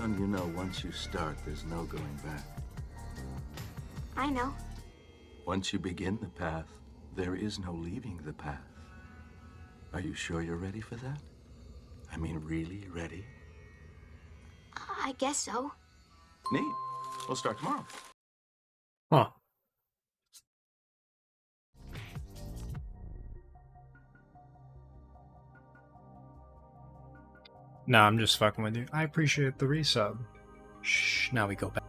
Son, you know, once you start, there's no going back. I know. Once you begin the path, there is no leaving the path. Are you sure you're ready for that? I mean, really ready? I guess so. Neat. We'll start tomorrow. Huh. Nah, I'm just fucking with you. I appreciate the resub. Shh, now we go back.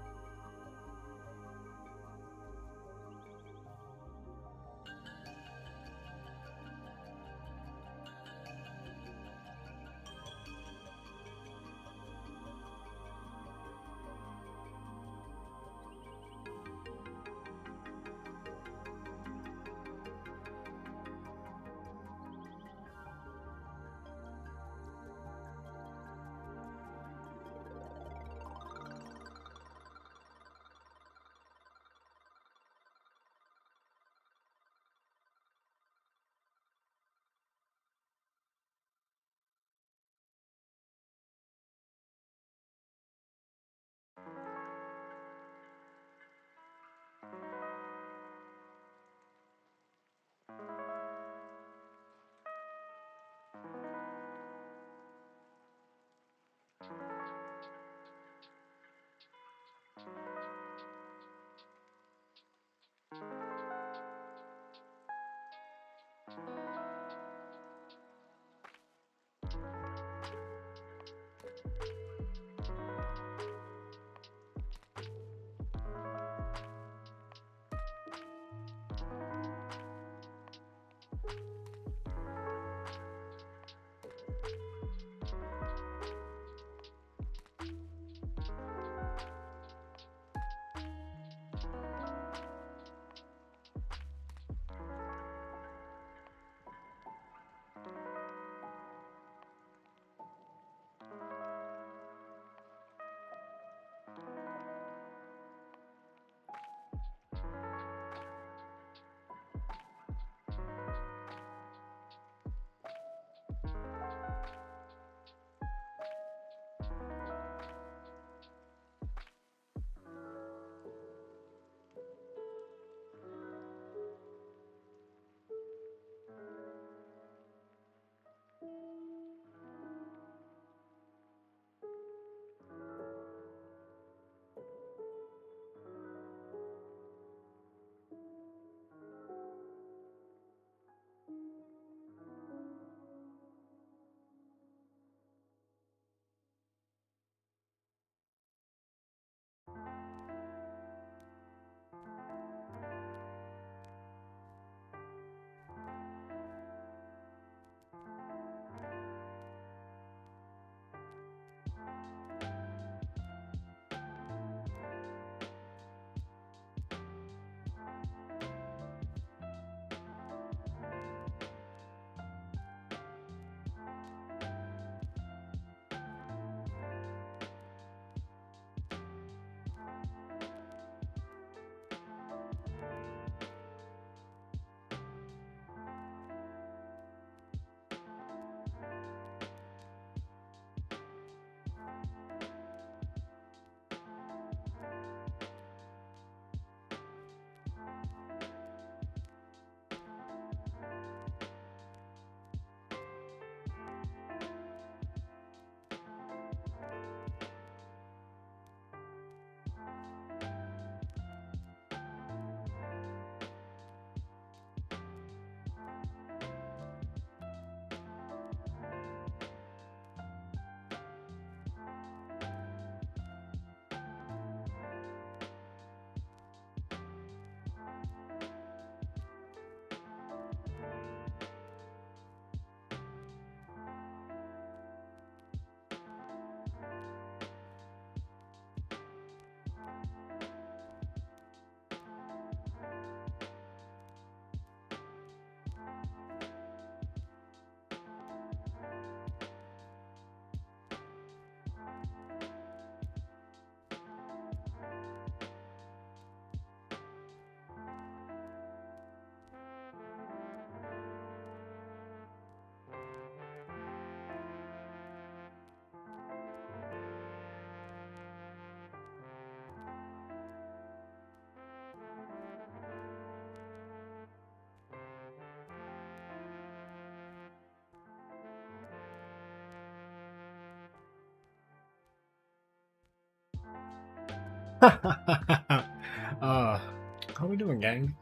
How we doing, gang?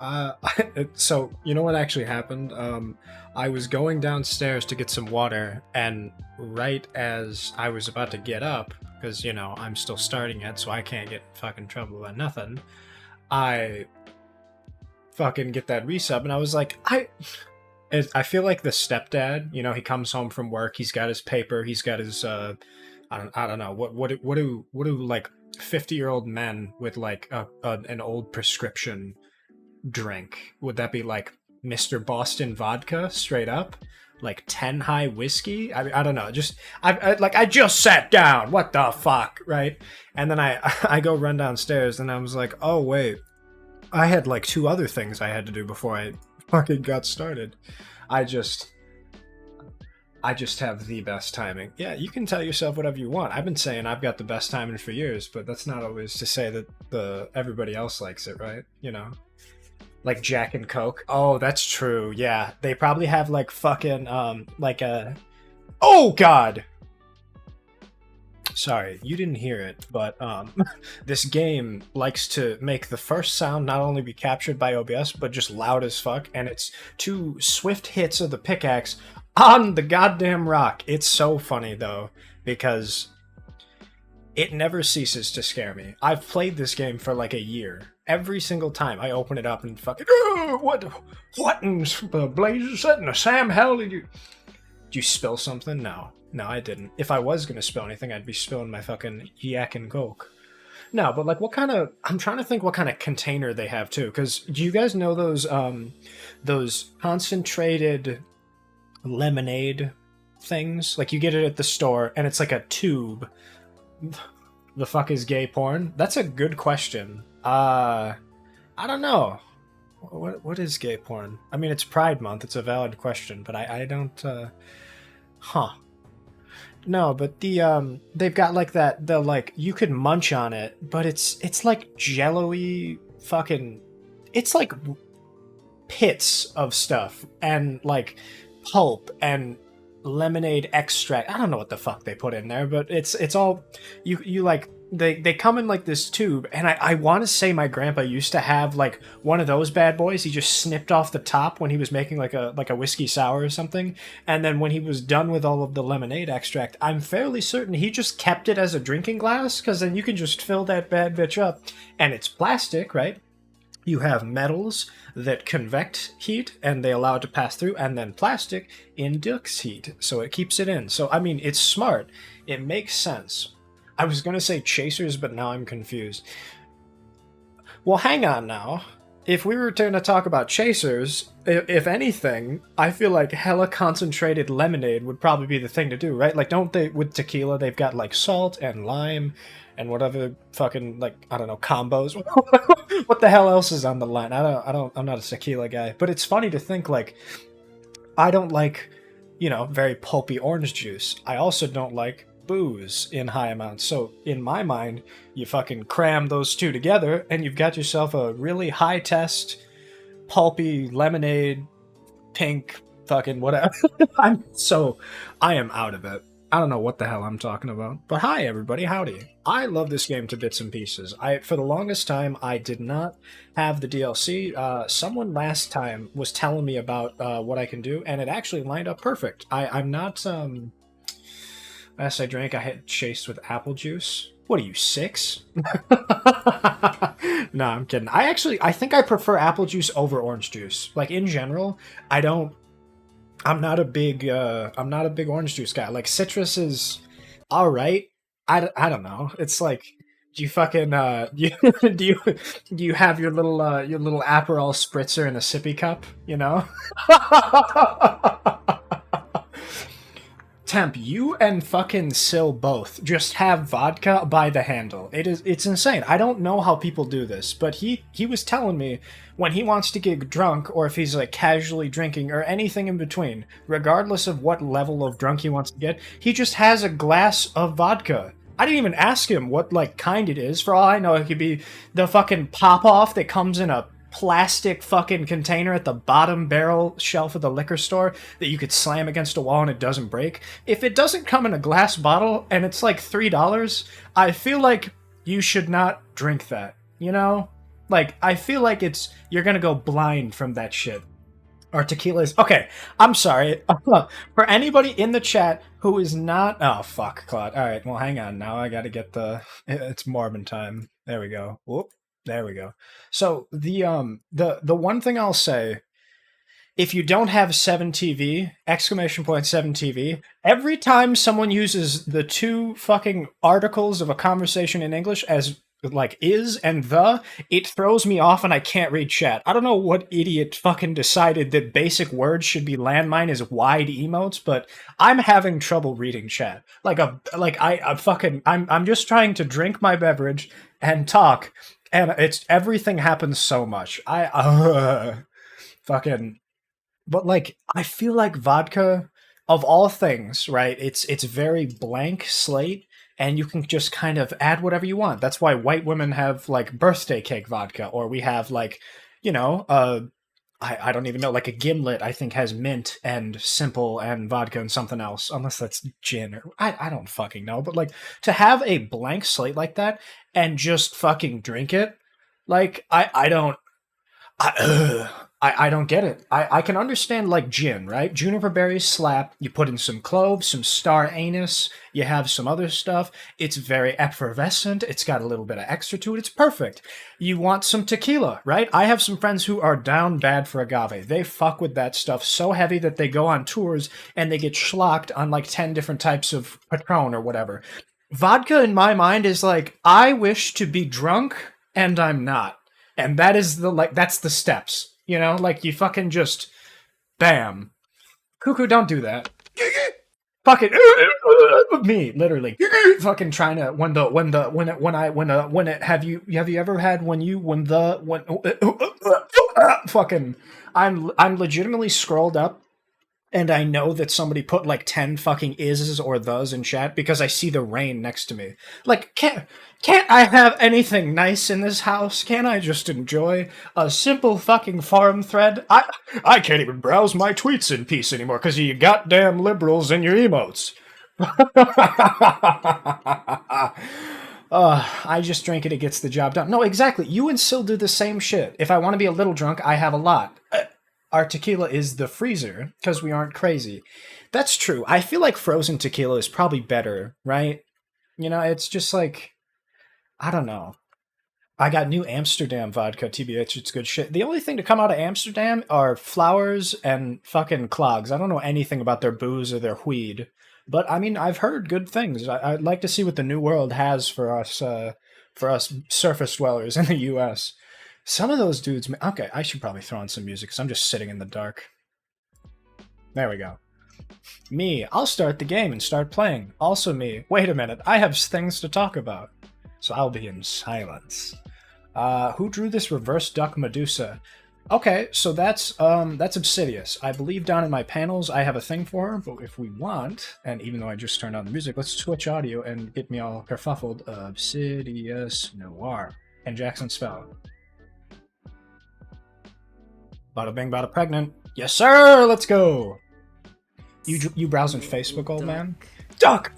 So you know what actually happened? I was going downstairs to get some water, and right as I was about to get up, because you know I'm still starting it, so I can't get fucking trouble about nothing. I fucking get that resub, and I was like, I feel like the stepdad. You know, he comes home from work, he's got his paper, he's got his I don't know what do like 50-year-old men with like an old prescription drink? Would that be like Mr. Boston vodka straight up? Like 10 high whiskey? I don't know. Just I just sat down. What the fuck, right? And then I go run downstairs and I was like, "Oh wait. I had like 2 other things I had to do before I fucking got started." I just have the best timing. Yeah, you can tell yourself whatever you want. I've been saying I've got the best timing for years, but that's not always to say that everybody else likes it, right? You know? Like Jack and Coke. Oh, that's true. Yeah. They probably have like fucking like a Oh god. Sorry, you didn't hear it, but this game likes to make the first sound not only be captured by OBS, but just loud as fuck, and it's 2 swift hits of the pickaxe on the goddamn rock. It's so funny though, because it never ceases to scare me. I've played this game for like a year. Every single time I open it up and fucking, what in the blazes in the Sam hell did you spill something? No, I didn't. If I was gonna spill anything, I'd be spilling my fucking yak and coke. No, but like what kind of, I'm trying to think what kind of container they have too, because do you guys know those concentrated lemonade things? Like you get it at the store and it's like a tube. The fuck is gay porn? That's a good question. I don't know. What is gay porn? I mean, it's Pride Month. It's a valid question, but I don't. No, but they've got like that. The like you could munch on it, but it's like jello-y fucking. It's like pits of stuff and like pulp and lemonade extract. I don't know what the fuck they put in there, but it's all you like. They come in like this tube, and I want to say my grandpa used to have like one of those bad boys. He just snipped off the top when he was making like a whiskey sour or something, and then when he was done with all of the lemonade extract, I'm fairly certain he just kept it as a drinking glass, because then you can just fill that bad bitch up, and it's plastic, right? You have metals that convect heat and they allow it to pass through, and then plastic inducts heat, so it keeps it in. So I mean, it's smart. It makes sense. I was going to say chasers, but now I'm confused. Well, hang on now. If we were to talk about chasers, if anything, I feel like hella concentrated lemonade would probably be the thing to do, right? Like, don't they, with tequila, they've got like salt and lime and whatever fucking, like, I don't know, combos. What the hell else is on the line? I'm not a tequila guy, but it's funny to think, like, I don't like, you know, very pulpy orange juice. I also don't like booze in high amounts. So in my mind, you fucking cram those 2 together and you've got yourself a really high test, pulpy lemonade, pink, fucking whatever. I am out of it. I don't know what the hell I'm talking about. But hi everybody, howdy. I love this game to bits and pieces. For the longest time, I did not have the DLC. Someone last time was telling me about what I can do, and it actually lined up perfect. I'm not last I drank, I had chased with apple juice. What are you, 6? No, I'm kidding. I think I prefer apple juice over orange juice. Like in general, I'm not a big orange juice guy. Like citrus is all right. I don't know. It's like, do you fucking do you have your little Aperol spritzer in a sippy cup? You know. Temp, you and fucking Sil both just have vodka by the handle. It's insane. I don't know how people do this, but he was telling me when he wants to get drunk, or if he's like casually drinking or anything in between, regardless of what level of drunk he wants to get, he just has a glass of vodka. I didn't even ask him what like kind it is. For all I know, it could be the fucking pop-off that comes in a plastic fucking container at the bottom barrel shelf of the liquor store that you could slam against a wall and it doesn't break. If it doesn't come in a glass bottle and it's like $3, I feel like you should not drink that. You know? Like, I feel like you're gonna go blind from that shit. Or tequila is... Okay, I'm sorry. For anybody in the chat who is not... Oh, fuck, Claude. Alright, well, hang on. Now I gotta get the... It's Morbin time. There we go. Whoop. There we go. So, the one thing I'll say... If you don't have 7TV, exclamation point 7TV, every time someone uses the two fucking articles of a conversation in English as like is and the, it throws me off and I can't read chat. I don't know what idiot fucking decided that basic words should be landmine as wide emotes, but I'm having trouble reading chat. I'm just trying to drink my beverage and talk, and it's everything happens so much. Fucking. But like, I feel like vodka, of all things, right? It's very blank slate, and you can just kind of add whatever you want. That's why white women have like birthday cake vodka, or we have like, you know, I don't even know, like a gimlet. I think has mint and simple and vodka and something else, unless that's gin or I don't fucking know. But like to have a blank slate like that and just fucking drink it, like I don't get it. I can understand like gin, right? Juniper berries slap. You put in some cloves, some star anise. You have some other stuff. It's very effervescent. It's got a little bit of extra to it. It's perfect. You want some tequila, right? I have some friends who are down bad for agave. They fuck with that stuff so heavy that they go on tours and they get schlocked on like 10 different types of Patron or whatever. Vodka in my mind is like, I wish to be drunk and I'm not. And that is that's the steps. You know, like you fucking just, bam. Cuckoo, don't do that. Fucking me, literally. Fucking trying to have you ever had fucking I'm legitimately scrolled up and I know that somebody put like 10 fucking is's or thes in chat because I see the rain next to me. Like, can't I have anything nice in this house? Can't I just enjoy a simple fucking forum thread? I can't even browse my tweets in peace anymore because of you goddamn liberals and your emotes. I just drink it gets the job done. No, exactly. You and Sil do the same shit. If I want to be a little drunk, I have a lot. Our tequila is the freezer because we aren't crazy. That's true. I feel like frozen tequila is probably better, right? You know, it's just like, I don't know. I got New Amsterdam vodka, TBH, it's good shit. The only thing to come out of Amsterdam are flowers and fucking clogs. I don't know anything about their booze or their weed. But, I mean, I've heard good things. I'd like to see what the New World has for us surface dwellers in the U.S., Some of those dudes... Okay, I should probably throw on some music because I'm just sitting in the dark. There we go. Me, I'll start the game and start playing. Also me, wait a minute, I have things to talk about. So I'll be in silence. Who drew this reverse duck Medusa? Okay, so that's Obsidious. I believe down in my panels I have a thing for her, but if we want, and even though I just turned on the music, let's switch audio and get me all kerfuffled. Obsidious Noir. And Jackson Spell. Bada bing, bada pregnant. Yes, sir. Let's go. You browsing Facebook, old man? Duck.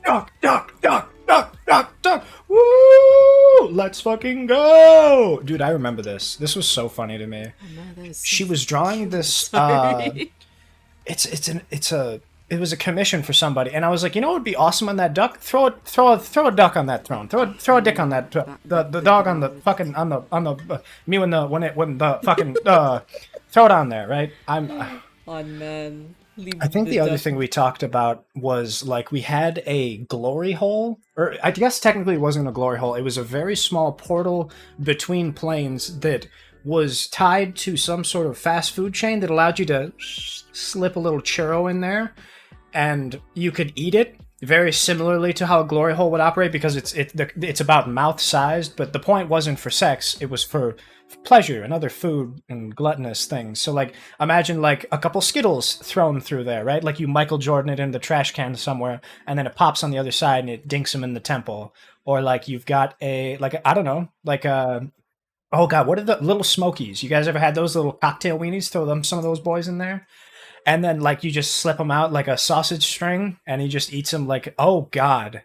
Woo! Let's fucking go, dude. I remember this. This was so funny to me. She was drawing this. It was a commission for somebody, and I was like, you know what would be awesome on that duck? Throw a duck on that throne. Throw a dick on that. The dog on the fucking on the me when the fucking throw it on there, right? Oh man. I think the other thing we talked about was like we had a glory hole, or I guess technically it wasn't a glory hole. It was a very small portal between planes that was tied to some sort of fast food chain that allowed you to slip a little churro in there, and you could eat it. Very similarly to how a glory hole would operate, because it's about mouth sized, but the point wasn't for sex; it was for pleasure and other food and gluttonous things. So like imagine like a couple Skittles thrown through there, right? Like you Michael Jordan it in the trash can somewhere, and then it pops on the other side and it dinks him in the temple. Or like you've got oh god, what are the little Smokies? You guys ever had those little cocktail weenies? Throw some of those boys in there. And then like you just slip them out like a sausage string and he just eats them like, oh god.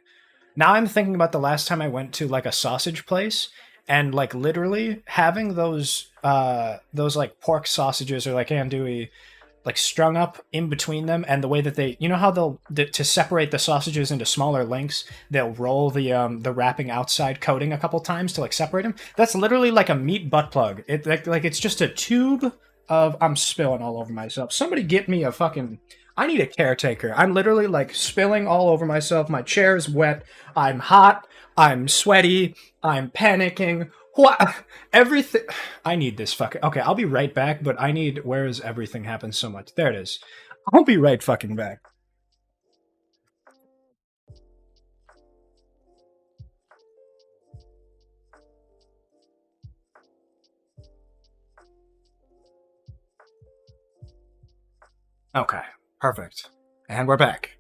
Now I'm thinking about the last time I went to like a sausage place and like literally having those like pork sausages or like andouille like strung up in between them, and the way that they, you know how to separate the sausages into smaller links, they'll roll the wrapping outside coating a couple times to like separate them. That's literally like a meat butt plug. It like it's just a tube of, I'm spilling all over myself. Somebody get me a fucking, I need a caretaker. I'm literally like spilling all over myself. My chair's wet. I'm hot. I'm sweaty. I'm panicking. What? Everything. I need this fucking. Okay, I'll be right back, but I need. Where is everything happen so much? There it is. I'll be right fucking back. Okay, perfect. And we're back.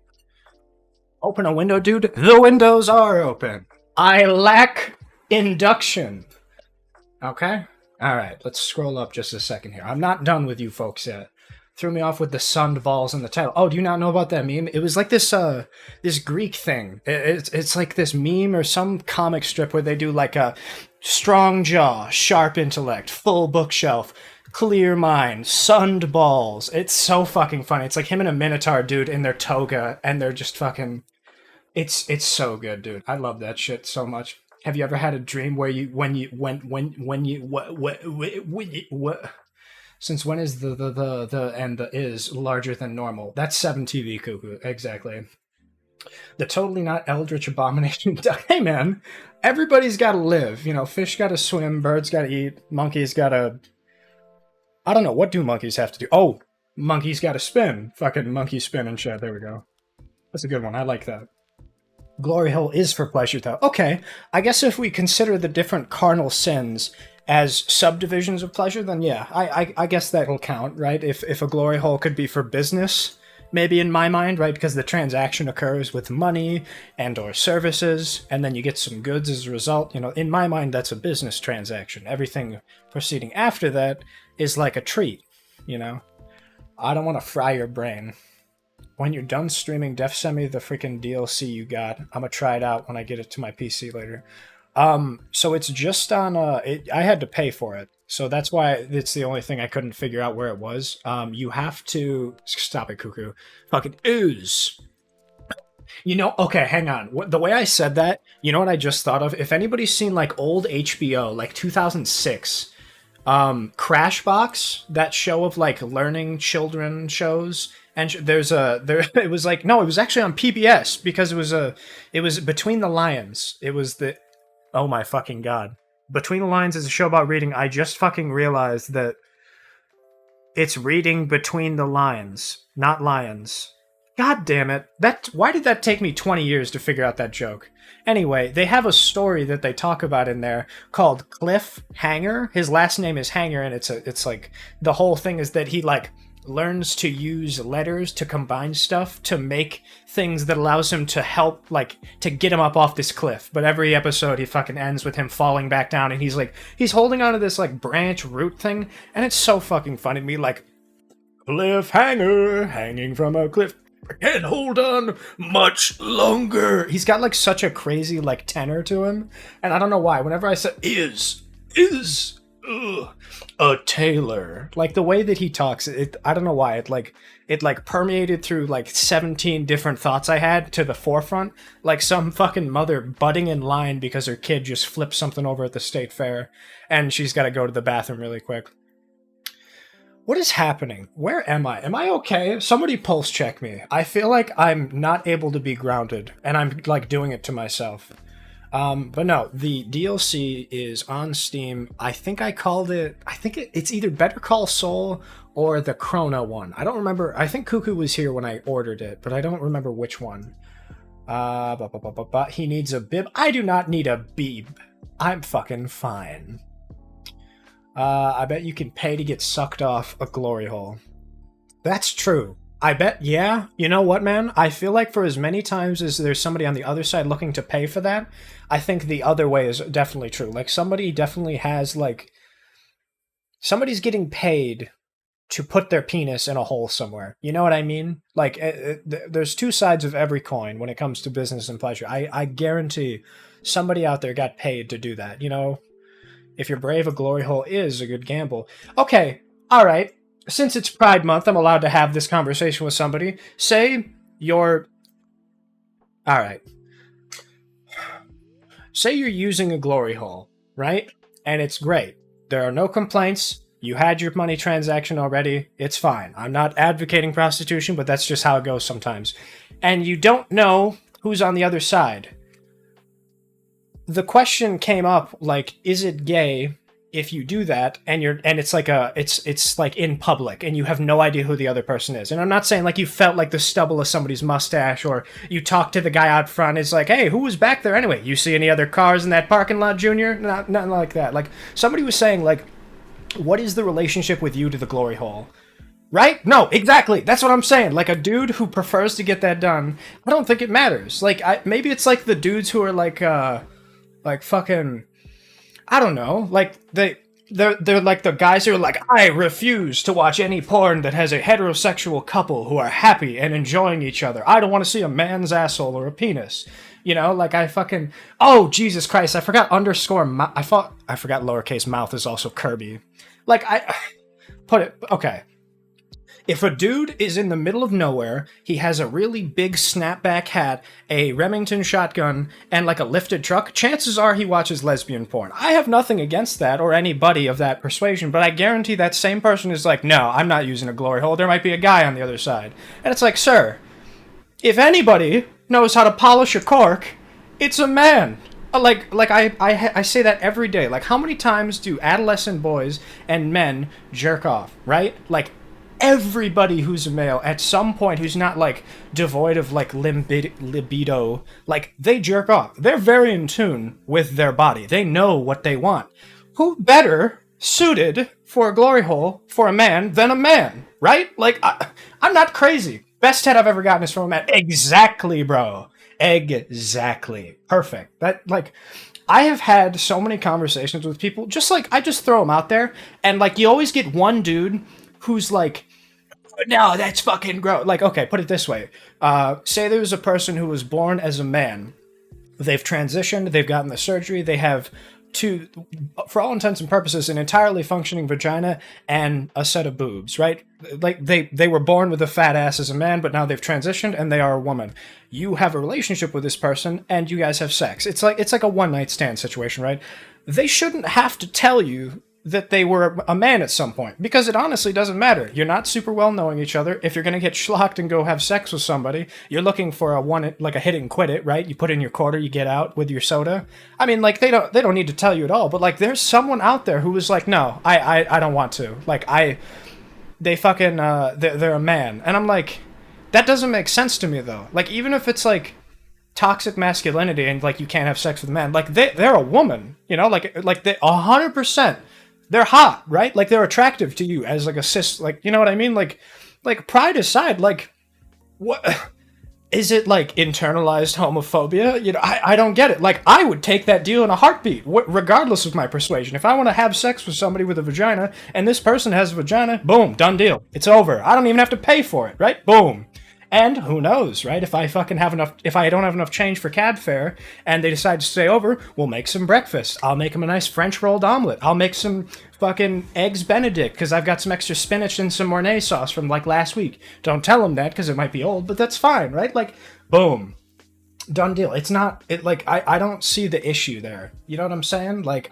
Open a window, dude. The windows are open. I lack induction. Okay? Alright, let's scroll up just a second here. I'm not done with you folks yet. Threw me off with the sunned balls in the title. Oh, do you not know about that meme? It was like this this Greek thing. It's like this meme or some comic strip where they do like a strong jaw, sharp intellect, full bookshelf, clear mind, sunned balls. It's so fucking funny. It's like him and a minotaur dude in their toga, and they're just fucking... It's so good, dude. I love that shit so much. Have you ever had a dream where since when is the and the is larger than normal? That's 7TV cuckoo, exactly. The totally not eldritch abomination. Hey man, everybody's gotta live. You know, fish gotta swim, birds gotta eat, monkeys gotta... I don't know, what do monkeys have to do? Oh, monkeys gotta spin. Fucking monkey spin and shit, there we go. That's a good one, I like that. Glory hole is for pleasure, though. Okay, I guess if we consider the different carnal sins as subdivisions of pleasure, then yeah, I guess that'll count, right? If a glory hole could be for business, maybe in my mind, right? Because the transaction occurs with money and or services, and then you get some goods as a result. You know, in my mind, that's a business transaction. Everything proceeding after that is like a treat, you know? I don't want to fry your brain. When you're done streaming, def send me the freaking DLC you got. I'm gonna try it out when I get it to my PC later. So it's just on, I had to pay for it. So that's why it's the only thing I couldn't figure out where it was. You have to, stop it, cuckoo. Fucking ooze. You know, okay, hang on. The way I said that, you know what I just thought of? If anybody's seen like old HBO, like 2006, Crashbox, that show of like learning children shows, and it was like, no, it was actually on PBS, because it was Between the Lions. It was oh my fucking god. Between the Lions is a show about reading. I just fucking realized that it's reading between the lines, not lions. God damn it. Why did that take me 20 years to figure out that joke? Anyway, they have a story that they talk about in there called Cliff Hanger. His last name is Hanger, and it's like, the whole thing is that he like learns to use letters to combine stuff to make things that allows him to help, like, to get him up off this cliff. But every episode he fucking ends with him falling back down, and he's holding onto this like branch root thing, and it's so fucking funny to me, like, cliffhanger hanging from a cliff. I can't hold on much longer. He's got like such a crazy like tenor to him, and I don't know why. Whenever I say is a tailor, like the way that he talks, I don't know why it permeated through like 17 different thoughts I had to the forefront, like some fucking mother butting in line because her kid just flipped something over at the state fair, and she's got to go to the bathroom really quick. What is happening? Where am I? Am I okay? Somebody pulse check me. I feel like I'm not able to be grounded, and I'm like doing it to myself. But no, the DLC is on Steam. I think I called it, it's either Better Call Saul or the Chrono one. I don't remember. I think Cuckoo was here when I ordered it, but I don't remember which one. He needs a bib. I do not need a bib. I'm fucking fine. I bet you can pay to get sucked off a glory hole. That's true. I bet, yeah. You know what, man? I feel like for as many times as there's somebody on the other side looking to pay for that, I think the other way is definitely true. Like, somebody definitely has, like... Somebody's getting paid to put their penis in a hole somewhere. You know what I mean? Like, there's two sides of every coin when it comes to business and pleasure. I guarantee somebody out there got paid to do that. You know, if you're brave, a glory hole is a good gamble. Okay, all right. Since it's Pride Month, I'm allowed to have this conversation with somebody. Say you're... All right. Say you're using a glory hole, right? And it's great. There are no complaints. You had your money transaction already. It's fine. I'm not advocating prostitution, but that's just how it goes sometimes. And you don't know who's on the other side. The question came up, like, is it gay if you do that and it's like it's like in public and you have no idea who the other person is? And I'm not saying like you felt like the stubble of somebody's mustache, or you talked to the guy out front. It's like, hey, who was back there anyway? You see any other cars in that parking lot, Junior? Nothing like that. Like, somebody was saying, like, what is the relationship with you to the glory hole? Right? No, exactly. That's what I'm saying. Like, a dude who prefers to get that done, I don't think it matters. Like, maybe it's like the dudes who are like fucking, I don't know, like they're like the guys who are like, I refuse to watch any porn that has a heterosexual couple who are happy and enjoying each other. I don't want to see a man's asshole or a penis. You know, like, oh, Jesus Christ, I forgot I forgot lowercase mouth is also Kirby. Like, okay. If a dude is in the middle of nowhere, he has a really big snapback hat, a Remington shotgun, and like a lifted truck, chances are he watches lesbian porn. I have nothing against that or anybody of that persuasion, but I guarantee that same person is like, no, I'm not using a glory hole. There might be a guy on the other side. And it's like, sir, if anybody knows how to polish a cork, it's a man. I say that every day. Like, how many times do adolescent boys and men jerk off, right? Like, everybody who's a male at some point who's not like devoid of like libido, like, they jerk off. They're very in tune with their body. They know what they want. Who better suited for a glory hole for a man than a man, right? Like, I'm not crazy. Best head I've ever gotten is from a man. Exactly, bro. Exactly. Perfect. That, like, I have had so many conversations with people, just like, I just throw them out there, and like, you always get one dude who's like, no, that's fucking gross. Like, okay, put it this way. Say there was a person who was born as a man. They've transitioned, they've gotten the surgery, they have for all intents and purposes, an entirely functioning vagina and a set of boobs, right? Like, they were born with a fat ass as a man, but now they've transitioned and they are a woman. You have a relationship with this person and you guys have sex. It's like a one-night stand situation, right? They shouldn't have to tell you that they were a man at some point, because it honestly doesn't matter. You're not super well knowing each other. If you're gonna get schlocked and go have sex with somebody, you're looking for a hit and quit it, right? You put in your quarter, you get out with your soda. I mean, like, they don't need to tell you at all, but like, there's someone out there who was like, no, I don't want to. Like, they're a man, and I'm like, that doesn't make sense to me though. Like, even if it's like toxic masculinity and like you can't have sex with men, like, they're a woman, you know, like they 100%. They're hot, right? Like, they're attractive to you as like a cis, like, you know what I mean? Like pride aside, like, what is it, like internalized homophobia? You know, I don't get it. Like, I would take that deal in a heartbeat, regardless of my persuasion. If I want to have sex with somebody with a vagina and this person has a vagina, boom, done deal. It's over. I don't even have to pay for it, right? Boom. And who knows, right? If I don't have enough change for cab fare and they decide to stay over, we'll make some breakfast. I'll make them a nice French rolled omelet. I'll make some fucking eggs Benedict because I've got some extra spinach and some Mornay sauce from like last week. Don't tell them that because it might be old, but that's fine, right? Like, boom. Done deal. It's not, I don't see the issue there. You know what I'm saying? Like,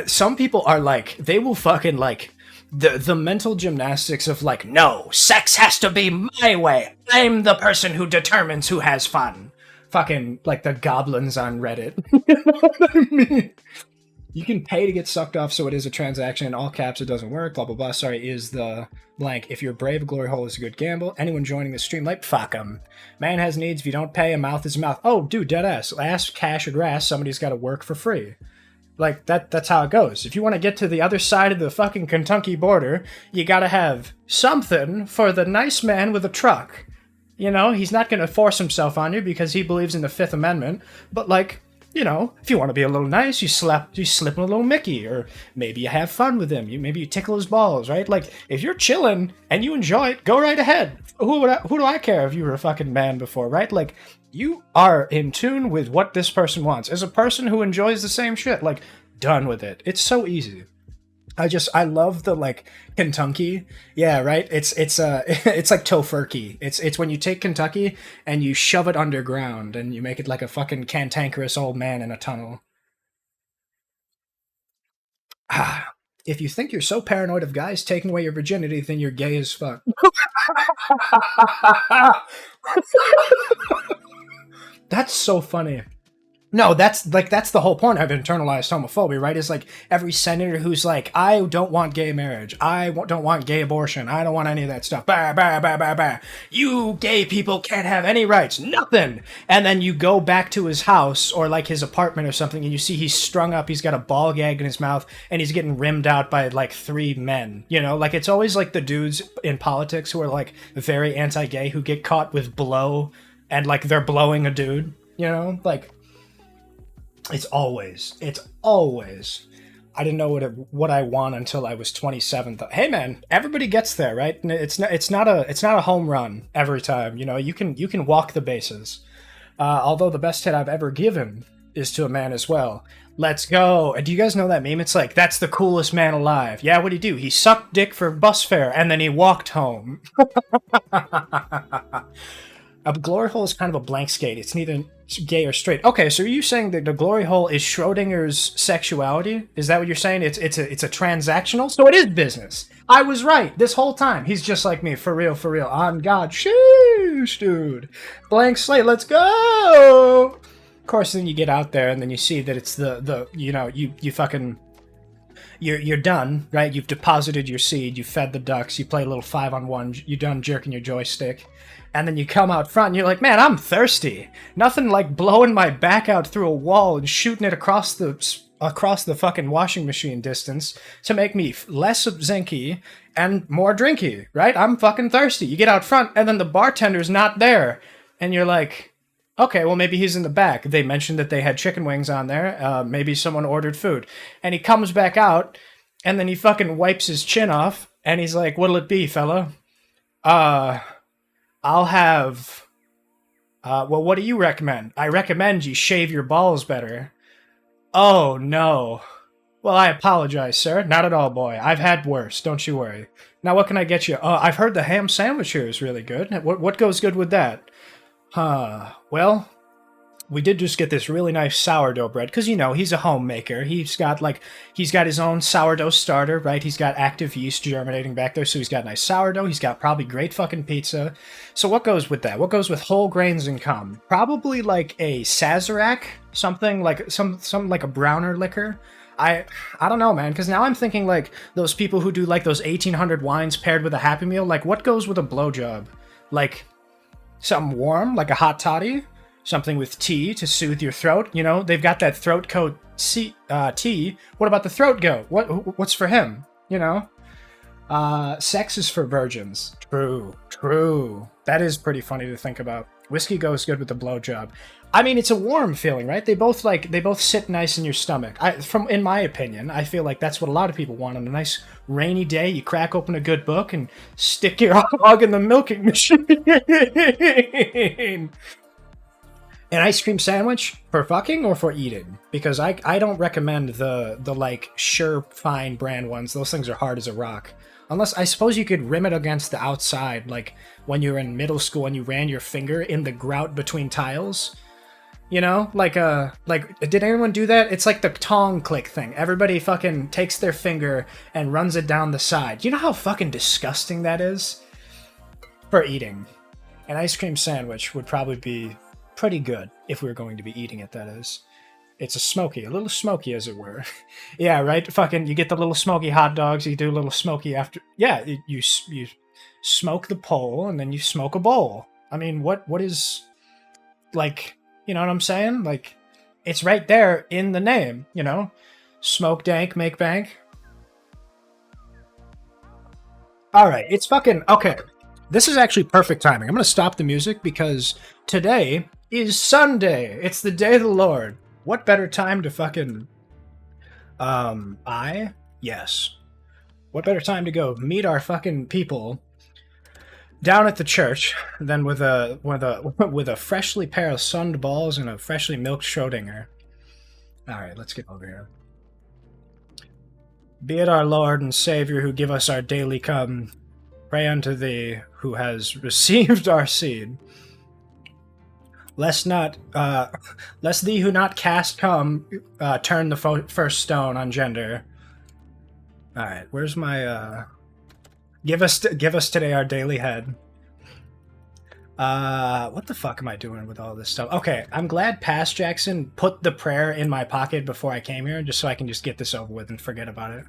some people are like, they will fucking like, the mental gymnastics of like, no, sex has to be my way. I'm the person who determines who has fun. Fucking like the goblins on Reddit. You know what I mean? You can pay to get sucked off, so it is a transaction. In all caps, it doesn't work. Blah, blah, blah. Sorry, is the blank. If you're brave, a glory hole is a good gamble. Anyone joining the stream, like, fuck them. Man has needs. If you don't pay, a mouth is a mouth. Oh, dude, dead ass. Ass, cash, or grass, somebody's got to work for free. Like, that's how it goes. If you want to get to the other side of the fucking Kentucky border, you gotta have something for the nice man with a truck. You know, he's not gonna force himself on you because he believes in the Fifth Amendment, but, like, You know, if you want to be a little nice, you slip him a little Mickey, or maybe you have fun with him. Maybe you tickle his balls, right? Like, if you're chilling and you enjoy it, go right ahead. Who do I care if you were a fucking man before, right? Like, you are in tune with what this person wants. As a person who enjoys the same shit, like, done with it. It's so easy. I love the, like, Kentucky. Yeah, right? It's it's like tofurkey. It's when you take Kentucky and you shove it underground and you make it like a fucking cantankerous old man in a tunnel. Ah, if you think you're so paranoid of guys taking away your virginity, then you're gay as fuck. That's so funny. No, that's the whole point of internalized homophobia, right? Is like every senator who's like, I don't want gay marriage, don't want gay abortion, I don't want any of that stuff. Bah, bah, bah, bah, bah. You gay people can't have any rights, nothing. And then you go back to his house or like his apartment or something, and you see he's strung up, he's got a ball gag in his mouth, and he's getting rimmed out by like 3 men. You know, like it's always like the dudes in politics who are like very anti-gay who get caught with blow, and like they're blowing a dude. You know, like. It's always. I didn't know what I want until I was 27. Hey man, everybody gets there, right? It's not a home run every time. You know, you can walk the bases. Although the best hit I've ever given is to a man as well. Let's go. Do you guys know that meme? It's like, that's the coolest man alive. Yeah, what'd he do? He sucked dick for bus fare and then he walked home. A glory hole is kind of a blank skate. It's neither gay or straight. Okay, so are you saying that the glory hole is Schrodinger's sexuality? Is that what you're saying? It's a transactional? So it is business. I was right this whole time. He's just like me, for real, on God. Sheesh, dude. Blank slate, let's go! Of course, then you get out there and then you see that it's the you know, you fucking... You're done, right? You've deposited your seed, you fed the ducks, you play a little 5-on-1, you're done jerking your joystick. And then you come out front and you're like, man, I'm thirsty. Nothing like blowing my back out through a wall and shooting it across the fucking washing machine distance to make me less zinky and more drinky, right? I'm fucking thirsty. You get out front and then the bartender's not there. And you're like, okay, well, maybe he's in the back. They mentioned that they had chicken wings on there. Maybe someone ordered food. And he comes back out and then he fucking wipes his chin off and he's like, what'll it be, fella? I'll have... well, what do you recommend? I recommend you shave your balls better. Oh, no. Well, I apologize, sir. Not at all, boy. I've had worse. Don't you worry. Now, what can I get you? I've heard the ham sandwich here is really good. What goes good with that? Well... We did just get this really nice sourdough bread, because, you know, he's a homemaker. He's got his own sourdough starter, right? He's got active yeast germinating back there, so he's got nice sourdough. He's got probably great fucking pizza. So what goes with that? What goes with whole grains and cum? Probably like a Sazerac, something like some like a browner liquor. I don't know, man, because now I'm thinking like those people who do like those 1800 wines paired with a Happy Meal. Like, what goes with a blowjob? Like, something warm, like a hot toddy? Something with tea to soothe your throat. You know, they've got that throat coat tea. What about the throat goat? What's for him? You know? Sex is for virgins. True. That is pretty funny to think about. Whiskey goes good with the blowjob. I mean, it's a warm feeling, right? They both sit nice in your stomach. In my opinion, I feel like that's what a lot of people want on a nice rainy day. You crack open a good book and stick your hog in the milking machine. An ice cream sandwich for fucking or for eating? Because I don't recommend the like Sure Fine brand ones. Those things are hard as a rock. Unless, I suppose you could rim it against the outside, like when you were in middle school and you ran your finger in the grout between tiles. You know? Like, did anyone do that? It's like the tong click thing. Everybody fucking takes their finger and runs it down the side. You know how fucking disgusting that is? For eating. An ice cream sandwich would probably be pretty good if we were going to be eating it, that is. It's a little smoky as it were. Yeah, right? Fucking, you get the little smoky hot dogs, you do a little smoky after... Yeah, you smoke the pole and then you smoke a bowl. I mean, what is... Like, you know what I'm saying? Like, it's right there in the name, you know? Smoke dank, make bank. Alright, it's fucking... Okay. This is actually perfect timing. I'm gonna stop the music because today is Sunday. It's the day of the Lord. What better time to fucking yes. What better time to go meet our fucking people down at the church than with a freshly pair of sunned balls and a freshly milked Schrodinger. Alright, let's get over here. Be it our Lord and Savior who give us our daily come, pray unto thee who has received our seed. Lest thee who not cast come, turn the first stone on gender. Alright, where's my, give us today our daily head. What the fuck am I doing with all this stuff? Okay, I'm glad Past Jackson put the prayer in my pocket before I came here, just so I can just get this over with and forget about it.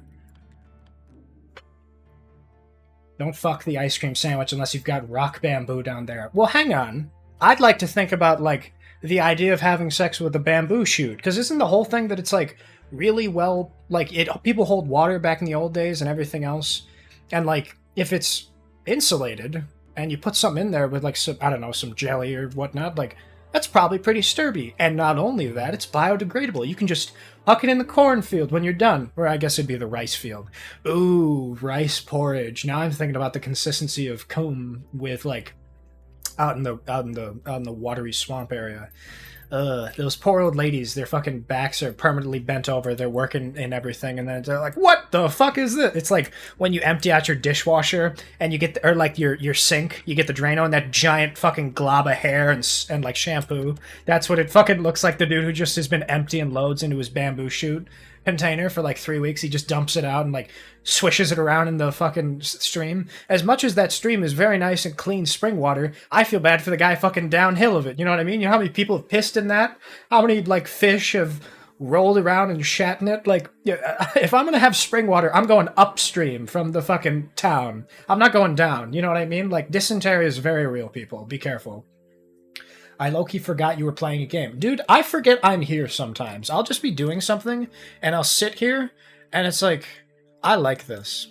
Don't fuck the ice cream sandwich unless you've got rock bamboo down there. Well, hang on. I'd like to think about, like, the idea of having sex with a bamboo shoot, because isn't the whole thing that it's, like, really well, like, people hold water back in the old days and everything else, and, like, if it's insulated, and you put something in there with, like, some, I don't know, some jelly or whatnot, like, that's probably pretty sturdy. And not only that, it's biodegradable. You can just huck it in the cornfield when you're done. Or I guess it'd be the rice field. Ooh, rice porridge. Now I'm thinking about the consistency of comb with, like, out in the watery swamp area. Those poor old ladies, their fucking backs are permanently bent over, they're working and everything, and then they're like, what the fuck is this? It's like when you empty out your dishwasher and you get, or like your sink, you get the Drano and that giant fucking glob of hair and like shampoo. That's what it fucking looks like. The dude who just has been emptying loads into his bamboo shoot container for like 3 weeks. He just dumps it out and like swishes it around in the fucking stream. As much as that stream is very nice and clean spring water, I feel bad for the guy fucking downhill of it. You know what I mean? You know how many people have pissed in that? How many like fish have rolled around and shat in it? Like, if I'm gonna have spring water, I'm going upstream from the fucking town. I'm not going down. You know what I mean? Like, dysentery is very real, people. Be careful. I low-key forgot you were playing a game. Dude, I forget I'm here sometimes. I'll just be doing something, and I'll sit here, and it's like, I like this.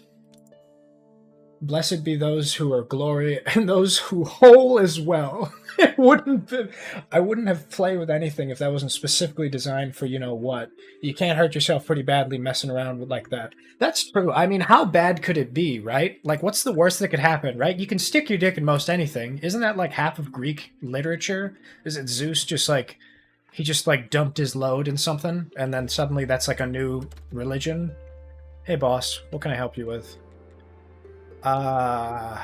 Blessed be those who are glory, and those who whole as well. I wouldn't have played with anything if that wasn't specifically designed for you-know-what. You can't hurt yourself pretty badly messing around with like that. That's true. I mean, how bad could it be, right? Like, what's the worst that could happen, right? You can stick your dick in most anything. Isn't that like half of Greek literature? Is it Zeus just like, he just like dumped his load in something, and then suddenly that's like a new religion? Hey boss, what can I help you with? I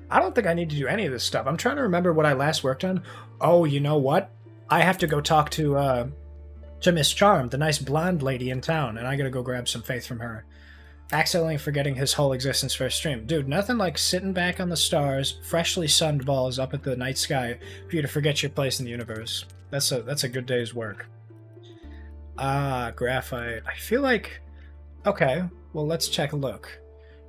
don't think I need to do any of this stuff. I'm trying to remember what I last worked on. Oh, you know what? I have to go talk to Miss Charm, the nice blonde lady in town, and I gotta go grab some faith from her. Accidentally forgetting his whole existence for a stream. Dude, nothing like sitting back on the stars, freshly sunned balls up at the night sky for you to forget your place in the universe. That's a good day's work. Graphite. I feel like... Okay, well, let's check a look.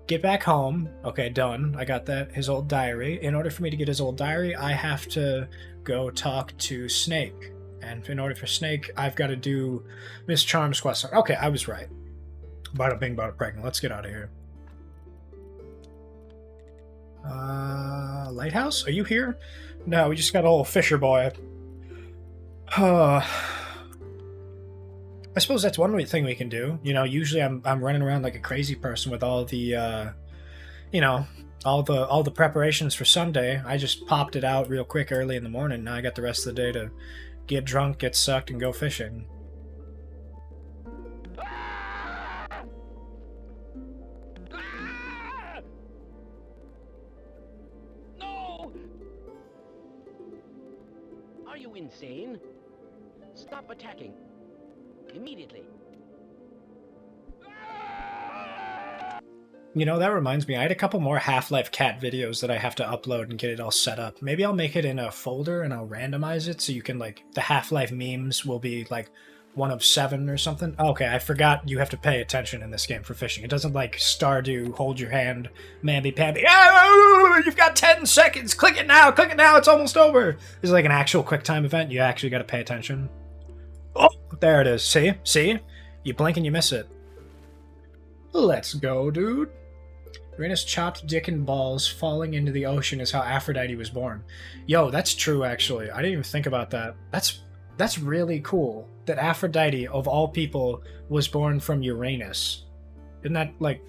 Get back home. Okay, done. I got that. His old diary. In order for me to get his old diary, I have to go talk to Snake. And in order for Snake, I've got to do Miss Charm's quest. Okay, I was right. Bada bing, bada pregnant. Let's get out of here. Lighthouse? Are you here? No, we just got a little Fisher boy. I suppose that's one thing we can do. You know, usually I'm running around like a crazy person with all the, you know, all the preparations for Sunday. I just popped it out real quick early in the morning. Now I got the rest of the day to get drunk, get sucked, and go fishing. No! Are you insane? Stop attacking. Immediately. You know, that reminds me, I had a couple more Half-Life Cat videos that I have to upload and get it all set up. Maybe I'll make it in a folder and I'll randomize it so you can, like, the Half-Life memes will be, like, 1 of 7 or something. Okay, I forgot you have to pay attention in this game for fishing. It doesn't, like, Stardew, hold your hand, mamby-pamby, oh, you've got 10 seconds, click it now, it's almost over. This is like an actual QuickTime event, you actually gotta pay attention. Oh, there it is. See? You blink and you miss it. Let's go, dude. Uranus chopped dick and balls falling into the ocean is how Aphrodite was born. Yo, that's true, actually. I didn't even think about that. That's really cool. that Aphrodite, of all people, was born from Uranus. Isn't that, like...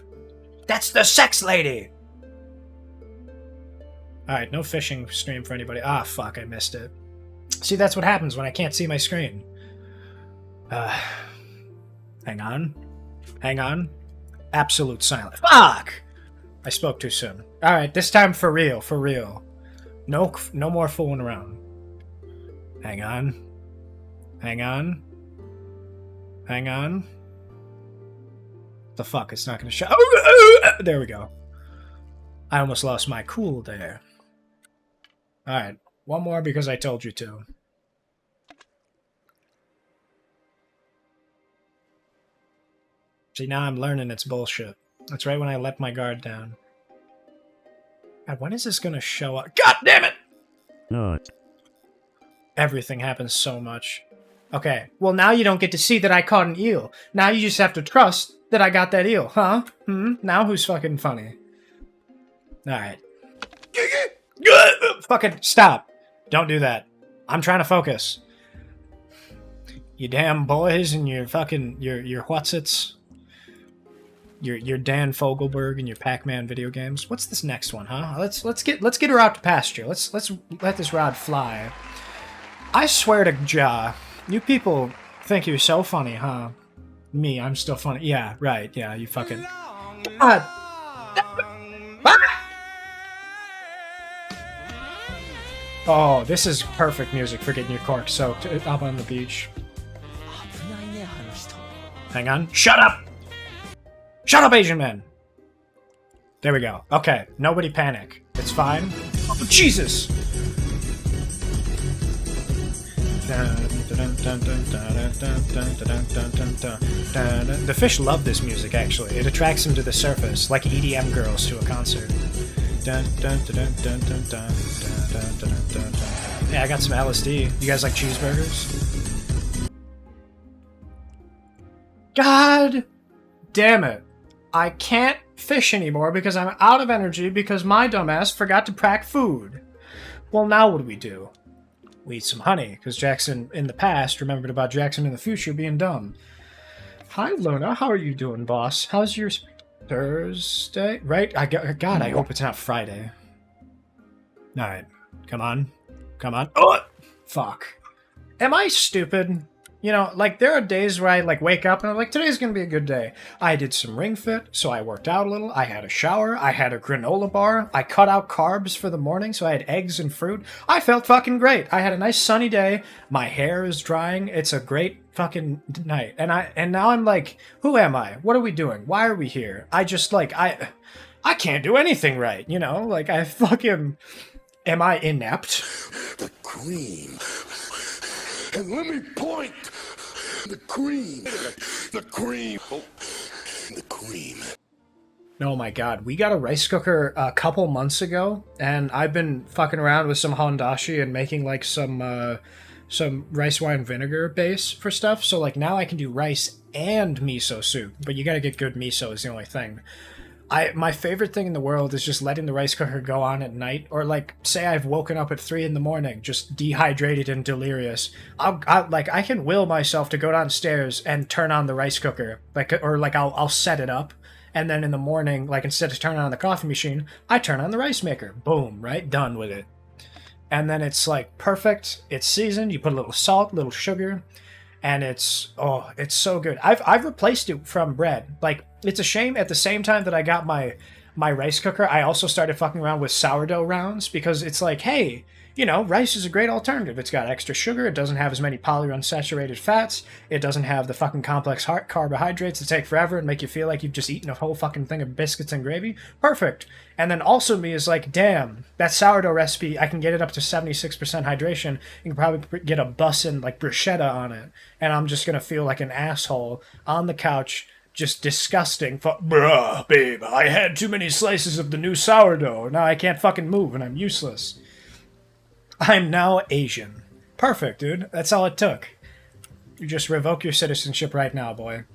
That's the sex lady! Alright, no fishing stream for anybody. Ah, fuck, I missed it. See, that's what happens when I can't see my screen. Hang on. Hang on. Absolute silence. Fuck! I spoke too soon. Alright, this time for real, for real. No more fooling around. Hang on. Hang on. Hang on. The fuck, it's not gonna show. There we go. I almost lost my cool there. Alright, one more because I told you to. See, now I'm learning it's bullshit. That's right when I let my guard down. God, when is this gonna show up? God damn it! No. Everything happens so much. Okay, well now you don't get to see that I caught an eel. Now you just have to trust that I got that eel, huh? Now who's fucking funny? Alright. Fucking stop. Don't do that. I'm trying to focus. You damn boys and your fucking your whatsits. Your Dan Fogelberg and your Pac-Man video games. What's this next one, huh? Let's get her out to pasture. Let's let this rod fly. I swear to Ja, you people think you're so funny, huh? Me, I'm still funny. Yeah, right. Yeah, you fucking. God. Oh, this is perfect music for getting your cork soaked up on the beach. Hang on. Shut up! Shut up, Asian man! There we go. Okay, nobody panic. It's fine. Oh, Jesus! The fish love this music, actually. It attracts them to the surface, like EDM girls to a concert. Yeah, I got some LSD. You guys like cheeseburgers? God damn it. I can't fish anymore because I'm out of energy because my dumbass forgot to pack food. Well, now what do? We eat some honey, because Jackson in the past remembered about Jackson in the future being dumb. Hi, Luna. How are you doing, boss? How's your Thursday? Right? God, I hope it's not Friday. Alright. Come on. Come on. Oh! Fuck. Am I stupid? You know, like, there are days where I, like, wake up and I'm like, today's gonna be a good day. I did some Ring Fit, so I worked out a little. I had a shower. I had a granola bar. I cut out carbs for the morning, so I had eggs and fruit. I felt fucking great. I had a nice sunny day. My hair is drying. It's a great fucking night. And now I'm like, who am I? What are we doing? Why are we here? I just, like, I can't do anything right, you know? Like, I fucking... Am I inept? The cream. And let me point. The cream. The cream. Oh, the cream. Oh my god, we got a rice cooker a couple months ago, and I've been fucking around with some hondashi and making like some rice wine vinegar base for stuff. So like now I can do rice and miso soup, but you gotta get good miso is the only thing. My favorite thing in the world is just letting the rice cooker go on at night, or like say I've woken up at 3 in the morning, just dehydrated and delirious. I can will myself to go downstairs and turn on the rice cooker, I'll set it up, and then in the morning, like instead of turning on the coffee machine, I turn on the rice maker. Boom, right, done with it. And then it's like perfect. It's seasoned. You put a little salt, little sugar. And it's so good. I've replaced it from bread. Like, it's a shame at the same time that I got my rice cooker, I also started fucking around with sourdough rounds because it's like, hey, you know, rice is a great alternative. It's got extra sugar. It doesn't have as many polyunsaturated fats. It doesn't have the fucking complex carbohydrates that take forever and make you feel like you've just eaten a whole fucking thing of biscuits and gravy. Perfect. And then also me is like, damn, that sourdough recipe, I can get it up to 76% hydration. You can probably get a bussin' like bruschetta on it. And I'm just going to feel like an asshole on the couch, just disgusting. Bruh, babe, I had too many slices of the new sourdough. Now I can't fucking move and I'm useless. I'm now Asian. Perfect, dude. That's all it took. You just revoke your citizenship right now, boy.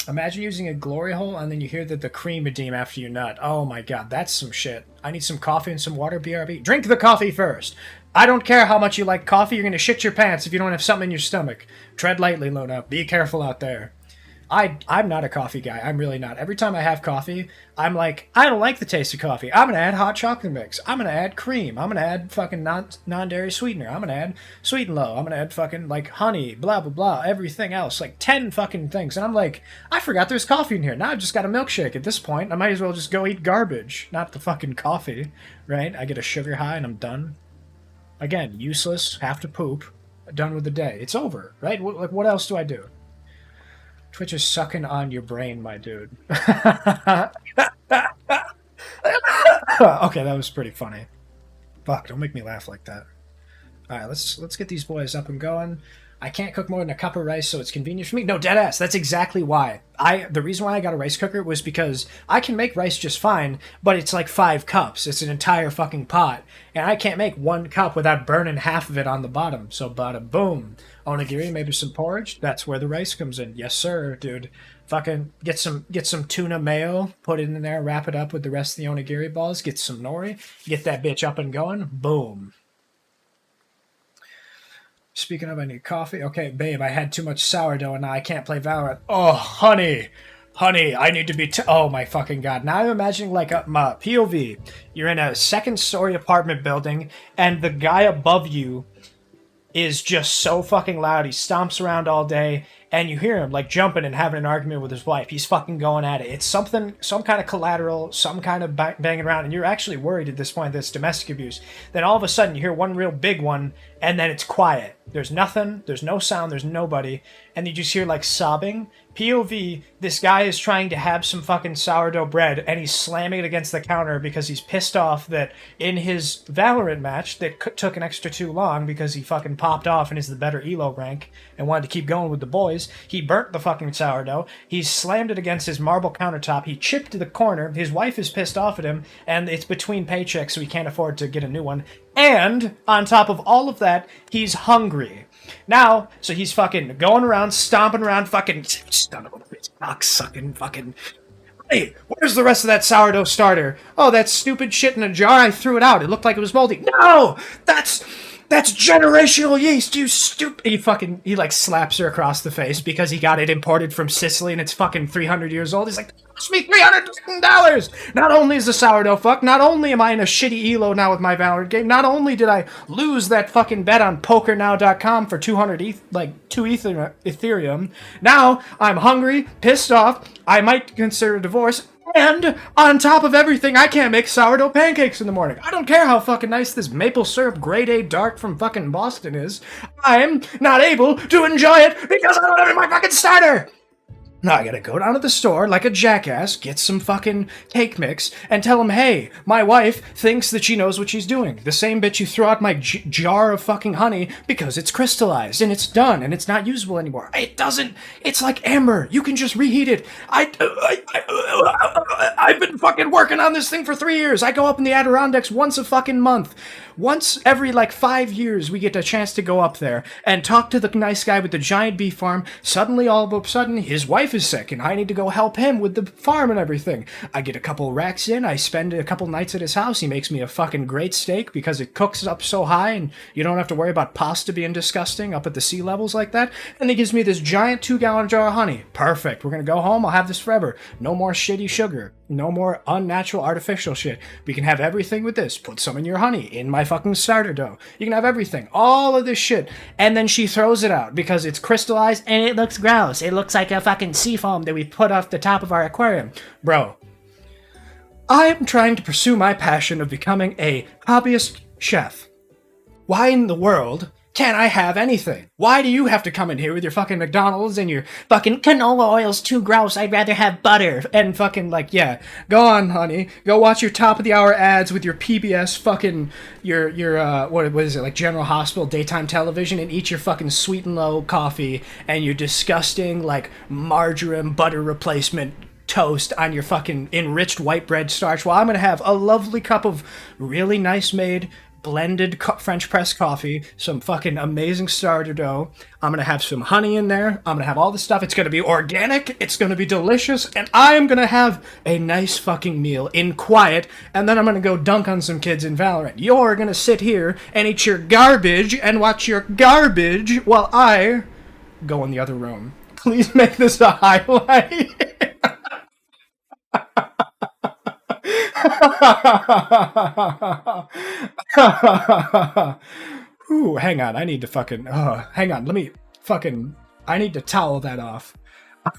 Imagine using a glory hole and then you hear the cream redeem after you nut. Oh my god, that's some shit. I need some coffee and some water, BRB. Drink the coffee first! I don't care how much you like coffee, you're gonna shit your pants if you don't have something in your stomach. Tread lightly, Luna. Be careful out there. I'm not a coffee guy. I'm really not. Every time I have coffee, I'm like, I don't like the taste of coffee. I'm gonna add hot chocolate mix. I'm gonna add cream. I'm gonna add fucking non-dairy sweetener. I'm gonna add sweet and low. I'm gonna add fucking like honey, blah blah blah, everything else, like 10 fucking things. And I'm like, I forgot there's coffee in here. Now I've just got a milkshake. At this point, I might as well just go eat garbage, not the fucking coffee, right? I get a sugar high and I'm done. Again, useless. Have to poop. Done with the day. It's over, right? Like, what else do I do? Twitch is sucking on your brain, my dude. Okay, that was pretty funny. Fuck, don't make me laugh like that. Alright, let's get these boys up and going. I can't cook more than a cup of rice, so it's convenient for me. No, deadass, that's exactly why. The reason why I got a rice cooker was because I can make rice just fine, but it's like 5 cups. It's an entire fucking pot. And I can't make 1 cup without burning half of it on the bottom. So bada boom. Onigiri, maybe some porridge. That's where the rice comes in. Yes, sir, dude. Fucking get some tuna mayo, put it in there, wrap it up with the rest of the onigiri balls, get some nori, get that bitch up and going. Boom. Speaking of, I need coffee. Okay, babe, I had too much sourdough and now I can't play Valorant. Oh, honey, I need to be... oh, my fucking God. Now I'm imagining, like, my POV. You're in a second-story apartment building, and the guy above you is just so fucking loud. He stomps around all day, and you hear him, like, jumping and having an argument with his wife. He's fucking going at it. It's something, some kind of collateral, some kind of banging around, and you're actually worried at this point that it's domestic abuse. Then all of a sudden, you hear one real big one, and then it's quiet. There's nothing, there's no sound, there's nobody, and you just hear, like, sobbing. POV, this guy is trying to have some fucking sourdough bread, and he's slamming it against the counter because he's pissed off that in his Valorant match that took an extra too long because he fucking popped off and is the better elo rank and wanted to keep going with the boys, he burnt the fucking sourdough, he slammed it against his marble countertop, he chipped the corner, his wife is pissed off at him, and it's between paychecks so he can't afford to get a new one, and on top of all of that, he's hungry. Now, so he's fucking going around, stomping around, fucking son of a bitch, cock-sucking, fucking... Hey, where's the rest of that sourdough starter? Oh, that stupid shit in a jar, I threw it out. It looked like it was moldy. No! That's generational yeast, you stupid... He like slaps her across the face because he got it imported from Sicily and it's fucking 300 years old. He's like, it cost me $300! Not only is the sourdough fucked, not only am I in a shitty elo now with my Valorant game, not only did I lose that fucking bet on PokerNow.com for 2 Ethereum, now I'm hungry, pissed off, I might consider a divorce, and on top of everything, I can't make sourdough pancakes in the morning. I don't care how fucking nice this maple syrup grade A dark from fucking Boston is. I'm not able to enjoy it because I don't have it in my fucking starter. Now I gotta go down to the store like a jackass, get some fucking cake mix, and tell him, hey, my wife thinks that she knows what she's doing. The same bitch you throw out my jar of fucking honey because it's crystallized, and it's done, and it's not usable anymore. It doesn't, it's like amber. You can just reheat it. I've been fucking working on this thing for 3 years. I go up in the Adirondacks once a fucking month. Once every, like, 5 years, we get a chance to go up there and talk to the nice guy with the giant beef farm. Suddenly, all of a sudden, his wife is sick, and I need to go help him with the farm and everything. I get a couple racks in, I spend a couple nights at his house, he makes me a fucking great steak because it cooks up so high, and you don't have to worry about pasta being disgusting up at the sea levels like that, and he gives me this giant 2-gallon jar of honey. Perfect. We're gonna go home, I'll have this forever. No more shitty sugar. No more unnatural artificial shit. We can have everything with this. Put some in your honey, in my fucking starter dough. You can have everything. All of this shit. And then she throws it out because it's crystallized and it looks gross. It looks like a fucking sea foam that we put off the top of our aquarium. Bro, I am trying to pursue my passion of becoming a hobbyist chef. Why in the world can't I have anything? Why do you have to come in here with your fucking McDonald's and your fucking canola oil's too gross, I'd rather have butter, and fucking, like, yeah, go on, honey, go watch your top of the hour ads with your PBS fucking, your what is it, like General Hospital daytime television, and eat your fucking Sweet and Low coffee and your disgusting, like, margarine butter replacement toast on your fucking enriched white bread starch while I'm gonna have a lovely cup of really nice made blended French press coffee, some fucking amazing starter dough. I'm gonna have some honey in there. I'm gonna have all this stuff. It's gonna be organic. It's gonna be delicious. And I'm gonna have a nice fucking meal in quiet. And then I'm gonna go dunk on some kids in Valorant. You're gonna sit here and eat your garbage and watch your garbage while I go in the other room. Please make this a highlight. Ooh, hang on. I need to fucking... hang on. Let me fucking... I need to towel that off.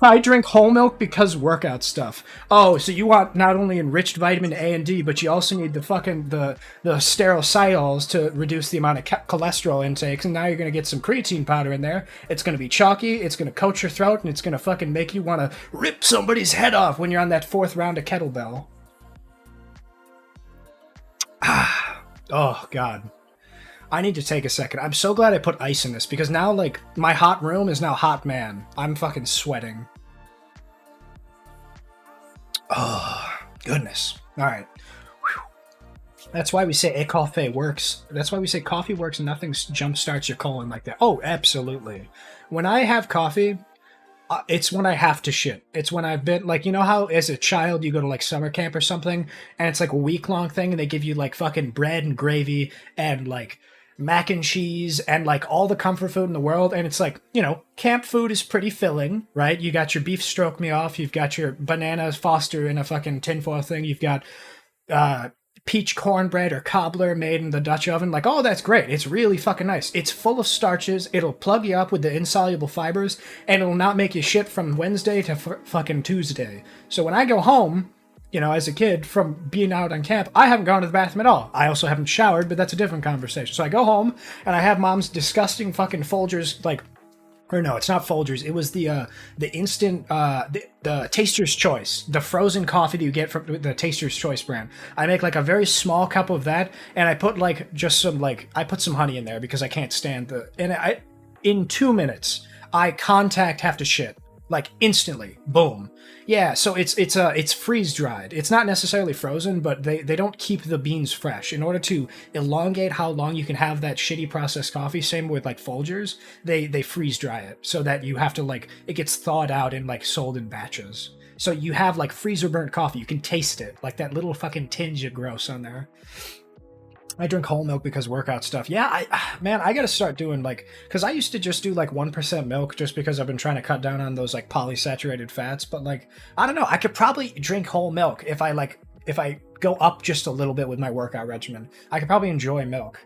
I drink whole milk because workout stuff. Oh, so you want not only enriched vitamin A and D, but you also need the fucking... the sterocidals to reduce the amount of cholesterol intakes, and now you're gonna get some creatine powder in there. It's gonna be chalky, it's gonna coat your throat, and it's gonna fucking make you want to rip somebody's head off when you're on that 4th round of kettlebell. Oh, God. I need to take a second. I'm so glad I put ice in this, because now, like, my hot room is now hot man. I'm fucking sweating. Oh, goodness. All right. Whew. That's why we say coffee works. That's why we say coffee works and nothing jumpstarts your colon like that. Oh, absolutely. When I have coffee... it's when I have to shit. It's when I've been, like, you know how as a child you go to, like, summer camp or something, and it's, like, a week-long thing, and they give you, like, fucking bread and gravy and, like, mac and cheese and, like, all the comfort food in the world, and it's, like, you know, camp food is pretty filling, right? You got your beef stroke me off, you've got your bananas Foster in a fucking tinfoil thing, you've got, peach cornbread or cobbler made in the Dutch oven. Like, oh, that's great. It's really fucking nice. It's full of starches. It'll plug you up with the insoluble fibers, and it'll not make you shit from Wednesday to fucking Tuesday. So when I go home, you know, as a kid from being out on camp, I haven't gone to the bathroom at all. I also haven't showered, but that's a different conversation. So I go home, and I have mom's disgusting fucking Folgers, like, or no, it's not Folgers. It was the instant, the Taster's Choice, the frozen coffee that you get from the Taster's Choice brand. I make like a very small cup of that, and I put like just some I put some honey in there because I can't stand in 2 minutes, I have to shit. Like instantly, boom. Yeah, so it's freeze dried. It's not necessarily frozen, but they don't keep the beans fresh. In order to elongate how long you can have that shitty processed coffee, same with like Folgers, they freeze dry it so that you have to like it gets thawed out and like sold in batches. So you have like freezer burnt coffee. You can taste it, like that little fucking tinge of gross on there. I drink whole milk because workout stuff. Yeah, I gotta start doing like, because I used to just do like 1% milk just because I've been trying to cut down on those like polysaturated fats. But like, I don't know, I could probably drink whole milk if I go up just a little bit with my workout regimen. I could probably enjoy milk.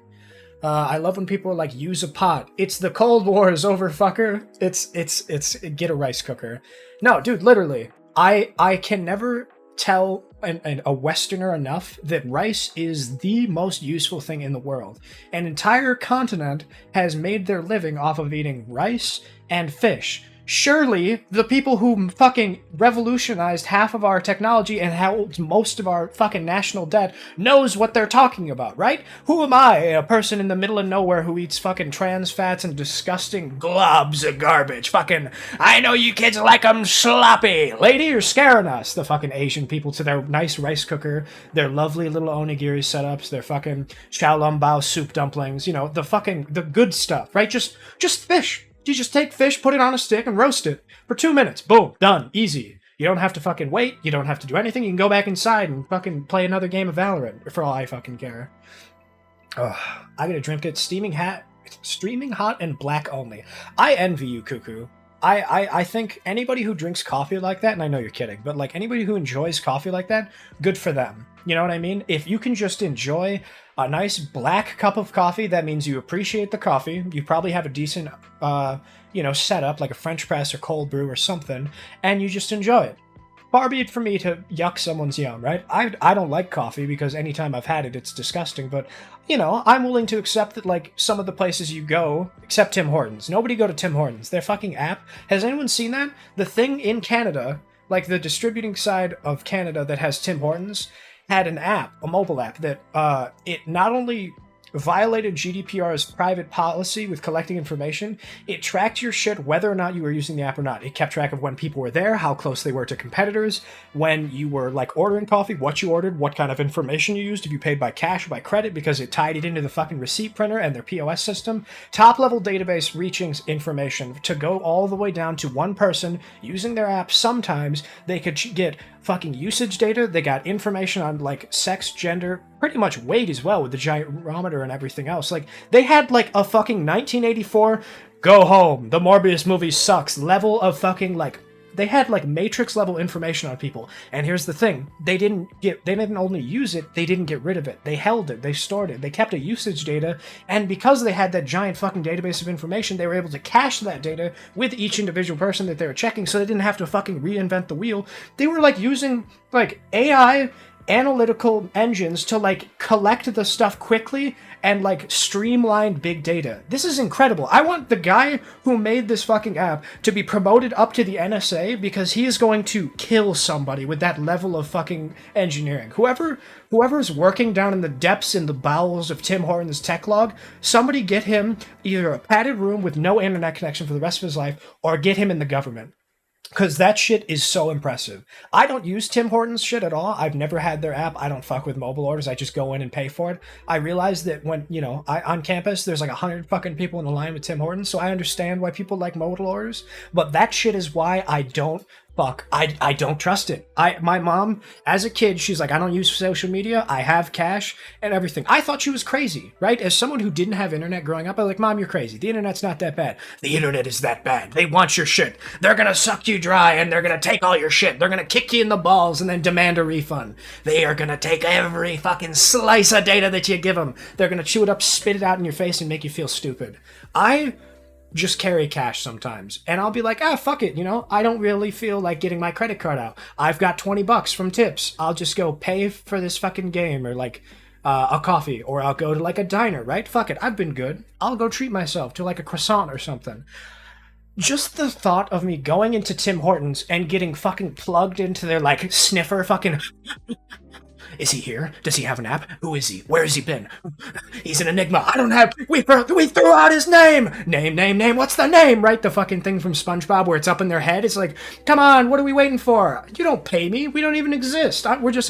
I love when people are like, use a pot. It's the Cold War is over, fucker. It's get a rice cooker. No, dude, literally, I can never tell a Westerner enough that rice is the most useful thing in the world. An entire continent has made their living off of eating rice and fish. Surely the people who fucking revolutionized half of our technology and held most of our fucking national debt knows what they're talking about, right? Who am I, a person in the middle of nowhere who eats fucking trans fats and disgusting globs of garbage? Fucking, I know you kids like them sloppy. Lady, you're scaring us, the fucking Asian people, to their nice rice cooker, their lovely little onigiri setups, their fucking xiaolongbao soup dumplings, you know, the good stuff, right? Just fish. You just take fish, put it on a stick, and roast it for 2 minutes. Boom, done, easy. You don't have to fucking wait. You don't have to do anything. You can go back inside and fucking play another game of Valorant, for all I fucking care. Ugh, I gotta drink it steaming hot and black only. I envy you, Cuckoo. I think anybody who drinks coffee like that, and I know you're kidding, but like anybody who enjoys coffee like that, good for them. You know what I mean? If you can just enjoy a nice black cup of coffee, that means you appreciate the coffee. You probably have a decent, setup like a French press or cold brew or something, and you just enjoy it. Far be it for me to yuck someone's yum, right? I don't like coffee because anytime I've had it, it's disgusting, but, you know, I'm willing to accept that, like, some of the places you go, except Tim Hortons. Nobody go to Tim Hortons. Their fucking app. Has anyone seen that? The thing in Canada, like the distributing side of Canada that has Tim Hortons, had an app, a mobile app, that it not only violated GDPR's private policy with collecting information. It tracked your shit whether or not you were using the app or not. It kept track of when people were there, how close they were to competitors, when you were like ordering coffee, what you ordered, what kind of information you used, if you paid by cash or by credit, because it tied it into the fucking receipt printer and their POS system. Top level database reaching information to go all the way down to one person using their app. Sometimes they could get fucking usage data. They got information on like sex, gender, pretty much weight as well with the gyrometer and everything else. Like they had like a fucking 1984 go home, the Morbius movie sucks level of fucking like, they had like Matrix level information on people. And here's the thing, they didn't only use it, they didn't get rid of it. They held it, they stored it, they kept a usage data, and because they had that giant fucking database of information, they were able to cache that data with each individual person that they were checking, so they didn't have to fucking reinvent the wheel. They were like using like AI analytical engines to like collect the stuff quickly and like streamlined big data. This is incredible. I want the guy who made this fucking app to be promoted up to the NSA because he is going to kill somebody with that level of fucking engineering. Whoever's working down in the depths in the bowels of Tim Hortons tech log, somebody get him either a padded room with no internet connection for the rest of his life or get him in the government. Because that shit is so impressive. I don't use Tim Hortons shit at all. I've never had their app. I don't fuck with mobile orders. I just go in and pay for it. I realize that when, on campus, there's like 100 fucking people in the line with Tim Hortons, so I understand why people like mobile orders. But that shit is why I don't I don't trust it. My mom, as a kid, she's like, I don't use social media. I have cash and everything. I thought she was crazy, right? As someone who didn't have internet growing up, I was like, Mom, you're crazy. The internet's not that bad. The internet is that bad. They want your shit. They're gonna suck you dry and they're gonna take all your shit. They're gonna kick you in the balls and then demand a refund. They are gonna take every fucking slice of data that you give them. They're gonna chew it up, spit it out in your face and make you feel stupid. I just carry cash sometimes, and I'll be like, fuck it, I don't really feel like getting my credit card out. I've got $20 from tips. I'll just go pay for this fucking game or like a coffee, or I'll go to like a diner, right? Fuck it, I've been good. I'll go treat myself to like a croissant or something. Just the thought of me going into Tim Hortons and getting fucking plugged into their like sniffer fucking is he here? Does he have an app? Who is he? Where has he been? He's an enigma. I don't have... We threw out his name! Name. What's the name? Right? The fucking thing from SpongeBob where it's up in their head. It's like, come on, what are we waiting for? You don't pay me. We don't even exist. We're just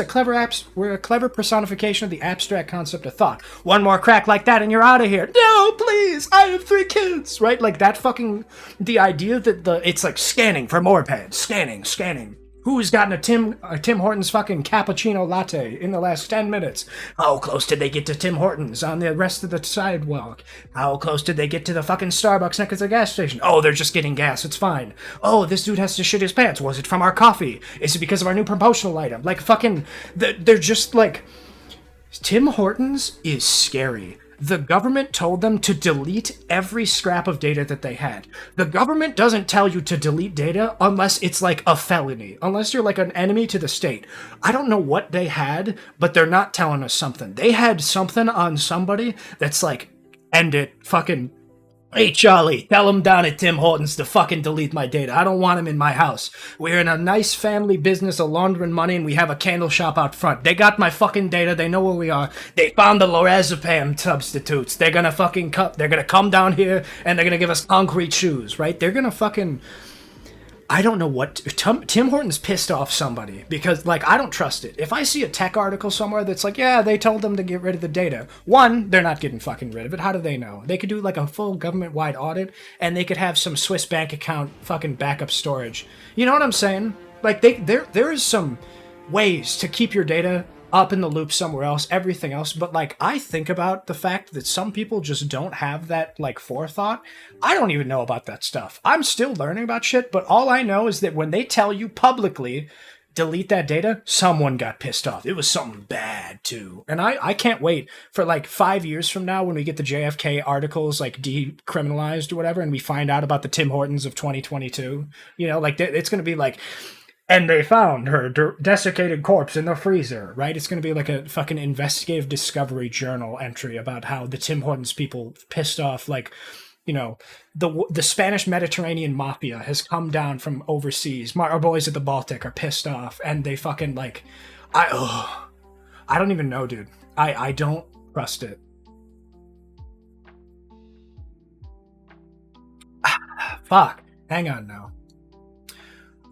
we're a clever personification of the abstract concept of thought. One more crack like that and you're out of here. No, please! I have 3 kids! Right? Like that fucking... The idea that it's like scanning for more pads. Scanning. Who's gotten a Tim Hortons fucking cappuccino latte in the last 10 minutes? How close did they get to Tim Hortons on the rest of the sidewalk? How close did they get to the fucking Starbucks next to the gas station? Oh, they're just getting gas, it's fine. Oh, this dude has to shit his pants. Was it from our coffee? Is it because of our new promotional item? Like fucking, they're just like, Tim Hortons is scary. The government told them to delete every scrap of data that they had. The government doesn't tell you to delete data unless it's like a felony, unless you're like an enemy to the state. I don't know what they had, but they're not telling us something. They had something on somebody that's like, end it, fucking... Hey, Charlie, tell him down at Tim Hortons to fucking delete my data. I don't want him in my house. We're in a nice family business of laundering money and we have a candle shop out front. They got my fucking data. They know where we are. They found the lorazepam substitutes. They're gonna fucking they're gonna come down here and they're gonna give us concrete shoes, right? They're gonna fucking... I don't know what... Tim Hortons pissed off somebody because, like, I don't trust it. If I see a tech article somewhere that's like, yeah, they told them to get rid of the data. One, they're not getting fucking rid of it. How do they know? They could do, like, a full government-wide audit, and they could have some Swiss bank account fucking backup storage. You know what I'm saying? Like, there is some ways to keep your data up in the loop somewhere else, everything else, but like I think about the fact that some people just don't have that like forethought. I don't even know about that stuff. I'm still learning about shit, but all I know is that when they tell you publicly delete that data, someone got pissed off. It was something bad too. And I can't wait for like 5 years from now when we get the JFK articles like decriminalized or whatever and we find out about the Tim Hortons of 2022. You know, like it's going to be like, and they found her desiccated corpse in the freezer, right? It's going to be like a fucking investigative Discovery Journal entry about how the Tim Hortons people pissed off, like, you know, the Spanish Mediterranean mafia has come down from overseas. Our boys at the Baltic are pissed off, and they fucking, like, I don't even know, dude. I don't trust it. Fuck. Hang on now.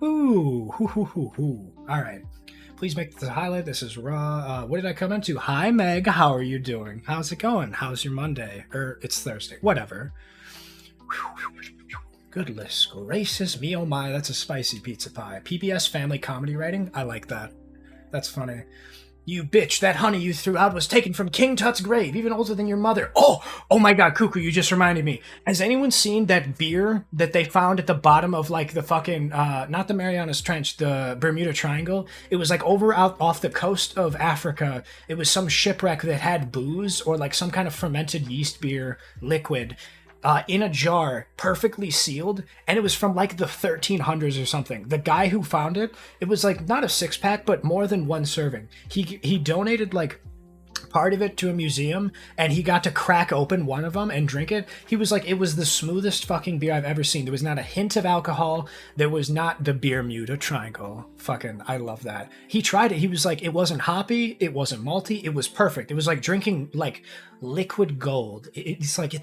Ooh. All right. Please make this a highlight. This is raw. What did I come into? Hi, Meg. How are you doing? How's it going? How's your Monday? It's Thursday. Whatever. Goodness gracious me, oh my, that's a spicy pizza pie. PBS family comedy writing? I like that. That's funny. You bitch, that honey you threw out was taken from King Tut's grave, even older than your mother. Oh my god, Cuckoo, you just reminded me. Has anyone seen that beer that they found at the bottom of, like, the fucking, not the Marianas Trench, the Bermuda Triangle? It was, like, over out off the coast of Africa. It was some shipwreck that had booze, or, like, some kind of fermented yeast beer liquid, in a jar, perfectly sealed, and it was from like the 1300s or something. The guy who found it, it was like not a 6-pack, but more than one serving. He donated like part of it to a museum, and he got to crack open one of them and drink it. He was like, it was the smoothest fucking beer I've ever seen. There was not a hint of alcohol. There was not the Bermuda Triangle. Fucking, I love that. He tried it. He was like, it wasn't hoppy, it wasn't malty, it was perfect. It was like drinking like liquid gold. It's like,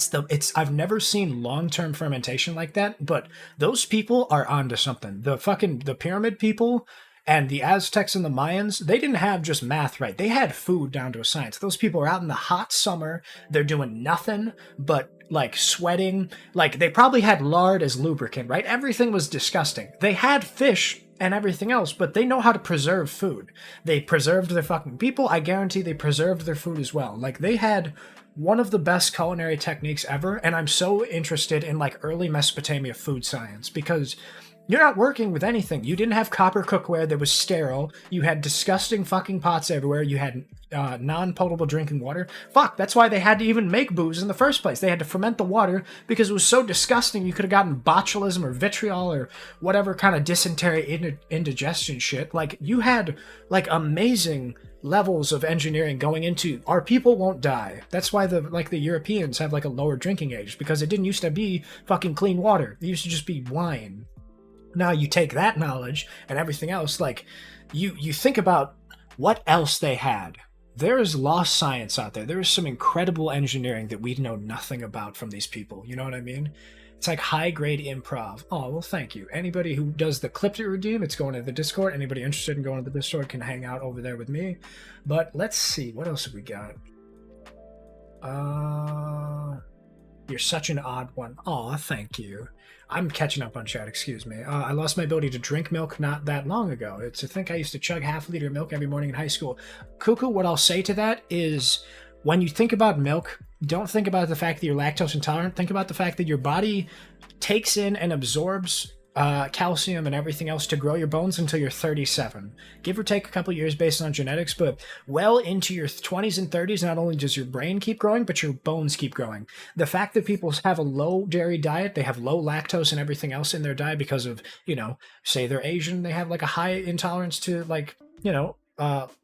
I've never seen long-term fermentation like that, but those people are onto something. The pyramid people and the Aztecs and the Mayans, they didn't have just math right. They had food down to a science. Those people are out in the hot summer. They're doing nothing but, like, sweating. Like, they probably had lard as lubricant, right? Everything was disgusting. They had fish and everything else, but they know how to preserve food. They preserved their fucking people. I guarantee they preserved their food as well. Like, they had one of the best culinary techniques ever, and I'm so interested in, like, early Mesopotamia food science, because you're not working with anything. You didn't have copper cookware that was sterile. You had disgusting fucking pots everywhere. You had non-potable drinking water. Fuck, that's why they had to even make booze in the first place. They had to ferment the water because it was so disgusting you could have gotten botulism or vitriol or whatever kind of dysentery indigestion shit. Like, you had, like, amazing levels of engineering going into our people won't die. That's why the Europeans have, like, a lower drinking age, because it didn't used to be fucking clean water. It used to just be wine. Now you take that knowledge and everything else, like, you think about what else they had. There is lost science out there. There is some incredible engineering that we know nothing about from these people. You know what I mean? It's like high-grade improv. Oh, well, thank you. Anybody who does the clip to redeem, it's going to the Discord. Anybody interested in going to the Discord can hang out over there with me. But let's see. What else have we got? You're such an odd one. Aw, thank you. I'm catching up on chat, excuse me. I lost my ability to drink milk not that long ago. It's a thing. I used to chug half a liter of milk every morning in high school. Cuckoo, what I'll say to that is, when you think about milk, don't think about the fact that you're lactose intolerant. Think about the fact that your body takes in and absorbs calcium and everything else to grow your bones until you're 37. Give or take a couple years based on genetics, but well into your 20s and 30s, not only does your brain keep growing, but your bones keep growing. The fact that people have a low dairy diet, they have low lactose and everything else in their diet because of, say they're Asian, they have like a high intolerance to, like,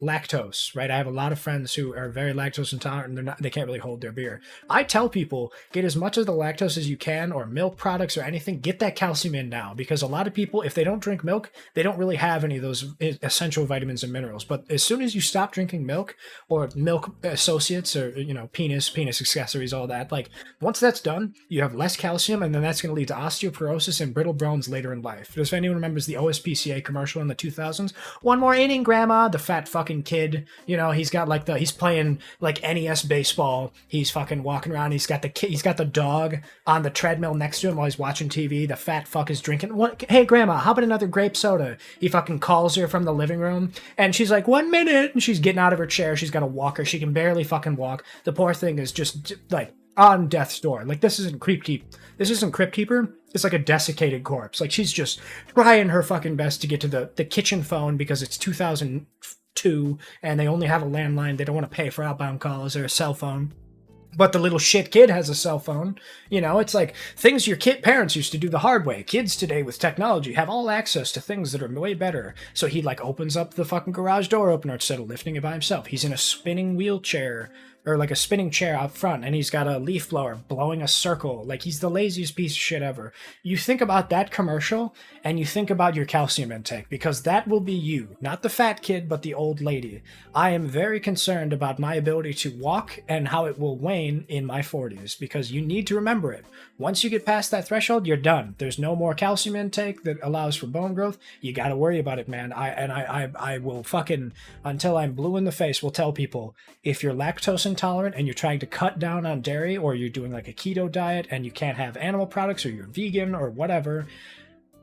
lactose, right? I have a lot of friends who are very lactose intolerant and they can't really hold their beer. I tell people, get as much of the lactose as you can, or milk products or anything, get that calcium in now, because a lot of people, if they don't drink milk, they don't really have any of those essential vitamins and minerals. But as soon as you stop drinking milk or milk associates or, penis accessories, all that, like, once that's done, you have less calcium, and then that's going to lead to osteoporosis and brittle bones later in life. If anyone remembers the OSPCA commercial in the 2000s, one more inning, grandma, the fat fucking kid, he's got he's playing like NES baseball, he's fucking walking around, he's got the dog on the treadmill next to him while he's watching TV, the fat fuck is drinking, hey grandma, how about another grape soda? He fucking calls her from the living room, and she's like, 1 minute, and she's getting out of her chair, she's got a walker, she can barely fucking walk, the poor thing is just like on death's door. Like, this isn't Crypt Keeper, it's like a desiccated corpse. Like, she's just trying her fucking best to get to the kitchen phone because it's 2002 and they only have a landline. They don't want to pay for outbound calls or a cell phone. But the little shit kid has a cell phone. It's like things your parents used to do the hard way. Kids today with technology have all access to things that are way better. So he, like, opens up the fucking garage door opener instead of lifting it by himself. He's in a spinning wheelchair or like a spinning chair out front, and he's got a leaf blower blowing a circle. Like, he's the laziest piece of shit ever. You think about that commercial, and you think about your calcium intake, because that will be you. Not the fat kid, but the old lady. I am very concerned about my ability to walk and how it will wane in my 40s, because you need to remember it. Once you get past that threshold, you're done. There's no more calcium intake that allows for bone growth. You gotta worry about it, man. I will fucking, until I'm blue in the face, will tell people, if you're lactose intolerant and you're trying to cut down on dairy, or you're doing like a keto diet and you can't have animal products, or you're vegan or whatever,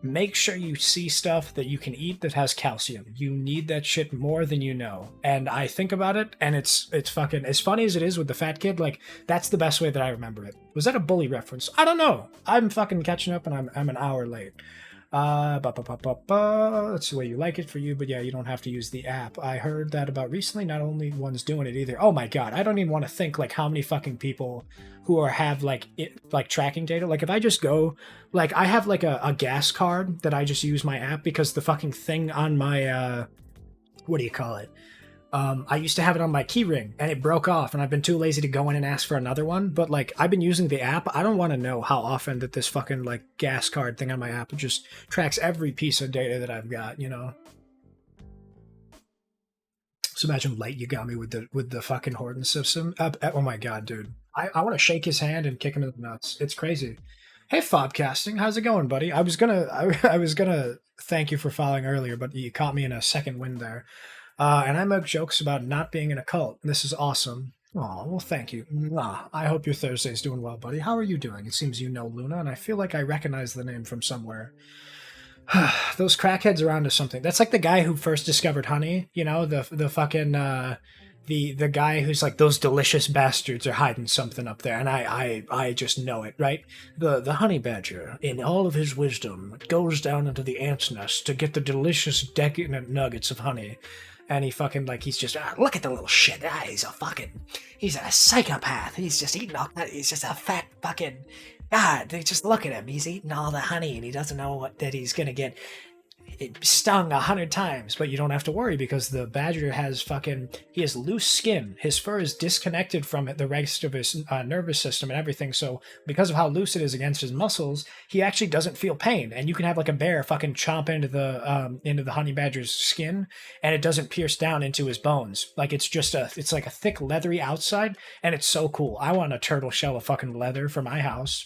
make sure you see stuff that you can eat that has calcium. You need that shit more than you know. And I think about it, and it's fucking, as funny as it is with the fat kid, like, that's the best way that I remember it. Was that a bully reference? I don't know. I'm fucking catching up, and I'm an hour late. That's the way you like it for you, but yeah, you don't have to use the app. I heard that about recently. Not only one's doing it either. Oh my god, I don't even want to think like how many fucking people who have like tracking data. Like, if I just go, like, I have like a gas card that I just use my app, because the fucking thing on my what do you call it? I used to have it on my keyring, and it broke off, and I've been too lazy to go in and ask for another one. But like, I've been using the app. I don't want to know how often that this fucking like gas card thing on my app just tracks every piece of data that I've got, you know. So imagine late you got me with the fucking Horton system. Oh my god, dude. I want to shake his hand and kick him in the nuts. It's crazy. Hey, Fobcasting, how's it going, buddy? I was gonna thank you for following earlier, but you caught me in a second wind there. And I make jokes about not being in a cult. This is awesome. Oh, well, thank you. I hope your Thursday's doing well, buddy. How are you doing? It seems you know Luna, and I feel like I recognize the name from somewhere. Those crackheads are onto something. That's like the guy who first discovered honey, you know, the fucking, the guy who's like, those delicious bastards are hiding something up there, and I just know it, right? The honey badger, in all of his wisdom, goes down into the ant's nest to get the delicious decadent nuggets of honey. And he fucking, like, he's just, look at the little shit. He's a psychopath. He's just eating all that. He's just a fat fucking, God, they just look at him. He's eating all the honey, and he doesn't know that he's going to get stung 100 times. But you don't have to worry, because the badger has he has loose skin. His fur is disconnected from the rest of his nervous system and everything. So because of how loose it is against his muscles, he actually doesn't feel pain. And you can have like a bear fucking chomp into the honey badger's skin, and it doesn't pierce down into his bones. Like, it's like a thick leathery outside, and it's so cool. I want a turtle shell of fucking leather for my house.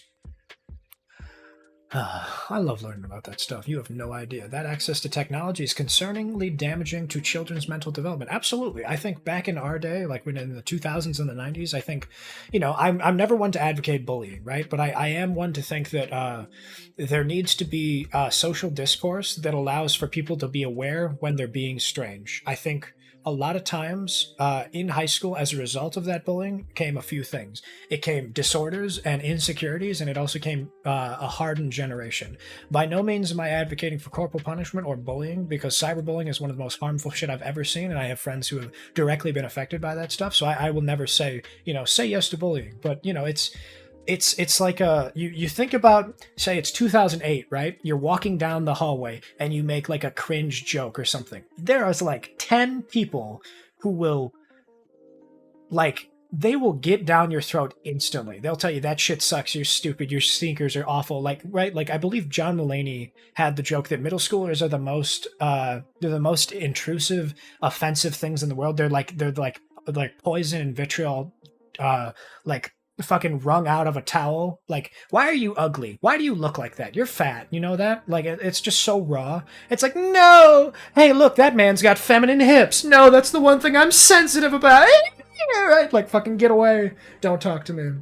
I love learning about that stuff. You have no idea. That access to technology is concerningly damaging to children's mental development. Absolutely. I think back in our day, like when in the 2000s and the 90s, I think, you know, I'm never one to advocate bullying, right? But I am one to think that there needs to be social discourse that allows for people to be aware when they're being strange. I think a lot of times in high school, as a result of that bullying, came a few things. It came disorders and insecurities, and it also came a hardened generation. By no means am I advocating for corporal punishment or bullying, because cyberbullying is one of the most harmful shit I've ever seen, and I have friends who have directly been affected by that stuff. So I will never say yes to bullying. But, you know, it's like you think about, say it's 2008, right? You're walking down the hallway and you make like a cringe joke or something. There is like 10 people who will, like, they will get down your throat instantly. They'll tell you that shit sucks, you're stupid, your sneakers are awful. Like, right? Like, I believe John Mulaney had the joke that middle schoolers are they're the most intrusive, offensive things in the world. They're like poison and vitriol, like fucking wrung out of a towel. Like, why are you ugly? Why do you look like that? You're fat. You know that? Like, it's just so raw. It's like, no! Hey, look, that man's got feminine hips. No, that's the one thing I'm sensitive about. Right? Like, fucking get away. Don't talk to me.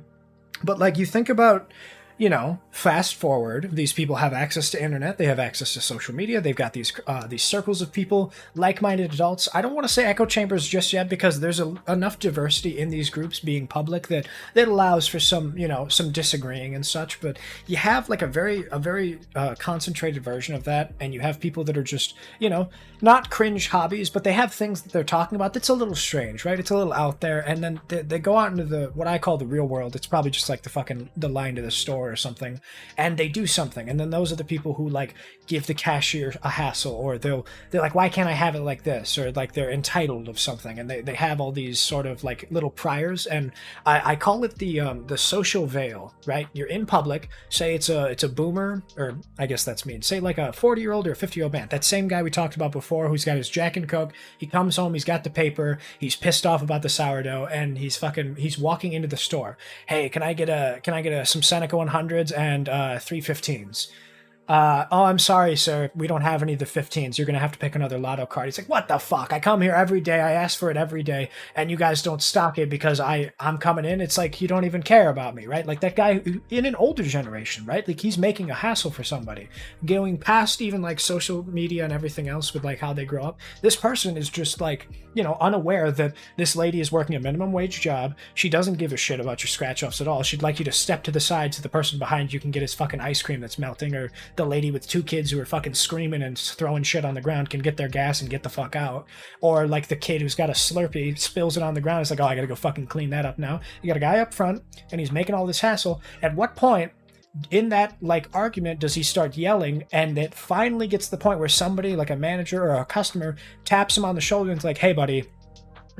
But, like, you think about, you know, fast forward, these people have access to internet, they have access to social media, they've got these circles of people, like-minded adults. I don't want to say echo chambers just yet, because there's enough diversity in these groups being public that allows for some disagreeing and such, but you have like a very concentrated version of that, and you have people that are just, you know, not cringe hobbies, but they have things that they're talking about that's a little strange, right? It's a little out there, and then they go out into what I call the real world. It's probably just like the line to the store or something, and they do something, and then those are the people who like give the cashier a hassle, or they're like, why can't I have it like this, or like they're entitled of something, and they have all these sort of like little priors, and I call it the social veil, right? You're in public, say it's a boomer, or I guess that's mean, say like a 40-year-old or a 50-year-old man, that same guy we talked about before who's got his Jack and Coke, he comes home, he's got the paper, he's pissed off about the sourdough, and he's walking into the store. Hey, can I get some Seneca 100s and 315s? Oh, I'm sorry, sir. We don't have any of the 15s. You're going to have to pick another lotto card. He's like, what the fuck? I come here every day. I ask for it every day, and you guys don't stock it because I'm coming in. It's like you don't even care about me, right? Like that guy in an older generation, right? Like he's making a hassle for somebody. Going past even like social media and everything else with like how they grow up. This person is just like, unaware that this lady is working a minimum wage job. She doesn't give a shit about your scratch-offs at all. She'd like you to step to the side so the person behind you can get his fucking ice cream that's melting, or the lady with 2 kids who are fucking screaming and throwing shit on the ground can get their gas and get the fuck out. Or like the kid who's got a Slurpee, spills it on the ground. It's like, oh, I gotta go fucking clean that up now. You got a guy up front and he's making all this hassle. At what point in that like argument does he start yelling, and it finally gets to the point where somebody like a manager or a customer taps him on the shoulder and is like, hey buddy,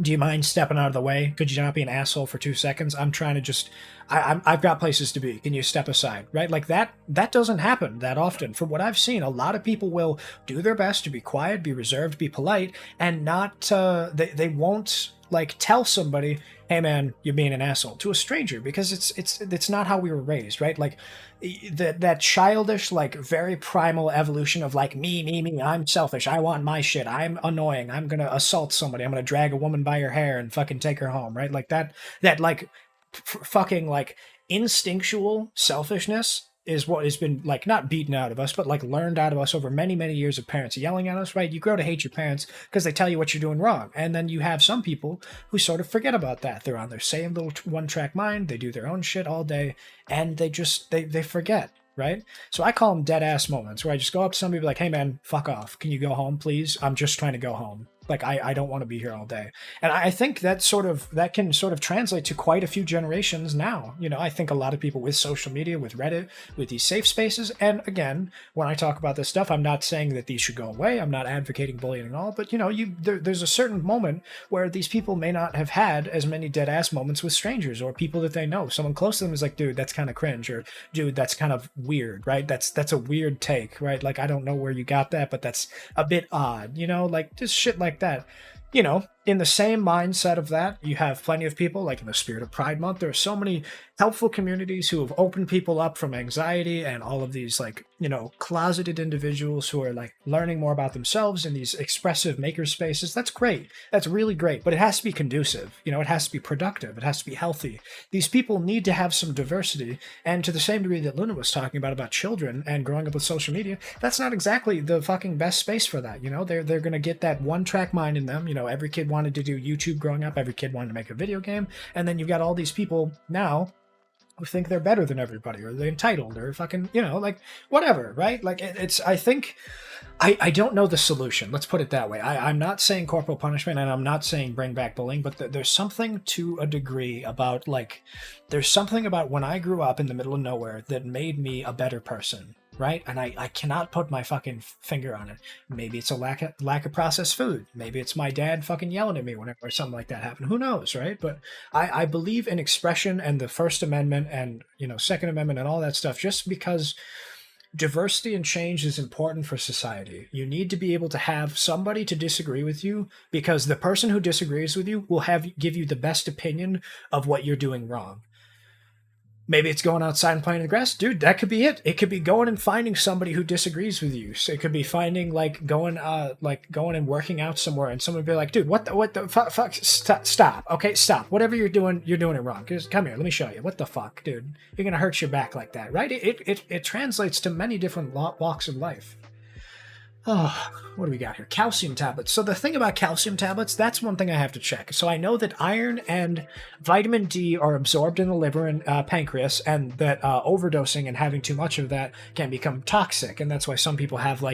do you mind stepping out of the way? Could you not be an asshole for 2 seconds? I'm trying to just, I've got places to be. Can you step aside? Right? Like that doesn't happen that often. From what I've seen, a lot of people will do their best to be quiet, be reserved, be polite, and not, they won't like tell somebody, hey man, you're being an asshole, to a stranger, because it's not how we were raised, right? Like that childish, like very primal evolution of like me, I'm selfish, I want my shit, I'm annoying, I'm gonna assault somebody, I'm gonna drag a woman by her hair and fucking take her home, right? Like that like fucking like instinctual selfishness is what has been like not beaten out of us, but like learned out of us over many, many years of parents yelling at us, right? You grow to hate your parents because they tell you what you're doing wrong. And then you have some people who sort of forget about that. They're on their same little one-track mind. They do their own shit all day, and they forget, right? So I call them dead ass moments where I just go up to somebody and be like, hey man, fuck off. Can you go home, please? I'm just trying to go home. Like, I don't want to be here all day. And I think that can sort of translate to quite a few generations now. I think a lot of people with social media, with Reddit, with these safe spaces, and again, when I talk about this stuff, I'm not saying that these should go away. I'm not advocating bullying at all, but there's a certain moment where these people may not have had as many dead ass moments with strangers or people that they know. Someone close to them is like, dude, that's kind of cringe, or dude, that's kind of weird, right? That's a weird take, right? Like, I don't know where you got that, but that's a bit odd, like just shit like that. In the same mindset of that, you have plenty of people, like in the spirit of Pride Month, there are so many helpful communities who have opened people up from anxiety, and all of these like, closeted individuals who are like learning more about themselves in these expressive maker spaces. That's great. That's really great. But it has to be conducive. It has to be productive. It has to be healthy. These people need to have some diversity. And to the same degree that Luna was talking about children and growing up with social media, that's not exactly the fucking best space for that. They're going to get that one-track mind in them. Every kid wanted to do YouTube growing up. Every kid wanted to make a video game. And then you've got all these people now who think they're better than everybody, or they're entitled, or fucking, like whatever, right? Like I think, I don't know the solution. Let's put it that way. I'm not saying corporal punishment, and I'm not saying bring back bullying, but there's something to a degree about there's something about when I grew up in the middle of nowhere that made me a better person. Right? And I cannot put my fucking finger on it. Maybe it's a lack of processed food. Maybe it's my dad fucking yelling at me whenever something like that happened. Who knows, right? But I believe in expression and the First Amendment and, Second Amendment and all that stuff, just because diversity and change is important for society. You need to be able to have somebody to disagree with you, because the person who disagrees with you will give you the best opinion of what you're doing wrong. Maybe it's going outside and playing in the grass. Dude, that could be it. It could be going and finding somebody who disagrees with you. So it could be finding going and working out somewhere, and someone would be like, dude, what the fuck, stop. Okay, stop. Whatever you're doing it wrong. Just come here, let me show you. What the fuck, dude? You're going to hurt your back like that, right? It translates to many different walks of life. Oh, what do we got here? Calcium tablets. So the thing about calcium tablets, that's one thing I have to check. So I know that iron and vitamin D are absorbed in the liver and pancreas, and that overdosing and having too much of that can become toxic. And that's why some people have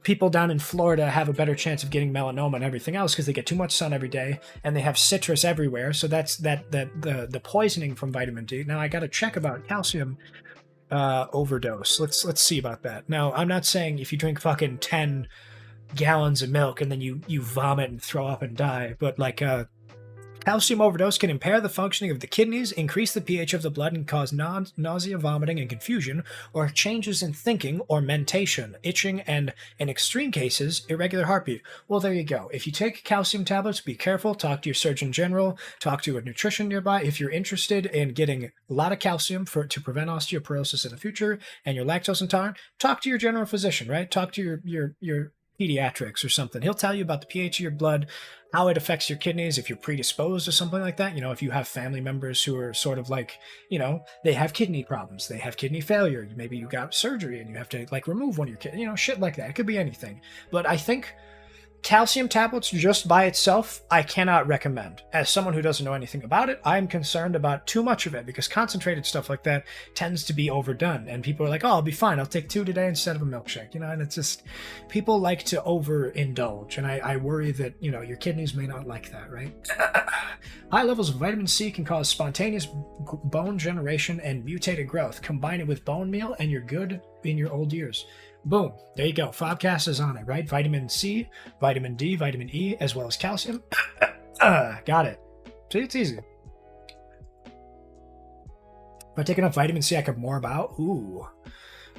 people down in Florida have a better chance of getting melanoma and everything else because they get too much sun every day and they have citrus everywhere. So that's the poisoning from vitamin D. Now I got to check about calcium. overdose. Let's see about that. Now, I'm not saying if you drink fucking 10 gallons of milk and then you vomit and throw up and die, but like calcium overdose can impair the functioning of the kidneys, increase the pH of the blood, and cause nausea, vomiting, and confusion, or changes in thinking or mentation, itching, and, in extreme cases, irregular heartbeat. Well, there you go. If you take calcium tablets, be careful. Talk to your surgeon general. Talk to a nutrition nearby. If you're interested in getting a lot of calcium to prevent osteoporosis in the future, and you're lactose intolerant, talk to your general physician, right? Talk to your pediatrics or something. He'll tell you about the pH of your blood, how it affects your kidneys, if you're predisposed to something like that. You know, if you have family members who are sort of like, you know, they have kidney problems, they have kidney failure, maybe you got surgery and you have to like remove one of your kidneys, you know, shit like that. It could be anything. But I think calcium tablets just by itself, I cannot recommend. As someone who doesn't know anything about it, I'm concerned about too much of it because concentrated stuff like that tends to be overdone. And people are like, oh, I'll be fine. I'll take 2 today instead of a milkshake, you know, and it's just, people like to overindulge. And I worry that, you know, your kidneys may not like that, right? High levels of vitamin C can cause spontaneous bone generation and mutated growth. Combine it with bone meal and you're good in your old years. Boom. There you go. Fobcast is on it, right? Vitamin C, vitamin D, vitamin E, as well as calcium. Got it. See, it's easy. If I take enough vitamin C, I could more about. Ooh.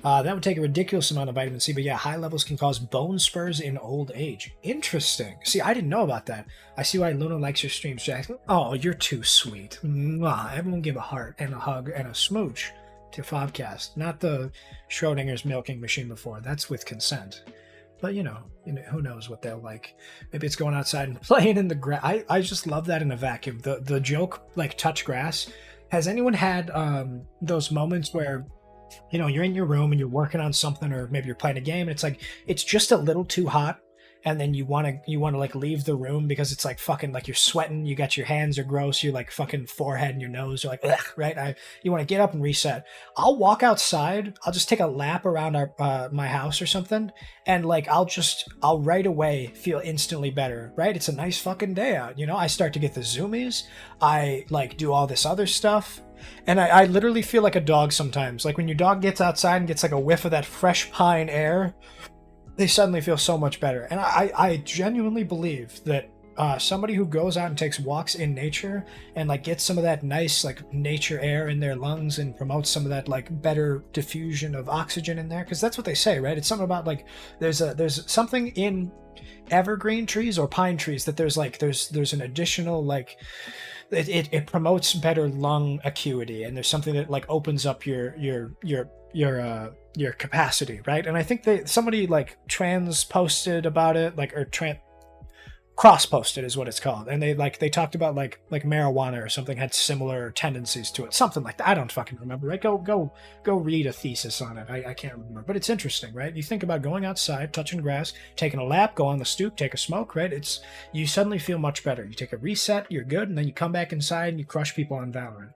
That would take a ridiculous amount of vitamin C, but yeah, high levels can cause bone spurs in old age. Interesting. See, I didn't know about that. I see why Luna likes your streams, Jackson. Oh, you're too sweet. Mwah. Everyone give a heart and a hug and a smooch to Fobcast, not the Schrodinger's milking machine before. That's with consent. But you know, who knows what they'll like. Maybe it's going outside and playing in the grass. I just love that in a vacuum. The joke, like, touch grass. Has anyone had those moments where, you know, you're in your room and you're working on something, or maybe you're playing a game and it's like, it's just a little too hot, and then you want to like leave the room because it's like fucking, like, you're sweating, you got your hands are gross, you're like fucking forehead and your nose, you're like, ugh, right? You want to get up and reset. I'll walk outside, I'll just take a lap around my house or something, and like I'll right away feel instantly better, right? It's a nice fucking day out, you know? I start to get the zoomies, I like do all this other stuff, and I literally feel like a dog sometimes. Like when your dog gets outside and gets like a whiff of that fresh pine air, they suddenly feel so much better. And I genuinely believe that somebody who goes out and takes walks in nature and like gets some of that nice like nature air in their lungs and promotes some of that like better diffusion of oxygen in there, because that's what they say, right? It's something about like there's something in evergreen trees or pine trees that there's an additional like it promotes better lung acuity, and there's something that like opens up your capacity, right? And I think somebody like trans posted about it, like, or cross posted is what it's called, and they talked about like marijuana or something had similar tendencies to it, something like that. I don't fucking remember, right? Go read a thesis on it. I can't remember, but it's interesting, right? You think about going outside, touching grass, taking a lap, go on the stoop, take a smoke, right? You suddenly feel much better. You take a reset, you're good, and then you come back inside and you crush people on Valorant.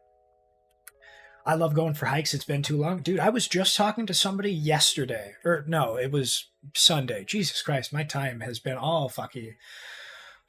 I love going for hikes. It's been too long. Dude, I was just talking to somebody yesterday. Or no, it was Sunday. Jesus Christ, my time has been all fucky.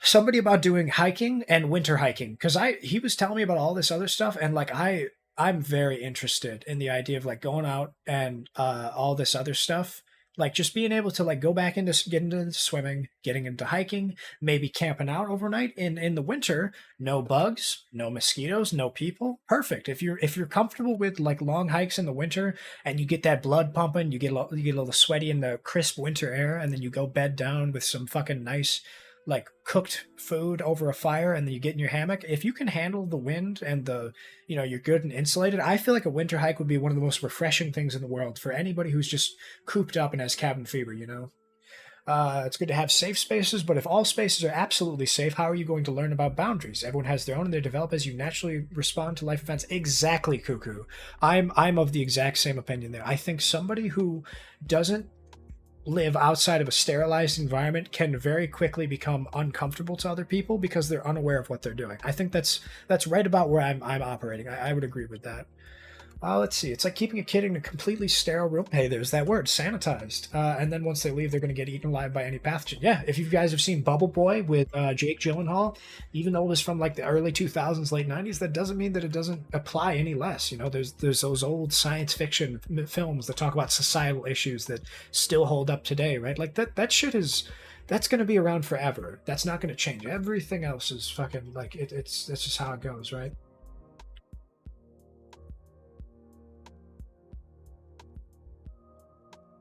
Somebody about doing hiking and winter hiking. Because he was telling me about all this other stuff, and like I'm very interested in the idea of like going out and all this other stuff. Like just being able to like go back get into swimming, getting into hiking, maybe camping out overnight in the winter. No bugs, no mosquitoes, no people. Perfect. If you're comfortable with like long hikes in the winter and you get that blood pumping, you get a little sweaty in the crisp winter air, and then you go bed down with some fucking nice like cooked food over a fire, and then you get in your hammock. If you can handle the wind and you're good and insulated, I feel like a winter hike would be one of the most refreshing things in the world for anybody who's just cooped up and has cabin fever, you know? It's good to have safe spaces, but if all spaces are absolutely safe, how are you going to learn about boundaries? Everyone has their own, and they develop as you naturally respond to life events. Exactly, Cuckoo. I'm of the exact same opinion there. I think somebody who doesn't live outside of a sterilized environment can very quickly become uncomfortable to other people because they're unaware of what they're doing. I think that's right about where I'm operating. I would agree with that. Let's see. It's like keeping a kid in a completely sterile room. Hey, there's that word, sanitized. And then once they leave, they're going to get eaten alive by any pathogen. Yeah, if you guys have seen Bubble Boy with Jake Gyllenhaal, even though it was from like the early 2000s, late 90s, that doesn't mean that it doesn't apply any less. You know, there's those old science fiction films that talk about societal issues that still hold up today, right? Like that shit is. That's going to be around forever. That's not going to change. Everything else is fucking like it's just how it goes, right?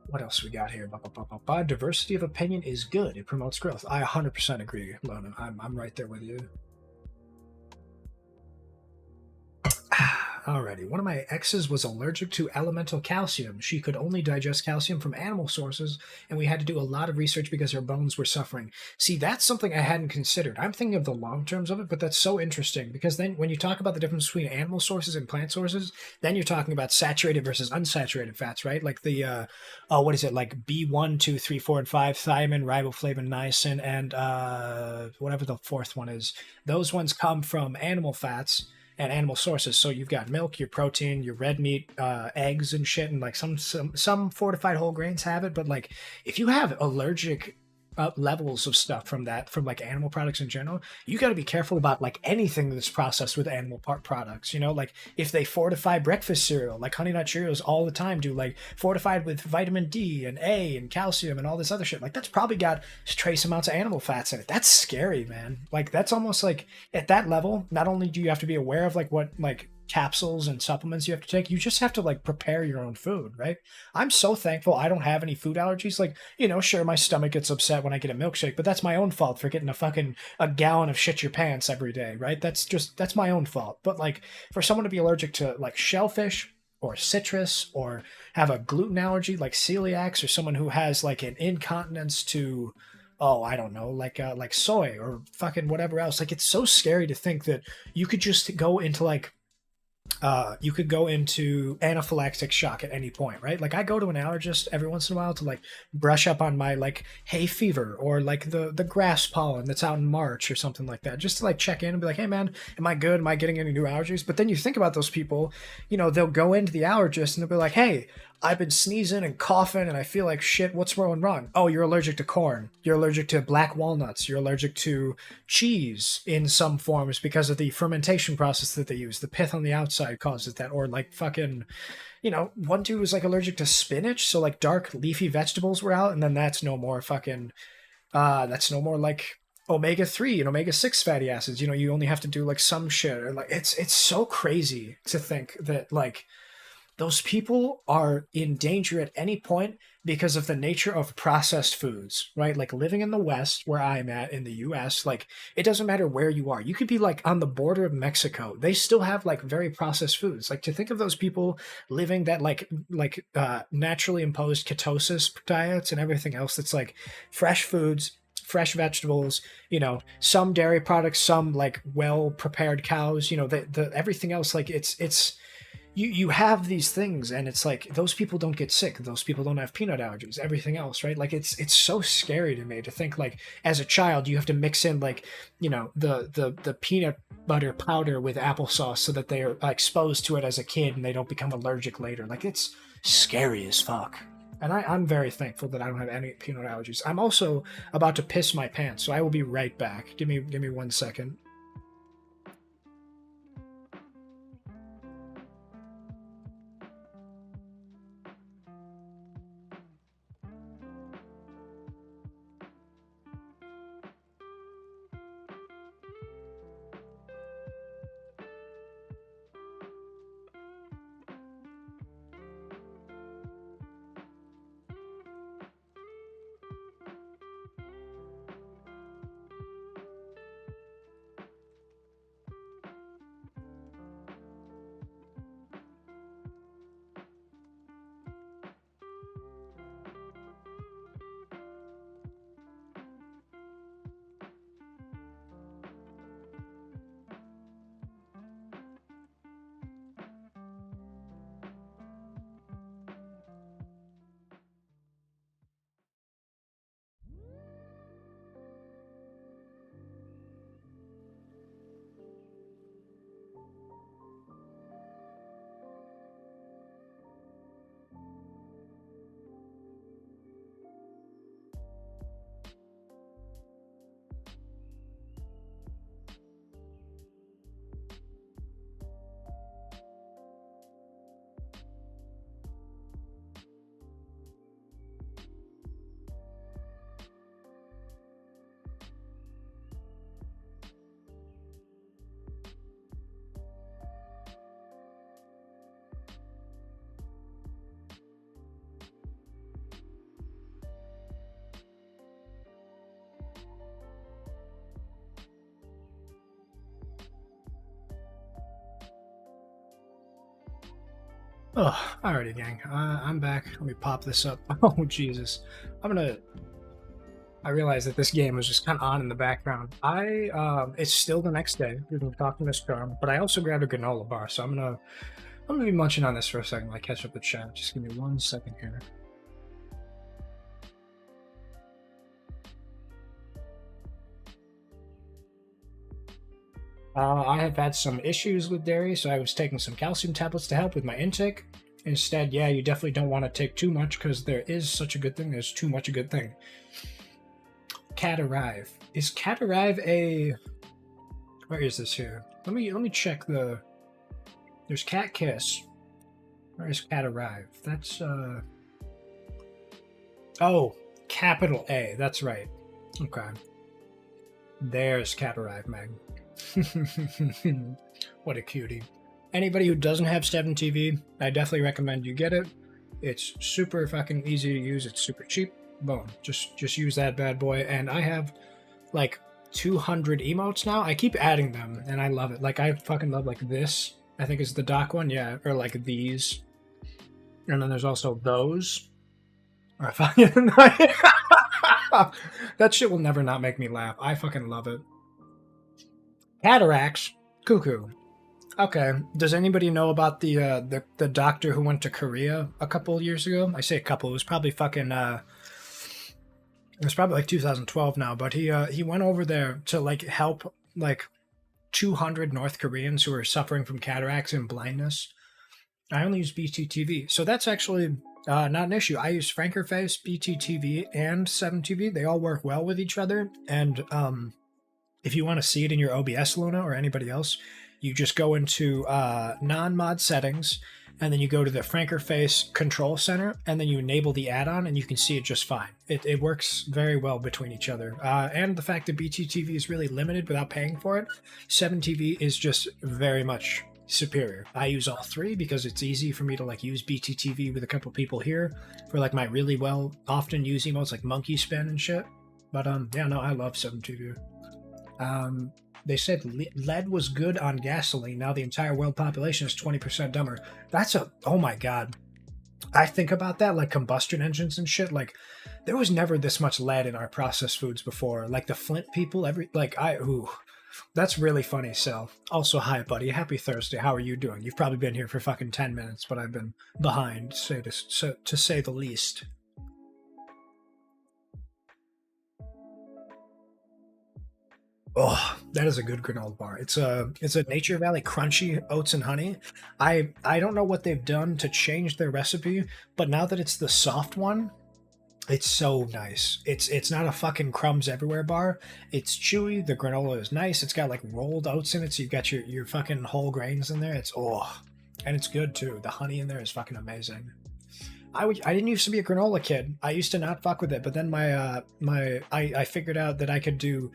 What else we got here? Diversity of opinion is good. It promotes growth. I 100% agree, Lona. I'm right there with you. Alrighty, one of my exes was allergic to elemental calcium. She could only digest calcium from animal sources, and we had to do a lot of research because her bones were suffering. See, that's something I hadn't considered. I'm thinking of the long terms of it, but that's so interesting because then when you talk about the difference between animal sources and plant sources, then you're talking about saturated versus unsaturated fats, right? Like the, what is it, like B1, 2, 3, 4, and 5, thiamine, riboflavin, niacin, and whatever the fourth one is. Those ones come from animal fats and animal sources. So you've got milk, your protein, your red meat, eggs and shit, and like some fortified whole grains have it. But like if you have allergic levels of stuff from like animal products in general, you got to be careful about like anything that's processed with animal products. You know, like if they fortify breakfast cereal, like Honey Nut Cheerios all the time do, like fortified with vitamin D and A and calcium and all this other shit, like that's probably got trace amounts of animal fats in it. That's scary, man. Like that's almost like at that level, not only do you have to be aware of like what like capsules and supplements you have to take, you just have to like prepare your own food, right? I'm so thankful I don't have any food allergies. Like, you know, sure, my stomach gets upset when I get a milkshake, but that's my own fault for getting a gallon of shit your pants every day, right? That's my own fault. But like for someone to be allergic to like shellfish or citrus or have a gluten allergy like celiacs, or someone who has like an incontinence to, oh, I don't know, like soy or fucking whatever else, like it's so scary to think that you could just go into like you could go into anaphylactic shock at any point, right? Like I go to an allergist every once in a while to like brush up on my like hay fever or like the grass pollen that's out in March or something like that, just to like check in and be like, hey man, am I good? Am I getting any new allergies? But then you think about those people, you know, they'll go into the allergist and they'll be like, hey, I've been sneezing and coughing and I feel like shit. What's going wrong? Oh, you're allergic to corn. You're allergic to black walnuts. You're allergic to cheese in some forms because of the fermentation process that they use. The pith on the outside causes that. Or like fucking, you know, one dude was like allergic to spinach. So like dark leafy vegetables were out, and then that's no more fucking, that's no more like omega-3 and omega-6 fatty acids. You know, you only have to do like some shit. Or like it's so crazy to think that like those people are in danger at any point because of the nature of processed foods, right? Like living in the West, where I'm at in the US, like it doesn't matter where you are. You could be like on the border of Mexico. They still have like very processed foods. Like to think of those people living that like naturally imposed ketosis diets and everything else that's like fresh foods, fresh vegetables, you know, some dairy products, some like well prepared cows, you know, the everything else, like it's you have these things and it's like those people don't get sick, those people don't have peanut allergies, everything else, right? Like it's so scary to me to think like as a child you have to mix in like, you know, the peanut butter powder with applesauce so that they are exposed to it as a kid and they don't become allergic later. Like it's scary as fuck. And I'm very thankful that I don't have any peanut allergies. I'm also about to piss my pants, so I will be right back. Give me 1 second. Oh, alrighty, gang. I'm back. Let me pop this up. Oh, Jesus. I realized that this game was just kind of on in the background. It's still the next day. We've been talking to Miss Charm, but I also grabbed a granola bar, so I'm gonna be munching on this for a second while I catch up with chat. Just give me 1 second here. I have had some issues with dairy, so I was taking some calcium tablets to help with my intake. Instead, yeah, you definitely don't want to take too much because there is such a good thing. There's too much a good thing. Cat Arrive. Is Cat Arrive a... Where is this here? Let me check the... There's Cat Kiss. Where is Cat Arrive? That's, Oh, capital A. That's right. Okay. There's Cat Arrive, Meg. What a cutie. Anybody who doesn't have Steven TV, I definitely recommend you get it. It's super fucking easy to use. It's super cheap. Boom. Just use that bad boy. And I have like 200 emotes now. I keep adding them and I love it. Like I fucking love like this. I think is the doc one. Yeah. Or like these. And then there's also those. Or fucking that shit will never not make me laugh. I fucking love it. Cataracts. Cuckoo. Okay. Does anybody know about the doctor who went to Korea a couple years ago? I say a couple. It was probably fucking it was probably like 2012 now, but he went over there to like help like 200 North Koreans who are suffering from cataracts and blindness. I only use BTTV, so that's actually not an issue. I use Frankerface, BTTV, and 7TV. They all work well with each other, and if you want to see it in your OBS Luna or anybody else, you just go into non-mod settings, and then you go to the Frankerface Control Center, and then you enable the add-on, and you can see it just fine. It works very well between each other. And the fact that BTTV is really limited without paying for it, 7TV is just very much superior. I use all three because it's easy for me to like use BTTV with a couple people here for like my really well often used emotes like Monkey Spin and shit. But yeah, no, I love 7TV. They said lead was good on gasoline. Now the entire world population is 20% dumber. That's oh my god. I think about that, like combustion engines and shit. Like, there was never this much lead in our processed foods before. Like the Flint people, that's really funny. So, also, hi, buddy. Happy Thursday. How are you doing? You've probably been here for fucking 10 minutes, but I've been behind, to say the least. Oh, that is a good granola bar. It's a Nature Valley crunchy oats and honey. I don't know what they've done to change their recipe, but now that it's the soft one, it's so nice. It's not a fucking crumbs everywhere bar. It's chewy. The granola is nice. It's got like rolled oats in it, so you've got your fucking whole grains in there. And it's good too. The honey in there is fucking amazing. I didn't used to be a granola kid. I used to not fuck with it, but then I figured out that I could do.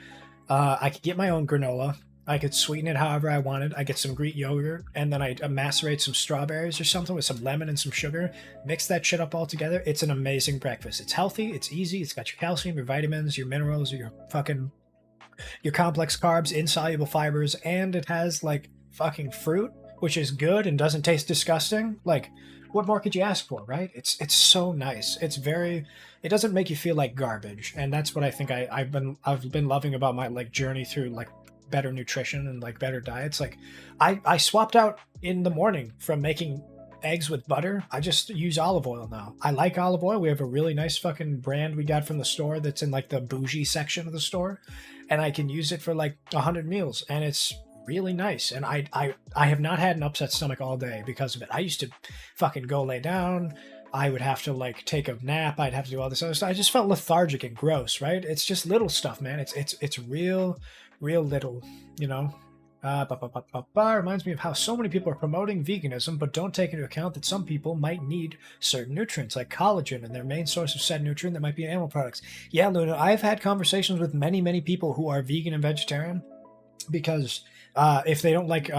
I could get my own granola. I could sweeten it however I wanted. I get some Greek yogurt, and then I macerate some strawberries or something with some lemon and some sugar. Mix that shit up all together. It's an amazing breakfast. It's healthy. It's easy. It's got your calcium, your vitamins, your minerals, your complex carbs, insoluble fibers, and it has like fucking fruit, which is good and doesn't taste disgusting. Like, what more could you ask for, right? It's so nice. It doesn't make you feel like garbage, and that's what I think I've been loving about my like journey through like better nutrition and like better diets. Like I swapped out in the morning from making eggs with butter. I just use olive oil now. I like olive oil. We have a really nice fucking brand we got from the store that's in like the bougie section of the store, and I can use it for like 100 meals, and it's really nice. And I have not had an upset stomach all day because of it. I used to fucking go lay down. I would have to like take a nap. I'd have to do all this other stuff. I just felt lethargic and gross, right? It's just little stuff, man. It's real little, you know. Reminds me of how so many people are promoting veganism, but don't take into account that some people might need certain nutrients like collagen, and their main source of said nutrient that might be animal products. Yeah, Luna, I've had conversations with many people who are vegan and vegetarian because if they don't like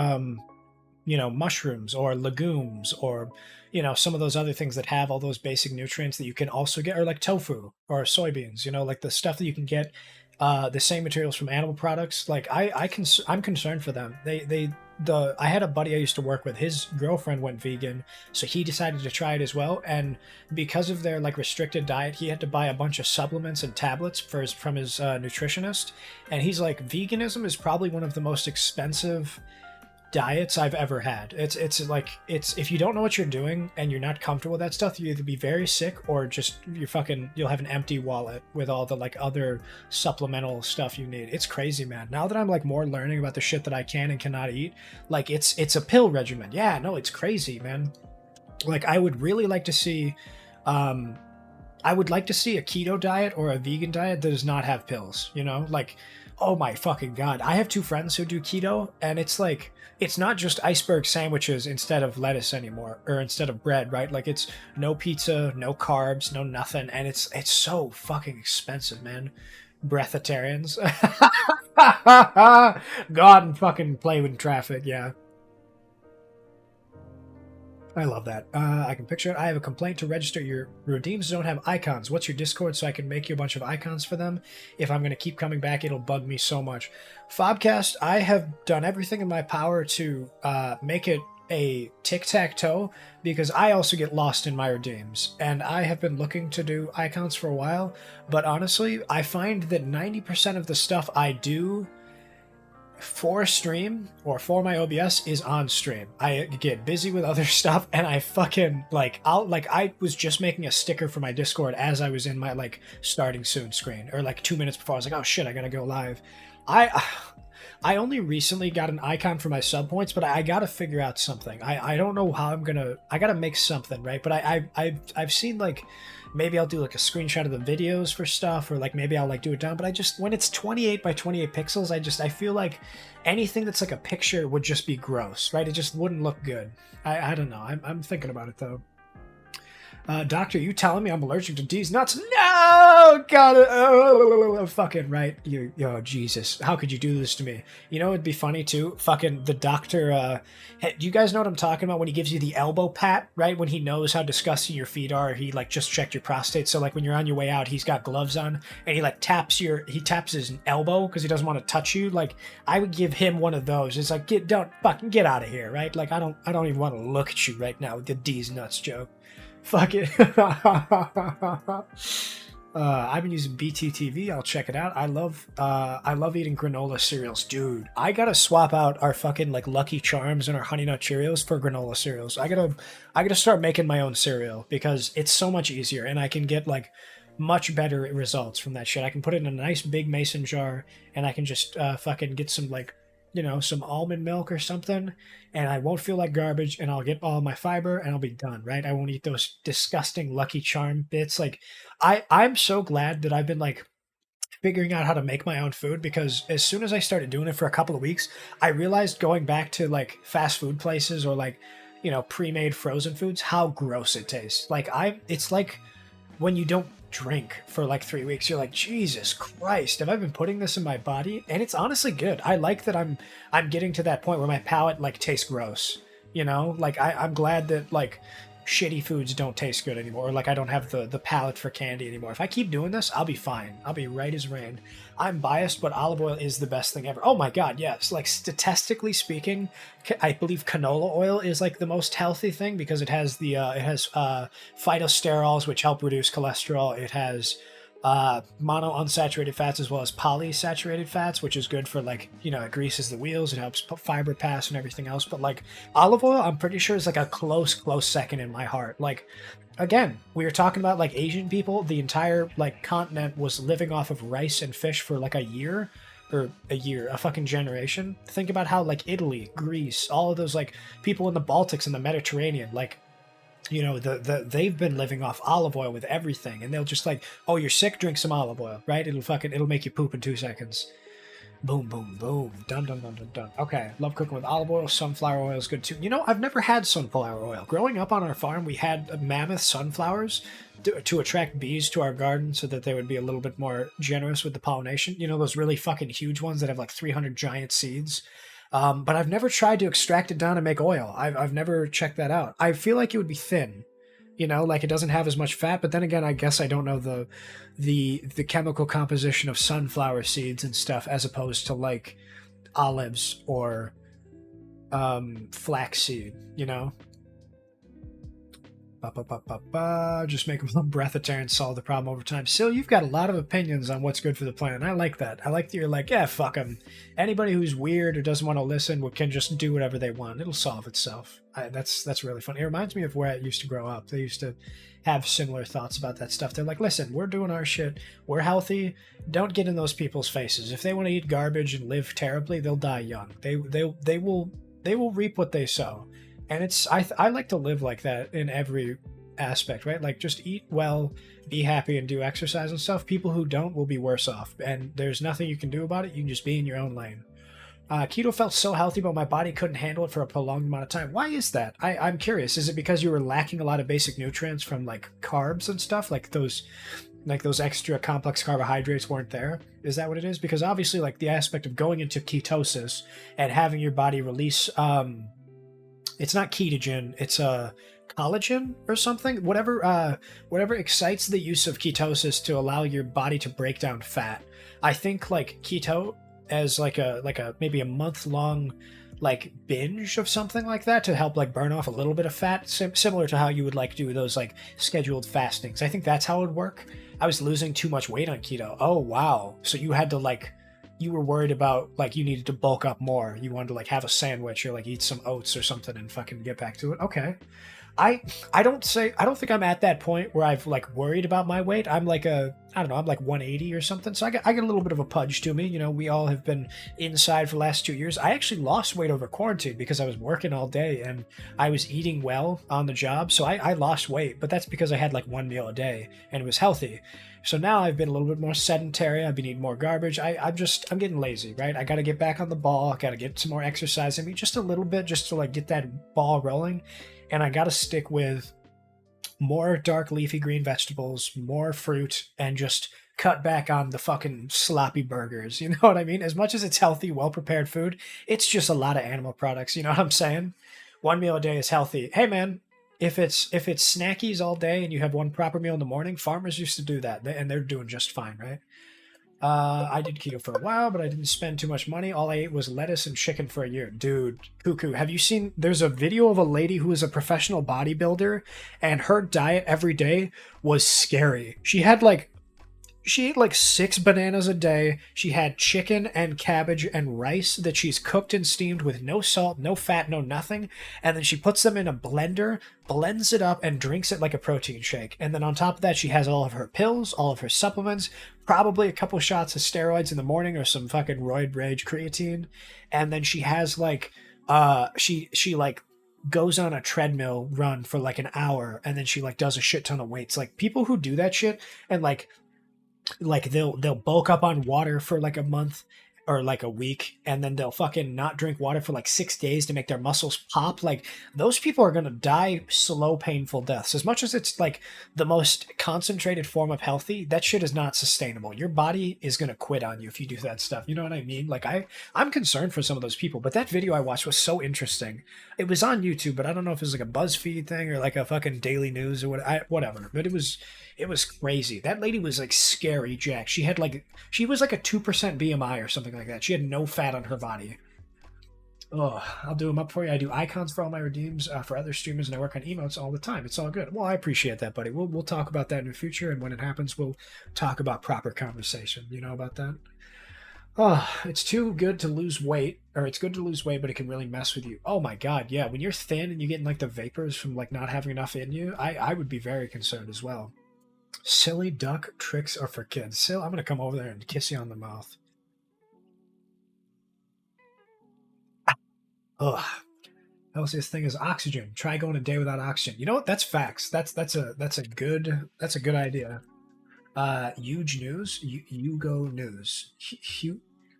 mushrooms or legumes or some of those other things that have all those basic nutrients that you can also get, or like tofu or soybeans, like the stuff that you can get the same materials from animal products. Like I'm concerned for them. They I had a buddy I used to work with. His girlfriend went vegan, so he decided to try it as well. And because of their like restricted diet, he had to buy a bunch of supplements and tablets from his nutritionist. And he's like, veganism is probably one of the most expensive diets I've ever had. It's if you don't know what you're doing and you're not comfortable with that stuff, you either be very sick or just you'll have an empty wallet with all the like other supplemental stuff you need. It's crazy, man. Now that I'm like more learning about the shit that I can and cannot eat, like it's a pill regimen. Yeah, no, it's crazy, man. Like I would really like to see I would like to see a keto diet or a vegan diet that does not have pills, you know? Like, oh my fucking god. I have 2 friends who do keto, and it's like, it's not just iceberg sandwiches instead of lettuce anymore, or instead of bread, right? Like it's no pizza, no carbs, no nothing, and it's so fucking expensive, man. Breatharians. God and fucking play with traffic, yeah. I love that. I can picture it. I have a complaint to register. Your redeems don't have icons. What's your Discord so I can make you a bunch of icons for them? If I'm going to keep coming back, it'll bug me so much. Fobcast, I have done everything in my power to make it a tic-tac-toe because I also get lost in my redeems. And I have been looking to do icons for a while, but honestly, I find that 90% of the stuff I do for stream or for my OBS is on stream. I get busy with other stuff and I fucking I was just making a sticker for my Discord as I was in my like starting soon screen, or like 2 minutes before I was like, oh shit, I gotta go live. I only recently got an icon for my sub points, but I gotta figure out something. I don't know how I gotta make something, right? But I've seen like, maybe I'll do like a screenshot of the videos for stuff, or like maybe I'll like do it down. But I just, when it's 28 by 28 pixels, I feel like anything that's like a picture would just be gross, right? It just wouldn't look good. I don't know. I'm thinking about it though. Doctor, you telling me I'm allergic to D's nuts? No! God, fucking right. Oh, Jesus. How could you do this to me? You know, it'd be funny, too? Fucking the doctor, hey, do you guys know what I'm talking about when he gives you the elbow pat, right? When he knows how disgusting your feet are, he, like, just checked your prostate. So, like, when you're on your way out, he's got gloves on, and he, like, taps his elbow because he doesn't want to touch you. Like, I would give him one of those. It's like, get out of here, right? Like, I don't even want to look at you right now with the D's nuts joke. Fuck it. I've been using BTTV. I'll check it out. I love eating granola cereals, dude. I gotta swap out our fucking like Lucky Charms and our Honey Nut Cheerios for granola cereals. I gotta start making my own cereal because it's so much easier and I can get like much better results from that shit. I can put it in a nice big mason jar and I can just fucking get some like, you know, some almond milk or something, and I won't feel like garbage, and I'll get all my fiber, and I'll be done, right? I won't eat those disgusting Lucky Charm bits. Like, I'm so glad that I've been, like, figuring out how to make my own food, because as soon as I started doing it for a couple of weeks, I realized going back to, like, fast food places or, like, you know, pre-made frozen foods, how gross it tastes. Like, it's like when you don't drink for like 3 weeks, you're like, Jesus Christ, have I been putting this in my body? And it's honestly good. I like that I'm getting to that point where my palate like tastes gross, you know? Like I'm glad that like shitty foods don't taste good anymore, or like I don't have the palate for candy anymore. If I keep doing this, I'll be fine. I'll be right as rain. I'm biased, but olive oil is the best thing ever. Oh my god, yes. Like statistically speaking, I believe canola oil is like the most healthy thing because it has phytosterols, which help reduce cholesterol. It has monounsaturated fats as well as polysaturated fats, which is good for like, you know, it greases the wheels, it helps fiber pass and everything else. But like olive oil, I'm pretty sure is like a close second in my heart. Like, again, we were talking about like Asian people, the entire like continent was living off of rice and fish for like a fucking generation. Think about how like Italy, Greece, all of those like people in the Baltics and the Mediterranean, like, you know, they've been living off olive oil with everything, and they'll just like, oh, you're sick, drink some olive oil, right? It'll make you poop in 2 seconds. Boom, boom, boom. Dun, dun, dun, dun, dun. Okay, love cooking with olive oil. Sunflower oil is good too. You know, I've never had sunflower oil. Growing up on our farm, we had mammoth sunflowers to attract bees to our garden so that they would be a little bit more generous with the pollination. You know, those really fucking huge ones that have like 300 giant seeds. But I've never tried to extract it down and make oil. I've never checked that out. I feel like it would be thin, you know, like it doesn't have as much fat. But then again, I guess I don't know the chemical composition of sunflower seeds and stuff as opposed to like olives or flaxseed, you know? Just make them breatharian, solve the problem over time. Still, you've got a lot of opinions on what's good for the planet. I like that. I like that you're like, yeah, fuck them. Anybody who's weird or doesn't want to listen can just do whatever they want. It'll solve itself. That's really fun. It reminds me of where I used to grow up. They used to have similar thoughts about that stuff. They're like, listen, we're doing our shit. We're healthy. Don't get in those people's faces. If they want to eat garbage and live terribly, they'll die young. They will reap what they sow. And it's I like to live like that in every aspect, right? Like just eat well, be happy, and do exercise and stuff. People who don't will be worse off, and there's nothing you can do about it. You can just be in your own lane. Keto felt so healthy, but my body couldn't handle it for a prolonged amount of time. Why is that? I'm curious. Is it because you were lacking a lot of basic nutrients from like carbs and stuff, like those extra complex carbohydrates weren't there? Is that what it is? Because obviously, like the aspect of going into ketosis and having your body release it's not ketogen, it's a collagen or something. Whatever excites the use of ketosis to allow your body to break down fat. I think like keto as like a maybe a month long like binge of something like that to help like burn off a little bit of fat, similar to how you would like do those like scheduled fastings. I think that's how it would work. I was losing too much weight on keto. Oh wow. So you had to like, you were worried about like you needed to bulk up more. You wanted to like have a sandwich or like eat some oats or something and fucking get back to it. Okay. I don't think I'm at that point where I've like worried about my weight. I'm like I'm like 180 or something. So I get a little bit of a pudge to me. You know, we all have been inside for the last 2 years. I actually lost weight over quarantine because I was working all day and I was eating well on the job. So I lost weight, but that's because I had like one meal a day and it was healthy. So now I've been a little bit more sedentary. I've been eating more garbage. I'm getting lazy, right? I got to get back on the ball. I got to get some more exercise in me, just a little bit, just to like get that ball rolling. And I got to stick with more dark leafy green vegetables, more fruit, and just cut back on the fucking sloppy burgers. You know what I mean? As much as it's healthy, well-prepared food, it's just a lot of animal products. You know what I'm saying? One meal a day is healthy. Hey, man, if it's snackies all day and you have one proper meal in the morning, farmers used to do that, and they're doing just fine, right? I did keto for a while, but I didn't spend too much money. All I ate was lettuce and chicken for a year. Dude, cuckoo. Have you seen, there's a video of a lady who is a professional bodybuilder, and her diet every day was scary. She ate like 6 bananas a day. She had chicken and cabbage and rice that she's cooked and steamed with no salt, no fat, no nothing. And then she puts them in a blender, blends it up, and drinks it like a protein shake. And then on top of that, she has all of her pills, all of her supplements, probably a couple shots of steroids in the morning or some fucking roid rage creatine. And then she has like, she like goes on a treadmill run for like an hour, and then she like does a shit ton of weights. Like people who do that shit and like they'll bulk up on water for like a month or like a week, and then they'll fucking not drink water for like 6 days to make their muscles pop. Like those people are gonna die slow, painful deaths. As much as it's like the most concentrated form of healthy, that shit is not sustainable. Your body is gonna quit on you if you do that stuff. You know what I mean? Like I'm concerned for some of those people, but that video I watched was so interesting. It was on YouTube, but I don't know if it was like a BuzzFeed thing or like a fucking Daily News or whatever. But it was crazy. That lady was like scary, Jack. She was like a 2% BMI or something like that. She had no fat on her body. Oh, I'll do them up for you. I do icons for all my redeems for other streamers, and I work on emotes all the time. It's all good. Well, I appreciate that, buddy. We'll talk about that in the future, and when it happens, we'll talk about proper conversation. You know about that? Oh, it's too good to lose weight, or it's good to lose weight, but it can really mess with you. Oh my God, yeah. When you're thin and you're getting like the vapors from like not having enough in you, I would be very concerned as well. Silly duck tricks are for kids. Sil, I'm gonna come over there and kiss you on the mouth. Ugh. Healthiest thing is oxygen. Try going a day without oxygen. You know what? That's facts. That's a good idea. Huge news. Hugo news.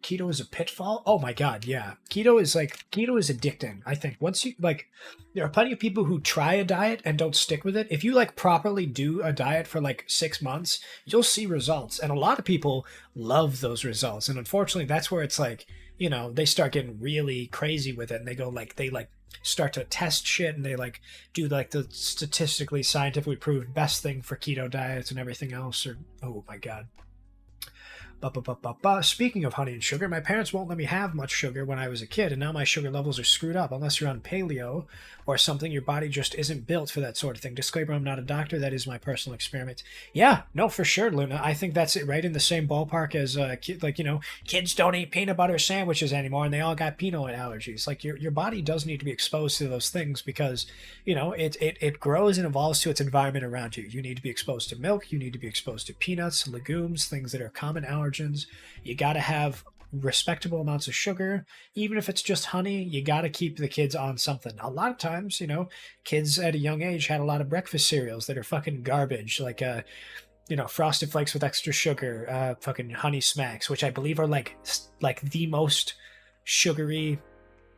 Keto is a pitfall. Oh my God, yeah. Keto is addicting. I think once you like, there are plenty of people who try a diet and don't stick with it. If you like properly do a diet for like 6 months, you'll see results, and a lot of people love those results. And unfortunately, that's where it's like, you know, they start getting really crazy with it, and they start to test shit, and they like do like the statistically scientifically proved best thing for keto diets and everything else. Or oh my God. Speaking of honey and sugar, my parents won't let me have much sugar when I was a kid, and now my sugar levels are screwed up. Unless you're on paleo or something, your body just isn't built for that sort of thing. Disclaimer, I'm not a doctor. That is my personal experiment. Yeah, no, for sure, Luna. I think that's it, right in the same ballpark as, kids don't eat peanut butter sandwiches anymore, and they all got peanut allergies. Like, your body does need to be exposed to those things because, it grows and evolves to its environment around you. You need to be exposed to milk. You need to be exposed to peanuts, legumes, things that are common allergens. You got to have respectable amounts of sugar. Even if it's just honey, you got to keep the kids on something. A lot of times, kids at a young age had a lot of breakfast cereals that are fucking garbage, like Frosted Flakes with extra sugar, fucking Honey Smacks, which I believe are like the most sugary,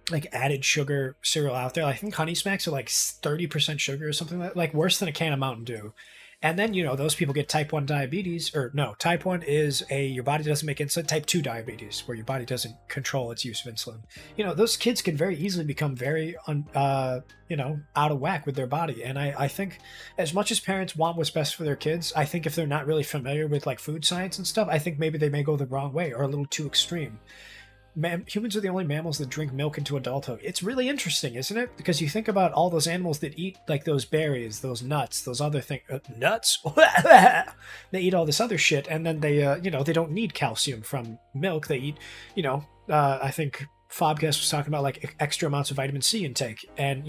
like added sugar cereal out there. I think Honey Smacks are like 30% sugar or something like worse than a can of Mountain Dew. And then, those people get type 1 diabetes, or no, type 1 is your body doesn't make insulin, type 2 diabetes, where your body doesn't control its use of insulin. Those kids can very easily become very, out of whack with their body. And I think as much as parents want what's best for their kids, I think if they're not really familiar with like food science and stuff, I think maybe they may go the wrong way or a little too extreme. Humans are the only mammals that drink milk into adulthood. It's really interesting, isn't it? Because you think about all those animals that eat like those berries, those nuts, those other things. Nuts? They eat all this other shit, and then they, they don't need calcium from milk. They eat, I think Fobcast was talking about like extra amounts of vitamin C intake. And,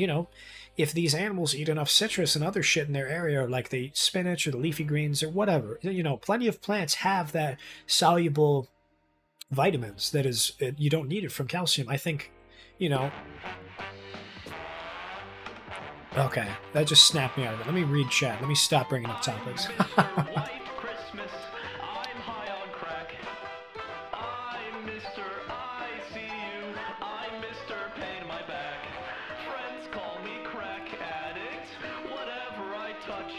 if these animals eat enough citrus and other shit in their area, or like they eat spinach or the leafy greens or whatever, plenty of plants have that soluble vitamins that is you don't need it from calcium. I think okay, that just snapped me out of it. Let me read chat. Let me stop bringing up topics. White Christmas, I'm high on crack. I'm Mr. I see you. I'm Mr. Pain in my back. Friends call me crack addict. Whatever I touch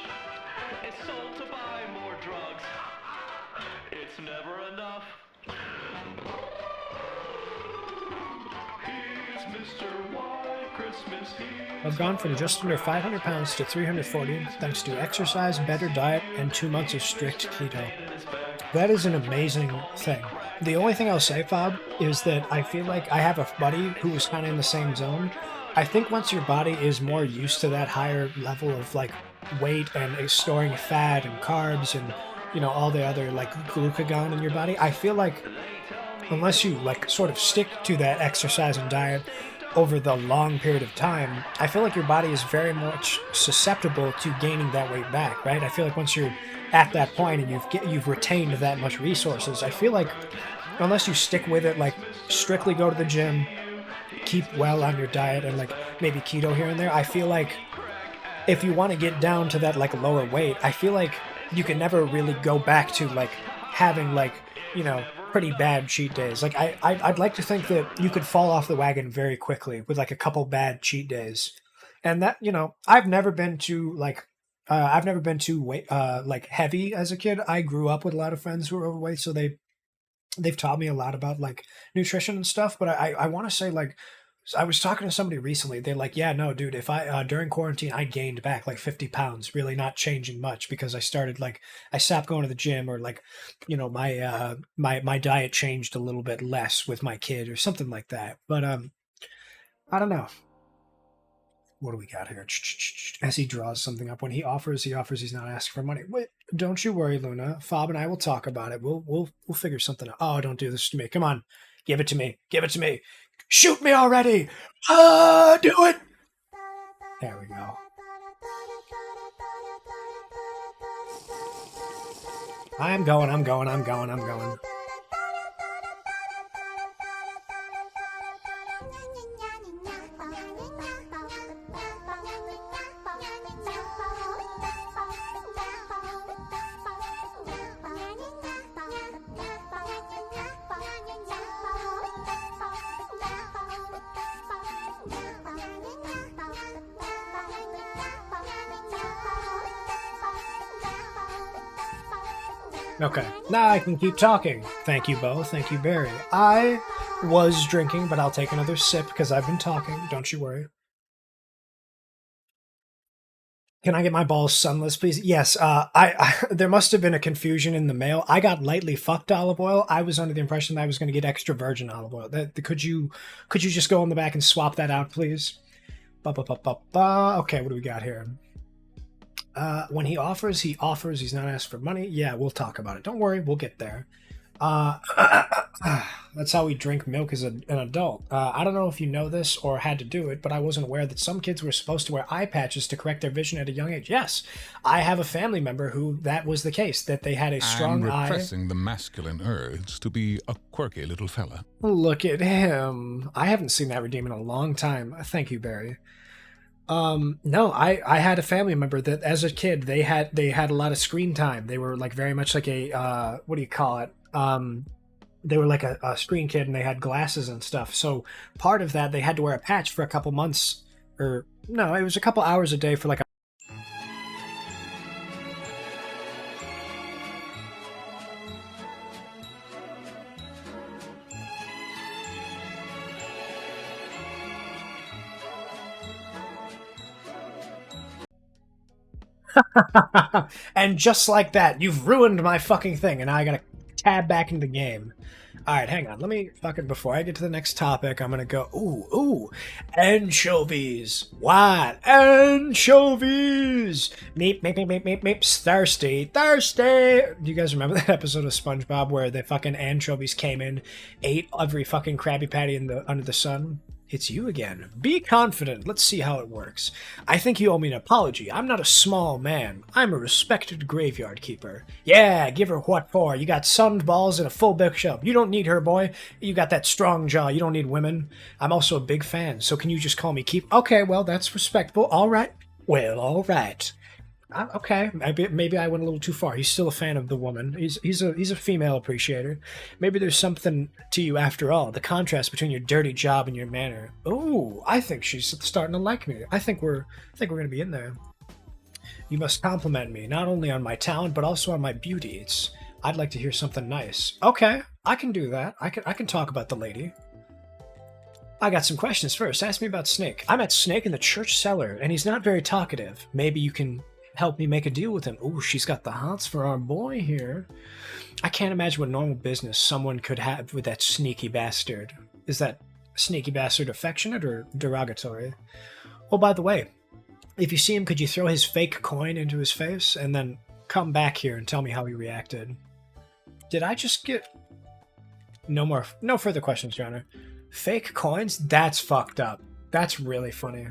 is sold to buy more drugs. It's never enough. He's Mr. White Christmas. I've gone from just under 500 pounds to 340 thanks to exercise, better diet, and 2 months of strict keto. That is an amazing thing. The only thing I'll say, Fob, is that I feel like I have a buddy who was kind of in the same zone. I think once your body is more used to that higher level of like weight and storing fat and carbs and all the other like glucagon in your body, I feel like unless you like sort of stick to that exercise and diet over the long period of time, I feel like your body is very much susceptible to gaining that weight back, right? I feel like once you're at that point and you've retained that much resources, I feel like unless you stick with it, like strictly go to the gym, keep well on your diet and like maybe keto here and there, I feel like if you want to get down to that like lower weight, I feel like you can never really go back to like having like, pretty bad cheat days. Like I'd like to think that you could fall off the wagon very quickly with like a couple bad cheat days. And that, I've never been too like weight, like heavy as a kid. I grew up with a lot of friends who were overweight, so they've taught me a lot about like nutrition and stuff. But I want to say like, I was talking to somebody recently. They're like, yeah, no, dude, if I, during quarantine, I gained back like 50 pounds, really not changing much because I started like, I stopped going to the gym or like, my diet changed a little bit less with my kid or something like that. But, I don't know. What do we got here? As he draws something up, when he offers, he's not asking for money. Wait, don't you worry, Luna. Fob and I will talk about it. We'll figure something out. Oh, don't do this to me. Come on. Give it to me. Give it to me. Shoot me already! Do it! There we go. I'm going. Okay, now I can keep talking. Thank you, Bo. Thank you, Barry. I was drinking, but I'll take another sip because I've been talking. Don't you worry. Can I get my balls sunless, please? Yes. I there must have been a confusion in the mail. I got lightly fucked olive oil. I was under the impression that I was going to get extra virgin olive oil. Could you just go in the back and swap that out, please? Okay, what do we got here? When he offers, he offers. He's not asked for money. Yeah, we'll talk about it. Don't worry, we'll get there. That's how we drink milk as an adult. I don't know if you know this or had to do it, but I wasn't aware that some kids were supposed to wear eye patches to correct their vision at a young age. Yes, I have a family member who that was the case, that they had a strong eye. I'm repressing the masculine urge to be a quirky little fella. Look at him. I haven't seen that redeem in a long time. Thank you, Barry. No, I had a family member that as a kid they had a lot of screen time. They were like very much like a what do you call it? They were like a screen kid, and they had glasses and stuff. So part of that, they had to wear a patch for a couple months, or no, it was a couple hours a day for like a and just like that, you've ruined my fucking thing, and now I gotta tab back into the game. Alright, hang on. Let me fucking, before I get to the next topic, I'm gonna go, ooh, anchovies. What? Anchovies! Meep, meep, meep, meep, meep, meep, thirsty. Do you guys remember that episode of SpongeBob where the fucking anchovies came in, ate every fucking Krabby Patty under the sun? It's you again. Be confident. Let's see how it works. I think you owe me an apology. I'm not a small man. I'm a respected graveyard keeper. Yeah, give her what for. You got sunned balls and a full bookshelf. You don't need her, boy. You got that strong jaw. You don't need women. I'm also a big fan, so can you just call me Keep? Okay, well, that's respectable. All right. Well, all right. Okay, maybe I went a little too far. He's still a fan of the woman. He's a female appreciator. Maybe there's something to you after all. The contrast between your dirty job and your manner. Oh, I think she's starting to like me. I think we're gonna be in there. You must compliment me not only on my talent but also on my beauty. I'd like to hear something nice. Okay, I can do that. I can talk about the lady. I got some questions first. Ask me about Snake. I met Snake in the church cellar, and he's not very talkative. Maybe you can help me make a deal with him. Ooh, she's got the hots for our boy here. I can't imagine what normal business someone could have with that sneaky bastard. Is that sneaky bastard affectionate or derogatory? Oh, by the way, if you see him, could you throw his fake coin into his face and then come back here and tell me how he reacted? Did I just get... No further questions, Your Honor. Fake coins? That's fucked up. That's really funny.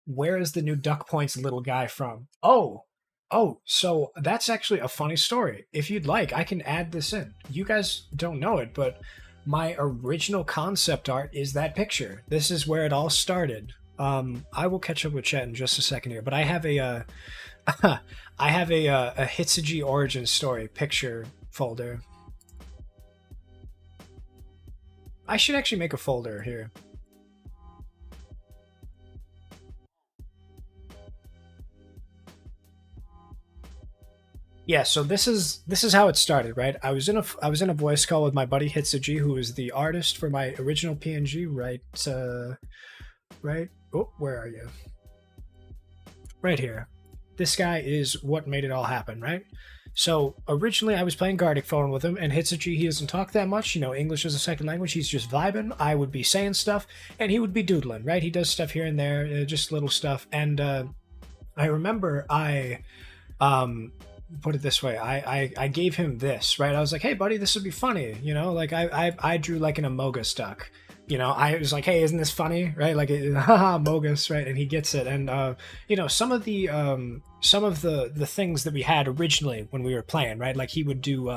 Where is the new Duck Points little guy from? Oh, so that's actually a funny story. If you'd like, I can add this in. You guys don't know it, but my original concept art is that picture. This is where it all started. I will catch up with chat in just a second here, but I have a Hitsuji origin story picture folder. I should actually make a folder here. Yeah, so this is how it started, right? I was in a voice call with my buddy Hitsuji, who is the artist for my original PNG, right? Oh, where are you? Right here. This guy is what made it all happen, right? So originally I was playing Gartic Phone with him, and Hitsuji, he doesn't talk that much, you know, English is a second language, he's just vibing, I would be saying stuff, and he would be doodling, right? He does stuff here and there, just little stuff, and I remember put it this way, I gave him this, right? I was like, hey buddy, this would be funny, you know, like I drew like an Amogus duck. You know, I was like, hey, isn't this funny, right? Like, haha, Mogus, right? And he gets it. And, you know, some of the things that we had originally when we were playing, right? Like he would do,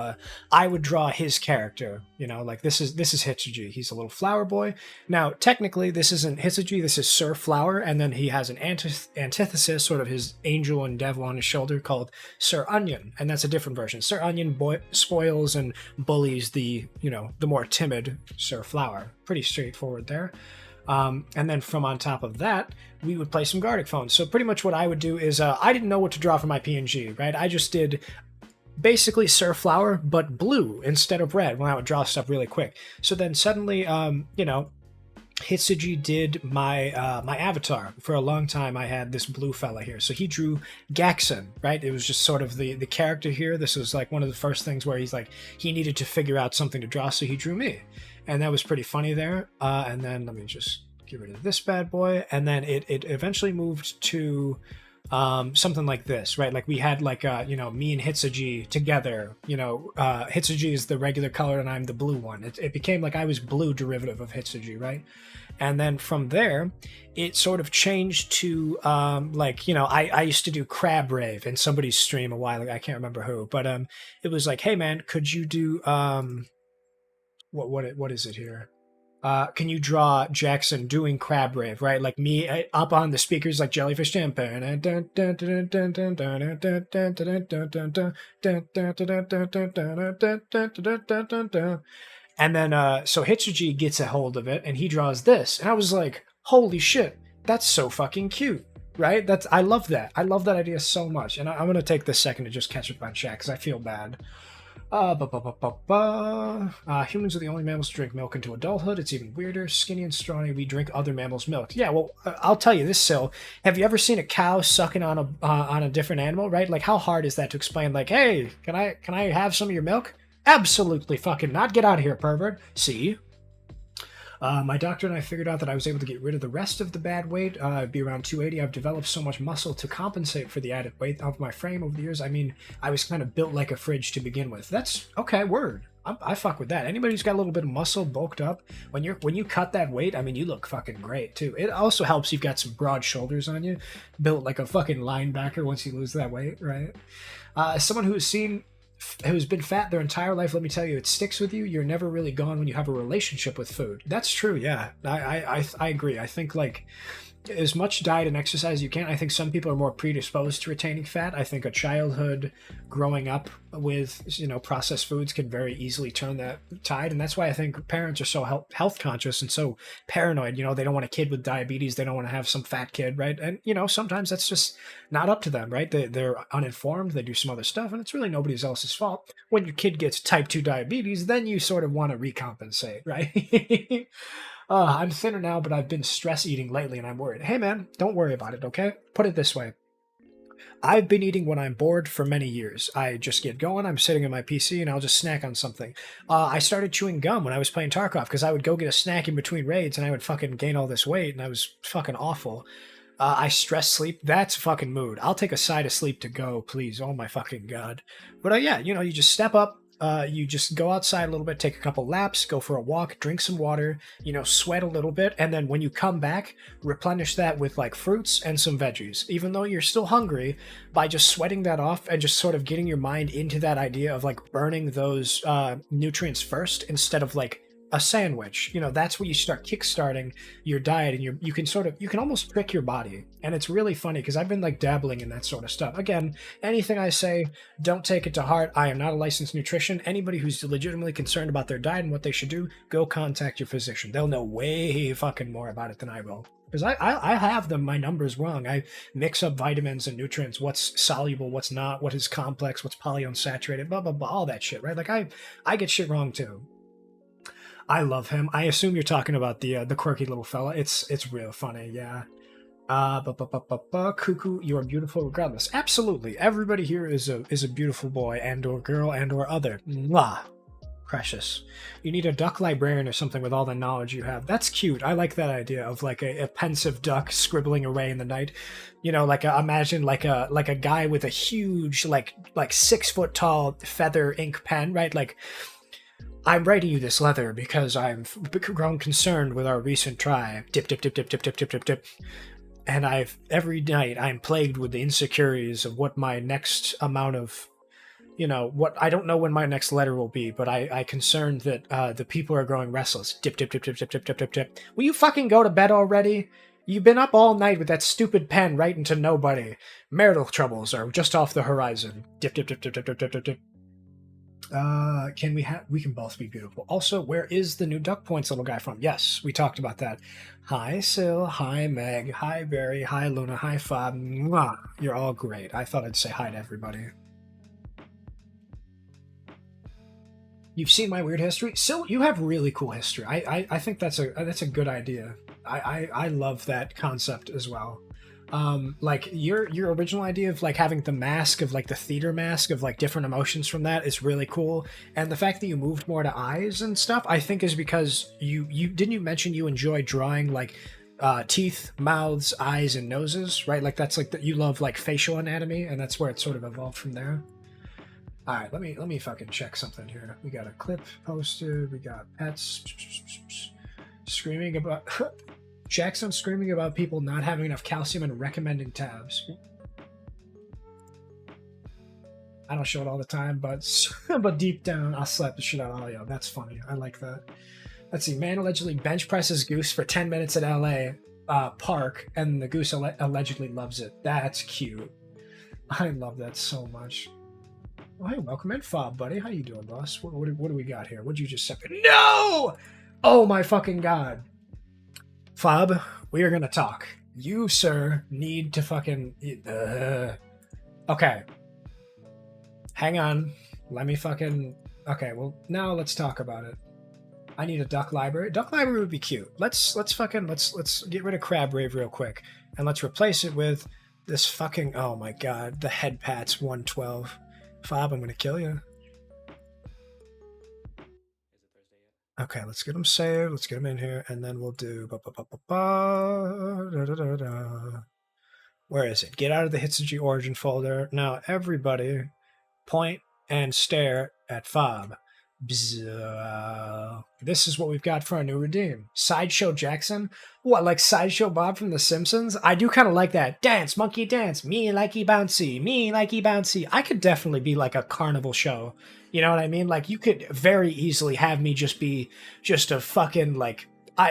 I would draw his character, you know, like this is Hitsuji. He's a little flower boy. Now, technically, this isn't Hitsuji. This is Sir Flower. And then he has an antithesis, sort of his angel and devil on his shoulder called Sir Onion. And that's a different version. Sir Onion spoils and bullies the, you know, the more timid Sir Flower. Pretty straightforward there. And then from on top of that, we would play some Gartic Phone. So pretty much what I would do is, I didn't know what to draw for my PNG, right? I just did basically Sir Flower, but blue instead of red when I would draw stuff really quick. So then suddenly, you know, Hitsuji did my my avatar. For a long time I had this blue fella here. So he drew Gaxen, right? It was just sort of the character here. This was like one of the first things where he's like, he needed to figure out something to draw, so he drew me. And that was pretty funny there. And then let me just get rid of this bad boy. And then it eventually moved to something like this, right? Like we had like you know, me and Hitsuji together, you know, Hitsuji is the regular color and I'm the blue one. It became like I was blue derivative of Hitsuji, right? And then from there it sort of changed to like, you know, I used to do Crab Rave in somebody's stream a while ago. I can't remember who, but it was like, hey man, could you do what is it here? Can you draw Jackson doing Crab Rave, right? Like me up on the speakers like Jellyfish Jam. And then so Hitsuji gets a hold of it and he draws this. And I was like, holy shit, that's so fucking cute. Right? I love that. I love that idea so much. And I'm gonna take this second to just catch up on chat because I feel bad. Humans are the only mammals to drink milk into adulthood. It's even weirder. Skinny and scrawny, we drink other mammals' milk. Yeah, well, I'll tell you this, Sil. Have you ever seen a cow sucking on a different animal? Right? Like, how hard is that to explain? Like, hey, can I have some of your milk? Absolutely fucking not. Get out of here, pervert. See. My doctor and I figured out that I was able to get rid of the rest of the bad weight. Be around 280. I've developed so much muscle to compensate for the added weight of my frame over the years. I mean, I was kind of built like a fridge to begin with. That's okay. Word. I fuck with that. Anybody who's got a little bit of muscle bulked up, when you cut that weight, I mean, you look fucking great too. It also helps you've got some broad shoulders on you, built like a fucking linebacker once you lose that weight, right? As someone who's been fat their entire life, let me tell you, it sticks with you. You're never really gone when you have a relationship with food. That's true. Yeah, I agree. I think like as much diet and exercise as you can. I think some people are more predisposed to retaining fat. I think a childhood growing up with, you know, processed foods can very easily turn that tide, and that's why I think parents are so health conscious and so paranoid. You know, they don't want a kid with diabetes. They don't want to have some fat kid, right? And you know, sometimes that's just not up to them, right? They're uninformed. They do some other stuff, and it's really nobody else's fault. When your kid gets type 2 diabetes, then you sort of want to recompensate, right? I'm thinner now, but I've been stress eating lately and I'm worried. Hey man, don't worry about it, okay? Put it this way. I've been eating when I'm bored for many years. I just get going, I'm sitting at my PC, and I'll just snack on something. I started chewing gum when I was playing Tarkov because I would go get a snack in between raids and I would fucking gain all this weight and I was fucking awful. I stress sleep. That's fucking mood. I'll take a side of sleep to go, please. Oh my fucking god. But yeah, you know, you just step up. You just go outside a little bit, take a couple laps, go for a walk, drink some water, you know, sweat a little bit, and then when you come back, replenish that with like fruits and some veggies. Even though you're still hungry, by just sweating that off and just sort of getting your mind into that idea of like burning those nutrients first instead of like a sandwich, you know, that's where you start kickstarting your diet, and you can almost trick your body. And it's really funny because I've been like dabbling in that sort of stuff. Again, anything I say, don't take it to heart. I am not a licensed nutrition. Anybody who's legitimately concerned about their diet and what they should do, go contact your physician. They'll know way fucking more about it than I will. Because I have my numbers wrong. I mix up vitamins and nutrients, what's soluble, what's not, what is complex, what's polyunsaturated, blah, blah, blah, all that shit, right? Like I get shit wrong too. I love him. I assume you're talking about the quirky little fella. It's real funny, yeah. Cuckoo, you are beautiful regardless. Absolutely. Everybody here is a beautiful boy and or girl and or other. Mwah. Precious. You need a duck librarian or something with all the knowledge you have. That's cute. I like that idea of like a pensive duck scribbling away in the night. You know, like imagine like a guy with a huge like 6 foot tall feather ink pen, right? Like, I'm writing you this letter because I've grown concerned with our recent try. Dip, dip, dip, dip, dip, dip, dip, dip, dip. And every night I'm plagued with the insecurities of what my next amount of, you know, what I don't know when my next letter will be, but I concerned that the people are growing restless. Dip, dip, dip, dip, dip, dip, dip, dip, dip. Will you fucking go to bed already? You've been up all night with that stupid pen writing to nobody. Marital troubles are just off the horizon. Dip, dip, dip, dip, dip, dip, dip, dip, dip. We can both be beautiful. Also, where is the new Duck Points little guy from? Yes, we talked about that. Hi, Sil. Hi, Meg. Hi, Barry. Hi, Luna. Hi, Fob. Mwah. You're all great. I thought I'd say hi to everybody. You've seen my weird history. So you have really cool history. I think that's a good idea. I love that concept as well. Like your original idea of like having the mask of like the theater mask of like different emotions from that is really cool. And the fact that you moved more to eyes and stuff, I think is because you didn't you mention you enjoy drawing like teeth, mouths, eyes, and noses, right? Like that's like that you love like facial anatomy, and that's where it sort of evolved from there. All right, let me fucking check something here. We got a clip posted. We got pets screaming about Jackson screaming about people not having enough calcium and recommending tabs. I don't show it all the time, but but deep down, I'll slap the shit out of all y'all. That's funny. I like that. Let's see. Man allegedly bench presses goose for 10 minutes at LA Park, and the goose allegedly loves it. That's cute. I love that so much. Oh, hey, welcome in, Fob, buddy. How you doing, boss? What do we got here? What'd you just say? No! Oh my fucking god. Fob, we are gonna talk. You, sir, need to fucking... Okay. Hang on. Let me fucking... Okay, well, now let's talk about it. I need a duck library. Duck library would be cute. Let's get rid of Crab Rave real quick, and let's replace it with this fucking... Oh my god, the Head Pats 112. Fob, I'm gonna kill you. Okay, let's get them saved. Let's get them in here, and then we'll do. Where is it? Get out of the Hitsuji origin folder. Now, everybody, point and stare at Fob. Bzzz. This is what we've got for our new redeem. Sideshow Jackson? What, like Sideshow Bob from The Simpsons? I do kind of like that. Dance, monkey dance, me likey bouncy, me likey bouncy. I could definitely be like a carnival show. You know what I mean? Like, you could very easily have me just be just a fucking, like,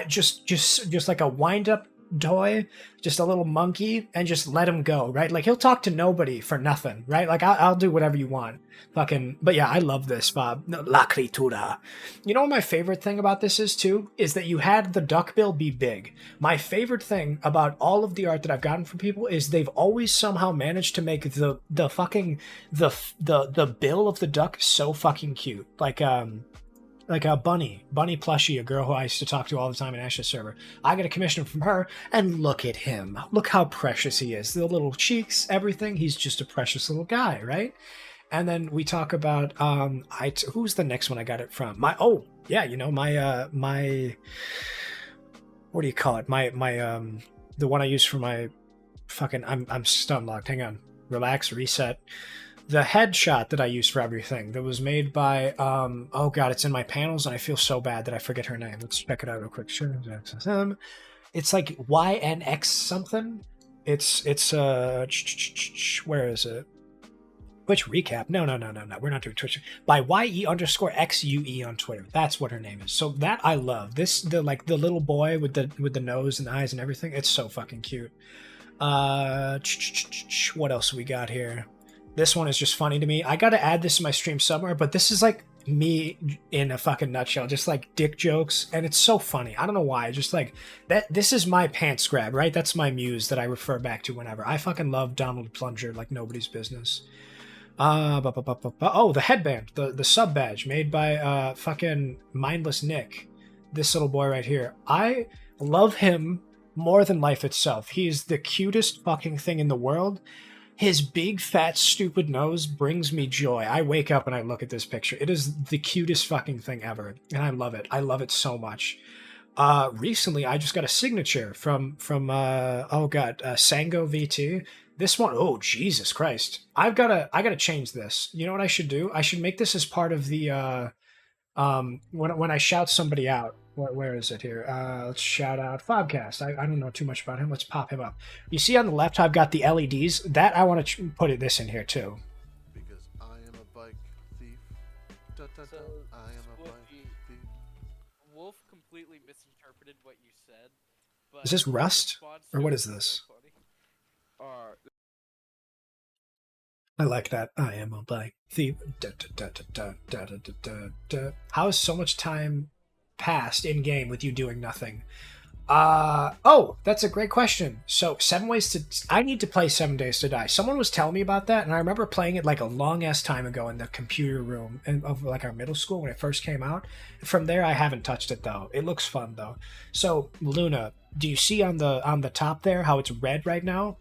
just like a wind-up toy, just a little monkey, and just let him go, right? Like, he'll talk to nobody for nothing, right? Like, I'll do whatever you want. Fucking, but yeah, I love this, Bob. La critura. You know what my favorite thing about this is, too? Is that you had the duckbill be big. My favorite thing about all of the art that I've gotten from people is they've always somehow managed to make the bill of the duck so fucking cute. Like a bunny plushie, a girl who I used to talk to all the time in Ash's server. I got a commission from her, and look at him. Look how precious he is. The little cheeks, everything. He's just a precious little guy, right? And then we talk about who's the next one I got it from? My what do you call it? The one I use for my fucking I'm stun locked. Hang on. Relax, reset. The headshot that I use for everything that was made by oh god, it's in my panels and I feel so bad that I forget her name. Let's check it out real quick. Sure. It's like YNX something. It's where is it? Twitch recap. No. We're not doing Twitch. By YE_XUE on Twitter. That's what her name is. So that I love. The little boy with the nose and the eyes and everything. It's so fucking cute. What else we got here? This one is just funny to me. I gotta add this to my stream somewhere, but this is like me in a fucking nutshell. Just like dick jokes, and it's so funny. I don't know why. Just like that. This is my pants grab, right? That's my muse that I refer back to whenever. I fucking love Donald Plunger like nobody's business. Oh, the headband, the sub badge made by fucking Mindless Nick. This little boy right here. I love him more than life itself. He's the cutest fucking thing in the world. His big, fat, stupid nose brings me joy. I wake up and I look at this picture. It is the cutest fucking thing ever, and I love it. I love it so much. Recently, I just got a signature from Sango VT. This one, oh Jesus Christ! I gotta change this. You know what I should do? I should make this as part of the when I shout somebody out. Where is it here? Let's shout out Fobcast. I don't know too much about him. Let's pop him up. You see on the left, I've got the LEDs. That I want to put this in here too. Because I am a bike thief. I am a bike thief. Wolf completely misinterpreted what you said. But Is this Rust? Or what is this? I like that. I am a bike thief. How has so much time passed in game with you doing nothing? Oh, that's a great question. So, I need to play 7 Days to Die. Someone was telling me about that, and I remember playing it like a long ass time ago in the computer room of like our middle school when it first came out. From there, I haven't touched it though. It looks fun though. So, Luna, do you see on the top there how it's red right now?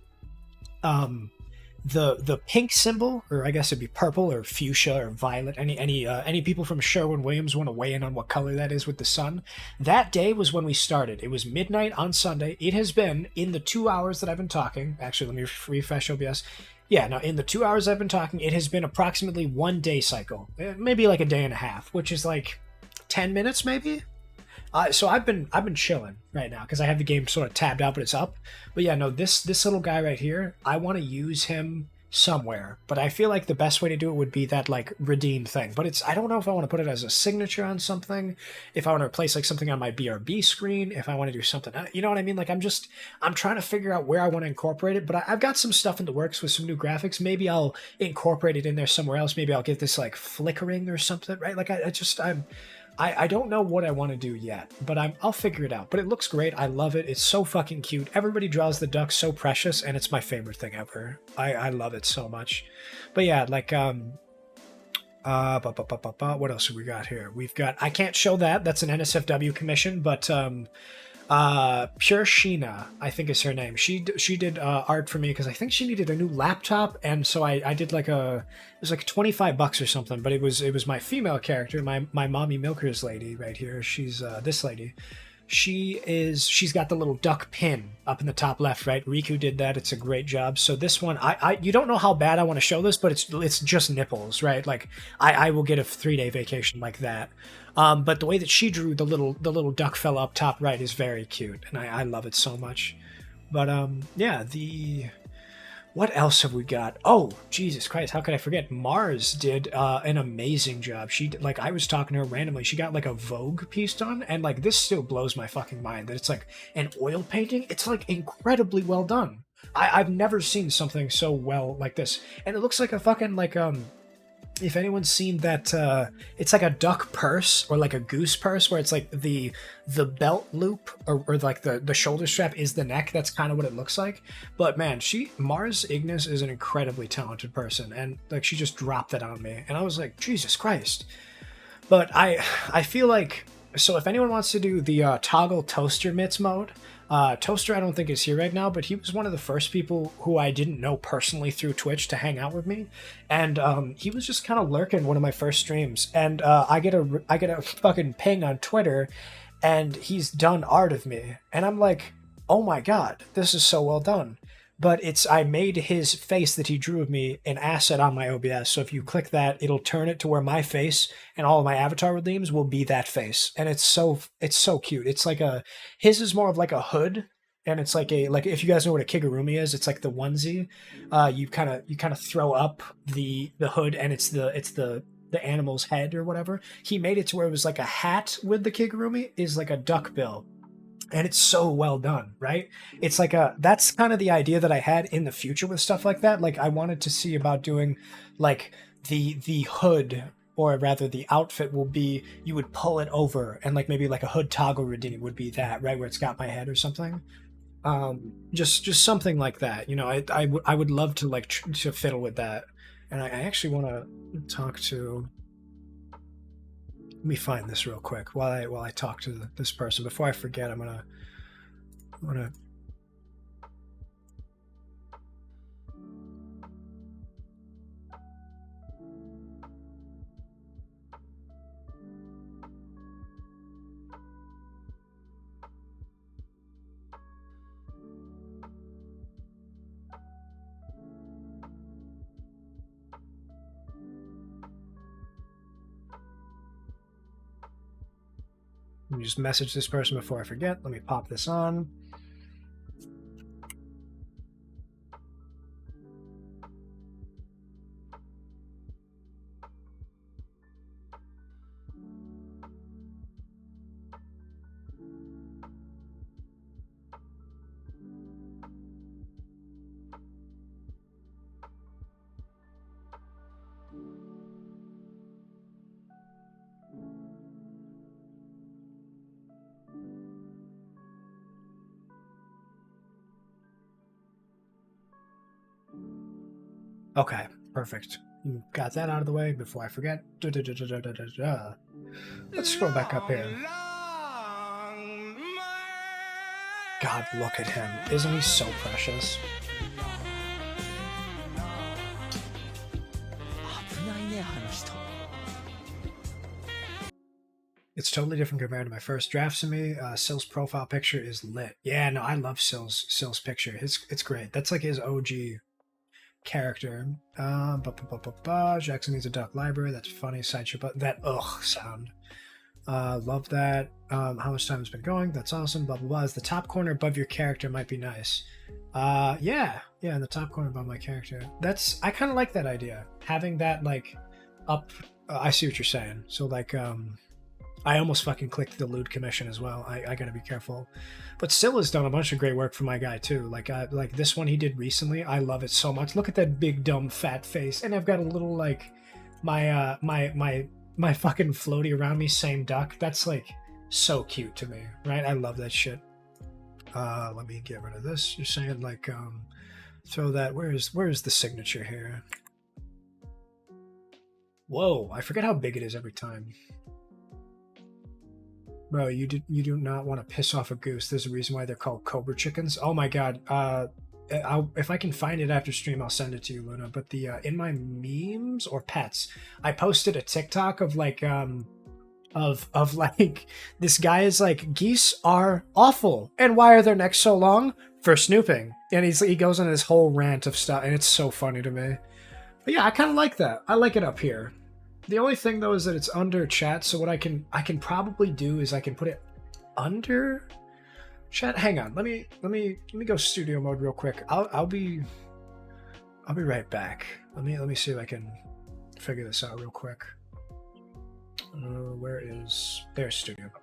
The pink symbol, or I guess it'd be purple or fuchsia or violet. Any people from Sherwin-Williams want to weigh in on what color that is with the sun? That day was when we started. It was midnight on Sunday. It has been in the 2 hours that I've been talking. Actually, let me refresh OBS. Yeah, now in the 2 hours I've been talking, it has been approximately 1 day cycle, maybe like a day and a half, which is like 10 minutes maybe. So I've been chilling right now because I have the game sort of tabbed out, but it's up. But yeah, no, this little guy right here, I want to use him somewhere, but I feel like the best way to do it would be that like redeem thing. But I don't know if I want to put it as a signature on something, if I want to replace like something on my BRB screen, if I want to do something, you know what I mean? Like I'm trying to figure out where I want to incorporate it. But I've got some stuff in the works with some new graphics. Maybe I'll incorporate it in there somewhere else. Maybe I'll get this like flickering or something, right? Like I don't know what I want to do yet, but I'll figure it out. But it looks great. I love it. It's so fucking cute. Everybody draws the duck so precious, and it's my favorite thing ever. I love it so much. But yeah, like what else have we got here? We've got, I can't show that. That's an NSFW commission, but Pure Sheena, I think is her name. She did art for me because I think she needed a new laptop, and so I did like it was like $25 or something. But it was my female character, my mommy milkers lady right here. She's this lady. She's got the little duck pin up in the top left, right? Riku did that. It's a great job. So this one, you don't know how bad I want to show this, but it's just nipples, right? Like I will get a 3-day vacation like that. But the way that she drew the little duck fella up top right is very cute, and I love it so much. But yeah, what else have we got? Oh, Jesus Christ, how could I forget? Mars did an amazing job. Like, I was talking to her randomly. She got like a Vogue piece done, and like this still blows my fucking mind that it's like an oil painting. It's like incredibly well done. I've never seen something so well like this, and it looks like a fucking like if anyone's seen that, it's like a duck purse or like a goose purse where it's like the belt loop or like the shoulder strap is the neck. That's kind of what it looks like. But man, Mars Ignis is an incredibly talented person, and like she just dropped that on me, and I was like, Jesus Christ. But I feel like, so if anyone wants to do the toggle toaster mitts mode, Toaster I don't think is here right now, but he was one of the first people who I didn't know personally through Twitch to hang out with me, and he was just kind of lurking one of my first streams, and I get a fucking ping on Twitter, and he's done art of me, and I'm like, oh my god, this is so well done. But I made his face that he drew of me an asset on my OBS. So if you click that, it'll turn it to where my face and all of my avatar redeems will be that face. And it's so cute. It's like his is more of like a hood, and it's like if you guys know what a kigurumi is, it's like the onesie. You kind of throw up the hood, and it's the animal's head or whatever. He made it to where it was like a hat with the kigurumi is like a duck bill. And it's so well done, right? It's like that's kind of the idea that I had in the future with stuff like that. Like I wanted to see about doing like the hood, or rather the outfit will be, you would pull it over, and like maybe like a hood toggle redeem would be that, right? Where it's got my head or something. Just something like that. You know, I would love to like to fiddle with that. And I actually want to talk to, let me find this real quick while I talk to this person. Before I forget, I'm gonna Let me just message this person before I forget. Let me pop this on. Okay, perfect. Got that out of the way before I forget. Let's scroll back up here. God, look at him. Isn't he so precious? It's totally different compared to my first drafts of me. Sill's profile picture is lit. Yeah, no, I love Sill's picture. It's great. That's like his OG character. Jackson needs a duck library. That's funny. Sideshow, but that ugh sound. Love that. How much time has been going? That's awesome. Blah blah blah. Is the top corner above your character might be nice. Yeah, in the top corner above my character. I kind of like that idea. Having that like up. I see what you're saying. So like I almost fucking clicked the lewd commission as well. I gotta be careful. But Sill has done a bunch of great work for my guy too. Like this one he did recently. I love it so much. Look at that big dumb fat face. And I've got a little like my fucking floaty around me, same duck. That's like so cute to me, right? I love that shit. Let me get rid of this. You're saying like throw that. Where's the signature here? Whoa, I forget how big it is every time. Bro, you do not want to piss off a goose. There's a reason why they're called cobra chickens. Oh my god. If I can find it after stream, I'll send it to you, Luna. But the in my memes or pets, I posted a TikTok of like of like this guy is like, geese are awful, and why are their necks so long? For snooping. And he goes on this whole rant of stuff, and it's so funny to me. But yeah, I kind of like that. I like it up here. The only thing though is that it's under chat, so what I can probably do is I can put it under chat. Hang on, let me go studio mode real quick. I'll be right back. Let me see if I can figure this out real quick. There's studio mode.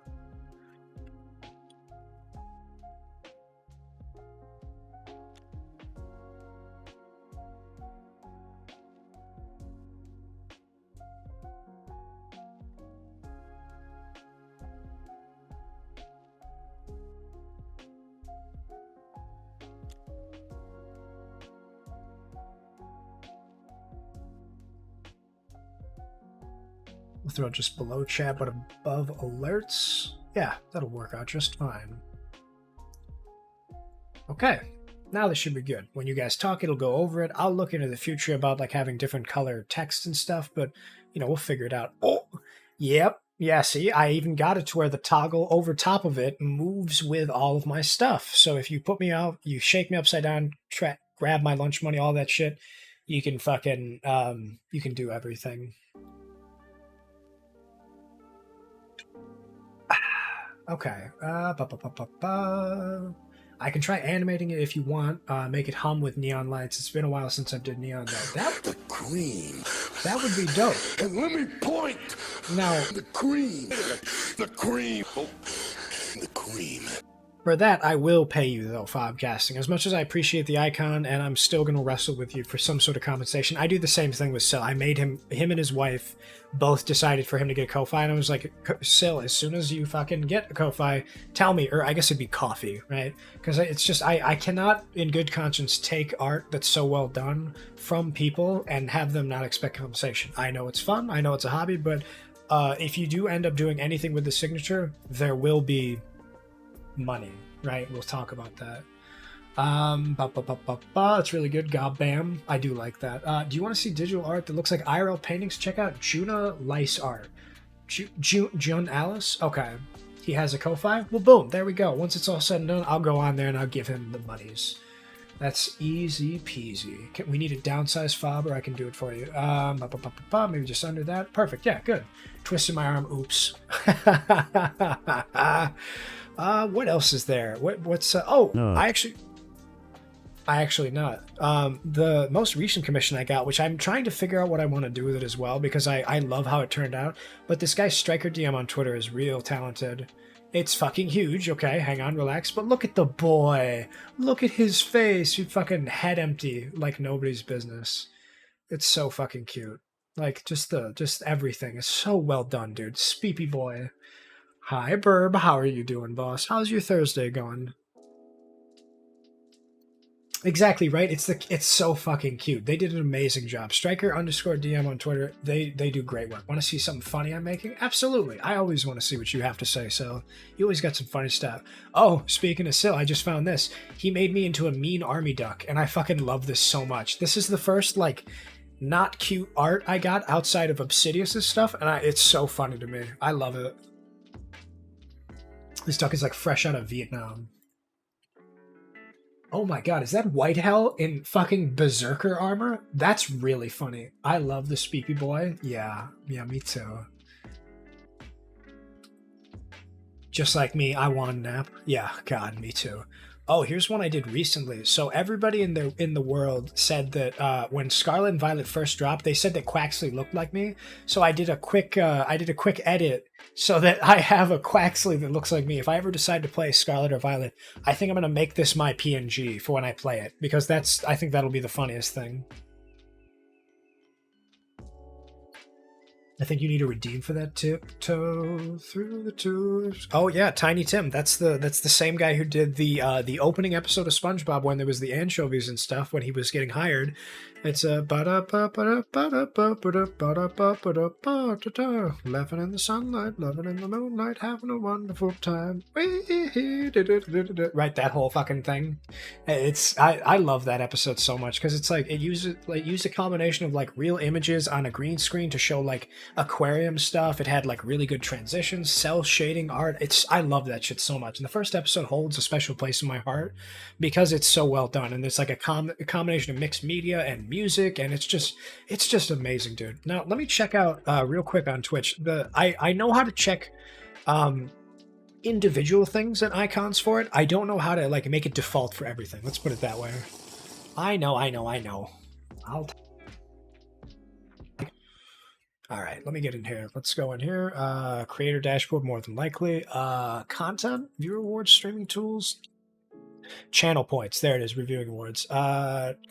We'll throw it just below chat, but above alerts. Yeah, that'll work out just fine. Okay, now this should be good. When you guys talk, it'll go over it. I'll look into the future about like having different color text and stuff, but you know, we'll figure it out. Oh, yep. Yeah, see, I even got it to where the toggle over top of it moves with all of my stuff. So if you put me out, you shake me upside down, grab my lunch money, all that shit, you can fucking, you can do everything. Okay. I can try animating it if you want. Make it hum with neon lights. It's been a while since I did neon though. The cream. That would be dope. And let me point. Now the cream. The cream. Oh, the cream. For that, I will pay you though, Fobcasting. As much as I appreciate the icon, and I'm still gonna wrestle with you for some sort of compensation. I do the same thing with Sill. I made him and his wife both decided for him to get a Ko-Fi, and I was like, Sill, as soon as you fucking get a Ko-Fi, tell me, or I guess it'd be coffee, right? Because it's just, I cannot in good conscience take art that's so well done from people and have them not expect compensation. I know it's fun, I know it's a hobby, but if you do end up doing anything with the signature, there will be money, right? We'll talk about that. It's really good. God bam. I do like that. Do you want to see digital art that looks like IRL paintings? Check out Juna Lice Art. Jun Alice? Okay. He has a Ko-Fi? Well, boom. There we go. Once it's all said and done, I'll go on there and I'll give him the monies. That's easy peasy. We need a downsized fob, or I can do it for you. Maybe just under that. Perfect. Yeah, good. Twisted my arm. Oops. What else is there? What's I actually not. The most recent commission I got, which I'm trying to figure out what I want to do with it as well, because I love how it turned out. But this guy Striker DM on Twitter is real talented. It's fucking huge. Okay, hang on, relax. But look at the boy. Look at his face. He fucking head empty like nobody's business. It's so fucking cute. Like just everything is so well done, dude. Speepy boy. Hi, Burb. How are you doing, boss? How's your Thursday going? Exactly, right? It's so fucking cute. They did an amazing job. Striker_DM on Twitter. They do great work. Want to see something funny I'm making? Absolutely. I always want to see what you have to say, so you always got some funny stuff. Oh, speaking of Sil, I just found this. He made me into a mean army duck, and I fucking love this so much. This is the first, like, not cute art I got outside of Obsidious' stuff, and it's so funny to me. I love it. This duck is like fresh out of Vietnam. Oh my god, is that White Hell in fucking Berserker armor? That's really funny. I love the Speepy boy. Yeah, me too. Just like me, I want a nap. Yeah, god, me too. Oh, here's one I did recently. So everybody in the world said that when Scarlet and Violet first dropped, they said that Quaxley looked like me. So I did a quick edit so that I have a Quaxley that looks like me. If I ever decide to play Scarlet or Violet, I think I'm gonna make this my PNG for when I play it, because I think that'll be the funniest thing. I think you need to redeem for that. Tiptoe through the tubes. Oh yeah, Tiny Tim. That's the same guy who did the opening episode of SpongeBob when there was the anchovies and stuff when he was getting hired. It's a laughing in the sunlight, loving in the moonlight, having a wonderful time. Right, that whole fucking thing. I love that episode so much because it's like it used a combination of like real images on a green screen to show like aquarium stuff. It had like really good transitions, cell shading art. I love that shit so much. And the first episode holds a special place in my heart because it's so well done, and it's like a combination of mixed media and music, and it's just amazing, dude. Now let me check out real quick on Twitch. I know how to check individual things and icons for it. I don't know how to like make it default for everything. Let's put it that way. I know. All right, let me get in here. Let's go in here. Creator dashboard, more than likely. Content, viewer awards, streaming tools, channel points. There it is, reviewing awards.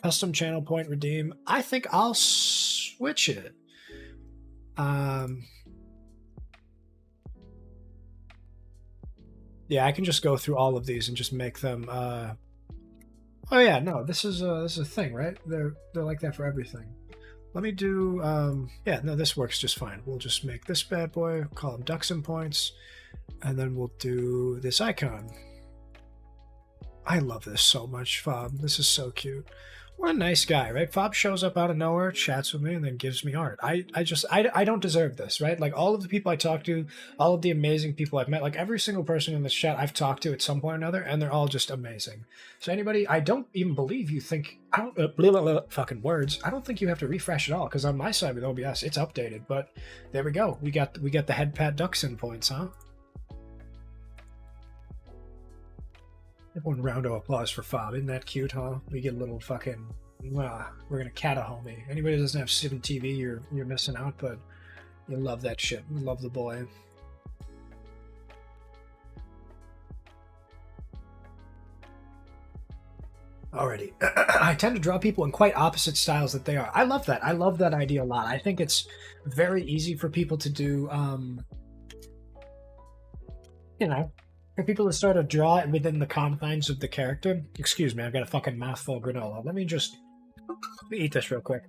Custom channel point, redeem. I think I'll switch it. Yeah, I can just go through all of these and just make them. Oh yeah, no, this is a thing, right? They're like that for everything. Let me do, yeah, no, this works just fine. We'll just make this bad boy, call him ducks and points, and then we'll do this icon. I love this so much, Fob. This is so cute. What a nice guy, right? Fob shows up out of nowhere, chats with me, and then gives me art. I don't deserve this, right? Like all of the people I talk to, all of the amazing people I've met, like every single person in this chat I've talked to at some point or another, and they're all just amazing. So anybody, I don't even believe you think, fucking words. I don't think you have to refresh at all, because on my side with OBS, it's updated. But there we go. We got the head pat ducks in points, huh? One round of applause for Fob. Isn't that cute, huh? We get a little fucking... we're gonna cat a homie. Anybody who doesn't have Sim TV, you're missing out, but you love that shit. We love the boy. Alrighty. I tend to draw people in quite opposite styles that they are. I love that. I love that idea a lot. I think it's very easy for people to do, you know, for people to start to draw it within the confines of the character. Excuse me, I've got a fucking mouthful of granola. Let me eat this real quick.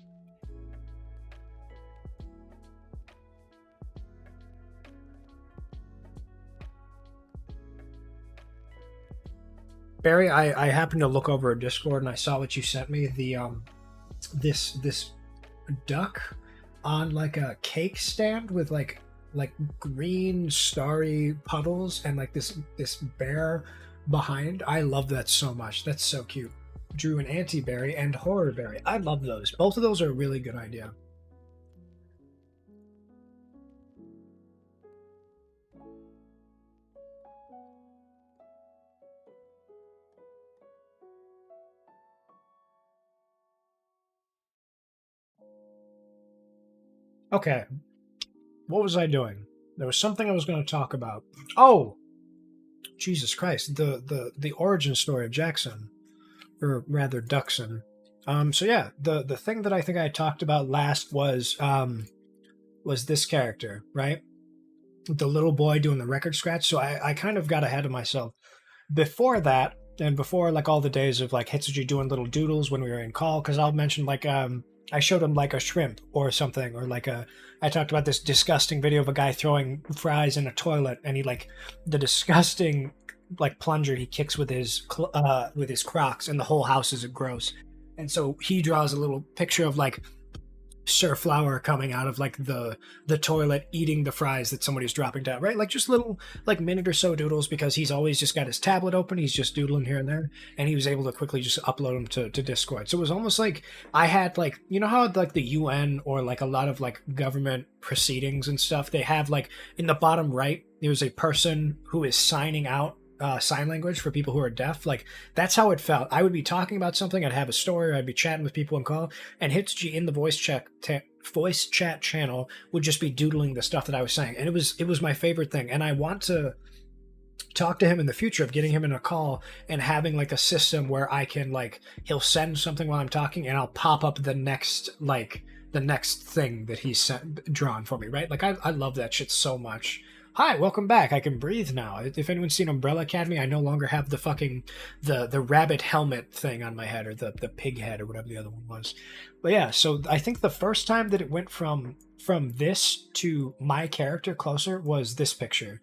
Barry, I happened to look over a Discord and I saw what you sent me. The this duck on like a cake stand with like green starry puddles and like this bear behind. I love that so much. That's so cute. Drew an anti-berry and horror berry. I love those. Both of those are a really good idea. Okay. What was I doing? There was something I was going to talk about. Oh, Jesus Christ! The origin story of Jackson, or rather Duckson. So yeah, the thing that I think I talked about last was this character, right? The little boy doing the record scratch. So I kind of got ahead of myself. Before that, and before like all the days of like Hitsuji doing little doodles when we were in call, because I'll mention like I showed him like a shrimp or something, or like I talked about this disgusting video of a guy throwing fries in a toilet, and he like the disgusting like plunger he kicks with his Crocs, and the whole house is gross. And so he draws a little picture of like Sir Flower coming out of like the toilet eating the fries that somebody's dropping down, right? Like just little like minute or so doodles, because he's always just got his tablet open, he's just doodling here and there, and he was able to quickly just upload them to Discord. So it was almost like I had like, you know how like the UN or like a lot of like government proceedings and stuff, they have like in the bottom right there's a person who is signing out sign language for people who are deaf. Like that's how it felt. I would be talking about something, I'd have a story, or I'd be chatting with people in call, and Hitsuji in the voice chat channel would just be doodling the stuff that I was saying, and it was my favorite thing. And I want to talk to him in the future of getting him in a call and having like a system where I can like, he'll send something while I'm talking and I'll pop up the next thing that he's drawn for me, right? Like I love that shit so much. Hi, welcome back. I can breathe now. If anyone's seen Umbrella Academy, I no longer have the fucking the rabbit helmet thing on my head, or the pig head, or whatever the other one was. But yeah, so I think the first time that it went from this to my character closer was this picture.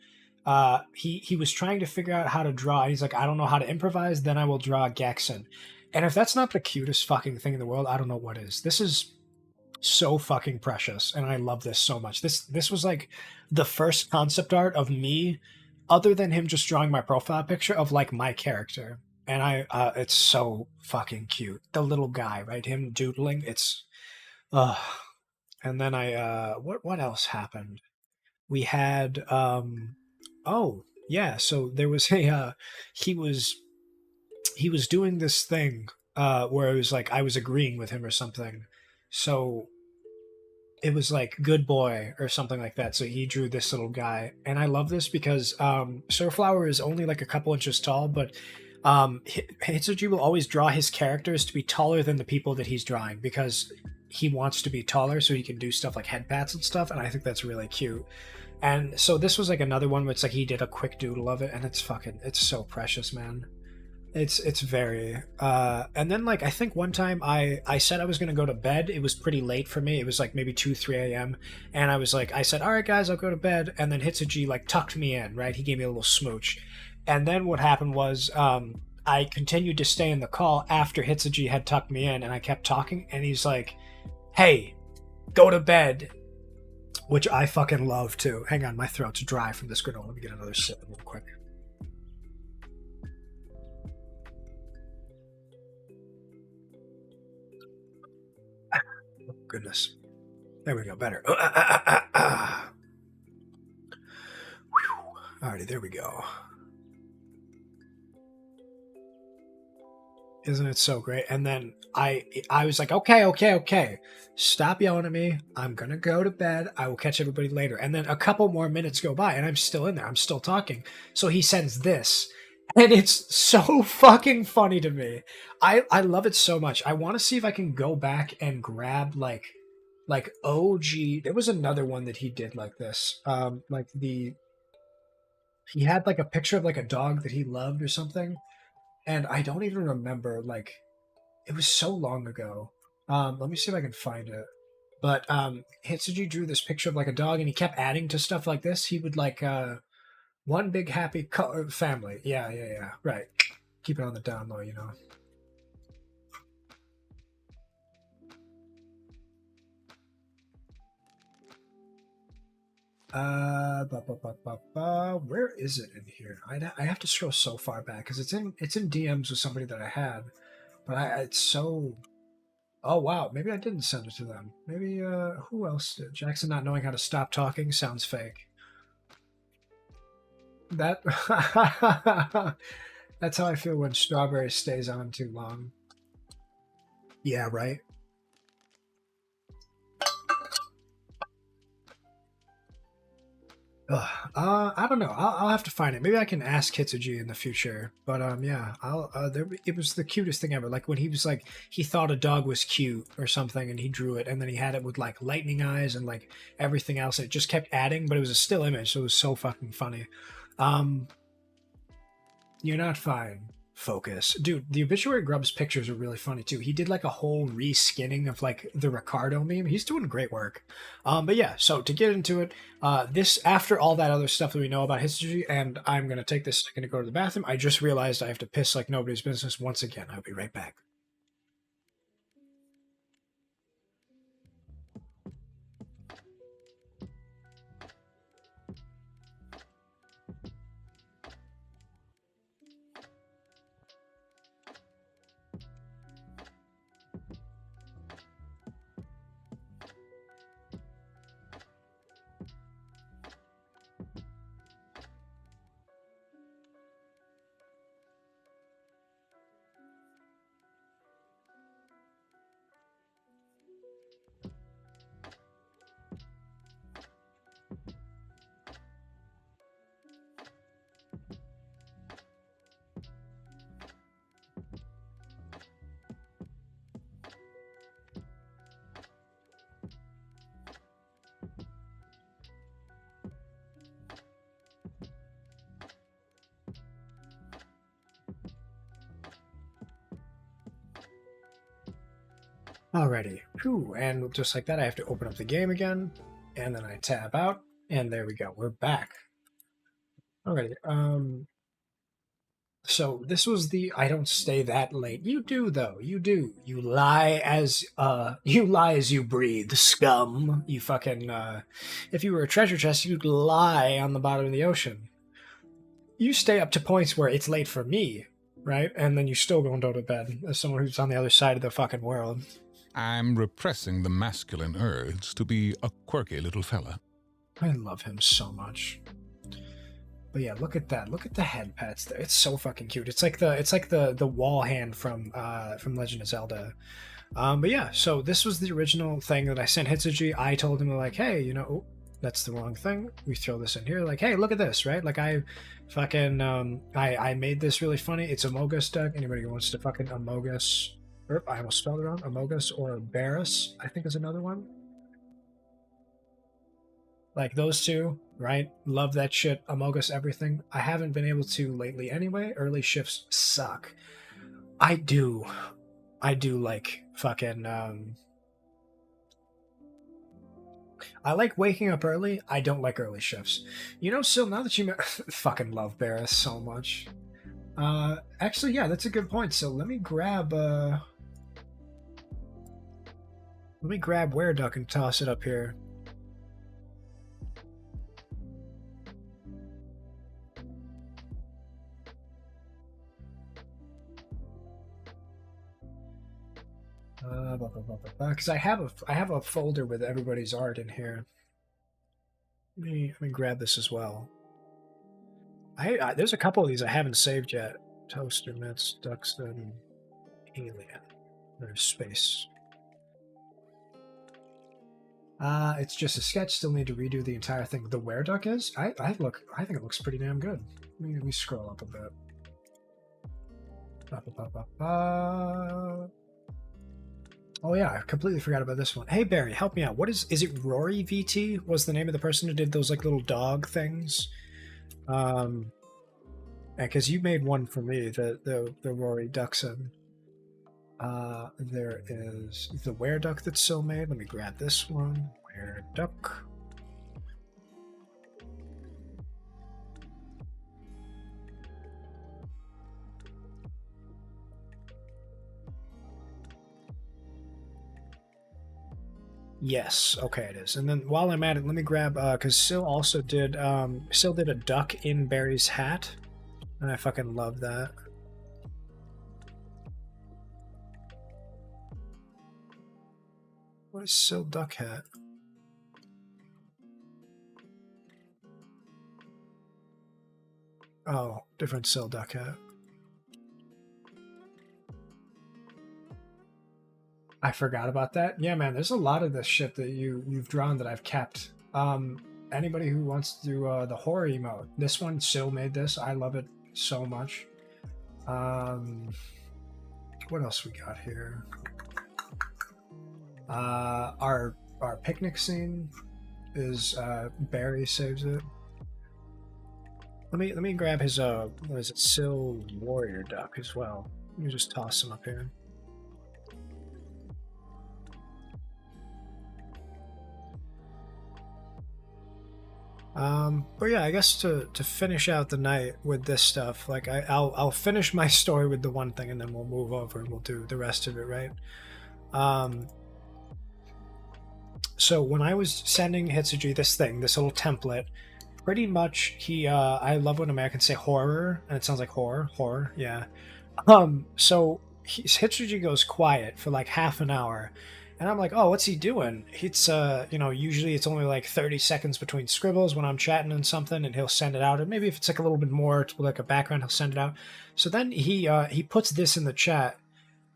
He was trying to figure out how to draw. He's like, I don't know how to improvise, then I will draw Gaksen. And if that's not the cutest fucking thing in the world, I don't know what is. This is so fucking precious, and I love this so much. This was like the first concept art of me, other than him just drawing my profile picture, of like my character. And it's so fucking cute. The little guy, right? Him doodling. It's and then what else happened? We had oh yeah, so there was a he was doing this thing where it was like I was agreeing with him or something. So it was like good boy or something like that. So he drew this little guy, and I love this because Sir Flower is only like a couple inches tall, but Hitsuji will always draw his characters to be taller than the people that he's drawing, because he wants to be taller so he can do stuff like head pats and stuff, and I think that's really cute. And so this was like another one where it's like he did a quick doodle of it, and it's so precious, man. It's very and then like I think one time I said I was gonna go to bed. It was pretty late for me. It was like maybe 2-3 a.m. and I said, all right guys, I'll go to bed. And then Hitsuji like tucked me in, right? He gave me a little smooch. And then what happened was I continued to stay in the call after Hitsuji had tucked me in, and I kept talking, and he's like, hey, go to bed, which I fucking love too. Hang on, my throat's dry from this granola. Let me get another sip real quick. Goodness. There we go. Better. Alrighty, there we go. Isn't it so great? And then I was like, okay. Stop yelling at me. I'm going to go to bed. I will catch everybody later. And then a couple more minutes go by, and I'm still in there. I'm still talking. So he sends this. And it's so fucking funny to me. I love it so much. I want to see if I can go back and grab like OG. There was another one that he did like this. He had like a picture of like a dog that he loved or something. And I don't even remember, like, it was so long ago. Let me see if I can find it. But Hitsuji drew this picture of like a dog, and he kept adding to stuff like this. He would like one big happy family. Yeah. Right. Keep it on the down low, you know. Where is it in here? I have to scroll so far back because it's in DMs with somebody that I had, but it's so. Oh wow, maybe I didn't send it to them. Maybe who else did? Jackson not knowing how to stop talking sounds fake. That that's how I feel when Strawberry stays on too long. Yeah, right. I don't know. I'll have to find it. Maybe I can ask Hitsuji in the future. But yeah, it was the cutest thing ever. Like when he was like, he thought a dog was cute or something, and he drew it, and then he had it with like lightning eyes and like everything else. It just kept adding, but it was a still image, so it was so fucking funny. You're not fine. focus. Dude, the Obituary Grubs pictures are really funny too. He did like a whole reskinning of like the Ricardo meme. He's doing great work. But yeah, so to get into it, this after all that other stuff that we know about history, and I'm gonna take this second to go to the bathroom. I just realized I have to piss like nobody's business once again. I'll be right back. Alrighty, whew, and just like that I have to open up the game again, and then I tab out, and there we go, we're back. Alrighty, so this was the I don't stay that late. You do though, you do. You lie as you breathe, scum. You fucking, if you were a treasure chest, you'd lie on the bottom of the ocean. You stay up to points where it's late for me, right? And then you still go and go to bed as someone who's on the other side of the fucking world. I'm repressing the masculine urge to be a quirky little fella. I love him so much. But yeah, look at that. Look at the head pets there. It's so fucking cute. It's like the wall hand from Legend of Zelda. But yeah, so this was the original thing that I sent Hitsuji. I told him like, hey, you know, oh, that's the wrong thing. We throw this in here. Like, hey, look at this, right? Like I fucking I made this really funny. It's Amogus duck. Anybody who wants to fucking Amogus. I almost spelled it wrong. Amogus or Barris, I think is another one. Like those two, right? Love that shit. Amogus everything. I haven't been able to lately anyway. Early shifts suck. I do like fucking I like waking up early. I don't like early shifts. You know, Sil, now that you fucking love Barris so much. Actually, yeah, that's a good point. So let me grab Wereduck and toss it up here. Because I have a folder with everybody's art in here. Let me grab this as well. I there's a couple of these I haven't saved yet. Toaster Mitts, Duxton, Alien. There's space. It's just a sketch. Still need to redo the entire thing. The Wereduck is? I think it looks pretty damn good. Let me scroll up a bit. Oh yeah, I completely forgot about this one. Hey Barry, help me out. What is it Rory VT was the name of the person who did those like little dog things? Because you made one for me, the Rory Duckson. There is the Wereduck that's still made. Let me grab this one. Wereduck. Yes, okay it is. And then while I'm at it, let me grab because Sil also did a duck in Barry's hat. And I fucking love that. What is Sil Duck hat? Oh, different Sil Duck hat. I forgot about that. Yeah, man, there's a lot of this shit that you've drawn that I've kept. Anybody who wants to do the horror emote, this one Sil made this. I love it so much. What else we got here? Our picnic scene is Barry saves it. Let me grab his what is it, Sill Warrior Duck as well. Let me just toss him up here. But yeah, I guess to finish out the night with this stuff, like I'll finish my story with the one thing and then we'll move over and we'll do the rest of it, right? So when I was sending Hitsuji this little template, pretty much he I love when Americans say horror, and it sounds like horror, yeah. So Hitsuji goes quiet for like half an hour, and I'm like, oh, what's he doing? It's you know, usually it's only like 30 seconds between scribbles when I'm chatting and something, and he'll send it out. And maybe if it's like a little bit more to like a background, he'll send it out. So then he puts this in the chat: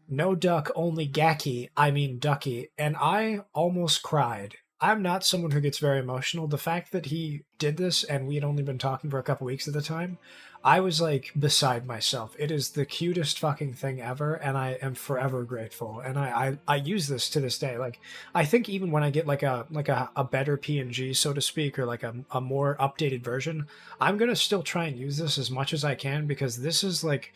no duck, only Gaki, I mean ducky. And I almost cried. I'm not someone who gets very emotional. The fact that he did this and we had only been talking for a couple weeks at the time, I was like beside myself. It is the cutest fucking thing ever, and I am forever grateful. And I use this to this day. Like, I think even when I get like a better PNG, so to speak, or like a more updated version, I'm gonna still try and use this as much as I can, because this is like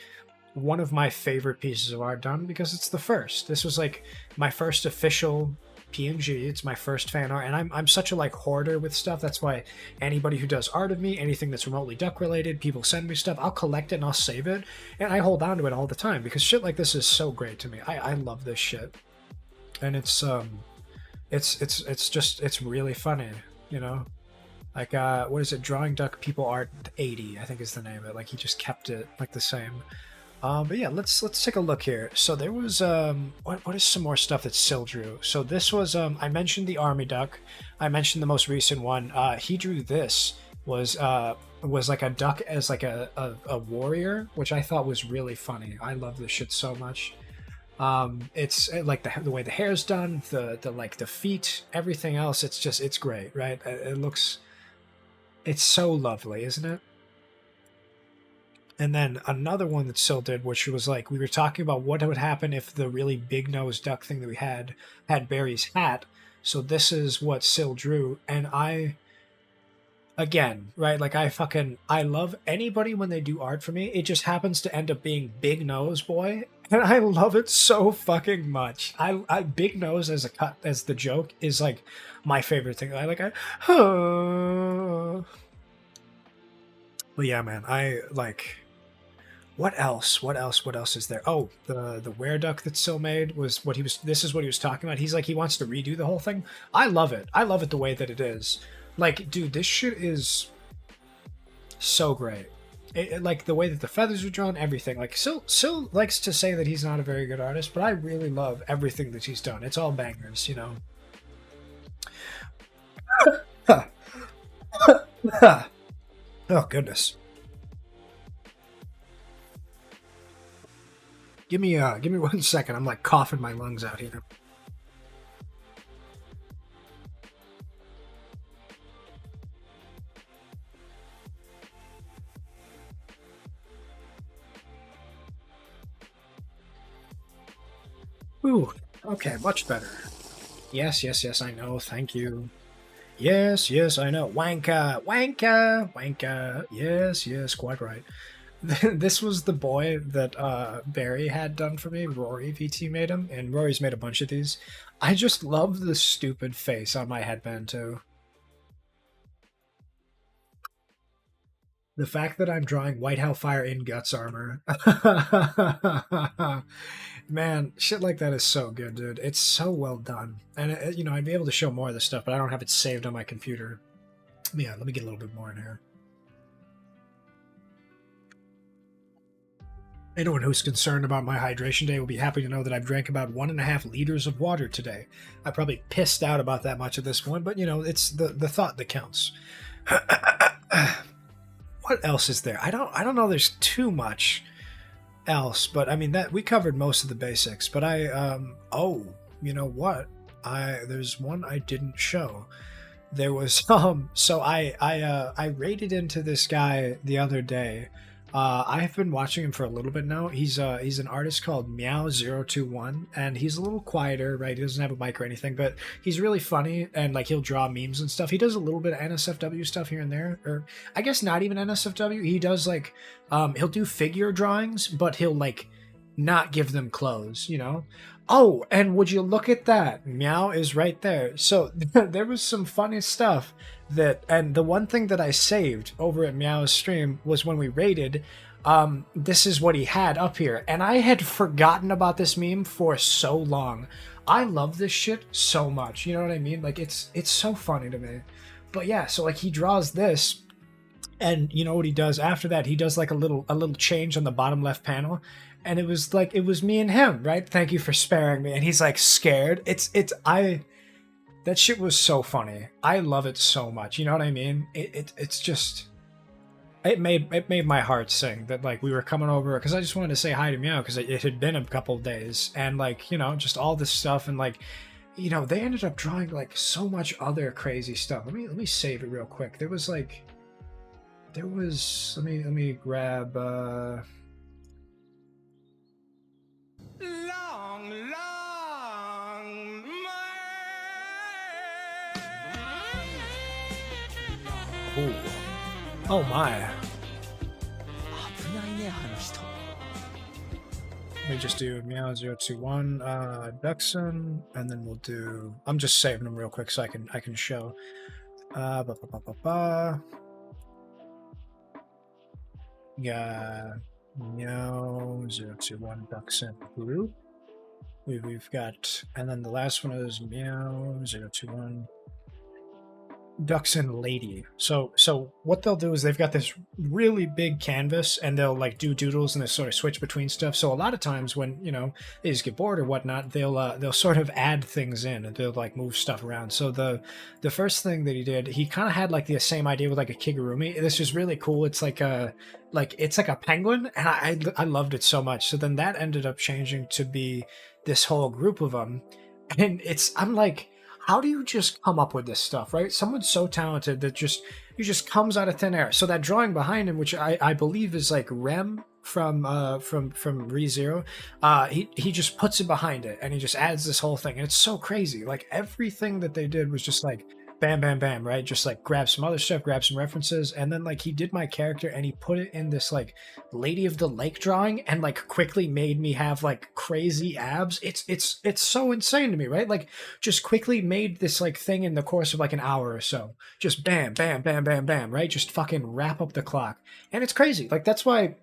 one of my favorite pieces of art done, because it's the first. This was like my first official PNG. It's my first fan art, and I'm such a like hoarder with stuff. That's why anybody who does art of me, anything that's remotely duck related, people send me stuff, I'll collect it and I'll save it, and I hold on to it all the time, because shit like this is so great to me. I love this shit, and it's really funny, you know. Like what is it? Drawing Duck People Art 80, I think is the name of it. Like he just kept it like the same. But yeah, let's take a look here. So there was what is some more stuff that Sill drew? So this was I mentioned the army duck. I mentioned the most recent one. He drew this was like a duck as like a warrior, which I thought was really funny. I love this shit so much. It's like the way the hair's done, the like the feet, everything else. It's great, right? It's so lovely, isn't it? And then another one that Sill did, which was like, we were talking about what would happen if the really big-nosed duck thing that we had Barry's hat. So this is what Sill drew, and again, right, like I love anybody when they do art for me. It just happens to end up being Big Nose Boy, and I love it so fucking much. I Big Nose as the joke is like my favorite thing. But yeah, man, I like... What else is there? Oh, the wereduck that Sill made was what he was. This is what he was talking about. He's like, he wants to redo the whole thing. I love it. I love it the way that it is. Like, dude, this shit is so great. Like the way that the feathers are drawn, everything. Like Sill likes to say that he's not a very good artist, but I really love everything that he's done. It's all bangers, you know. Oh goodness. Give me 1 second. I'm like coughing my lungs out here. Ooh, okay, much better. Yes, I know. Thank you. Yes, I know. Wanka. Yes, quite right. This was the boy that Barry had done for me. Rory VT made him, and Rory's made a bunch of these. I just love the stupid face on my headband too. The fact that I'm drawing White Hellfire in Guts armor. Man, shit like that is so good, dude. It's so well done. And, you know, I'd be able to show more of this stuff, but I don't have it saved on my computer. Yeah, let me get a little bit more in here. Anyone who's concerned about my hydration day will be happy to know that I've drank about 1.5 liters of water today. I probably pissed out about that much at this point, but you know, it's the thought that counts. What else is there? I don't know. There's too much else, but I mean that we covered most of the basics. But oh, you know what? There's one I didn't show. There was so I raided into this guy the other day. I've been watching him for a little bit now. He's an artist called Meow021, and he's a little quieter, right? He doesn't have a mic or anything, but he's really funny, and like he'll draw memes and stuff. He does a little bit of NSFW stuff here and there, or I guess not even NSFW. He does like he'll do figure drawings, but he'll like not give them clothes, you know? Oh, and would you look at that? Meow is right there. So there was some funny stuff and the one thing that I saved over at Meow's stream was when we raided, this is what he had up here. And I had forgotten about this meme for so long. I love this shit so much. You know what I mean? Like it's so funny to me. But yeah, so like he draws this, and you know what he does after that? He does like a little change on the bottom left panel. And it was me and him, right? Thank you for sparing me. And he's like scared. That shit was so funny. I love it so much. You know what I mean? It's just, it made my heart sing that like we were coming over because I just wanted to say hi to Meow because it had been a couple of days, and like, you know, just all this stuff, and like, you know, they ended up drawing like so much other crazy stuff. Let me save it real quick. Let me grab Ooh. Oh my. Let me just do Meow021 Duxon, and then we'll do, I'm just saving them real quick so I can show. Yeah, Meow021 Duxon group. We've got, and then the last one is Meow021 Duxon Lady. So what they'll do is they've got this really big canvas, and they'll like do doodles and they sort of switch between stuff. So a lot of times when, you know, they just get bored or whatnot, they'll sort of add things in, and they'll like move stuff around. So the first thing that he did, he kind of had like the same idea with like a Kigurumi. This is really cool. It's like it's like a penguin, and I loved it so much. So then that ended up changing to be this whole group of them, and I'm like, how do you just come up with this stuff, right? Someone's so talented that just comes out of thin air. So that drawing behind him, which I believe is like Rem from ReZero, he just puts it behind it, and he just adds this whole thing, and it's so crazy. Like everything that they did was just like bam, bam, bam, right? Just like grab some other stuff, grab some references, and then like he did my character and he put it in this like Lady of the Lake drawing, and like quickly made me have like crazy abs. It's so insane to me, right? Like just quickly made this like thing in the course of like an hour or so. Just bam, bam, bam, bam, bam, right? Just fucking wrap up the clock. And it's crazy. Like that's why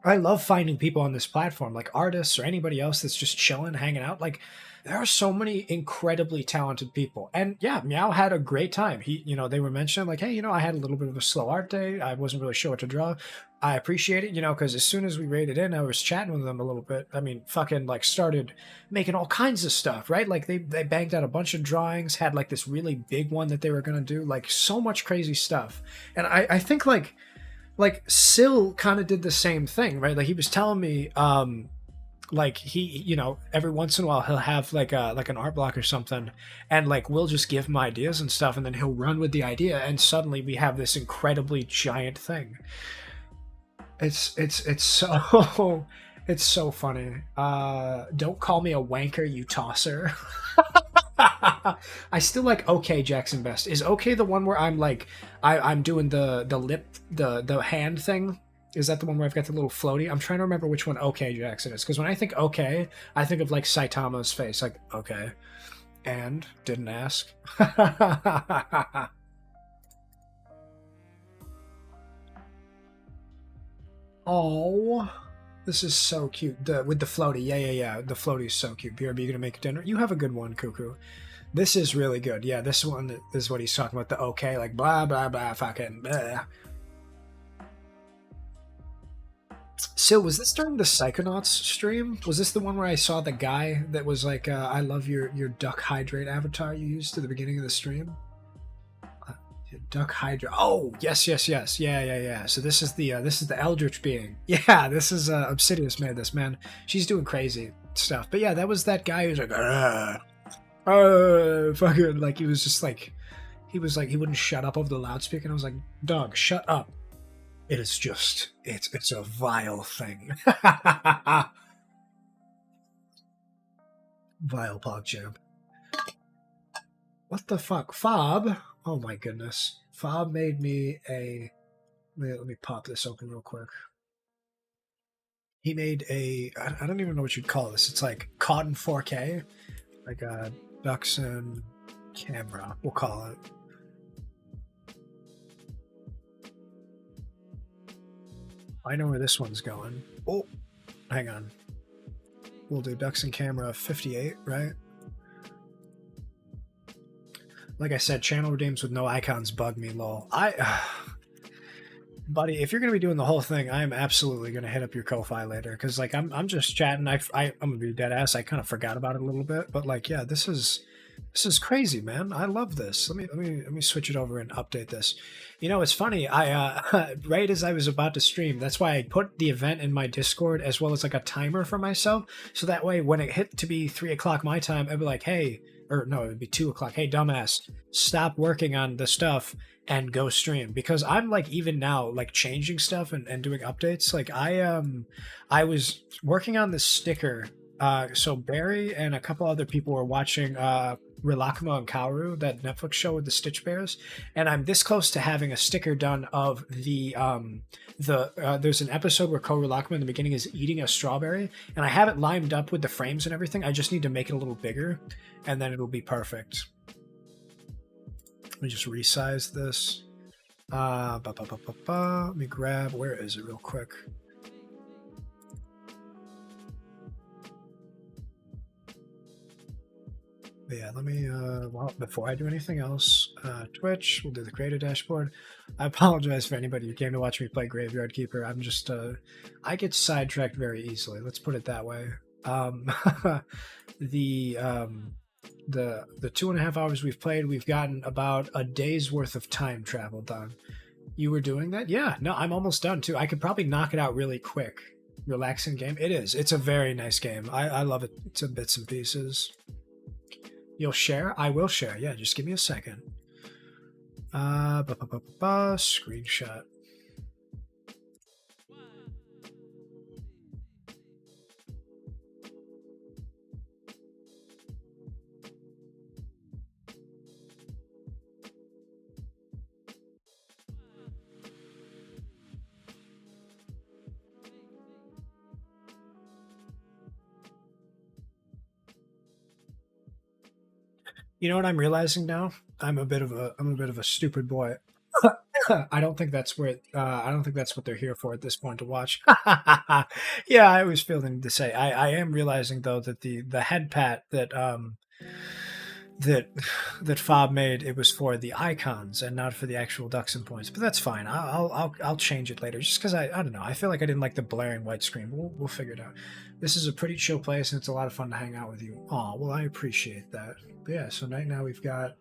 I love finding people on this platform, like artists or anybody else that's just chilling, hanging out. Like there are so many incredibly talented people. And yeah, Meow had a great time. They were mentioning like, hey, I had a little bit of a slow art day. I wasn't really sure what to draw. I appreciate it, because as soon as we raided in, I was chatting with them a little bit. I mean, fucking like started making all kinds of stuff, right? Like they banged out a bunch of drawings, had like this really big one that they were going to do, like so much crazy stuff. And I think like Syl kind of did the same thing, right? Like he was telling me, like he, every once in a while he'll have like an art block or something, and like we'll just give him ideas and stuff, and then he'll run with the idea, and suddenly we have this incredibly giant thing. It's so it's so funny. Don't call me a wanker, you tosser. I still like OK Jackson best. Is OK the one where I'm like I'm doing the lip, the hand thing? Is that the one where I've got the little floaty? I'm trying to remember which one OK Jackson is, because when I think OK, I think of like Saitama's face, like okay, and didn't ask. Oh, this is so cute. With the floaty, yeah. The floaty is so cute. BRB, gonna make dinner? You have a good one, Cuckoo. This is really good. Yeah, this one is what he's talking about. The okay, like blah blah blah, fucking blah. So was this during the Psychonauts stream? Was this the one where I saw the guy that was like, I love your duck hydrate avatar you used at the beginning of the stream? Duck Hydra. Oh, yes. Yeah. So this is the Eldritch being. Yeah, this is Obsidious made this, man. She's doing crazy stuff. But yeah, that was that guy who's like, fucking, like he was just like, he wouldn't shut up over the loudspeaker, and I was like, dog, shut up. It is just, it's a vile thing. Vile PogChamp. What the fuck? Fob? Oh my goodness. Fob made me a... Let me pop this open real quick. He made a... I don't even know what you'd call this. It's like caught in 4K. Like a Duxon camera, we'll call it. I know where this one's going. Oh, hang on. We'll do Duxon camera 58, right? Like I said, channel redeems with no icons bug me, lol. Buddy, if you're gonna be doing the whole thing, I am absolutely gonna hit up your Ko-Fi later, because like I'm just chatting. I'm gonna be dead ass. I kind of forgot about it a little bit, but like, yeah, this is crazy, man. I love this. Let me switch it over and update this. You know, it's funny. I right as I was about to stream, that's why I put the event in my Discord as well as like a timer for myself, so that way when it hit to be 3 o'clock my time, I'd be like, hey, or no, it'd be 2 o'clock. Hey, dumbass, stop working on the stuff and go stream. Because I'm like, even now, like changing stuff and doing updates. Like I was working on this sticker. So Barry and a couple other people were watching Rilakkuma and Kaoru, that Netflix show with the Stitch Bears, and I'm this close to having a sticker done of the there's an episode where Ko Rilakkuma in the beginning is eating a strawberry, and I have it lined up with the frames and everything. I just need to make it a little bigger, and then it'll be perfect. Let me just resize this. Let me grab, where is it real quick? But yeah, let me, well, before I do anything else, Twitch, we'll do the creator dashboard. I apologize for anybody who came to watch me play Graveyard Keeper. I'm just, I get sidetracked very easily. Let's put it that way. The 2.5 hours we've played, we've gotten about a day's worth of time travel done. You were doing that? Yeah, no, I'm almost done too. I could probably knock it out really quick. Relaxing game. It is. It's a very nice game. I love it. It's in bits and pieces. You'll share? I will share. Yeah, just give me a second. Screenshot. You know what I'm realizing now? I'm a bit of a stupid boy. I don't think that's what they're here for at this point to watch. Yeah, I was feeling to say. I am realizing though that the head pat that Fob made, it was for the icons and not for the actual Duxon points. But that's fine. I'll change it later. Just because I don't know. I feel like I didn't like the blaring white screen. We'll figure it out. This is a pretty chill place and it's a lot of fun to hang out with you. Oh, well, I appreciate that. But yeah, so right now we got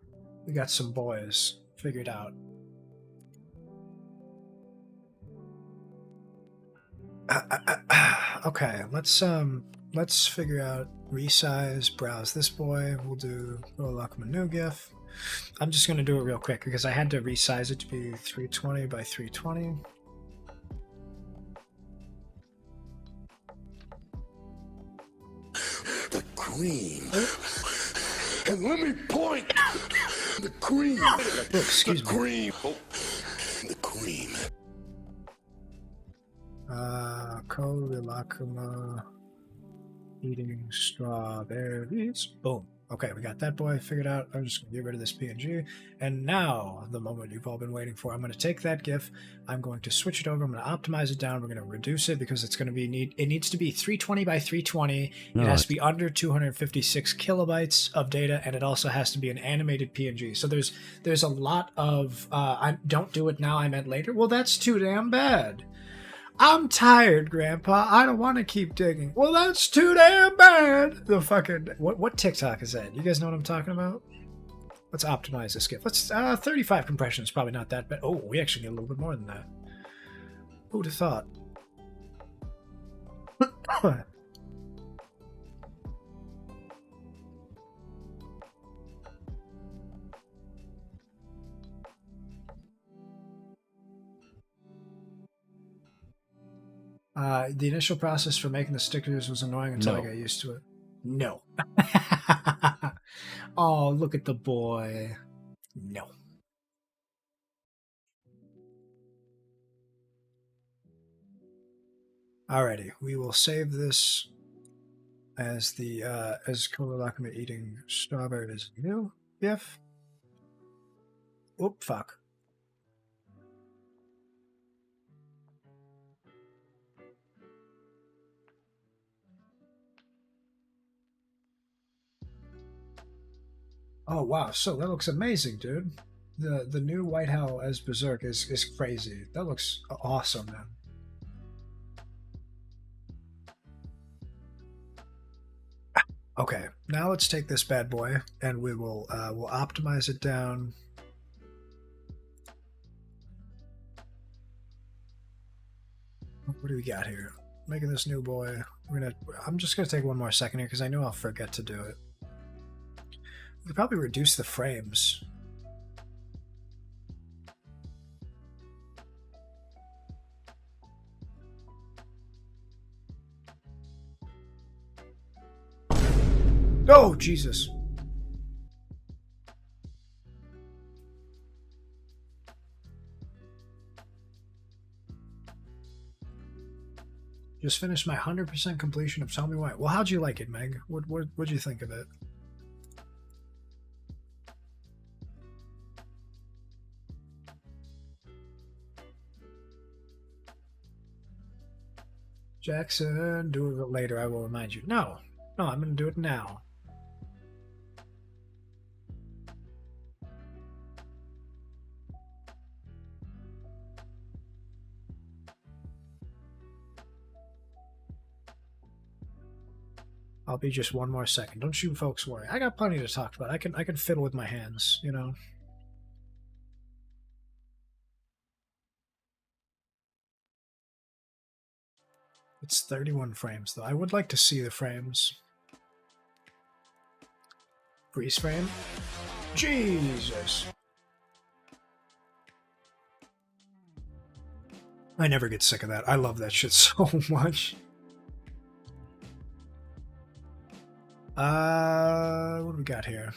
some boys figured out. Okay, let's figure out resize, browse this boy. We'll do Rilakkuma new GIF. I'm just gonna do it real quick because I had to resize it to be 320 by 320. The cream. And let me point. The cream. Oh, excuse the me. Cream. Oh. The cream. Ko Rilakkuma eating strawberries. Boom. Okay, we got that boy figured out. I'm just going to get rid of this PNG. And now, the moment you've all been waiting for. I'm going to take that GIF. I'm going to switch it over. I'm going to optimize it down. We're going to reduce it because it's going to be it needs to be 320 by 320. It has to be under 256 kilobytes of data, and it also has to be an animated PNG. So there's a lot of don't do it now, I meant later. Well, that's too damn bad. I'm tired, Grandpa. I don't want to keep digging. Well, that's too damn bad. The fucking what TikTok is that? You guys know what I'm talking about? Let's optimize this GIF. Let's 35 compression is probably not that bad. Oh, we actually need a little bit more than that. Who'd have thought? The initial process for making the stickers was annoying until I No. got used to it. No. Oh, look at the boy. No. Alrighty, we will save this as the as Kololakama eating strawberry is new GIF. Oop, fuck. Oh wow, so that looks amazing, dude. The new White Hell as Berserk is crazy. That looks awesome, man. Okay, now let's take this bad boy and we will we'll optimize it down. What do we got here? Making this new boy. I'm just gonna take one more second here because I know I'll forget to do it. We could probably reduce the frames. Oh, Jesus. Just finished my 100% completion of Tell Me Why. Well, how'd you like it, Meg? What'd you think of it? Jackson, do it later. I will remind you. No, I'm going to do it now. I'll be just one more second. Don't you folks worry. I got plenty to talk about. I can fiddle with my hands, you know. It's 31 frames, though. I would like to see the frames. Freeze frame. Jesus. I never get sick of that. I love that shit so much. What do we got here?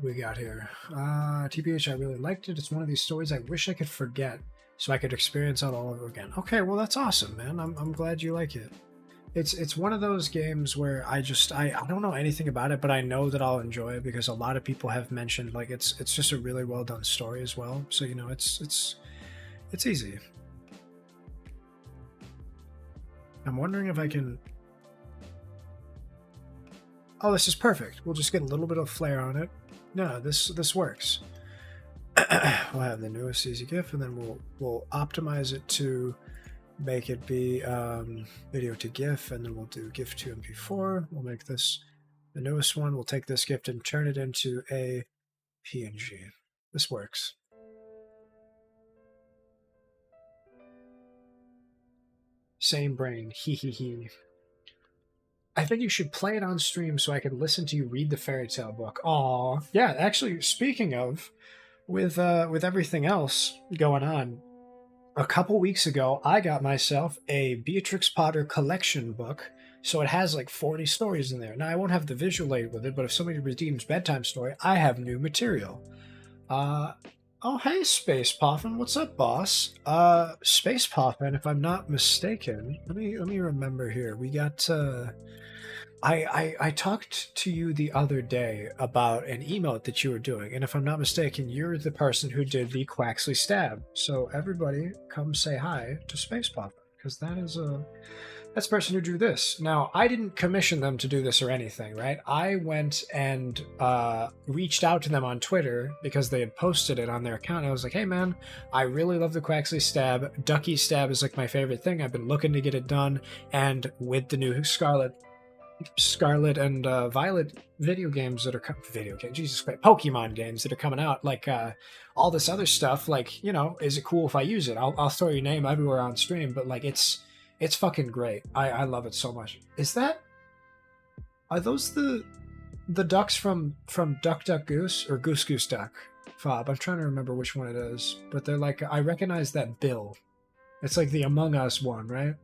We got here. TBH, I really liked it. It's one of these stories I wish I could forget so I could experience it all over again. Okay, well that's awesome, man. I'm glad you like it. It's one of those games where I don't know anything about it, but I know that I'll enjoy it because a lot of people have mentioned like it's just a really well done story as well. So you know it's easy. I'm wondering if I can. Oh, this is perfect. We'll just get a little bit of flair on it. No, this works. We'll have the newest easy GIF, and then we'll optimize it to make it be video to GIF, and then we'll do GIF to MP4. We'll make this the newest one. We'll take this GIF and turn it into a PNG. This works. Same brain. Hee hee hee. I think you should play it on stream so I can listen to you read the fairy tale book. Aw. Yeah, actually, speaking of, with everything else going on, a couple weeks ago, I got myself a Beatrix Potter collection book, so it has like 40 stories in there. Now, I won't have the visual aid with it, but if somebody redeems Bedtime Story, I have new material. Oh, hey, Space Poffin. What's up, boss? Space Poffin, if I'm not mistaken, let me remember here. We got, I talked to you the other day about an emote that you were doing, and if I'm not mistaken, you're the person who did the Quaxley stab. So everybody, come say hi to Space Poffin. because that's the person who drew this. Now, I didn't commission them to do this or anything, right? I went and reached out to them on Twitter because they had posted it on their account. I was like, hey man, I really love the Quaxley stab. Ducky stab is like my favorite thing. I've been looking to get it done, and with the new Scarlet and Violet video games that are Pokemon games that are coming out, like all this other stuff, like, you know, is it cool if I use it? I'll throw your name everywhere on stream, but like it's fucking great. I love it so much. Are those the ducks from Duck Duck Goose or Goose Goose Duck? Fob, I'm trying to remember which one it is, but they're like, I recognize that bill. It's like the Among Us one, right?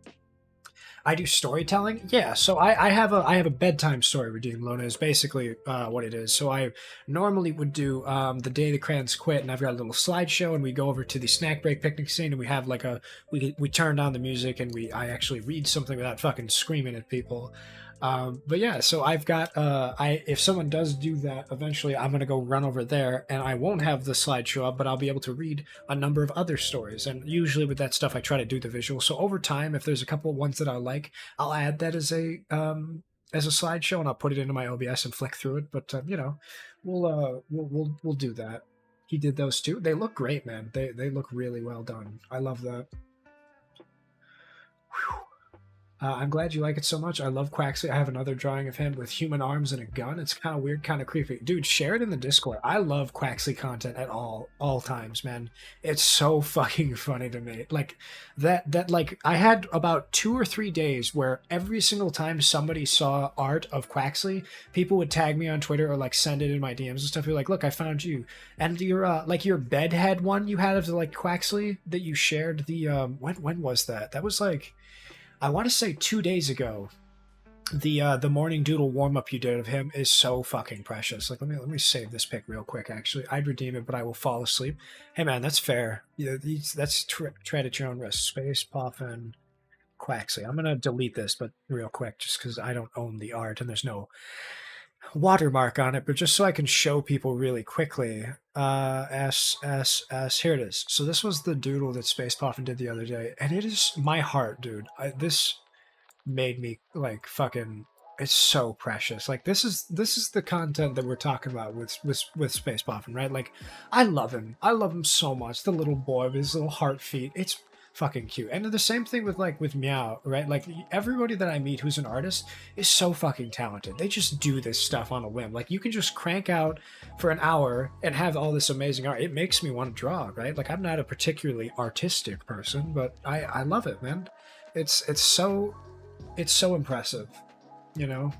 I do storytelling. Yeah, so I have a bedtime story routine. Lona is basically what it is. So I normally would do the day the crayons quit, and I've got a little slideshow, and we go over to the snack break picnic scene, and we have like we turn down the music, and I actually read something without fucking screaming at people. But yeah, so I've got if someone does do that, eventually I'm gonna go run over there, and I won't have the slideshow up, but I'll be able to read a number of other stories. And usually with that stuff, I try to do the visual. So over time, if there's a couple of ones that I like, I'll add that as a slideshow, and I'll put it into my OBS and flick through it. But you know, we'll do that. He did those too. They look great, man. They look really well done. I love that. Whew. I'm glad you like it so much. I love Quaxley. I have another drawing of him with human arms and a gun. It's kind of weird, kind of creepy. Dude, share it in the Discord. I love Quaxley content at all times, man. It's so fucking funny to me. Like that like I had about 2 or 3 days where every single time somebody saw art of Quaxley, people would tag me on Twitter or like send it in my DMs and stuff. You're like, look, I found you. And your like your bedhead one you had of the like Quaxley that you shared the when was that? That was like, I want to say 2 days ago. The morning doodle warm up you did of him is so fucking precious. Like let me save this pic real quick. Actually, I'd redeem it, but I will fall asleep. Hey man, that's fair. Yeah, that's tread at your own risk. Space Poffin Quaxley. I'm gonna delete this, but real quick, just because I don't own the art and there's no watermark on it, but just so I can show people really quickly. S here it is. So this was the doodle that Space Poffin did the other day, and it is my heart, dude. This made me like fucking, it's so precious. Like this is the content that we're talking about with Space Poffin, right? Like I love him so much. The little boy with his little heart feet, it's fucking cute. And the same thing with Meow, right? Like everybody that I meet who's an artist is so fucking talented. They just do this stuff on a whim. Like you can just crank out for an hour and have all this amazing art. It makes me want to draw, right? Like I'm not a particularly artistic person, but I love it, man. It's so impressive, you know?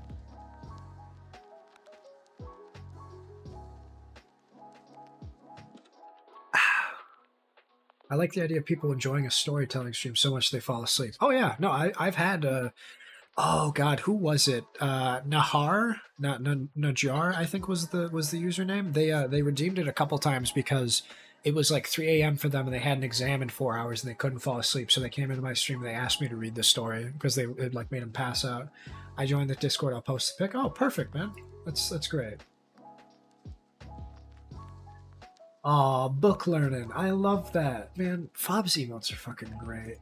I like the idea of people enjoying a storytelling stream so much they fall asleep. Oh yeah, no, I've had oh god, who was it? Nahar, Najar, I think was the username. They redeemed it a couple times because it was like 3 a.m. for them and they had an exam in 4 hours and they couldn't fall asleep. So they came into my stream and they asked me to read the story because it like made them pass out. I joined the Discord. I'll post the pic. Oh, perfect, man. That's great. Aw, book learning. I love that. Man, Fob's emotes are fucking great.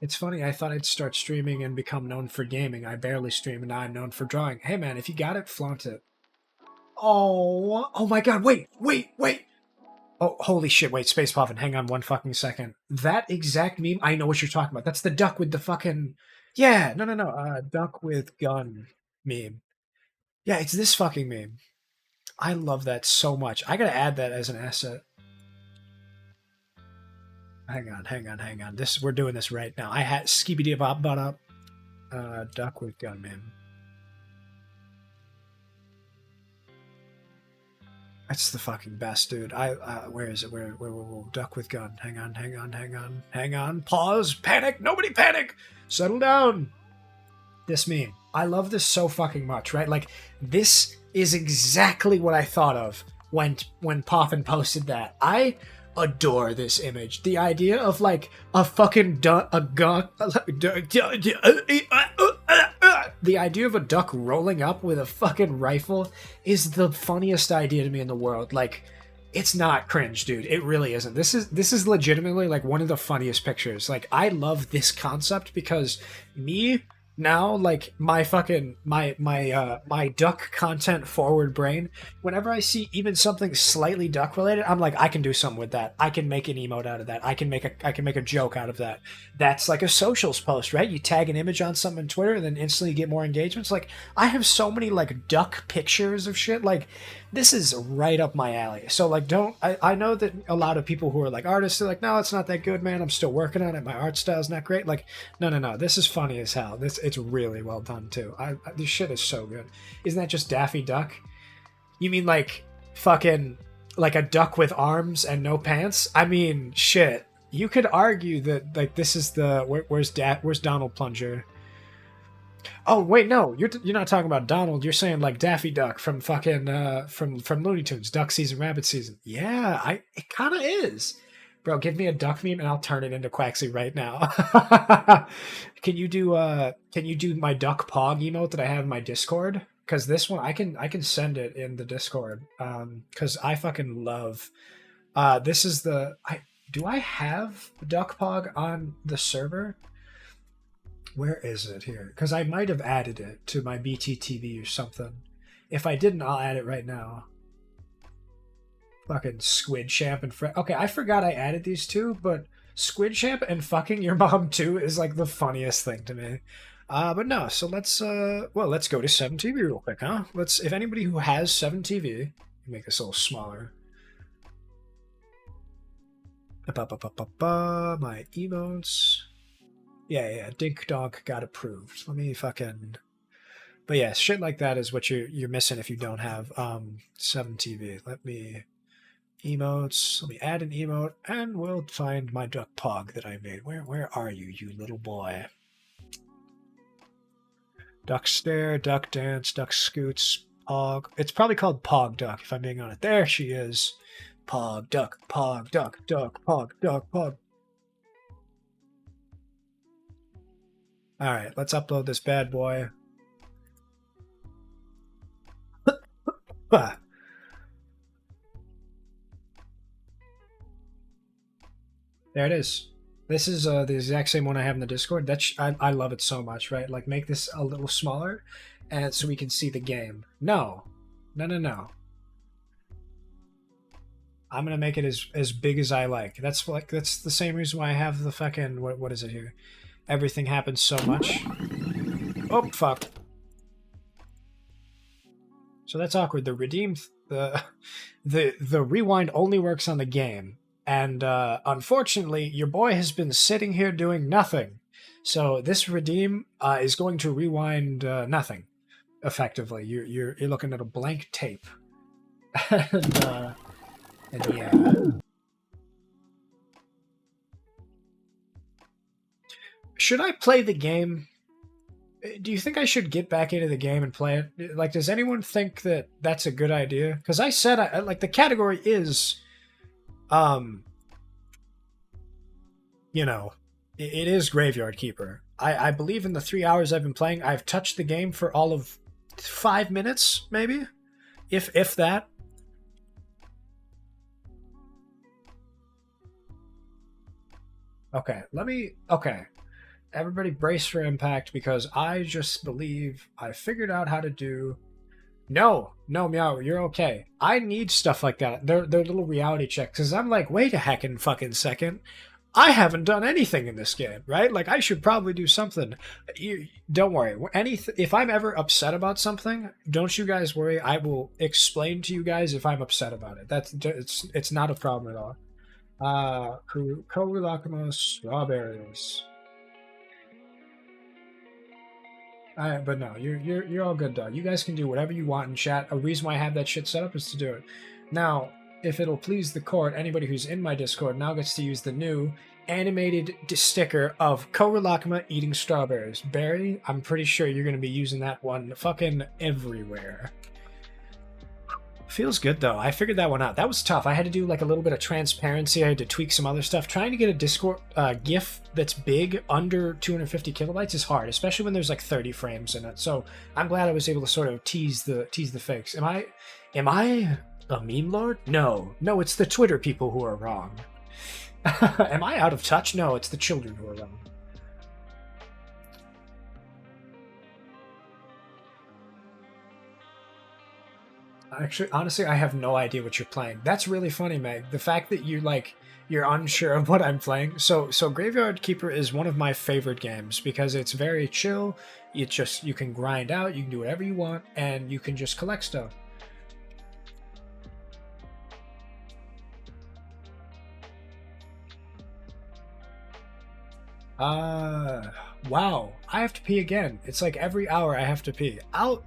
It's funny, I thought I'd start streaming and become known for gaming. I barely stream and now I'm known for drawing. Hey man, if you got it, flaunt it. Oh my god, wait! Oh, holy shit, wait, Space Poffin, hang on one fucking second. That exact meme, I know what you're talking about. That's the duck with the fucking... Yeah, no, duck with gun meme. Yeah, it's this fucking meme. I love that so much. I gotta add that as an asset. Hang on. We're doing this right now. I had skibidi bop butt up. Duck with gun meme. That's the fucking best, dude. Where is it? Where? Duck with gun. Hang on. Pause. Panic. Nobody panic. Settle down. This meme. I love this so fucking much, right? Like, this is exactly what I thought of when Poffin posted that. I adore this image. The idea of like a fucking duck, the idea of a duck rolling up with a fucking rifle is the funniest idea to me in the world. Like, it's not cringe, dude. It really isn't. This is legitimately like one of the funniest pictures. Like, I love this concept because me now, like, my fucking my duck content forward brain, whenever I see even something slightly duck related, I'm like, I can do something with that. I can make an emote out of that. I can make a joke out of that. That's like a socials post, right? You tag an image on something on Twitter and then instantly get more engagements. Like, I have so many like duck pictures of shit. Like, this is right up my alley. So like, I know that a lot of people who are like artists are like, no, it's not that good, man. I'm still working on it. My art style's not great. Like, no. This is funny as hell. It's really well done too. This shit is so good. Isn't that just Daffy Duck? You mean like fucking like a duck with arms and no pants? I mean, shit. You could argue that like this is the where's Donald Plunger? Oh wait, no, you're not talking about Donald. You're saying like Daffy Duck from fucking from Looney Tunes, Duck Season, Rabbit Season. Yeah, it kind of is, bro. Give me a duck meme and I'll turn it into Quaxly right now. Can you do my duck pog emote that I have in my Discord? Because this one I can send it in the Discord. Because I fucking love. This is do I have duck pog on the server? Where is it here? Because I might have added it to my BTTV or something. If I didn't, I'll add it right now. Fucking Squid Champ and okay, I forgot I added these two, but Squid Champ and fucking your mom too is like the funniest thing to me. But no, so let's go to 7TV real quick, huh? If anybody who has 7TV, make this a little smaller. My emotes. Yeah, Dink Donk got approved. Let me fucking... But yeah, shit like that is what you're missing if you don't have 7TV. Let me... Emotes. Let me add an emote, and we'll find my duck pog that I made. Where are you, you little boy? Duck stare, duck dance, duck scoots, pog. It's probably called Pog Duck, if I'm being honest. There she is. Pog, duck, pog, duck, pog, duck, pog. Alright, let's upload this bad boy. There it is. This is the exact same one I have in the Discord. I love it so much, right? Like, make this a little smaller, and so we can see the game. No. I'm gonna make it as big as I like. That's the same reason why I have the fucking what is it here? Everything happens so much. Oh fuck. So that's awkward. The redeem the rewind only works on the game. And unfortunately, your boy has been sitting here doing nothing. So this redeem is going to rewind nothing. Effectively, you're looking at a blank tape. and yeah. Should I play the game? Do you think I should get back into the game and play it? Like, does anyone think that that's a good idea? Because I said like the category is. You know, it is Graveyard Keeper. I believe in the 3 hours I've been playing, I've touched the game for all of 5 minutes, maybe? If that. Okay, okay. Everybody brace for impact, because I just believe I figured out how to do... No, Meow, you're okay. I need stuff like that. They're little reality checks, because I'm like, wait a heckin' fucking second. I haven't done anything in this game, right? Like, I should probably do something. Don't worry. If I'm ever upset about something, don't you guys worry. I will explain to you guys if I'm upset about it. It's not a problem at all. Korulakamos strawberries. But no, you're all good, dog. You guys can do whatever you want in chat. A reason why I have that shit set up is to do it. Now, if it'll please the court, anybody who's in my Discord now gets to use the new animated sticker of Korulakama eating strawberries. Barry, I'm pretty sure you're going to be using that one fucking everywhere. Feels good though. I figured that one out. That was tough. I had to do like a little bit of transparency. I had to tweak some other stuff. Trying to get a Discord GIF that's big under 250 kilobytes is hard, especially when there's like 30 frames in it. So I'm glad I was able to sort of tease the fakes. Am I a meme lord? No, it's the Twitter people who are wrong. Am I out of touch? No, it's the children who are wrong. Actually, honestly, I have no idea what you're playing. That's really funny, Meg. The fact that you're unsure of what I'm playing. So Graveyard Keeper is one of my favorite games because it's very chill. You can grind out, you can do whatever you want, and you can just collect stuff. Wow, I have to pee again. It's like every hour I have to pee. I'll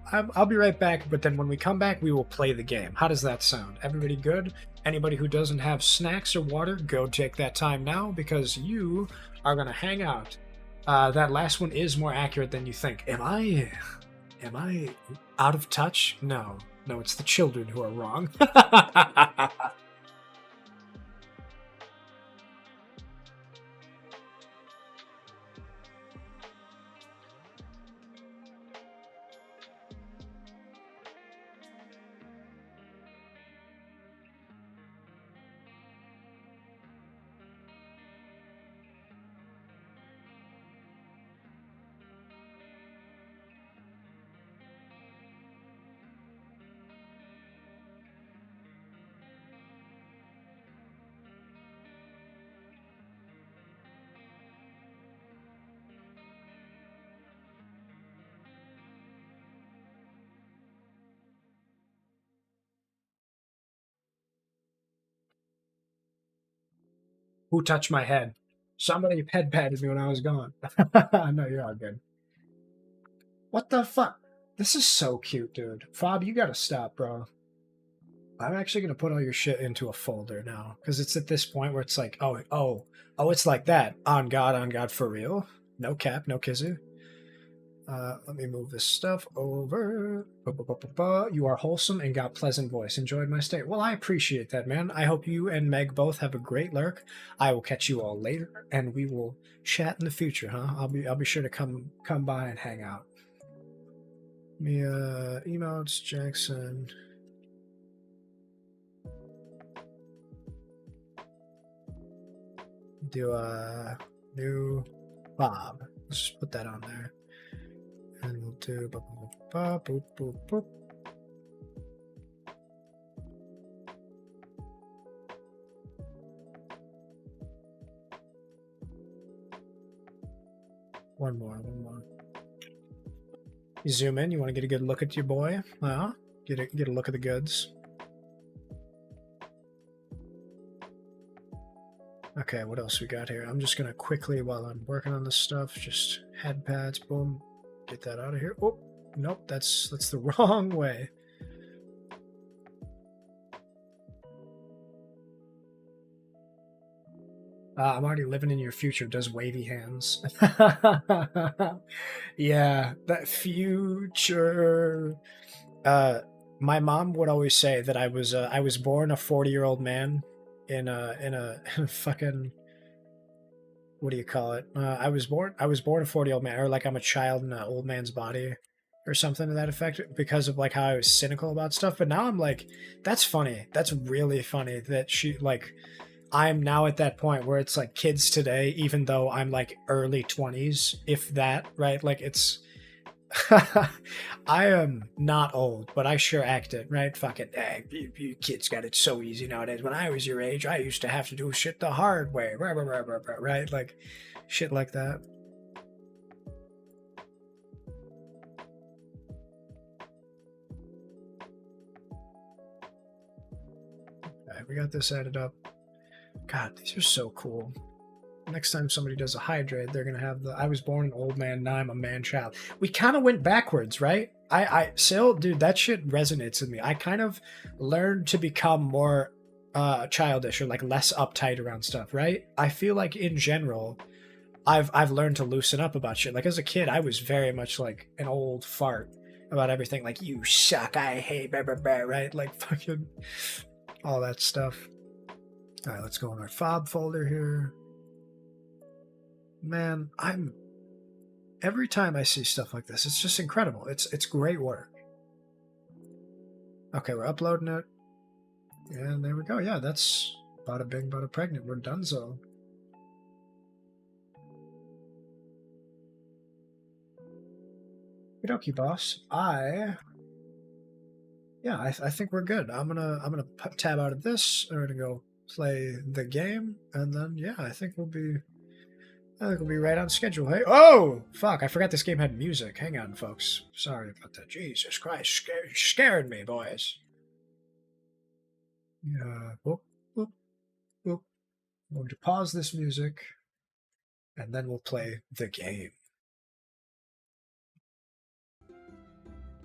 be right back, but then when we come back, we will play the game. How does that sound? Everybody good? Anybody who doesn't have snacks or water, go take that time now because you are gonna hang out. That last one is more accurate than you think. Am I out of touch? No, it's the children who are wrong. Who touched my head? Somebody head patted me when I was gone. No, you're all good. What the fuck? This is so cute, dude. Fob, you gotta stop, bro. I'm actually gonna put all your shit into a folder now, because it's at this point where it's like, oh, it's like that. On God, for real? No cap, no kizzy. Let me move this stuff over. You are wholesome and got pleasant voice. Enjoyed my stay. Well, I appreciate that, man. I hope you and Meg both have a great lurk. I will catch you all later, and we will chat in the future, huh? I'll be sure to come by and hang out. Emotes, Jackson. Do a new Bob. Let's just put that on there. And we'll do boop, boop, boop. One more. You zoom in, you want to get a good look at your boy? Get a look at the goods. Okay, what else we got here? I'm just gonna quickly, while I'm working on this stuff, just head pads, boom. Get that out of here. Oh, nope, that's the wrong way. I'm already living in your future. Does wavy hands? Yeah, that future. My mom would always say that I was born a 40-year-old man in a fucking. What do you call it? I was born a 40-year-old man, or like I'm a child in an old man's body, or something to that effect, because of like how I was cynical about stuff. But now I'm like, that's funny. That's really funny that I'm now at that point where it's like kids today, even though I'm like early 20s, if that, right? Like it's. I am not old, but I sure act it, right? Fucking, you kids got it so easy nowadays. When I was your age, I used to have to do shit the hard way, right? Like, shit like that. Alright, we got this added up. God, these are so cool. Next time somebody does a hydrate, they're gonna have I was born an old man, now I'm a man child. We kind of went backwards, right? Dude, that shit resonates with me. I kind of learned to become more childish, or like less uptight around stuff, right? I feel like in general, I've learned to loosen up about shit. Like as a kid, I was very much like an old fart. about everything. Like, you suck, I hate, blah, blah, blah, right? Like, fucking all that stuff. All right, let's go in our fob folder here. Man, every time I see stuff like this, it's just incredible. It's great work. Okay, we're uploading it. And there we go. Yeah, that's bada bing, bada pregnant. We're donezo. Okie boss. I think we're good. I'm gonna tab out of this. I'm gonna go play the game, and then yeah, I think we'll be right on schedule. Hey, oh fuck! I forgot this game had music. Hang on, folks. Sorry about that. Jesus Christ, scared me, boys. Yeah. Whoop, whoop, whoop. I'm going to pause this music, and then we'll play the game.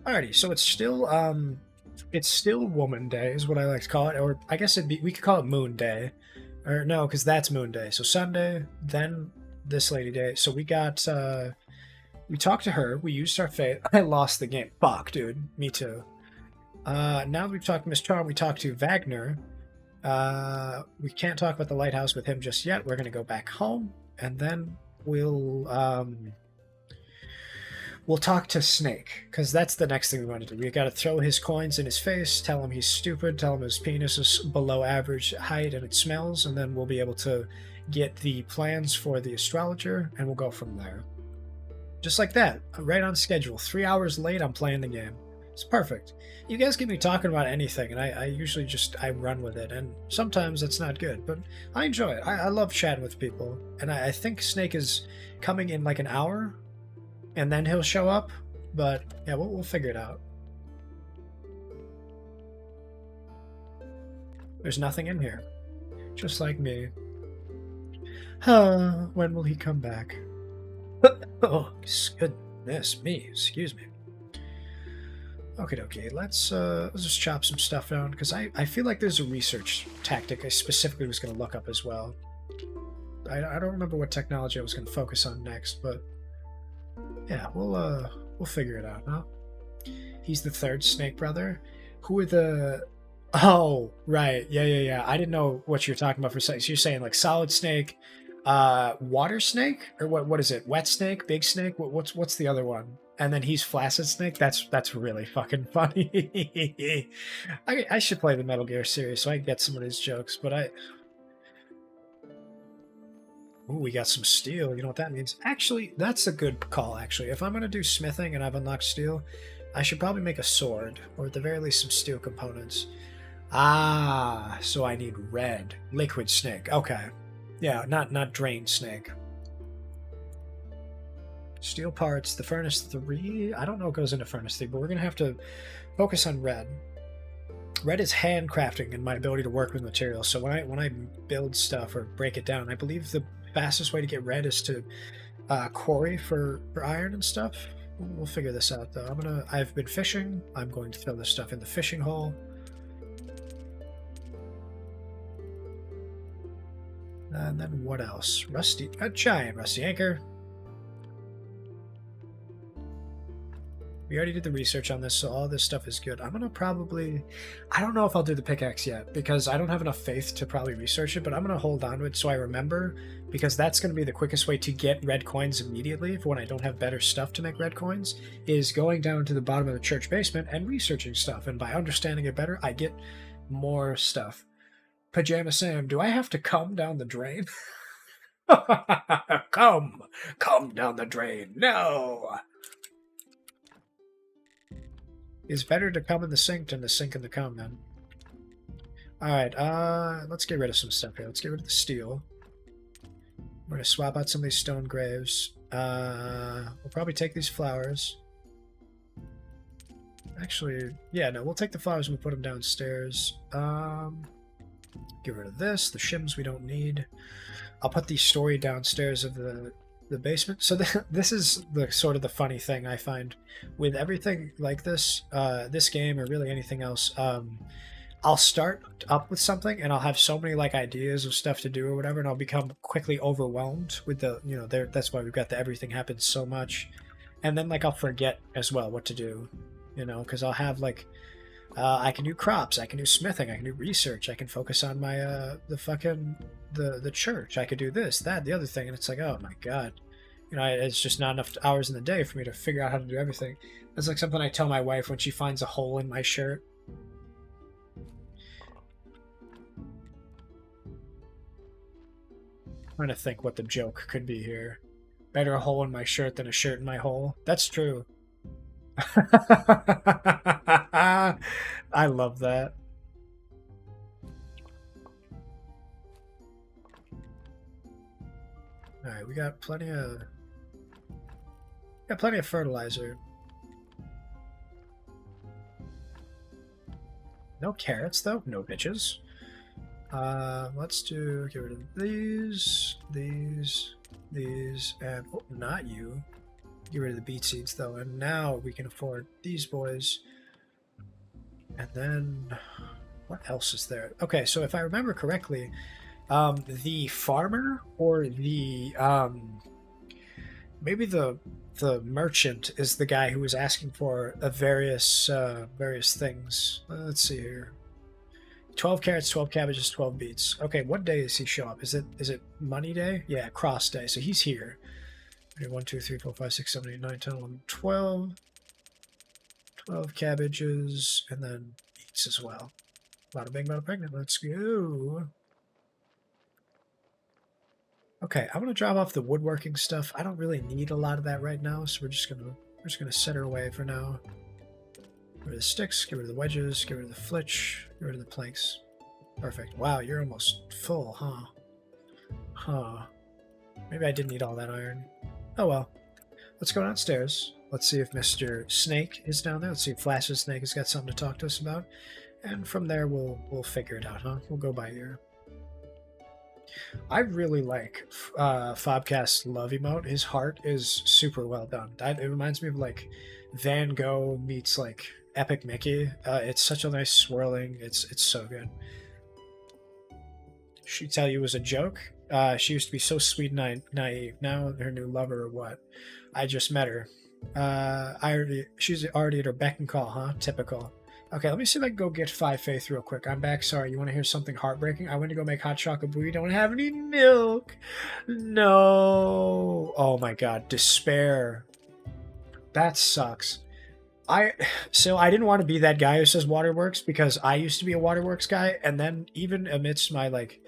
Alrighty, so it's still Woman Day is what I like to call it, or I guess we could call it Moon Day, or no, because that's Moon Day. So Sunday, then this Lady Day. So we got we talked to her. We used our faith. I lost the game. Fuck, dude. Me too. Now that we've talked to Miss Charm, we talked to Wagner. We can't talk about the lighthouse with him just yet. We're gonna go back home, and then we'll talk to Snake, because that's the next thing we want to do. We got to throw his coins in his face, tell him he's stupid, tell him his penis is below average height and it smells, and then we'll be able to get the plans for the astrologer, and we'll go from there. Just like that, right on schedule. 3 hours late, I'm playing the game. It's perfect. You guys get me talking about anything, and I usually I run with it, and sometimes it's not good, but I enjoy it. I love chatting with people, and I think Snake is coming in like an hour, and then he'll show up, but yeah, we'll figure it out. There's nothing in here. Just like me. When will he come back? Oh, goodness me. Excuse me. Okay. Let's just chop some stuff down, because I feel like there's a research tactic I specifically was going to look up as well. I don't remember what technology I was going to focus on next, but yeah, we'll figure it out, huh? He's the third Snake brother. Who are the... Oh, right. Yeah. I didn't know what you're talking about for a second. So you're saying like Solid Snake, Water Snake? Or what is it? Wet Snake? Big Snake? What's the other one? And then he's Flaccid Snake? That's really fucking funny. I should play the Metal Gear series so I can get some of these jokes, but Ooh, we got some steel. You know what that means? Actually, that's a good call, actually. If I'm going to do smithing and I've unlocked steel, I should probably make a sword, or at the very least some steel components. Ah, so I need red. Liquid Snake. Okay. Yeah, not drained Snake. Steel parts, the Furnace 3. I don't know what goes into Furnace 3, but we're going to have to focus on red. Red is handcrafting and my ability to work with materials. So when I build stuff or break it down, I believe the fastest way to get red is to quarry for iron and stuff. We'll figure this out though. I've been fishing. I'm going to throw this stuff in the fishing hole. And then what else? A giant rusty anchor. We already did the research on this, so all this stuff is good. I'm gonna probably... I don't know if I'll do the pickaxe yet, because I don't have enough faith to probably research it, but I'm gonna hold on to it so I remember, because that's gonna be the quickest way to get red coins immediately, for when I don't have better stuff to make red coins, is going down to the bottom of the church basement and researching stuff, and by understanding it better, I get more stuff. Pajama Sam, do I have to come down the drain? Come down the drain. No! It's better to come in the sink than to sink in the cum, then. Alright, let's get rid of some stuff here. Let's get rid of the steel. We're gonna swap out some of these stone graves. We'll probably take these flowers. Actually, yeah, no, we'll take the flowers and we'll put them downstairs. Get rid of this. The shims we don't need. I'll put the story downstairs of the basement. So this is the sort of the funny thing I find with everything like this, this game or really anything else. I'll start up with something and I'll have so many like ideas of stuff to do or whatever, and I'll become quickly overwhelmed with the, you know, that's why we've got the everything happens so much, and then like I'll forget as well what to do. you know, because I'll have like I can do crops, I can do smithing, I can do research, I can focus on my the church, I could do this, that, the other thing, and it's like, oh my god, you know, it's just not enough hours in the day for me to figure out how to do everything. That's like something I tell my wife when she finds a hole in my shirt. I'm trying to think what the joke could be here. Better a hole in my shirt than a shirt in my hole. That's true. I love that. Alright, we got plenty of fertilizer. No carrots though, no bitches. Let's get rid of these, and oh, not you. Get rid of the beet seeds though, and now we can afford these boys. And then what else is there? Okay, so if I remember correctly, the farmer or the maybe the merchant is the guy who was asking for various things. Let's see here. 12 carrots, 12 cabbages, 12 beets. Okay, what day does he show up? Is it money day? Yeah, cross day. So he's here. 1, 2, 3, 4, 5, 6, 7, 8, 9, 10, 11, 12. 12 cabbages, and then beets as well. Bada bing, bada pregnant. Let's go. Okay, I'm gonna drop off the woodworking stuff. I don't really need a lot of that right now, so we're just gonna set her away for now. Get rid of the sticks, get rid of the wedges, get rid of the flitch, get rid of the planks. Perfect. Wow, you're almost full, huh? Huh. Maybe I didn't need all that iron. Oh well. Let's go downstairs. Let's see if Mr. Snake is down there. Let's see if Flash Snake has got something to talk to us about. And from there, we'll figure it out, huh? We'll go by ear. I really like Fobcast's love emote. His heart is super well done. It reminds me of like Van Gogh meets like Epic Mickey. It's such a nice swirling. It's so good. She tell you it was a joke. She used to be so sweet and naive. Now her new lover or what? I just met her. She's already at her beck and call, huh? Typical. Okay, let me see if I can go get 5 Faith real quick. I'm back. Sorry, you want to hear something heartbreaking? I went to go make hot chocolate, but we don't have any milk. No. Oh my god, despair. That sucks. So I didn't want to be that guy who says waterworks because I used to be a waterworks guy, and then even amidst my like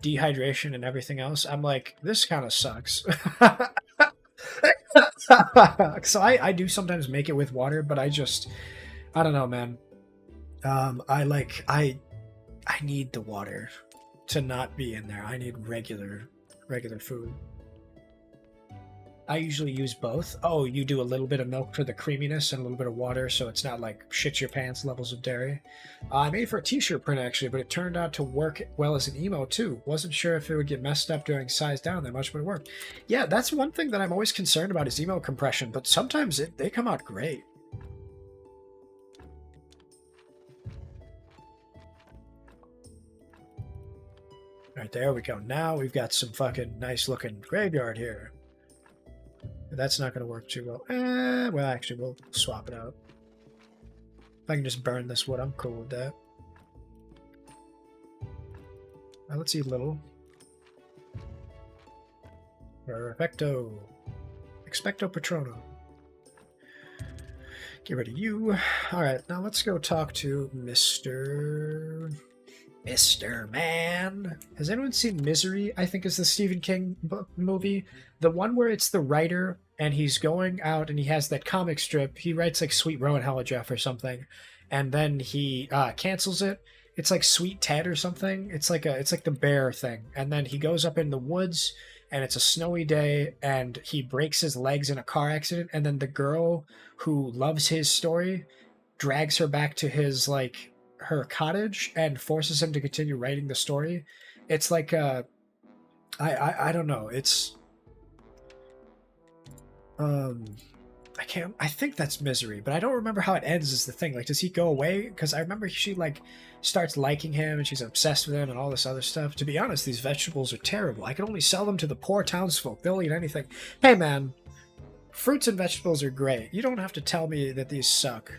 dehydration and everything else, I'm like, this kind of sucks. So I do sometimes make it with water, but I don't know, man. I need the water to not be in there. I need regular food. I usually use both. Oh, you do a little bit of milk for the creaminess and a little bit of water so it's not like shit your pants levels of dairy. I made it for a t-shirt print actually, but it turned out to work well as an emo too. Wasn't sure if it would get messed up during size down that much, but it worked. Yeah, that's one thing that I'm always concerned about is emo compression, but sometimes they come out great. Alright, there we go. Now we've got some fucking nice looking graveyard here. That's not going to work too well. Well, actually, we'll swap it out. If I can just burn this wood, I'm cool with that. Let's eat a little. Perfecto. Expecto Patrono. Get rid of you. Alright, now let's go talk to Mr. Man. Has anyone seen Misery? I think is the Stephen King book movie. The one where it's the writer and he's going out and he has that comic strip. He writes like Sweet Rowan Hella or something, and then he cancels it. It's like Sweet Ted or something. It's like the bear thing. And then he goes up in the woods and it's a snowy day and he breaks his legs in a car accident. And then the girl who loves his story drags her back to his her cottage and forces him to continue writing the story. It's like I don't know. It's I think that's Misery, but I don't remember how it ends is the thing. Like, does he go away? Because I remember she starts liking him and she's obsessed with him and all this other stuff. To be honest, these vegetables are terrible. I can only sell them to the poor townsfolk. They'll eat anything. Hey man, fruits and vegetables are great. You don't have to tell me that these suck.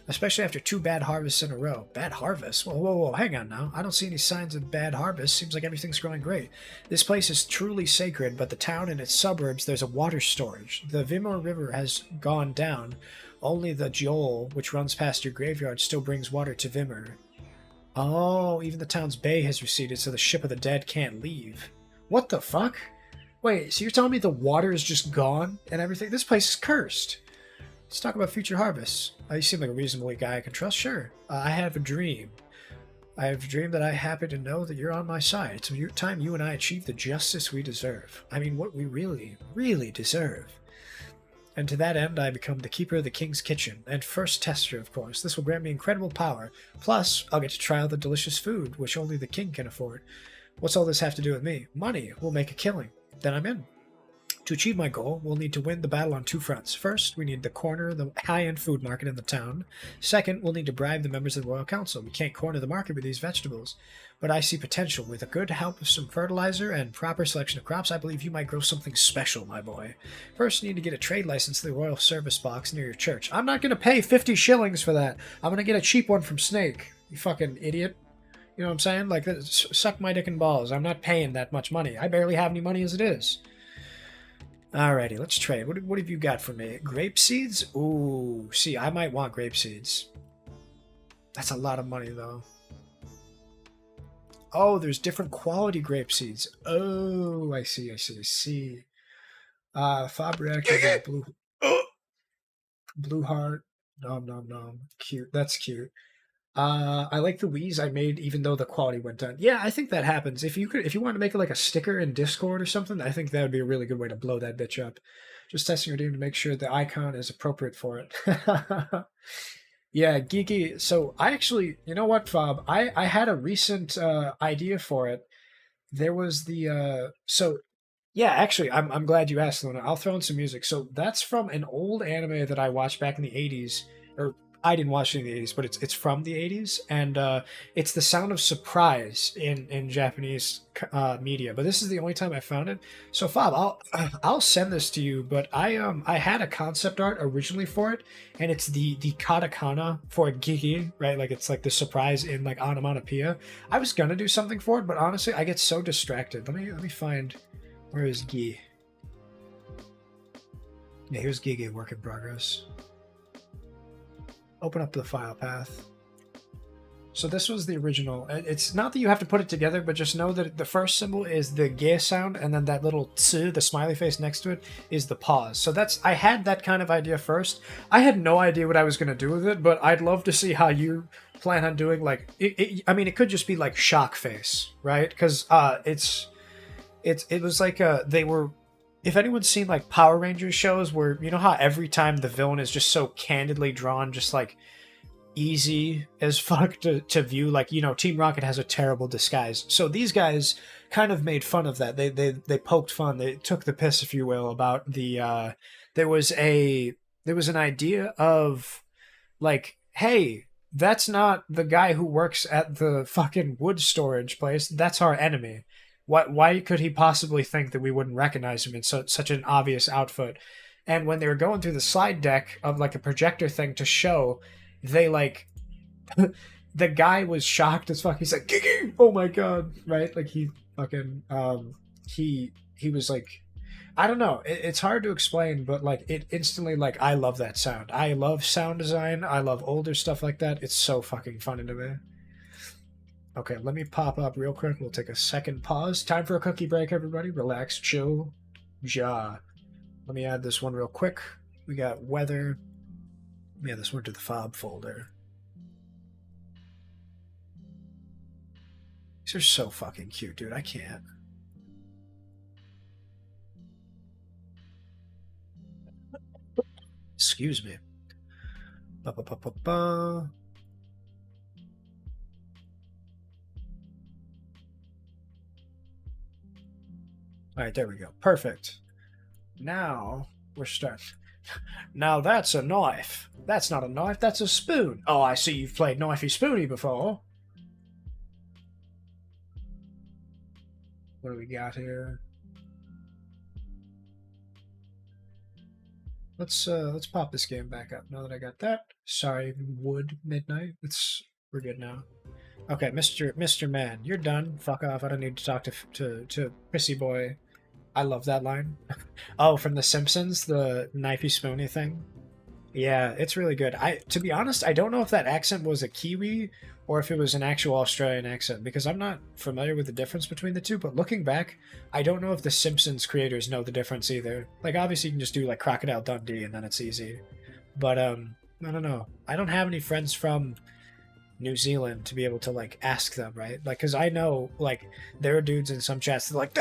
especially after 2 bad harvests in a row. Bad harvests? Whoa, whoa, whoa, hang on now. I don't see any signs of bad harvest. Seems like everything's growing great. This place is truly sacred, but the town and its suburbs, there's a water storage. The Vimor River has gone down. Only the Joel, which runs past your graveyard, still brings water to Vimor. Oh, even the town's bay has receded, so the ship of the dead can't leave. What the fuck? Wait, so you're telling me the water is just gone and everything? This place is cursed. Let's talk about future harvests. You seem like a reasonable guy I can trust. Sure. I have a dream. I have a dream that I happen to know that you're on my side. It's time you and I achieve the justice we deserve. I mean, what we really, really deserve. And to that end, I become the keeper of the king's kitchen, and first tester, of course. This will grant me incredible power. Plus, I'll get to try out the delicious food, which only the king can afford. What's all this have to do with me? Money. We'll make a killing. Then I'm in. To achieve my goal, we'll need to win the battle on 2 fronts. First, we need to corner the high-end food market in the town. Second, we'll need to bribe the members of the Royal Council. We can't corner the market with these vegetables. But I see potential. With a good help of some fertilizer and proper selection of crops, I believe you might grow something special, my boy. First, you need to get a trade license to the Royal Service Box near your church. I'm not going to pay 50 shillings for that. I'm going to get a cheap one from Snake. You fucking idiot. You know what I'm saying? Like, suck my dick and balls. I'm not paying that much money. I barely have any money as it is. Alrighty, let's trade. What have you got for me? Grape seeds? Ooh, see, I might want grape seeds. That's a lot of money, though. Oh, there's different quality grape seeds. Oh, I see. Fabric, blue heart. Nom. Cute. That's cute. I like the Wii's I made, even though the quality went down. Yeah, I think that happens. If you want to make it like a sticker in Discord or something, I think that would be a really good way to blow that bitch up. Just testing your game to make sure the icon is appropriate for it. Yeah, Geeky. So I actually, you know what, Fob? I had a recent idea for it. There was the yeah, actually, I'm glad you asked, Luna. I'll throw in some music. So that's from an old anime that I watched back in the 80s, or I didn't watch it in the 80s, but it's from the 80s, and it's the sound of surprise in Japanese media. But this is the only time I found it. So Fob, I'll send this to you. But I had a concept art originally for it, and it's the katakana for Gigi, right? Like it's like the surprise in like onomatopoeia. I was gonna do something for it, but honestly, I get so distracted. Let me find, where is Gi? Yeah, here's Gigi, work in progress. Open up the file path. So this was the original. It's not that you have to put it together, but just know that the first symbol is the ge sound, and then that little tsu, the smiley face next to it, is the pause. So I had that kind of idea first. I had no idea what I was going to do with it, but I'd love to see how you plan on doing, like, I mean, it could just be like shock face, right? Because it was like they were, if anyone's seen like Power Rangers shows where, you know how every time the villain is just so candidly drawn, just like easy as fuck to view, like, you know, Team Rocket has a terrible disguise. So these guys kind of made fun of that. They poked fun. They took the piss, if you will, about the there was an idea of like, hey, that's not the guy who works at the fucking wood storage place. That's our enemy. Why could he possibly think that we wouldn't recognize him in such an obvious outfit? And when they were going through the slide deck of like a projector thing to show, they like the guy was shocked as fuck. He's like, Gigi! Oh my god, right? Like he fucking he was like, I don't know. It's hard to explain, but like it instantly, like, I love that sound. I love sound design. I love older stuff like that. It's so fucking funny to me. Okay, let me pop up real quick. We'll take a second pause. Time for a cookie break, everybody. Relax, chill, ja. Let me add this one real quick. We got weather. Let me add this one to the fob folder. These are so fucking cute, dude. I can't. Excuse me. Ba-ba-ba-ba-ba. All right, there we go. Perfect. Now we're starting. Now that's a knife. That's not a knife, that's a spoon. Oh, I see you've played Knifey Spoony before. What do we got here? let's pop this game back up now that I got that. Sorry, Wood Midnight. We're good now. Okay, Mr. Man, you're done. Fuck off. I don't need to talk to Prissy Boy. I love that line. Oh, from The Simpsons, the knifey spoony thing. Yeah, it's really good. To be honest, I don't know if that accent was a Kiwi or if it was an actual Australian accent because I'm not familiar with the difference between the two, but looking back, I don't know if the Simpsons creators know the difference either. Like, obviously you can just do like Crocodile Dundee and then it's easy. But I don't know. I don't have any friends from New Zealand to be able to like ask them, right? Like, because I know like there are dudes in some chats that are like,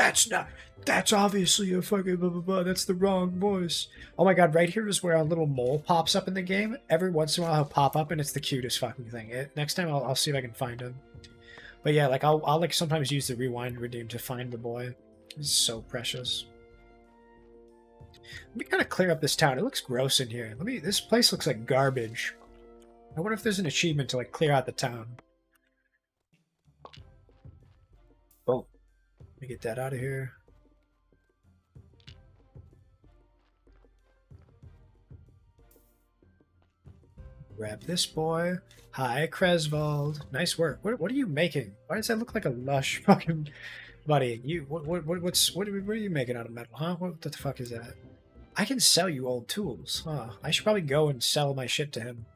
that's obviously a fucking blah blah blah, that's the wrong voice. Oh my god, right here is where a little mole pops up in the game. Every once in a while he'll pop up and it's the cutest fucking thing. Next time I'll see if I can find him. But yeah, like I'll like sometimes use the rewind redeem to find the boy. He's so precious. Let me kind of clear up this town. It looks gross in here. This place looks like garbage. I wonder if there's an achievement to like clear out the town. Oh, let me get that out of here. Grab this boy. Hi, Creswald. Nice work. What are you making? Why does that look like a lush fucking buddy? What are you making out of metal, huh? What the fuck is that? I can sell you old tools. Huh. I should probably go and sell my shit to him.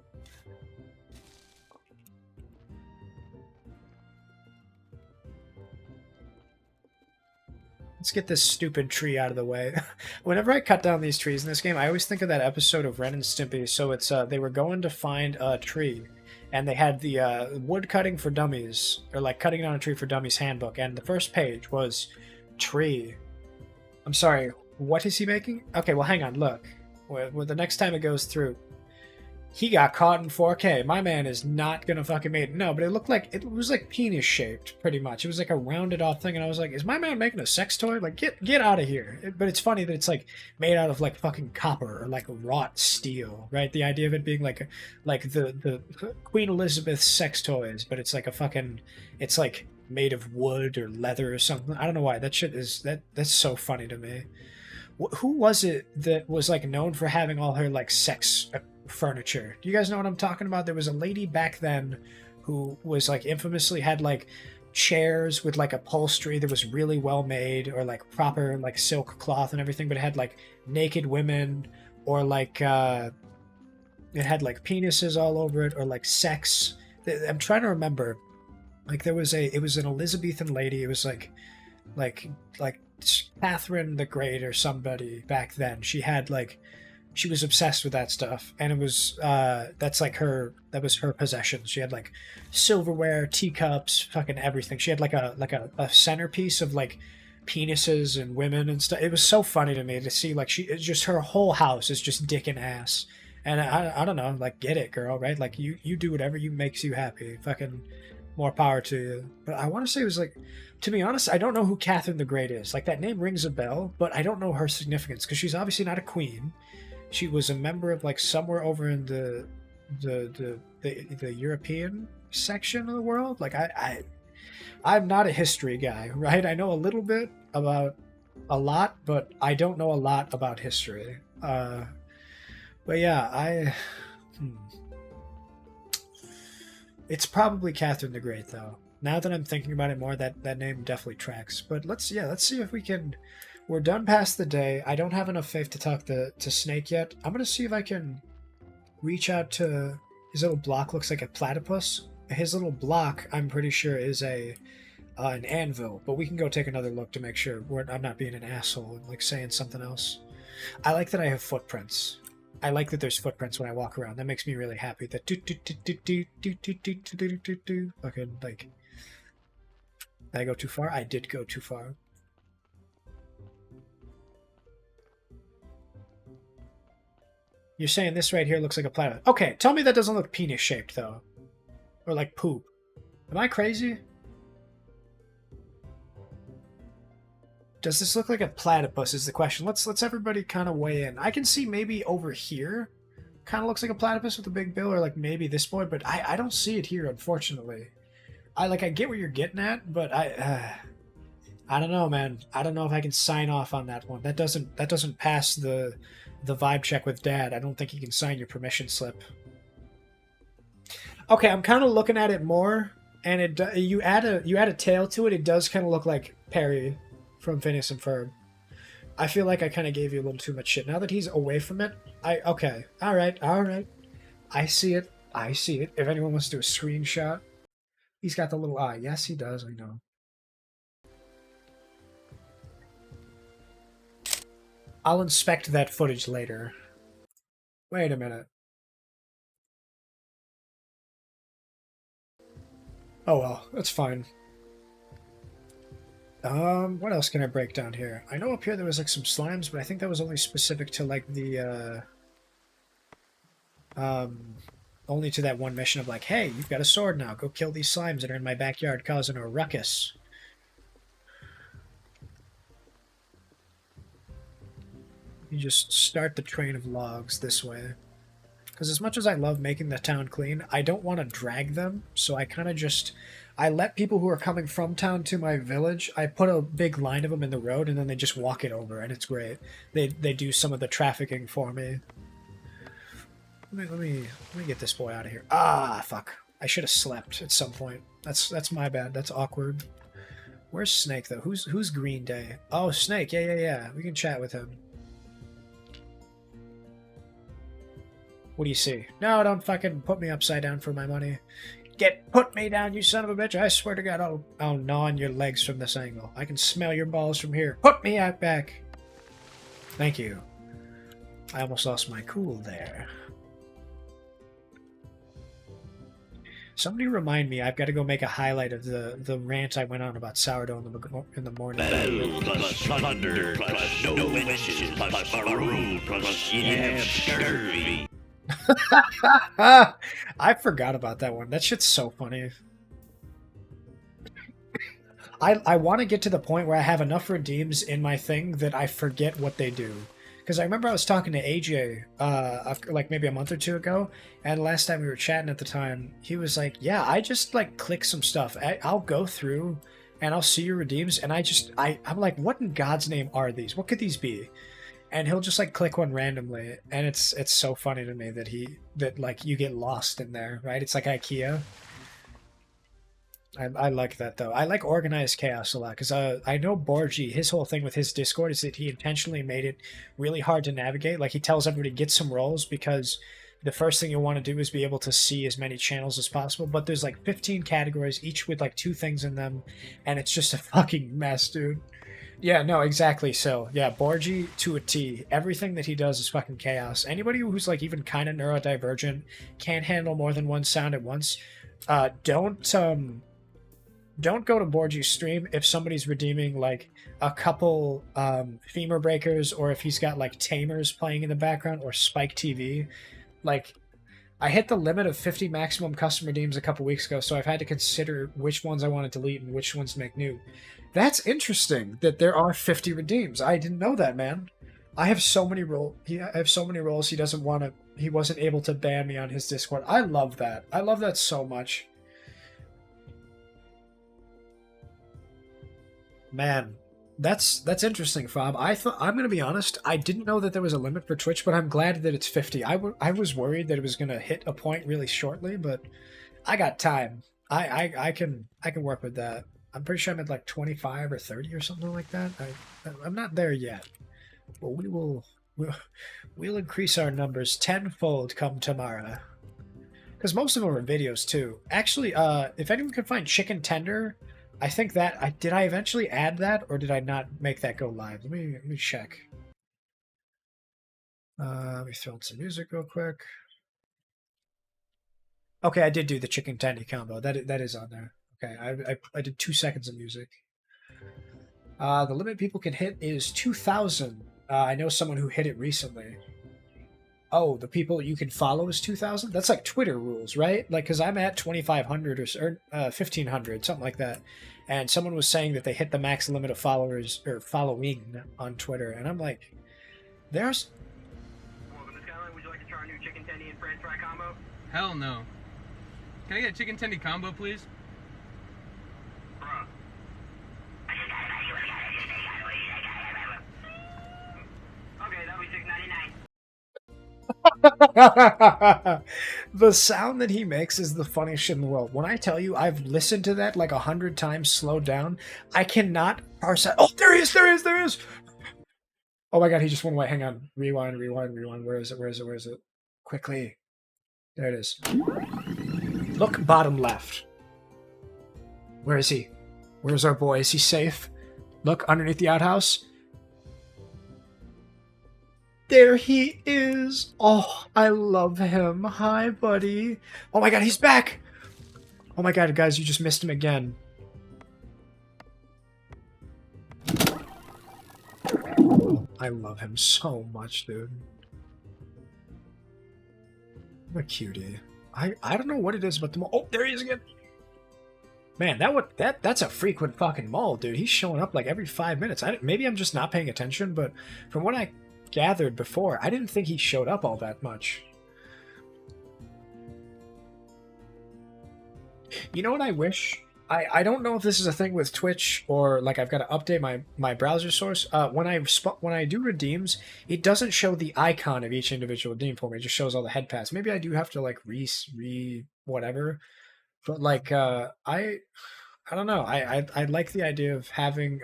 Let's get this stupid tree out of the way. Whenever I cut down these trees in this game, I always think of that episode of Ren and Stimpy. So it's they were going to find a tree, and they had the wood cutting for dummies, or like cutting down a tree for dummies handbook, and the first page was tree. I'm sorry, what is he making? Okay, well hang on, look. Well, the next time it goes through, he got caught in 4K. My man is not gonna fucking make it. No, but it was like penis shaped, pretty much. It was like a rounded off thing, and I was like, is my man making a sex toy? Like, get out of here. But it's funny that it's like made out of like fucking copper or like wrought steel, right? The idea of it being like the Queen Elizabeth sex toys, but it's like a fucking, it's like made of wood or leather or something. I don't know why. That shit is that's so funny to me. Who was it that was like known for having all her like sex furniture? Do you guys know what I'm talking about? There was a lady back then who was like infamously had like chairs with like upholstery that was really well made, or like proper like silk cloth and everything, but it had like naked women, or like it had like penises all over it, or like sex. I'm trying to remember. Like it was an Elizabethan lady. It was like Catherine the Great or somebody back then. She was obsessed with that stuff, and it was that was her possession. She had like silverware, teacups, fucking everything. She had like a centerpiece of like penises and women and stuff. It was so funny to me to see like it's just her whole house is just dick and ass. And I don't know, like, get it, girl, right? Like you do whatever makes you happy. Fucking more power to you. But I want to say it was like, to be honest, I don't know who Catherine the Great is. Like, that name rings a bell, but I don't know her significance because she's obviously not a queen. She was a member of like somewhere over in the European section of the world. Like I'm not a history guy, right? I know a little bit about a lot, but I don't know a lot about history. But yeah, it's probably Catherine the Great though. Now that I'm thinking about it more, that name definitely tracks. But let's see if we can. We're done past the day. I don't have enough faith to talk to Snake yet. I'm gonna see if I can reach out to his little block. Looks like a platypus. His little block, I'm pretty sure, is an anvil. But we can go take another look to make sure I'm not being an asshole and like saying something else. I like that I have footprints. I like that there's footprints when I walk around. That makes me really happy. That fucking like. Did I go too far? I did go too far. You're saying this right here looks like a platypus. Okay, tell me that doesn't look penis-shaped, though. Or like poop. Am I crazy? Does this look like a platypus is the question. Let's everybody kind of weigh in. I can see maybe over here kind of looks like a platypus with a big bill, or like maybe this boy, but I don't see it here, unfortunately. I get what you're getting at, but I don't know, man. I don't know if I can sign off on that one. That doesn't pass the the vibe check with Dad. I don't think he can sign your permission slip. Okay, I'm kind of looking at it more, and you add a tail to it. It does kind of look like Perry from Phineas and Ferb. I feel like I kind of gave you a little too much shit. Now that he's away from it, okay, all right. I see it. If anyone wants to do a screenshot, he's got the little eye. Yes, he does. I know. I'll inspect that footage later. Wait a minute. Oh well, that's fine. What else can I break down here? I know up here there was like some slimes, but I think that was only specific to like the only to that one mission of like, hey, you've got a sword now, go kill these slimes that are in my backyard causing a ruckus. You just start the train of logs this way. Because as much as I love making the town clean, I don't want to drag them, so I kind of just... I let people who are coming from town to my village, I put a big line of them in the road, and then they just walk it over, and it's great. They do some of the trafficking for me. Let me get this boy out of here. Ah, fuck. I should have slept at some point. That's my bad. That's awkward. Where's Snake, though? Who's Green Day? Oh, Snake. Yeah. We can chat with him. What do you see? No, don't fucking put me upside down for my money. Put me down, you son of a bitch. I swear to God, I'll gnaw on your legs from this angle. I can smell your balls from here. Put me out back. Thank you. I almost lost my cool there. Somebody remind me, I've got to go make a highlight of the rant I went on about sourdough in the morning. Battle plus plunder plus no witches plus maroon plus scurvy. I forgot about that one. That shit's so funny. I want to get to the point where I have enough redeems in my thing that I forget what they do. Because I remember I was talking to AJ like maybe a month or two ago, and last time we were chatting at the time, he was like, yeah, I just like click some stuff. I'll go through and I'll see your redeems, and I'm like, what in God's name are these? What could these be? And he'll just like click one randomly, and it's so funny to me that like you get lost in there, right? It's like IKEA. I like that though. I like organized chaos a lot because I know Borgie, his whole thing with his Discord is that he intentionally made it really hard to navigate. Like he tells everybody get some roles because the first thing you want to do is be able to see as many channels as possible. But there's like 15 categories, each with like 2 things in them, and it's just a fucking mess, dude. Yeah, no, exactly. So, yeah, Borgie to a T. Everything that he does is fucking chaos. Anybody who's like even kind of neurodivergent can't handle more than one sound at once. Don't go to Borgie's stream if somebody's redeeming like a couple femur breakers, or if he's got like Tamers playing in the background, or Spike TV. Like, I hit the limit of 50 maximum custom redeems a couple weeks ago, so I've had to consider which ones I want to delete and which ones to make new. That's interesting that there are 50 redeems. I didn't know that, man. I have so many roles. I have so many roles. He wasn't able to ban me on his Discord. I love that. I love that so much. Man, that's interesting, Fob. I'm gonna be honest. I didn't know that there was a limit for Twitch, but I'm glad that it's 50. I was worried that it was gonna hit a point really shortly, but I got time. I can work with that. I'm pretty sure I'm at like 25 or 30 or something like that. I'm not there yet, but we'll increase our numbers tenfold come tomorrow. Because most of them are videos too. Actually, if anyone can find Chicken Tender, I think that did I eventually add that, or did I not make that go live? Let me check. Let me throw in some music real quick. Okay, I did do the Chicken Tender combo. That is on there. Okay, I did 2 seconds of music. The limit people can hit is 2,000. I know someone who hit it recently. Oh, the people you can follow is 2,000? That's like Twitter rules, right? Like, because I'm at 2,500 or 1,500, something like that. And someone was saying that they hit the max limit of followers, or following on Twitter. And I'm like, there's... Welcome to Skyline. Would you like to try our new chicken tendy and french fry combo? Hell no. Can I get a chicken tendy combo, please? The sound that he makes is the funniest shit in the world. When I tell you I've listened to that like 100 times slowed down, I cannot parse out. Oh, there he is, there he is, there he is! Oh my god, he just went away. Hang on. Rewind, rewind, rewind. Where is it? Where is it? Where is it? Quickly. There it is. Look, bottom left. Where is he? Where's our boy? Is he safe? Look, underneath the outhouse. There he is. Oh, I love him. Hi, buddy. Oh my god, he's back. Oh my god, guys, you just missed him again. Oh, I love him so much, dude. What a cutie. I don't know what it is about the mole. Oh, there he is again. Man, that's a frequent fucking mole, dude. He's showing up like every 5 minutes. Maybe I'm just not paying attention, but from what I gathered before, I didn't think he showed up all that much. You know what I wish? I don't know if this is a thing with Twitch or like I've got to update my browser source. When I do redeems, it doesn't show the icon of each individual redeem for me. It just shows all the head pass. Maybe I do have to like re whatever. But like I don't know. I like the idea of having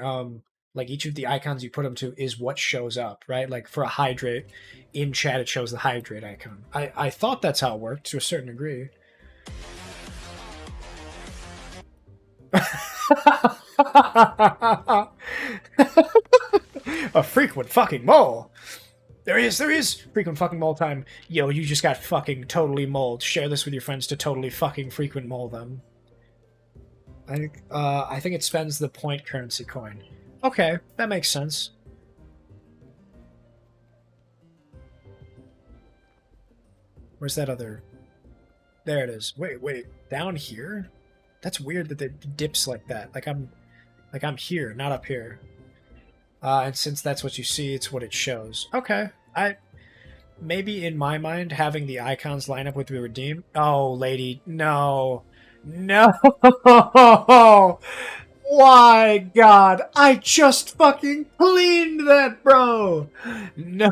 like each of the icons you put them to is what shows up, right? Like for a hydrate in chat, it shows the hydrate icon. I thought that's how it worked to a certain degree. A frequent fucking mole. There he is, there he is! Frequent fucking mole time. Yo, you just got fucking totally mold. Share this with your friends to totally fucking frequent mole them. I think it spends the point currency coin. Okay, that makes sense. Where's that other... There it is. Wait, down here? That's weird that it dips like that. Like I'm here, not up here. And since that's what you see, it's what it shows. Okay. Maybe in my mind, having the icons line up with the redeem... Oh, lady, no. No! Why, God? I just fucking cleaned that, bro! No!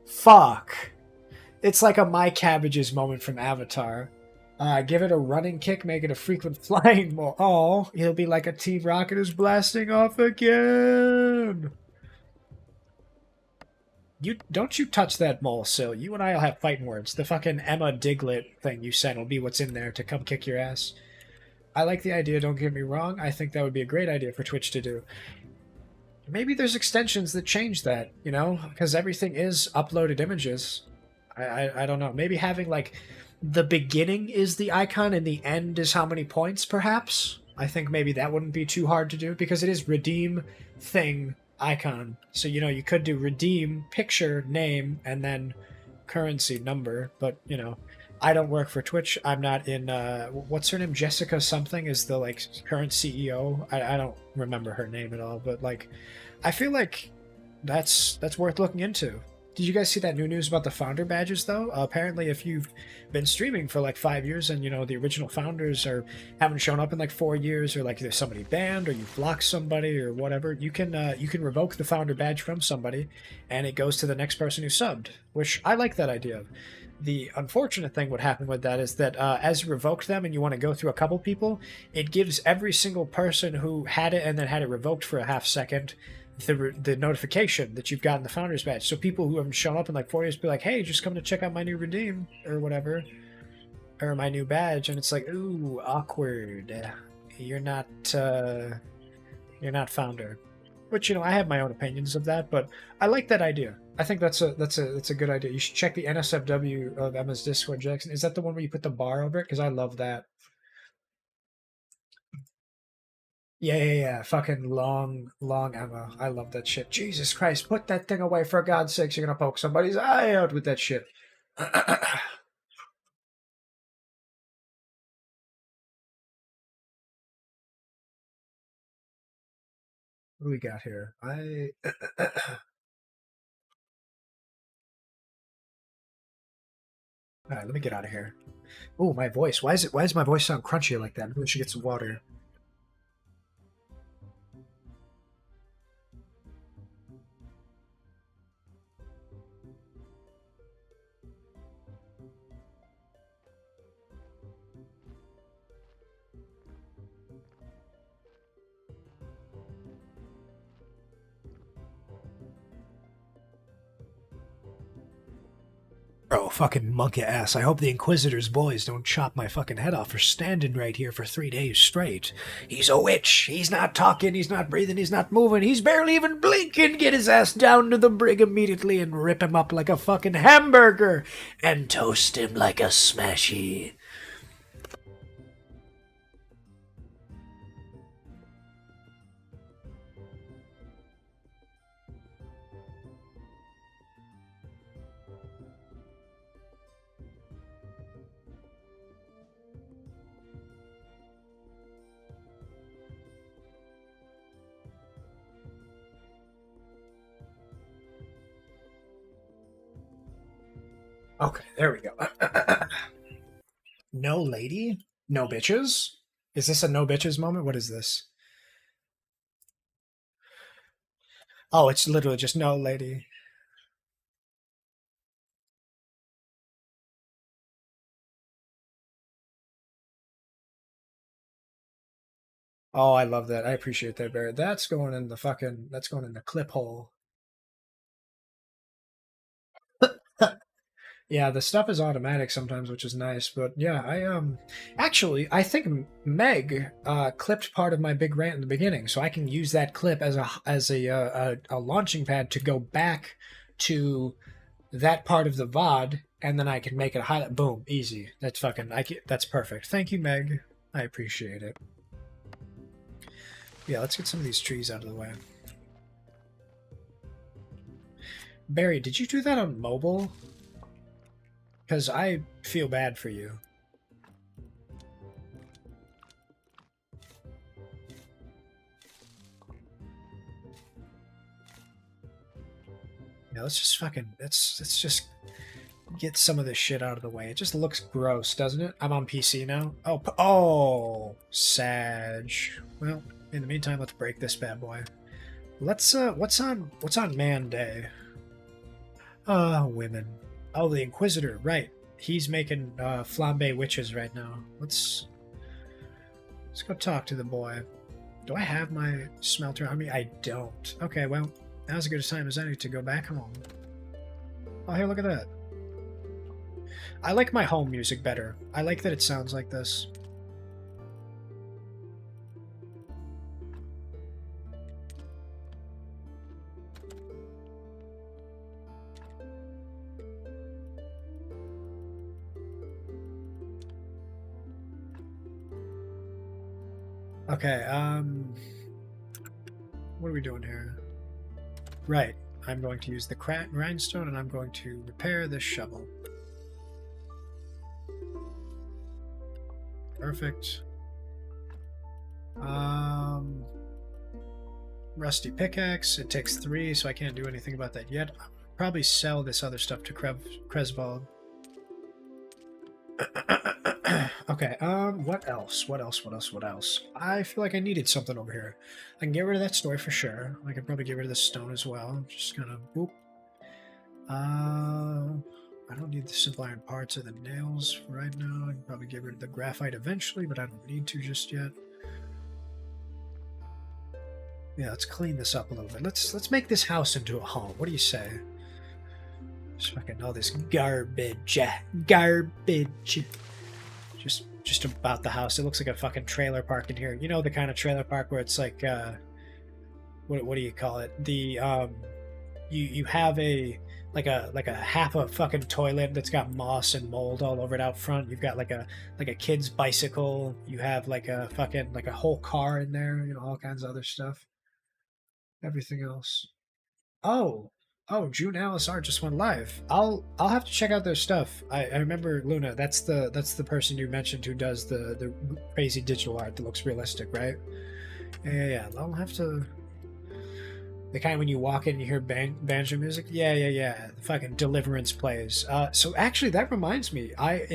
Fuck. It's like a My Cabbages moment from Avatar. Give it a running kick, make it a frequent flying mole. Oh, he'll be like a Team Rocket is blasting off again. Don't you touch that mole, Sil. You and I'll have fighting words. The fucking Emma Diglett thing you sent will be what's in there to come kick your ass. I like the idea, don't get me wrong. I think that would be a great idea for Twitch to do. Maybe there's extensions that change that, you know? Because everything is uploaded images. I don't know. Maybe having, like, the beginning is the icon and the end is how many points, perhaps? I think maybe that wouldn't be too hard to do, because it is redeem, thing, icon. So, you know, you could do redeem, picture, name, and then currency, number. But, you know, I don't work for Twitch. I'm not in, what's her name? Jessica something is the, like, current CEO. I don't remember her name at all, but, like, I feel like that's worth looking into. Did you guys see that new news about the founder badges, though? Apparently, if you've been streaming for like 5 years and, you know, the original founders haven't shown up in like 4 years, or like there's somebody banned, or you blocked somebody, or whatever, you can revoke the founder badge from somebody, and it goes to the next person who subbed, which I like that idea. The unfortunate thing what happened with that is that as you revoked them and you want to go through a couple people, it gives every single person who had it and then had it revoked for a half second the notification that you've gotten the founders badge. So people who haven't shown up in like 4 years be like, hey, just come to check out my new redeem or whatever, or my new badge, and it's like, ooh, awkward. You're not founder. Which, you know, I have my own opinions of that, but I like that idea. I think that's a good idea. You should check the NSFW of Emma's Discord, Jackson. Is that the one where you put the bar over it? Because I love that. Yeah. Fucking long Emma. I love that shit. Jesus Christ, put that thing away for God's sakes. You're gonna poke somebody's eye out with that shit. What do we got here? Alright, let me get out of here. Oh, my voice. Why does my voice sound crunchy like that? Maybe we should get some water. Bro, fucking monkey ass. I hope the Inquisitor's boys don't chop my fucking head off for standing right here for 3 days straight. He's a witch. He's not talking, he's not breathing, he's not moving, he's barely even blinking. Get his ass down to the brig immediately and rip him up like a fucking hamburger and toast him like a smashy. Okay, there we go. No lady? No bitches? Is this a no bitches moment? What is this? Oh, it's literally just no lady. Oh, I love that. I appreciate that, Barrett. That's going in the clip hole. Yeah, the stuff is automatic sometimes, which is nice. But yeah, I think Meg clipped part of my big rant in the beginning, so I can use that clip as a launching pad to go back to that part of the VOD, and then I can make it a highlight. Boom, easy. That's that's perfect. Thank you, Meg. I appreciate it. Yeah, let's get some of these trees out of the way. Barry, did you do that on mobile? Because I feel bad for you. Yeah, let's just get some of this shit out of the way. It just looks gross, doesn't it? I'm on PC now. Oh, Sag. Well, in the meantime, let's break this bad boy. What's on Man Day? Women. Oh, the Inquisitor, right. He's making flambe witches right now. Let's go talk to the boy. Do I have my smelter on me? I don't. Okay, well, now's as good a time as any to go back home. Oh, here, look at that. I like my home music better. I like that it sounds like this. Okay, what are we doing here? Right, I'm going to use the grindstone and I'm going to repair this shovel. Perfect. Rusty pickaxe, it takes 3, so I can't do anything about that yet. I'll probably sell this other stuff to Kresvald. Okay, what else? I feel like I needed something over here. I can get rid of that story for sure. I can probably get rid of the stone as well. Just gonna boop. I don't need the simple iron parts or the nails right now. I can probably get rid of the graphite eventually, but I don't need to just yet. Yeah, let's clean this up a little bit. Let's make this house into a home. What do you say? Just fucking all this garbage. Just about the house. It looks like a fucking trailer park in here. You know, the kind of trailer park where it's like what do you call it? The you have a half a fucking toilet that's got moss and mold all over it out front. You've got like a kid's bicycle. You have like a whole car in there, you know, all kinds of other stuff. Everything else. Oh, June Alice Art just went live. I'll have to check out their stuff. I remember Luna. That's the person you mentioned who does the crazy digital art that looks realistic, right? Yeah. I'll have to. The kind when you walk in and you hear banjo music. Yeah. The fucking Deliverance plays. So actually, that reminds me. I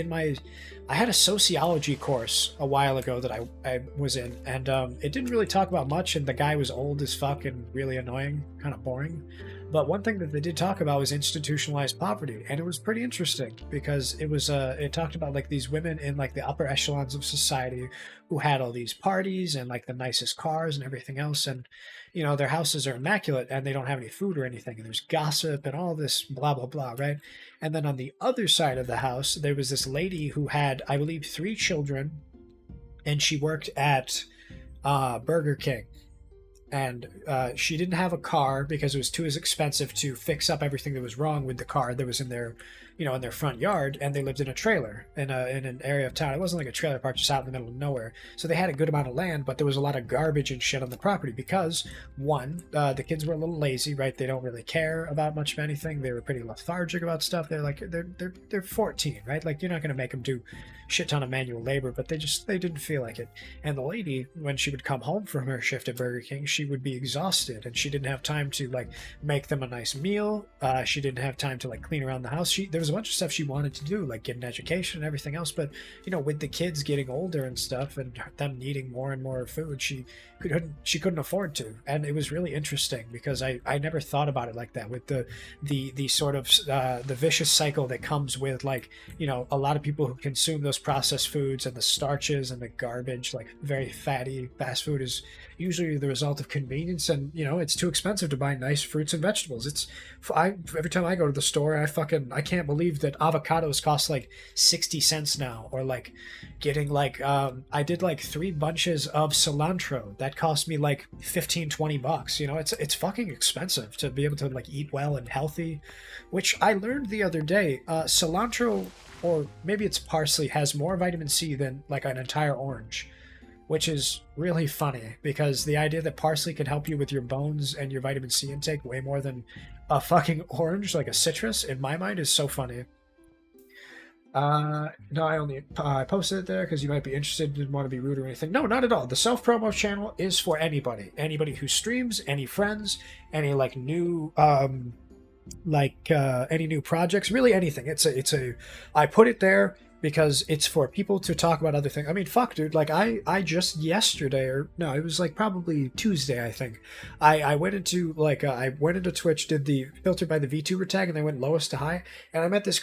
had a sociology course a while ago that I was in, and it didn't really talk about much, and the guy was old as fuck and really annoying, kind of boring. But one thing that they did talk about was institutionalized poverty, and it was pretty interesting because it talked about like these women in like the upper echelons of society who had all these parties and like the nicest cars and everything else, and you know their houses are immaculate and they don't have any food or anything, and there's gossip and all this blah blah blah, right? And then on the other side of the house, there was this lady who had, I believe, 3 children, and she worked at Burger King. And she didn't have a car because it was too expensive to fix up everything that was wrong with the car that was in their, you know, in their front yard. And they lived in a trailer in an area of town. It wasn't like a trailer park just out in the middle of nowhere. So they had a good amount of land, but there was a lot of garbage and shit on the property because, one, the kids were a little lazy, right? They don't really care about much of anything. They were pretty lethargic about stuff. They're 14, right? Like you're not going to make them do shit ton of manual labor, but they didn't feel like it. And the lady, when she would come home from her shift at Burger King, she would be exhausted and she didn't have time to like make them a nice meal. She didn't have time to like clean around the house. There was a bunch of stuff she wanted to do, like get an education and everything else, but you know, with the kids getting older and stuff and them needing more and more food, she couldn't afford to. And it was really interesting because I never thought about it like that, with the sort of the vicious cycle that comes with, like, you know, a lot of people who consume those processed foods and the starches and the garbage, like very fatty fast food, is usually the result of convenience. And you know, it's too expensive to buy nice fruits and vegetables. Every time I go to the store, I can't believe that avocados cost like 60 cents now, or like getting like I did like 3 bunches of cilantro that cost me like $15-20. You know, it's fucking expensive to be able to like eat well and healthy, which I learned the other day. Cilantro, or maybe it's parsley, has more vitamin C than like an entire orange, which is really funny because the idea that parsley can help you with your bones and your vitamin C intake way more than a fucking orange, like a citrus, in my mind is so funny. No, I posted it there because you might be interested, didn't want to be rude or anything. No, not at all. The self-promo channel is for anybody who streams, any friends, any like new any new projects, really anything. I put it there because it's for people to talk about other things. I mean, fuck, dude, like I just yesterday, or no, it was like probably Tuesday, I think, I went into Twitch, did the filter by the VTuber tag, and I went lowest to high, and I met this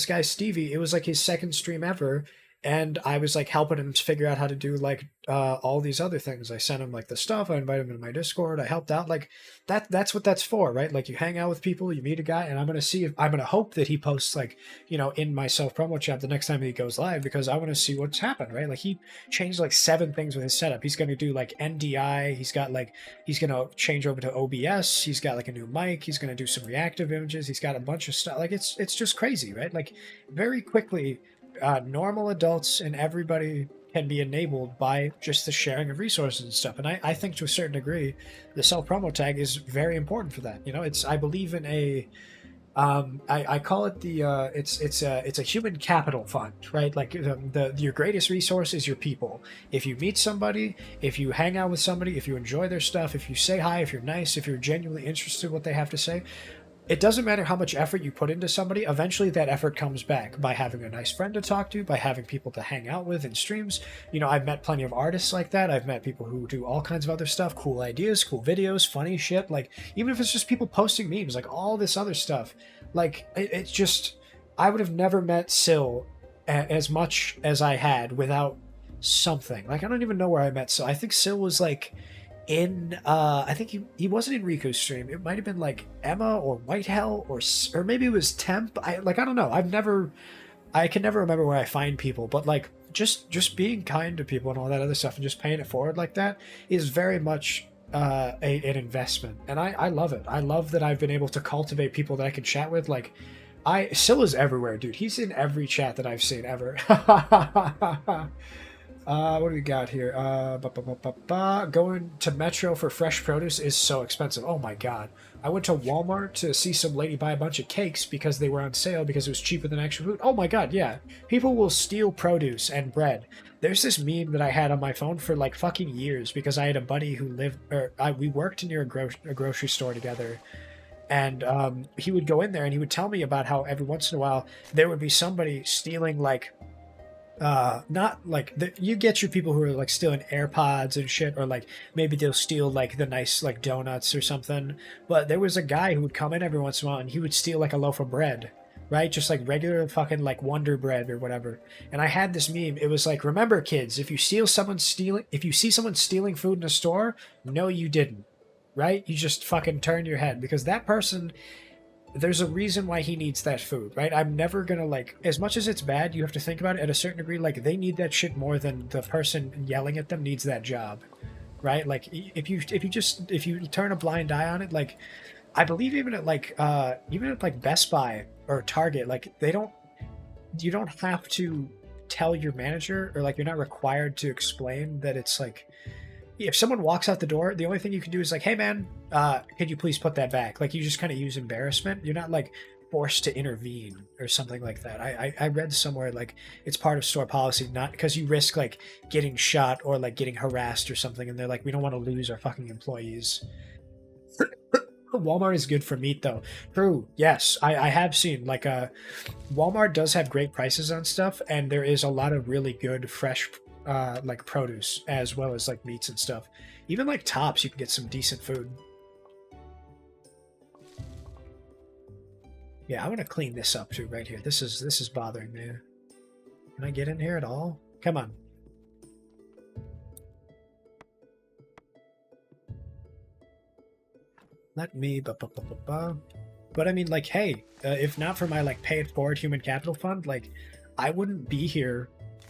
guy Stevie. It was like his second stream ever, and I was like helping him figure out how to do like all these other things. I sent him like the stuff, I invited him into my Discord, I helped out. Like that's what that's for, right? Like you hang out with people, you meet a guy, and I'm gonna hope that he posts, like, you know, in my self-promo chat the next time he goes live, because I want to see what's happened, right? Like he changed like 7 things with his setup. He's gonna do like NDI, he's gonna change over to OBS, he's got like a new mic, he's gonna do some reactive images, he's got a bunch of stuff. Like it's just crazy, right? Like very quickly, normal adults and everybody can be enabled by just the sharing of resources and stuff. And I think to a certain degree, the self-promo tag is very important for that. You know, I believe in a, I call it it's a human capital fund, right? Like your greatest resource is your people. If you meet somebody, if you hang out with somebody, if you enjoy their stuff, if you say hi, if you're nice, if you're genuinely interested in what they have to say, it doesn't matter how much effort you put into somebody, eventually that effort comes back by having a nice friend to talk to, by having people to hang out with in streams. You know, I've met plenty of artists like that. I've met people who do all kinds of other stuff, cool ideas, cool videos, funny shit. Like, even if it's just people posting memes, like all this other stuff. Like, it's just, I would have never met Syl as much as I had without something. Like, I don't even know where I met Syl. I think Syl was like in I think he wasn't in Riku's stream. It might have been like Emma or White Hell or maybe it was Temp. I don't know. I can never remember where I find people, but like just being kind to people and all that other stuff and just paying it forward like that is very much an investment, and I love it. I love that I've been able to cultivate people that I can chat with. Like Silla's everywhere, dude. He's in every chat that I've seen ever. What do we got here? Going to Metro for fresh produce is so expensive. Oh my god. I went to Walmart to see some lady buy a bunch of cakes because they were on sale because it was cheaper than actual food. Oh my god, yeah. People will steal produce and bread. There's this meme that I had on my phone for like fucking years because I had a buddy who we worked near a grocery store together. And he would go in there and he would tell me about how every once in a while there would be somebody stealing like not like you get your people who are like stealing AirPods and shit, or like maybe they'll steal like the nice like donuts or something. But there was a guy who would come in every once in a while and he would steal like a loaf of bread, right? Just like regular fucking like Wonder Bread or whatever. And I had this meme. It was like, remember kids, if you see someone stealing food in a store, no you didn't, right? You just fucking turn your head, because that person, there's a reason why he needs that food, right? I'm never gonna like, as much as it's bad, you have to think about it at a certain degree, like they need that shit more than the person yelling at them needs that job, right? Like if you turn a blind eye on it, like I believe even at like Best Buy or Target, like you don't have to tell your manager, or like you're not required to explain that it's like, if someone walks out the door, the only thing you can do is like, hey man, could you please put that back? Like you just kind of use embarrassment. You're not like forced to intervene or something like that. I read somewhere like it's part of store policy, not because you risk like getting shot or like getting harassed or something, and they're like, we don't want to lose our fucking employees. Walmart is good for meat though. True. Yes, I have seen like Walmart does have great prices on stuff, and there is a lot of really good fresh like produce as well as like meats and stuff. Even like Tops, you can get some decent food. Yeah, I want to clean this up too right here. This is bothering me. Can I get in here at all? Come on. Let me But I mean, like, hey, if not for my like pay it forward human capital fund, like I wouldn't be here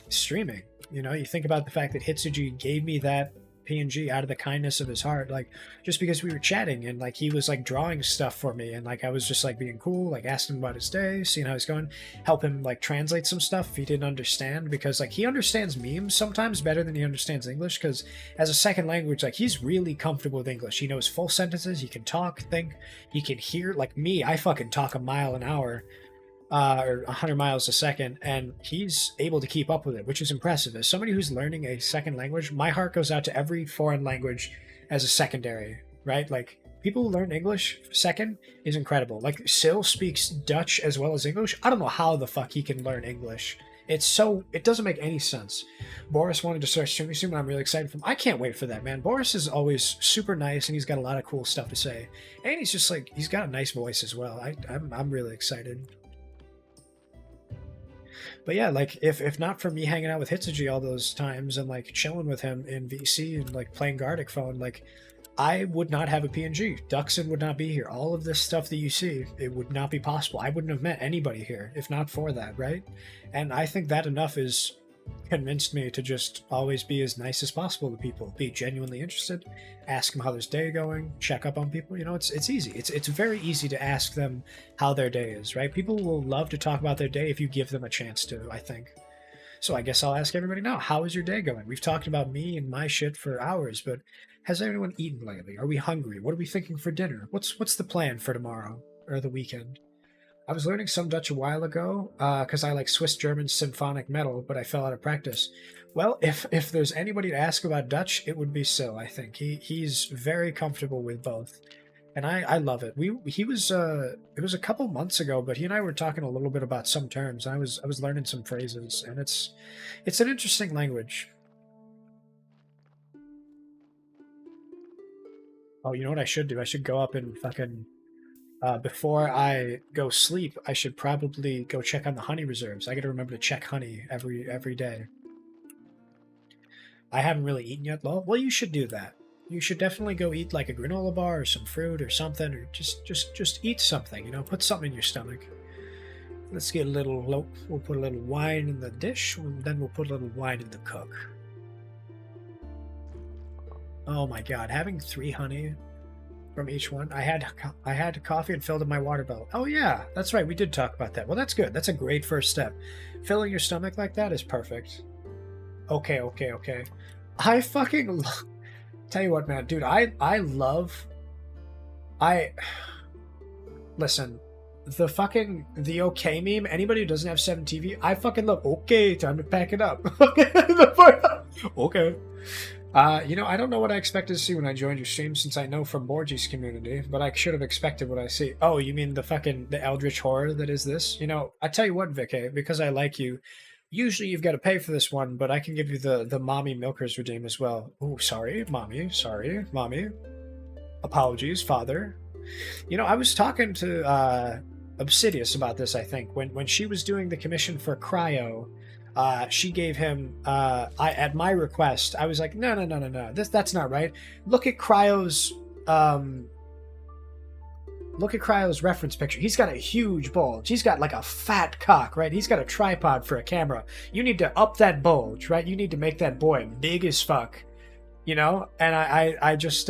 streaming. You know, you think about the fact that Hitsuji gave me that PNG out of the kindness of his heart, like just because we were chatting and like he was like drawing stuff for me, and like I was just like being cool, like asking him about his day, seeing how he's going, help him like translate some stuff if he didn't understand, because like he understands memes sometimes better than he understands English, because as a second language, like he's really comfortable with English. He knows full sentences, he can talk, think, he can hear. Like me, I fucking talk a mile an hour. Or 100 miles a second, and he's able to keep up with it, which is impressive. As somebody who's learning a second language, my heart goes out to every foreign language as a secondary, right? Like, people who learn English second is incredible. Like, Sil speaks Dutch as well as English. I don't know how the fuck he can learn English. It doesn't make any sense. Boris wanted to start streaming soon, and I'm really excited for him. I can't wait for that, man. Boris is always super nice, and he's got a lot of cool stuff to say. And he's just like, he's got a nice voice as well. I'm really excited. But yeah, like if not for me hanging out with Hitsuji all those times and like chilling with him in VC and like playing Gartic Phone, like I would not have a PNG. Duxon would not be here. All of this stuff that you see, it would not be possible. I wouldn't have met anybody here if not for that, right? And I think that enough is convinced me to just always be as nice as possible to people, be genuinely interested, ask them how their day going, check up on people. You know, it's easy. It's very easy to ask them how their day is, right? People will love to talk about their day if you give them a chance to, I think. So I guess I'll ask everybody now, how is your day going? We've talked about me and my shit for hours, but has anyone eaten lately? Are we hungry? What are we thinking for dinner? What's the plan for tomorrow or the weekend? I was learning some Dutch a while ago because I like Swiss German symphonic metal, but I fell out of practice. Well, if there's anybody to ask about Dutch, it would be Sil, I think. He's very comfortable with both. And I love it. It was a couple months ago, but he and I were talking a little bit about some terms. I was learning some phrases, and it's an interesting language. Oh, you know what I should do? I should go up and fucking before I go sleep, I should probably go check on the honey reserves. I gotta remember to check honey every day. I haven't really eaten yet. Well, you should do that. You should definitely go eat like a granola bar or some fruit or something, or just eat something, you know, put something in your stomach. Let's get a little, we'll put a little wine in the dish, and then we'll put a little wine in the cook. Oh my god, having 3 honey from each one. I had coffee and filled in my water bottle. Oh yeah, that's right, we did talk about that. Well, that's good. That's a great first step. Filling your stomach like that is perfect. Okay. I fucking tell you what, man, dude, listen, the okay meme, anybody who doesn't have 7TV, I fucking love. Okay, time to pack it up. Okay. You know, I don't know what I expected to see when I joined your stream, since I know from Borgie's community, but I should have expected what I see. Oh, you mean the eldritch horror that is this? You know, I tell you what, Vicky, because I like you, usually you've got to pay for this one, but I can give you the mommy milkers redeem as well. Oh, sorry, mommy. Sorry, mommy. Apologies, father. You know, I was talking to Obsidious about this, I think, when she was doing the commission for Cryo. She gave him at my request. I was like, no. That's not right. Look at Cryo's reference picture. He's got a huge bulge. He's got like a fat cock, right? He's got a tripod for a camera. You need to up that bulge, right? You need to make that boy big as fuck. You know, and I just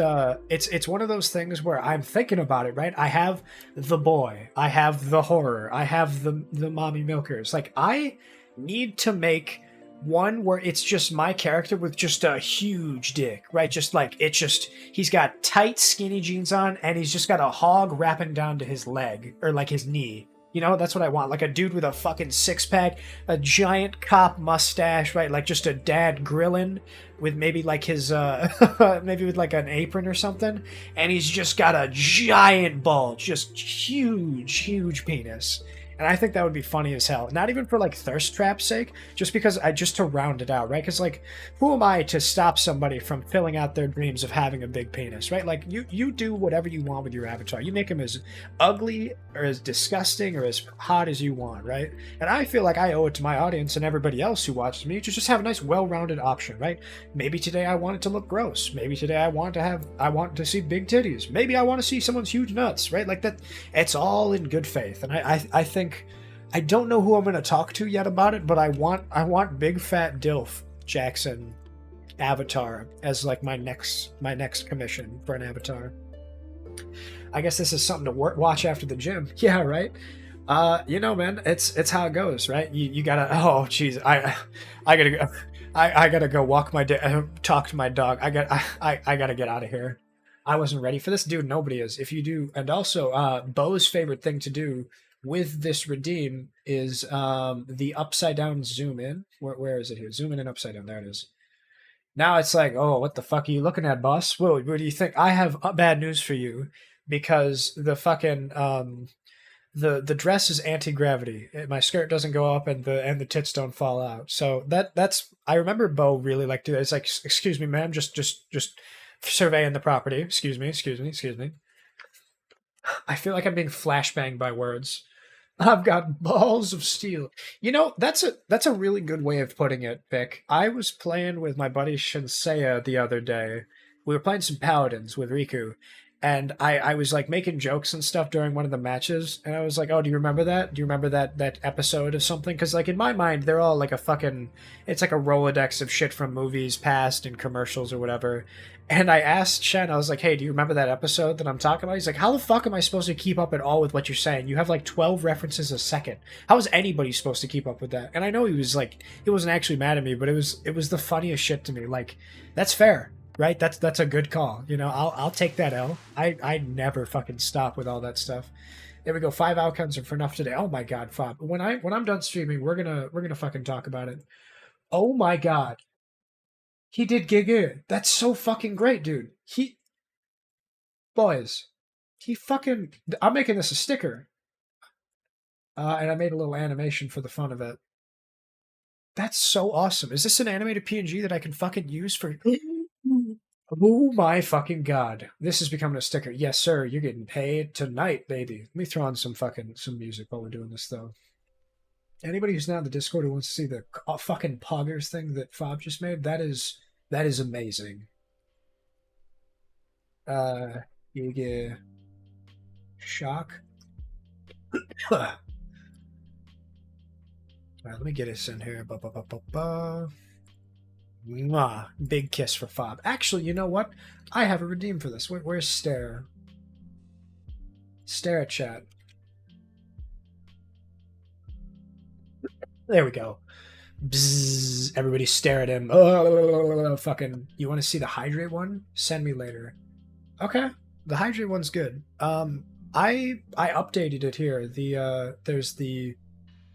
it's one of those things where I'm thinking about it, right? I have the boy, I have the horror, I have the mommy milkers. Like, I need to make one where it's just my character with just a huge dick, right? Just like, it's just, he's got tight skinny jeans on and he's just got a hog wrapping down to his leg or like his knee. You know, that's what I want. Like a dude with a fucking six-pack, a giant cop mustache, right? Like just a dad grilling with maybe like his, maybe with like an apron or something. And he's just got a giant bulge, just huge penis. And I think that would be funny as hell. Not even for like thirst trap's sake, just because just to round it out, right? Because like, who am I to stop somebody from filling out their dreams of having a big penis, right? Like, you do whatever you want with your avatar. You make him as ugly or as disgusting or as hot as you want, right? And I feel like I owe it to my audience and everybody else who watches me to just have a nice, well-rounded option, right? Maybe today I want it to look gross. Maybe today I want to see big titties. Maybe I want to see someone's huge nuts, right? Like that. It's all in good faith, and I think. I don't know who I'm going to talk to yet about it, but I want Big Fat Dilf Jackson avatar as like my next commission for an avatar. I guess this is something to watch after the gym. Yeah, right. You know, man, it's how it goes, right? You gotta. Oh, jeez, I gotta go. I gotta go walk my talk to my dog. I gotta get out of here. I wasn't ready for this, dude. Nobody is. If you do, and also, Bo's favorite thing to do with this redeem is the upside down zoom in. Where is it here? Zoom in and upside down. There it is. Now it's like, oh, what the fuck are you looking at, boss? Well, what do you think? I have bad news for you, because the fucking the dress is anti-gravity. My skirt doesn't go up and the tits don't fall out. So that's I remember Bo really liked to do that. It's like, excuse me, ma'am, just surveying the property. Excuse me. I feel like I'm being flashbanged by words. I've got balls of steel. You know, that's a really good way of putting it, Vic. I was playing with my buddy Shinseiya the other day. We were playing some Paladins with Riku, and I was like making jokes and stuff during one of the matches, and I was like, oh, do you remember that? Do you remember that episode of something? Because like in my mind, they're all like it's like a Rolodex of shit from movies past and commercials or whatever. And I asked Shen, I was like, hey, do you remember that episode that I'm talking about? He's like, how the fuck am I supposed to keep up at all with what you're saying? You have like 12 references a second. How is anybody supposed to keep up with that? And I know he wasn't actually mad at me, but it was the funniest shit to me. Like, that's fair, right? That's a good call. You know, I'll take that L. I never fucking stop with all that stuff. There we go. 5 outcomes are for enough today. Oh my god, Fob. When I'm done streaming, we're gonna fucking talk about it. Oh my god. He did Giga. That's so fucking great, dude. Boys, I'm making this a sticker. And I made a little animation for the fun of it. That's so awesome. Is this an animated PNG that I can fucking use for... Oh my fucking god. This is becoming a sticker. Yes, sir. You're getting paid tonight, baby. Let me throw on some music while we're doing this, though. Anybody who's not in the Discord who wants to see the fucking Poggers thing that Fob just made, that is amazing. You get shock. Alright, let me get us in here. Mwah. Big kiss for Fob. Actually, you know what? I have a redeem for this. Where's Stare? Stare at chat. There we go. Bzzz, everybody stare at him. Oh, fucking. You want to see the hydrate one? Send me later. Okay, the hydrate one's good. I updated it here. There's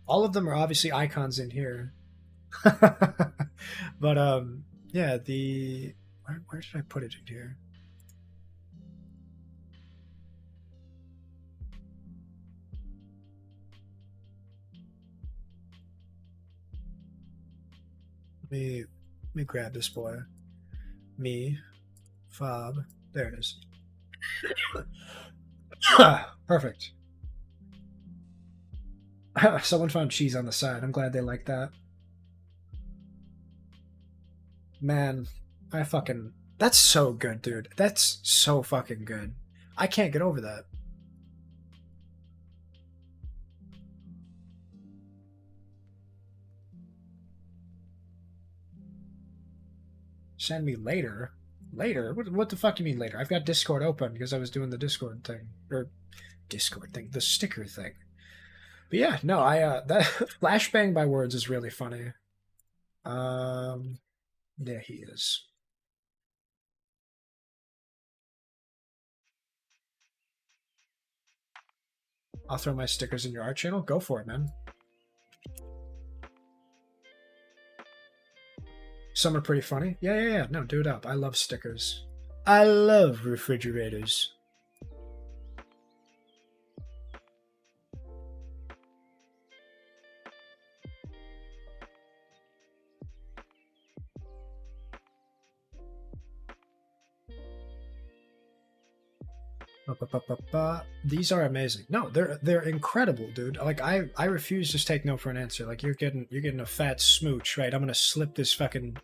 all of them are obviously icons in here. But yeah, where did I put it in here? Let me grab this boy. Me, fob. There it is. Perfect. Someone found cheese on the side. I'm glad they like that. Man, that's so good, dude. That's so fucking good. I can't get over that. Send me later. Later? What the fuck do you mean later? I've got Discord open because I was doing the Discord thing. Or Discord thing, the sticker thing. But yeah, no, that Flashbang by Words is really funny. There he is. I'll throw my stickers in your art channel. Go for it, man. Some are pretty funny. Yeah. No, do it up. I love stickers. I love refrigerators. These are amazing. No, they're incredible, dude. Like I refuse to take no for an answer. Like you're getting a fat smooch, right? I'm gonna slip this fucking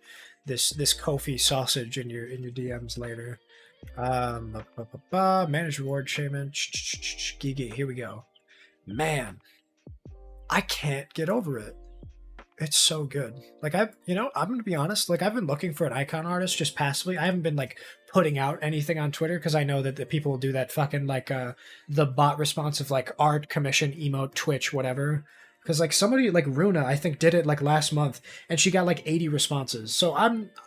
this Kofi sausage in your DMs later. Manage reward shaman. Gigi, here we go. Man, I can't get over it. It's so good. Like I'm gonna be honest. Like I've been looking for an icon artist just passively. I haven't been like putting out anything on Twitter because I know that the people will do that fucking like the bot response of like art commission emote Twitch whatever. Because like somebody like Runa I think did it like last month and she got like 80 responses. So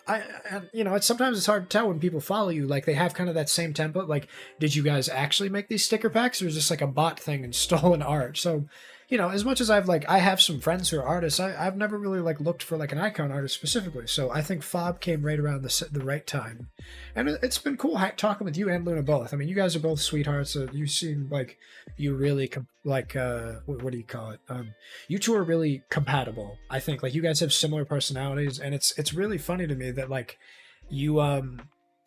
it's sometimes it's hard to tell when people follow you. Like they have kind of that same template. Like did you guys actually make these sticker packs or is this like a bot thing and stolen art? So. As much as I have some friends who are artists, I've never really like looked for like an icon artist specifically. So I think Fob came right around the right time, and it's been cool talking with you and Luna both. I mean, you guys are both sweethearts. You seem like you really what do you call it? You two are really compatible. I think like you guys have similar personalities, and it's really funny to me that like you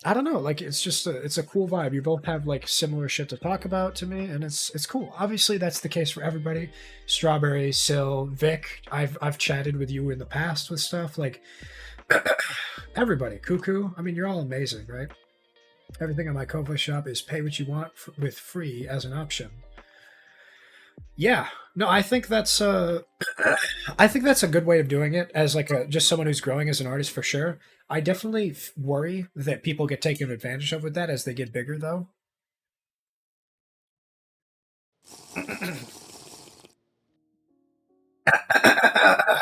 I don't know, like it's just it's a cool vibe. You both have like similar shit to talk about to me, and it's cool. Obviously, that's the case for everybody. Strawberry, Sil, Vic. I've chatted with you in the past with stuff like everybody. Cuckoo. I mean, you're all amazing, right? Everything on my Ko-Fi shop is pay what you want with free as an option. Yeah, no, I think that's a good way of doing it as like just someone who's growing as an artist for sure. I definitely worry that people get taken advantage of with that as they get bigger, though.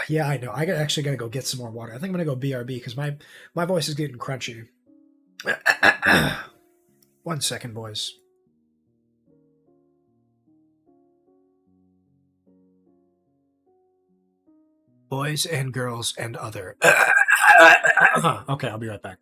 Yeah, I know. I actually got to go get some more water. I think I'm gonna go BRB because my voice is getting crunchy. 1 second, boys. Boys and girls and other. Okay, I'll be right back.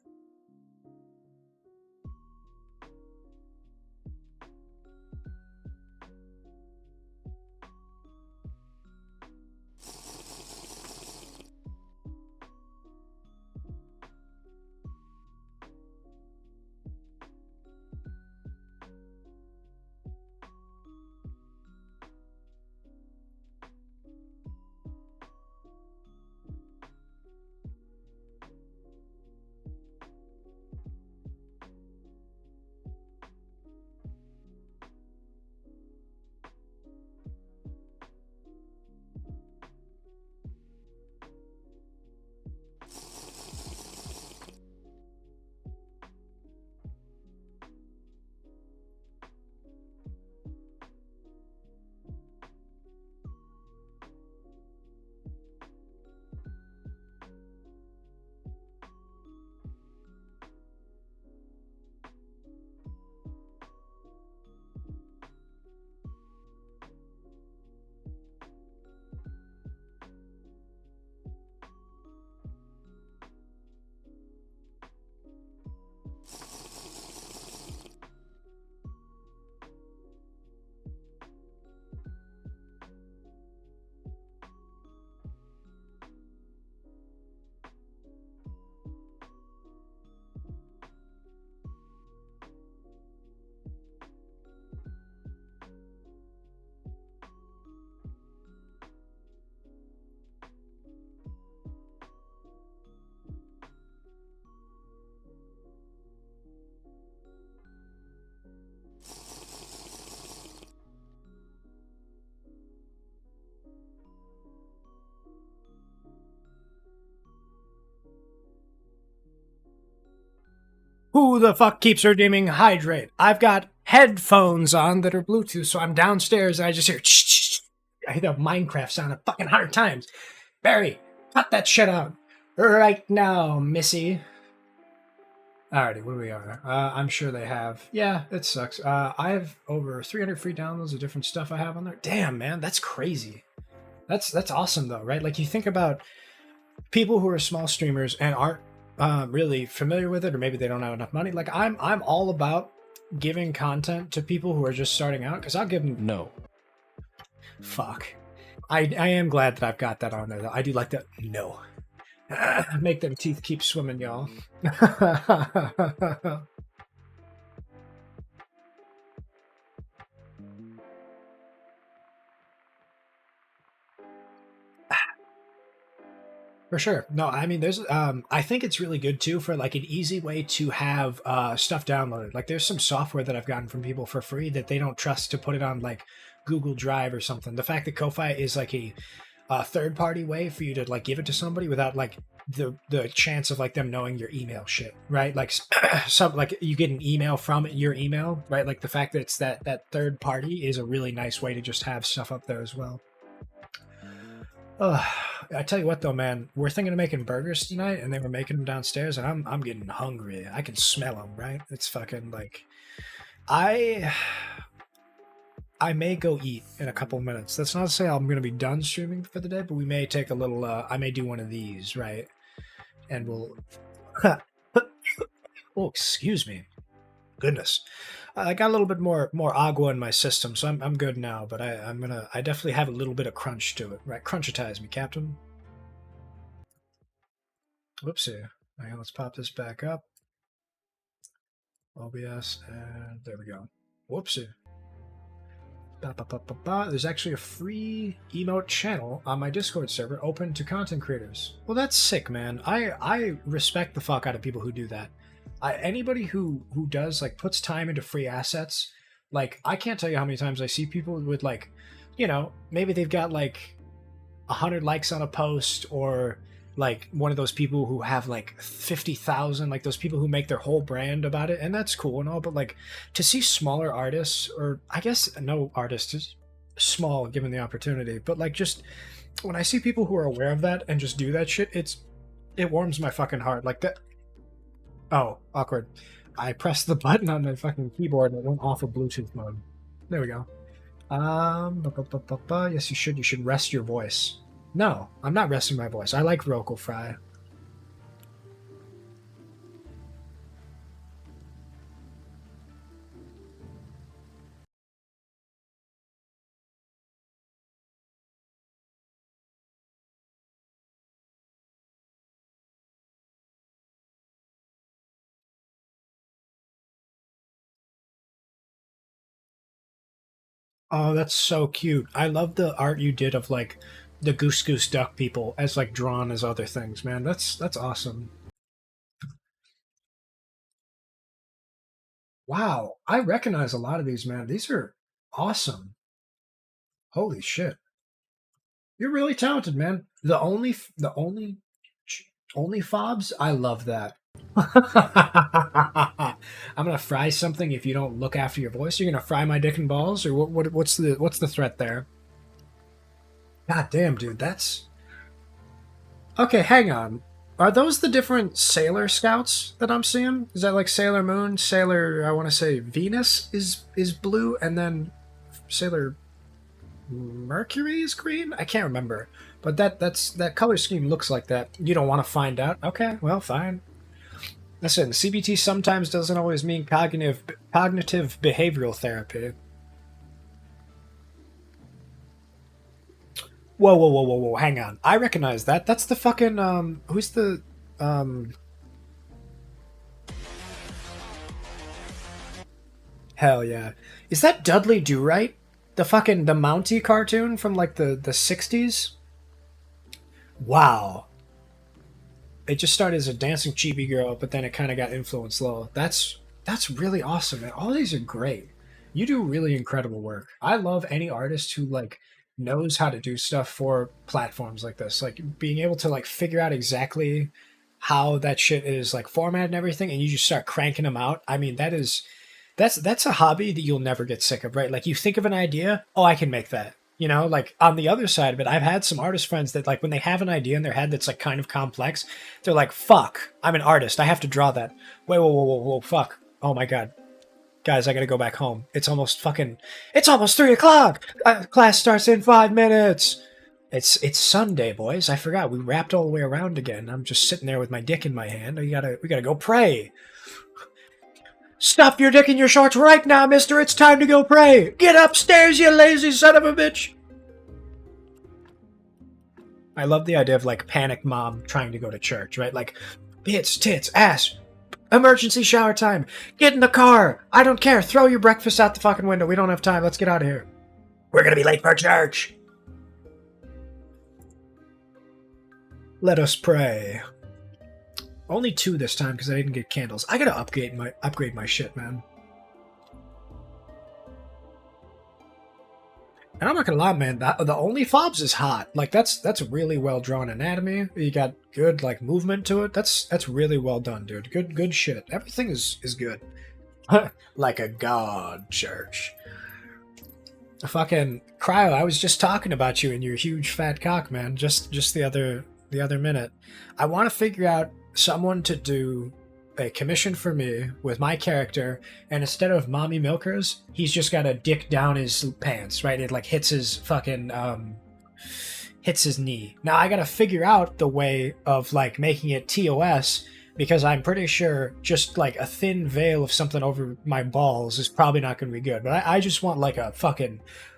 Who the fuck keeps redeeming hydrate? I've got headphones on that are Bluetooth, so I'm downstairs and I just hear I hear the Minecraft sound a fucking 100 times. Barry, cut that shit out right now, missy. Alrighty, what do we are? I'm sure they have. Yeah, it sucks. I have over 300 free downloads of different stuff I have on there. Damn, man, that's crazy. That's awesome though, right? Like you think about people who are small streamers and aren't really familiar with it, or maybe they don't have enough money. Like I'm all about giving content to people who are just starting out because I'll give them no. Fuck. I am glad that I've got that on there though. I do like that no. Make them teeth keep swimming, y'all. For sure. No, I mean, there's, I think it's really good too for like an easy way to have stuff downloaded. Like there's some software that I've gotten from people for free that they don't trust to put it on like Google Drive or something. The fact that Ko-Fi is like a third party way for you to like give it to somebody without like the chance of like them knowing your email shit, right? Like some like you get an email from your email, right? Like the fact that it's that third party is a really nice way to just have stuff up there as well. I tell you what though, man, we're thinking of making burgers tonight, and they were making them downstairs, and I'm getting hungry. I can smell them, right? It's fucking like, I may go eat in a couple minutes. That's not to say I'm gonna be done streaming for the day, but we may take a little. I may do one of these, right? And we'll. Oh, excuse me. Goodness. I got a little bit more agua in my system, so I'm good now. But I definitely have a little bit of crunch to it, right? Crunchitize me, Captain. Whoopsie. Hang on, let's pop this back up. OBS, and there we go. Whoopsie. There's actually a free emote channel on my Discord server open to content creators. Well, that's sick, man. I respect the fuck out of people who do that. Anybody who does like puts time into free assets, like I can't tell you how many times I see people with like, you know, maybe they've got like 100 likes on a post, or like one of those people who have like 50,000, like those people who make their whole brand about it, and that's cool and all, but like to see smaller artists, or I guess no artist is small given the opportunity, but like just when I see people who are aware of that and just do that shit, it warms my fucking heart. Like that. Oh, awkward. I pressed the button on my fucking keyboard and it went off of Bluetooth mode. There we go. Yes, you should. You should rest your voice. No, I'm not resting my voice. I like vocal fry. Oh, that's so cute. I love the art you did of like the Goose Goose Duck people as like drawn as other things, man. That's awesome. Wow, I recognize a lot of these, man. These are awesome. Holy shit. You're really talented, man. The only fobs, I love that. I'm gonna fry something if you don't look after your voice. You're gonna fry my dick and balls, or what's the threat there? God damn, dude, that's okay. Hang on, are those the different Sailor Scouts that I'm seeing? Is that like Sailor Moon, Sailor? I want to say Venus is blue, and then Sailor Mercury is green. I can't remember, but that color scheme looks like that. You don't want to find out? Okay, well, fine. Listen, CBT sometimes doesn't always mean cognitive behavioral therapy. Whoa, hang on. I recognize that. That's the fucking, who's the, hell yeah. Is that Dudley Do-Right? The Mountie cartoon from like the 60s? Wow. It just started as a dancing chibi girl, but then it kind of got influenced low. That's really awesome, man. All these are great. You do really incredible work. I love any artist who like knows how to do stuff for platforms like this. Like being able to like figure out exactly how that shit is like formatted and everything, and you just start cranking them out. I mean, that's a hobby that you'll never get sick of, right? Like you think of an idea, oh, I can make that. You know, like on the other side of it, I've had some artist friends that like when they have an idea in their head that's like kind of complex, they're like, fuck, I'm an artist. I have to draw that. Wait, whoa, fuck. Oh my God. Guys, I gotta go back home. It's almost 3 o'clock. Class starts in 5 minutes. It's Sunday, boys. I forgot. We wrapped all the way around again. I'm just sitting there with my dick in my hand. We gotta go pray. Stuff your dick in your shorts right now, mister. It's time to go pray. Get upstairs, you lazy son of a bitch. I love the idea of like panic mom trying to go to church, right? Like, bits, tits, ass. Emergency shower time. Get in the car. I don't care. Throw your breakfast out the fucking window. We don't have time. Let's get out of here. We're gonna be late for church. Let us pray. Only 2 this time because I didn't get candles. I gotta upgrade my shit, man. And I'm not gonna lie, man, the Only Fobs is hot. Like that's really well drawn anatomy. You got good like movement to it. That's really well done, dude. Good shit. Everything is good. Like a god church. Fucking Cryo, I was just talking about you and your huge fat cock, man. Just the other minute. I want to figure out someone to do a commission for me with my character, and instead of mommy milkers, he's just got a dick down his pants, right? It like hits his fucking hits his knee. Now I gotta figure out the way of like making it TOS, because I'm pretty sure just like a thin veil of something over my balls is probably not gonna be good. But I just want like I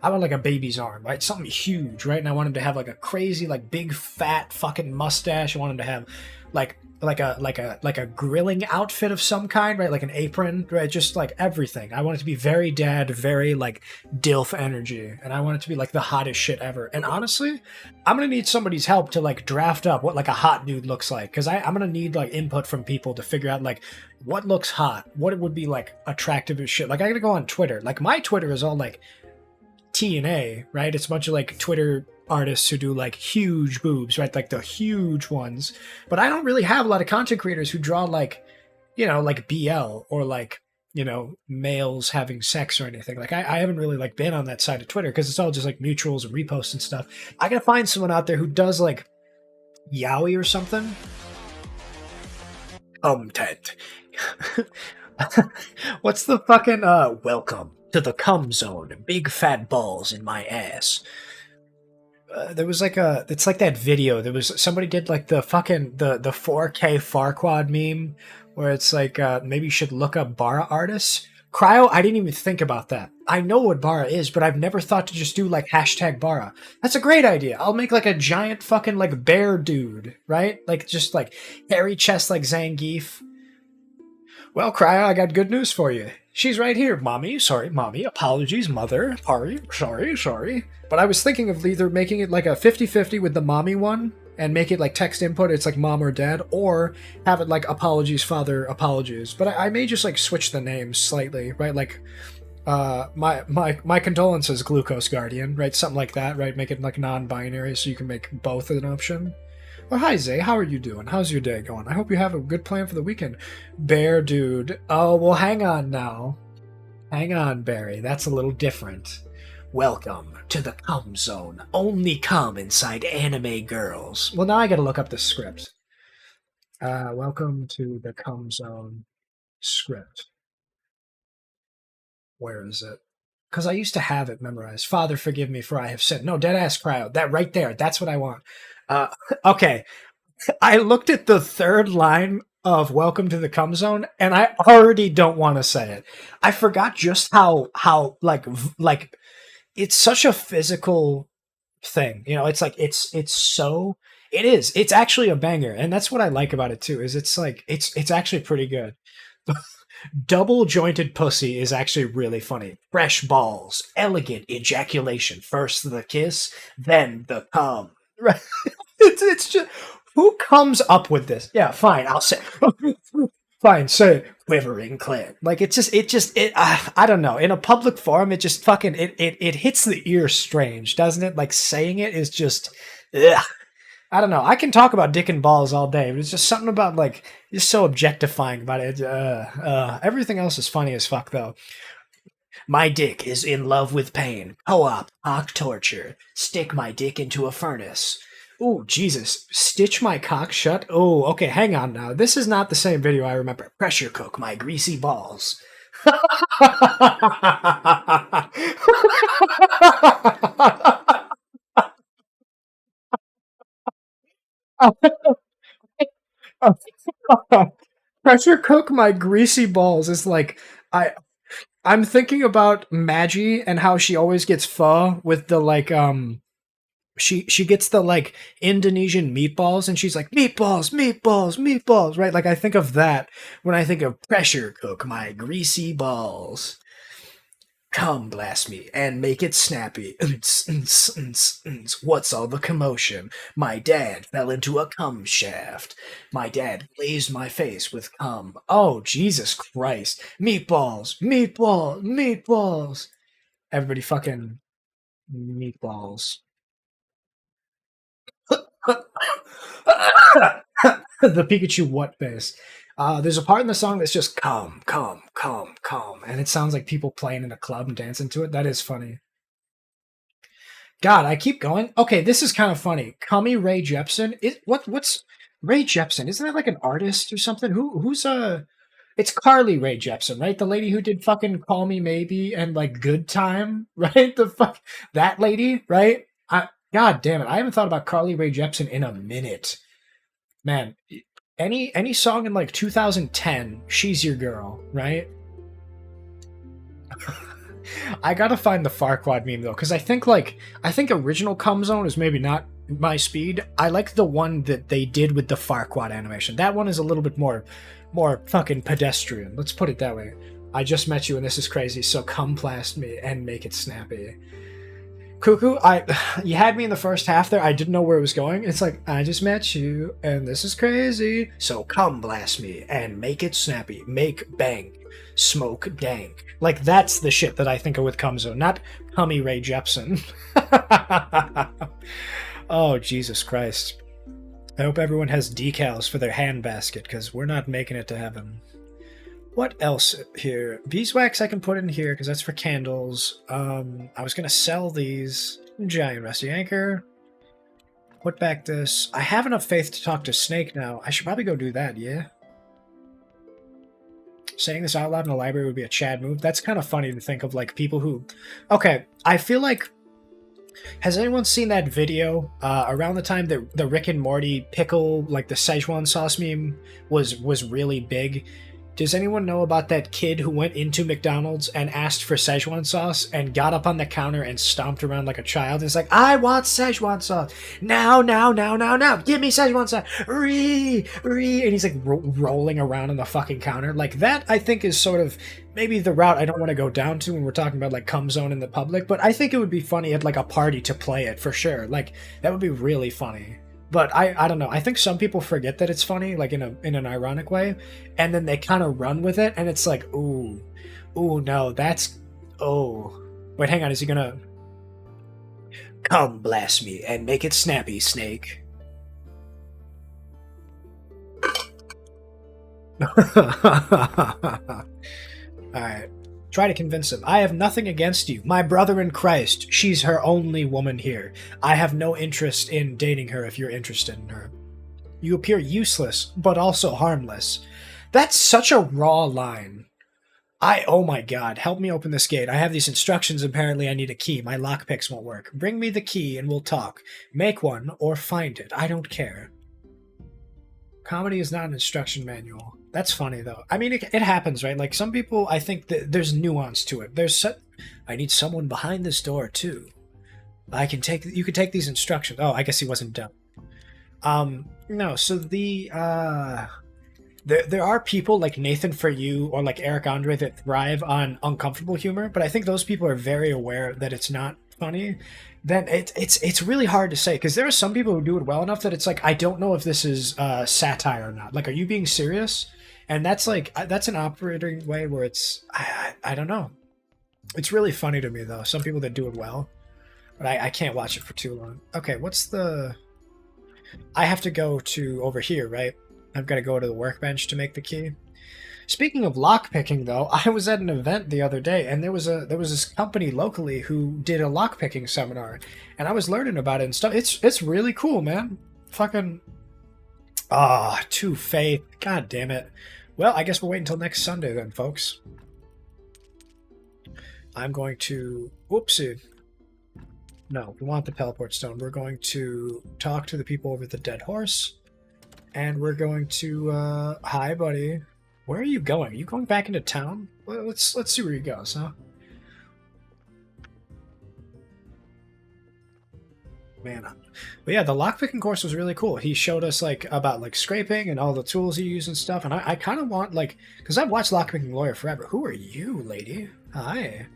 want like a baby's arm, right? Something huge, right? And I want him to have like a crazy like big fat fucking mustache. I want him to have like a grilling outfit of some kind, right? Like an apron, right? Just like everything. I want it to be very dad, very like DILF energy, and I want it to be like the hottest shit ever. And honestly, I'm gonna need somebody's help to like draft up what like a hot dude looks like, because I'm gonna need like input from people to figure out like what looks hot, what it would be like attractive as shit. Like I gotta go on Twitter. Like my Twitter is all like T&A, right? It's a bunch of like Twitter artists who do like huge boobs, right? Like the huge ones. But I don't really have a lot of content creators who draw like, you know, like BL or like, you know, males having sex or anything. Like I haven't really like been on that side of Twitter because it's all just like mutuals and reposts and stuff. I gotta find someone out there who does like yaoi or something. Tent. What's the fucking welcome to the cum zone, big fat balls in my ass. There was like it's like that video. There was somebody did like the fucking the 4K Farquad meme where it's like maybe you should look up Bara artists. Cryo, I didn't even think about that. I know what Bara is, but I've never thought to just do like hashtag Bara. That's a great idea. I'll make like a giant fucking like bear dude, right? Like just like hairy chest like Zangief. Well, Cryo, I got good news for you. She's right here, mommy. Sorry, mommy. Apologies, mother. Sorry. But I was thinking of either making it like a 50-50 with the mommy one and make it like text input, it's like mom or dad, or have it like apologies, father, apologies. But I may just like switch the names slightly, right? Like my condolences, Glucose Guardian, right? Something like that, right? Make it like non-binary so you can make both an option. Well, hi Zay, how are you doing? How's your day going? I hope you have a good plan for the weekend. Bear dude. Oh, well, hang on now. Hang on, Barry. That's a little different. Welcome to the cum zone. Only cum inside anime girls. Well, now I gotta look up the script. Welcome to the cum zone script. Where is it? Because I used to have it memorized. Father, forgive me for I have sinned. No, deadass Cryo. That right there. That's what I want. Okay. I looked at the third line of Welcome to the Cum Zone, and I already don't want to say it. I forgot just how like it's such a physical thing. You know, it's like it's actually a banger, and that's what I like about it too. Is it's like it's actually pretty good. Double jointed pussy is actually really funny. Fresh balls, elegant ejaculation. First the kiss, then the cum. Right? It's just who comes up with this? Yeah, fine. I'll say. Fine, say quivering clit. Like it. I don't know. In a public forum, it just fucking it hits the ear strange, doesn't it? Like saying it is just, ugh. I don't know. I can talk about dick and balls all day, but it's just something about like just so objectifying about it. Everything else is funny as fuck though. My dick is in love with pain. Co-op, cock torture. Stick my dick into a furnace. Oh, Jesus. Stitch my cock shut? Oh, okay, hang on now. This is not the same video I remember. Pressure cook my greasy balls. Pressure cook my greasy balls is like I'm thinking about Maggie and how she always gets pho with the like she gets the like Indonesian meatballs and she's like meatballs, meatballs, meatballs, right? Like I think of that when I think of pressure cook my greasy balls. Come blast me and make it snappy. What's all the commotion? My dad fell into a cum shaft. My dad glazed my face with cum. Oh, Jesus Christ. Meatballs, meatballs, meatballs. Everybody fucking meatballs. The Pikachu what face. There's a part in the song that's just come, come, come, come, and it sounds like people playing in a club and dancing to it. That is funny. God, I keep going. Okay, this is kind of funny. Cummy Ray Jepsen. What's Ray Jepsen? Isn't that like an artist or something? Who's It's Carly Rae Jepsen, right? The lady who did fucking Call Me Maybe and like Good Time, right? That lady, right? God damn it! I haven't thought about Carly Rae Jepsen in a minute, man. Any song in like 2010, she's your girl, right? I gotta find the Farquaad meme though, because I think original Cum Zone is maybe not my speed. I like the one that they did with the Farquaad animation. That one is a little bit more fucking pedestrian. Let's put it that way. I just met you and this is crazy, so come blast me and make it snappy. Cuckoo, you had me in the first half there. I didn't know where it was going. It's like, I just met you, and this is crazy. So come blast me, and make it snappy. Make bang. Smoke dank. Like, that's the shit that I think of with Cum Zone, not Cummy Ray Jepsen. Oh, Jesus Christ. I hope everyone has decals for their handbasket, because we're not making it to heaven. What else here? Beeswax I can put in here because that's for candles. I was going to sell these. Giant Rusty Anchor. Put back this. I have enough faith to talk to Snake now. I should probably go do that, yeah? Saying this out loud in a library would be a Chad move. That's kind of funny to think of, like, people who... Okay, I feel like... Has anyone seen that video around the time that the Rick and Morty pickle, like the Szechuan sauce meme was really big? Does anyone know about that kid who went into McDonald's and asked for Szechuan sauce and got up on the counter and stomped around like a child? It's like, I want Szechuan sauce. Now. Give me Szechuan sauce. And he's like rolling around on the fucking counter. Like that, I think is sort of maybe the route I don't want to go down to when we're talking about like Cum Zone in the public. But I think it would be funny at like a party to play it for sure. Like that would be really funny. But I don't know. I think some people forget that it's funny, like in an ironic way, and then they kind of run with it, and it's like, ooh, no, that's, oh. Wait, hang on, is he gonna... Come blast me and make it snappy, Snake. Alright. Try to convince him. I have nothing against you. My brother in Christ. She's her only woman here. I have no interest in dating her if you're interested in her. You appear useless, but also harmless. That's such a raw line. Oh my god, help me open this gate. I have these instructions, apparently I need a key. My lockpicks won't work. Bring me the key and we'll talk. Make one or find it. I don't care. Comedy is not an instruction manual. That's funny, though. I mean, it happens, right? Like, some people, I think that there's nuance to it. I need someone behind this door, too. You can take these instructions. Oh, I guess he wasn't dumb. No, so there are people like Nathan For You or like Eric Andre that thrive on uncomfortable humor, but I think those people are very aware that it's not funny. Then it's really hard to say, because there are some people who do it well enough that it's like, I don't know if this is satire or not. Like, are you being serious? And that's like, that's an operating way where it's, I don't know. It's really funny to me, though. Some people that do it well, but I can't watch it for too long. Okay, what's the... I have to go to over here, right? I've got to go to the workbench to make the key. Speaking of lockpicking, though, I was at an event the other day, and there was this company locally who did a lockpicking seminar, and I was learning about it and stuff. It's really cool, man. Fucking Two Faith. God damn it. Well, I guess we'll wait until next Sunday then, folks. I'm going to... Whoopsie. No, we want the teleport stone. We're going to talk to the people over at the Dead Horse, and we're going to... Hi, buddy. Where are you going? Are you going back into town? Well, let's see where he goes, huh? Man, but yeah, the lockpicking course was really cool. He showed us about scraping and all the tools he used and stuff. And I kind of want because I've watched Lockpicking Lawyer forever. Who are you, lady? Hi.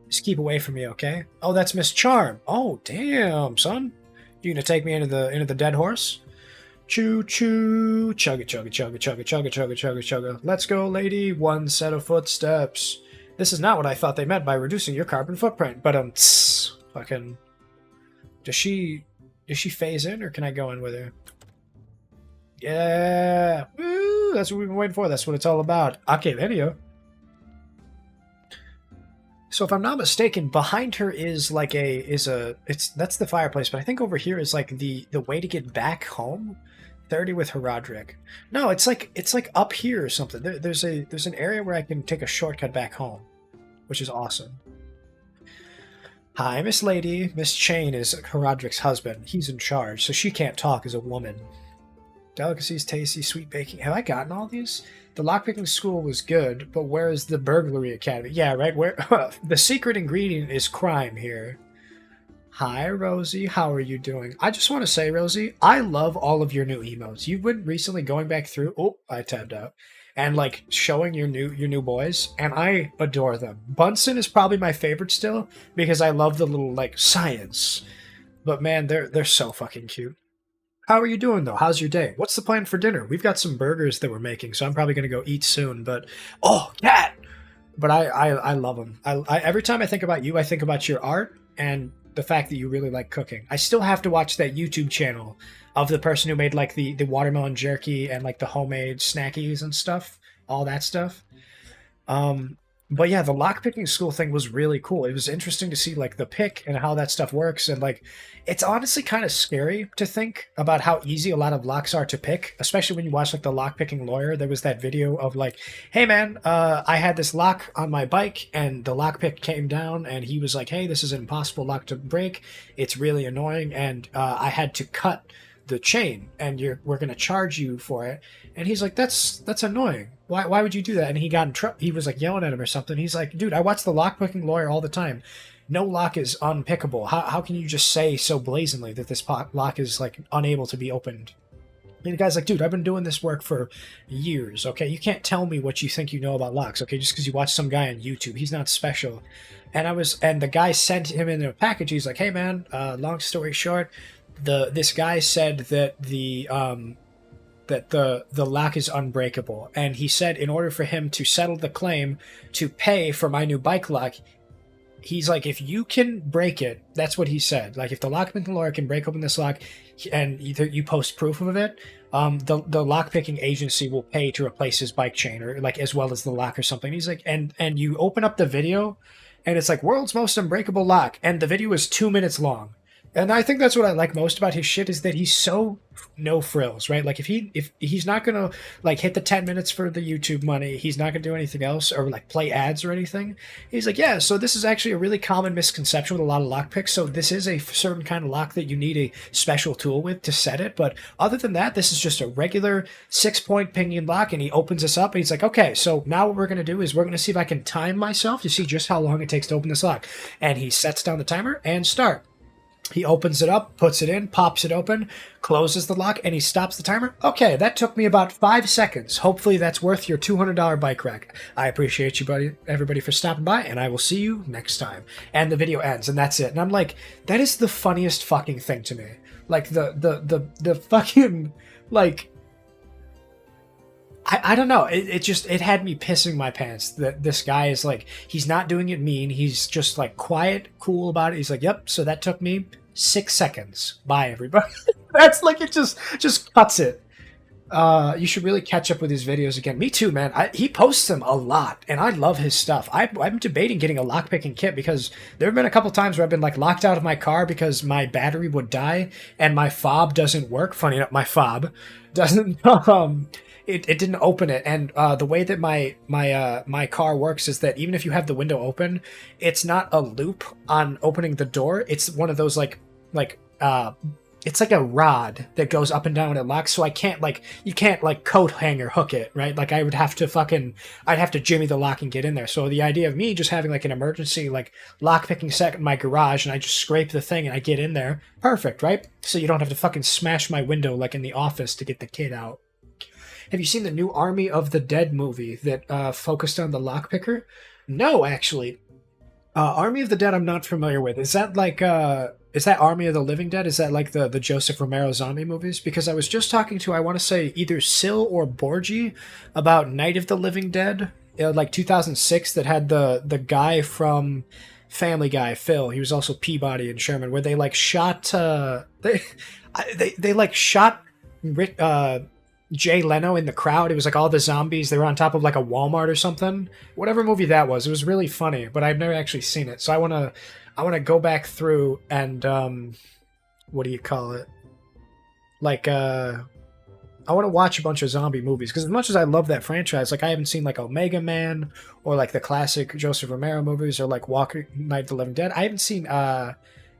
Just keep away from me, okay? Oh, that's Miss Charm. Oh, damn, son. You gonna take me into the Dead Horse? Choo choo, chugga chugga chugga chugga chugga chugga chugga chugga. Let's go, lady. One set of footsteps. This is not what I thought they meant by reducing your carbon footprint. But fucking. Does she phase in, or can I go in with her? Yeah, woo! That's what we've been waiting for. That's what it's all about. Okay, video. So if I'm not mistaken, behind her is that's the fireplace, but I think over here is the way to get back home. 30 with Herodric. No, it's like up here or something. There's an area where I can take a shortcut back home, which is awesome. Hi, Miss Lady. Miss Chain is Herodric's husband. He's in charge, so she can't talk as a woman. Delicacies, tasty, sweet baking. Have I gotten all these? The lockpicking school was good, but where is the burglary academy? Yeah, right. Where the secret ingredient is crime here. Hi, Rosie. How are you doing? I just want to say, Rosie, I love all of your new emotes. You've been recently going back through. Oh, I tabbed out. And showing your new boys, and I adore them. Bunsen is probably my favorite still because I love the little science. But man, they're so fucking cute. How are you doing though? How's your day? What's the plan for dinner? We've got some burgers that we're making, so I'm probably gonna go eat soon. But oh, cat! But I love them. I every time I think about you, I think about your art and the fact that you really like cooking. I still have to watch that YouTube channel of the person who made the watermelon jerky and the homemade snackies and stuff, all that stuff. But yeah, the lockpicking school thing was really cool. It was interesting to see the pick and how that stuff works, and it's honestly kind of scary to think about how easy a lot of locks are to pick, especially when you watch the Lockpicking Lawyer. There was that video of hey man, I had this lock on my bike and the lockpick came down, and he was like, hey, this is an impossible lock to break. It's really annoying, and I had to cut the chain, and we're gonna charge you for it. And he's like, that's annoying. Why would you do that? And he got in trouble. He was yelling at him or something. He's like, dude, I watch the Lockpicking Lawyer all the time. No lock is unpickable. How can you just say so blazingly that this lock is unable to be opened? And the guy's like, dude, I've been doing this work for years, okay? You can't tell me what you think you know about locks, okay? Just because you watch some guy on YouTube. He's not special. And the guy sent him in a package. He's like, hey man, long story short, this guy said that the lock is unbreakable, and he said in order for him to settle the claim to pay for my new bike lock, he's like, if you can break it, that's what he said. If the Lockpicking Lawyer can break open this lock and either you post proof of it, the lockpicking agency will pay to replace his bike chain, or as well as the lock or something. He's like, and you open up the video and it's world's most unbreakable lock, and the video is 2 minutes long. And I think that's what I like most about his shit, is that he's so no frills, right? If he's not gonna hit the 10 minutes for the YouTube money, he's not gonna do anything else or play ads or anything. He's like, yeah, so this is actually a really common misconception with a lot of lockpicks. So this is a certain kind of lock that you need a special tool with to set it. But other than that, this is just a regular 6-point pinion lock. And he opens this up and he's like, okay, so now what we're gonna do is we're gonna see if I can time myself to see just how long it takes to open this lock. And he sets down the timer and start. He opens it up, puts it in, pops it open, closes the lock, and he stops the timer. Okay, that took me about 5 seconds. Hopefully that's worth your $200 bike rack. I appreciate you, everybody, for stopping by, and I will see you next time. And the video ends, and that's it. And I'm like, that is the funniest fucking thing to me. The fucking, I don't know. It had me pissing my pants that this guy is he's not doing it mean. He's just quiet, cool about it. He's like, yep, so that took me 6 seconds. Bye, everybody. That's like it just cuts it. You should really catch up with his videos again. Me too, man. He posts them a lot, and I love his stuff. I'm debating getting a lockpicking kit because there have been a couple times where I've been like locked out of my car because my battery would die and my fob doesn't work. Funny enough, my fob doesn't. It didn't open it, and the way that my car works is that even if you have the window open, it's not a loop on opening the door. It's one of those it's like a rod that goes up and down when it locks, so I can't you can't coat hanger hook it, right? Like I'd have to jimmy the lock and get in there. So the idea of me just having like an emergency lock picking set in my garage and I just scrape the thing and I get in there, perfect, right? So you don't have to fucking smash my window like in The Office to get the kid out. Have you seen the new Army of the Dead movie that focused on the lockpicker? No, actually. Army of the Dead I'm not familiar with. Is that is that Army of the Living Dead? Is that like the Joseph Romero zombie movies? Because I was just talking to, I want to say, either Sil or Borgie about Night of the Living Dead, 2006, that had the guy from Family Guy, Phil. He was also Peabody and Sherman, where they shot they shot Jay Leno in the crowd. It was like all the zombies, they were on top of like a Walmart or something. Whatever movie that was, it was really funny, but I've never actually seen it. So I want to go back through and what do you call it? I want to watch a bunch of zombie movies because as much as I love that franchise, I haven't seen Omega Man or the classic Joseph Romero movies or Walker Night of the Living Dead. I haven't seen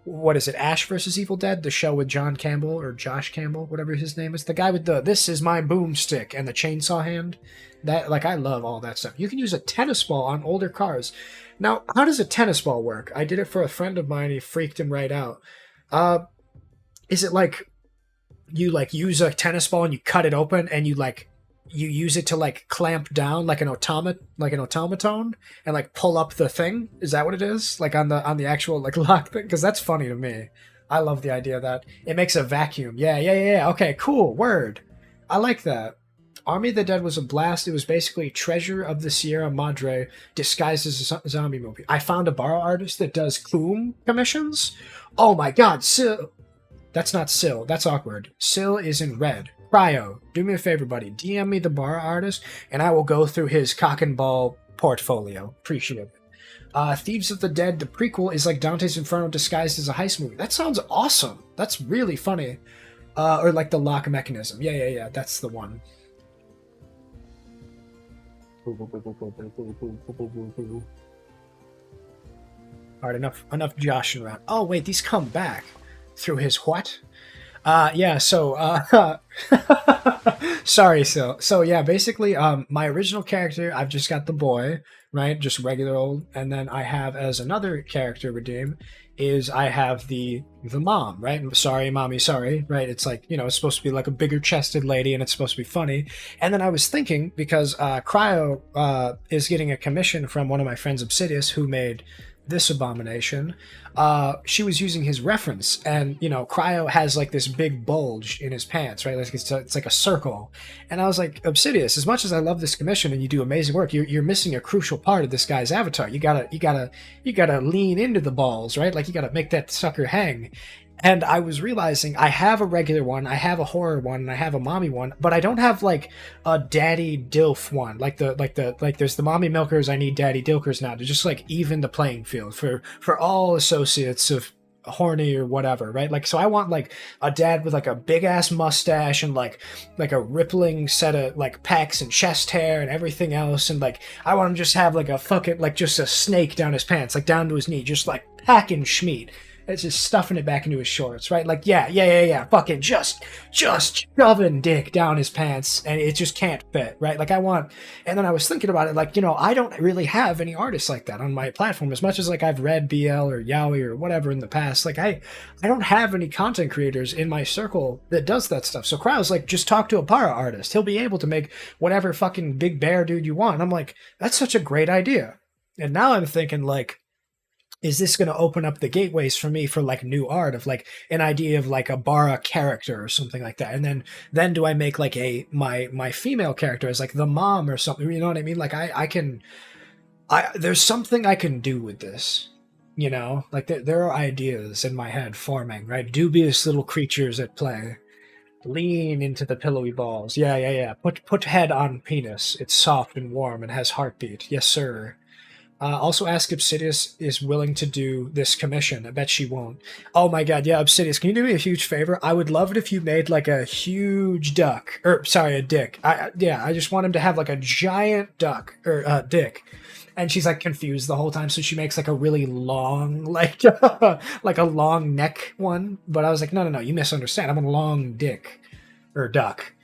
what is it, Ash vs. Evil Dead, the show with John Campbell or Josh Campbell, whatever his name is, the guy with the "This is my boomstick" and the chainsaw hand. That I love all that stuff. You can use a tennis ball on older cars. Now, how does a tennis ball work? I did it for a friend of mine. He freaked him right out. Is it you use a tennis ball and you cut it open and you use it to clamp down like an automaton and pull up the thing? Is that what it is? On the actual lock thing? Because that's funny to me. I love the idea of that. It makes a vacuum. Yeah. Okay, cool. Word. I like that. Army of the Dead was a blast. It was basically Treasure of the Sierra Madre disguised as a zombie movie. I found a borrow artist that does Coom commissions. Oh my god, Sil. That's not Sil. That's awkward. Sil is in red. Cryo, do me a favor, buddy. DM me the borrow artist, and I will go through his cock and ball portfolio. Appreciate it. Thieves of the Dead, the prequel, is like Dante's Inferno disguised as a heist movie. That sounds awesome. That's really funny. Or the lock mechanism. Yeah. That's the one. Alright, enough joshing around. Oh wait, these come back through his what? Sorry, so yeah, basically my original character, I've just got the boy, right? Just regular old, and then I have as another character redeem is I have the mom, right? Sorry, mommy, sorry, right? It's it's supposed to be a bigger chested lady and it's supposed to be funny. And then I was thinking, because Cryo is getting a commission from one of my friends, Obsidious, who made this abomination. She was using his reference, and Cryo has this big bulge in his pants, right? It's like a circle. And I was like, Obsidious, as much as I love this commission and you do amazing work, you're missing a crucial part of this guy's avatar. You gotta lean into the balls, right? You gotta make that sucker hang. And I was realizing I have a regular one, I have a horror one, and I have a mommy one, but I don't have a daddy dilf one. There's the mommy milkers, I need daddy dilkers now to just even the playing field for all associates of horny or whatever, right? So I want a dad with a big ass mustache and like a rippling set of pecs and chest hair and everything else, and I want him just have a fucking just a snake down his pants, down to his knee, just packing schmeat. It's just stuffing it back into his shorts, right? Yeah. Fucking just shoving dick down his pants, and it just can't fit, right? And then I was thinking about it, I don't really have any artists like that on my platform. As much as I've read BL or Yaoi or whatever in the past, I don't have any content creators in my circle that does that stuff. So Cryo's just talk to a para artist. He'll be able to make whatever fucking big bear dude you want. And I'm that's such a great idea. And now I'm thinking is this going to open up the gateways for me for new art of an idea of a bara character or something like that? And then do I make my female character as the mom or something? You know what I mean? There's something I can do with this, there are ideas in my head forming, right? Dubious little creatures at play. Lean into the pillowy balls. Yeah, yeah, yeah. Put head on penis. It's soft and warm and has heartbeat. Yes, sir. Also ask Obsidious is willing to do this commission. I bet she won't. Oh my god, yeah, Obsidious, can you do me a huge favor? I would love it if you made like a huge duck. Sorry, a dick. I just want him to have like a giant duck, or dick. And she's like confused the whole time, so she makes like a really long, like like a long neck one. But I was like, no, you misunderstand. I'm a long dick, or duck.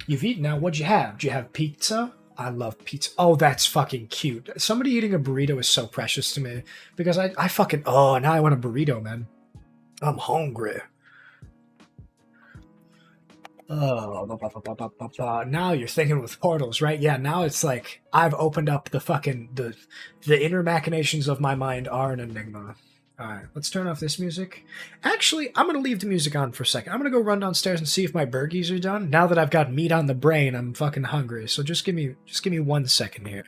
You've eaten now. What'd you have? Did you have pizza? I love pizza. Oh, that's fucking cute. Somebody eating a burrito is so precious to me because I fucking, oh, now I want a burrito, man. I'm hungry. Oh, now you're thinking with portals, right? Yeah, now it's like I've opened up the fucking, the inner machinations of my mind are an enigma. Alright, let's turn off this music. Actually, I'm going to leave the music on for a second. I'm going to go run downstairs and see if my burgies are done. Now that I've got meat on the brain, I'm fucking hungry. So just give me 1 second here.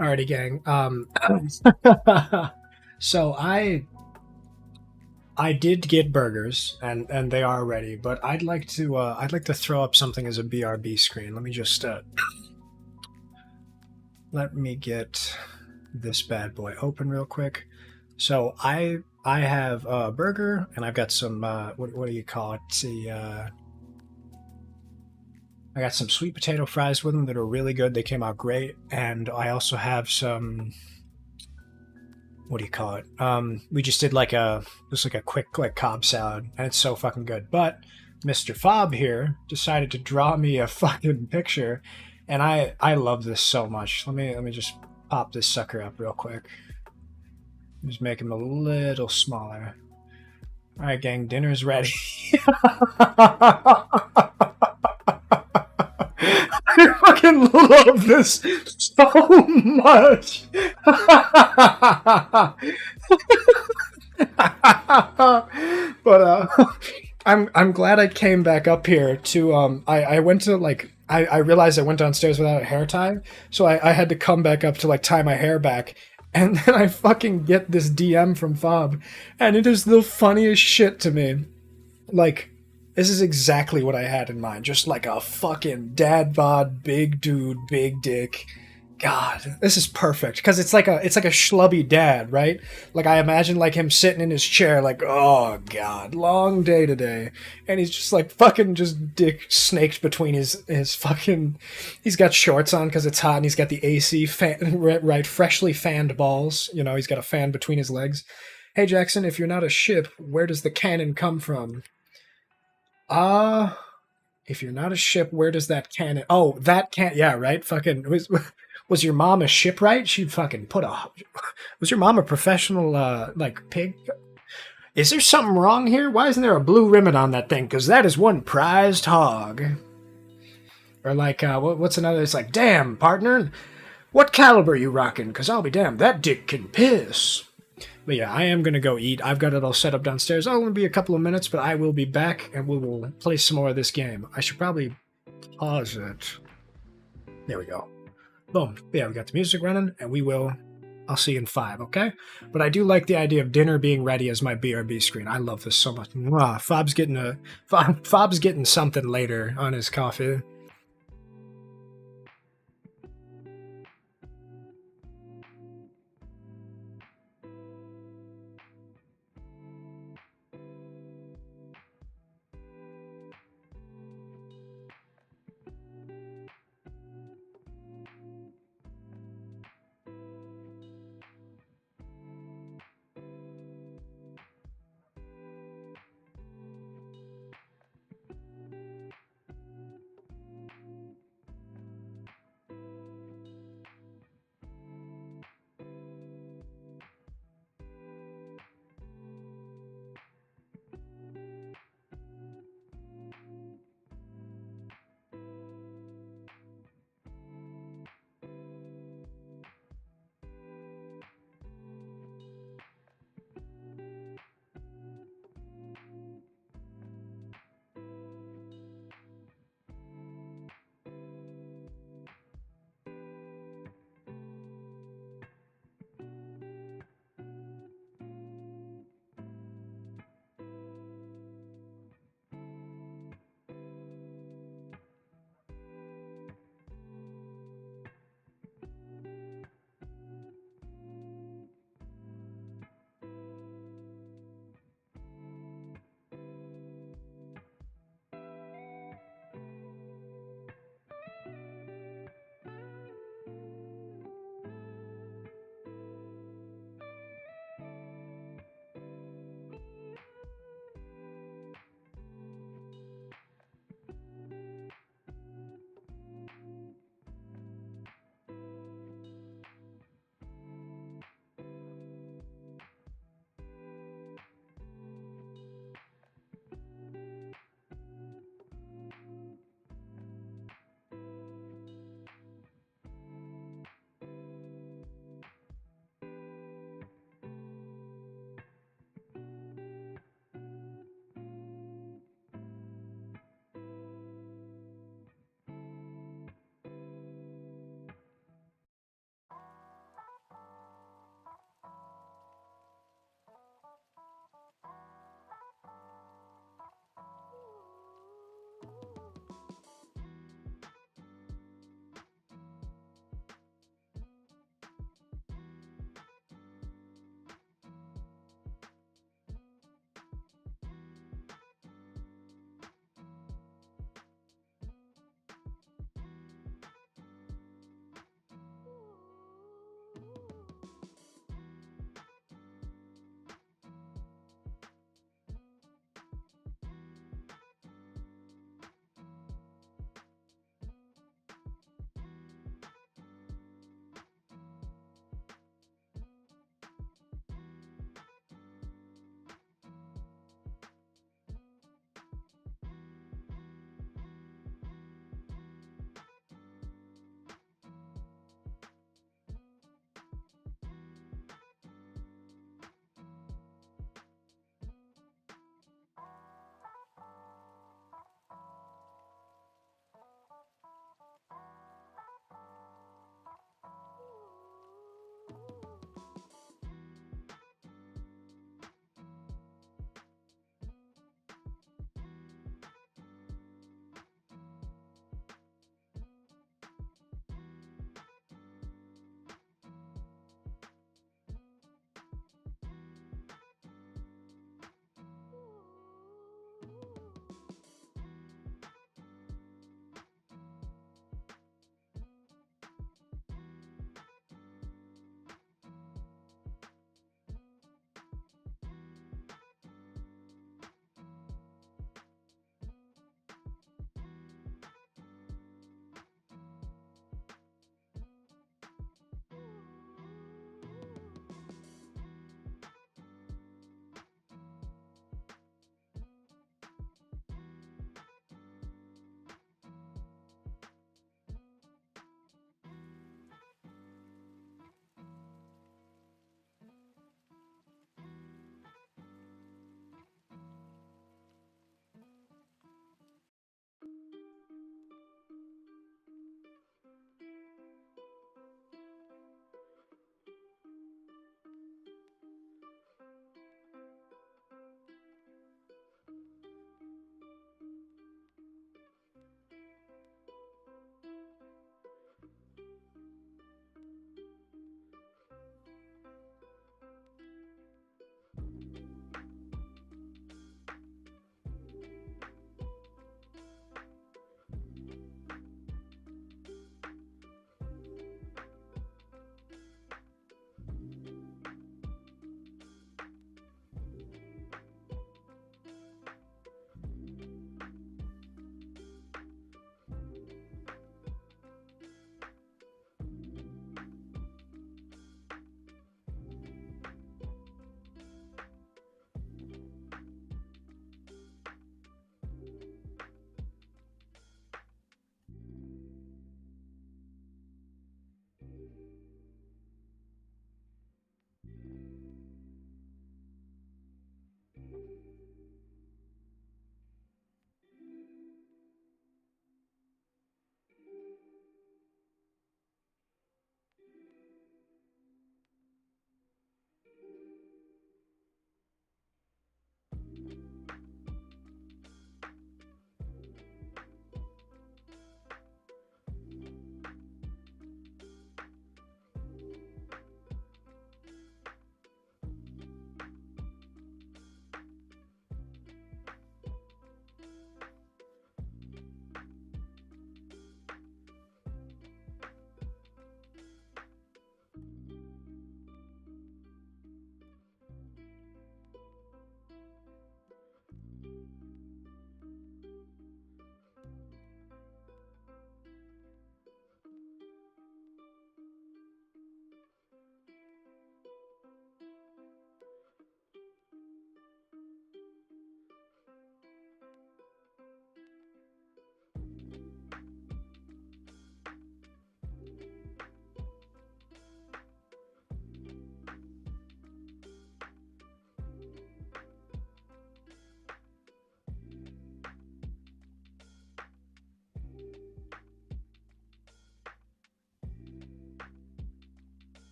Alrighty, gang. So I did get burgers, and they are ready, but I'd like to throw up something as a BRB screen. Let me just let me get this bad boy open real quick. So I have a burger, and I've got some what do you call it? I got some sweet potato fries with them that are really good. They came out great. And I also have some, what do you call it? We just did like a quick like Cobb salad, and it's so fucking good. But Mr. Fob here decided to draw me a fucking picture, and I love this so much. Let me just pop this sucker up real quick. Just make him a little smaller. All right, gang, dinner's ready. I fucking love this so much. But I'm glad I came back up here to I went to like I realized I went downstairs without a hair tie, so I had to come back up to like tie my hair back. And then I fucking get this DM from Fob, and it is the funniest shit to me. Like, this is exactly what I had in mind. Just like a fucking dad bod, big dude, big dick, God, this is perfect because it's like a schlubby dad, right? Like I imagine like him sitting in his chair, like, oh God, long day today, and he's just like fucking just dick snaked between his fucking. He's got shorts on because it's hot, and he's got the AC fan, right, freshly fanned balls. You know, he's got a fan between his legs. Hey Jackson, if you're not a ship, where does the cannon come from? If you're not a ship, where does that cannon? Oh, that can't. Yeah, right. Fucking was your mom a shipwright? She fucking put a. Was your mom a professional like pig? Is there something wrong here? Why isn't there a blue ribbon on that thing? Because that is one prized hog. Or like what's another? It's like, damn partner, what caliber you rocking? Because I'll be damned, that dick can piss. But yeah, I am going to go eat. I've got it all set up downstairs. I'll only be a couple of minutes, but I will be back, and we will play some more of this game. I should probably pause it. There we go. Boom. Yeah, we got the music running, and I'll see you in 5, okay? But I do like the idea of dinner being ready as my BRB screen. I love this so much. Mwah. Fob's getting something later on his coffee.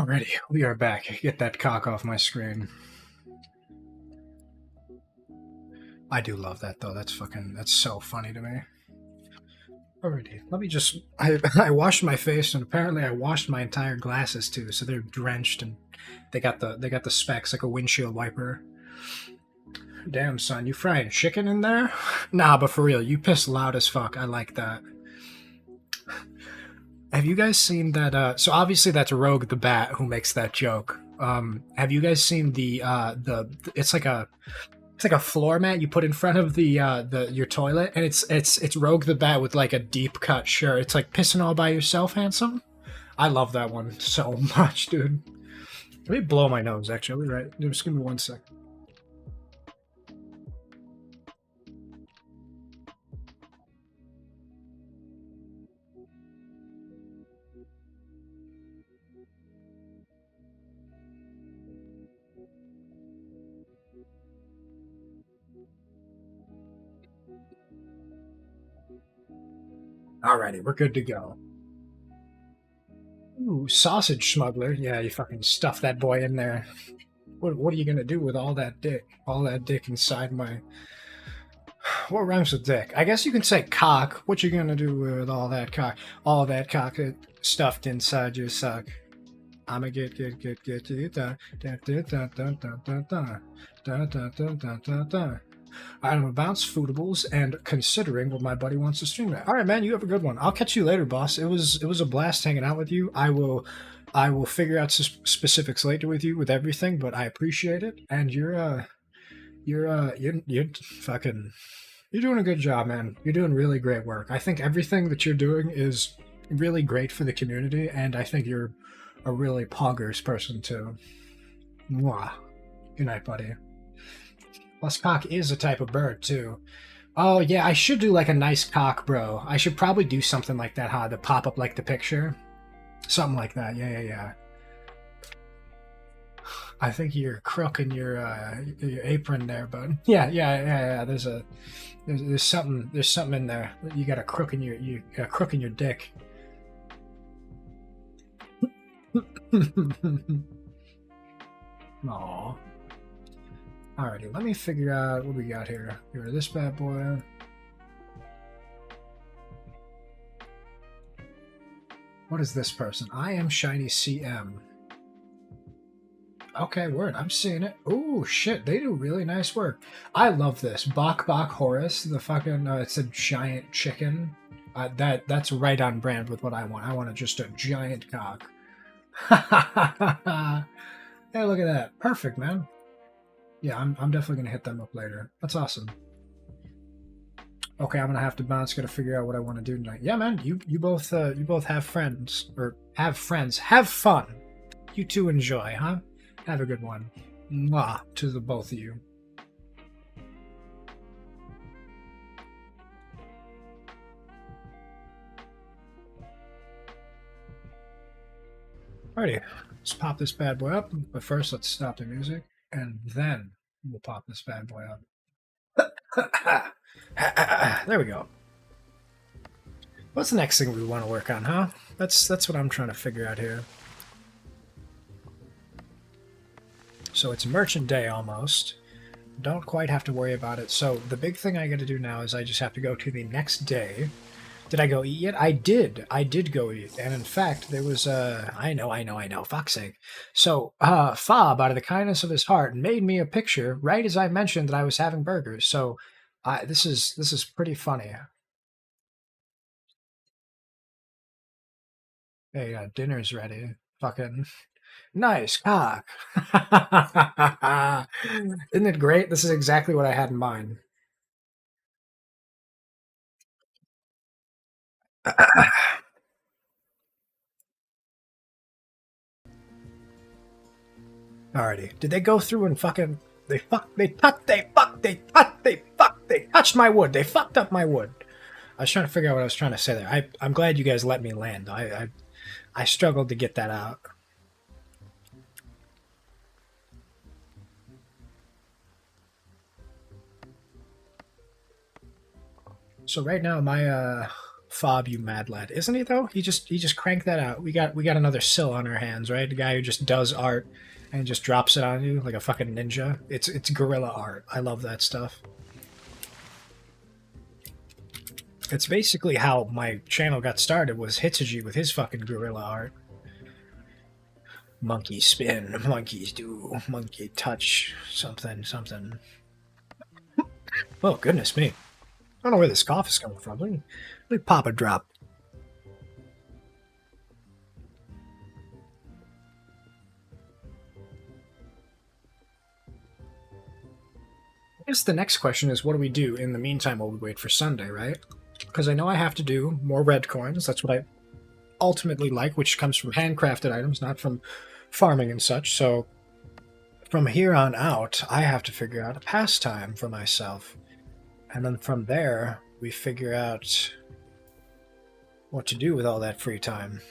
Alrighty, we are back. Get that cock off my screen. I do love that though. That's so funny to me. Alrighty, let me just. I washed my face and apparently I washed my entire glasses too, so they're drenched and they got the specks like a windshield wiper. Damn son, you frying chicken in there? Nah, but for real, you piss loud as fuck. I like that. Have you guys seen that? So obviously that's Rogue the Bat who makes that joke. Have you guys seen the it's like a floor mat you put in front of your toilet, and it's Rogue the Bat with like a deep cut shirt. It's like pissing all by yourself, handsome. I love that one so much, dude. Let me blow my nose. Actually, right? Just give me 1 sec. Alrighty, we're good to go. Ooh, sausage smuggler. Yeah, you fucking stuff that boy in there. What are you gonna do with all that dick? All that dick inside my... What rhymes with dick? I guess you can say cock. What you gonna do with all that cock? All that cock stuffed inside your sock. I'ma get you da da da da da da da da da da. I'm about foodibles and considering what my buddy wants to stream at. All right, man, you have a good one. I'll catch you later, boss. It was a blast hanging out with you. I will figure out specifics later with you with everything, but I appreciate it. And you're fucking, you're doing a good job, man. You're doing really great work. I think everything that you're doing is really great for the community, and I think you're a really poggers person too. Mwah. Good night, buddy. Plus, cock is a type of bird, too. Oh, yeah, I should do, like, a nice cock, bro. I should probably do something like that, huh? To pop up, like, the picture. Something like that. Yeah. I think you're crooking your apron there, bud. Yeah. There's something in there. You got a crook in your dick. Aww. Alrighty, let me figure out what we got here. Here, this bad boy. What is this person? I am Shiny CM. Okay, word. I'm seeing it. Oh shit, they do really nice work. I love this. Bok Horus, the fucking it's a giant chicken. That's right on brand with what I want. I want just a giant cock. Hey, look at that. Perfect, man. Yeah, I'm definitely gonna hit them up later. That's awesome. Okay, I'm gonna have to bounce. Gotta figure out what I want to do tonight. Yeah, man. You both have friends or have friends. Have fun. You two enjoy, huh? Have a good one. Mwah to the both of you. Alrighty, let's pop this bad boy up. But first, let's stop the music. And then we'll pop this bad boy up. There we go. What's the next thing we want to work on, huh? That's what I'm trying to figure out here. So it's Merchant Day almost. Don't quite have to worry about it. So the big thing I got to do now is I just have to go to the next day. Did I go eat yet? I did. I did go eat. And in fact, there was I know, fuck's sake. So, Fob, out of the kindness of his heart, made me a picture right as I mentioned that I was having burgers. So, this is pretty funny. Hey, dinner's ready. Fucking nice cock. Isn't it great? This is exactly what I had in mind. Alrighty. Did they go through and fucking they touched my wood. They fucked up my wood. I was trying to figure out what I was trying to say there. I'm glad you guys let me land. I struggled to get that out. So right now my Fob, you mad lad, isn't he though? He just cranked that out. We got another Sill on our hands, right? The guy who just does art and just drops it on you like a fucking ninja. It's guerrilla art. I love that stuff. It's basically how my channel got started, was Hitsuji with his fucking guerrilla art. Monkey spin, monkeys do, monkey touch, something, something. Oh, goodness me. I don't know where this cough is coming from. Let me pop a drop. I guess the next question is, what do we do in the meantime while we wait for Sunday, right? Because I know I have to do more red coins. That's what I ultimately like, which comes from handcrafted items, not from farming and such. So from here on out, I have to figure out a pastime for myself. And then from there, we figure out what to do with all that free time.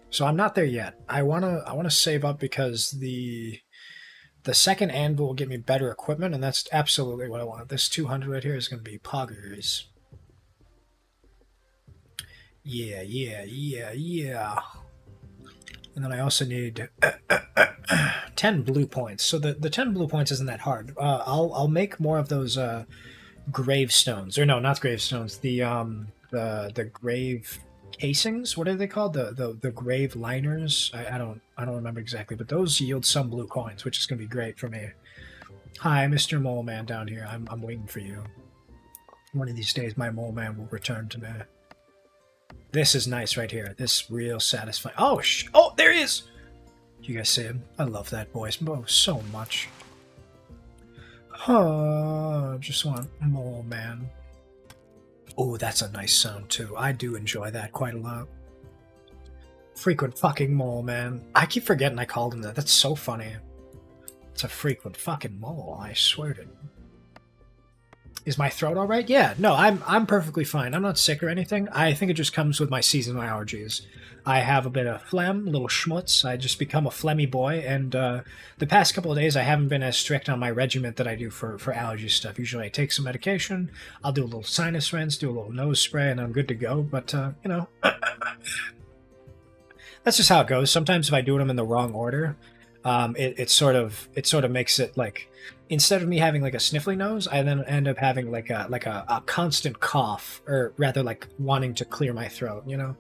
So I'm not there yet. I wanna save up, because the second anvil will give me better equipment, and that's absolutely what I want. This 200 right here is going to be poggers. Yeah. And then I also need 10 blue points. So the 10 blue points isn't that hard. I'll make more of those gravestones. Or no, not gravestones. The grave casings. What are they called? The grave liners. I don't remember exactly, but those yield some blue coins, which is going to be great for me. Hi, Mr. Mole Man down here. I'm waiting for you. One of these days, my mole man will return to me. This is nice right here. This real satisfying. Oh, oh, there he is! You guys see him? I love that voice so much. Just want Mole Man. Oh, that's a nice sound too. I do enjoy that quite a lot. Frequent fucking mole, man. I keep forgetting I called him that. That's so funny. It's a frequent fucking mole, I swear to you. Is my throat all right? Yeah, no, I'm perfectly fine. I'm not sick or anything. I think it just comes with my seasonal allergies. I have a bit of phlegm, a little schmutz. I just become a phlegmy boy, and the past couple of days I haven't been as strict on my regimen that I do for allergy stuff. Usually I take some medication, I'll do a little sinus rinse, do a little nose spray, and I'm good to go. But, you know, that's just how it goes. Sometimes if I do them in the wrong order, it sort of makes it like, instead of me having like a sniffly nose, I then end up having like a constant cough, or rather like wanting to clear my throat, you know?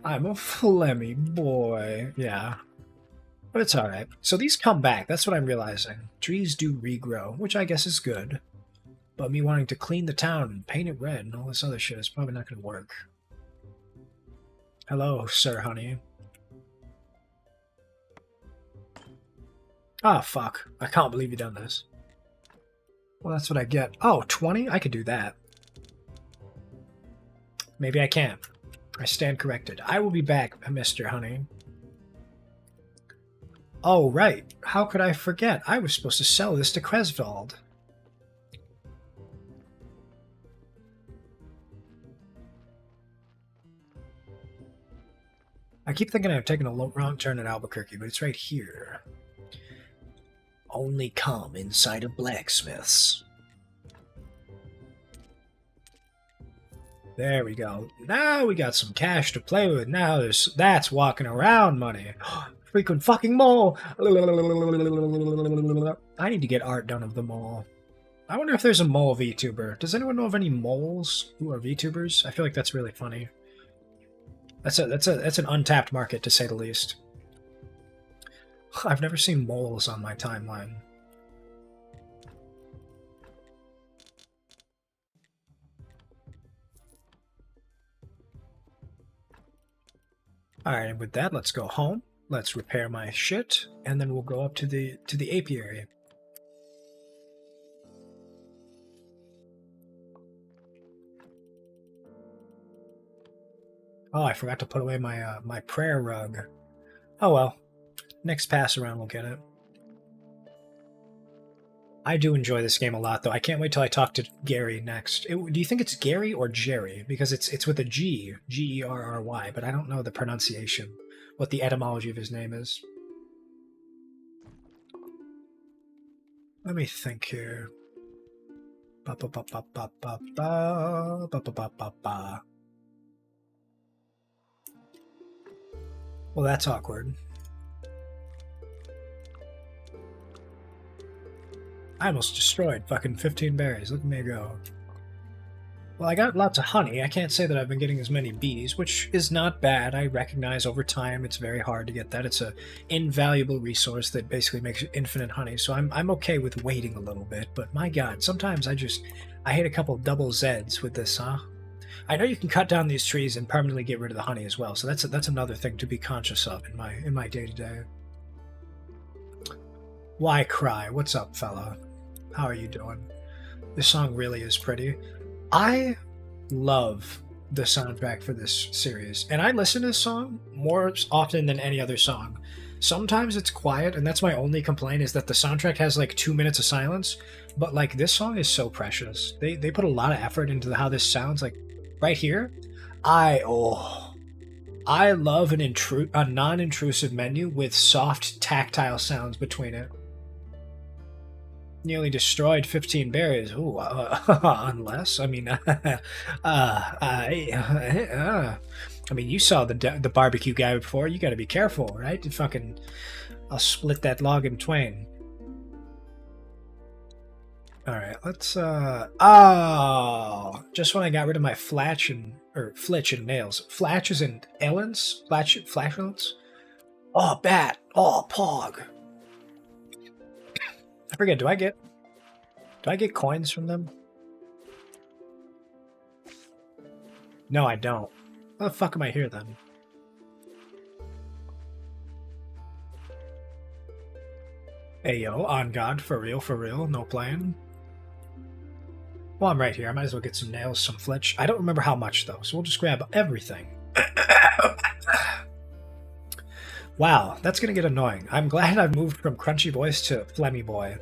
I'm a phlegmy boy. Yeah. But it's alright. So these come back. That's what I'm realizing. Trees do regrow, which I guess is good. But me wanting to clean the town and paint it red and all this other shit is probably not going to work. Hello, Sir Honey. Ah, fuck. I can't believe you done this. Well, that's what I get. Oh, 20? I could do that. Maybe I can't. I stand corrected. I will be back, Mr. Honey. Oh, right. How could I forget? I was supposed to sell this to Kresvald. I keep thinking I've taken a wrong turn at Albuquerque, but it's right here. Only come inside of blacksmiths. There we go. Now we got some cash to play with. Now that's walking around money. Frequent fucking mole. I need to get art done of the mole. I wonder if there's a mole VTuber. Does anyone know of any moles who are VTubers? I feel like that's really funny. That's an untapped market, to say the least. I've never seen moles on my timeline. Alright, and with that, let's go home. Let's repair my shit, and then we'll go up to the apiary. Oh, I forgot to put away my my prayer rug. Oh well. Next pass around we'll get it. I do enjoy this game a lot, though. I can't wait till I talk to Gary next. Do you think it's Gary or Jerry? Because it's with a G. G-E-R-R-Y, but I don't know the pronunciation, what the etymology of his name is. Let me think here. Ba ba ba ba ba ba ba ba ba ba ba ba. Well, that's awkward. I almost destroyed fucking 15 berries. Look at me go. Well, I got lots of honey. I can't say that I've been getting as many bees, which is not bad. I recognize over time it's very hard to get that. It's a invaluable resource that basically makes infinite honey, so I'm okay with waiting a little bit. But my god, sometimes I hit a couple double Zs with this, huh? I know you can cut down these trees and permanently get rid of the honey as well, so that's another thing to be conscious of in my day-to-day. Why cry? What's up, fella? How are you doing? This song really is pretty. I love the soundtrack for this series, and I listen to this song more often than any other song. Sometimes it's quiet, and that's my only complaint, is that the soundtrack has like 2 minutes of silence, but like this song is so precious. They put a lot of effort into how this sounds. Like right here, I love a non-intrusive menu with soft tactile sounds between it. Nearly destroyed 15 berries. Ooh, unless, I mean, I mean, you saw the barbecue guy before. You got to be careful, right? I'll split that log in twain. All right, let's. Just when I got rid of my flitch and nails. Flatches and ellens. Flatulence. Oh, bat. Oh, pog. I forget, do I get coins from them? No, I don't. How the fuck am I here then? Hey yo, on God, for real, no playing. Well, I'm right here. I might as well get some nails, some flitch. I don't remember how much though, so we'll just grab everything. Wow, that's gonna get annoying. I'm glad I've moved from Crunchy Voice to Flemmy Boy.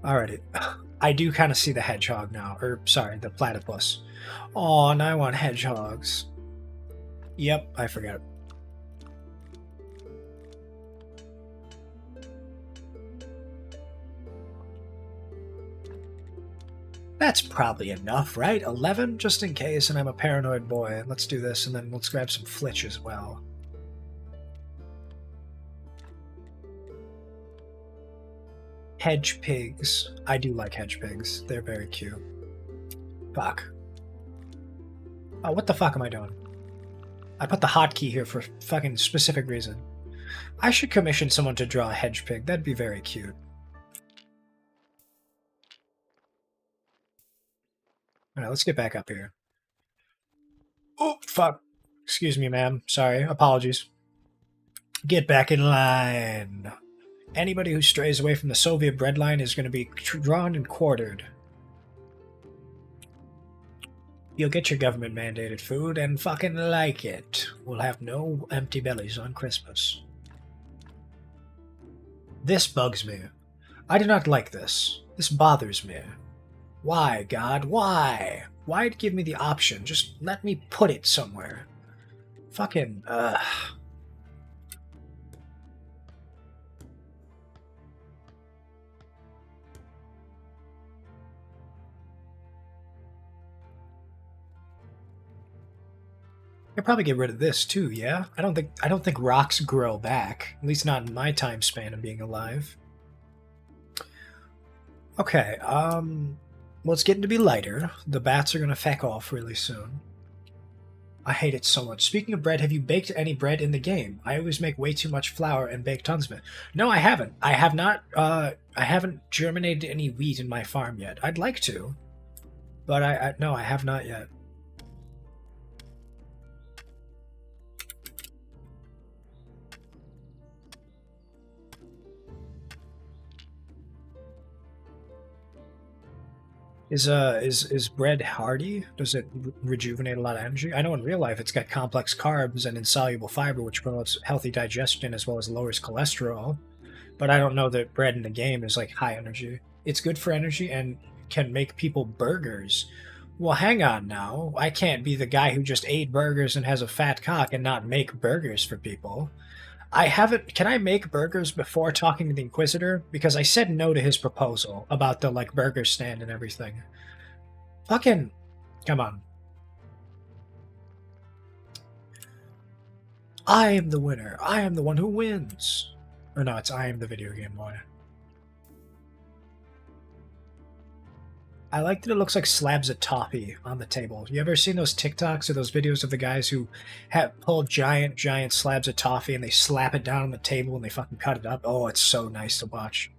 Alrighty. I do kind of see the hedgehog now. Or, sorry, the platypus. Oh, now I want hedgehogs. Yep, I forgot. That's probably enough, right? 11, just in case, and I'm a paranoid boy. Let's do this, and then let's grab some flitch as well. Hedge pigs. I do like hedge pigs. They're very cute. Fuck. Oh, what the fuck am I doing? I put the hotkey here for fucking specific reason. I should commission someone to draw a hedge pig. That'd be very cute. Alright, let's get back up here. Oh, fuck. Excuse me, ma'am. Sorry. Apologies. Get back in line. Anybody who strays away from the Soviet breadline is going to be drawn and quartered. You'll get your government-mandated food and fucking like it. We'll have no empty bellies on Christmas. This bugs me. I do not like this. This bothers me. Why, God? Why? Why'd give me the option? Just let me put it somewhere. Fucking, I'd probably get rid of this too, yeah? I don't think rocks grow back. At least not in my time span of being alive. Okay, well, it's getting to be lighter. The bats are gonna feck off really soon. I hate it so much. Speaking of bread, have you baked any bread in the game? I always make way too much flour and bake tons of it. No, I haven't. I have not, I haven't germinated any wheat in my farm yet. I'd like to. But no, I have not yet. Is bread hardy? Does it rejuvenate a lot of energy? I know in real life it's got complex carbs and insoluble fiber, which promotes healthy digestion as well as lowers cholesterol. But I don't know that bread in the game is like high energy. It's good for energy and can make people burgers. Well, hang on now. I can't be the guy who just ate burgers and has a fat cock and not make burgers for people. Can I make burgers before talking to the Inquisitor? Because I said no to his proposal about the, like, burger stand and everything. Fucking, come on. I am the winner. I am the one who wins. Or no, it's I am the video game boy. I like that it looks like slabs of toffee on the table. You ever seen those TikToks or those videos of the guys who pull giant slabs of toffee and they slap it down on the table and they fucking cut it up? Oh, it's so nice to watch.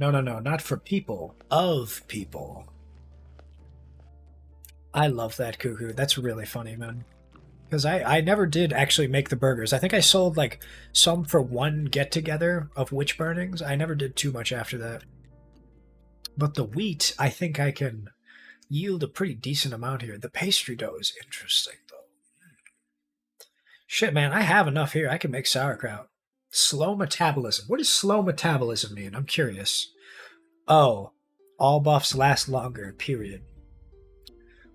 No, not for people. Of people. I love that, Cuckoo. That's really funny, man. Because I never did actually make the burgers. I think I sold, like, some for one get-together of witch burnings. I never did too much after that. But the wheat, I think I can yield a pretty decent amount here. The pastry dough is interesting, though. Shit, man, I have enough here. I can make sauerkraut. Slow metabolism. What does slow metabolism mean? I'm curious. Oh, all buffs last longer, period.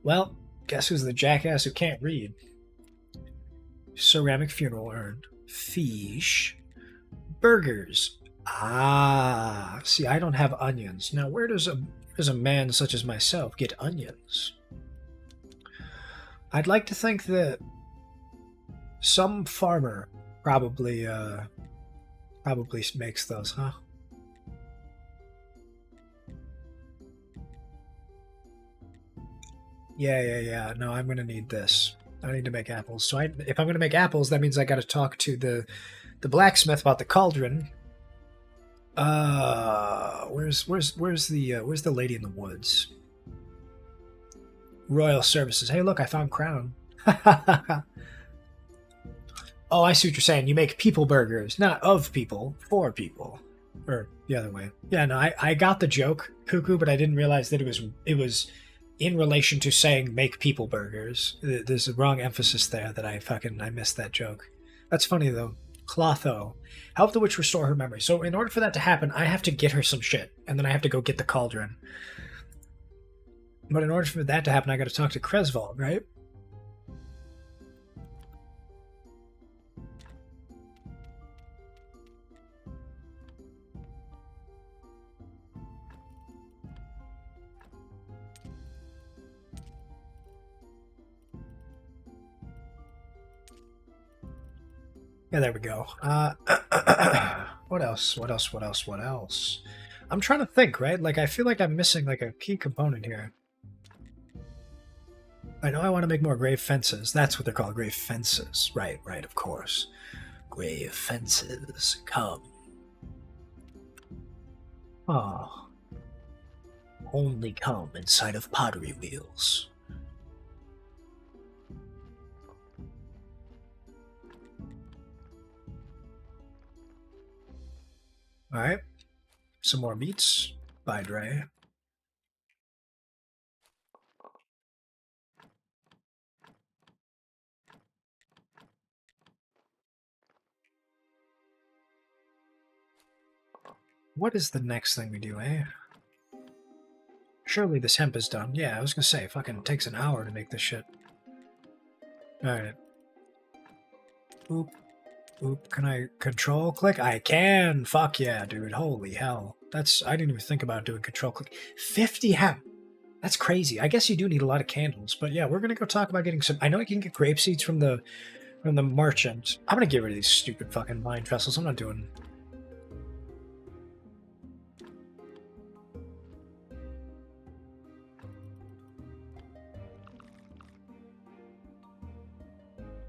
Well, guess who's the jackass who can't read? Ceramic funeral urn. Fish. Burgers. Ah, see, I don't have onions. Now, where does a man such as myself get onions? I'd like to think that some farmer probably makes those, huh? Yeah. No, I'm gonna need this. I need to make apples. So if I'm gonna make apples, that means I gotta talk to the blacksmith about the cauldron. Where's the lady in the woods? Royal services. Hey, look, I found crown. Oh, I see what you're saying. You make people burgers, not of people, for people. Or the other way. Yeah, no, I got the joke, Cuckoo, but I didn't realize that it was in relation to saying make people burgers. There's a wrong emphasis there that I missed that joke. That's funny, though. Clotho. Help the witch restore her memory. So in order for that to happen, I have to get her some shit, and then I have to go get the cauldron. But in order for that to happen, I gotta talk to Cresvold, right? Yeah, there we go. What else? I'm trying to think, right? Like, I feel like I'm missing, like, a key component here. I know I want to make more grave fences. That's what they're called, grave fences. Right, of course. Grave fences. Come. Oh. Only come inside of pottery wheels. Alright. Some more meats. Bye, Dre. What is the next thing we do, eh? Surely this hemp is done. Yeah, I was gonna say, fucking takes an hour to make this shit. Alright. Oop. Can I control click? I can! Fuck yeah, dude. Holy hell. I didn't even think about doing control click. 50 hemp! That's crazy. I guess you do need a lot of candles, but yeah, we're gonna go talk about getting some... I know you can get grape seeds from the merchant. I'm gonna get rid of these stupid fucking wine vessels. I'm not doing...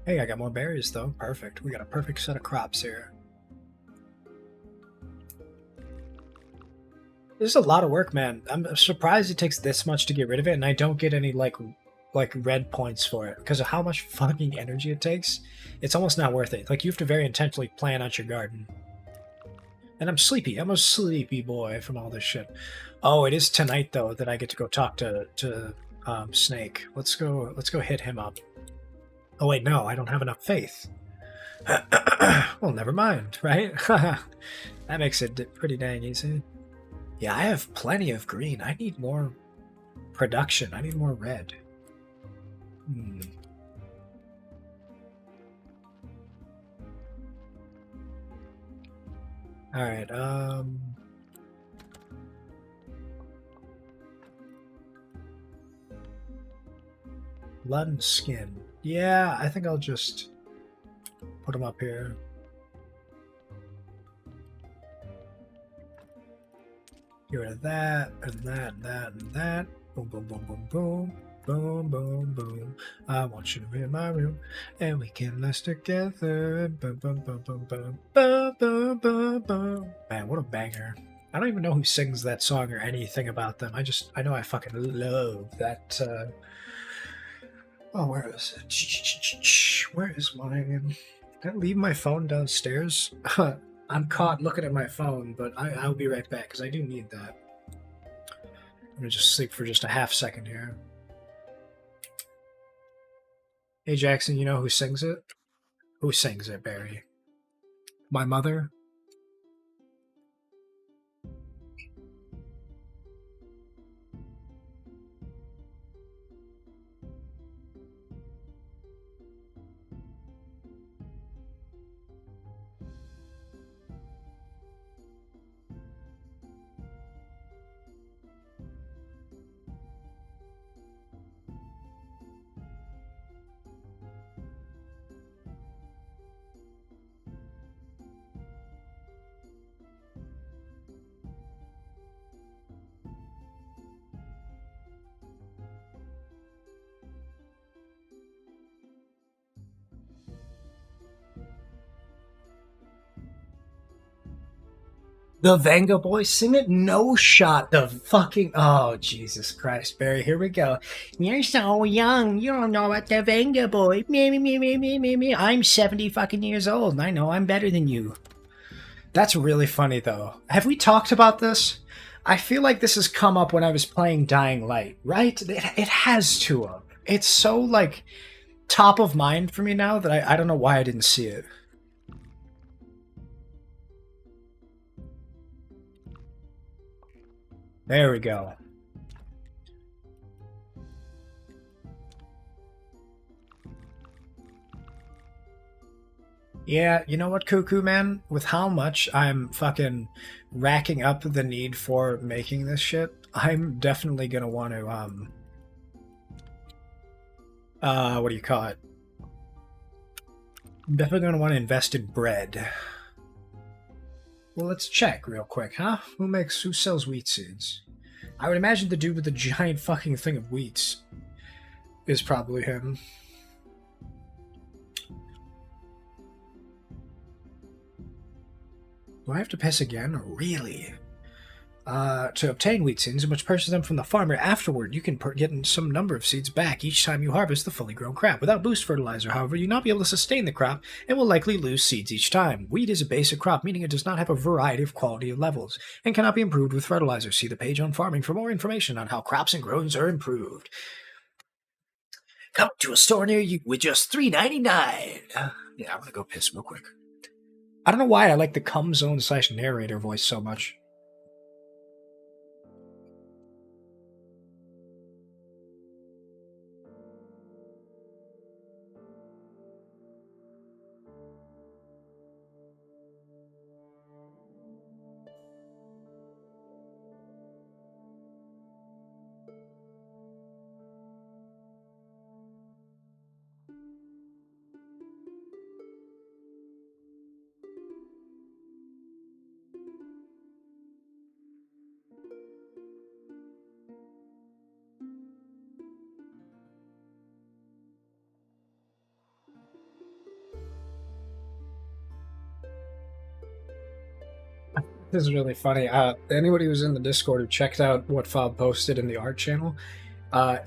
Hey, I got more berries, though. Perfect. We got a perfect set of crops here. This is a lot of work, man. I'm surprised it takes this much to get rid of it, and I don't get any, like red points for it. Because of how much fucking energy it takes, it's almost not worth it. Like, you have to very intentionally plan out your garden. And I'm sleepy. I'm a sleepy boy from all this shit. Oh, it is tonight, though, that I get to go talk to Snake. Let's go hit him up. Oh wait, no, I don't have enough faith. Well, never mind, right? That makes it pretty dang easy. Yeah, I have plenty of green. I need more production. I need more red. Alright, blood and skin. Yeah, I think I'll just put them up here. Get rid of that, and that, and that, and that. Boom, boom, boom, boom, boom. Boom, boom, boom. I want you to be in my room, and we can last together. Boom, boom, boom, boom, boom. Boom, boom, boom, boom. Man, what a banger. I don't even know who sings that song or anything about them. I know I fucking love that, oh, where is it? Where is mine? Did I leave my phone downstairs? I'm caught looking at my phone, but I'll be right back, because I do need that. I'm gonna just sleep for just a half second here. Hey Jackson, you know who sings it? Who sings it, Barry? My mother? The Venga Boys sing it? No shot. The fucking... Oh, Jesus Christ, Barry. Here we go. You're so young. You don't know about the Venga Boy. Me. I'm 70 fucking years old, and I know I'm better than you. That's really funny, though. Have we talked about this? I feel like this has come up when I was playing Dying Light, right? It has to have. It's so, like, top of mind for me now that I don't know why I didn't see it. There we go. Yeah, you know what, Cuckoo Man? With how much I'm fucking racking up the need for making this shit, I'm definitely gonna want to, what do you call it? I'm definitely gonna want to invest in bread. Well, let's check real quick, huh? Who sells wheat seeds? I would imagine the dude with the giant fucking thing of wheats is probably him. Do I have to piss again? Really? To obtain wheat seeds, you must purchase them from the farmer. Afterward, you can get some number of seeds back each time you harvest the fully grown crop. Without boost fertilizer, however, you'll not be able to sustain the crop and will likely lose seeds each time. Wheat is a basic crop, meaning it does not have a variety of quality levels and cannot be improved with fertilizer. See the page on farming for more information on how crops and grows are improved. Come to a store near you with just $3.99. Yeah, I'm gonna go piss real quick. I don't know why I like the cum zone / narrator voice so much. This is really funny. Anybody who's in the Discord who checked out what Fob posted in the art channel,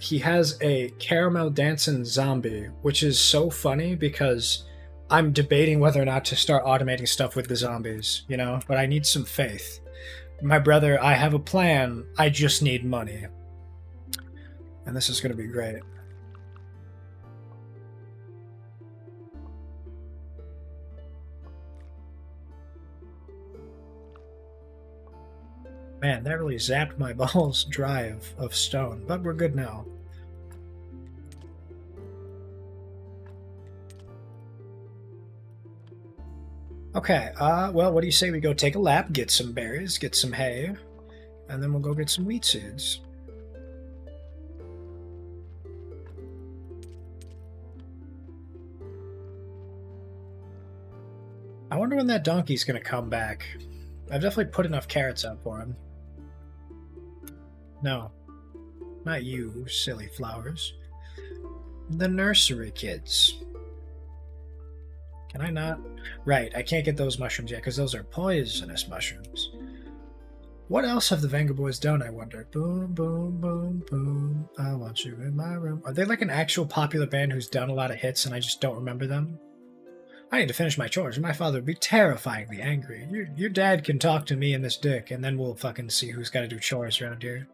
he has a caramel dancing zombie, which is so funny because I'm debating whether or not to start automating stuff with the zombies, you know? But I need some faith. My brother, I have a plan. I just need money. And this is going to be great. Man, that really zapped my balls dry of stone, but we're good now. Okay, well, what do you say we go take a lap, get some berries, get some hay, and then we'll go get some wheat seeds. I wonder when that donkey's gonna come back. I've definitely put enough carrots out for him. No. Not you, silly flowers. The nursery kids. Can I not? Right, I can't get those mushrooms yet because those are poisonous mushrooms. What else have the Venga Boys done, I wonder? Boom, boom, boom, boom. I want you in my room. Are they like an actual popular band who's done a lot of hits and I just don't remember them? I need to finish my chores. My father would be terrifyingly angry. Your dad can talk to me and this dick, and then we'll fucking see who's got to do chores around here.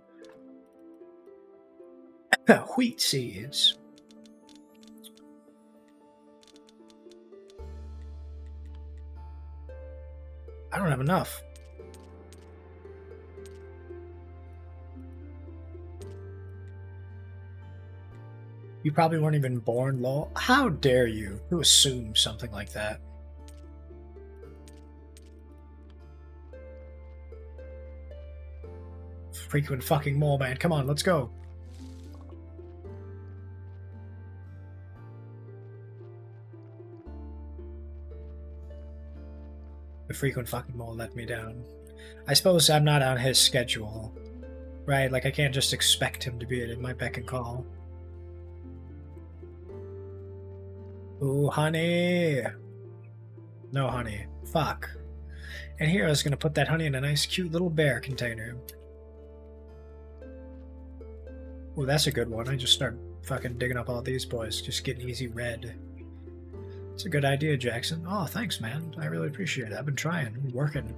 Wheat seeds. I don't have enough. You probably weren't even born, lol. How dare you to assume something like that? Frequent fucking mole man. Come on, let's go. The frequent fucking mole let me down. I suppose I'm not on his schedule, right? Like, I can't just expect him to be at my beck and call. Ooh, honey. No honey. Fuck. And here I was gonna put that honey in a nice, cute little bear container. Ooh, that's a good one. I just start fucking digging up all these boys. Just getting easy red. It's a good idea, Jackson. Oh, thanks, man. I really appreciate it. I've been trying. I'm working.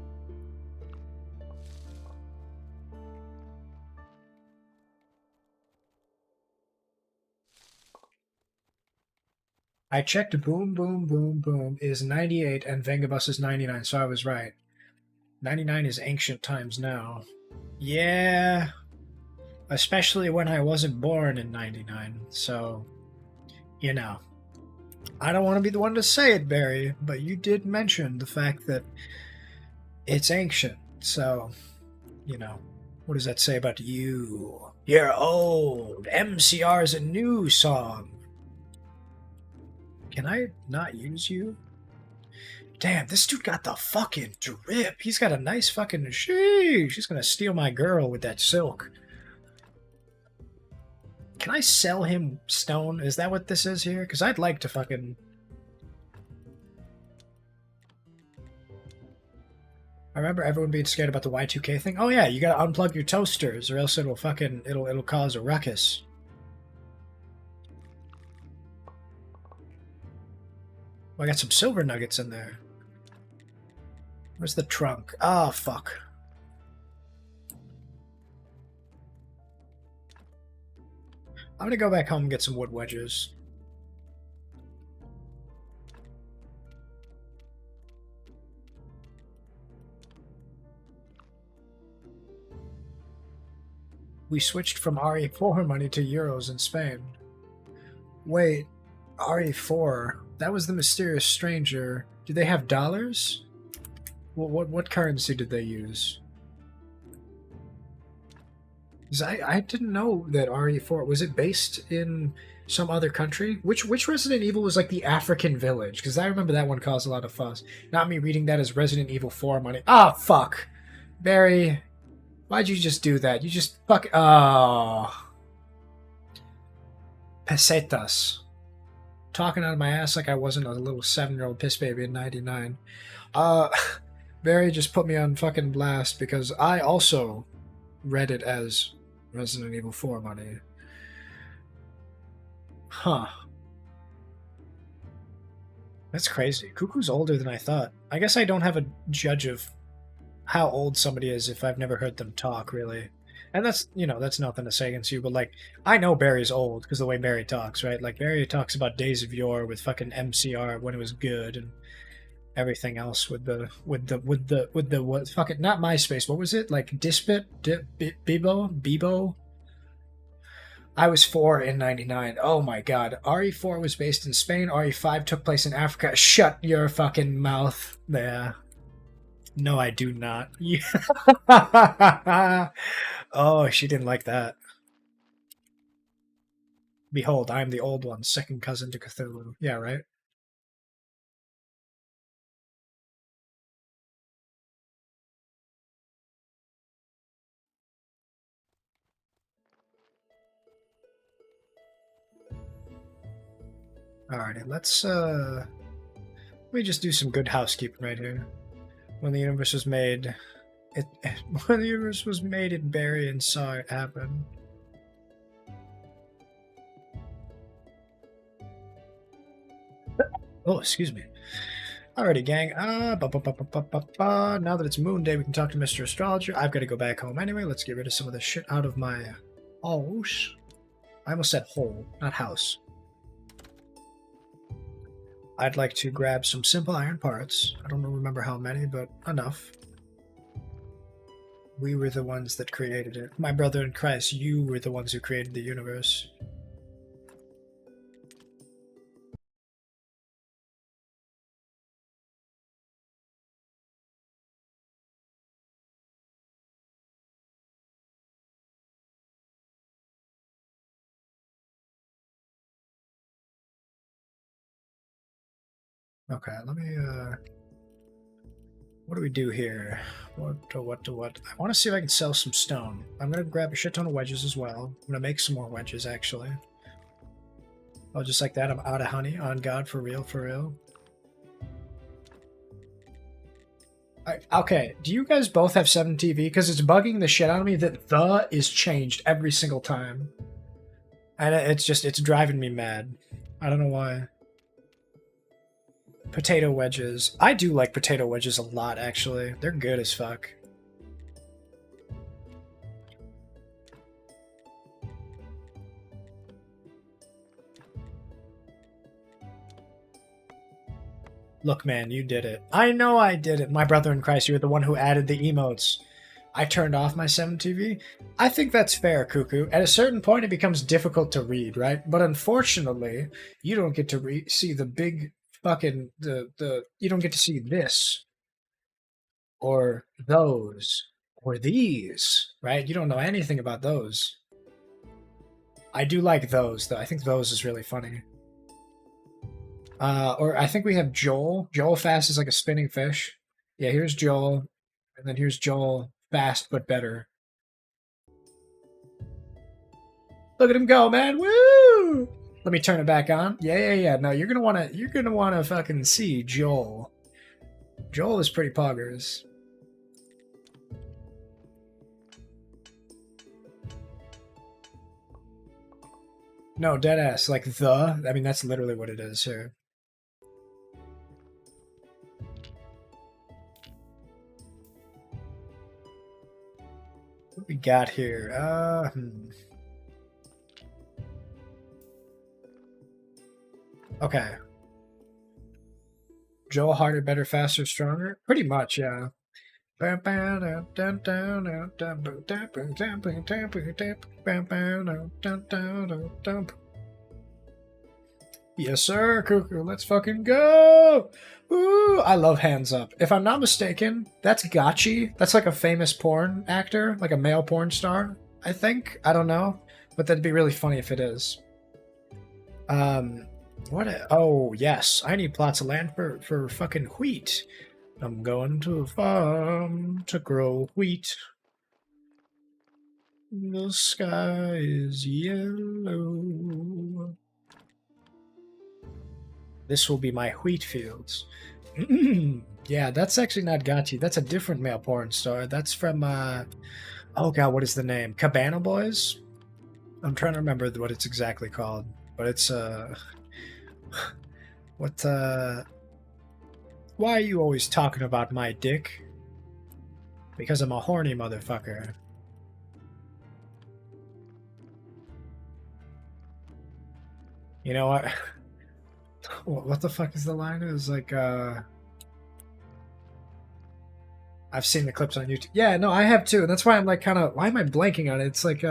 I checked Boom Boom Boom Boom is 98 and Vengabus is 99, so I was right. 99 is ancient times now. Yeah. Especially when I wasn't born in 99, so, you know. I don't want to be the one to say it, Barry, but you did mention the fact that it's ancient, so, you know. What does that say about you? You're old. MCR's a new song. Can I not use you? Damn, this dude got the fucking drip. He's got a nice fucking... Sheesh, he's gonna steal my girl with that silk. Can I sell him stone? Is that what this is here? Because I'd like to fucking... I remember everyone being scared about the Y2K thing. Oh yeah, you gotta unplug your toasters or else it'll fucking... It'll cause a ruckus. Oh, I got some silver nuggets in there. Where's the trunk? Ah, oh, fuck. I'm gonna go back home and get some wood wedges. We switched from RE4 money to euros in Spain. Wait, RE4? That was the mysterious stranger. Do they have dollars? What currency did they use? I didn't know that RE4 was it based in some other country. Which Resident Evil was like the African village? Because I remember that one caused a lot of fuss. Not me reading that as Resident Evil 4 money. Ah, oh, fuck, Barry, why'd you just do that? You just fuck. Oh, pesetas. Talking out of my ass like I wasn't a little 7-year-old piss baby in '99. Barry just put me on fucking blast because I also read it as Resident Evil 4 money. Huh. That's crazy. Cuckoo's older than I thought. I guess I don't have a judge of how old somebody is if I've never heard them talk, really. And that's, you know, that's nothing to say against you, but, like, I know Barry's old because the way Barry talks, right? Like, Barry talks about Days of Yore with fucking MCR when it was good and everything else with the what fucking, not MySpace, what was it? Like, Dispit? Bebo? I was 4 in 99. Oh my god. RE4 was based in Spain. RE5 took place in Africa. Shut your fucking mouth. Yeah. No, I do not. Oh, she didn't like that. Behold, I am the old one, second cousin to Cthulhu. Yeah, right? Alrighty, let me just do some good housekeeping right here. When the universe was made, when the universe was made, it Barry and saw it happen. Oh, excuse me. Alrighty, gang. Now that it's Moon Day, we can talk to Mr. Astrologer. I've got to go back home anyway. Let's get rid of some of this shit out of my house. I almost said hole, not house. I'd like to grab some simple iron parts. I don't remember how many, but enough. We were the ones that created it. My brother in Christ, you were the ones who created the universe. Okay, let me, what do we do here? What? I want to see if I can sell some stone. I'm going to grab a shit ton of wedges as well. I'm going to make some more wedges, actually. Oh, just like that, I'm out of honey. On God, for real, for real. Okay, do you guys both have 7TV? Because it's bugging the shit out of me that the is changed every single time. And it's driving me mad. I don't know why. Potato wedges. I do like potato wedges a lot, actually. They're good as fuck. Look, man, you did it. I know I did it. My brother in Christ, you were the one who added the emotes. I turned off my 7TV. I think that's fair, Cuckoo. At a certain point, it becomes difficult to read, right? But unfortunately, you don't get to see the big fucking you don't get to see this or those or these, right? You don't know anything about those. I do like those though. I think those is really funny. Or I think we have Joel. Joel Fast is like a spinning fish. Yeah, here's Joel, and then here's Joel Fast but better. Look at him go, man! Woo! Let me turn it back on. Yeah. No, you're gonna wanna fucking see Joel. Joel is pretty poggers. No, deadass. Like the. I mean, that's literally what it is here. What we got here? Okay. Joel harder, better, faster, stronger? Pretty much, yeah. Yes, sir, Cuckoo. Let's fucking go! Ooh, I love Hands Up. If I'm not mistaken, that's Gotchi. That's like a famous porn actor, like a male porn star, I think. I don't know, but that'd be really funny if it is. Oh, yes. I need plots of land for fucking wheat. I'm going to a farm to grow wheat. The sky is yellow. This will be my wheat fields. Yeah, that's actually not Gotchi. That's a different male porn star. That's from, oh god, what is the name? Cabana Boys? I'm trying to remember what it's exactly called. But it's, why are you always talking about my dick? Because I'm a horny motherfucker. You know what? What the fuck is the line? It was like, I've seen the clips on YouTube. Yeah, no, I have too. And that's why I'm like kind of, why am I blanking on it? It's like,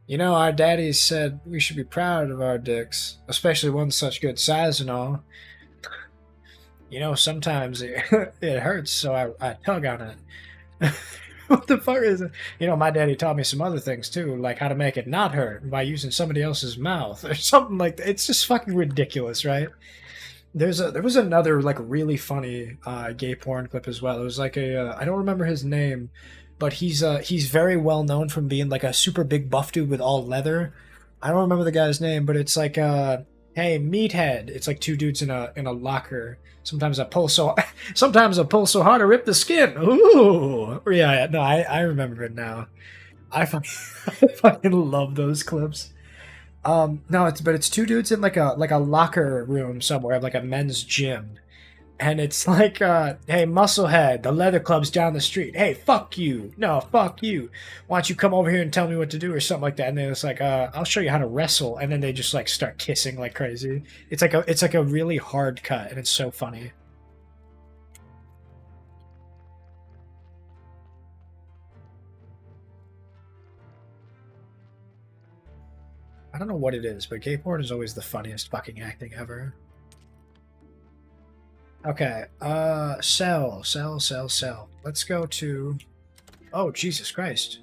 You know, our daddies said we should be proud of our dicks, especially one such good size and all. You know, sometimes it, it hurts, so I tug on it. What the fuck is it? You know, my daddy taught me some other things too, like how to make it not hurt by using somebody else's mouth or something like that. It's just fucking ridiculous, right? There was another like really funny gay porn clip as well. It was like a I don't remember his name, but he's very well known from being like a super big buff dude with all leather. I don't remember the guy's name, but it's like hey, meathead. It's like two dudes in a locker. Sometimes I pull so hard I rip the skin. Ooh, yeah, no, I remember it now. I fucking, I fucking love those clips. No, it's two dudes in like a locker room somewhere, like a men's gym, and it's like, hey, musclehead, the leather club's down the street. Hey, fuck you. No, fuck you. Why don't you come over here and tell me what to do or something like that? And then it's like, I'll show you how to wrestle. And then they just like start kissing like crazy. It's like a really hard cut, and it's so funny. I don't know what it is, but gay porn is always the funniest fucking acting ever. Okay, sell. Let's go to... Oh, Jesus Christ.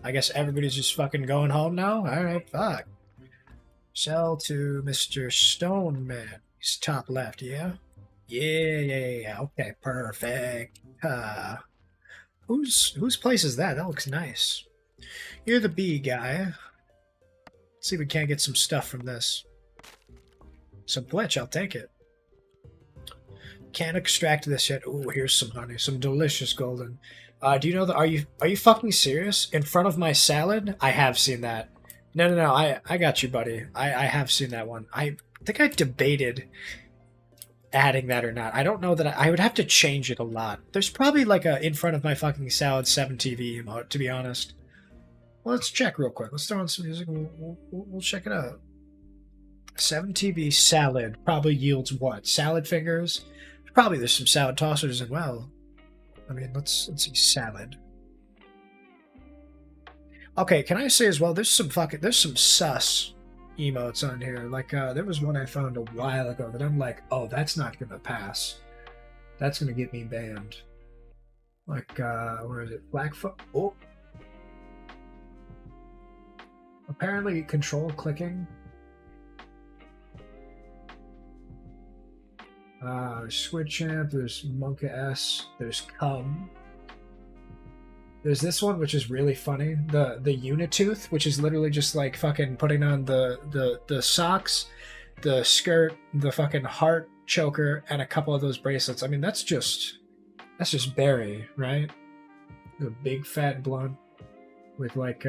I guess everybody's just fucking going home now? Alright, fuck. Sell to Mr. Stoneman. He's top left, yeah? Yeah. Okay, perfect. Whose place is that? That looks nice. You're the B guy. Let's see if we can't get some stuff from this. Some glitch, I'll take it. Can't extract this yet. Ooh, here's some honey. Some delicious golden. Do you know that? Are you fucking serious? In front of my salad? I have seen that. No. I got you, buddy. I have seen that one. I think I debated adding that or not. I don't know that I would have to change it a lot. There's probably like a in front of my fucking salad 7TV emote, to be honest. Well, let's check real quick. Let's throw on some music. We'll check it out. 7TV salad probably yields what? Salad fingers? Probably there's some salad tossers as well. I mean, let's see salad. Okay, can I say as well? There's some sus emotes on here. Like there was one I found a while ago that I'm like, oh, that's not gonna pass. That's gonna get me banned. Like where is it? Blackfoot. Oh. Apparently, control clicking. Switch Amp, there's Monka S, there's Cum. There's this one which is really funny, the Unitooth, which is literally just like fucking putting on the socks, the skirt, the fucking heart choker, and a couple of those bracelets. I mean, that's just Barry, right? The big fat blunt with like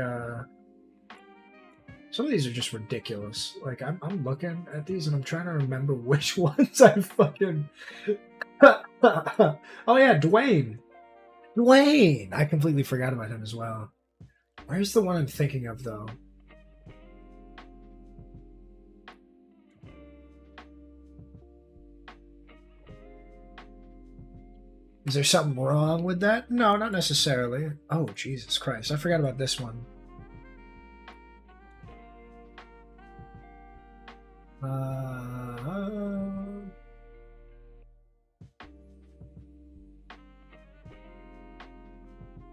some of these are just ridiculous. Like, I'm looking at these and I'm trying to remember which ones I fucking... Oh yeah, Dwayne! I completely forgot about him as well. Where's the one I'm thinking of, though? Is there something wrong with that? No, not necessarily. Oh, Jesus Christ. I forgot about this one.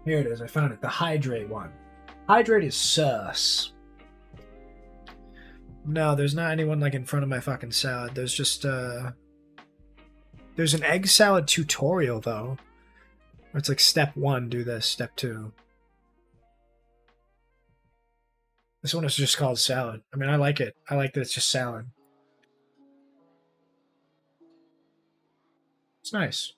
Here it is. I found it. The Hydrate one. Hydrate is sus. No, there's not anyone like in front of my fucking salad. There's just there's an egg salad tutorial though. It's like step 1, do this. Step 2. This one is just called salad. I mean, I like it. I like that it's just salad. It's nice.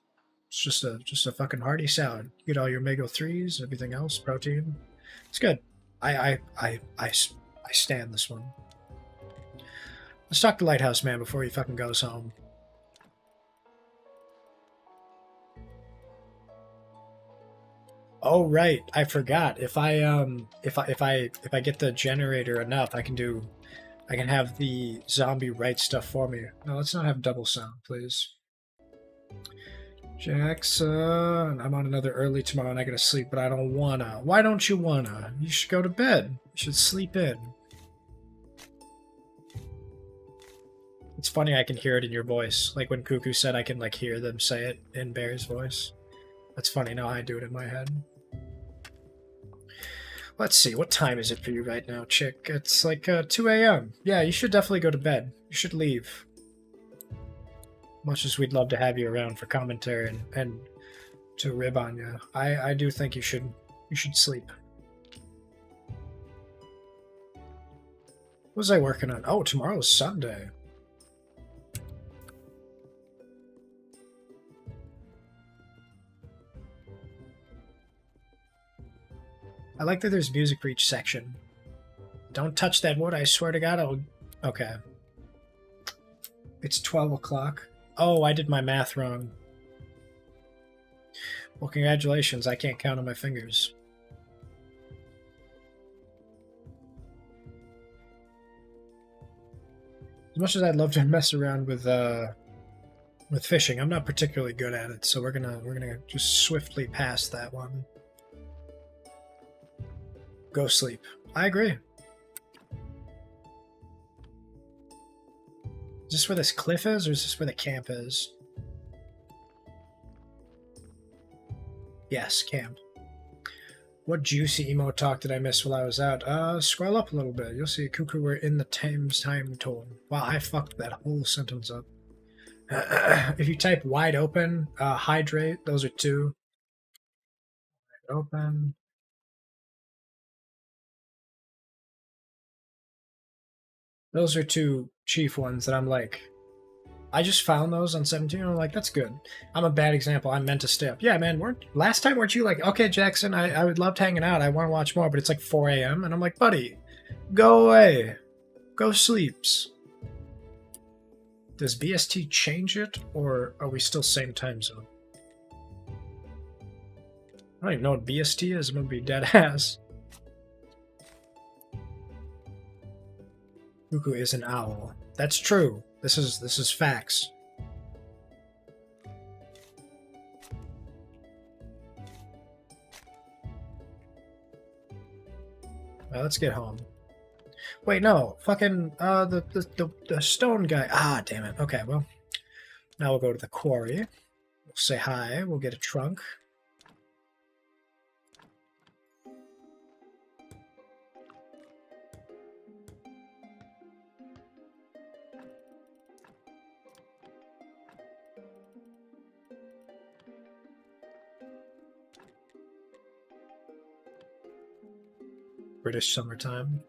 It's just a fucking hearty salad. You get all your omega-3s, everything else, protein. It's good. I stand this one. Let's talk to Lighthouse Man before he fucking goes home. Oh right, I forgot. If I get the generator enough, I can have the zombie write stuff for me. No, let's not have double sound, please. Jackson, I'm on another early tomorrow and I gotta sleep, but I don't wanna. Why don't you wanna? You should go to bed. You should sleep in. It's funny I can hear it in your voice. Like when Cuckoo said I can like hear them say it in Bear's voice. That's funny, now I do it in my head. Let's see, what time is it for you right now, chick? It's like 2 a.m. Yeah, you should definitely go to bed. You should leave. Much as we'd love to have you around for commentary and to rib on you, I do think you should sleep. What was I working on? Oh, tomorrow's Sunday. I like that there's music for each section. Don't touch that wood, I swear to God, I'll... Okay. It's 12 o'clock. Oh, I did my math wrong. Well, congratulations, I can't count on my fingers. As much as I'd love to mess around with fishing, I'm not particularly good at it, so we're gonna just swiftly pass that one. Go sleep. I agree. Is this where this cliff is, or is this where the camp is? Yes, camp. What juicy emo talk did I miss while I was out? Scroll up a little bit. You'll see Cuckoo were in the Thames time tone. Wow, I fucked that whole sentence up. If you type wide open, hydrate, those are two. Wide open. Those are two chief ones that I'm like, I just found those on 17 and I'm like, that's good. I'm a bad example. I meant to stay up. Yeah, man, last time weren't you like, okay, Jackson, I would love hanging out. I want to watch more, but it's like 4 a.m. And I'm like, buddy, go away. Go sleeps. Does BST change it, or are we still same time zone? I don't even know what BST is. I'm gonna be dead ass. Cuckoo is an owl. That's true. This is facts. Well, let's get home. Wait, no. Fucking the stone guy. Ah, damn it. Okay, well. Now we'll go to the quarry. We'll say hi. We'll get a trunk. British summertime.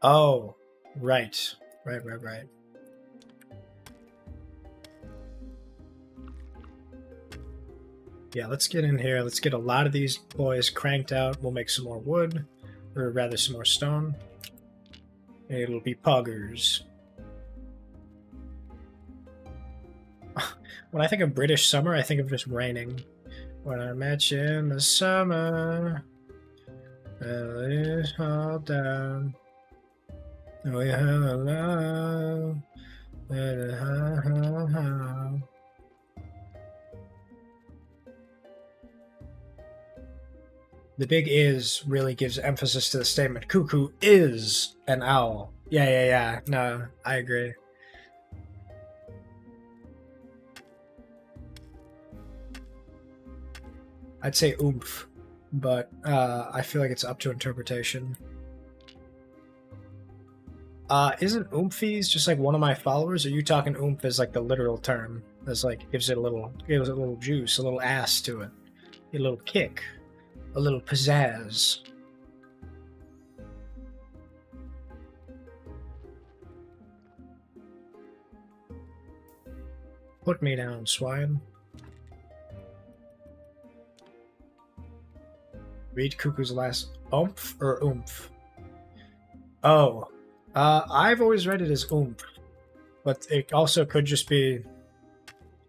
Oh, right. Right. Yeah, let's get in here. Let's get a lot of these boys cranked out. We'll make some more wood, or rather some more stone. It'll be puggers. When I think of British summer, I think of just raining. When I met you in the summer, it's all down. We have a love. The big is really gives emphasis to the statement. Cuckoo is an owl. Yeah. No, I agree. I'd say oomph, but I feel like it's up to interpretation. Isn't oomphys just like one of my followers? Or are you talking oomph as like the literal term? As like gives it a little juice, a little ass to it, a little kick, a little pizzazz. Put me down, swine. Read Cuckoo's last oomph or oomph? Oh. I've always read it as oomph, but it also could just be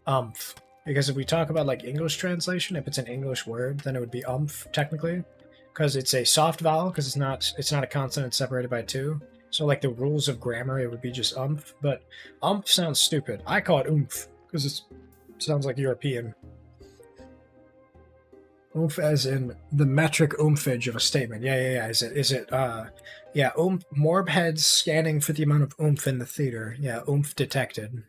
umph. Because if we talk about like English translation, if it's an English word, then it would be umph technically, because it's a soft vowel, because it's not a consonant separated by two. So like the rules of grammar, it would be just umph. But umph sounds stupid. I call it oomph because Sounds like European. Oomph as in the metric oomph-age of a statement. Yeah. Is it, yeah, Morb heads scanning for the amount of oomph in the theater. Yeah, oomph detected.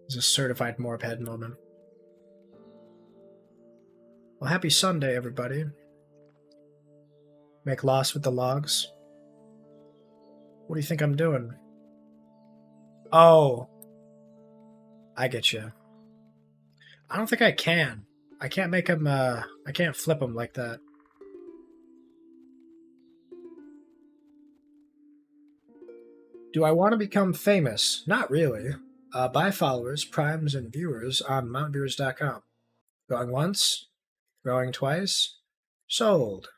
It's a certified Morb head moment. Well, happy Sunday, everybody. Make loss with the logs. What do you think I'm doing? Oh. I get you. I don't think I can. I can't make him, I can't flip him like that. Do I want to become famous? Not really. Buy followers, primes, and viewers on mountviewers.com. Going once? Going twice? Sold.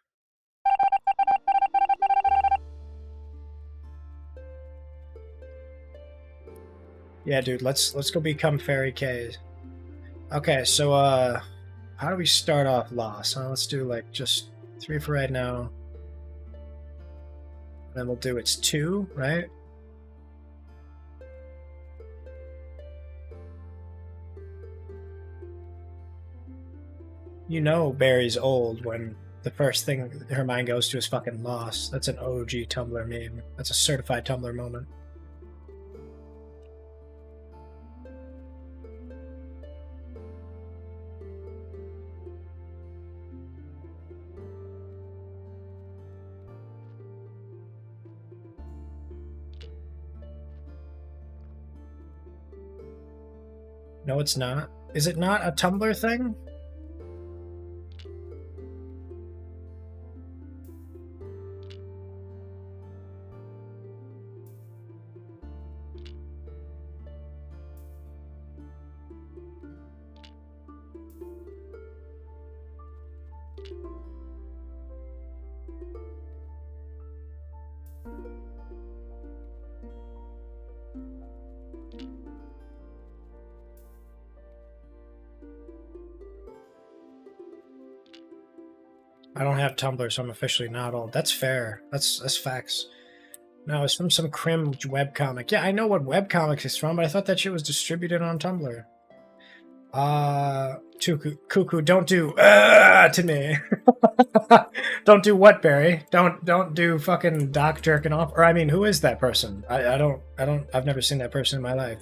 Yeah, dude, let's go become Fairy K. Okay, so how do we start off loss? Let's do like just 3 for right now. Then we'll do it's 2, right? You know Barry's old when the first thing her mind goes to is fucking loss. That's an OG Tumblr meme. That's a certified Tumblr moment. No, it's not. Is it not a Tumblr thing? I don't have Tumblr, so I'm officially not old. That's fair. That's facts. No, it's from some cringe webcomic. Yeah, I know what webcomics it's from, but I thought that shit was distributed on Tumblr. Cuckoo, don't do to me. Don't do what, Barry? Don't do fucking Doc jerking off. Or I mean, who is that person? I've never seen that person in my life.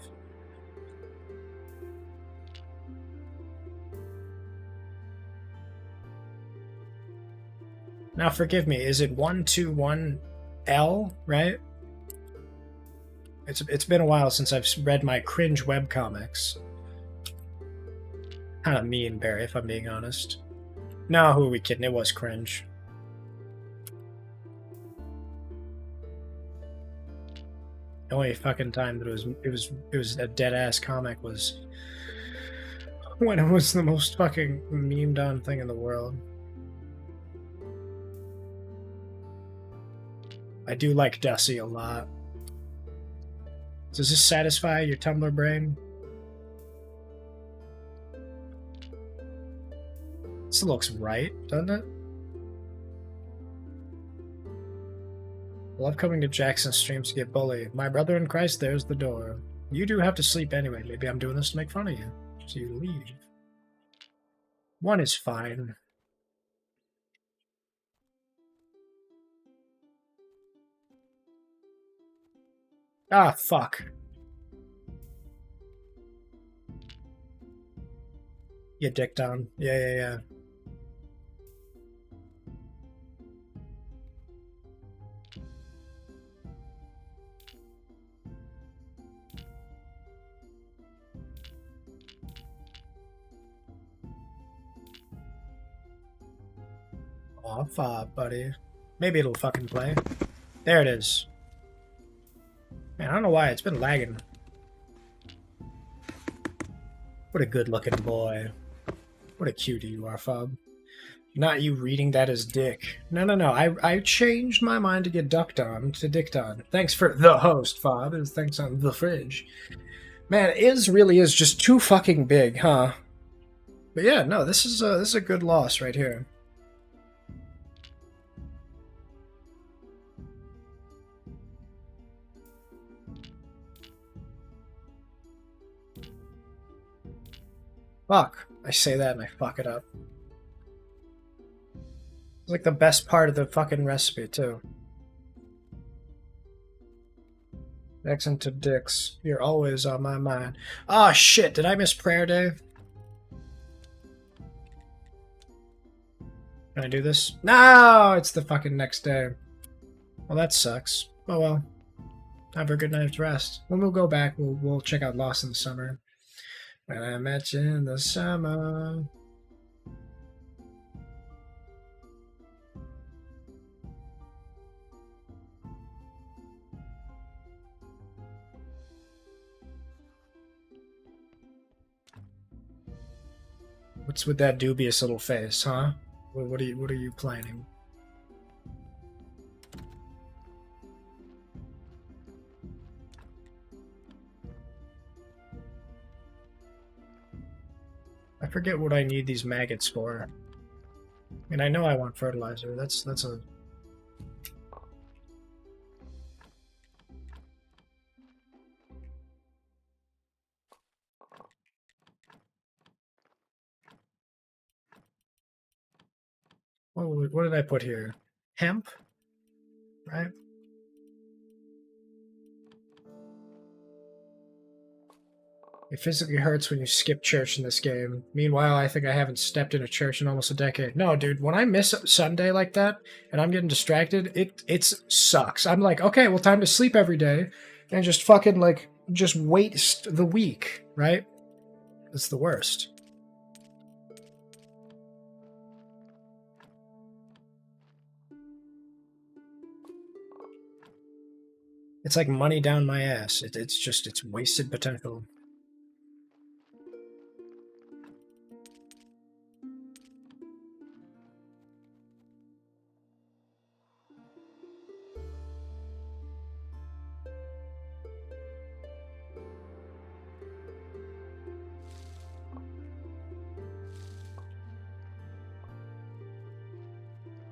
Now forgive me, is it 121L, right? It's been a while since I've read my cringe webcomics. Kind of mean, Barry, if I'm being honest. No, who are we kidding? It was cringe. The only fucking time that it was a dead ass comic was when it was the most fucking memed on thing in the world. I do like Dusty a lot. Does this satisfy your Tumblr brain? This looks right, doesn't it? Love coming to Jackson's streams to get bullied. My brother in Christ, there's the door. You do have to sleep anyway. Maybe I'm doing this to make fun of you. So you leave. 1 is fine. Ah, fuck. You dicked on. Yeah. Off, buddy. Maybe it'll fucking play. There it is. Man, I don't know why, it's been lagging. What a good-looking boy. What a cutie you are, Fob. Not you reading that as dick. No. I changed my mind to get ducked on to dicked on. Thanks for the host, Fob. Thanks on the fridge. Man, Iz really is just too fucking big, huh? But yeah, no, this is a good loss right here. Fuck. I say that and I fuck it up. It's like the best part of the fucking recipe, too. Accent to dicks. You're always on my mind. Oh shit, did I miss prayer day? Can I do this? No, it's the fucking next day. Well, that sucks. Oh well. Have a good night's rest. When we'll go back, we'll check out Lost in the Summer. When I met you in the summer. What's with that dubious little face, huh? What are you planning? I forget what I need these maggots for. And I know I want fertilizer. That's a... What did I put here? Hemp? Right? It physically hurts when you skip church in this game. Meanwhile, I think I haven't stepped in a church in almost a decade. No, dude, when I miss Sunday like that, and I'm getting distracted, it sucks. I'm like, okay, well, time to sleep every day, and just fucking, like, just waste the week, right? It's the worst. It's like money down my ass. It's wasted potential.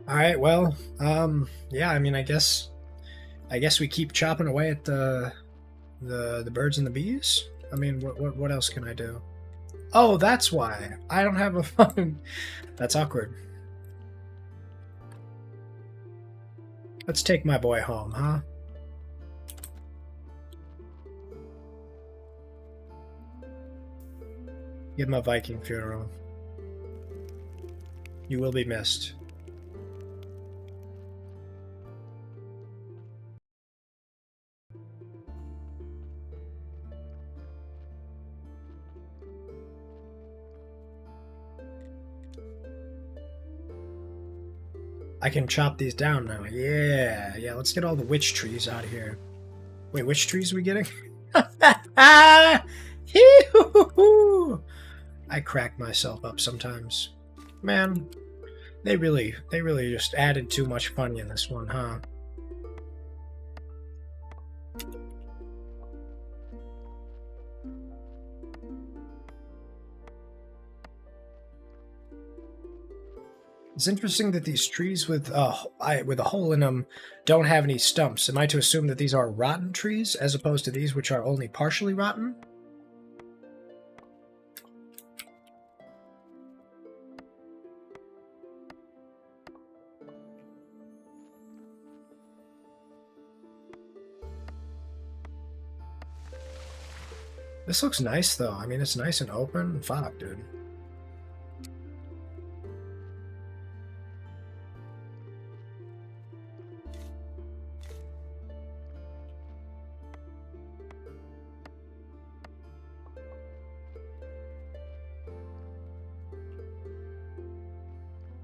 All right, well, yeah, I mean, I guess we keep chopping away at the birds and the bees. I mean, what else can I do? Oh, that's why I don't have a fucking. That's awkward. Let's take my boy home, huh? Give him a Viking funeral. You will be missed. I can chop these down now. Yeah, let's get all the witch trees out of here. Wait, which trees are we getting? I crack myself up sometimes. Man, they really just added too much funny in this one, huh? It's interesting that these trees with a hole in them don't have any stumps. Am I to assume that these are rotten trees as opposed to these which are only partially rotten? This looks nice though. I mean, it's nice and open. Fuck, dude.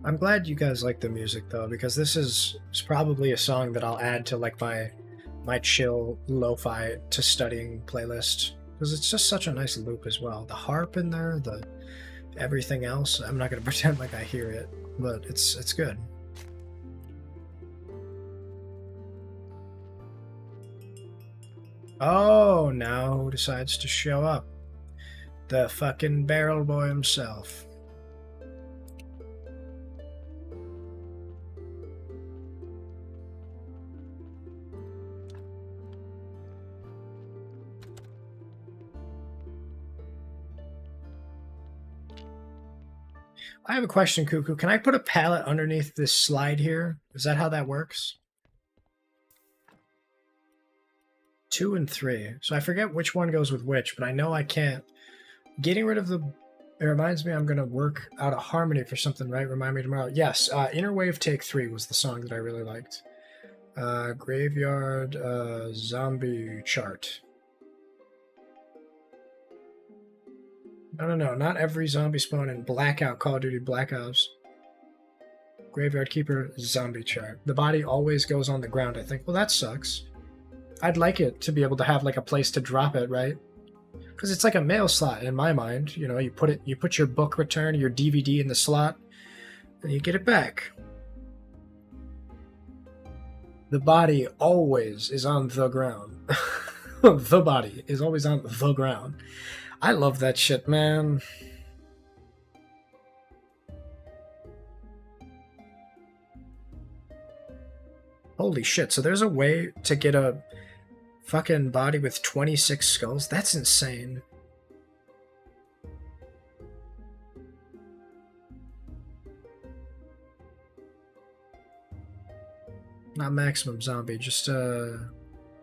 I'm glad you guys like the music though, because this is probably a song that I'll add to like my chill lo-fi to studying playlist, because it's just such a nice loop as well. The harp in there, the everything else. I'm not gonna pretend like I hear it, but it's good. Oh, now who decides to show up? The fucking barrel boy himself. I have a question, Cuckoo. Can I put a pallet underneath this slide here? Is that how that works? 2 and 3. So I forget which one goes with which, but I know I can't. Getting rid of the... It reminds me I'm going to work out a harmony for something, right? Remind me tomorrow. Yes, Inner Wave Take 3 was the song that I really liked. Graveyard Zombie Chart. No. Not every zombie spawn in Blackout, Call of Duty Black Ops. Graveyard Keeper Zombie Chart. The body always goes on the ground, I think. Well, that sucks. I'd like it to be able to have like a place to drop it, right? Because it's like a mail slot in my mind. You know, you put your book return, your DVD in the slot, and you get it back. The body always is on the ground. The body is always on the ground. I love that shit, man. Holy shit, so there's a way to get a fucking body with 26 skulls? That's insane. Not maximum zombie, just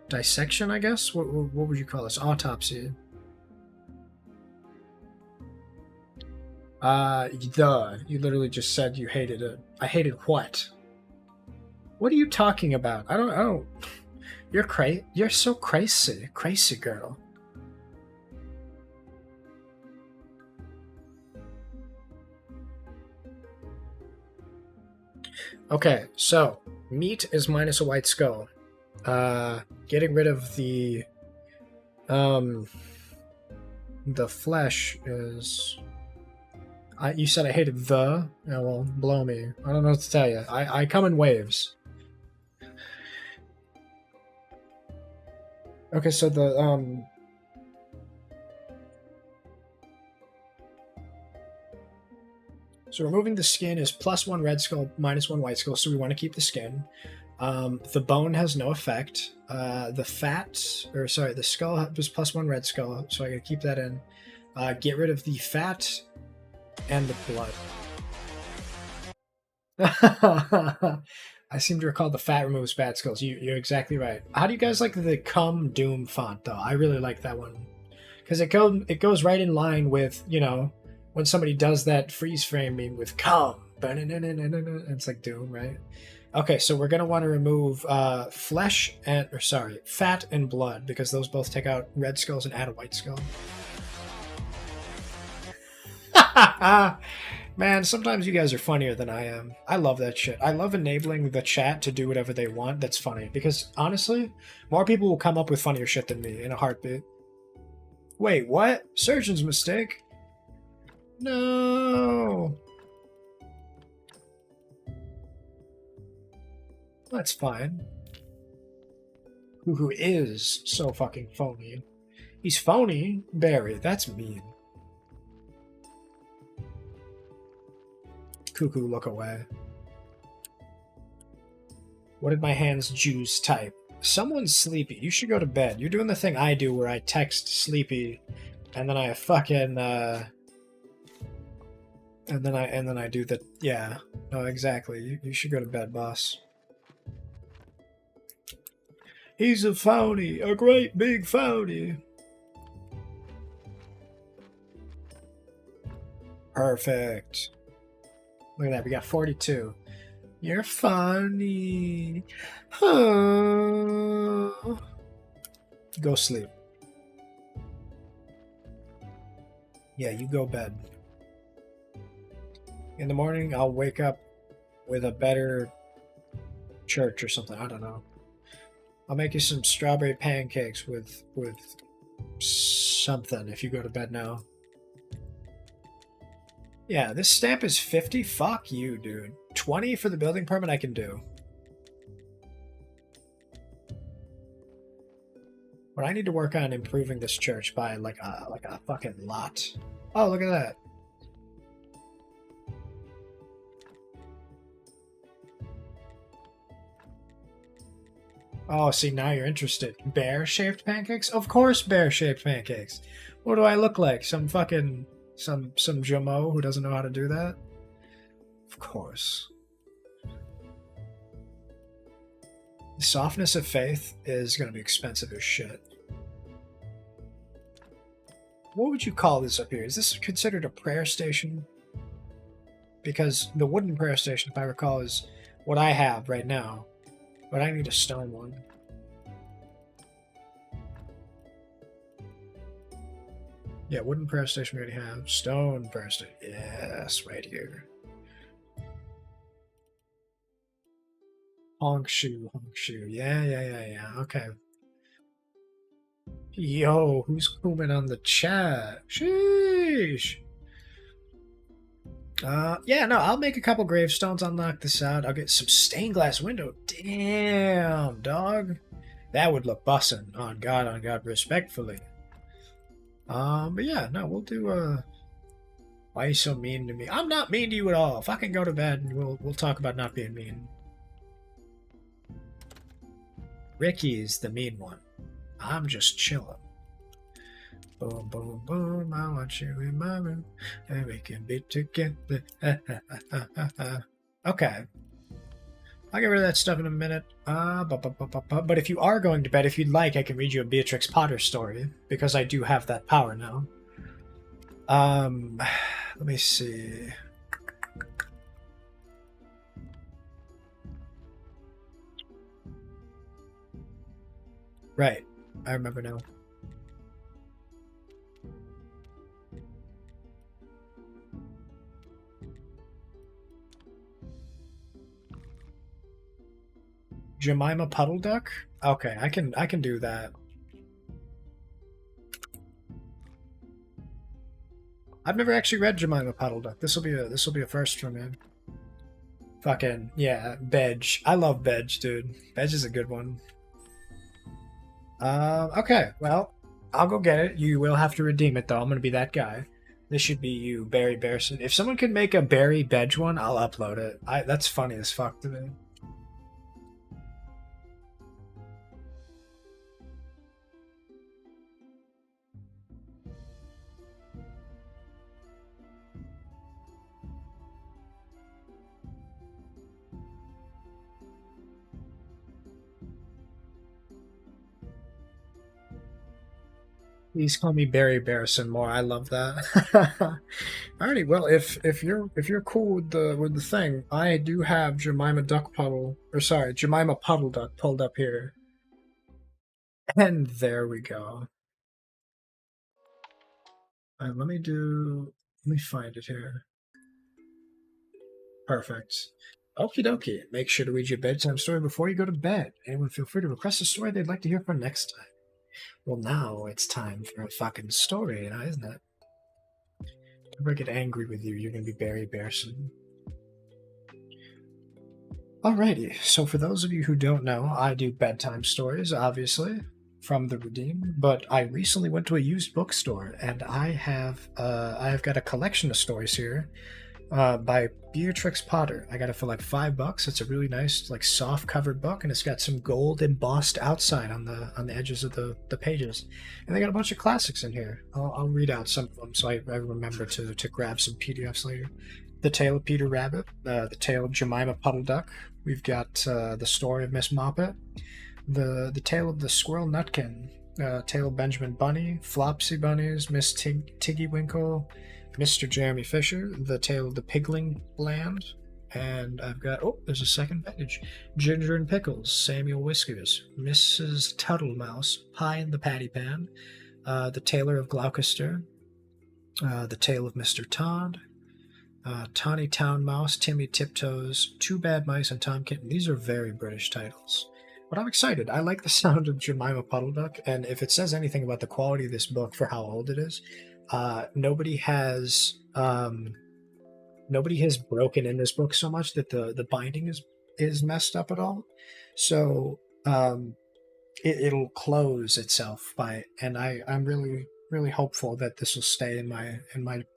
dissection, I guess? What would you call this? Autopsy. You literally just said you hated it. I hated what? What are you talking about? I don't. You're so crazy girl. Okay, so meat is minus a white skull. Getting rid of the flesh is. You said I hated the. Yeah, well, blow me. I don't know what to tell you. I come in waves. Okay, so the so removing the skin is +1 red skull, -1 white skull. So we want to keep the skin. The bone has no effect. The skull was +1 red skull, so I gotta keep that in. Get rid of the fat and the blood. I seem to recall the fat removes bad skulls. You're exactly right. How do you guys like the Come Doom font, though? I really like that one. Because it goes right in line with, you know, when somebody does that freeze framing with Come. It's like Doom, right? Okay, so we're going to want to remove fat and blood, because those both take out red skulls and add a white skull. Man, sometimes you guys are funnier than I am. I love that shit. I love enabling the chat to do whatever they want that's funny. Because, honestly, more people will come up with funnier shit than me in a heartbeat. Wait, what? Surgeon's mistake? No! That's fine. Who is so fucking phony? He's phony? Barry, that's mean. Cuckoo, look away. What did my hands Jews type? Someone's sleepy. You should go to bed. You're doing the thing I do where I text sleepy and then I fucking and then I do the yeah. No, exactly. You should go to bed, boss. He's a phony, a great big phony. Perfect. Look at that, we got 42. You're funny. Oh. Go sleep. Yeah, you go bed. In the morning, I'll wake up with a better church or something. I don't know. I'll make you some strawberry pancakes with something if you go to bed now. Yeah, this stamp is 50? Fuck you, dude. 20 for the building permit I can do. But I need to work on improving this church by like a fucking lot. Oh, look at that. Oh, see, now you're interested. Bear-shaped pancakes? Of course bear-shaped pancakes. What do I look like? Some fucking... Some Jamo who doesn't know how to do that? Of course. The softness of faith is going to be expensive as shit. What would you call this up here? Is this considered a prayer station? Because the wooden prayer station, if I recall, is what I have right now. But I need a stone one. Yeah, wooden prayer station we already have. Stone prayer station. Yes, right here. Honk shoe. Yeah. Okay. Yo, who's cooming on the chat? Sheesh. Yeah, no, I'll make a couple gravestones, unlock this out. I'll get some stained glass window. Damn, dog. That would look bussin'. On God, respectfully. But yeah, no, we'll do, why are you so mean to me? I'm not mean to you at all. Fucking go to bed and we'll talk about not being mean. Ricky's the mean one. I'm just chilling. Boom, boom, boom, I want you in my room, and we can be together. Okay. I'll get rid of that stuff in a minute. But if you are going to bed, if you'd like, I can read you a Beatrix Potter story, because I do have that power now. Let me see. Right. I remember now. Jemima Puddle Duck? Okay, I can do that. I've never actually read Jemima Puddle Duck. This will be a first for me. Fucking yeah, Bedge. I love Bedge, dude. Bedge is a good one. Okay, well, I'll go get it. You will have to redeem it, though. I'm gonna be that guy. This should be you, Barry Bearson. If someone could make a Barry Bedge one, I'll upload it. That's funny as fuck to me. Please call me Barry Bearson more. I love that. Alrighty, well, if you're cool with the thing, I do have Jemima Puddle Duck pulled up here. And there we go. Let me find it here. Perfect. Okie dokie. Make sure to read your bedtime story before you go to bed. Anyone feel free to request a story they'd like to hear for next time. Well, now it's time for a fucking story, isn't it? If I get angry with you, you're gonna be Barry Bearson. Alrighty, so for those of you who don't know, I do bedtime stories, obviously, from the Redeem, but I recently went to a used bookstore, and I have got a collection of stories here by Beatrix Potter. I got it for like $5. It's a really nice, like, soft covered book, and it's got some gold embossed outside on the edges of the pages. And they got a bunch of classics in here. I'll read out some of them so I remember to grab some PDFs later. The Tale of Peter Rabbit, the Tale of Jemima Puddle Duck. We've got the Story of Miss Moppet, the Tale of the Squirrel Nutkin, Tale of Benjamin Bunny, Flopsy Bunnies, Miss Tiggy Winkle, Mr. Jeremy Fisher, The Tale of the Pigling Land, and I've got, there's a second page, Ginger and Pickles, Samuel Whiskers, Mrs. Tuttlemouse, Pie in the Patty Pan, The Tailor of Gloucester, The Tale of Mr. Todd, Tawny Town Mouse, Timmy Tiptoes, Two Bad Mice, and Tom Kitten. These are very British titles. But I'm excited. I like the sound of Jemima Puddle Duck, and if it says anything about the quality of this book for how old it is, nobody has broken in this book so much that the binding is messed up at all. So it'll close itself and I'm really hopeful that this will stay in my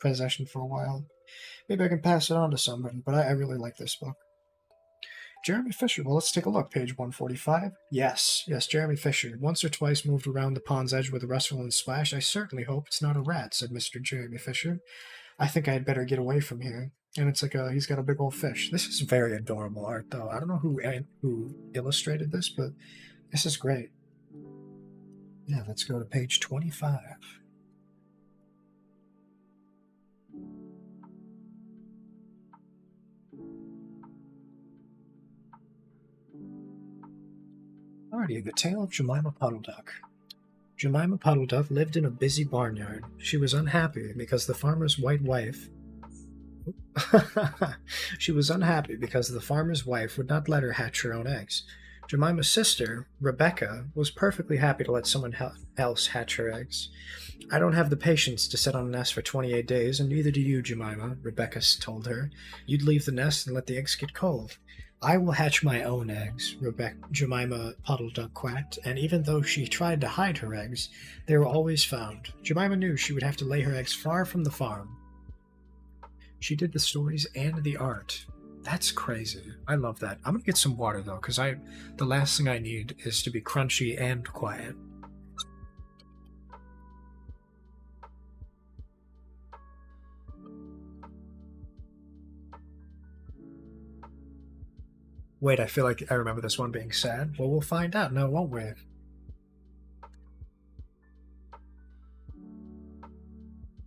possession for a while. Maybe I can pass it on to somebody, but I really like this book. Jeremy Fisher. Well, let's take a look. Page 145. Yes, Jeremy Fisher. Once or twice moved around the pond's edge with a rustle and splash. I certainly hope it's not a rat, said Mr. Jeremy Fisher. I think I had better get away from here. And it's like he's got a big old fish. This is very adorable art, though. I don't know who illustrated this, but this is great. Yeah, let's go to page 25. Alrighty, the tale of Jemima Puddle Duck. Jemima Puddle Duck lived in a busy barnyard. She was unhappy because the farmer's white wife she was unhappy because the farmer's wife would not let her hatch her own eggs. Jemima's sister, Rebecca, was perfectly happy to let someone else hatch her eggs. I don't have the patience to sit on a nest for 28 days, and neither do you, Jemima, Rebecca told her. You'd leave the nest and let the eggs get cold. I will hatch my own eggs, Jemima Puddle Duck quacked, and even though she tried to hide her eggs, they were always found. Jemima knew she would have to lay her eggs far from the farm. She did the stories and the art. That's crazy. I love that. I'm gonna get some water though, because the last thing I need is to be crunchy and quiet. Wait, I feel like I remember this one being sad. Well, we'll find out now, won't we?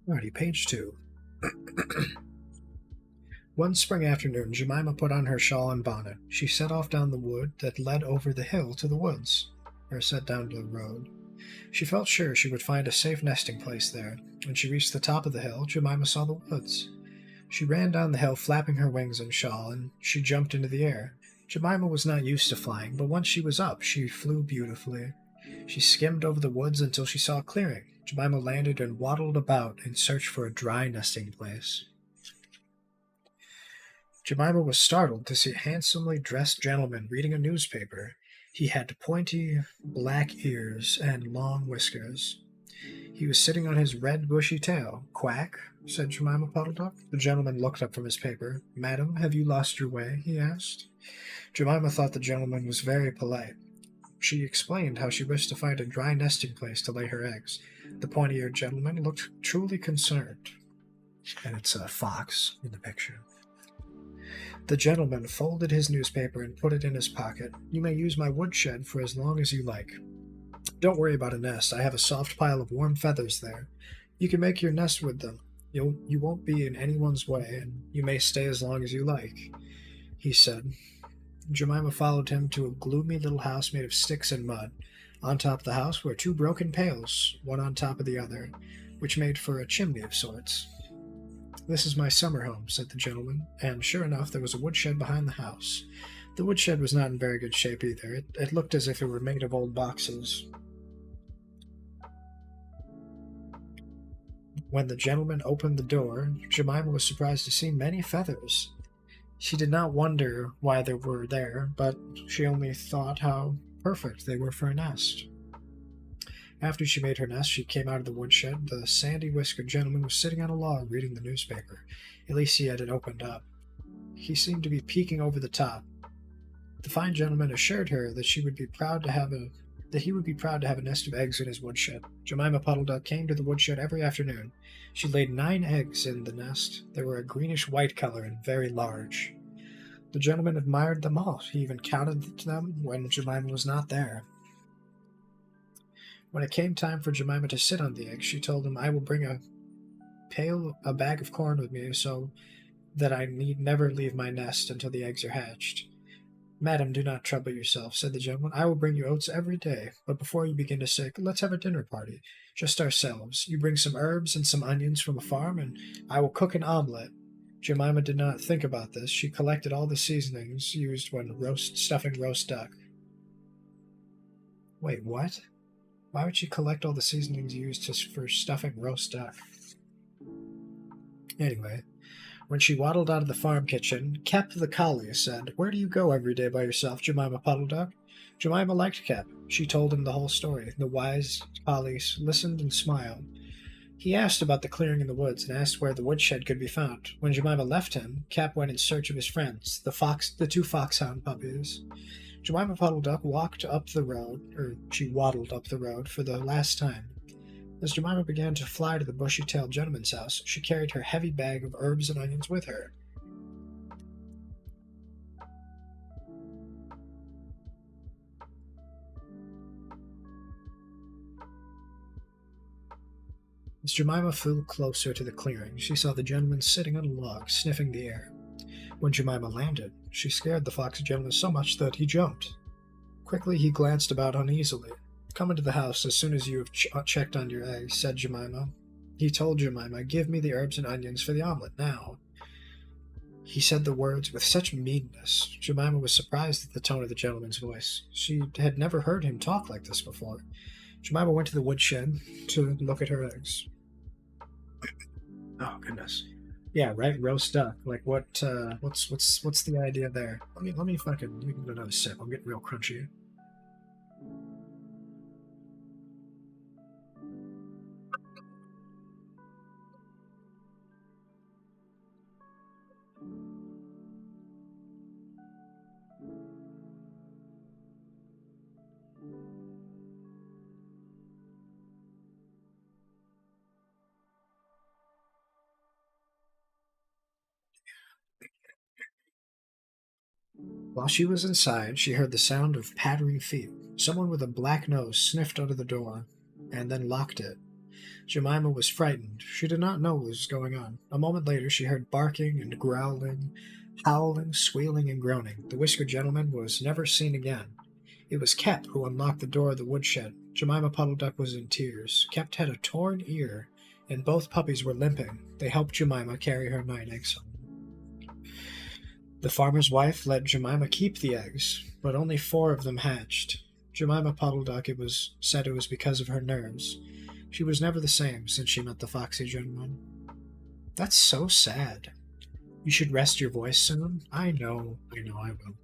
Alrighty, page 2. One spring afternoon, Jemima put on her shawl and bonnet. She set off down the wood that led over the hill to the woods, or set down to the road. She felt sure she would find a safe nesting place there. When she reached the top of the hill, Jemima saw the woods. She ran down the hill, flapping her wings and shawl, and she jumped into the air. Jemima was not used to flying, but once she was up, she flew beautifully. She skimmed over the woods until she saw a clearing. Jemima landed and waddled about in search for a dry nesting place. Jemima was startled to see a handsomely dressed gentleman reading a newspaper. He had pointy black ears and long whiskers. He was sitting on his red bushy tail. "Quack," said Jemima Puddle Duck. The gentleman looked up from his paper. "Madam, have you lost your way?" he asked. Jemima thought the gentleman was very polite. She explained how she wished to find a dry nesting place to lay her eggs. The pointy-eared gentleman looked truly concerned. And it's a fox in the picture. The gentleman folded his newspaper and put it in his pocket. "You may use my woodshed for as long as you like. Don't worry about a nest. I have a soft pile of warm feathers there. You can make your nest with them. You won't be in anyone's way, and you may stay as long as you like," he said. Jemima followed him to a gloomy little house made of sticks and mud. On top of the house were 2 broken pails, one on top of the other, which made for a chimney of sorts. "This is my summer home," said the gentleman, and sure enough there was a woodshed behind the house. The woodshed was not in very good shape either. It looked as if it were made of old boxes. When the gentleman opened the door, Jemima was surprised to see many feathers. She did not wonder why they were there, but she only thought how perfect they were for a nest. After she made her nest, she came out of the woodshed. The sandy-whiskered gentleman was sitting on a log reading the newspaper. At least he had it opened up. He seemed to be peeking over the top. The fine gentleman assured her that he would be proud to have a nest of eggs in his woodshed. Jemima Puddle Duck came to the woodshed every afternoon. She laid 9 eggs in the nest. They were a greenish-white color and very large. The gentleman admired them all. He even counted them when Jemima was not there. When it came time for Jemima to sit on the eggs, she told him, "I will bring a bag of corn with me so that I need never leave my nest until the eggs are hatched." "Madam, do not trouble yourself," said the gentleman. "I will bring you oats every day. But before you begin to sick, let's have a dinner party. Just ourselves. You bring some herbs and some onions from a farm, and I will cook an omelet." Jemima did not think about this. She collected all the seasonings used when stuffing roast duck. Wait, what? Why would she collect all the seasonings used for stuffing roast duck? Anyway, when she waddled out of the farm kitchen, Kep the collie said, "Where do you go every day by yourself, Jemima Puddle Duck?" Jemima liked Kep. She told him the whole story. The wise collie listened and smiled. He asked about the clearing in the woods and asked where the woodshed could be found. When Jemima left him, Kep went in search of his friends, the 2 foxhound puppies. Jemima Puddle Duck waddled up the road for the last time. As Jemima began to fly to the bushy-tailed gentleman's house, she carried her heavy bag of herbs and onions with her. As Jemima flew closer to the clearing, she saw the gentleman sitting on a log, sniffing the air. When Jemima landed, she scared the foxy gentleman so much that he jumped. Quickly, he glanced about uneasily. "Come into the house as soon as you have checked on your eggs," said Jemima. He told Jemima, "Give me the herbs and onions for the omelet now." He said the words with such meanness. Jemima was surprised at the tone of the gentleman's voice. She had never heard him talk like this before. Jemima went to the woodshed to look at her eggs. Oh goodness. Yeah, right. Roast duck. Like what's the idea there? Let me fucking give it another sip. I'm getting real crunchy. While she was inside, she heard the sound of pattering feet. Someone with a black nose sniffed under the door and then locked it. Jemima was frightened. She did not know what was going on. A moment later, she heard barking and growling, howling, squealing, and groaning. The whiskered gentleman was never seen again. It was Kep who unlocked the door of the woodshed. Jemima Puddle Duck was in tears. Kep had a torn ear, and both puppies were limping. They helped Jemima carry her 9 eggs home. The farmer's wife let Jemima keep the eggs, but only 4 of them hatched. Jemima Puddle Duck, it was said it was because of her nerves. She was never the same since she met the foxy gentleman. That's so sad. You should rest your voice soon. I know, I will.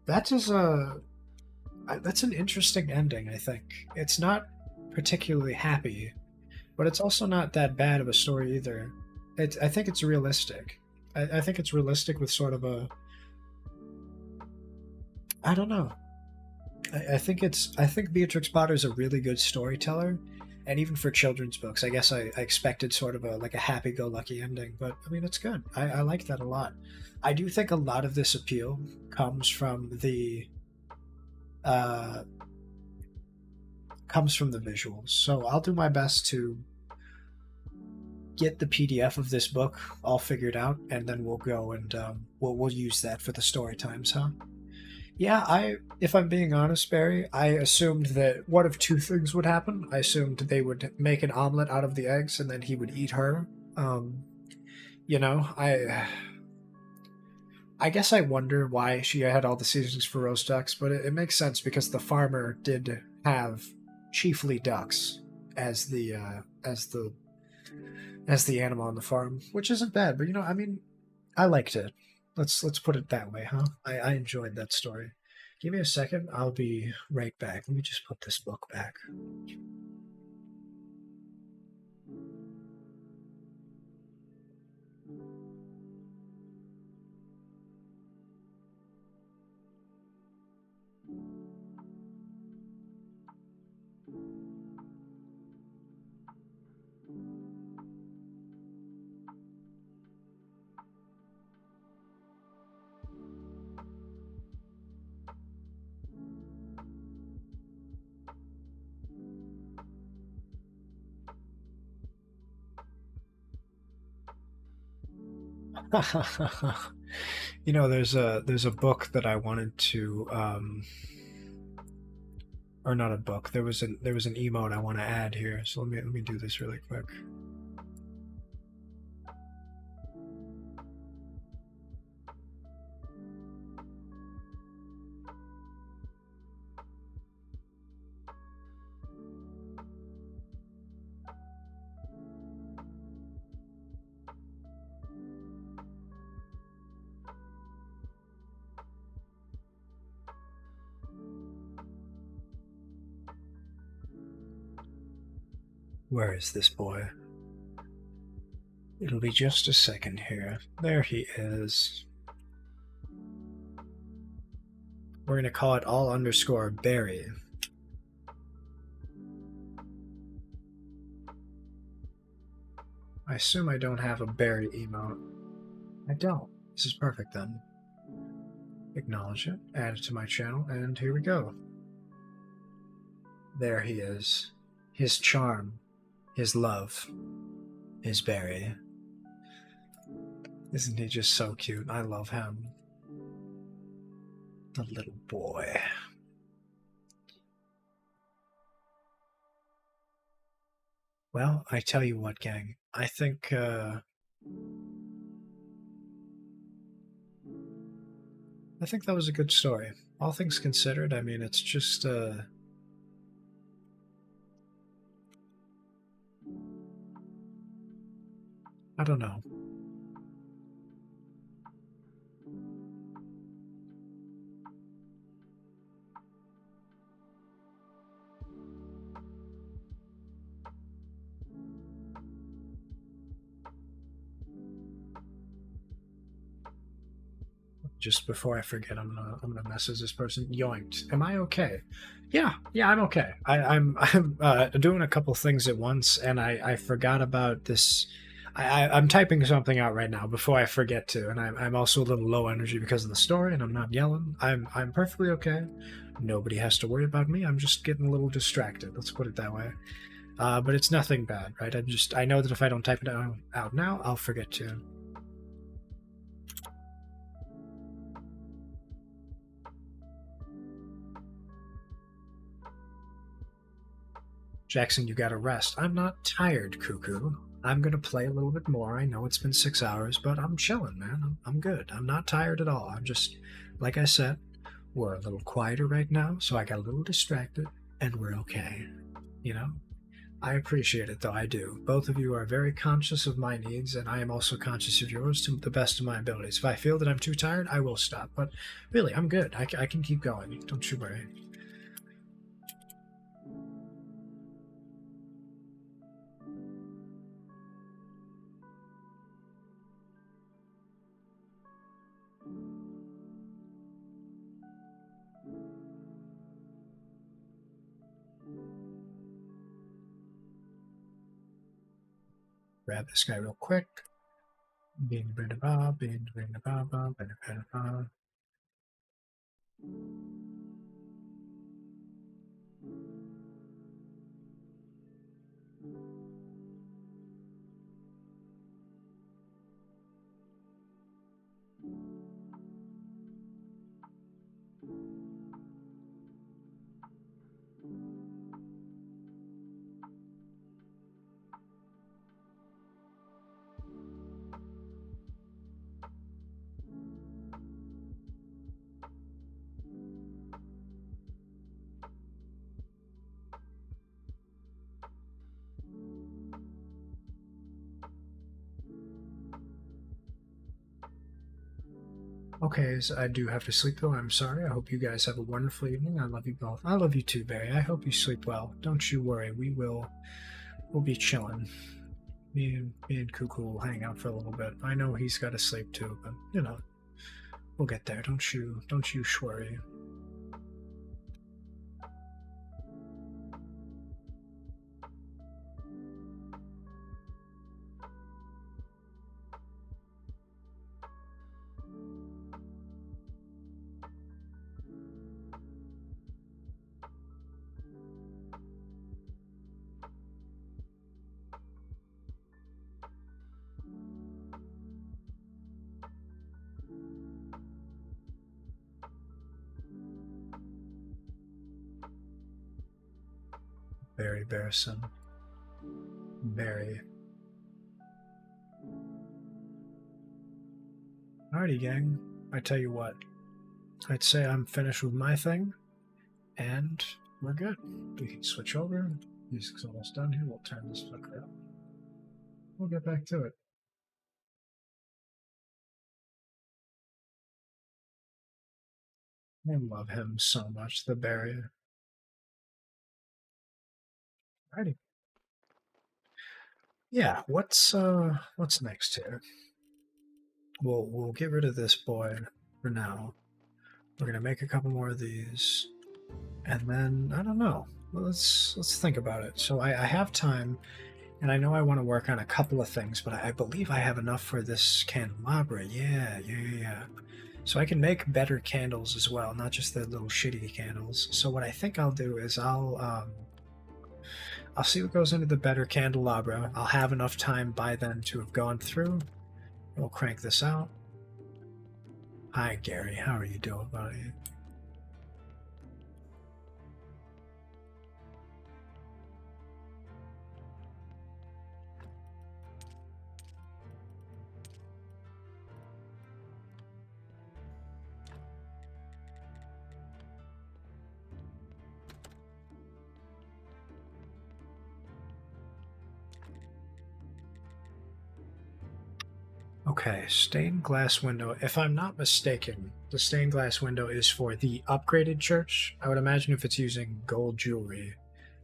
That is that's an interesting ending, I think. It's not particularly happy, but it's also not that bad of a story either. I think it's realistic. I think it's realistic with sort of a... I don't know. I think Beatrix Potter is a really good storyteller, and even for children's books, I guess I expected sort of a happy-go-lucky ending, but I mean, it's good. I like that a lot. I do think a lot of this appeal comes from the visuals. So I'll do my best to get the PDF of this book all figured out, and then we'll go and we'll use that for the story times, huh? Yeah, if I'm being honest, Barry, I assumed that one of 2 things would happen. I assumed they would make an omelet out of the eggs, and then he would eat her. I guess I wonder why she had all the seasonings for roast ducks, but it makes sense because the farmer did have chiefly ducks as the animal on the farm, which isn't bad. But I mean, I liked it. Let's put it that way, huh? I enjoyed that story. Give me a second. I'll be right back. Let me just put this book back. There's a book that I wanted to or not a book. There was an emote I want to add here. So let me do this really quick. Where is this boy? It'll be just a second here. There he is. We're gonna call it all_Barry. I assume I don't have a Barry emote. I don't. This is perfect then. Acknowledge it, add it to my channel, and here we go. There he is. His charm. his love is Barry. Isn't he just so cute? I love him. The little boy. Well, I tell you what, gang. I think, I think that was a good story. All things considered, I mean, it's just, I don't know. Just before I forget, I'm gonna message this person. Yoinked. Am I okay? Yeah, I'm okay. I'm doing a couple things at once, and I forgot about this. I'm typing something out right now before I forget to, and I'm also a little low energy because of the story, and I'm not yelling. I'm perfectly okay. Nobody has to worry about me. I'm just getting a little distracted. Let's put it that way. But it's nothing bad, right? I know that if I don't type it out now, I'll forget to. Jackson, you gotta rest. I'm not tired, Cuckoo. I'm gonna play a little bit more. I know it's been 6 hours, but I'm chilling, man. I'm good. I'm not tired at all. I'm just, like I said, we're a little quieter right now, so I got a little distracted, and we're okay. You know? I appreciate it, though, I do. Both of you are very conscious of my needs, and I am also conscious of yours to the best of my abilities. If I feel that I'm too tired, I will stop. But really, I'm good. I can keep going. Don't you worry. Grab this guy real quick. Okay, so I do have to sleep though. I'm sorry. I hope you guys have a wonderful evening. I love you both. I love you too, Barry. I hope you sleep well. Don't you worry. We'll be chilling. Me and Cuckoo will hang out for a little bit. I know he's got to sleep too, but you know, we'll get there. Don't you worry. Barry Bearson. Barry. Alrighty, gang. I tell you what. I'd say I'm finished with my thing, and we're good. We can switch over. Music's almost done here. We'll turn this fucker up. We'll get back to it. I love him so much, the Barry. Alrighty. Yeah, what's next here? We'll get rid of this boy for now. We're gonna make a couple more of these, and then I don't know. Let's think about it. So I have time, and I know I want to work on a couple of things, but I believe I have enough for this candelabra. Yeah. So I can make better candles as well, not just the little shitty candles. So what I think I'll do is I'll I'll see what goes into the better candelabra. I'll have enough time by then to have gone through. We'll crank this out. Hi, Gary. How are you doing, buddy? Okay, stained glass window. If I'm not mistaken, the stained glass window is for the upgraded church. I would imagine if it's using gold jewelry,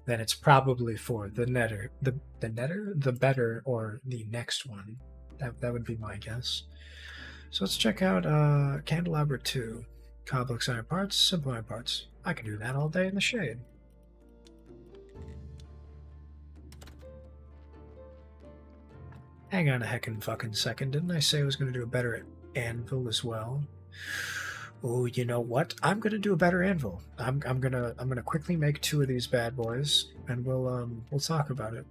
then it's probably for the netter, the better, or the next one. That would be my guess. So let's check out Candelabra 2. Complex iron parts, simple iron parts. I can do that all day in the shade. Hang on a heckin' fucking second. Didn't I say I was going to do a better anvil as well? Oh, you know what? I'm going to do a better anvil. I'm gonna quickly make 2 of these bad boys, and we'll talk about it.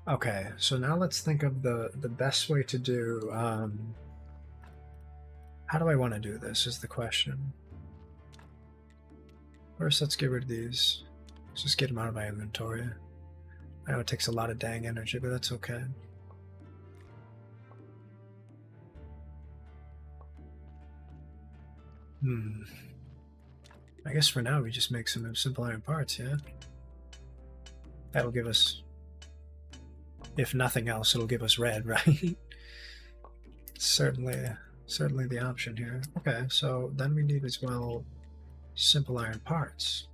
Okay, so now let's think of the best way to do. How do I want to do this is the question. First, let's get rid of these. Let's just get them out of my inventory. I know it takes a lot of dang energy, but that's okay. I guess for now we just make some simple iron parts, yeah? That'll give us, if nothing else, it'll give us red, right? Certainly the option here. Okay, so then we need as well simple iron parts.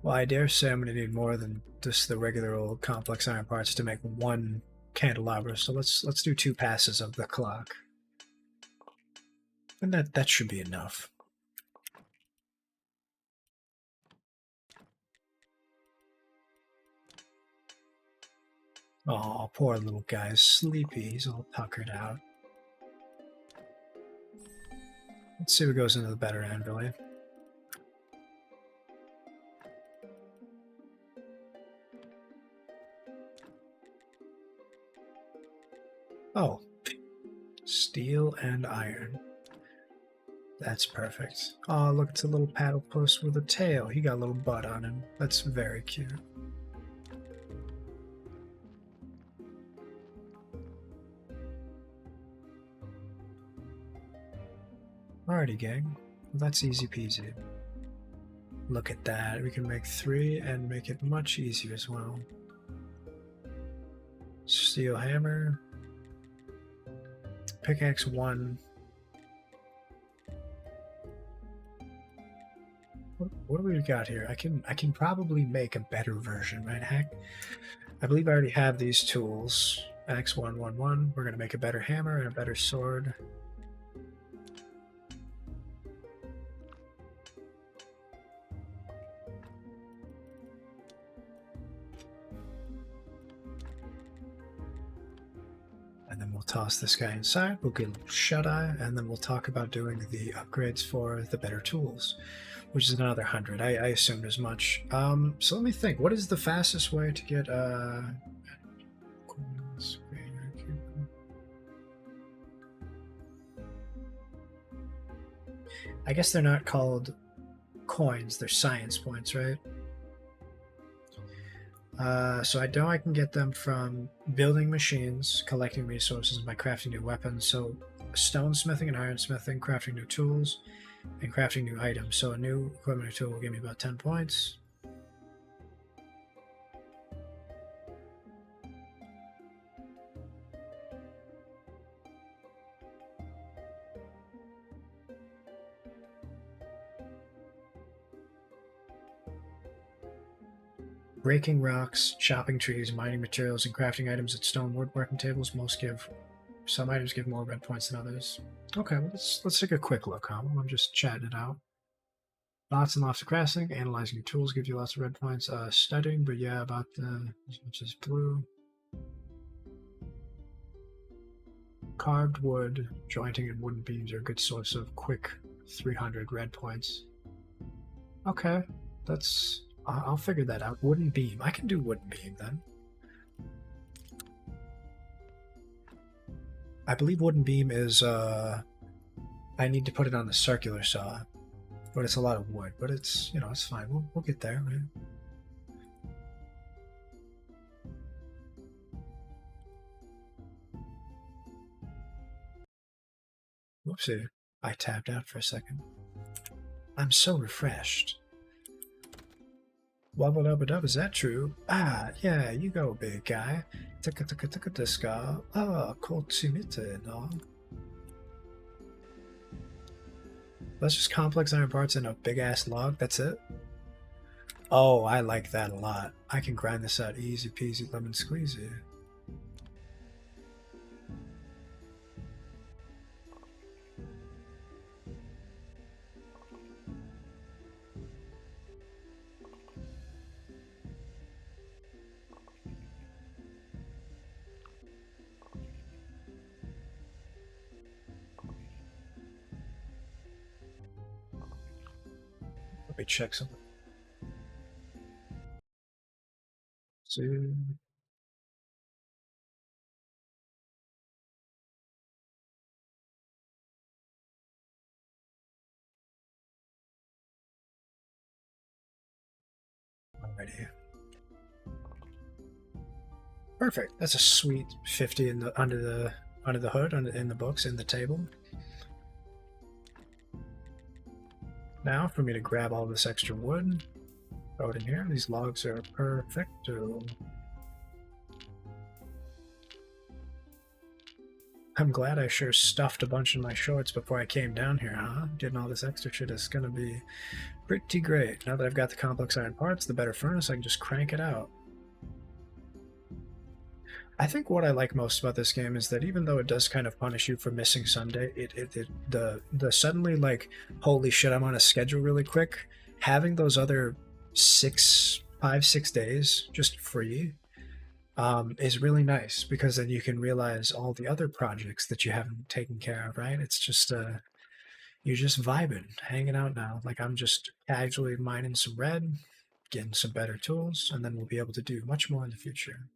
Well, I dare say I'm going to need more than just the regular old complex iron parts to make one candelabra. So let's do 2 passes of the clock, and that should be enough. Oh, poor little guy's sleepy. He's all puckered out. Let's see what goes into the better anvil. Oh, steel and iron. That's perfect. Oh, look, it's a little paddle post with a tail. He got a little butt on him. That's very cute. Alrighty, gang. Well, that's easy peasy. Look at that. We can make 3 and make it much easier as well. Steel hammer. Pickaxe 1. What do we got here? I can probably make a better version, right? Heck, I believe I already have these tools. X111. We're gonna make a better hammer and a better sword. And then we'll toss this guy inside, we'll get a little shut-eye, and then we'll talk about doing the upgrades for the better tools, which is another 100. I assumed as much. So let me think, what is the fastest way to get I guess they're not called coins, they're science points, right? So I know I can get them from building machines, collecting resources, and by crafting new weapons. So stonesmithing and ironsmithing, crafting new tools, and crafting new items. So a new equipment or tool will give me about 10 points. Breaking rocks, chopping trees, mining materials, and crafting items at stone woodworking tables most give Some items give more red points than others. Okay, well, let's take a quick look, huh? I'm just chatting it out. Lots and lots of crafting. Analyzing your tools gives you lots of red points. Studying, but yeah, about as much as blue. Carved wood, jointing, and wooden beams are a good source of quick 300 red points. Okay, I'll figure that out. Wooden beam. I can do wooden beam then. I believe wooden beam is, I need to put it on the circular saw. But it's a lot of wood. But it's, you know, it's fine. We'll get there, man. Whoopsie. I tapped out for a second. I'm so refreshed. Wubba dubba dub, is that true? Ah, yeah, you go, big guy. Tika tika tika diska. Ah, kotsumite, no. That's just complex iron parts in a big ass log, that's it? Oh, I like that a lot. I can grind this out easy peasy lemon squeezy. Let me check something. See. Alrighty. Perfect. That's a sweet 50 in the under the hood, in the books, in the table. Now for me to grab all this extra wood, throw it in here. These logs are perfect. I'm glad I sure stuffed a bunch in my shorts before I came down here, huh? Getting all this extra shit is gonna be pretty great. Now that I've got the complex iron parts, the better furnace, I can just crank it out. I think what I like most about this game is that even though it does kind of punish you for missing Sunday, the suddenly like, holy shit, I'm on a schedule really quick, having those other 5, 6 days just free is really nice, because then you can realize all the other projects that you haven't taken care of, right? It's just you're just vibing, hanging out now. Like I'm just casually mining some red, getting some better tools, and then we'll be able to do much more in the future.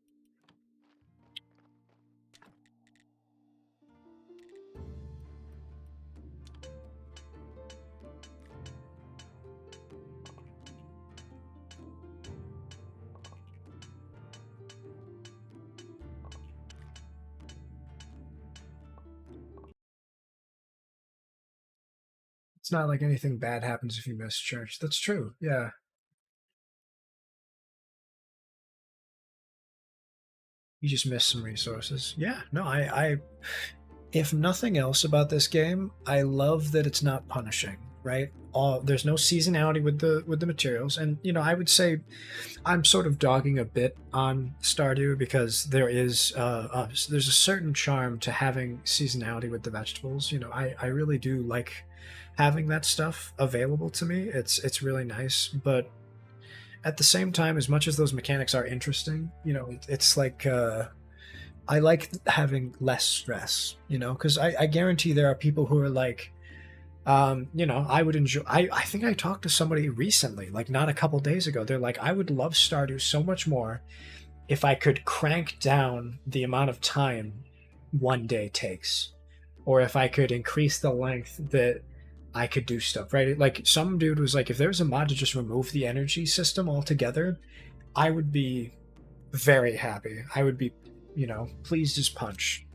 It's not like anything bad happens if you miss church. That's true, yeah. You just miss some resources. Yeah, no, I if nothing else about this game, I love that it's not punishing, right? There's no seasonality with the materials, and you know, I would say I'm sort of dogging a bit on Stardew because there's a certain charm to having seasonality with the vegetables. You know, I really do like having that stuff available to me. It's really nice, but at the same time, as much as those mechanics are interesting, you know, it's like I like having less stress, you know, because I guarantee there are people who are like, you know, I would enjoy. I think I talked to somebody recently, like not a couple days ago. They're like, I would love Stardew so much more if I could crank down the amount of time one day takes, or if I could increase the length that I could do stuff, right? Like some dude was like, if there was a mod to just remove the energy system altogether, I would be very happy. I would be, you know, please just punch.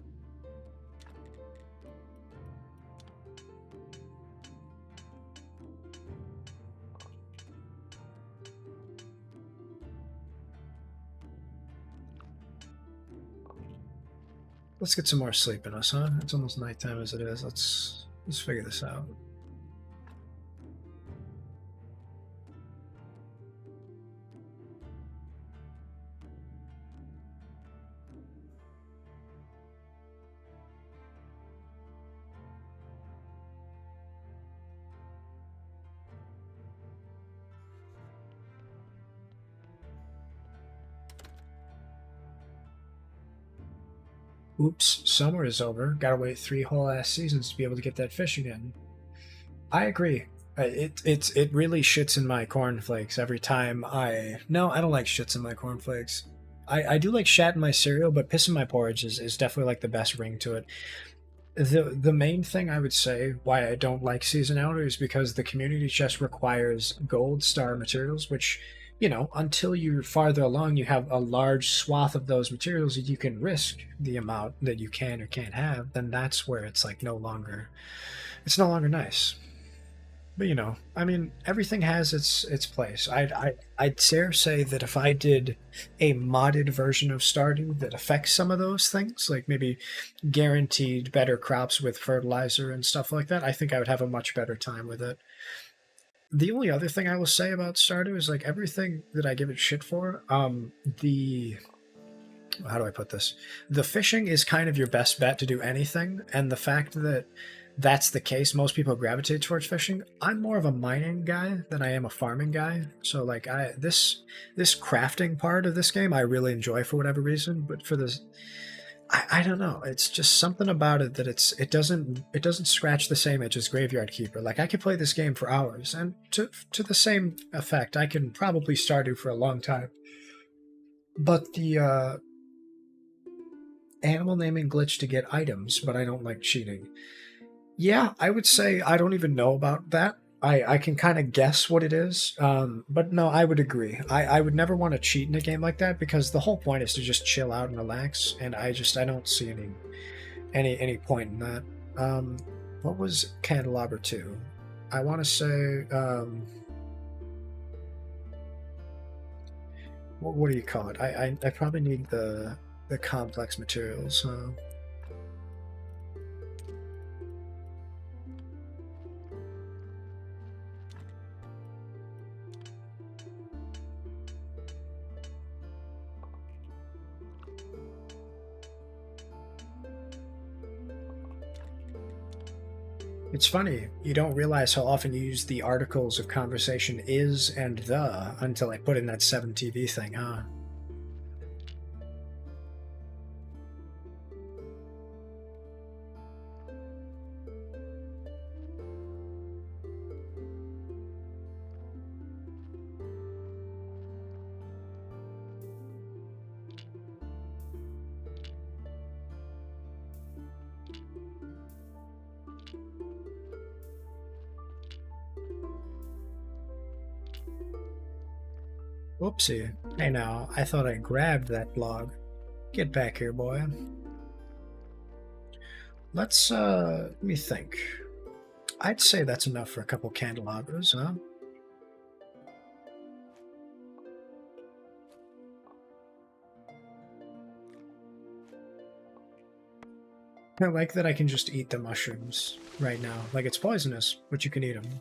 Let's get some more sleep in us, huh? It's almost nighttime as it is. Let's figure this out. Oops, summer is over. Gotta wait 3 whole ass seasons to be able to get that fish again. I agree. It really shits in my cornflakes every time I... No, I don't like shits in my cornflakes. I do like shat in my cereal, but piss in my porridge is definitely like the best ring to it. The main thing I would say why I don't like seasonality is because the community chest requires gold star materials, which, you know, until you're farther along, you have a large swath of those materials that you can risk the amount that you can or can't have, then that's where it's like it's no longer nice. But you know, I mean, everything has its place. I'd dare say that if I did a modded version of Stardew that affects some of those things, like maybe guaranteed better crops with fertilizer and stuff like that, I think I would have a much better time with it. The only other thing I will say about Stardew is like everything that I give it shit for, the how do I put this? The fishing is kind of your best bet to do anything, and the fact that that's the case, most people gravitate towards fishing. I'm more of a mining guy than I am a farming guy. So like this crafting part of this game I really enjoy for whatever reason, but for this I don't know. It's just something about it that it doesn't scratch the same itch as Graveyard Keeper. Like I could play this game for hours, and to the same effect, I can probably Stardew for a long time. But the animal naming glitch to get items, but I don't like cheating. Yeah, I would say I don't even know about that. I can kind of guess what it is, but no, I would agree. I would never want to cheat in a game like that because the whole point is to just chill out and relax, and I don't see any point in that. What was Candelabra 2? I want to say, what do you call it? I probably need the complex materials. It's funny, you don't realize how often you use the articles of conversation is and the until I put in that 7TV thing, huh? Whoopsie. Hey now, I thought I grabbed that blog. Get back here, boy. Let me think. I'd say that's enough for a couple candelabras, huh? I like that I can just eat the mushrooms right now. Like, it's poisonous, but you can eat them.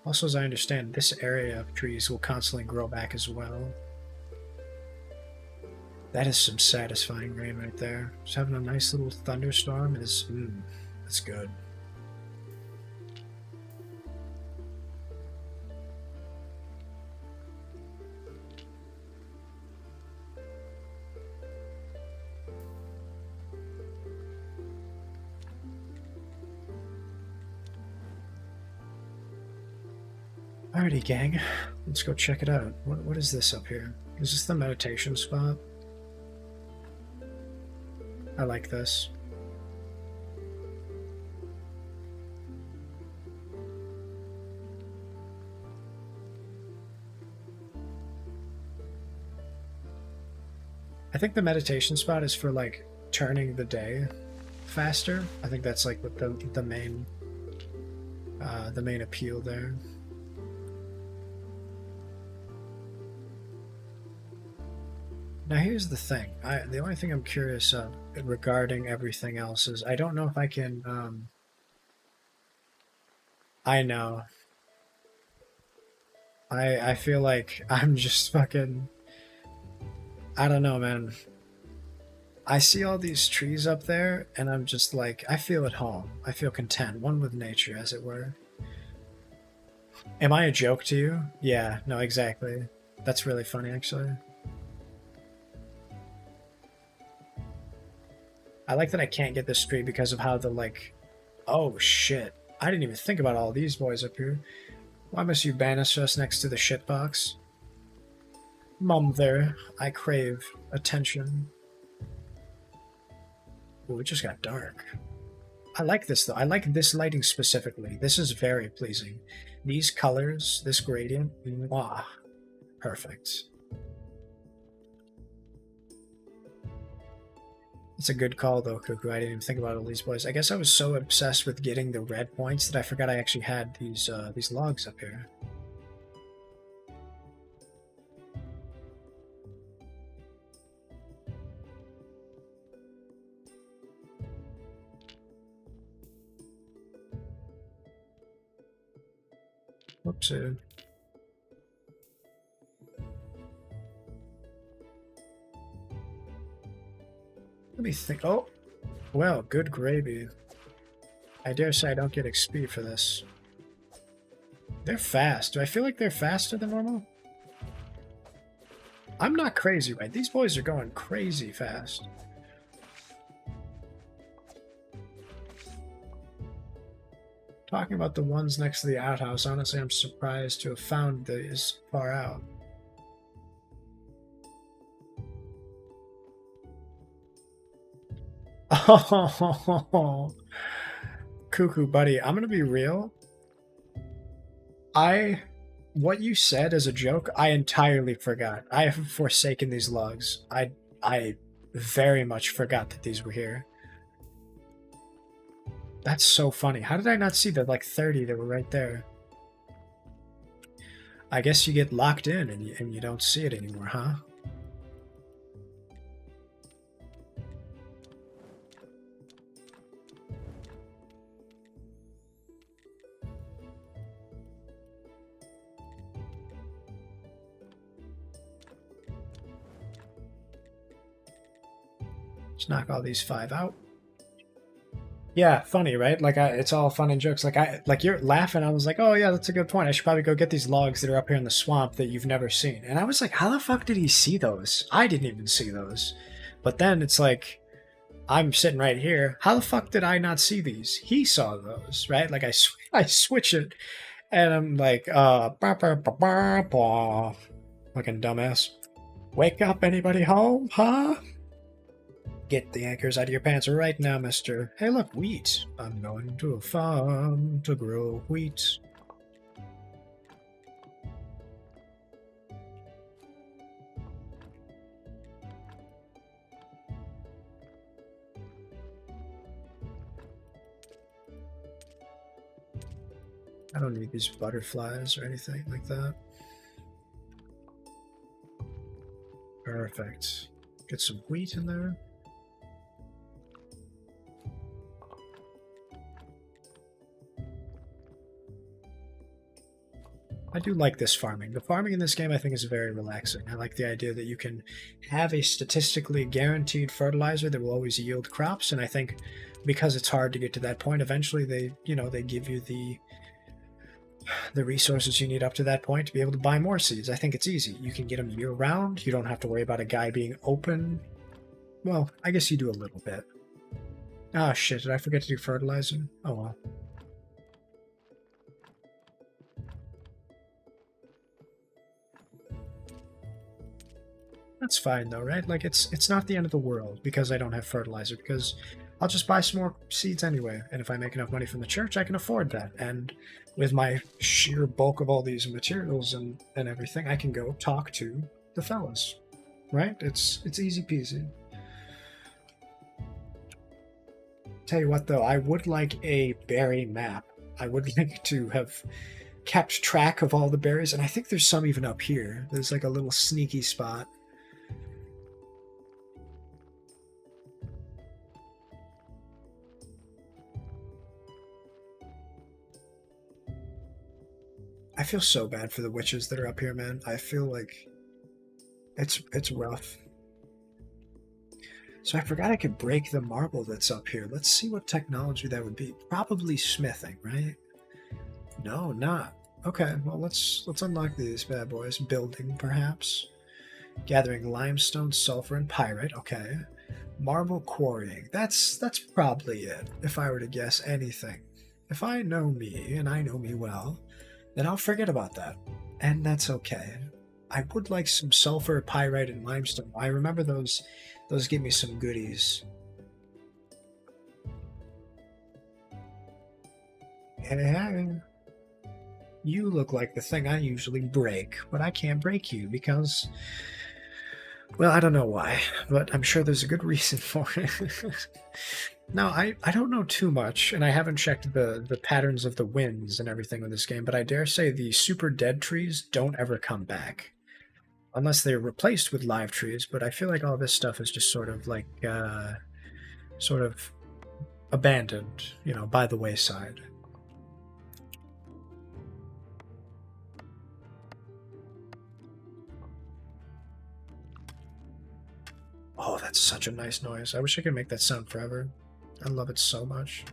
Also, as I understand, this area of trees will constantly grow back as well. That is some satisfying rain right there. Just having a nice little thunderstorm is, that's good. Alrighty, gang. Let's go check it out. What is this up here? Is this the meditation spot? I like this. I think the meditation spot is for, like, turning the day faster. I think that's, like, what the main appeal there. Now here's the thing. The only thing I'm curious of regarding everything else is I don't know if I can. I know. I feel like I'm just fucking. I don't know, man. I see all these trees up there, and I'm just like, I feel at home. I feel content, one with nature, as it were. Am I a joke to you? Yeah, no, exactly. That's really funny, actually. I like that I can't get this tree because of how the, like... Oh, shit. I didn't even think about all these boys up here. Why must you banish us next to the shitbox? Mum there, I crave attention. Ooh, it just got dark. I like this, though. I like this lighting specifically. This is very pleasing. These colors, this gradient, mwah. Perfect. It's a good call, though, Cuckoo. I didn't even think about all these boys. I guess I was so obsessed with getting the red points that I forgot I actually had these logs up here. Whoopsie. Let me think. Oh, well, good gravy. I dare say I don't get XP for this. They're fast. Do I feel like they're faster than normal? I'm not crazy, right? These boys are going crazy fast. Talking about the ones next to the outhouse, honestly, I'm surprised to have found these far out. Oh, Cuckoo buddy, I'm gonna be real. What you said as a joke, I entirely forgot. I have forsaken these logs. I very much forgot that these were here. That's so funny. How did I not see that? Like 30 that were right there. I guess you get locked in and you don't see it anymore, huh? Let's knock all these 5 out. Yeah, funny, right? Like, it's all fun and jokes. Like you're laughing. I was like, oh yeah, that's a good point. I should probably go get these logs that are up here in the swamp that you've never seen. And I was like, how the fuck did he see those? I didn't even see those. But then it's like, I'm sitting right here. How the fuck did I not see these? He saw those, right? Like I switch it, and I'm like, fucking dumbass. Wake up, anybody home, huh? Get the anchors out of your pants right now, mister. Hey, look, wheat. I'm going to a farm to grow wheat. I don't need these butterflies or anything like that. Perfect. Get some wheat in there. I do like this farming. The farming in this game I think is very relaxing. I like the idea that you can have a statistically guaranteed fertilizer that will always yield crops, and I think because it's hard to get to that point, eventually they give you the resources you need up to that point to be able to buy more seeds. I think it's easy. You can get them year round. You don't have to worry about a guy being open. Well, I guess you do a little bit. Ah, shit, did I forget to do fertilizer? Oh well. That's fine though, right? Like it's not the end of the world because I don't have fertilizer, because I'll just buy some more seeds anyway, and if I make enough money from the church, I can afford that. And with my sheer bulk of all these materials and everything, I can go talk to the fellas, right? It's easy peasy. Tell you what though, I would like a berry map. I would like to have kept track of all the berries, and I think there's some even up here. There's like a little sneaky spot. I feel so bad for the witches that are up here, man. I feel like it's rough. So I forgot I could break the marble that's up here. Let's see what technology that would be. Probably smithing, right? No, not. Okay, well let's unlock these bad boys. Building, perhaps. Gathering limestone, sulfur, and pyrite. Okay. Marble quarrying. That's probably it, if I were to guess anything. If I know me, and I know me well, then I'll forget about that. And that's okay. I would like some sulfur, pyrite, and limestone. I remember those give me some goodies. Hey, you look like the thing I usually break, but I can't break you because, well, I don't know why, but I'm sure there's a good reason for it. Now, I don't know too much, and I haven't checked the patterns of the winds and everything with this game, but I dare say the super dead trees don't ever come back. Unless they're replaced with live trees, but I feel like all this stuff is just sort of like, sort of abandoned, by the wayside. Oh, that's such a nice noise. I wish I could make that sound forever. I love it so much.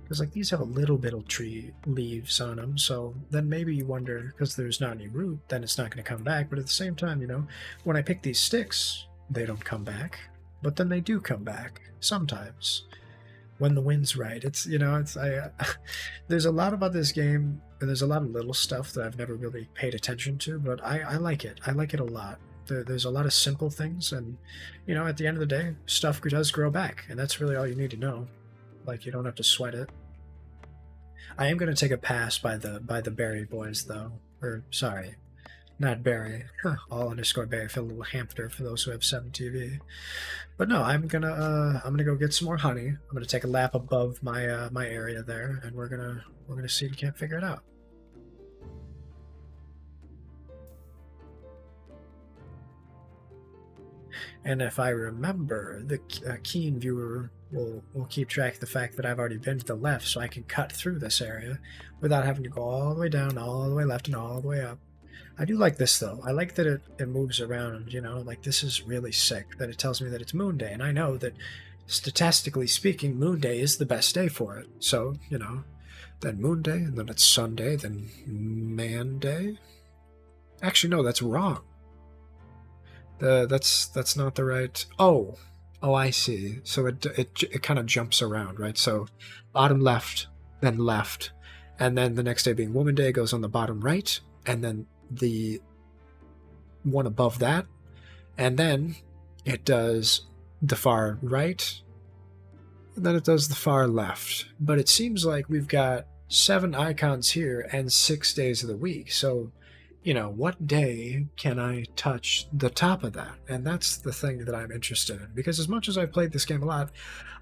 Because, like, these have a little bit of tree leaves on them, so then maybe you wonder, because there's not any root, then it's not going to come back. But at the same time, when I pick these sticks, they don't come back. But then they do come back, sometimes. When the wind's right. There's a lot about this game, and there's a lot of little stuff that I've never really paid attention to, but I like it. I like it a lot. There's a lot of simple things, and, at the end of the day, stuff does grow back, and that's really all you need to know. Like, you don't have to sweat it. I am going to take a pass by the Berry boys, though. Or, sorry, not Berry. All_Berry, Phil Hampter for those who have 7TV. But no, I'm gonna go get some more honey. I'm gonna take a lap above my my area there, and we're gonna see if we can't figure it out. And if I remember, the keen viewer will keep track of the fact that I've already been to the left, so I can cut through this area without having to go all the way down, all the way left, and all the way up. I do like this, though. I like that it moves around, like, this is really sick, that it tells me that it's Moon Day, and I know that, statistically speaking, Moon Day is the best day for it. So, then Moon Day, and then it's Sunday, then Man Day. Actually, no, that's wrong. That's not the right... Oh, I see. So it kind of jumps around, right? So bottom left, then left, and then the next day being Woman Day goes on the bottom right, and then the one above that, and then it does the far right, and then it does the far left. But it seems like we've got 7 icons here and 6 days of the week, so what day can I touch the top of that? And that's the thing that I'm interested in, because as much as I've played this game a lot,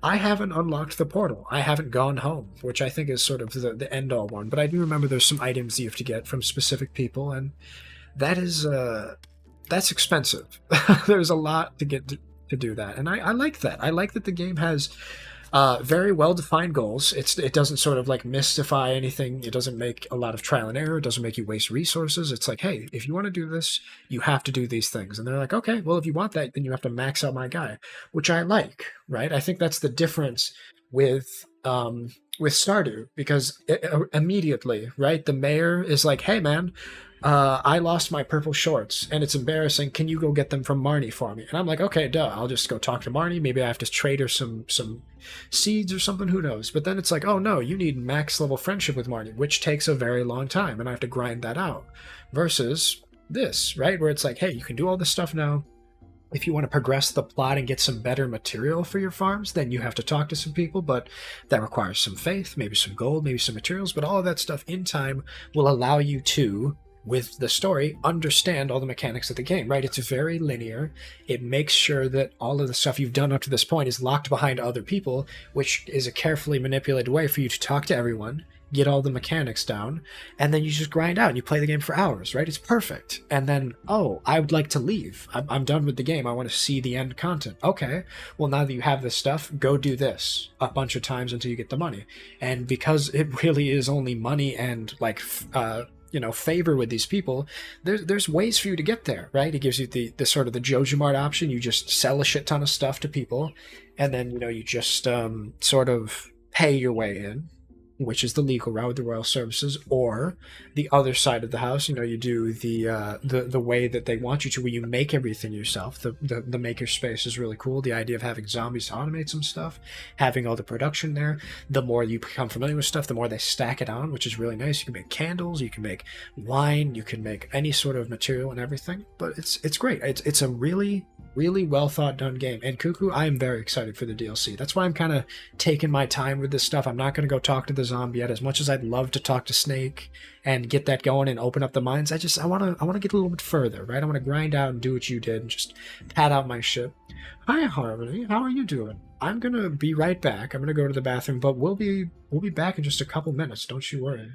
I haven't unlocked the portal. I haven't gone home, which I think is sort of the end-all one. But I do remember there's some items you have to get from specific people, and that is that's expensive. There's a lot to get to do that, and I like that. I like that the game has very well-defined goals. It doesn't sort of like mystify anything. It doesn't make a lot of trial and error. It doesn't make you waste resources. It's like, hey, if you want to do this, you have to do these things. And they're like, okay, well, if you want that, then you have to max out my guy, which I like, right? I think that's the difference with Stardew, because immediately, right, the mayor is like, hey, man, I lost my purple shorts, and it's embarrassing. Can you go get them from Marnie for me? And I'm like, okay, duh. I'll just go talk to Marnie. Maybe I have to trade her some seeds or something. Who knows? But then it's like, oh, no, you need max level friendship with Marnie, which takes a very long time, and I have to grind that out. Versus this, right, where it's like, hey, you can do all this stuff now. If you want to progress the plot and get some better material for your farms, then you have to talk to some people, but that requires some faith, maybe some gold, maybe some materials, but all of that stuff in time will allow you to, with the story, understand all the mechanics of the game, right? It's very linear. It makes sure that all of the stuff you've done up to this point is locked behind other people, which is a carefully manipulated way for you to talk to everyone, get all the mechanics down, and then you just grind out and you play the game for hours, right? It's perfect. And then, oh, I would like to leave. I'm done with the game. I want to see the end content. Okay, well, now that you have this stuff, go do this a bunch of times until you get the money. And because it really is only money and, like, favor with these people, there's ways for you to get there, right? It gives you the sort of the JojaMart option. You just sell a shit ton of stuff to people, and then, you just sort of pay your way in. which is the legal route with the royal services, or the other side of the house. You know, you do the way that they want you to, where you make everything yourself. The maker space is really cool. The idea of having zombies to automate some stuff, having all the production there. The more you become familiar with stuff, the more they stack it on, which is really nice. You can make candles, you can make wine, you can make any sort of material and everything. But it's great. It's a really well thought done game. And Cuckoo, I am very excited for the DLC. That's why I'm kind of taking my time with this stuff. I'm not going to go talk to the zombie yet. As much as I'd love to talk to Snake and get that going and open up the mines, I want to get a little bit further, right? I want to grind out and do what you did and just pad out my ship. Hi Harmony, how are you doing? I'm gonna be right back. I'm gonna go to the bathroom, but we'll be back in just a couple minutes. Don't you worry.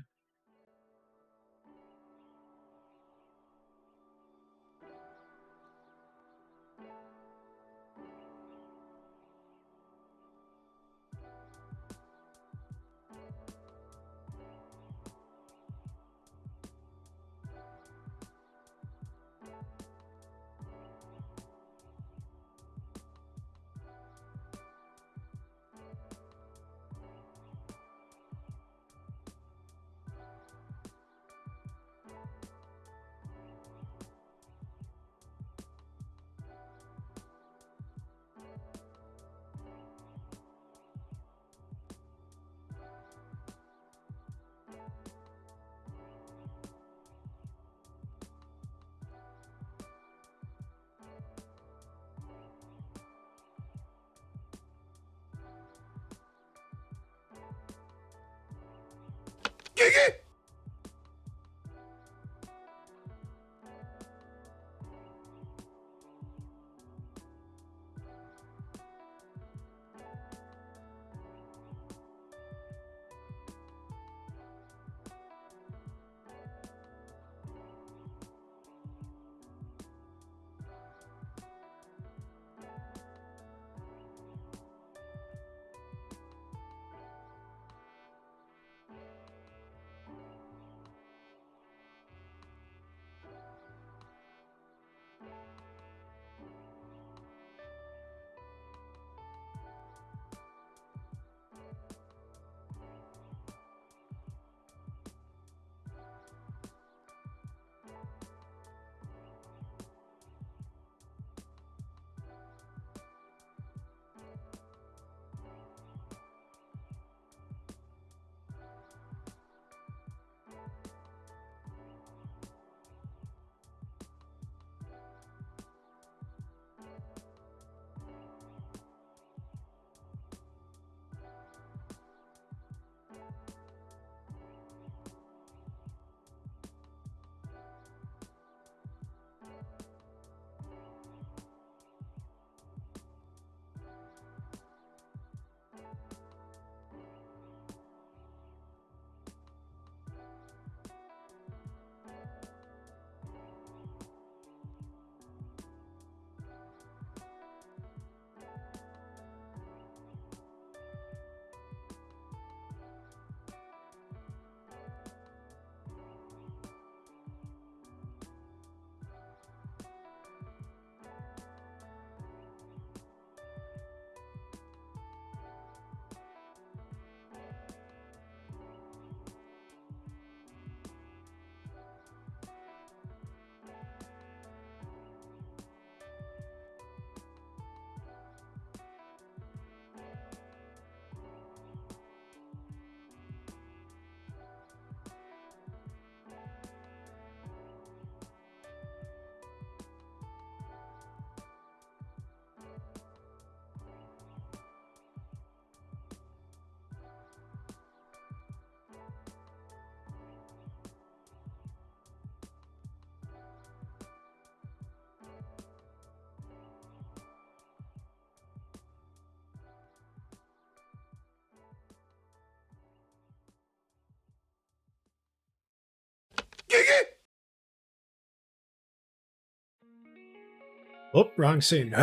Oh, wrong scene.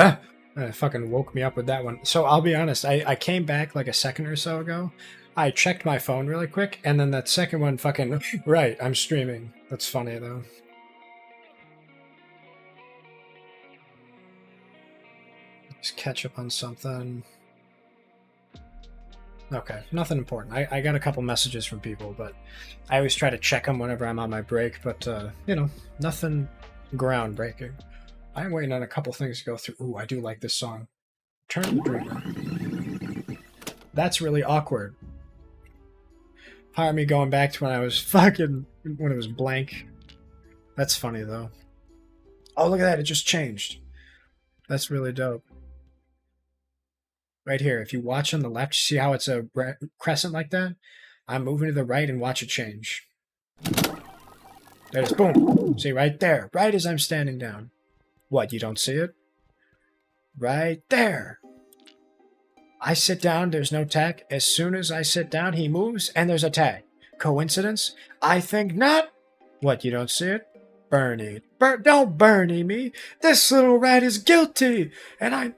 Fucking woke me up with that one. So I'll be honest, I came back like a second or so ago. I checked my phone really quick, and then that second one fucking... Right, I'm streaming. That's funny, though. Just catch up on something. Okay, nothing important. I got a couple messages from people, but I always try to check them whenever I'm on my break, but, you know, nothing groundbreaking. I'm waiting on a couple things to go through. Ooh, I do like this song. Turn of the Dreamer. That's really awkward. Part me going back to when I was fucking... when it was blank. That's funny, though. Oh, look at that, it just changed. That's really dope. Right here, if you watch on the left, see how it's a crescent like that? I'm moving to the right and watch it change. There it is, boom! See, right there, right as I'm standing down. What, you don't see it? Right there! I sit down, there's no tag. As soon as I sit down, he moves, and there's a tag. Coincidence? I think not! What, you don't see it? Bernie. Don't Bernie me! This little rat is guilty! And I...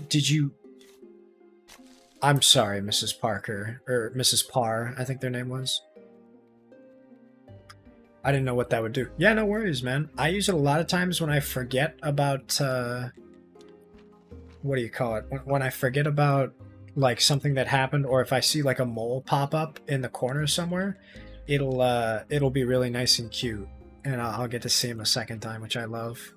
Did you... I'm sorry, Mrs. Parker. Or Mrs. Parr, I think their name was. I didn't know what that would do. Yeah, no worries, man. I use it a lot of times when I forget about, what do you call it? When I forget about, like, something that happened, or if I see, like, a mole pop up in the corner somewhere, it'll be really nice and cute. And I'll get to see him a second time, which I love.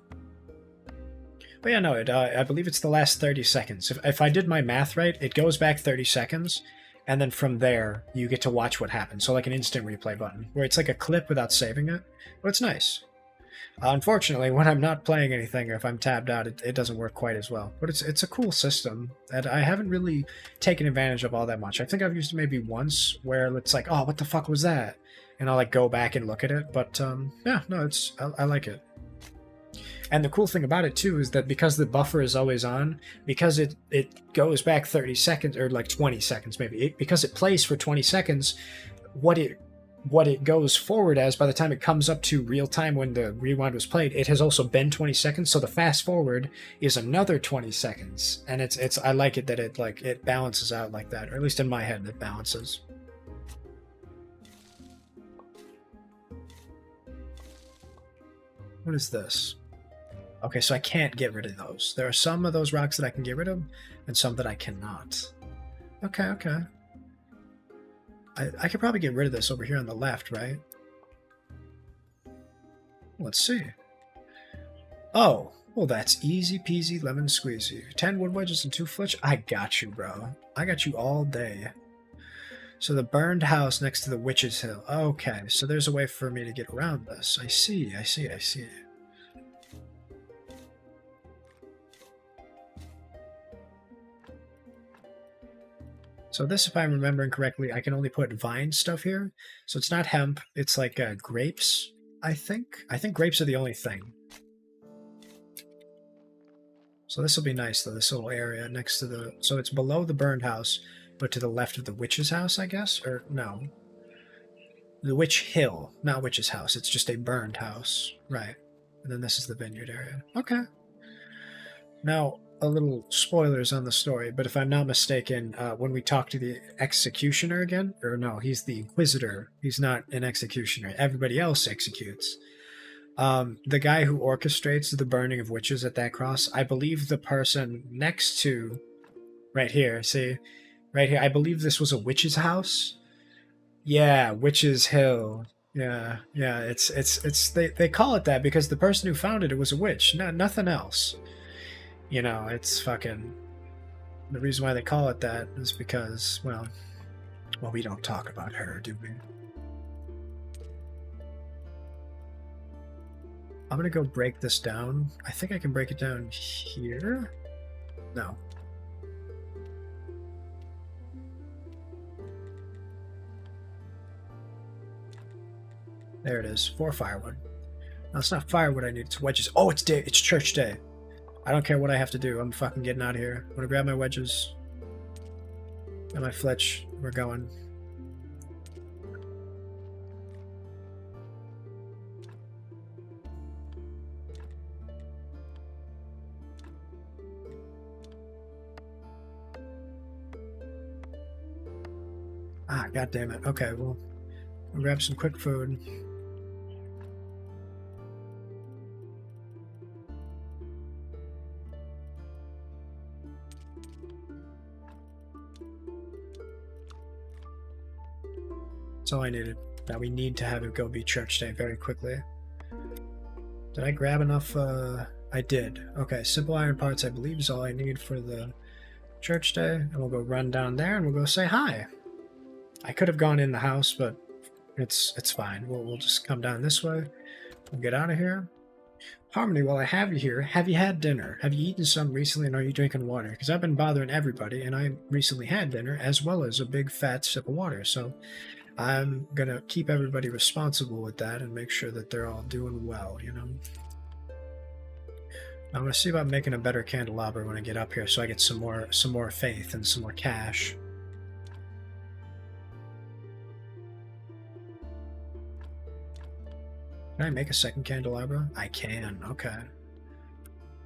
But yeah, no, I believe it's the last 30 seconds. If I did my math right, it goes back 30 seconds, and then from there, you get to watch what happens. So like an instant replay button, where it's like a clip without saving it. But it's nice. Unfortunately, when I'm not playing anything, or if I'm tabbed out, it doesn't work quite as well. But it's a cool system that I haven't really taken advantage of all that much. I think I've used it maybe once, where it's like, oh, what the fuck was that? And I'll like go back and look at it. But yeah, no, I like it. And the cool thing about it too is that because the buffer is always on, because it goes back 30 seconds or like 20 seconds maybe, because it plays for 20 seconds, what it goes forward as by the time it comes up to real time when the rewind was played, it has also been 20 seconds. So the fast forward is another 20 seconds, and it's I like it that it balances out like that, or at least in my head it balances. What is this? Okay, so I can't get rid of those. There are some of those rocks that I can get rid of, and some that I cannot. Okay, okay. I could probably get rid of this over here on the left, right? Let's see. Oh, well that's easy peasy lemon squeezy. 10 wood wedges and 2 flitch? I got you, bro. I got you all day. So the burned house next to the Witch's Hill. Okay, so there's a way for me to get around this. I see. So this, if I'm remembering correctly, I can only put vine stuff here. So it's not hemp, it's like grapes, I think. I think grapes are the only thing. So this will be nice, though, this little area next to the... So it's below the burned house, but to the left of the witch's house, I guess? Or, no. The Witch Hill, not witch's house. It's just a burned house. Right. And then this is the vineyard area. Okay. Now, a little spoilers on the story, but if I'm not mistaken, when we talk to the executioner again, or no, he's the inquisitor. He's not an executioner. Everybody else executes. The guy who orchestrates the burning of witches at that cross, I believe the person next to, right here, see, right here, I believe this was a witch's house. Yeah, Witch's Hill. Yeah, it's they call it that because the person who founded it was a witch, nothing else. You know, it's fucking... The reason why they call it that is because, well, we don't talk about her, do we? I'm gonna go break this down. I think I can break it down here? No. There it is, 4 firewood. No, it's not firewood I need, it's wedges. Oh, it's day, it's church day. I don't care what I have to do. I'm fucking getting out of here. I'm gonna grab my wedges. And my flitch. We're going. Ah, god damn it. Okay, well, we'll grab some quick food. That's all I needed. Now we need to have it go be church day very quickly. Did I grab enough? I did. Okay, simple iron parts I believe is all I need for the church day. And we'll go run down there and we'll go say hi. I could have gone in the house, but it's fine. We'll just come down this way. We'll get out of here. Harmony, while I have you here, have you had dinner? Have you eaten some recently and are you drinking water? Because I've been bothering everybody and I recently had dinner as well as a big fat sip of water. So I'm going to keep everybody responsible with that and make sure that they're all doing well, you know? I'm going to see about making a better candelabra when I get up here so I get some more faith and some more cash. Can I make a second candelabra? I can. Okay.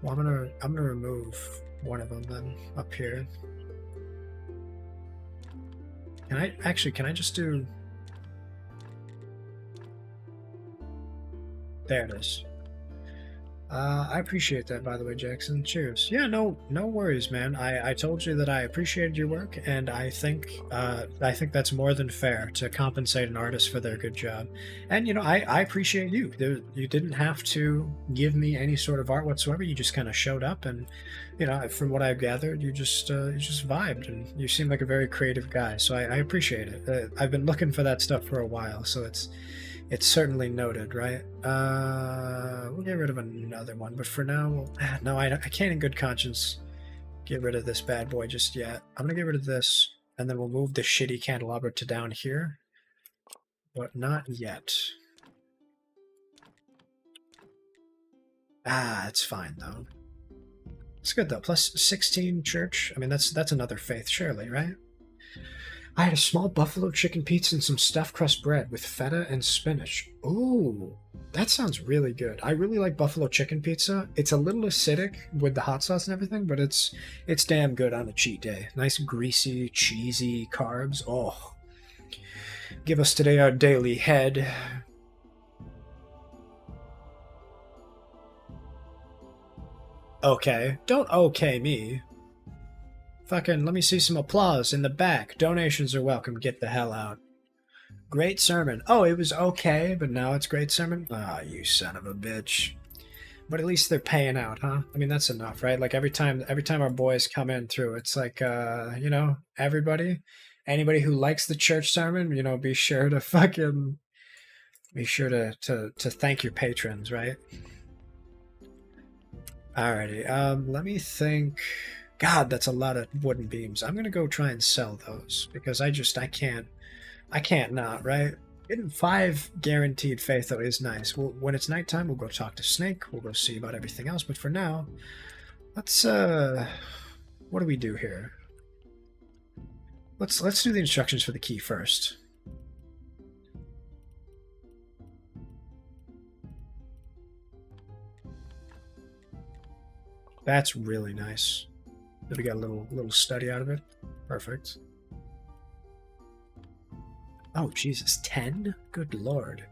Well, I'm gonna remove one of them then up here. Can I just do? There it is. I appreciate that, by the way, Jackson. Cheers. Yeah, no worries, man. I told you that I appreciated your work, and I think that's more than fair to compensate an artist for their good job. And you know, I appreciate you. You didn't have to give me any sort of art whatsoever. You just kind of showed up, and you know, from what I've gathered, you just vibed, and you seem like a very creative guy. So I appreciate it. I've been looking for that stuff for a while, so it's certainly noted, right? We'll get rid of another one, but for now, no, I can't in good conscience get rid of this bad boy just yet. I'm gonna get rid of this, and then we'll move the shitty candelabra to down here, but not yet. It's fine though. It's good though. Plus 16 church. I mean, that's another faith, surely, right? I had a small buffalo chicken pizza and some stuffed crust bread with feta and spinach. Ooh, that sounds really good. I really like buffalo chicken pizza. It's a little acidic with the hot sauce and everything, but it's damn good on a cheat day. Nice greasy, cheesy carbs. Oh, give us today our daily head. Okay, don't okay me. Fucking, let me see some applause in the back. Donations are welcome. Get the hell out. Great sermon. Oh, it was okay, but now it's great sermon? Ah, you son of a bitch. But at least they're paying out, huh? I mean, that's enough, right? Like every time our boys come in through, it's like, you know, anybody who likes the church sermon, you know, be sure to thank your patrons, right? Alrighty, let me think. God, that's a lot of wooden beams. I'm gonna go try and sell those because I can't not, right? Getting 5 guaranteed faith though is nice. When it's nighttime, we'll go talk to Snake. We'll go see about everything else. But for now, let's what do we do here? Let's do the instructions for the key first. That's really nice. We got a little study out of it. Perfect. Oh, Jesus, 10? Good lord.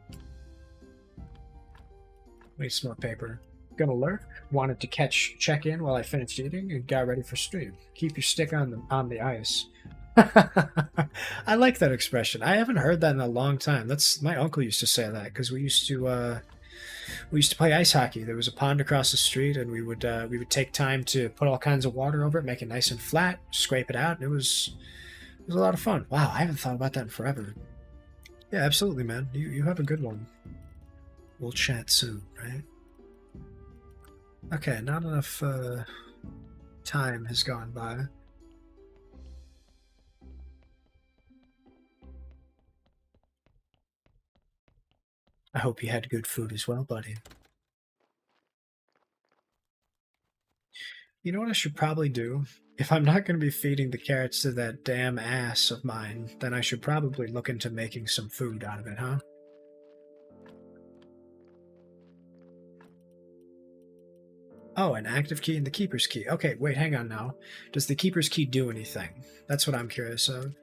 Need some more paper. Gonna lurk. Wanted to check in while I finished eating and got ready for stream. Keep your stick on the ice. I like that expression. I haven't heard that in a long time. That's my uncle used to say that because we used to play ice hockey. There was a pond across the street, and we would take time to put all kinds of water over it, make it nice and flat, scrape it out, and it was a lot of fun. Wow, I haven't thought about that in forever. Yeah, absolutely, man. You have a good one. We'll chat soon, right? Okay, not enough time has gone by. I hope you had good food as well, buddy. You know what I should probably do? If I'm not going to be feeding the carrots to that damn ass of mine, then I should probably look into making some food out of it, huh? Oh, an active key and the keeper's key. Okay, wait, hang on now. Does the keeper's key do anything? That's what I'm curious of.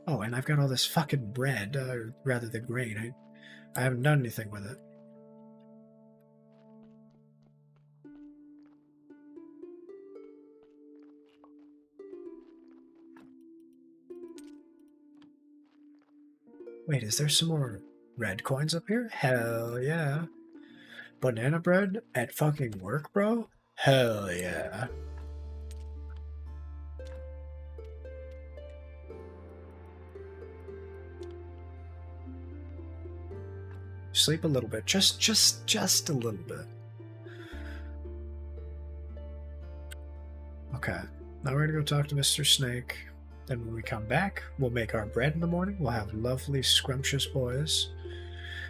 Oh, and I've got all this fucking bread, or rather the grain. I haven't done anything with it. Wait, is there some more red coins up here? Hell yeah. Banana bread at fucking work, bro? Hell yeah. Sleep a little bit. Just a little bit. Okay. Now we're gonna go talk to Mr. Snake. Then when we come back, we'll make our bread in the morning. We'll have lovely, scrumptious boys.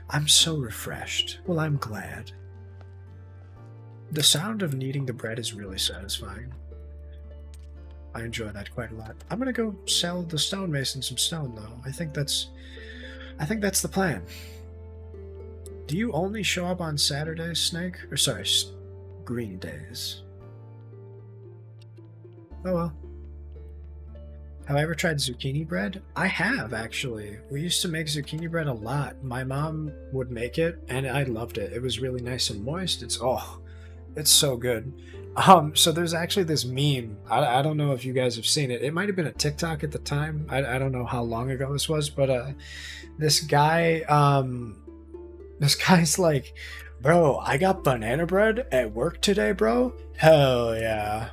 I'm so refreshed. Well, I'm glad. The sound of kneading the bread is really satisfying. I enjoy that quite a lot. I'm gonna go sell the stonemason some stone, though. I think that's the plan. Do you only show up on Saturdays, Snake? Or sorry, green days? Oh well. Have I ever tried zucchini bread? I have, actually. We used to make zucchini bread a lot. My mom would make it, and I loved it. It was really nice and moist. It's so good. So there's actually this meme. I don't know if you guys have seen it. It might have been a TikTok at the time. I don't know how long ago this was, but this guy's like, bro, I got banana bread at work today, bro. Hell yeah.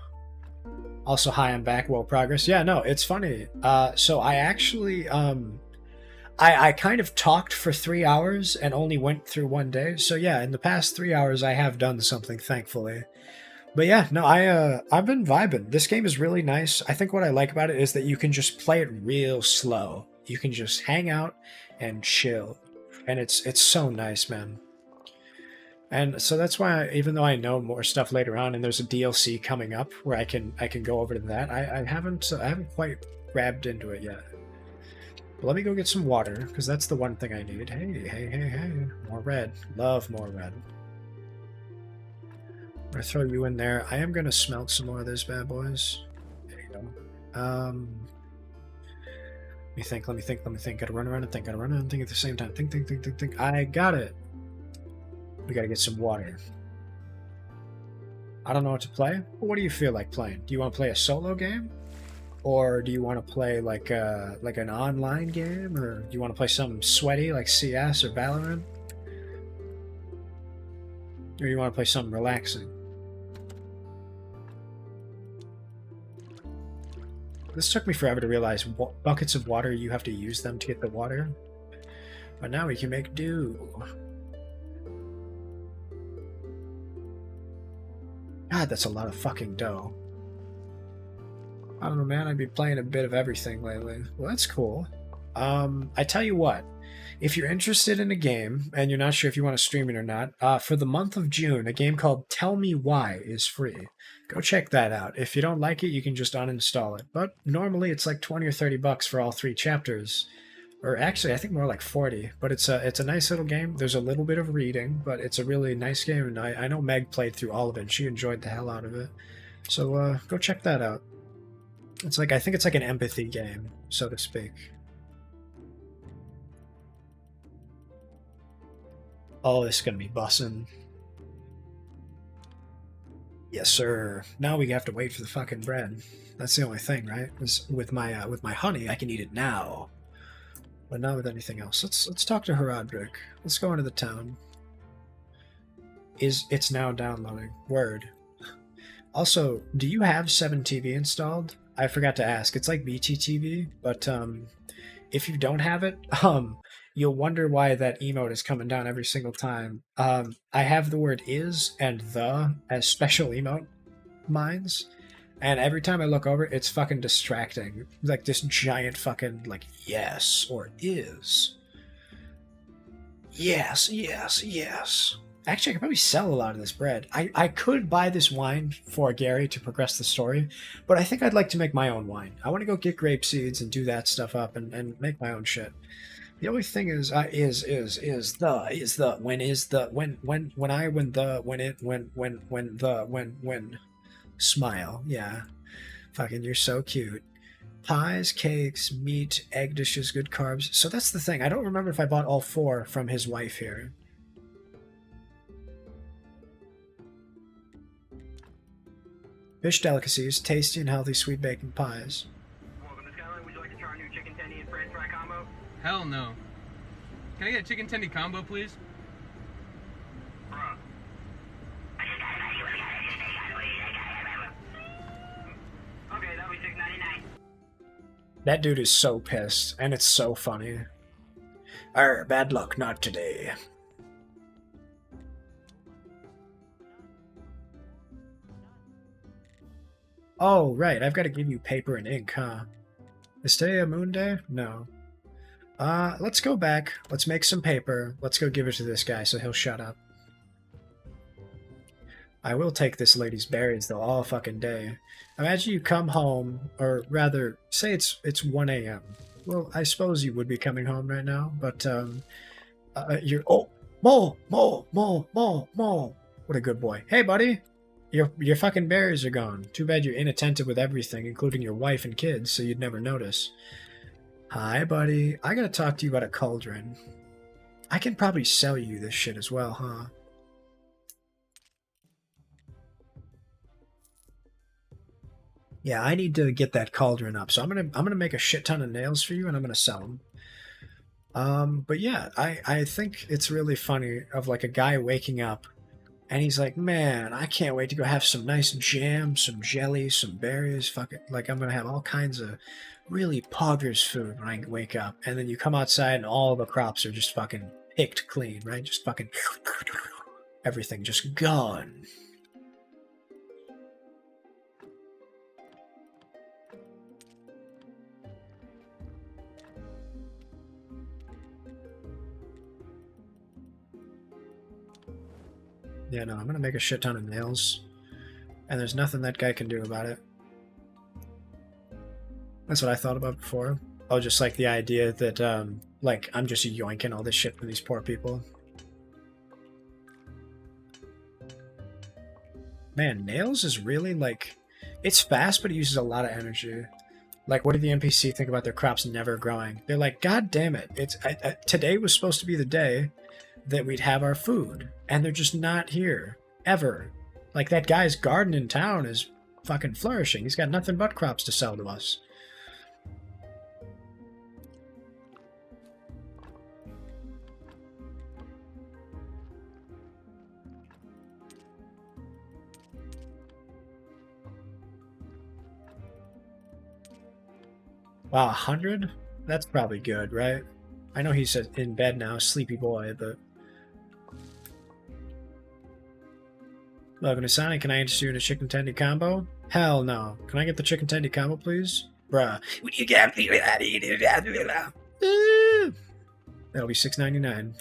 Also, hi, I'm back. Well, progress. Yeah, no, it's funny. So I actually, I kind of talked for 3 hours and only went through one day. So yeah, in the past 3 hours, I have done something, thankfully. But yeah, no, I've been vibing. This game is really nice. I think what I like about it is that you can just play it real slow. You can just hang out and chill, and it's so nice, man. And so that's why, even though I know more stuff later on, and there's a DLC coming up where I can go over to that, I haven't quite grabbed into it yet. But let me go get some water, because that's the one thing I need. Hey, more red. Love more red. I'm gonna throw you in there. I am gonna smelt some more of those bad boys. There you go. Let me think. Gotta run around and think at the same time. Think. I got it. We gotta get some water. I don't know what to play, but what do you feel like playing? Do you want to play a solo game? Or do you want to play like an online game? Or do you want to play something sweaty like CS or Valorant? Or you want to play something relaxing? This took me forever to realize what buckets of water you have to use them to get the water. But now we can make do. God, that's a lot of fucking dough. I don't know, man. I've been playing a bit of everything lately. Well, that's cool. I tell you what. If you're interested in a game, and you're not sure if you want to stream it or not, for the month of June, a game called Tell Me Why is free. Go check that out. If you don't like it, you can just uninstall it. But normally it's like 20 or 30 bucks for all 3 chapters. Or actually, I think more like 40. But it's a nice little game. There's a little bit of reading, but it's a really nice game. And I know Meg played through all of it, and she enjoyed the hell out of it. So go check that out. It's like, I think it's like an empathy game, so to speak. Oh, this is gonna be bussin'. Yes, sir. Now we have to wait for the fucking bread. That's the only thing, right? With my honey, I can eat it now, but not with anything else. Let's talk to Herodric. Let's go into the town. It's now downloading. Word. Also, do you have 7TV installed? I forgot to ask. It's like BTTV, but if you don't have it, you'll wonder why that emote is coming down every single time. I have the word is and the as special emote mines, and every time I look over, it's fucking distracting. Like this giant fucking like yes or is. Yes. Actually, I could probably sell a lot of this bread. I could buy this wine for Gary to progress the story, but I think I'd like to make my own wine. I want to go get grape seeds and do that stuff up and make my own shit. The only thing is when smile. Yeah. Fucking, you're so cute. Pies, cakes, meat, egg dishes, good carbs. So that's the thing. I don't remember if I bought all 4 from his wife here. Fish delicacies, tasty and healthy sweet bacon pies. Welcome to Skyline. Would you like to try our new chicken tendy and french fry combo? Hell no. Can I get a chicken tendy combo, please? Okay, that'll be $6.99. That dude is so pissed, and it's so funny. Bad luck, not today. Oh, right, I've got to give you paper and ink, huh? Is today a moon day? No. Let's go back. Let's make some paper. Let's go give it to this guy so he'll shut up. I will take this lady's berries, though, all fucking day. Imagine you come home, or rather, say it's 1 a.m. Well, I suppose you would be coming home right now, but, you're... Oh! Mole! Mole! Mole! Mole! Mole! What a good boy. Hey, buddy! Your fucking berries are gone. Too bad you're inattentive with everything, including your wife and kids, so you'd never notice. Hi, buddy. I gotta talk to you about a cauldron. I can probably sell you this shit as well, huh? Yeah, I need to get that cauldron up, so I'm gonna make a shit ton of nails for you, and I'm gonna sell them. But yeah, I think it's really funny of like a guy waking up, and he's like, man, I can't wait to go have some nice jam, some jelly, some berries. Fuck it, like I'm gonna have all kinds of really poggers food when I wake up. And then you come outside, and all the crops are just fucking picked clean, right? Just fucking everything just gone. Yeah, no, I'm gonna make a shit ton of nails, and there's nothing that guy can do about it. That's what I thought about before. Oh, just like the idea that, like, I'm just yoinking all this shit from these poor people. Man, nails is really, like, it's fast, but it uses a lot of energy. Like, what did the NPC think about their crops never growing? They're like, God damn it, it's today was supposed to be the day that we'd have our food, and they're just not here ever. Like, that guy's garden in town is fucking flourishing. He's got nothing but crops to sell to us. Wow, 100? That's probably good, right? I know he's in bed now, sleepy boy, but... Welcome to Sonic, can I interest you in a chicken tendy combo? Hell no. Can I get the chicken tendy combo, please? Bruh. That'll be $6.99.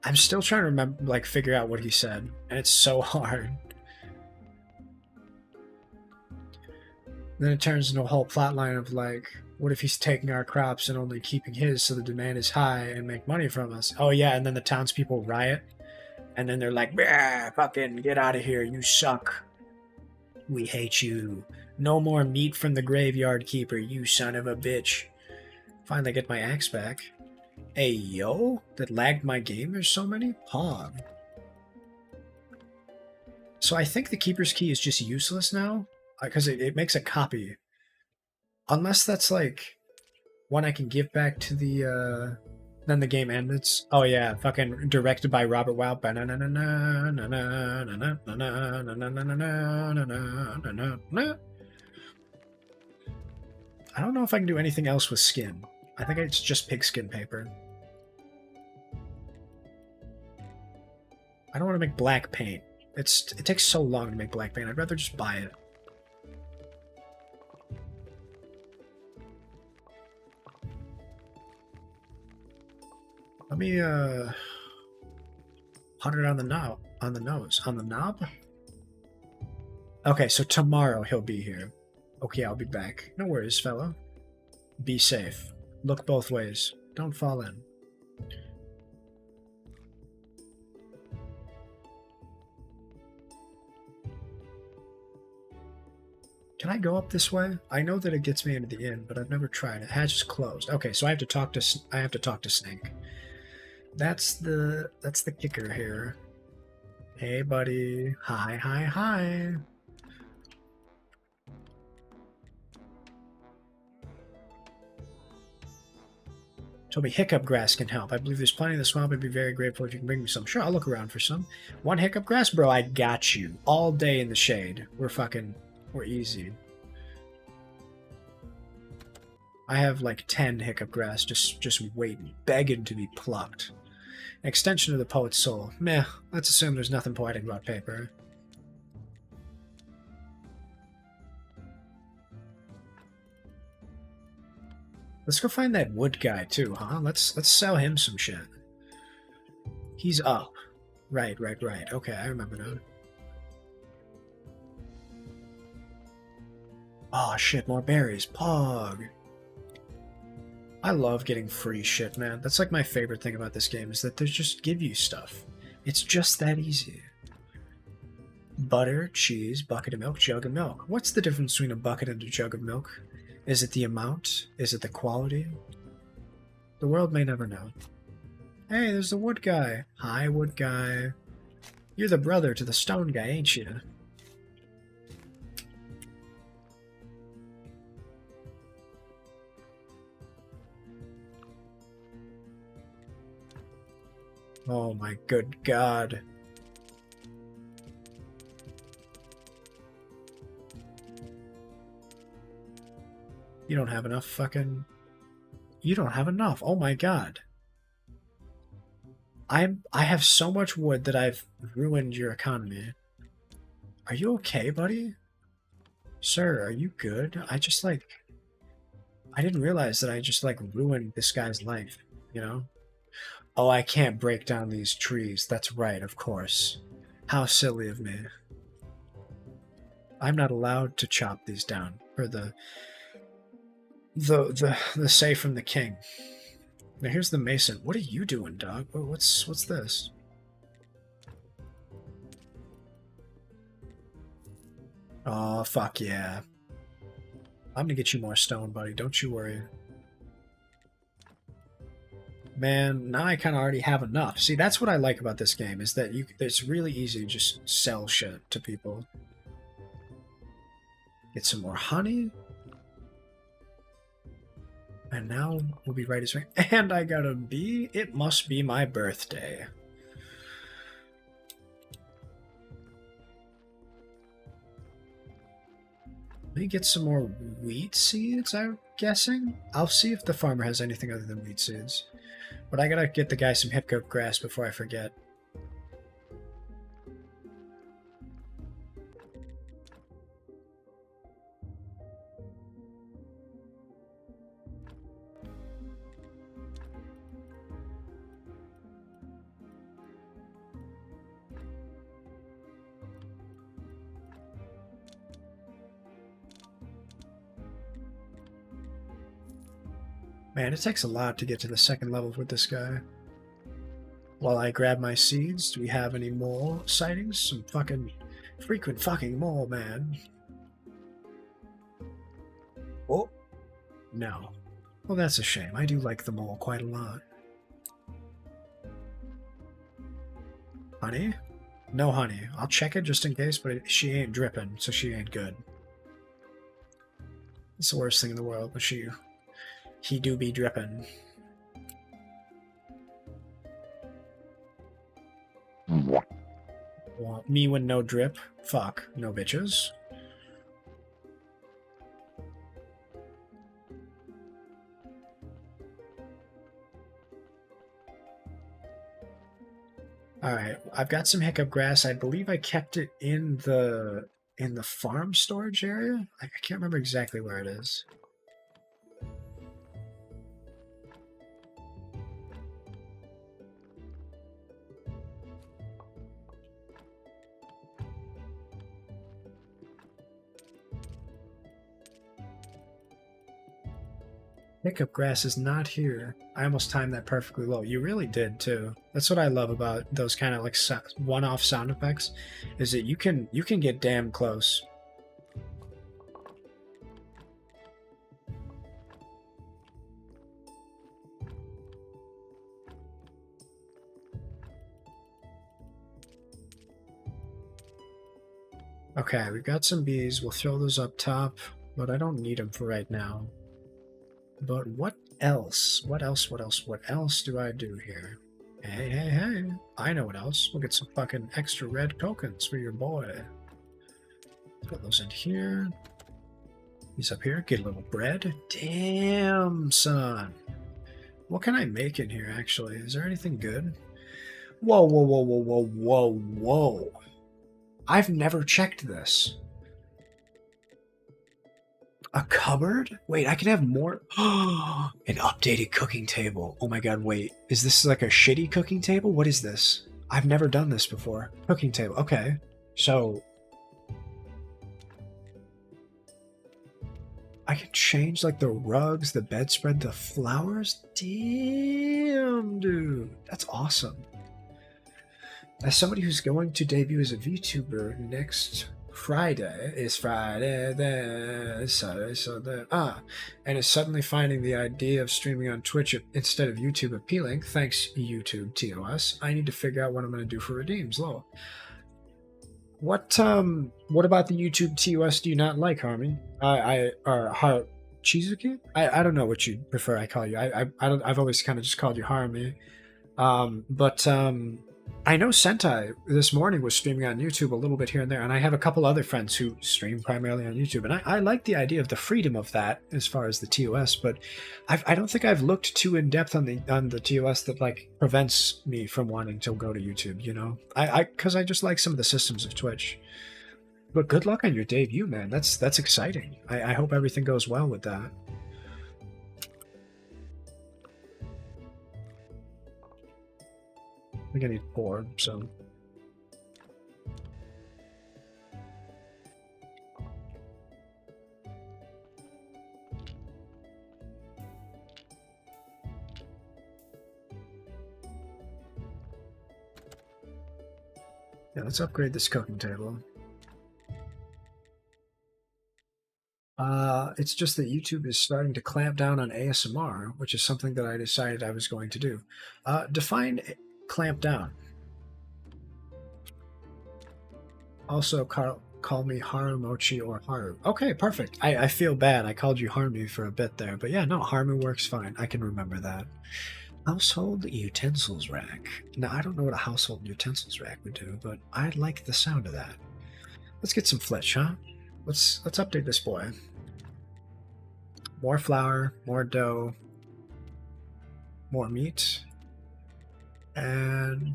I'm still trying to remember, like, figure out what he said, and it's so hard. Then it turns into a whole plot line of, like, what if he's taking our crops and only keeping his so the demand is high and make money from us? Oh yeah, and then the townspeople riot. And then they're like, fucking get out of here, you suck. We hate you. No more meat from the graveyard keeper, you son of a bitch. Finally get my axe back. Hey, yo? That lagged my game? There's so many? Pog. So I think the Keeper's Key is just useless now, because it makes a copy. Unless that's like one I can give back to the, then the game ends. Oh yeah, fucking directed by Robert Wow. I don't know if I can do anything else with skin. I think it's just pigskin paper. I don't want to make black paint. It takes so long to make black paint. I'd rather just buy it. Let me 100 on the knob, on the nose, on the knob. Okay, so tomorrow he'll be here. Okay, I'll be back. No worries, fellow. Be safe. Look both ways. Don't fall in. Can I go up this way? I know that it gets me into the inn, but I've never tried it. Hatch is closed. Okay, so I have to talk to Snake. That's the kicker here. Hey, buddy. Hi, hi, hi. Told me hiccup grass can help. I believe there's plenty in the swamp. I'd be very grateful if you can bring me some. Sure, I'll look around for some. One hiccup grass? Bro, I got you. All day in the shade. We're easy. I have like 10 hiccup grass just waiting, begging to be plucked. An extension of the poet's soul. Meh, let's assume there's nothing poetic about paper. Let's go find that wood guy too, huh? Let's sell him some shit. He's up. Right. Okay, I remember now. Oh shit, more berries. Pog. I love getting free shit, man. That's like my favorite thing about this game is that they just give you stuff. It's just that easy. Butter, cheese, bucket of milk, jug of milk. What's the difference between a bucket and a jug of milk? Is it the amount? Is it the quality? The world may never know. Hey, there's the wood guy. Hi, wood guy. You're the brother to the stone guy, ain't you? Oh my good God. You don't have enough fucking... You don't have enough. Oh my God. I have so much wood that I've ruined your economy. Are you okay, buddy? Sir, are you good? I didn't realize that I just ruined this guy's life, you know? Oh, I can't break down these trees. That's right, of course. How silly of me. I'm not allowed to chop these down for the say from the king. Now here's the mason. What are you doing, dog? What's this? Oh, fuck yeah. I'm gonna get you more stone, buddy. Don't you worry. Man, now I kind of already have enough. See, that's what I like about this game, is that it's really easy to just sell shit to people. Get some more honey. And now we'll be right as rain. And I got a bee. It must be my birthday. Let me get some more wheat seeds, I'm guessing. I'll see if the farmer has anything other than wheat seeds. But I gotta get the guy some hiccup grass before I forget. Man, it takes a lot to get to the second level with this guy. While I grab my seeds, do we have any more sightings? Some fucking frequent fucking mole, man. Oh, no. Well, that's a shame. I do like the mole quite a lot. Honey? No honey. I'll check it just in case, but she ain't dripping, so she ain't good. It's the worst thing in the world, but he do be dripping. Want me when no drip? Fuck, no bitches. Alright, I've got some hiccup grass. I believe I kept it in the farm storage area. I can't remember exactly where it is. Hiccup grass is not here. I almost timed that perfectly low. You really did too. That's what I love about those kind of like one-off sound effects, is that you can get damn close. Okay, we've got some bees. We'll throw those up top, but I don't need them for right now. But what else? What else do I do here? Hey. I know what else. We'll get some fucking extra red tokens for your boy. Put those in here. He's up here. Get a little bread. Damn, son. What can I make in here, actually? Is there anything good? Whoa. I've never checked this. A cupboard? Wait, I can have more. An updated cooking table. Oh my god, wait. Is this like a shitty cooking table? What is this? I've never done this before. Cooking table. Okay. So I can change like the rugs, the bedspread, the flowers. Damn, dude. That's awesome. As somebody who's going to debut as a VTuber next Friday, is Saturday, and is suddenly finding the idea of streaming on Twitch instead of YouTube appealing, thanks YouTube TOS, I need to figure out what I'm going to do for redeems. Lol. What about the YouTube TOS do you not like, Harmy? Chizuki? I don't know what you prefer I call you. I've always kind of just called you Harmy. I know Sentai this morning was streaming on YouTube a little bit here and there, and I have a couple other friends who stream primarily on YouTube, and I like the idea of the freedom of that as far as the TOS, but I don't think I've looked too in depth on the TOS that like prevents me from wanting to go to YouTube. You know, because I just like some of the systems of Twitch. But good luck on your debut, man. That's exciting. I hope everything goes well with that. I think I need 4, so. Yeah, let's upgrade this cooking table. It's just that YouTube is starting to clamp down on ASMR, which is something that I decided I was going to do. Define clamp down. Also, call me Harumochi or Haru. Okay, perfect. I feel bad. I called you Harmy for a bit there, but yeah, no, Harmy works fine. I can remember that. Household utensils rack. Now, I don't know what a household utensils rack would do, but I like the sound of that. Let's get some flitch, huh? Let's update this boy. More flour, more dough, more meat, and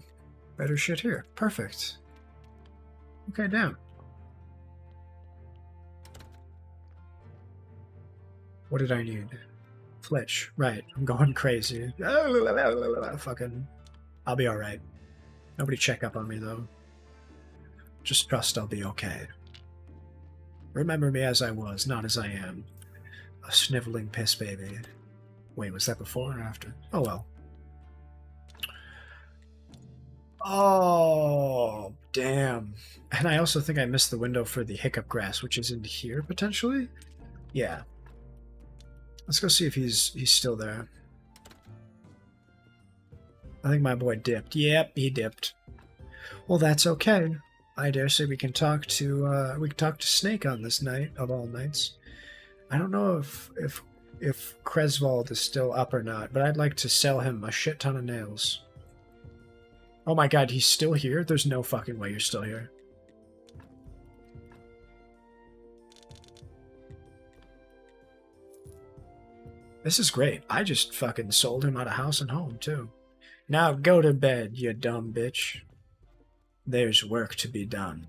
better shit here. Perfect. Okay, down. What did I need? Flitch. Right. I'm going crazy. Fucking. I'll be alright. Nobody check up on me, though. Just trust I'll be okay. Remember me as I was, not as I am. A sniveling piss baby. Wait, was that before or after? Oh well. Oh, damn. And I also think I missed the window for the hiccup grass, which is in here, potentially? Yeah. Let's go see if he's still there. I think my boy dipped. Yep, he dipped. Well, that's okay. I dare say we can talk to Snake on this night of all nights. I don't know if Kresvold is still up or not, but I'd like to sell him a shit ton of nails. Oh my god, he's still here? There's no fucking way you're still here. This is great. I just fucking sold him out of house and home, too. Now go to bed, you dumb bitch. There's work to be done.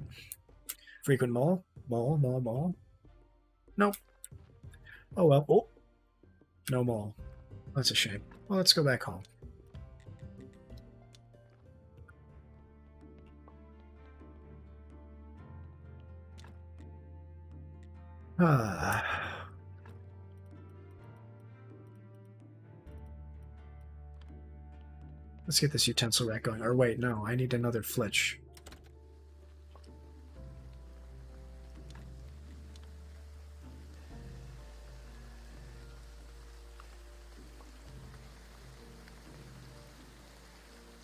Frequent mole? Mole? Nope. Oh well. Oh. No mole. That's a shame. Well, let's go back home. Let's get this utensil rack going. Or wait, no, I need another flitch.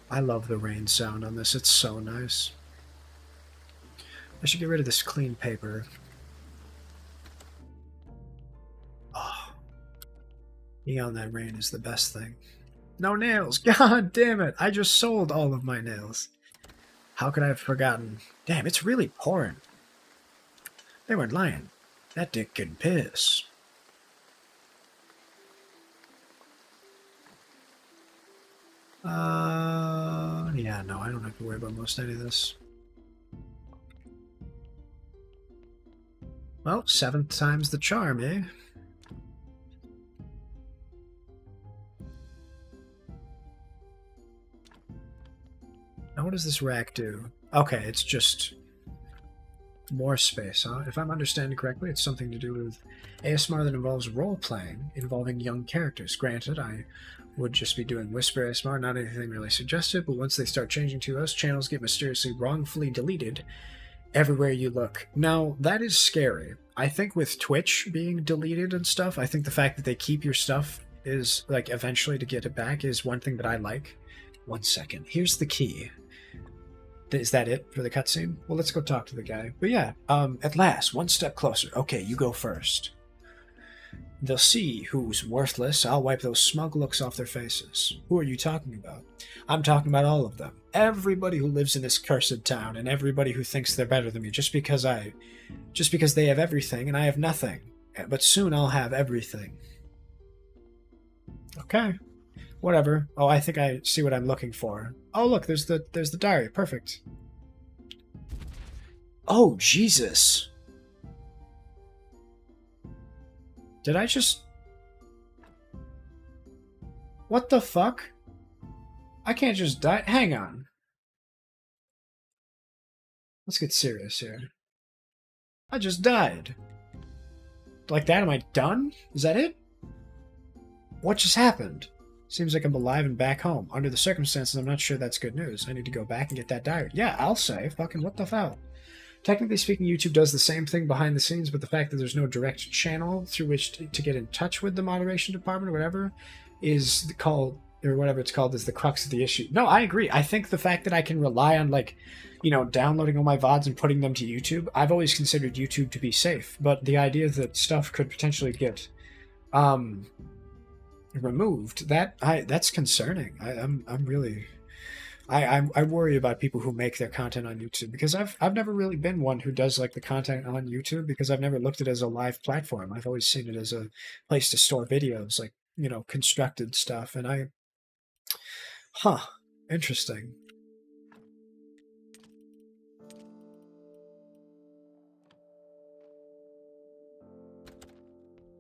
I love the rain sound on this. It's so nice. I should get rid of this clean paper. Oh. Eon that rain is the best thing. No nails! God damn it! I just sold all of my nails. How could I have forgotten? Damn, it's really pouring. They weren't lying. That dick can piss. Yeah, no, I don't have to worry about most any of this. Well, 7th time's the charm, eh? Now what does this rack do? Okay, it's just more space, huh? If I'm understanding correctly, it's something to do with ASMR that involves role-playing, involving young characters. Granted, I would just be doing whisper ASMR, not anything really suggestive, but once they start changing to us, channels get mysteriously wrongfully deleted everywhere you look. Now, that is scary. I think with Twitch being deleted and stuff, I think the fact that they keep your stuff is, like, eventually to get it back is one thing that I like. 1 second. Here's the key. Is that it for the cutscene? Well, let's go talk to the guy. But yeah, at last, one step closer. Okay, you go first. They'll see who's worthless. I'll wipe those smug looks off their faces. Who are you talking about? I'm talking about all of them. Everybody who lives in this cursed town, and everybody who thinks they're better than me, just because they have everything and I have nothing. But soon I'll have everything. Okay. Whatever. Oh, I think I see what I'm looking for. Oh, look, there's the diary. Perfect. Oh, Jesus. Did I just... What the fuck? I can't just die. Hang on. Let's get serious here. I just died. Like that? Am I done? Is that it? What just happened? Seems like I'm alive and back home. Under the circumstances, I'm not sure that's good news. I need to go back and get that diary. Yeah, I'll say. Fucking what the fuck? Technically speaking, YouTube does the same thing behind the scenes, but the fact that there's no direct channel through which to get in touch with the moderation department or whatever is called, or whatever it's called, is the crux of the issue. No, I agree. I think the fact that I can rely on, like, you know, downloading all my VODs and putting them to YouTube, I've always considered YouTube to be safe, but the idea that stuff could potentially get removed, that's concerning. I worry about people who make their content on YouTube, because I've never really been one who does like the content on YouTube, because I've never looked at it as a live platform. I've always seen it as a place to store videos, like, you know, constructed stuff. And interesting.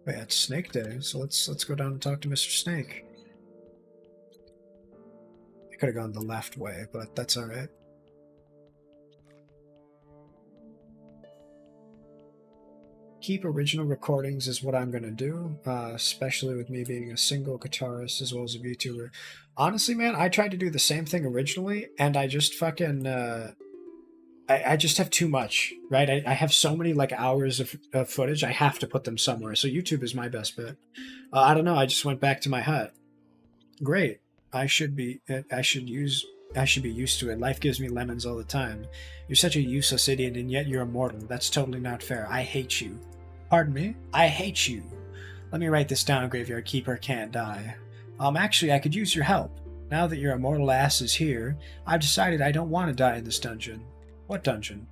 Yeah, it's Snake Day, so let's go down and talk to Mr. Snake. I could have gone the left way, but that's alright. Keep original recordings is what I'm going to do, especially with me being a single guitarist as well as a VTuber. Honestly, man, I tried to do the same thing originally, and I just fucking... I just have too much, right? I have so many like hours of footage, I have to put them somewhere, so YouTube is my best bet. I don't know, I just went back to my hut. Great. I should be used to it. Life gives me lemons all the time. You're such a useless idiot, and yet you're immortal. That's totally not fair. I hate you. Pardon me? I hate you. Let me write this down, Graveyard Keeper can't die. Actually, I could use your help. Now that your immortal ass is here, I've decided I don't want to die in this dungeon. What dungeon?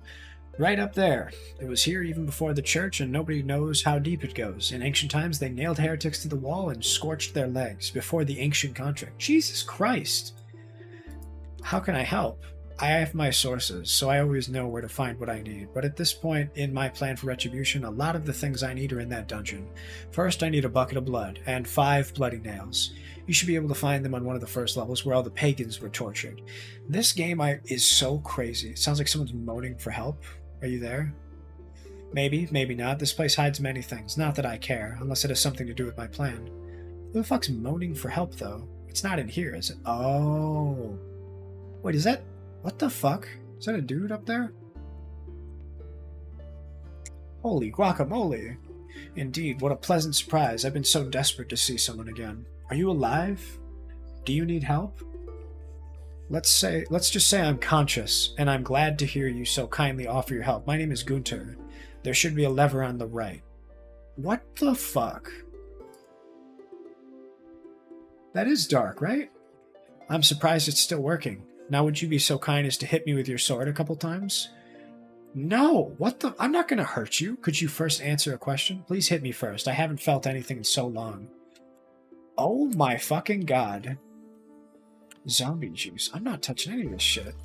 Right up there. It was here even before the church, and nobody knows how deep it goes. In ancient times, they nailed heretics to the wall and scorched their legs before the ancient contract. Jesus Christ! How can I help? I have my sources, so I always know where to find what I need. But at this point in my plan for retribution, a lot of the things I need are in that dungeon. First, I need a bucket of blood, and 5 bloody nails. You should be able to find them on one of the first levels where all the pagans were tortured. This game is so crazy. It sounds like someone's moaning for help. Are you there? Maybe, maybe not. This place hides many things. Not that I care, unless it has something to do with my plan. Who the fuck's moaning for help, though? It's not in here, is it? Oh. Wait, is that... What the fuck? Is that a dude up there? Holy guacamole. Indeed, what a pleasant surprise. I've been so desperate to see someone again. Are you alive? Do you need help? Let's just say I'm conscious, and I'm glad to hear you so kindly offer your help. My name is Gunter. There should be a lever on the right. What the fuck? That is dark, right? I'm surprised it's still working. Now would you be so kind as to hit me with your sword a couple times? No! What the? I'm not gonna hurt you. Could you first answer a question? Please hit me first. I haven't felt anything in so long. Oh my fucking god. Zombie juice. I'm not touching any of this shit.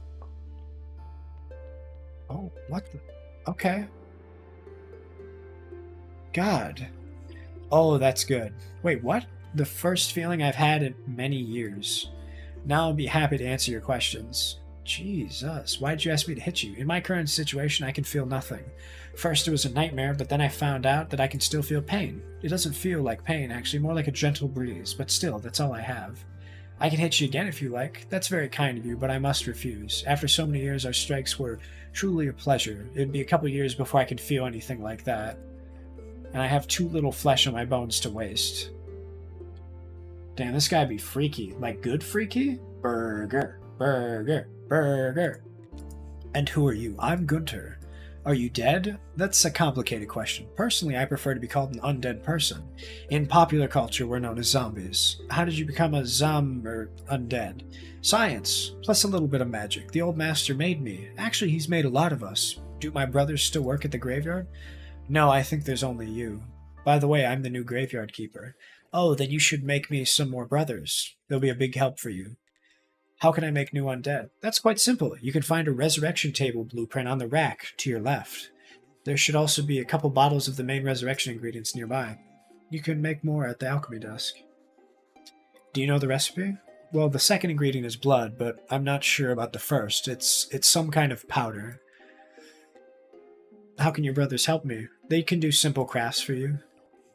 Oh, what the? Okay. God. Oh, that's good. Wait, what? The first feeling I've had in many years. Now I'll be happy to answer your questions. Jesus, why did you ask me to hit you? In my current situation, I can feel nothing. First it was a nightmare, but then I found out that I can still feel pain. It doesn't feel like pain, actually, more like a gentle breeze, but still, that's all I have. I can hit you again if you like. That's very kind of you, but I must refuse. After so many years, our strikes were truly a pleasure. It'd be a couple years before I could feel anything like that. And I have too little flesh on my bones to waste. Damn, this guy be freaky. Like, good freaky? Burger, burger, burger. And who are you? I'm Gunter. Are you dead? That's a complicated question. Personally, I prefer to be called an undead person. In popular culture, we're known as zombies. How did you become a or undead? Science, plus a little bit of magic. The old master made me. Actually, he's made a lot of us. Do my brothers still work at the graveyard? No, I think there's only you. By the way, I'm the new graveyard keeper. Oh, then you should make me some more brothers. They'll be a big help for you. How can I make new undead? That's quite simple. You can find a resurrection table blueprint on the rack to your left. There should also be a couple bottles of the main resurrection ingredients nearby. You can make more at the alchemy desk. Do you know the recipe? Well, the second ingredient is blood, but I'm not sure about the first. It's some kind of powder. How can your brothers help me? They can do simple crafts for you.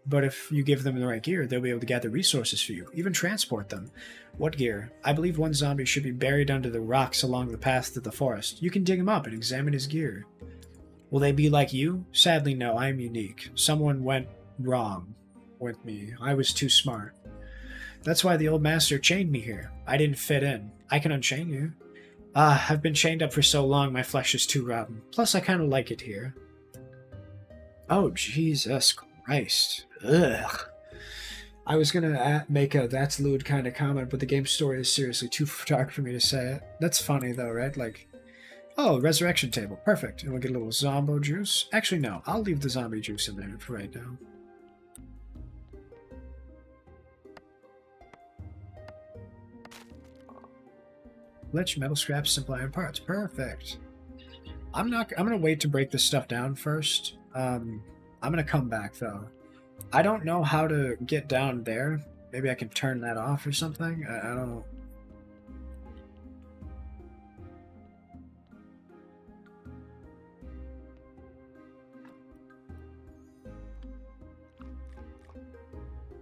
But if you give them the right gear, they'll be able to gather resources for you, even transport them. What gear? I believe one zombie should be buried under the rocks along the path to the forest. You can dig him up and examine his gear. Will they be like you? Sadly, no, I am unique. Someone went wrong with me. I was too smart. That's why the old master chained me here. I didn't fit in. I can unchain you. I've been chained up for so long, my flesh is too rotten. Plus, I kind of like it here. Oh, Jesus Christ. Ugh. I was gonna make a that's lewd kind of comment, but the game story is seriously too dark for me to say it. That's funny though, right? Like, oh, resurrection table. Perfect. And we'll get a little zombo juice. Actually, no. I'll leave the zombie juice in there for right now. Lich, metal scraps, simple iron parts. Perfect. I'm gonna wait to break this stuff down first. I'm gonna come back though. I don't know how to get down there. Maybe I can turn that off or something. I don't.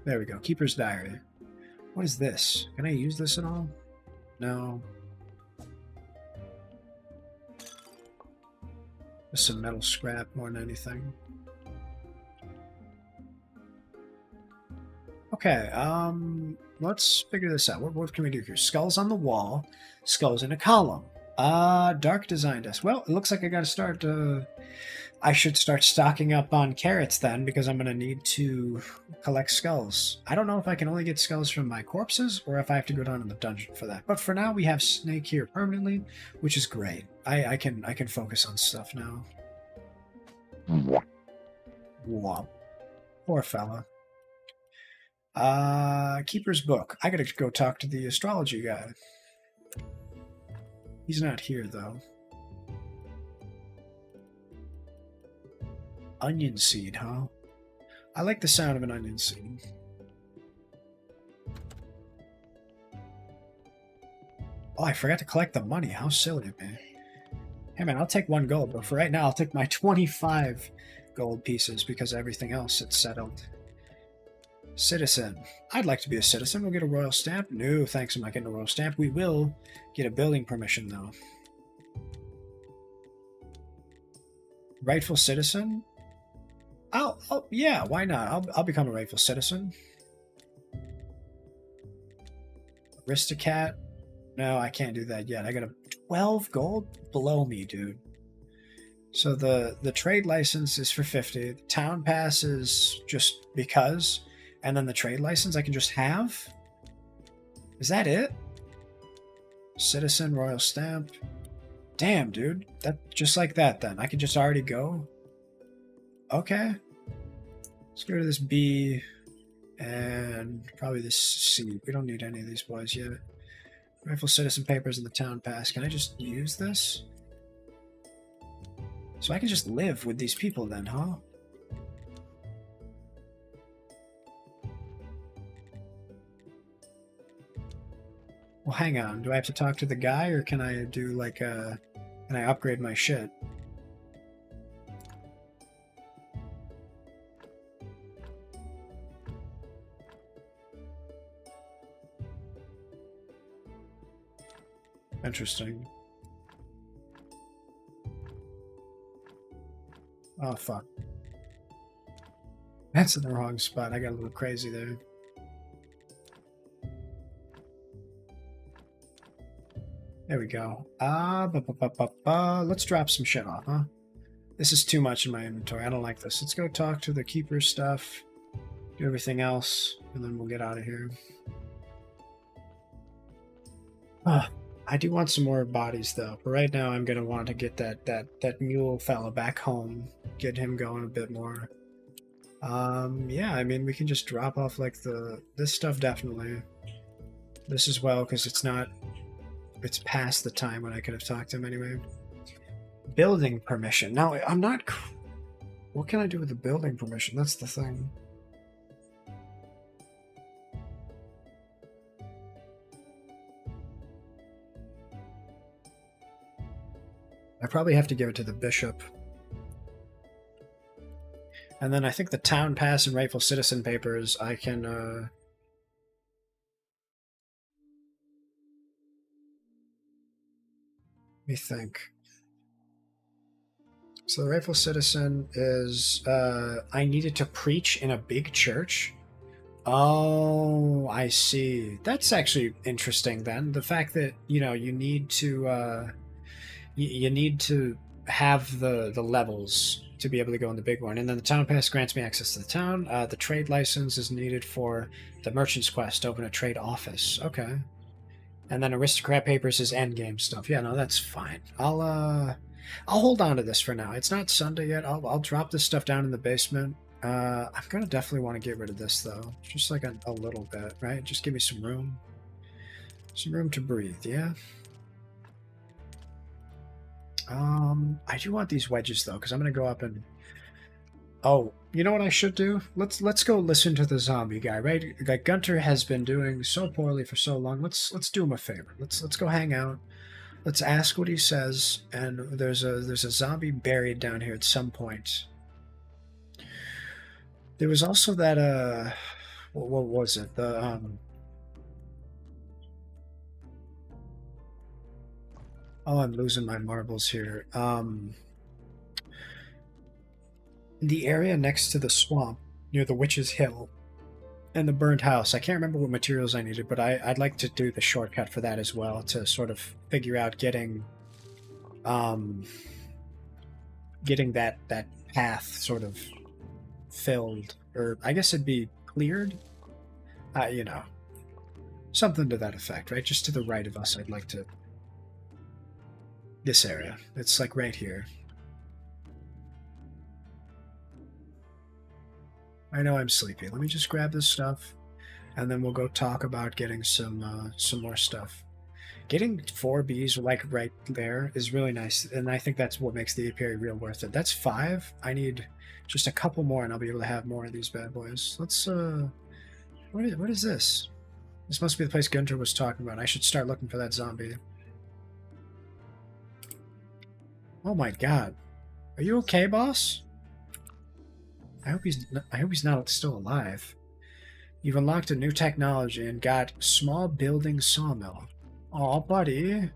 There we go. Keeper's Diary. What is this? Can I use this at all? No. Just some metal scrap more than anything. Okay, let's figure this out. What can we do here? Skulls on the wall, skulls in a column. Dark design desk. Well, it looks like I gotta start, I should start stocking up on carrots then, because I'm gonna need to collect skulls. I don't know if I can only get skulls from my corpses, or if I have to go down in the dungeon for that. But for now, we have Snake here permanently, which is great. I can focus on stuff now. Wow. Poor fella. Keeper's book. I gotta go talk to the astrology guy. He's not here, though. Onion seed, huh? I like the sound of an onion seed. Oh, I forgot to collect the money. How silly of me. Hey man, I'll take 1 gold, but for right now, I'll take my 25 gold pieces because everything else is settled. Citizen. I'd like to be a citizen. We'll get a royal stamp. No, thanks, I'm not getting a royal stamp. We will get a building permission, though. Rightful citizen? Yeah, why not? I'll become a rightful citizen. Aristocat? No, I can't do that yet. I got a 12 gold? Blow me, dude. So the trade license is for 50. The town pass is just because. And then the trade license I can just have? Is that it? Citizen, royal stamp. Damn, dude. That just like that then. I could just already go. Okay. Let's go to this B and probably this C. We don't need any of these boys yet. Rifle citizen papers in the town pass. Can I just use this? So I can just live with these people then, huh? Well, hang on. Do I have to talk to the guy, or can I do like can I upgrade my shit? Interesting. Oh, fuck. That's in the wrong spot. I got a little crazy there. There we go. Let's drop some shit off, huh? This is too much in my inventory. I don't like this. Let's go talk to the keeper's stuff, do everything else, and then we'll get out of here. I do want some more bodies, though. But right now, I'm gonna want to get that mule fella back home, get him going a bit more. Yeah, I mean, we can just drop off like this stuff definitely. This as well, because it's past the time when I could have talked to him anyway. Building permission. Now, I'm not... What can I do with the building permission? That's the thing. I probably have to give it to the bishop. And then I think the town pass and rightful citizen papers, I can... Let me think. So the rightful citizen is I needed to preach in a big church. Oh, I see. That's actually interesting then. The fact that, you know, you need to you need to have the levels to be able to go in the big one. And then the town pass grants me access to the town. The trade license is needed for the merchant's quest to open a trade office. Okay. And then aristocrat papers is endgame stuff. Yeah, no, that's fine. I'll hold on to this for now. It's not Sunday yet. I'll drop this stuff down in the basement. I'm gonna definitely want to get rid of this though, just like a little bit, right? Just give me some room to breathe. Yeah. I do want these wedges though, because I'm gonna go up and. Oh, you know what I should do? Let's go listen to the zombie guy, right? Like Gunter has been doing so poorly for so long. Let's do him a favor. Let's go hang out. Let's ask what he says. And there's a zombie buried down here at some point. There was also that what was it? The Oh, I'm losing my marbles here. The area next to the swamp, near the Witch's Hill, and the burned house. I can't remember what materials I needed, but I'd like to do the shortcut for that as well, to sort of figure out getting that path sort of filled, or I guess it'd be cleared. You know, something to that effect, right? Just to the right of us, I'd like to. This area. It's like right here. I know I'm sleepy. Let me just grab this stuff, and then we'll go talk about getting some more stuff. Getting 4 Bs like right there is really nice, and I think that's what makes the apiary real worth it. That's 5. I need just a couple more, and I'll be able to have more of these bad boys. Let's what is this? This must be the place Gunter was talking about. I should start looking for that zombie. Oh my god. Are you okay, boss? I hope he's not still alive. You've unlocked a new technology and got small building sawmill. Aw, buddy.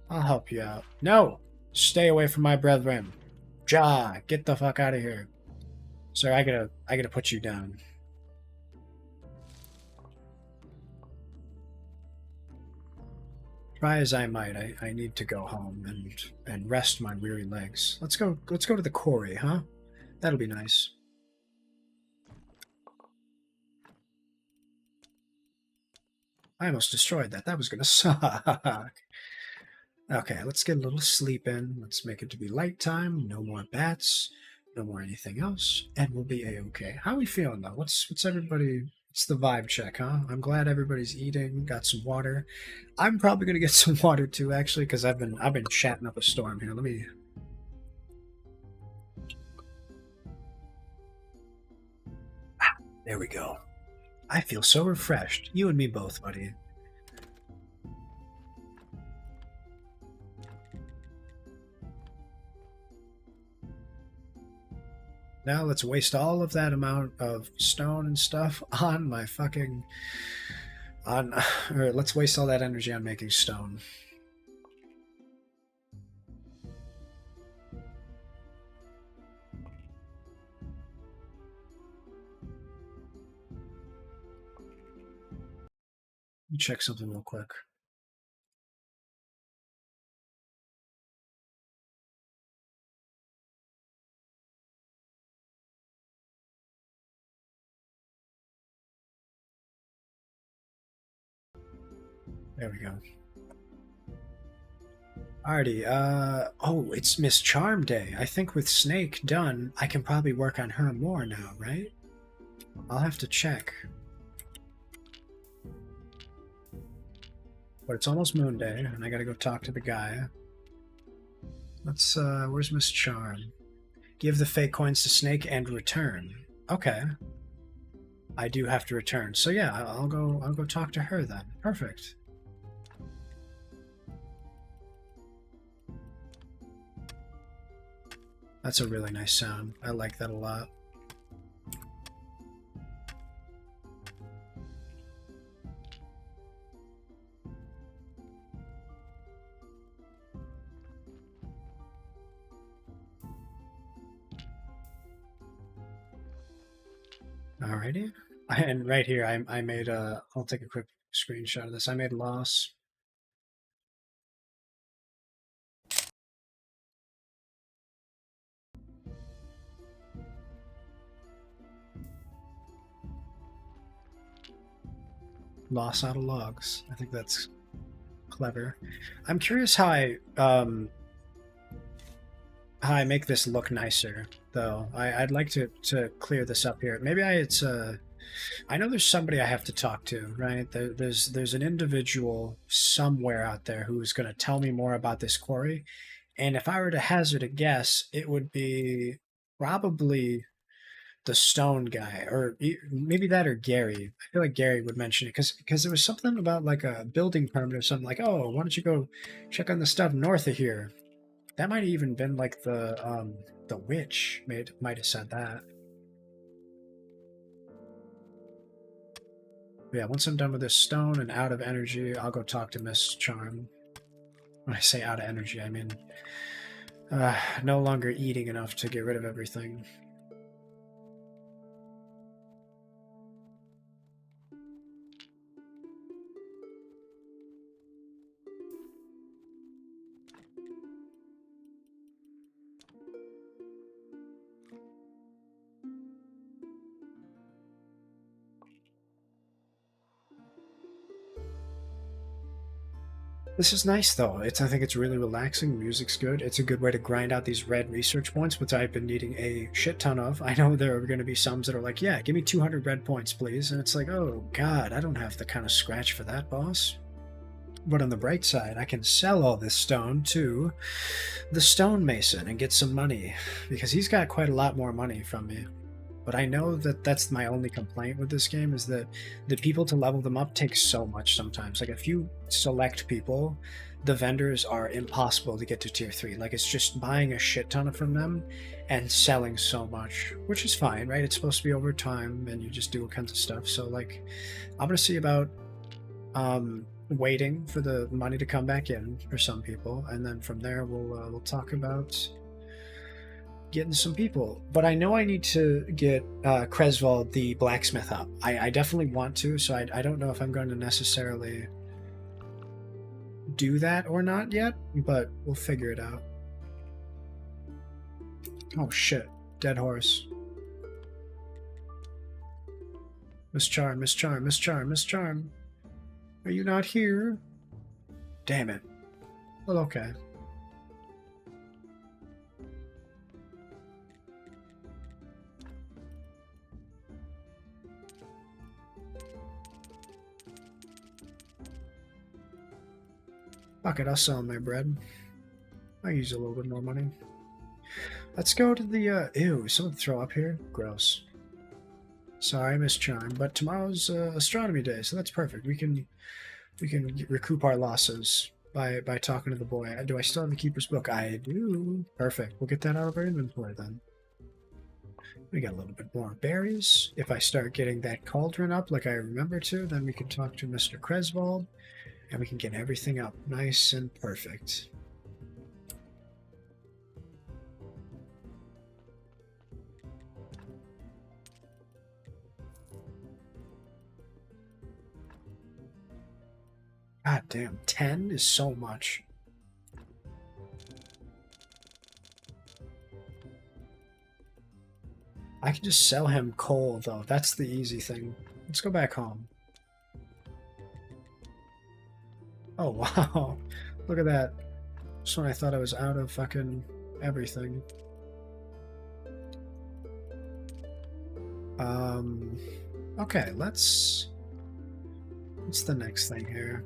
I'll help you out. No! Stay away from my brethren. Ja, get the fuck out of here. Sir, I gotta put you down. Try as I might, I need to go home and rest my weary legs. Let's go to the quarry, huh? That'll be nice. I almost destroyed that. That was gonna suck. Okay, let's get a little sleep in. Let's make it to be light time. No more bats. No more anything else, and we'll be a-okay. How are we feeling though? What's everybody? It's the vibe check, huh? I'm glad everybody's eating. Got some water. I'm probably gonna get some water too, actually, because I've been chatting up a storm here. Let me. There we go. I feel so refreshed. You and me both, buddy. Now let's waste all of that amount of stone and stuff on my fucking... or let's waste all that energy on making stone. Let me check something real quick. There we go. Alrighty, oh, it's Miss Charm Day. I think with Snake done, I can probably work on her more now, right? I'll have to check. But it's almost Moon Day, and I gotta go talk to the guy. Let's, where's Miss Charm? Give the fake coins to Snake and return. Okay. I do have to return. So yeah, I'll go talk to her then. Perfect. That's a really nice sound. I like that a lot. Alrighty. And right here, I made a... I'll take a quick screenshot of this. I made loss. Loss out of logs. I think that's clever. I'm curious how I make this look nicer, though. I'd like to clear this up here. Maybe I know there's somebody I have to talk to, right? There's an individual somewhere out there who's going to tell me more about this quarry, and if I were to hazard a guess, it would be probably the stone guy, or maybe that, or Gary. I feel like Gary would mention it because there was something about like a building permit or something, like, oh, why don't you go check on the stuff north of here? That might have even been like the witch might have said that. But yeah, once I'm done with this stone and out of energy, I'll go talk to Miss Charm. When I say out of energy, I mean no longer eating enough to get rid of everything. This is nice though. I think it's really relaxing. Music's good. It's a good way to grind out these red research points, which I've been needing a shit ton of. I know there are going to be some that are like, yeah, give me 200 red points, please. And it's like, oh god, I don't have the kind of scratch for that, boss. But on the bright side, I can sell all this stone to the stonemason and get some money, because he's got quite a lot more money from me. But I know that that's my only complaint with this game, is that the people to level them up take so much sometimes. Like, if you select people, the vendors are impossible to get to tier 3. Like, it's just buying a shit ton from them and selling so much, which is fine, right? It's supposed to be over time and you just do all kinds of stuff. So, like, I'm going to see about waiting for the money to come back in for some people, and then from there we'll talk about getting some people. But I know I need to get Creswell the blacksmith up. I definitely want to, so I don't know if I'm going to necessarily do that or not yet, but we'll figure it out. Oh shit, dead horse. Miss Charm, Miss Charm, Miss Charm, Miss Charm. Are you not here? Damn it. Well, okay. Fuck it, I'll sell my bread. I use a little bit more money. Let's go to the, ew, someone throw up here? Gross. Sorry, Miss Charm, but tomorrow's astronomy day, so that's perfect. We can recoup our losses by talking to the boy. Do I still have the Keeper's Book? I do. Perfect. We'll get that out of our inventory then. We got a little bit more berries. If I start getting that cauldron up like I remember to, then we can talk to Mr. Creswald, and we can get everything up nice and perfect. God damn, 10 is so much. I can just sell him coal, though. That's the easy thing. Let's go back home. Oh, wow. Look at that. Just when I thought I was out of fucking everything. Okay, what's the next thing here?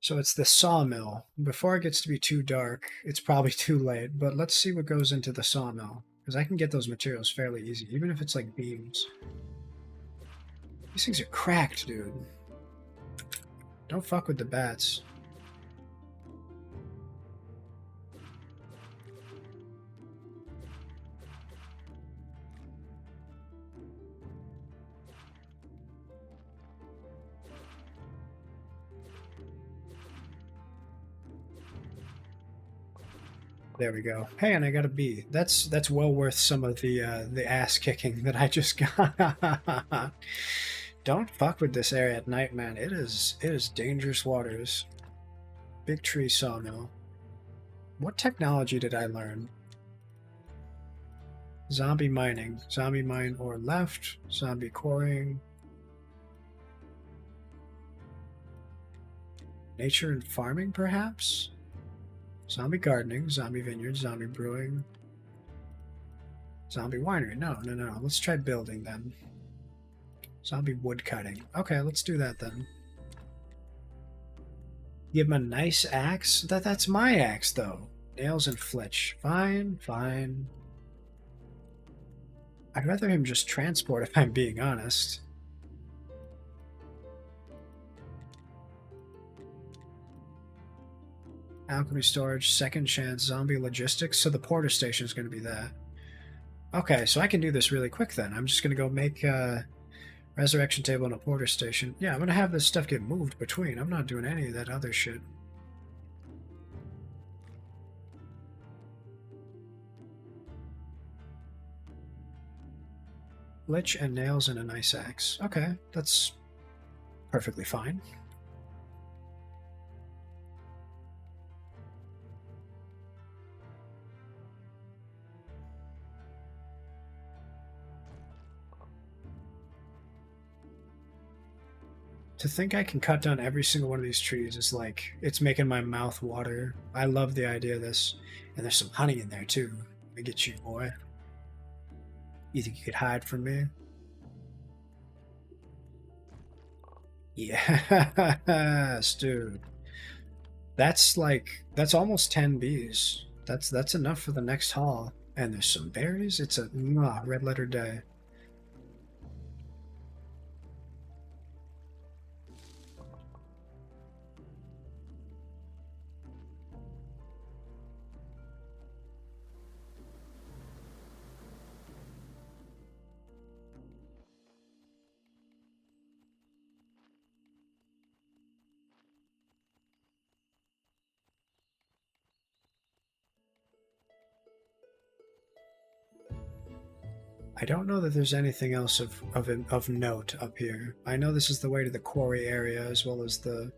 So it's the sawmill. Before it gets to be too dark, it's probably too late, but let's see what goes into the sawmill. Because I can get those materials fairly easy, even if it's like beams. These things are cracked, dude. Don't fuck with the bats. There we go. Hey, and I got a B. That's well worth some of the ass kicking that I just got. Don't fuck with this area at night, man. It is dangerous waters. Big tree sawmill. What technology did I learn? Zombie mining. Zombie mine ore left. Zombie quarrying. Nature and farming, perhaps? Zombie gardening, zombie vineyard, zombie brewing, zombie winery. No. Let's try building then. Zombie wood cutting. Okay, let's do that then. Give him a nice axe. That's my axe though. Nails and flitch. Fine. I'd rather him just transport if I'm being honest. Alchemy storage, second chance, zombie logistics. So the porter station is going to be that. Okay, so I can do this really quick then. I'm just going to go make a resurrection table and a porter station. Yeah, I'm going to have this stuff get moved between. I'm not doing any of that other shit. Lich and nails and a nice axe. Okay, that's perfectly fine. To think I can cut down every single one of these trees is like, it's making my mouth water. I love the idea of this. And there's some honey in there too. Let me get you, boy. You think you could hide from me? Yes, dude. That's almost 10 bees. That's enough for the next haul. And there's some berries. It's a red letter day. I don't know that there's anything else of note up here. I know this is the way to the quarry area as well as the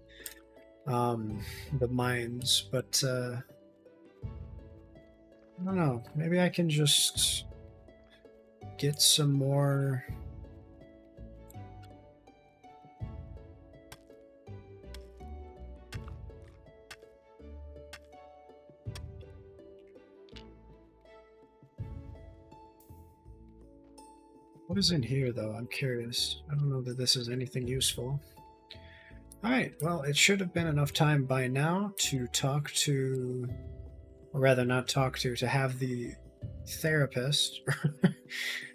mines, but I don't know. Maybe I can just get some more. What is in here, though? I'm curious. I don't know that this is anything useful. Alright, well, it should have been enough time by now to talk to, or rather not talk to have the therapist,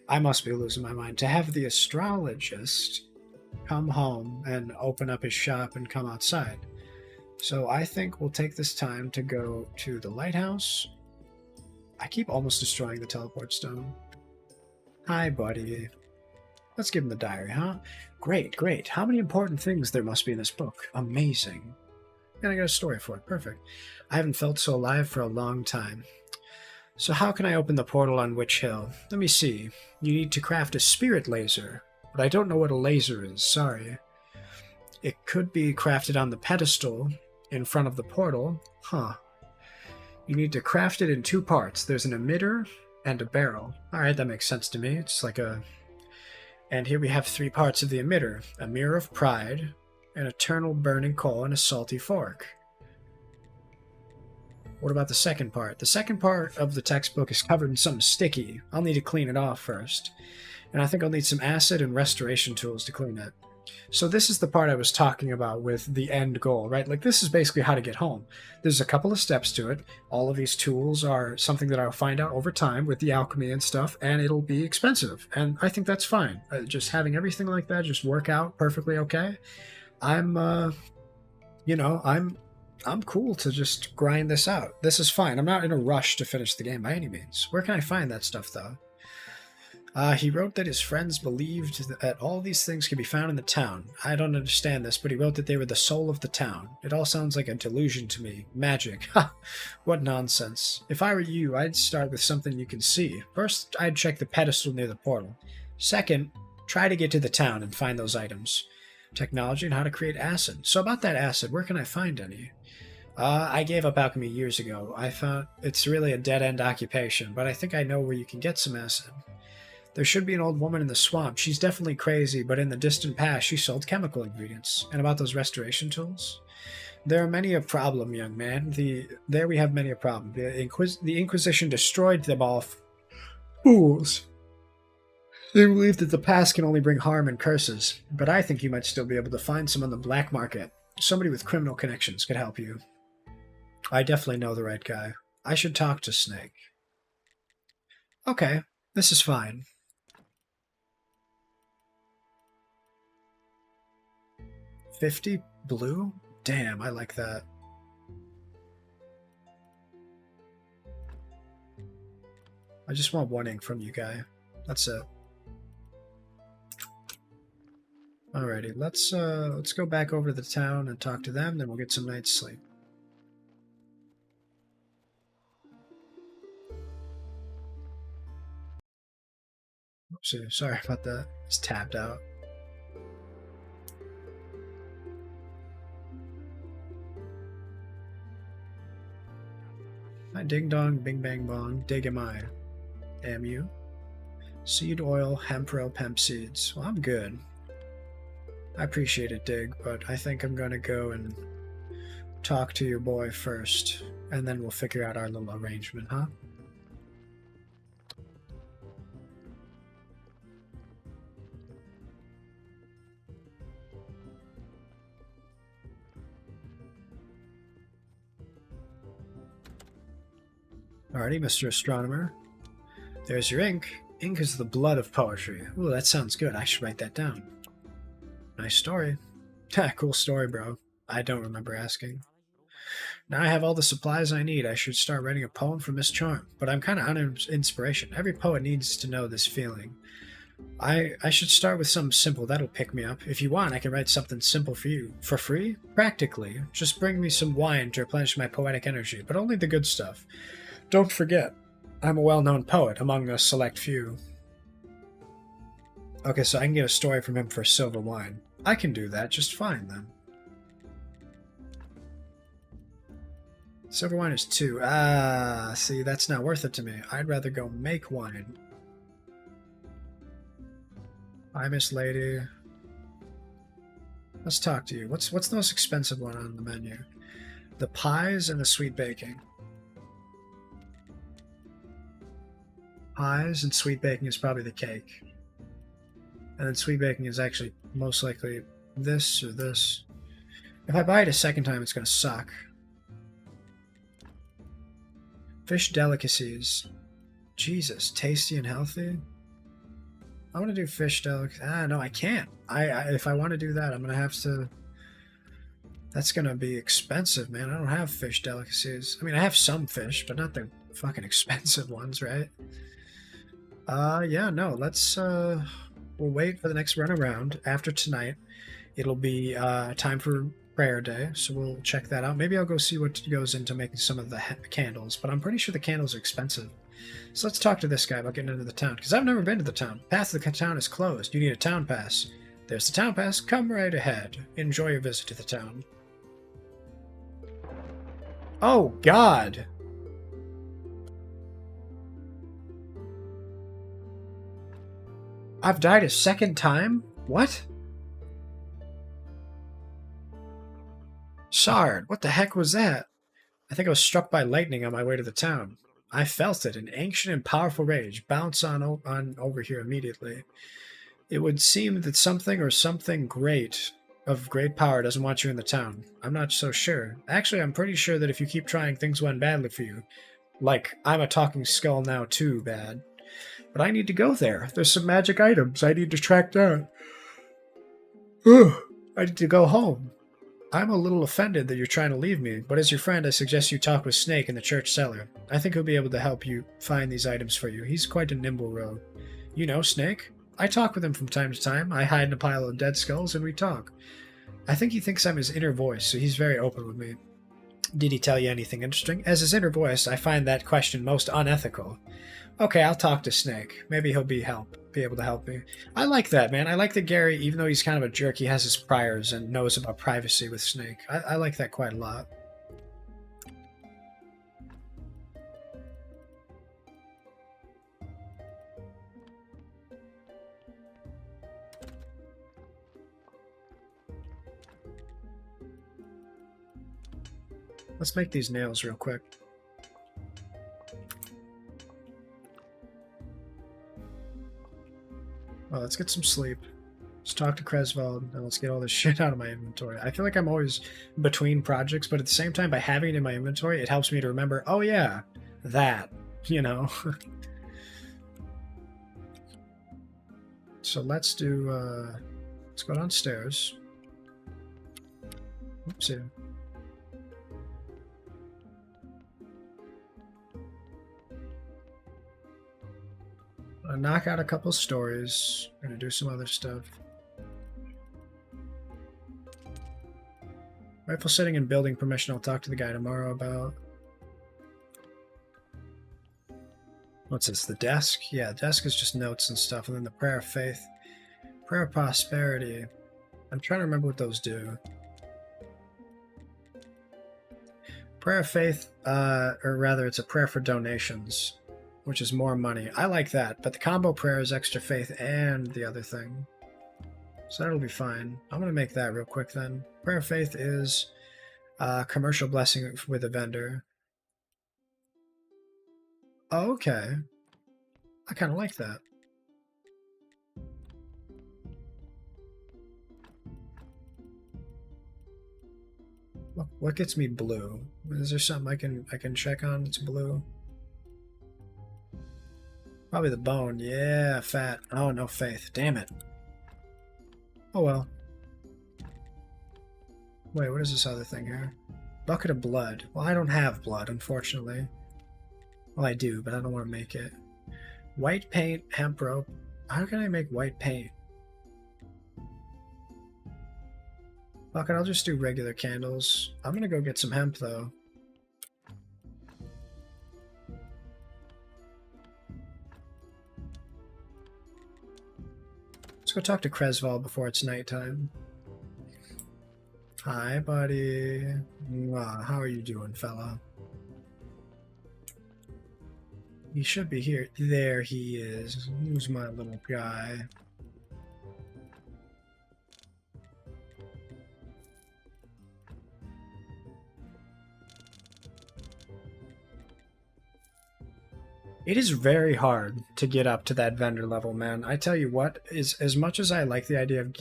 I must be losing my mind, to have the astrologist come home and open up his shop and come outside. So I think we'll take this time to go to the lighthouse. I keep almost destroying the teleport stone. Hi, buddy. Let's give him the diary, huh? Great, great. How many important things there must be in this book. Amazing. And I got a story for it. Perfect. I haven't felt so alive for a long time. So how can I open the portal on Witch Hill? Let me see. You need to craft a spirit laser, but I don't know what a laser is. Sorry. It could be crafted on the pedestal in front of the portal. Huh. You need to craft it in 2 parts. There's an emitter and a barrel. Alright, that makes sense to me. It's like a... And here we have 3 parts of the emitter. A mirror of pride, an eternal burning coal, and a salty fork. What about the second part? The second part of the textbook is covered in something sticky. I'll need to clean it off first. And I think I'll need some acid and restoration tools to clean it. So this is the part I was talking about with the end goal, right? Like, this is basically how to get home. There's a couple of steps to it. All of these tools are something that I'll find out over time with the alchemy and stuff, and it'll be expensive. And I think that's fine. Just having everything like that just work out perfectly okay. I'm cool to just grind this out. This is fine. I'm not in a rush to finish the game by any means. Where can I find that stuff, though? He wrote that his friends believed that all these things could be found in the town. I don't understand this, but he wrote that they were the soul of the town. It all sounds like a delusion to me. Magic. Ha! What nonsense. If I were you, I'd start with something you can see. First, I'd check the pedestal near the portal. Second, try to get to the town and find those items. Technology and how to create acid. So about that acid, where can I find any? I gave up alchemy years ago. I found it's really a dead-end occupation, but I think I know where you can get some acid. There should be an old woman in the swamp. She's definitely crazy, but in the distant past she sold chemical ingredients. And about those restoration tools? There are many a problem, young man. There we have many a problem. The Inquisition destroyed them all. Fools. They believe that the past can only bring harm and curses, but I think you might still be able to find some on the black market. Somebody with criminal connections could help you. I definitely know the right guy. I should talk to Snake. Okay, this is fine. $50 blue? Damn, I like that. I just want 1 ink from you, guy. That's it. Alrighty, let's go back over to the town and talk to them, then we'll get some night's sleep. Oopsie, sorry about that. It's tapped out. Hi, ding dong, bing bang bong, dig am I. Am you? Seed oil, hemp seeds. Well, I'm good. I appreciate it, Dig, but I think I'm gonna go and talk to your boy first, and then we'll figure out our little arrangement, huh? Alrighty, Mr. Astronomer. There's your ink. Ink is the blood of poetry. Ooh, that sounds good. I should write that down. Nice story. Cool story, bro. I don't remember asking. Now I have all the supplies I need. I should start writing a poem for Miss Charm. But I'm kind of out of inspiration. Every poet needs to know this feeling. I should start with something simple. That'll pick me up. If you want, I can write something simple for you. For free? Practically. Just bring me some wine to replenish my poetic energy, but only the good stuff. Don't forget, I'm a well-known poet among a select few. Okay, so I can get a story from him for silver wine. I can do that just fine, then. Silver wine is 2. See, that's not worth it to me. I'd rather go make wine. Hi, Miss Lady. Let's talk to you. What's the most expensive one on the menu? The pies and the sweet baking. Pies and sweet baking is probably the cake. And then sweet baking is actually most likely this or this. If I buy it a second time, it's going to suck. Fish delicacies. Jesus, tasty and healthy? I want to do fish delicacies. No, I can't. If I want to do that, I'm going to have to... That's going to be expensive, man. I don't have fish delicacies. I mean, I have some fish, but not the fucking expensive ones, right? Yeah, no, let's, we'll wait for the next run around. After tonight, it'll be, time for prayer day, so we'll check that out. Maybe I'll go see what goes into making some of the candles, but I'm pretty sure the candles are expensive. So let's talk to this guy about getting into the town, because I've never been to the town. Path to the town is closed. You need a town pass. There's the town pass. Come right ahead. Enjoy your visit to the town. Oh, God! I've died a second time? What? Sard, what the heck was that? I think I was struck by lightning on my way to the town. I felt it, an ancient and powerful rage, bounce on over here immediately. It would seem that something or something great, of great power, doesn't want you in the town. I'm not so sure. Actually, I'm pretty sure that if you keep trying, things went badly for you. Like, I'm a talking skull now too bad. But I need to go there. There's some magic items I need to track down. Ugh, I need to go home. I'm a little offended that you're trying to leave me, but as your friend, I suggest you talk with Snake in the church cellar. I think he'll be able to help you find these items for you. He's quite a nimble rogue. You know Snake? I talk with him from time to time. I hide in a pile of dead skulls and we talk. I think he thinks I'm his inner voice, so he's very open with me. Did he tell you anything interesting? As his inner voice, I find that question most unethical. Okay, I'll talk to Snake. Maybe he'll be able to help me. I like that, man. I like that Gary, even though he's kind of a jerk, he has his priors and knows about privacy with Snake. I like that quite a lot. Let's make these nails real quick. Well, let's get some sleep. Let's talk to Cresvald, and let's get all this shit out of my inventory. I feel like I'm always between projects, but at the same time, by having it in my inventory, it helps me to remember, oh yeah, that, you know. So let's do, let's go downstairs. Oopsie. I'll knock out a couple stories. We're gonna do some other stuff. Rifle setting and building permission. I'll talk to the guy tomorrow about. What's this? The desk? Yeah, the desk is just notes and stuff, and then the prayer of faith, prayer of prosperity. I'm trying to remember what those do. Prayer of faith, or rather, it's a prayer for donations, which is more money. I like that, but the combo prayer is extra faith and the other thing. So that'll be fine. I'm going to make that real quick then. Prayer of faith is commercial blessing with a vendor. Oh, okay. I kind of like that. What gets me blue? Is there something I can check on that's blue? Probably the bone. Yeah, fat. Oh, no faith. Damn it. Oh, well. Wait, what is this other thing here? Bucket of blood. Well, I don't have blood, unfortunately. Well, I do, but I don't want to make it. White paint, hemp rope. How can I make white paint? Fuck it, I'll just do regular candles. I'm gonna go get some hemp, though. Let's go talk to Cresvald before it's nighttime. Hi, buddy. How are you doing, fella? He should be here. There he is. Who's my little guy? It is very hard to get up to that vendor level, man. I tell you what, is as much as I like the idea of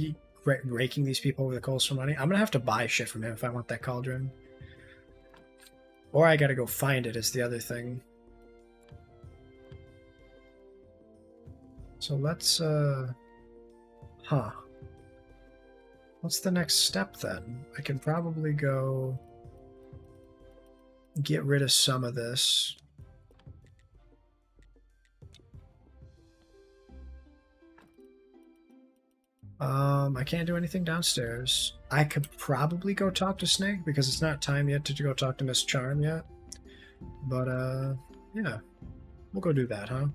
raking these people over the coals for money, I'm gonna have to buy shit from him if I want that cauldron. Or I gotta go find it is the other thing. So let's, what's the next step then? I can probably go get rid of some of this. I can't do anything downstairs. I could probably go talk to Snake because it's not time yet to go talk to Miss Charm yet. But, yeah. We'll go do that, huh?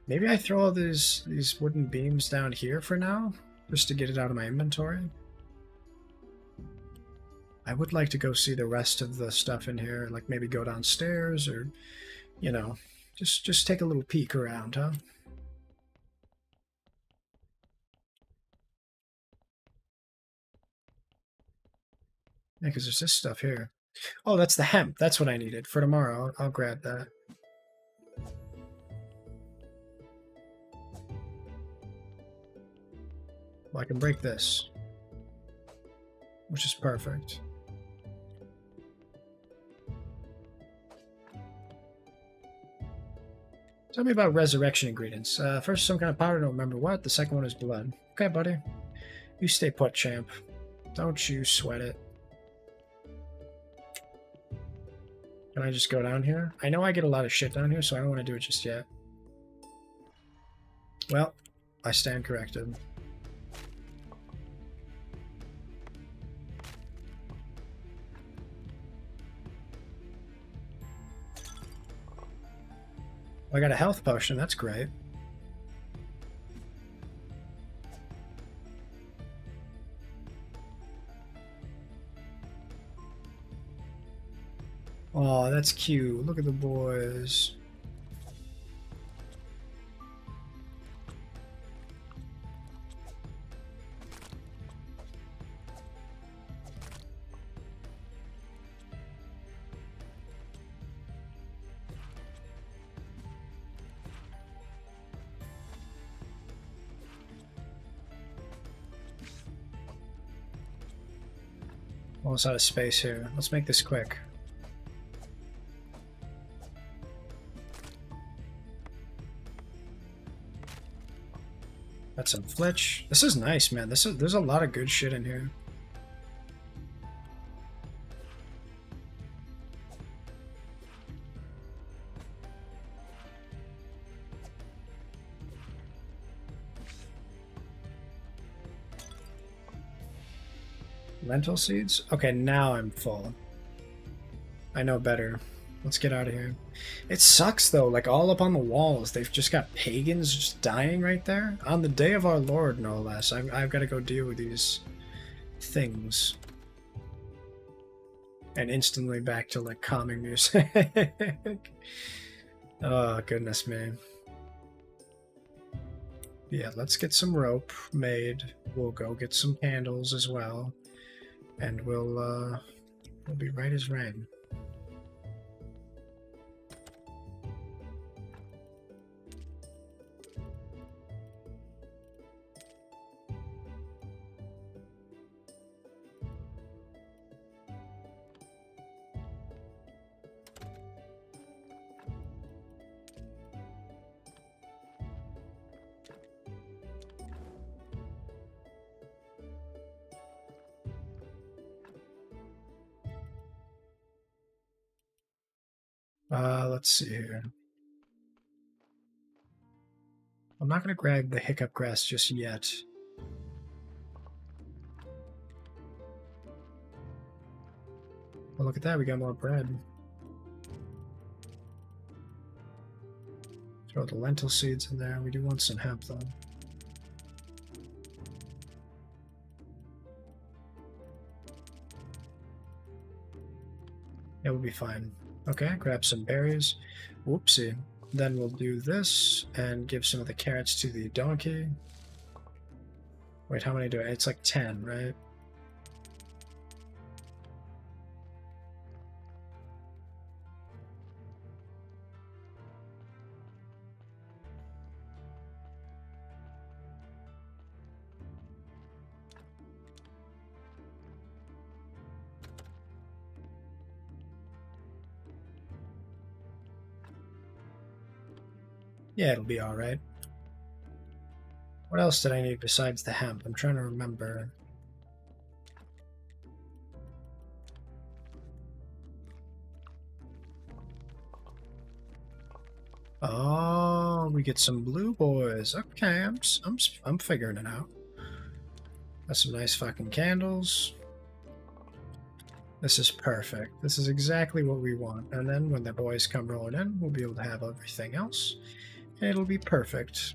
Maybe I throw all these wooden beams down here for now, just to get it out of my inventory. I would like to go see the rest of the stuff in here, like maybe go downstairs or, you know, just take a little peek around, huh? Yeah, because there's this stuff here. Oh, that's the hemp. That's what I needed for tomorrow. I'll grab that. Well, I can break this, which is perfect. Tell me about resurrection ingredients. First, some kind of powder, don't remember what. The second one is blood. Okay, buddy. You stay put, champ. Don't you sweat it. Can I just go down here? I know I get a lot of shit down here, so I don't want to do it just yet. Well, I stand corrected. I got a health potion, that's great. Oh, that's cute. Look at the boys. Almost out of space here. Let's make this quick. Got some flitch. This is nice, man. There's a lot of good shit in here. Lentil seeds? Okay, now I'm full. I know better. Let's get out of here. It sucks, though. Like, all up on the walls, they've just got pagans just dying right there. On the day of our Lord, no less. I've got to go deal with these things. And instantly back to, like, calming music. Oh, goodness, man. Yeah, let's get some rope made. We'll go get some candles as well. And we'll be right as rain. Let's see here. I'm not going to grab the hiccup grass just yet. Well, look at that, we got more bread. Throw the lentil seeds in there. We do want some hemp, though. Yeah, we'll be fine. Okay, grab some berries. Whoopsie. Then we'll do this and give some of the carrots to the donkey. Wait, how many do I? It's like 10, right? Yeah, it'll be alright. What else did I need besides the hemp? I'm trying to remember. Oh, we get some blue boys. Okay, I'm figuring it out. Got some nice fucking candles. This is perfect. This is exactly what we want. And then when the boys come rolling in, we'll be able to have everything else. And it'll be perfect.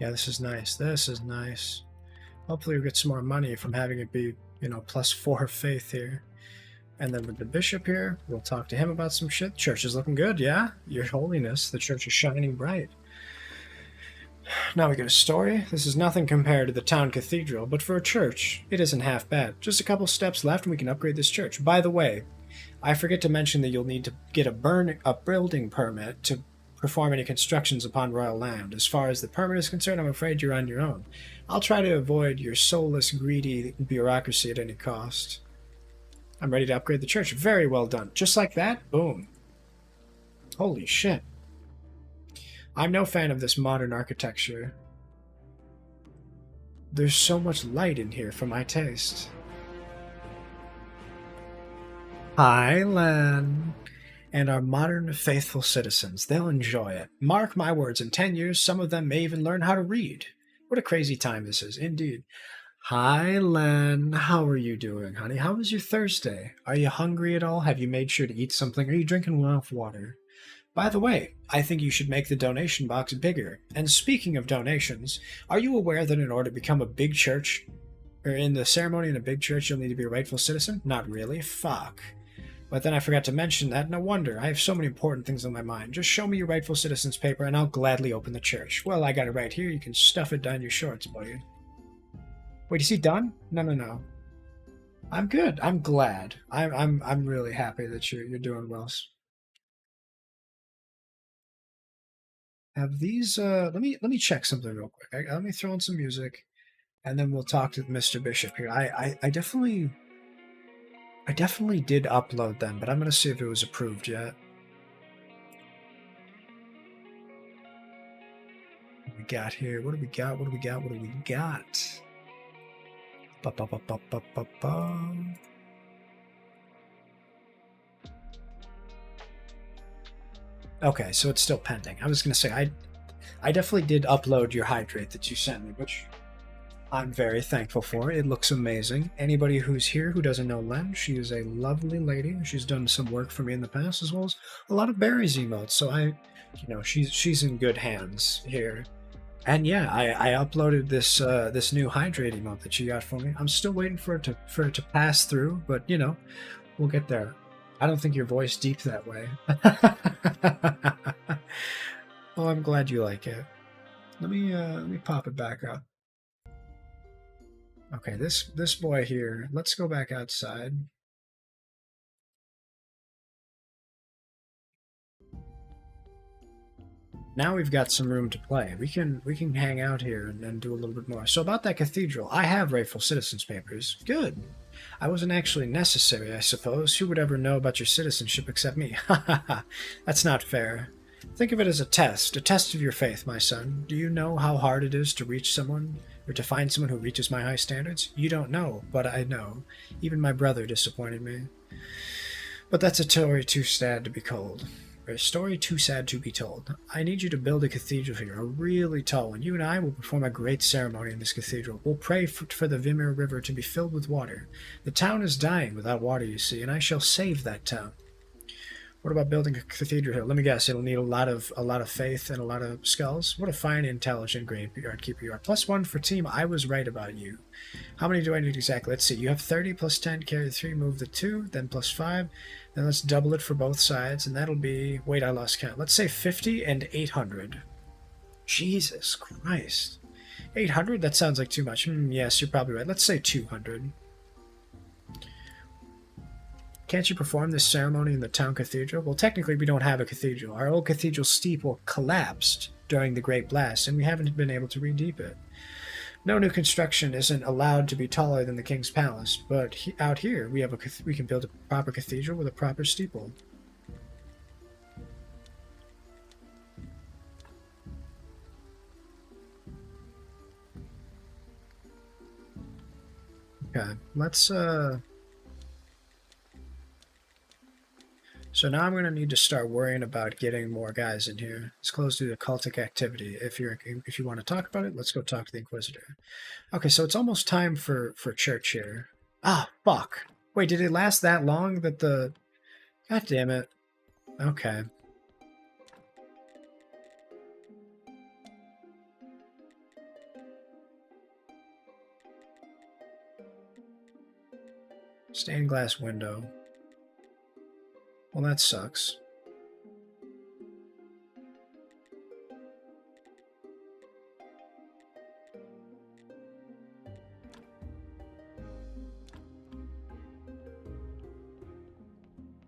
Yeah, this is nice. This is nice. Hopefully we'll get some more money from having it be, you know, +4 faith here. And then with the bishop here, we'll talk to him about some shit. Church is looking good, yeah? Your Holiness, the church is shining bright. Now we get a story. This is nothing compared to the town cathedral, but for a church, it isn't half bad. Just a couple steps left and we can upgrade this church. By the way, I forget to mention that you'll need to get a building permit to perform any constructions upon royal land. As far as the permit is concerned, I'm afraid you're on your own. I'll try to avoid your soulless, greedy bureaucracy at any cost. I'm ready to upgrade the church. Very well done. Just like that, boom. Holy shit. I'm no fan of this modern architecture. There's so much light in here for my taste. Hi, Len. And our modern faithful citizens. They'll enjoy it. Mark my words, in 10 years, some of them may even learn how to read. What a crazy time this is, indeed. Hi, Len. How are you doing, honey? How was your Thursday? Are you hungry at all? Have you made sure to eat something? Are you drinking enough water? By the way, I think you should make the donation box bigger. And speaking of donations, are you aware that in order to become a big church, or in the ceremony in a big church, you'll need to be a rightful citizen? Not really. Fuck. But then I forgot to mention that. No wonder. I have so many important things on my mind. Just show me your rightful citizen's paper and I'll gladly open the church. Well, I got it right here. You can stuff it down your shorts, buddy. Wait, is he done? No. I'm good. I'm glad. I'm really happy that you're doing well. Have these let me check something real quick. Let me throw in some music and then we'll talk to Mr. Bishop here. I definitely did upload them, but I'm gonna see if it was approved yet. What do we got here? What do we got? What do we got? What do we got? Okay, so it's still pending. I was gonna say I definitely did upload your hydrate that you sent me, which I'm very thankful for. It looks amazing. Anybody who's here who doesn't know Len, she is a lovely lady. She's done some work for me in the past, as well as a lot of berries emotes. So she's in good hands here. And yeah, I uploaded this new hydrate emote that you got for me. I'm still waiting for it to pass through, but we'll get there. I don't think your voice deep that way. Oh, I'm glad you like it. Let me pop it back up. Okay, this boy here. Let's go back outside. Now we've got some room to play. We can hang out here and do a little bit more. So about that cathedral, I have rightful citizens papers. Good. I wasn't actually necessary, I suppose. Who would ever know about your citizenship except me? Ha ha ha. That's not fair. Think of it as a test of your faith, my son. Do you know how hard it is to reach someone, or to find someone who reaches my high standards? You don't know, but I know. Even my brother disappointed me. But that's a story too sad to be told. A story too sad to be told. I need you to build a cathedral here, a really tall one. You and I will perform a great ceremony in this cathedral. We'll pray for the Vimir River to be filled with water. The town is dying without water, you see, and I shall save that town. What about building a cathedral here? Let me guess, it'll need a lot of faith and a lot of skulls. What a fine, intelligent graveyard keeper you are. +1 for team. I was right about you. How many do I need exactly? Let's see. You have 30 plus 10, carry the 3, move the 2, then +5. Then let's double it for both sides, and that'll be... Wait, I lost count. Let's say 50 and 800. Jesus Christ. 800? That sounds like too much. Yes, you're probably right. Let's say 200. Can't you perform this ceremony in the town cathedral? Well, technically we don't have a cathedral. Our old cathedral steeple collapsed during the Great Blast, and we haven't been able to re-deep it. No new construction isn't allowed to be taller than the king's palace, but out here we can build a proper cathedral with a proper steeple. Okay, let's So now I'm going to need to start worrying about getting more guys in here. It's closed due to cultic activity. If you want to talk about it, let's go talk to the Inquisitor. Okay, so it's almost time for church here. Ah, fuck. Wait, did it last that long that the... God damn it. Okay. Stained glass window. Well, that sucks.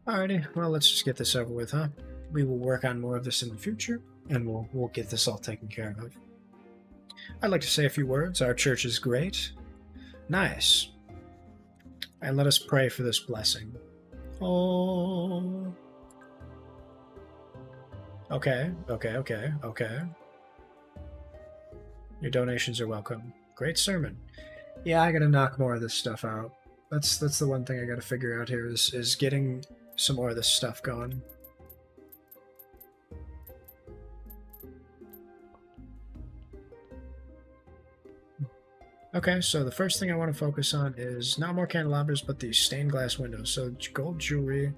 Alrighty, well, let's just get this over with, huh? We will work on more of this in the future, and we'll get this all taken care of. I'd like to say a few words. Our church is great. Nice. And let us pray for this blessing. Oh. Okay. Your donations are welcome. Great sermon. Yeah, I gotta knock more of this stuff out. That's the one thing I gotta figure out here is getting some more of this stuff going. Okay, so the first thing I want to focus on is not more candelabras, but these stained glass windows. So gold jewelry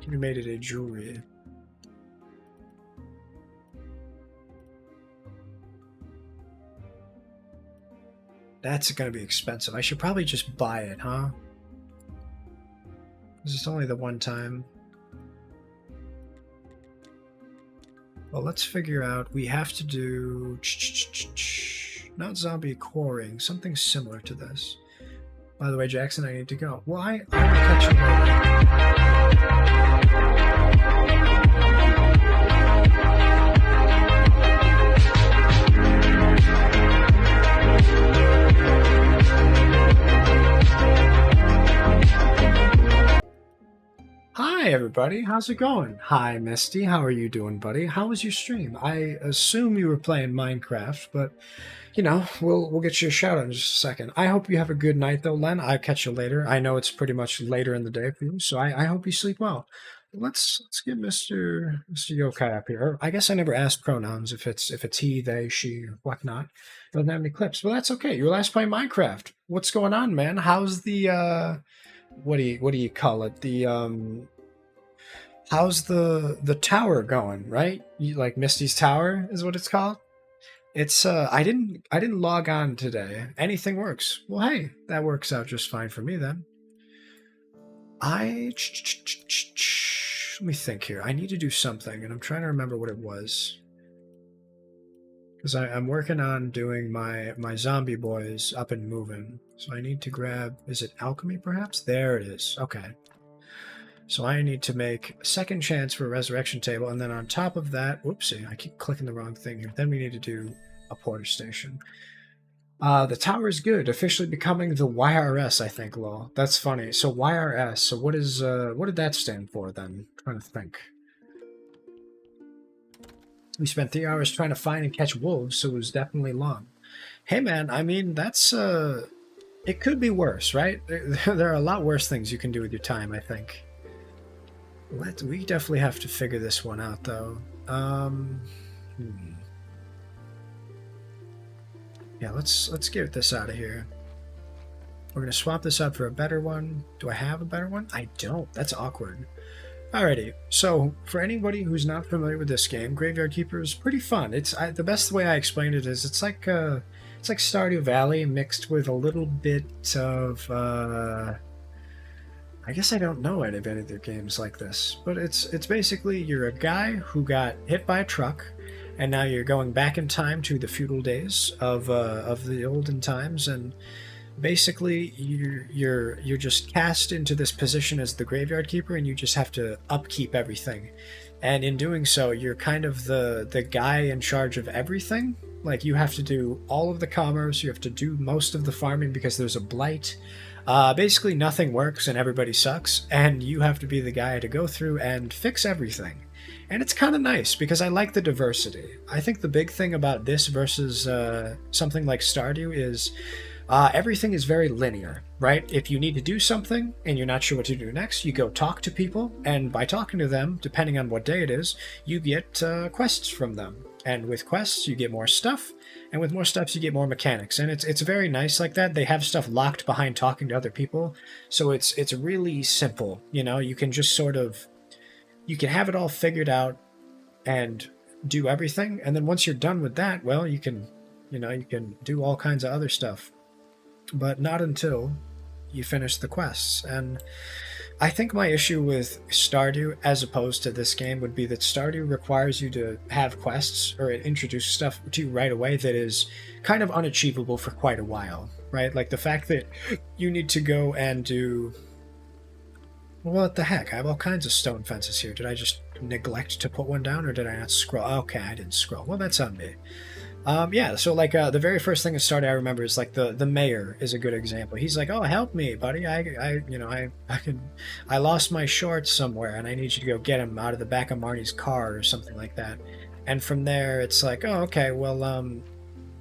can be made into jewelry. That's going to be expensive. I should probably just buy it, huh? Because it's only the one time. Well, let's figure out. We have to do... Not zombie quarrying, something similar to this. By the way, Jackson, I need to go. Well, I will catch you Hi, everybody. How's it going? Hi, Misty. How are you doing, buddy? How was your stream? I assume you were playing Minecraft, but... You know, we'll get you a shout out in just a second. I hope you have a good night, though, Len. I'll catch you later. I know it's pretty much later in the day for you, so I hope you sleep well. Let's get Mr. Yokai up here. I guess I never asked pronouns if it's he, they, she, whatnot. Doesn't have any clips, but that's okay. You're last playing Minecraft. What's going on, man? How's the what do you call it? The how's the tower going? Right? You like Misty's Tower is what it's called. It's I didn't log on today. Anything works. Well, hey, that works out just fine for me then. Let me think here. I need to do something, and I'm trying to remember what it was. Because I'm working on doing my zombie boys up and moving. So I need to grab, is it alchemy perhaps? There it is. Okay. So I need to make a second chance for a resurrection table, and then on top of that, whoopsie, I keep clicking the wrong thing here. Then we need to do a porter station. The tower is good. Officially becoming the YRS, I think, lol. That's funny. So YRS, so what did that stand for then? I'm trying to think. We spent 3 hours trying to find and catch wolves, so it was definitely long. Hey man, I mean, that's, it could be worse, right? There are a lot worse things you can do with your time, I think. We definitely have to figure this one out, though. Yeah, let's get this out of here. We're gonna swap this out for a better one. Do I have a better one? I don't. That's awkward. Alrighty. So for anybody who's not familiar with this game, Graveyard Keeper is pretty fun. The best way I explained it is it's like Stardew Valley mixed with a little bit of I guess I don't know any of their games like this, but it's basically you're a guy who got hit by a truck, and now you're going back in time to the feudal days of the olden times, and basically you're just cast into this position as the Graveyard Keeper, and you just have to upkeep everything, and in doing so, you're kind of the guy in charge of everything. Like you have to do all of the commerce, you have to do most of the farming because there's a blight. Basically, nothing works and everybody sucks, and you have to be the guy to go through and fix everything. And it's kind of nice because I like the diversity. I think the big thing about this versus something like Stardew is everything is very linear, right? If you need to do something and you're not sure what to do next, you go talk to people, and by talking to them, depending on what day it is, you get quests from them. And with quests, you get more stuff, and with more stuff, you get more mechanics. And it's very nice like that. They have stuff locked behind talking to other people, so it's really simple. You know, you can just you can have it all figured out and do everything, and then once you're done with that, well, you can do all kinds of other stuff, but not until you finish the quests. And I think my issue with Stardew as opposed to this game would be that Stardew requires you to have quests or introduce stuff to you right away that is kind of unachievable for quite a while, right? Like the fact that you need to go and do... Well, what the heck? I have all kinds of stone fences here. Did I just neglect to put one down, or did I not scroll? Okay, I didn't scroll. Well, that's on me. Yeah, so like the very first thing that started, I remember is like the mayor is a good example. He's like, "Oh, help me, buddy! I lost my shorts somewhere, and I need you to go get them out of the back of Marnie's car or something like that." And from there, it's like, "Oh, okay, well,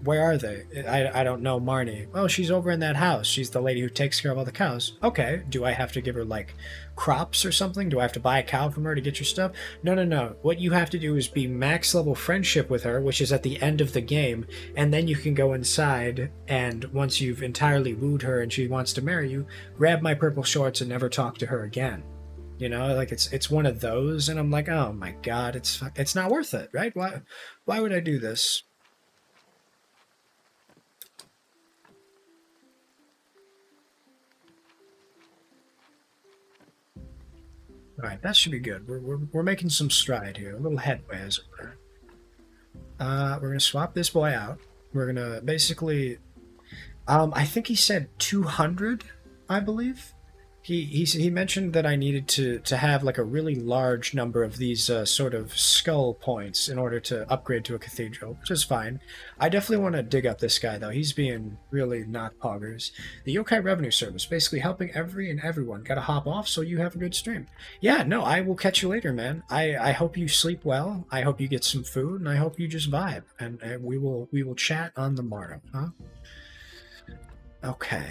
where are they? I don't know Marnie. Oh, she's over in that house. She's the lady who takes care of all the cows. Okay, do I have to give her like crops or something? Do I have to buy a cow from her to get your stuff? No. What you have to do is be max level friendship with her, which is at the end of the game, and then you can go inside, and once you've entirely wooed her and she wants to marry you, grab my purple shorts and never talk to her again." You know, like it's one of those, and I'm like, oh my god, it's not worth it, right? Why would I do this? Alright, that should be good. We're making some stride here, a little headway, as it were. We're going to swap this boy out. We're going to basically... I think he said 200, I believe? He mentioned that I needed to have like a really large number of these sort of skull points in order to upgrade to a cathedral, which is fine. I definitely want to dig up this guy, though. He's being really not poggers. The Yokai Revenue Service, basically helping everyone. Gotta hop off so you have a good stream. Yeah, no, I will catch you later, man. I hope you sleep well. I hope you get some food, and I hope you just vibe. And we will chat on the morrow, huh? Okay,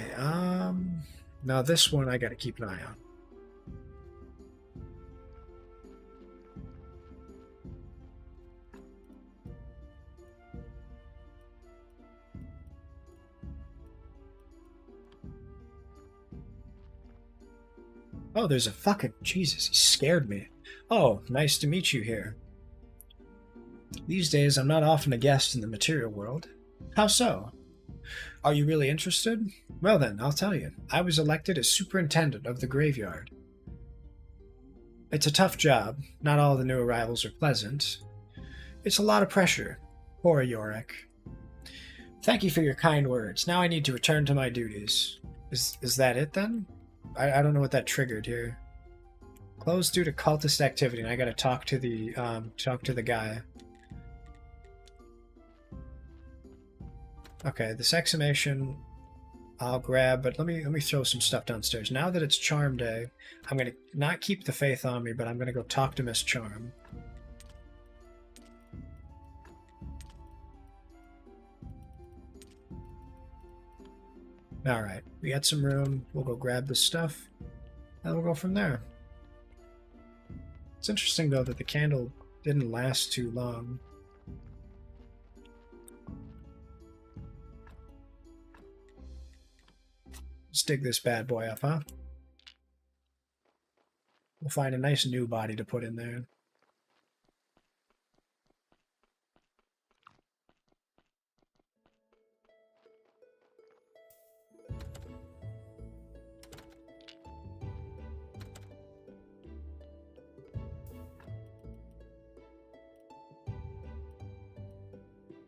now this one I gotta keep an eye on. Oh, there's a fucking... Jesus, he scared me. Oh, nice to meet you here. These days, I'm not often a guest in the material world. How so? Are you really interested? Well then, I'll tell you. I was elected as superintendent of the graveyard. It's a tough job. Not all the new arrivals are pleasant. It's a lot of pressure. Poor Yorick. Thank you for your kind words. Now I need to return to my duties. Is that it then? I don't know what that triggered here. Closed due to cultist activity, and I gotta talk to the guy. Okay, this exhumation I'll grab, but let me throw some stuff downstairs. Now that it's Charm Day, I'm gonna not keep the faith on me, but I'm gonna go talk to Miss Charm. Alright, we got some room. We'll go grab the stuff, and we'll go from there. It's interesting, though, that the candle didn't last too long. Let's dig this bad boy up, huh? We'll find a nice new body to put in there.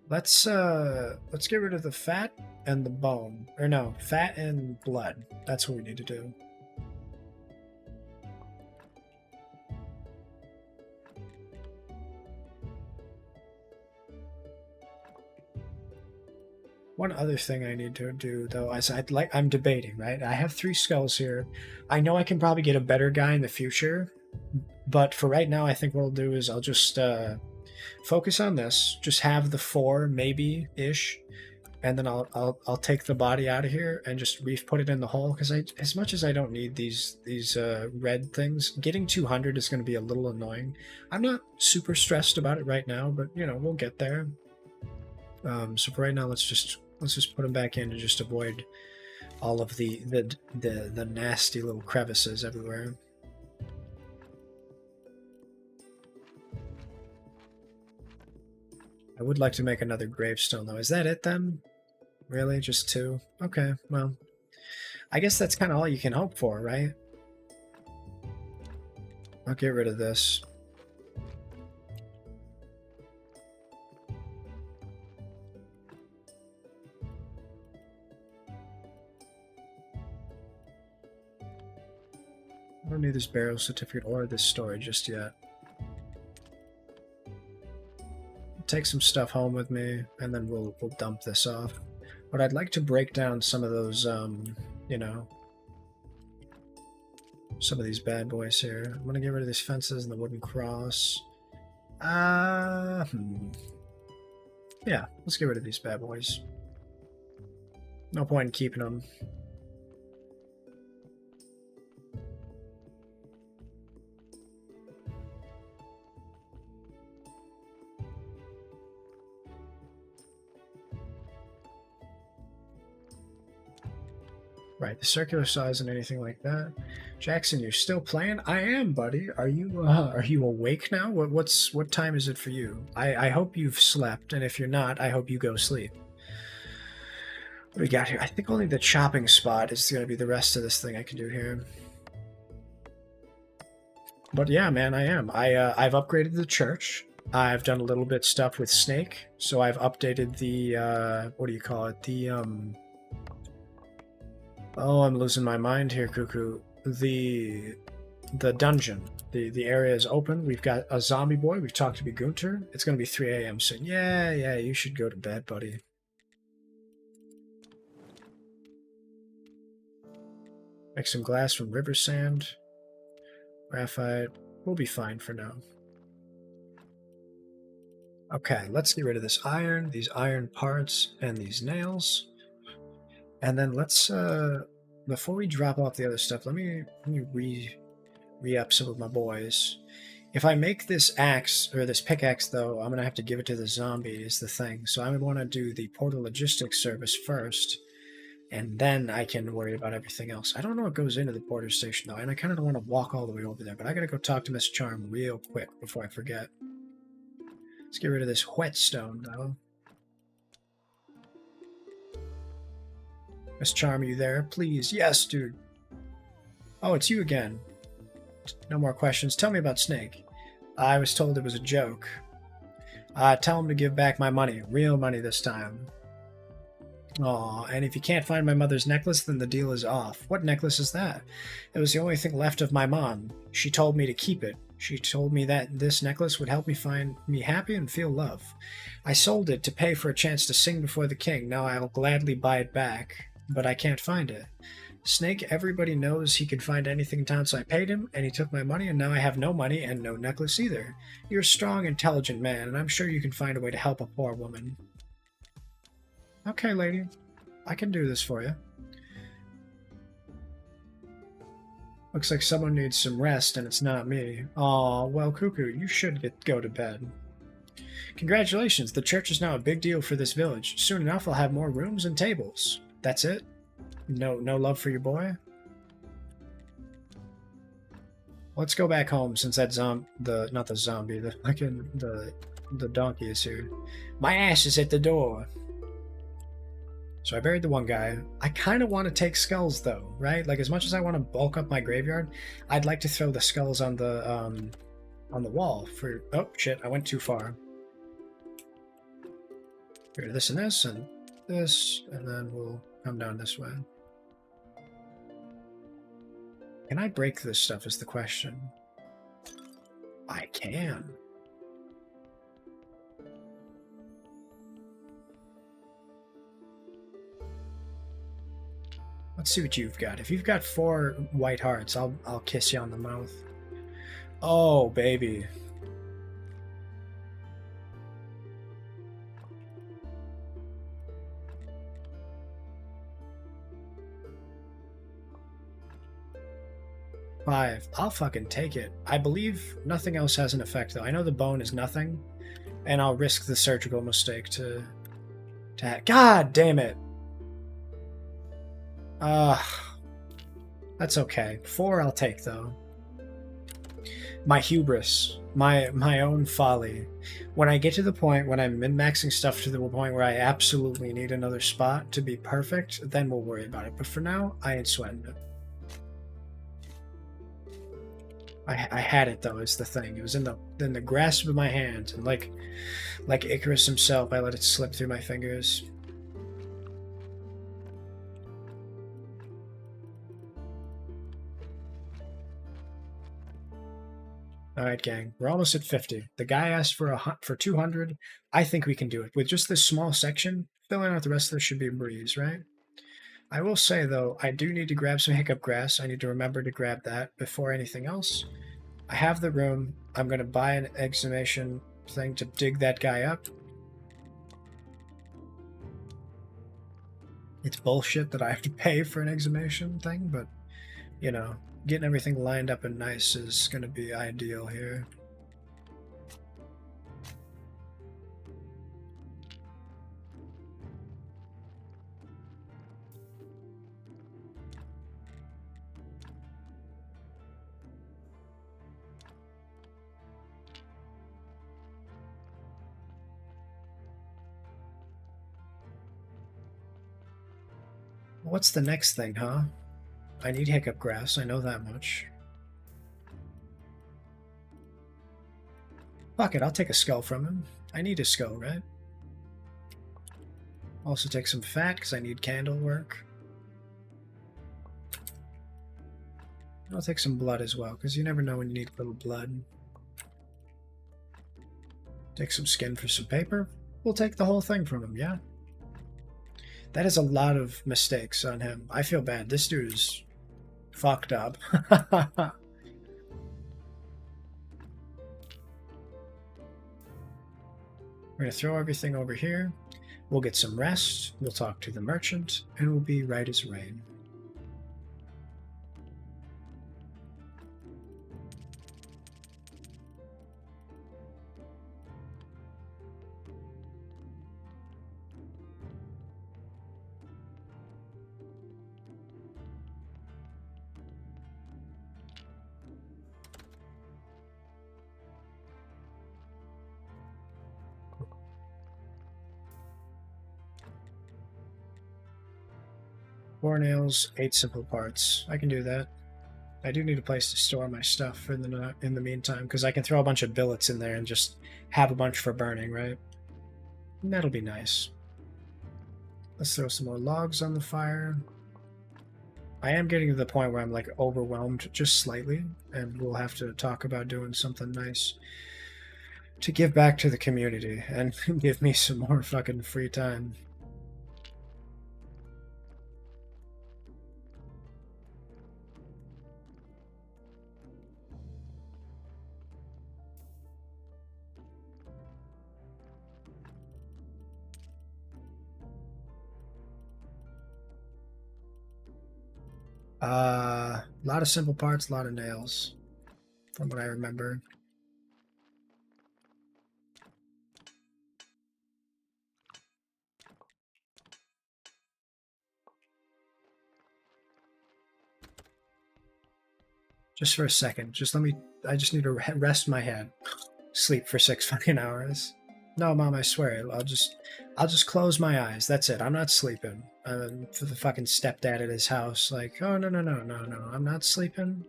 Let's get rid of the fat and the bone. Or no, fat and blood. That's what we need to do. One other thing I need to do, though, is I'm debating, right? I have 3 skulls here. I know I can probably get a better guy in the future, but for right now, I think what I'll do is I'll just focus on this. Just have the 4, maybe-ish, and then I'll take the body out of here and just put it in the hole. Because as much as I don't need these red things, getting 200 is going to be a little annoying. I'm not super stressed about it right now, but you know we'll get there. So for right now, let's just put them back in to just avoid all of the nasty little crevices everywhere. I would like to make another gravestone, though. Is that it, then? Really? Just 2? Okay, well, I guess that's kind of all you can hope for, right? I'll get rid of this. I don't need this burial certificate or this story just yet. Take some stuff home with me, and then we'll dump this off. But I'd like to break down some of those, you know, some of these bad boys here. I'm gonna get rid of these fences and the wooden cross. Yeah, let's get rid of these bad boys. No point in keeping them. Right, the circular saw isn't anything like that. Jackson, you're still playing? I am, buddy. Are you awake now? What time is it for you? I hope you've slept, and if you're not, I hope you go sleep. What do we got here? I think only the chopping spot is going to be the rest of this thing I can do here. But yeah, man, I am. I've upgraded the church. I've done a little bit stuff with Snake, so I've updated the what do you call it? The oh, I'm losing my mind here, Cuckoo. The dungeon. The area is open. We've got a zombie boy. We've talked to Gunter. It's going to be 3 a.m. soon. Yeah, you should go to bed, buddy. Make some glass from river sand. Graphite. We'll be fine for now. Okay, let's get rid of this iron, these iron parts, and these nails. And then let's, before we drop off the other stuff, let me re-up some of my boys. If I make this axe, or this pickaxe, though, I'm going to have to give it to the zombie, is the thing. So I want to do the portal logistics service first, and then I can worry about everything else. I don't know what goes into the porter station, though, and I kind of don't want to walk all the way over there, but I got to go talk to Miss Charm real quick before I forget. Let's get rid of this whetstone, though. Miss Charm, are you there? Please. Yes, dude. Oh, it's you again. No more questions. Tell me about Snake. I was told it was a joke. Tell him to give back my money. Real money this time. Aw, and if you can't find my mother's necklace, then the deal is off. What necklace is that? It was the only thing left of my mom. She told me to keep it. She told me that this necklace would help me find me happy and feel love. I sold it to pay for a chance to sing before the king. Now I'll gladly buy it back. But I can't find it. Snake, everybody knows he can find anything in town, so I paid him, and he took my money, and now I have no money and no necklace either. You're a strong, intelligent man, and I'm sure you can find a way to help a poor woman. Okay, lady. I can do this for you. Looks like someone needs some rest, and it's not me. Aw, well, Cuckoo, you should go to bed. Congratulations, the church is now a big deal for this village. Soon enough, I'll have more rooms and tables. That's it? No love for your boy? Let's go back home since that the donkey is here. My ass is at the door. So I buried the one guy. I kind of want to take skulls though, right? Like as much as I want to bulk up my graveyard, I'd like to throw the skulls on the wall for. Oh shit! I went too far. Get rid of this and this and this, and then we'll come down this way. Can I break this stuff? Is the question. I can. Let's see what you've got. If you've got 4 white hearts, I'll kiss you on the mouth. Oh, baby. Five. I'll fucking take it. I believe nothing else has an effect, though. I know the bone is nothing, and I'll risk the surgical mistake to God damn it. That's okay. 4 I'll take, though. My hubris. My own folly. When I get to the point when I'm min-maxing stuff to the point where I absolutely need another spot to be perfect, then we'll worry about it. But for now, I ain't sweating it. I had it, though, is the thing. It was in the grasp of my hand, and like Icarus himself, I let it slip through my fingers. Alright, gang. We're almost at 50. The guy asked for 200. I think we can do it. With just this small section, filling out the rest of this should be a breeze, right? I will say, though, I do need to grab some hiccup grass. I need to remember to grab that before anything else. I have the room. I'm going to buy an exhumation thing to dig that guy up. It's bullshit that I have to pay for an exhumation thing, but, you know, getting everything lined up and nice is going to be ideal here. What's the next thing, huh? I need hiccup grass, I know that much. Fuck it, I'll take a skull from him. I need a skull, right? Also take some fat, because I need candle work. I'll take some blood as well, because you never know when you need a little blood. Take some skin for some paper. We'll take the whole thing from him, yeah? That is a lot of mistakes on him. I feel bad. This dude is fucked up. We're going to throw everything over here. We'll get some rest. We'll talk to the merchant, and we'll be right as rain. Four nails, 8 simple parts. I can do that. I do need a place to store my stuff in the meantime, because I can throw a bunch of billets in there and just have a bunch for burning, right? And that'll be nice. Let's throw some more logs on the fire. I am getting to the point where I'm like overwhelmed just slightly, and we'll have to talk about doing something nice to give back to the community and give me some more fucking free time. A lot of simple parts, a lot of nails, from what I remember. Just for a second, I just need to rest my head. Sleep for 6 fucking hours. No, Mom, I swear, I'll just close my eyes. That's it. I'm not sleeping. For the fucking stepdad at his house, like, oh, no, I'm not sleeping.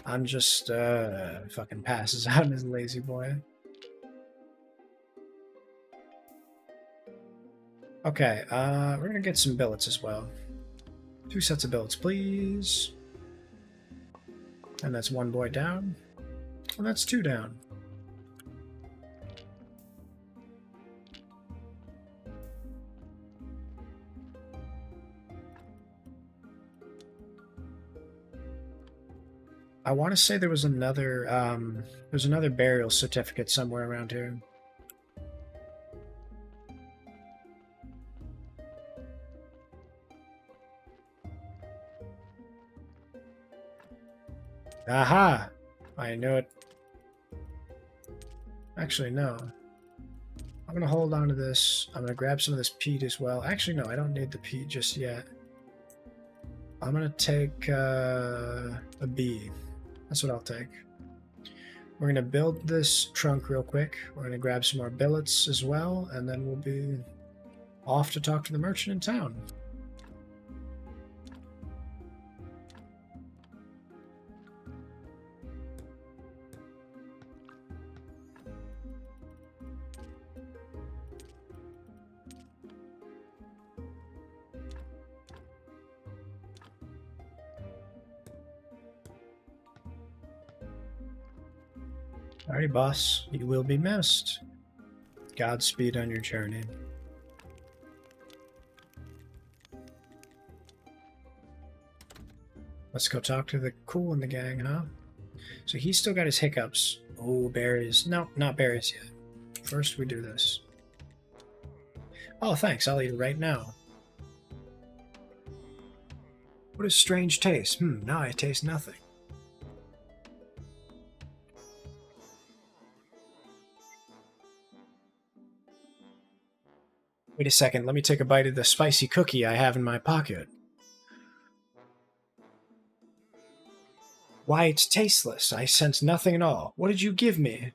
I'm just, fucking passes out in his lazy boy. Okay, we're gonna get some billets as well. 2 sets of billets, please. And that's 1 boy down. And that's 2 down. I want to say there was another burial certificate somewhere around here. Aha! I knew it. Actually, no. I'm gonna hold on to this. I'm gonna grab some of this peat as well. Actually, no, I don't need the peat just yet. I'm gonna take a bee. That's what I'll take. We're gonna build this trunk real quick. We're gonna grab some more billets as well, and then we'll be off to talk to the merchant in town. Alrighty, boss. You will be missed. Godspeed on your journey. Let's go talk to the cool in the gang, huh? So he's still got his hiccups. Oh, berries. No, not berries yet. First we do this. Oh, thanks. I'll eat it right now. What a strange taste. Now I taste nothing. Wait a second, let me take a bite of the spicy cookie I have in my pocket. Why, it's tasteless. I sense nothing at all. What did you give me?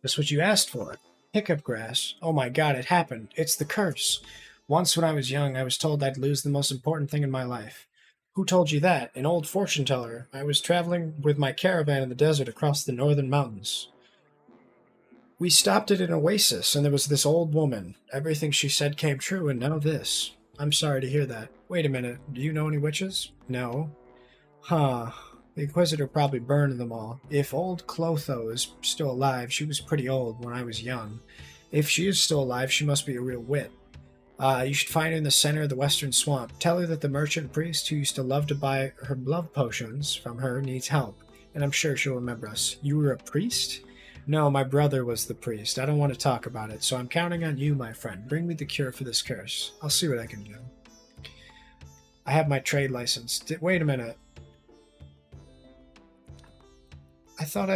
Just what you asked for. Hiccup grass. Oh my god, it happened. It's the curse. Once when I was young, I was told I'd lose the most important thing in my life. Who told you that? An old fortune teller. I was traveling with my caravan in the desert across the northern mountains. We stopped at an oasis, and there was this old woman. Everything she said came true, and now this. I'm sorry to hear that. Wait a minute, do you know any witches? No. Huh. The Inquisitor probably burned them all. If old Clotho is still alive, she was pretty old when I was young. If she is still alive, she must be a real wit. You should find her in the center of the western swamp. Tell her that the merchant priest who used to love to buy her love potions from her needs help, and I'm sure she'll remember us. You were a priest? No, my brother was the priest. I don't want to talk about it, so I'm counting on you, my friend. Bring me the cure for this curse. I'll see what I can do. I have my trade license. Wait a minute. I thought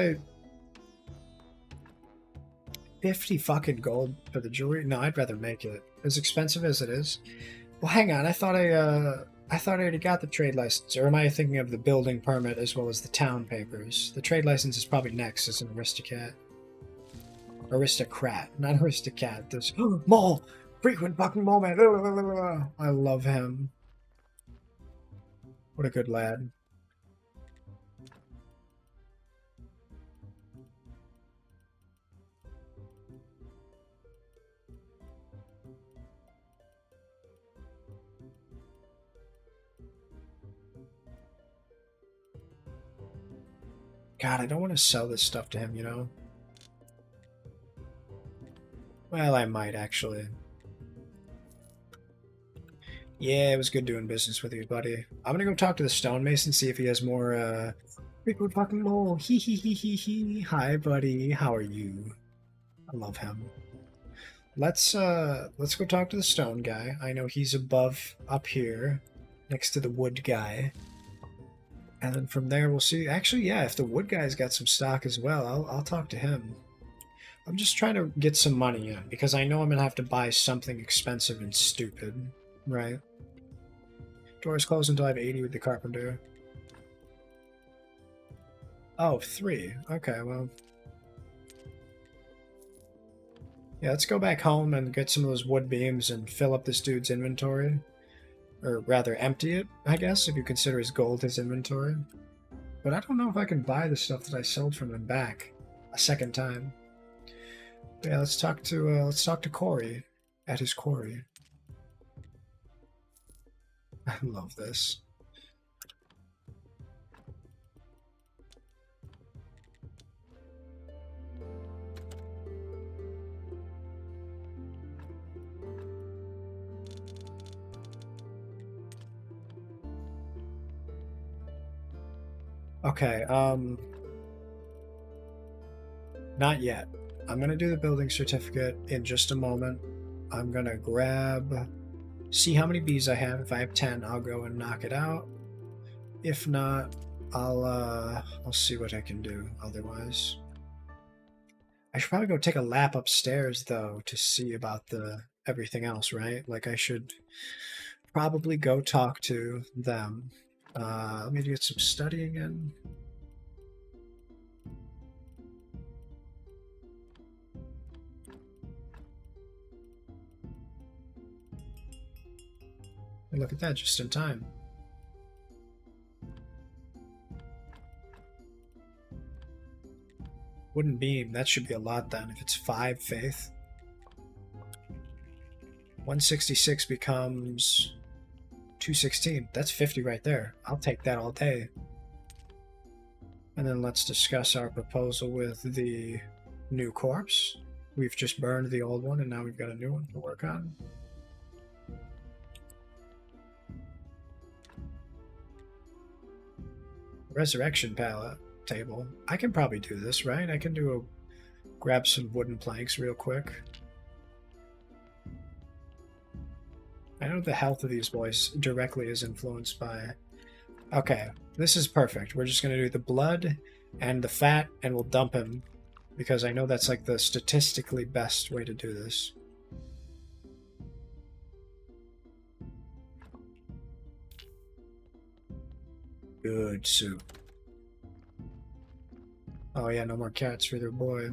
50 fucking gold for the jewelry? No, I'd rather make it. As expensive as it is. Well, hang on. I thought I already got the trade license. Or am I thinking of the building permit as well as the town papers? The trade license is probably next as an aristocrat. Aristocrat, not aristocat. There's Mole! Frequent fucking mole man! I love him. What a good lad. God, I don't want to sell this stuff to him, you know? Well, I might, actually. Yeah, it was good doing business with you, buddy. I'm gonna go talk to the stonemason, see if he has more, frequent fucking mole. Hee hee hee hee hee. Hi, buddy. How are you? I love him. Let's go talk to the stone guy. I know he's up here, next to the wood guy. And then from there, we'll see. Actually, yeah, if the wood guy's got some stock as well, I'll talk to him. I'm just trying to get some money in, because I know I'm going to have to buy something expensive and stupid, right? Doors closed until I have 80 with the carpenter. Oh, 3. Okay, well. Yeah, let's go back home and get some of those wood beams and fill up this dude's inventory. Or rather, empty it, I guess, if you consider his gold his inventory. But I don't know if I can buy the stuff that I sold from him back a second time. But yeah, let's talk to Corey at his quarry. I love this. Okay, not yet. I'm gonna do the building certificate in just a moment. I'm gonna see how many bees I have. If I have 10, I'll go and knock it out. If not, I'll see what I can do otherwise. I should probably go take a lap upstairs though to see about everything else, right? Like I should probably go talk to them. Let me get some studying in. And look at that, just in time. Wooden beam, that should be a lot then, if it's 5 faith. 166 becomes 216. That's 50 right there. I'll take that all day. And then let's discuss our proposal with the new corpse. We've just burned the old one, and now we've got a new one to work on. Resurrection pallet table. I can probably do this, right? I can grab some wooden planks real quick. I know the health of these boys directly is influenced by... Okay, this is perfect. We're just going to do the blood and the fat, and we'll dump him, because I know that's like the statistically best way to do this. Good soup. Oh yeah, no more cats for their boy.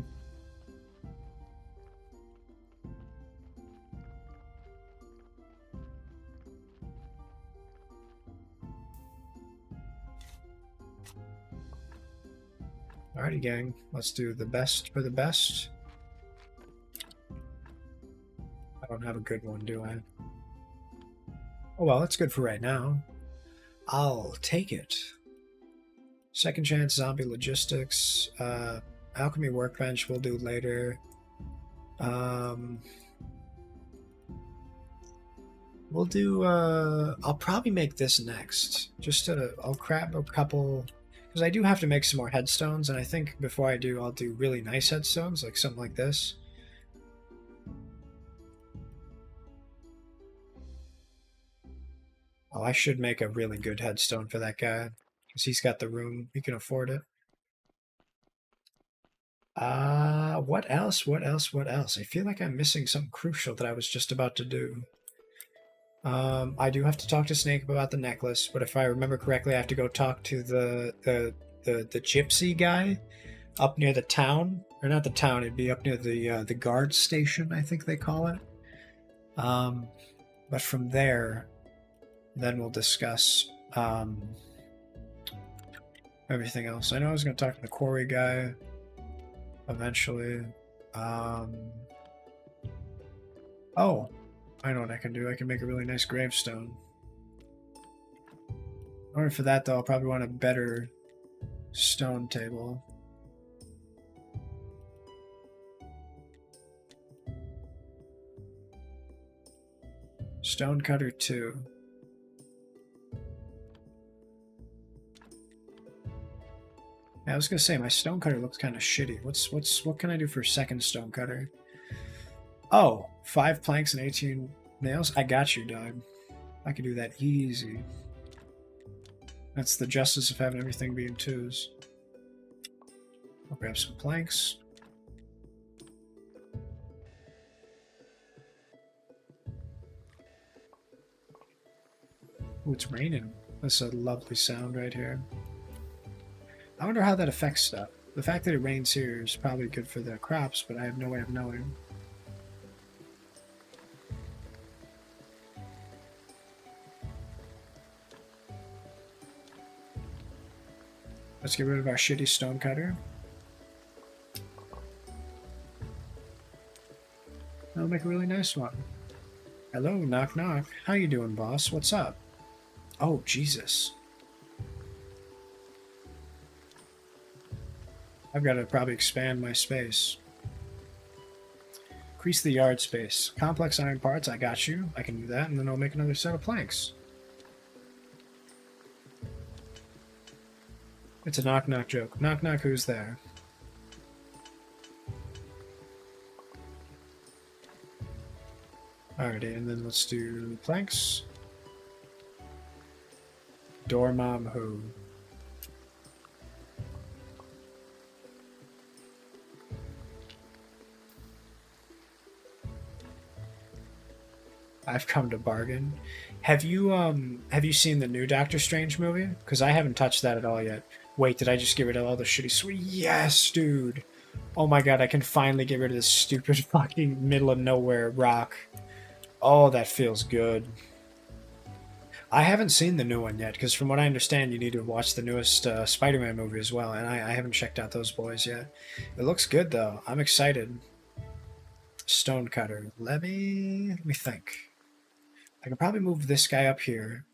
Alrighty, gang. Let's do the best for the best. I don't have a good one, do I? Oh well, it's good for right now. I'll take it. Second chance zombie logistics. Alchemy workbench we'll do later. We'll do I'll probably make this next. I'll grab a couple, because I do have to make some more headstones, and I think before I do, I'll do really nice headstones, like something like this. Oh, I should make a really good headstone for that guy, because he's got the room. He can afford it. What else? What else? What else? I feel like I'm missing something crucial that I was just about to do. I do have to talk to Snake about the necklace, but if I remember correctly, I have to go talk to the gypsy guy up near the town. Or not the town, it'd be up near the guard station, I think they call it. But from there, then we'll discuss everything else. I know I was going to talk to the quarry guy eventually. Oh, I know what I can do. I can make a really nice gravestone. In order for that, though, I'll probably want a better stone table. Stonecutter 2. I was gonna say my stonecutter looks kind of shitty. What can I do for second stonecutter? Oh, 5 planks and 18 nails. I got you, dog. I can do that easy. That's the justice of having everything be in twos. I'll grab some planks. Ooh, it's raining. That's a lovely sound right here. I wonder how that affects stuff. The fact that it rains here is probably good for the crops, but I have no way of knowing. Let's get rid of our shitty stonecutter. That'll make a really nice one. Hello, knock knock. How you doing, boss? What's up? Oh, Jesus. I've got to probably expand my space. Increase the yard space. Complex iron parts, I got you. I can do that, and then I'll make another set of planks. It's a knock knock joke. Knock knock, who's there? Alrighty, and then let's do planks. Dormam who? I've come to bargain. Have you seen the new Doctor Strange movie? Because I haven't touched that at all yet. Wait, did I just get rid of all the shitty sweet? Yes, dude. Oh my god, I can finally get rid of this stupid fucking middle of nowhere rock. Oh, that feels good. I haven't seen the new one yet, because from what I understand, you need to watch the newest Spider-Man movie as well, and I haven't checked out those boys yet. It looks good, though. I'm excited. Stonecutter. Let me think. I can probably move this guy up here,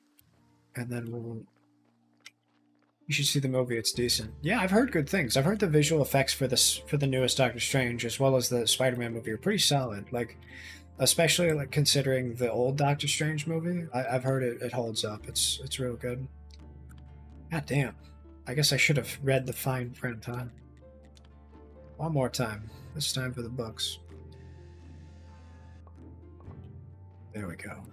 and then you should see the movie. It's decent. Yeah, I've heard good things. I've heard the visual effects for the newest Doctor Strange as well as the Spider-Man movie are pretty solid. Like, especially like considering the old Doctor Strange movie, I've heard it holds up. It's real good. God damn. I guess I should have read the fine print, huh? One more time. This time for the books. There we go.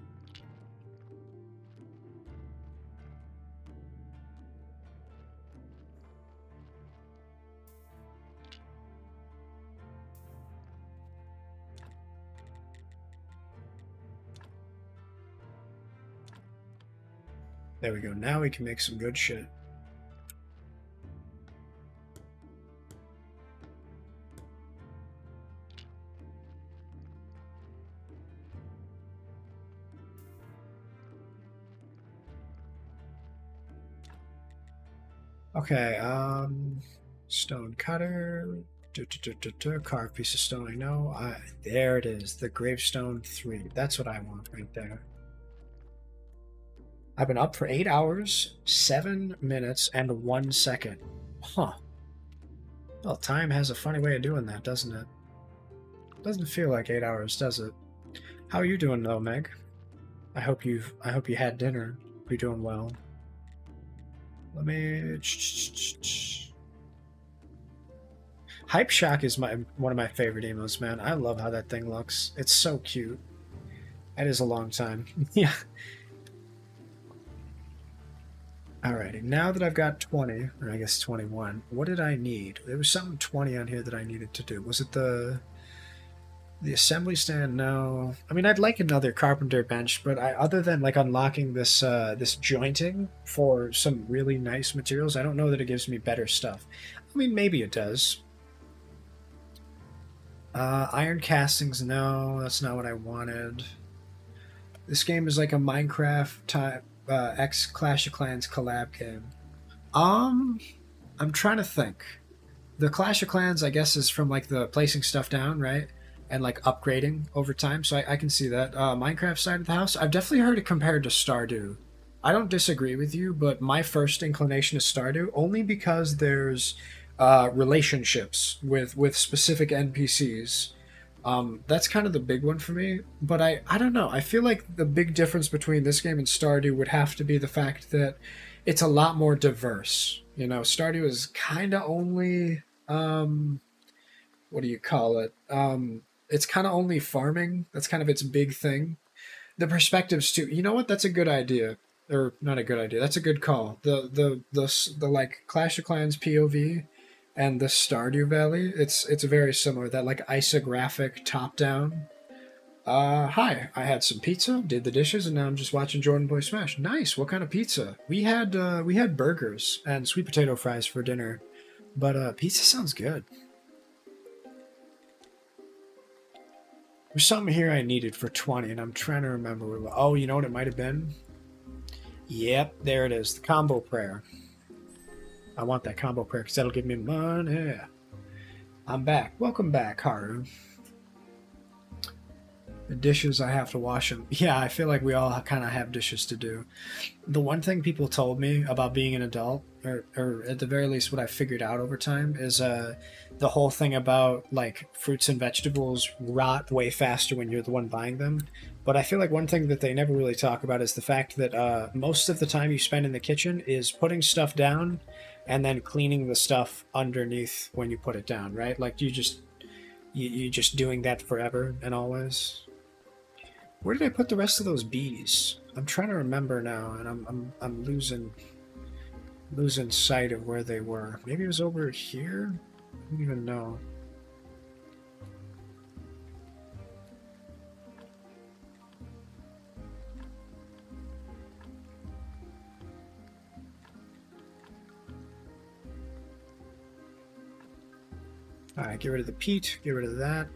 There we go. Now we can make some good shit. Okay, stone cutter. Carved piece of stone, I know. There it is. The gravestone 3. That's what I want right there. I've been up for 8 hours, 7 minutes, and 1 second. Huh. Well, time has a funny way of doing that, doesn't it? Doesn't feel like 8 hours, does it? How are you doing, though, Meg? I hope you had dinner. You're doing well. Let me. Hype Shock is one of my favorite emotes, man. I love how that thing looks. It's so cute. That is a long time. Yeah. Alrighty, now that I've got 20, or I guess 21, what did I need? There was something 20 on here that I needed to do. Was it the assembly stand? No. I mean, I'd like another carpenter bench, but other than like unlocking this this jointing for some really nice materials, I don't know that it gives me better stuff. I mean, maybe it does. Iron castings, no, that's not what I wanted. This game is like a Minecraft type X Clash of Clans collab game. I'm trying to think. The Clash of Clans, I guess, is from like the placing stuff down, right? And like upgrading over time, so I can see that. Minecraft side of the house, I've definitely heard it compared to Stardew. I don't disagree with you, but my first inclination is Stardew, only because there's relationships with specific NPCs. That's kind of the big one for me, but I don't know. I feel like the big difference between this game and Stardew would have to be the fact that it's a lot more diverse. You know, Stardew is kind of only, what do you call it? It's kind of only farming. That's kind of its big thing. The perspectives too. You know what? That's a good idea. or not a good idea. That's a good call. The like Clash of Clans POV and the Stardew Valley. It's very similar. That like isographic top down. Hi. I had some pizza, did the dishes, and now I'm just watching Jordan Boy Smash. Nice. What kind of pizza? We had burgers and sweet potato fries for dinner, but pizza sounds good. There's something here I needed for 20, and I'm trying to remember what it was. Oh, you know what it might have been? Yep, there it is. The combo prayer. I want that combo prayer because that'll give me money. I'm back. Welcome back, Haru. The dishes, I have to wash them. Yeah, I feel like we all kind of have dishes to do. The one thing people told me about being an adult, or at the very least what I figured out over time, is the whole thing about like fruits and vegetables rot way faster when you're the one buying them. But I feel like one thing that they never really talk about is the fact that most of the time you spend in the kitchen is putting stuff down and then cleaning the stuff underneath when you put it down, right? Like you just doing that forever and always. Where did I put the rest of those bees? I'm trying to remember now, and I'm losing sight of where they were. Maybe it was over here? I don't even know. Alright, get rid of the peat, get rid of that.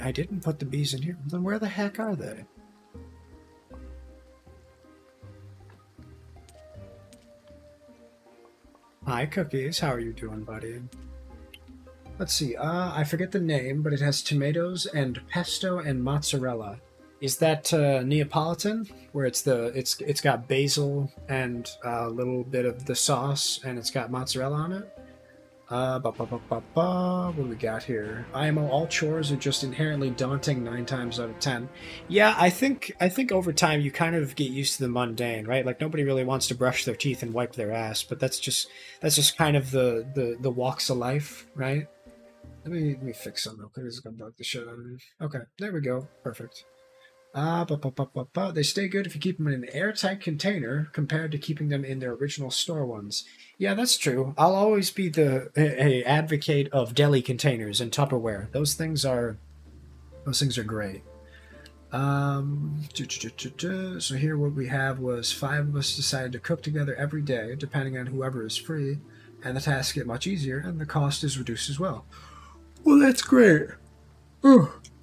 I didn't put the bees in here. Then where the heck are they? Hi, Cookies. How are you doing, buddy? Let's see. I forget the name, but it has tomatoes and pesto and mozzarella. Is that Neapolitan, where it's got basil and a little bit of the sauce, and it's got mozzarella on it? What do we got here? IMO, all chores are just inherently daunting 9 times out of 10. Yeah, I think over time you kind of get used to the mundane, right? Like nobody really wants to brush their teeth and wipe their ass, but that's just kind of the walks of life, right? Let me fix something real quick. This is gonna bug the shit out of me. Okay, there we go. Perfect. They stay good if you keep them in an airtight container compared to keeping them in their original store ones. Yeah, that's true. I'll always be a advocate of deli containers and Tupperware. Those things are great. So here what we have was 5 of us decided to cook together every day, depending on whoever is free, and the tasks get much easier, and the cost is reduced as well. Well, that's great.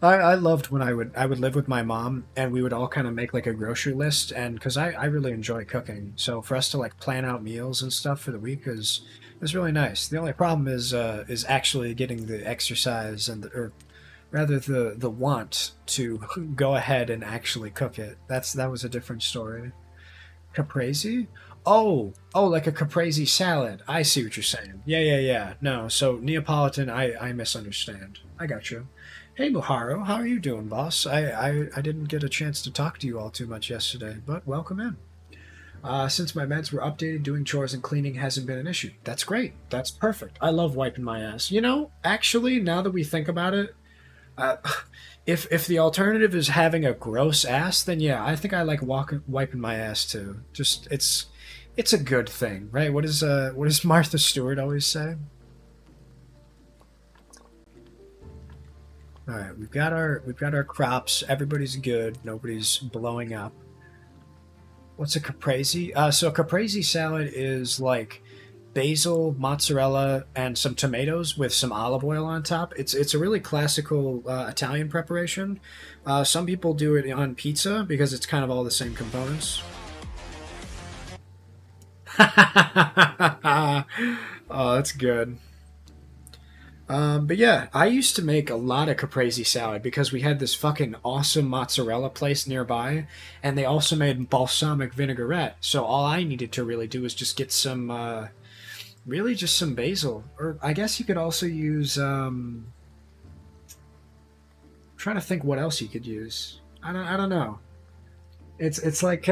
I loved when I would live with my mom, and we would all kind of make like a grocery list, and because I really enjoy cooking, so for us to like plan out meals and stuff for the week is really nice. The only problem is actually getting the exercise and or rather the want to go ahead and actually cook it. That was a different story. Caprese? Oh, like a caprese salad. I see what you're saying. Yeah. No, so Neapolitan, I misunderstand. I got you. Hey, Muharu, how are you doing, boss? I didn't get a chance to talk to you all too much yesterday, but welcome in. Since my meds were updated, doing chores and cleaning hasn't been an issue. That's great. That's perfect. I love wiping my ass. You know, actually, now that we think about it, if the alternative is having a gross ass, then yeah, I think I like wiping my ass too. Just it's a good thing, right? What does Martha Stewart always say? All right, we've got our crops. Everybody's good. Nobody's blowing up. What's a caprese? So a caprese salad is like basil, mozzarella, and some tomatoes with some olive oil on top. It's a really classical Italian preparation. Some people do it on pizza because it's kind of all the same components. Oh, that's good. But yeah, I used to make a lot of caprese salad because we had this fucking awesome mozzarella place nearby, and they also made balsamic vinaigrette. So all I needed to really do was just get some, really just some basil. Or I guess you could also use, I'm trying to think what else you could use. I don't know. It's like,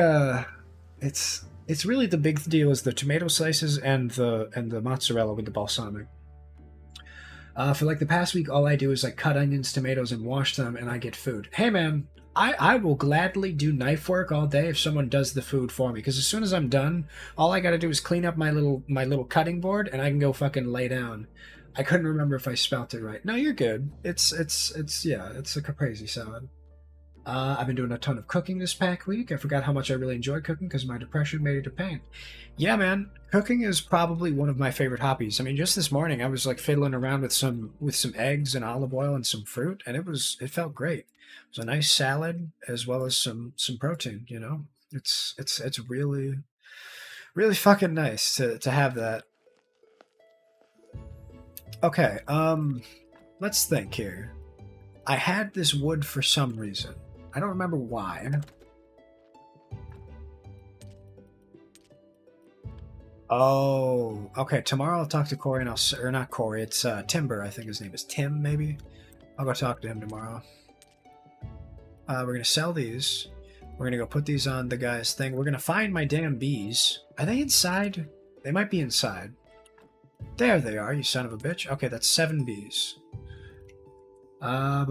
it's really the big deal is the tomato slices and the mozzarella with the balsamic. For like the past week, all I do is like cut onions, tomatoes, and wash them, and I get food. Hey man, I will gladly do knife work all day if someone does the food for me. Because as soon as I'm done, all I got to do is clean up my little cutting board, and I can go fucking lay down. I couldn't remember if I spelt it right. No, you're good. It's a caprese salad. I've been doing a ton of cooking this past week. I forgot how much I really enjoy cooking because my depression made it a pain. Yeah, man, cooking is probably one of my favorite hobbies. I mean, just this morning I was like fiddling around with some eggs and olive oil and some fruit, and it felt great. It was a nice salad as well as some protein. You know, it's really really fucking nice to have that. Okay, let's think here. I had this wood for some reason. I don't remember why. Oh, okay. Tomorrow I'll talk to Corey or not Corey. It's Timber. I think his name is Tim. Maybe I'll go talk to him tomorrow. We're gonna sell these. We're gonna go put these on the guy's thing. We're gonna find my damn bees. Are they inside? They might be inside. There they are. You son of a bitch. Okay, that's 7 bees. I'm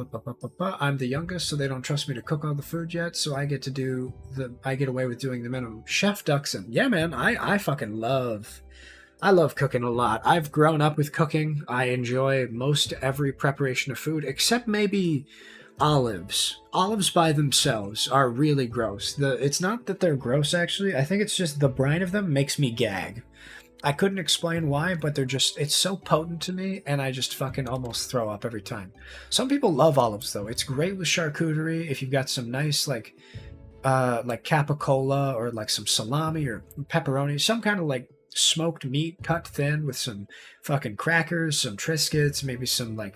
the youngest, so they don't trust me to cook all the food yet, so I get away with doing the minimum. Chef Duxon. Yeah, man, I fucking love cooking a lot. I've grown up with cooking. I enjoy most every preparation of food, except maybe olives. Olives by themselves are really gross. It's not that they're gross, actually. I think it's just the brine of them makes me gag. I couldn't explain why, but it's so potent to me, and I just fucking almost throw up every time. Some people love olives, though. It's great with charcuterie if you've got some nice, like capicola or like some salami or pepperoni, some kind of like smoked meat cut thin with some fucking crackers, some Triscuits, maybe some like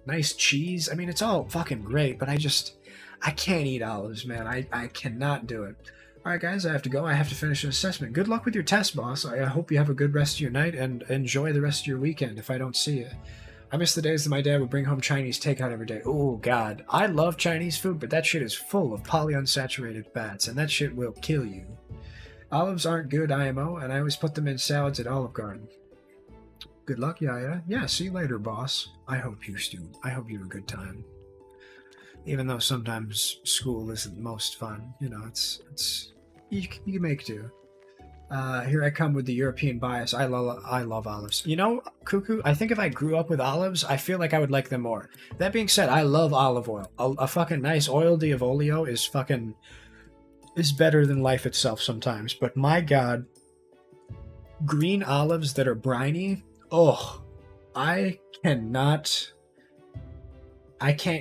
nice cheese. I mean, it's all fucking great, but I can't eat olives, man. I cannot do it. Alright guys, I have to go. I have to finish an assessment. Good luck with your test, boss. I hope you have a good rest of your night and enjoy the rest of your weekend if I don't see you. I miss the days that my dad would bring home Chinese takeout every day. Oh god. I love Chinese food, but that shit is full of polyunsaturated fats, and that shit will kill you. Olives aren't good, IMO, and I always put them in salads at Olive Garden. Good luck, Yaya. Yeah, see you later, boss. I hope you have a good time. Even though sometimes school isn't most fun, you know, it's you can make do. Here I come with the European bias. I love olives. You know, Cuckoo, I think if I grew up with olives, I feel like I would like them more. That being said, I love olive oil. A fucking nice oil de olio is better than life itself sometimes. But my god, green olives that are briny, oh, I can't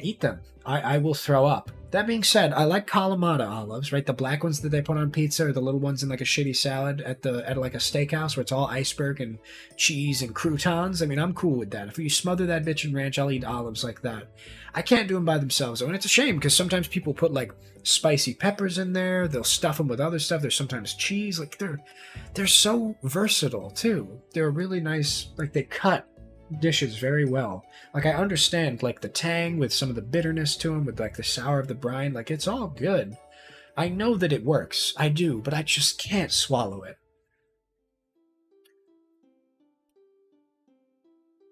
eat them. I will throw up. That being said, I like Kalamata olives, right? The black ones that they put on pizza, or the little ones in like a shitty salad at like a steakhouse where it's all iceberg and cheese and croutons. I mean, I'm cool with that. If you smother that bitch in ranch, I'll eat olives like that. I can't do them by themselves, though, and it's a shame because sometimes people put like spicy peppers in there. They'll stuff them with other stuff. There's sometimes cheese. Like they're so versatile too. They're really nice. Like they cut dishes very well. Like I understand like the tang with some of the bitterness to them, with like the sour of the brine. Like it's all good. I know that it works. I do, but I just can't swallow it.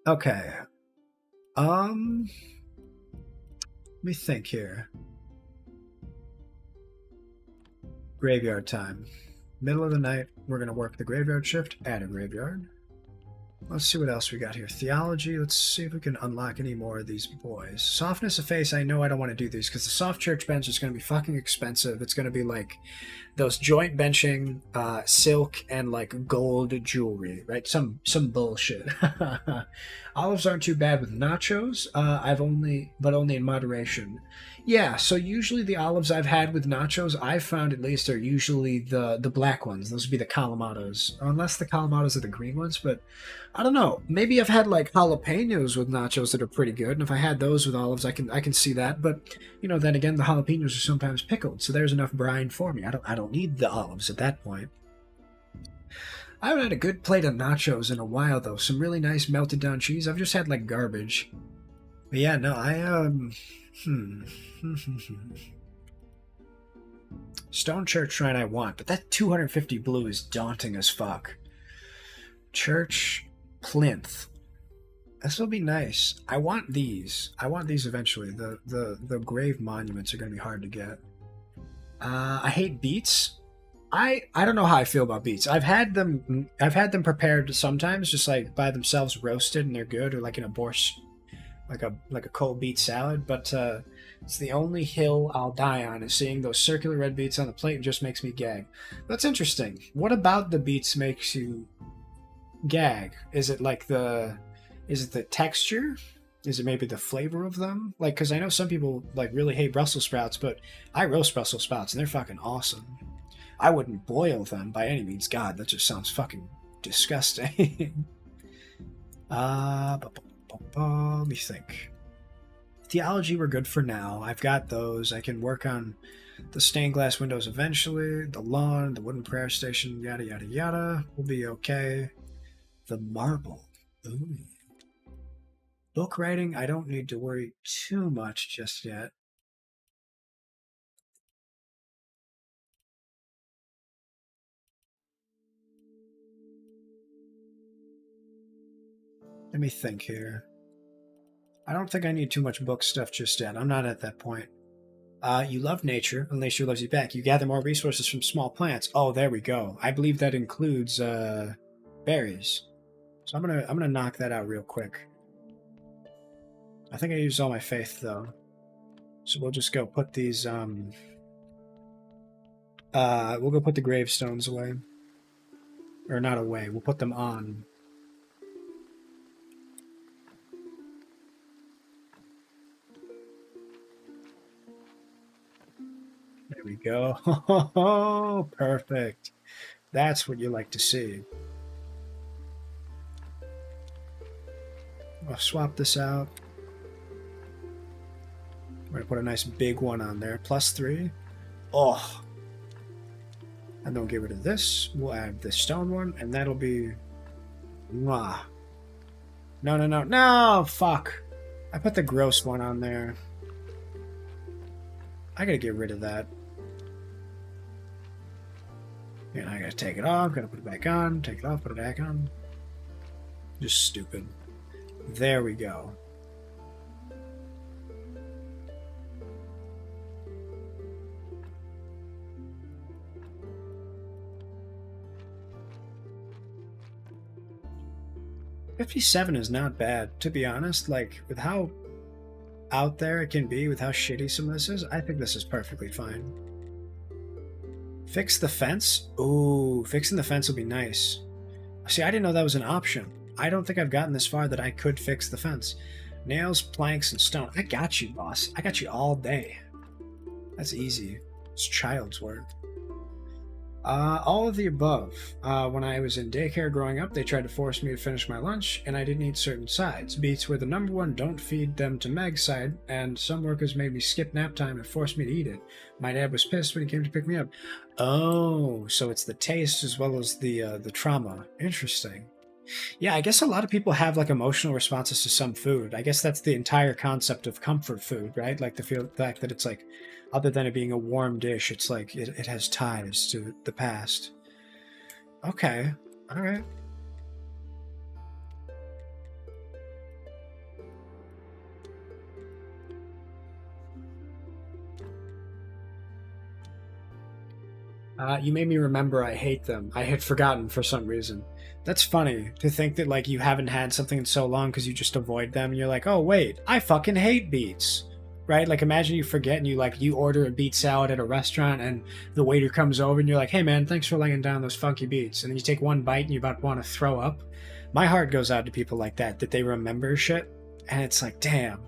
Okay. Let me think here. Graveyard time. Middle of the night, we're gonna work the graveyard shift at a graveyard. Let's see what else we got here. Theology. Let's see if we can unlock any more of these boys. Softness of face. I know I don't want to do these because the soft church bench is going to be fucking expensive. It's going to be like those joint benching, silk, and like gold jewelry, right? Some bullshit. Olives aren't too bad with nachos. But only in moderation. Yeah, so usually the olives I've had with nachos, I've found at least, are usually the black ones. Those would be the Kalamatas. Unless the Kalamatas are the green ones, but I don't know. Maybe I've had like jalapenos with nachos that are pretty good, and if I had those with olives, I can see that. But, you know, then again, the jalapenos are sometimes pickled, so there's enough brine for me. I don't need the olives at that point. I haven't had a good plate of nachos in a while, though. Some really nice melted down cheese. I've just had like garbage. But yeah, no, Stone Church Shrine I want, but that 250 blue is daunting as fuck. Church Plinth. This will be nice. I want these. I want these eventually. The grave monuments are going to be hard to get. I hate beets. I don't know how I feel about beets. I've had them prepared sometimes, just like by themselves roasted, and they're good, or like in a borscht, like a cold beet salad. But it's the only hill I'll die on, is seeing those circular red beets on the plate. And just makes me gag. That's interesting. What about the beets makes you gag? Is it the texture? Is it maybe the flavor of them? Like, because I know some people like really hate Brussels sprouts, but I roast Brussels sprouts and they're fucking awesome. I wouldn't boil them by any means. God, that just sounds fucking disgusting. Let me think. Theology, we're good for now. I've got those. I can work on the stained glass windows eventually. The lawn, the wooden prayer station, yada yada yada. We'll be okay. The marble. Ooh. Book writing, I don't need to worry too much just yet. Let me think here. I don't think I need too much book stuff just yet. I'm not at that point. You love nature, and nature loves you back. You gather more resources from small plants. Oh, there we go. I believe that includes berries. So I'm gonna knock that out real quick. I think I used all my faith though. So we'll just go put these we'll go put the gravestones away. Or not away, we'll put them on. There we go. Perfect. That's what you like to see. I'll swap this out. We're going to put a nice big one on there. +3. Oh. And then we'll get rid of this. We'll add this stone one. And that'll be... Mwah. No, fuck. I put the gross one on there. I gotta get rid of that. And I gotta take it off. Gotta put it back on. Take it off. Put it back on. Just stupid. There we go. $57 is not bad, to be honest. Like, with how out there it can be, with how shitty some of this is, I think this is perfectly fine. Fix the fence? Ooh, fixing the fence will be nice. See, I didn't know that was an option. I don't think I've gotten this far that I could fix the fence. Nails, planks, and stone. I got you, boss. I got you all day. That's easy. It's child's work. All of the above. When I was in daycare growing up, they tried to force me to finish my lunch, and I didn't eat certain sides. Beets were the #1 don't feed them to Meg side, and some workers made me skip nap time and forced me to eat it. My dad was pissed when he came to pick me up. Oh, so it's the taste as well as the trauma. Interesting. Yeah, I guess a lot of people have like emotional responses to some food. I guess that's the entire concept of comfort food, right? Like the fact that it's like, other than it being a warm dish, it's like it has ties to the past. Okay, all right. You made me remember I hate them. I had forgotten for some reason. That's funny to think that like you haven't had something in so long because you just avoid them and you're like, oh wait, I fucking hate beets. Right? Like imagine you forget and you order a beet salad at a restaurant and the waiter comes over and you're like, hey man, thanks for laying down those funky beets. And then you take one bite and you about want to throw up. My heart goes out to people like that they remember shit. And it's like, damn,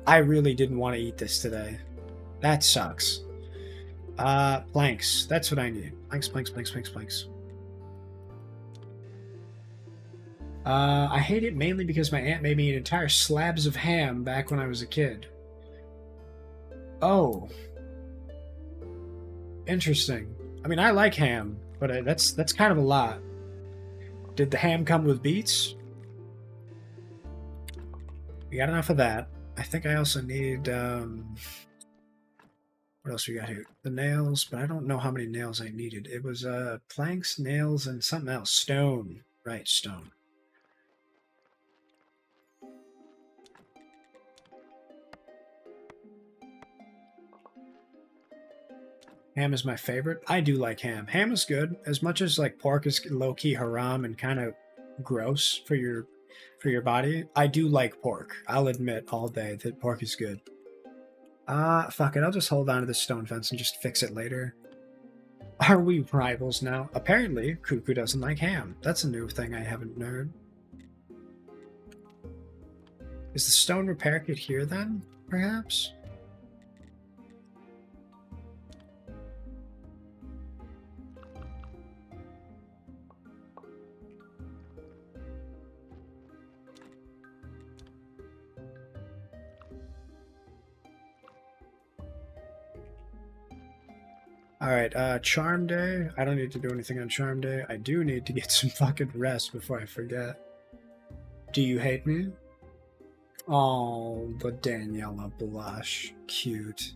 I really didn't want to eat this today. That sucks. Planks. That's what I need. Planks. I hate it mainly because my aunt made me eat entire slabs of ham back when I was a kid. Oh. Interesting. I mean, I like ham, but that's kind of a lot. Did the ham come with beets? We got enough of that. I think I also need, what else we got here? The nails, but I don't know how many nails I needed. It was, planks, nails, and something else. Stone. Right, stone. Ham is my favorite. I do like ham. Ham is good. As much as like pork is low-key haram and kind of gross for your body, I do like pork. I'll admit all day that pork is good. Fuck it. I'll just hold on to the stone fence and just fix it later. Are we rivals now? Apparently, Cuckoo doesn't like ham. That's a new thing I haven't heard. Is the stone repair kit here then, perhaps? Alright, Charm Day. I don't need to do anything on Charm Day. I do need to get some fucking rest before I forget. Do you hate me? Oh, the Daniela blush. Cute.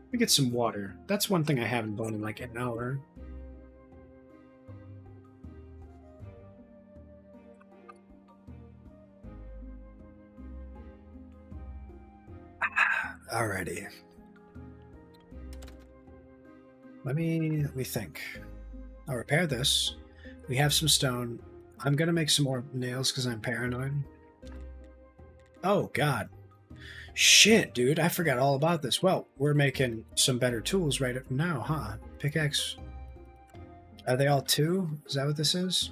Let me get some water. That's one thing I haven't done in like an hour. Alrighty. Let me think. I'll repair this. We have some stone. I'm gonna make some more nails because I'm paranoid. Oh god. Shit, dude, I forgot all about this. Well, we're making some better tools right now, huh? Pickaxe. Are they all 2? Is that what this is?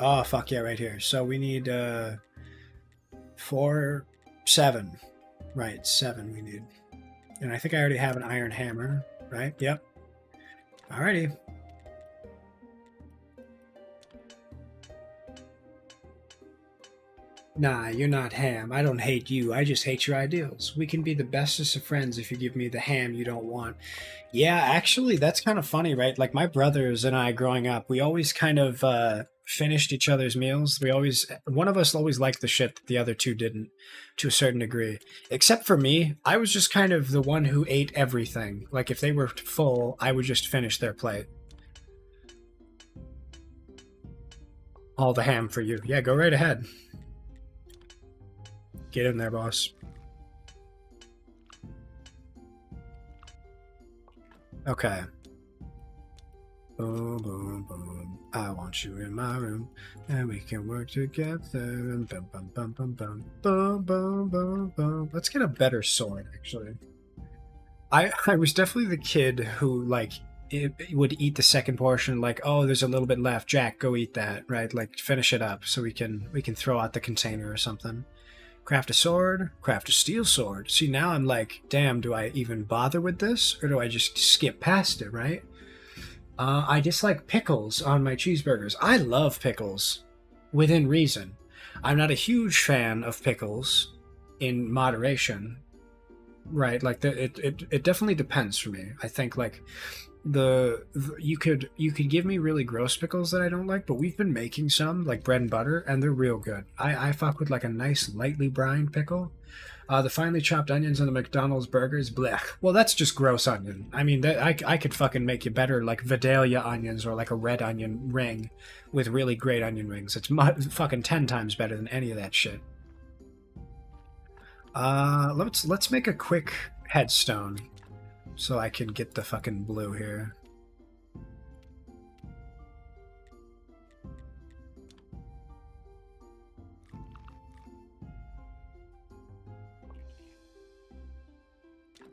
Oh, fuck yeah, right here. So we need 4, 7. Right, 7 we need. And I think I already have an iron hammer, right? Yep. Alrighty. Nah, you're not ham. I don't hate you. I just hate your ideals. We can be the bestest of friends if you give me the ham you don't want. Yeah, actually, that's kind of funny, right? Like, my brothers and I growing up, we always kind of finished each other's meals. One of us always liked the shit that the other two didn't, to a certain degree. Except for me, I was just kind of the one who ate everything. Like, if they were full, I would just finish their plate. All the ham for you. Yeah, go right ahead. Get in there, boss. Okay. Boom, boom, boom. I want you in my room, and we can work together. And bum, bum, bum, bum, bum, boom, boom, boom, boom. Let's get a better sword, actually. I was definitely the kid who, like, it would eat the second portion, like, oh, there's a little bit left. Jack, go eat that, right? Like, finish it up so we can throw out the container or something. Craft a sword, craft a steel sword. See, now I'm like, damn, do I even bother with this? Or do I just skip past it, right? I dislike pickles on my cheeseburgers. I love pickles, within reason. I'm not a huge fan of pickles in moderation, right? Like, it definitely depends for me. I think, like, you could give me really gross pickles that I don't like, but we've been making some like bread and butter, and they're real good. I fuck with like a nice lightly brined pickle. The finely chopped onions on the McDonald's burgers, blech. Well, that's just gross onion. I mean, I could fucking make you better like Vidalia onions or like a red onion ring with really great onion rings. It's fucking 10 times better than any of that shit. Let's make a quick headstone. So I can get the fucking blue here.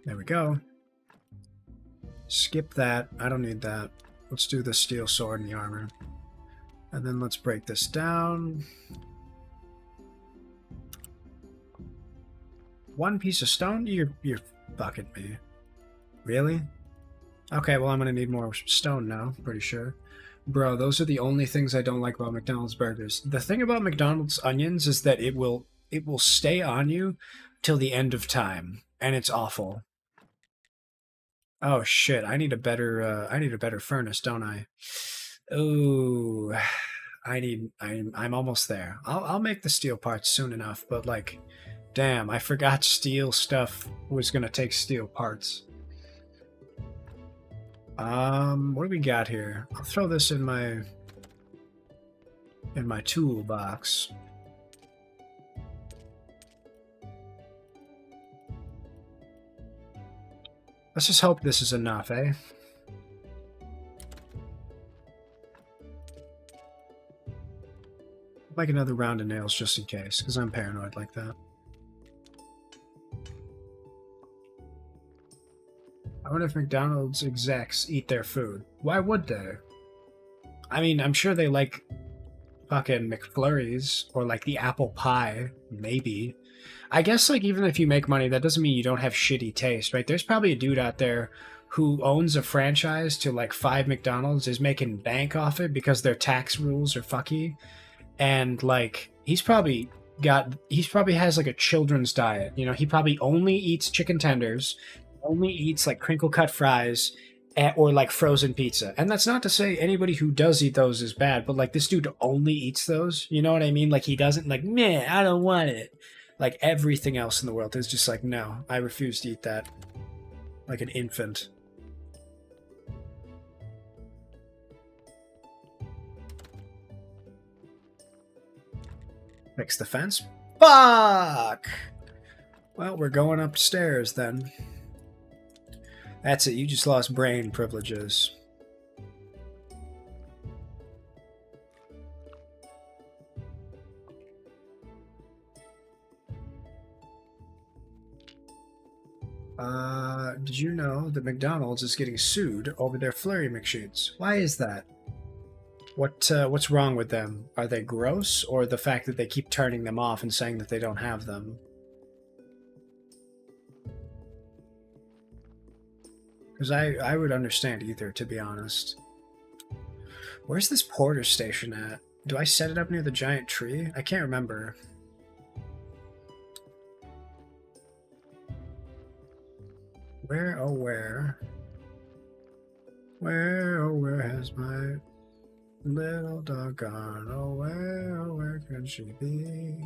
There we go. Skip that. I don't need that. Let's do the steel sword and the armor. And then let's break this down. 1 piece of stone? You're fucking me. Really? Okay, well, I'm gonna need more stone now, pretty sure. Bro, those are the only things I don't like about McDonald's burgers. The thing about McDonald's onions is that it will stay on you till the end of time, and it's awful. Oh shit, I need a better furnace, don't I? Ooh, I'm almost there. I'll make the steel parts soon enough, but like, damn, I forgot steel stuff was gonna take steel parts. What do we got here? I'll throw this in my... in my toolbox. Let's just hope this is enough, eh? Like another round of nails just in case, because I'm paranoid like that. I wonder if McDonald's execs eat their food. Why would they? I mean, I'm sure they like fucking McFlurries or like the apple pie, maybe. I guess like even if you make money, that doesn't mean you don't have shitty taste, right? There's probably a dude out there who owns a franchise to like 5 McDonald's, is making bank off it because their tax rules are fucky, and like he's probably has like a children's diet. You know, he probably only eats chicken tenders, only eats like crinkle cut fries, or like frozen pizza. And that's not to say anybody who does eat those is bad, but like this dude only eats those. You know what I mean? Like he doesn't like, man, I don't want it. Like everything else in the world is just like, no, I refuse to eat that. Like an infant. Fix the fence? Fuck! Well, we're going upstairs then. That's it, you just lost brain privileges. Did you know that McDonald's is getting sued over their Flurry McSheets? Why is that? What's wrong with them? Are they gross, or the fact that they keep turning them off and saying that they don't have them? Because I would understand either, to be honest. Where's this porter station at? Do I set it up near the giant tree? I can't remember. Where, oh where? Where, oh where has my little dog gone? Oh where can she be?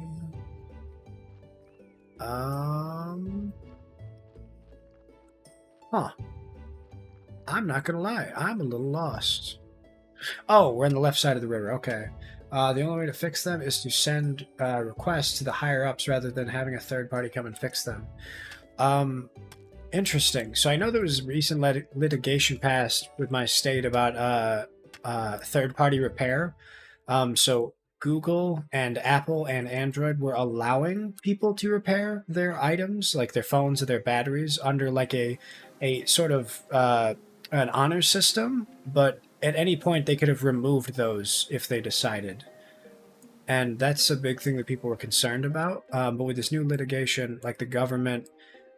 Huh. I'm not gonna lie, I'm a little lost. Oh, we're on the left side of the river, okay. The only way to fix them is to send requests to the higher-ups rather than having a third party come and fix them. Interesting. So I know there was recent litigation passed with my state about third-party repair. So Google and Apple and Android were allowing people to repair their items, like their phones or their batteries, under like a sort of an honor system, but at any point they could have removed those if they decided. And that's a big thing that people were concerned about. But with this new litigation, like the government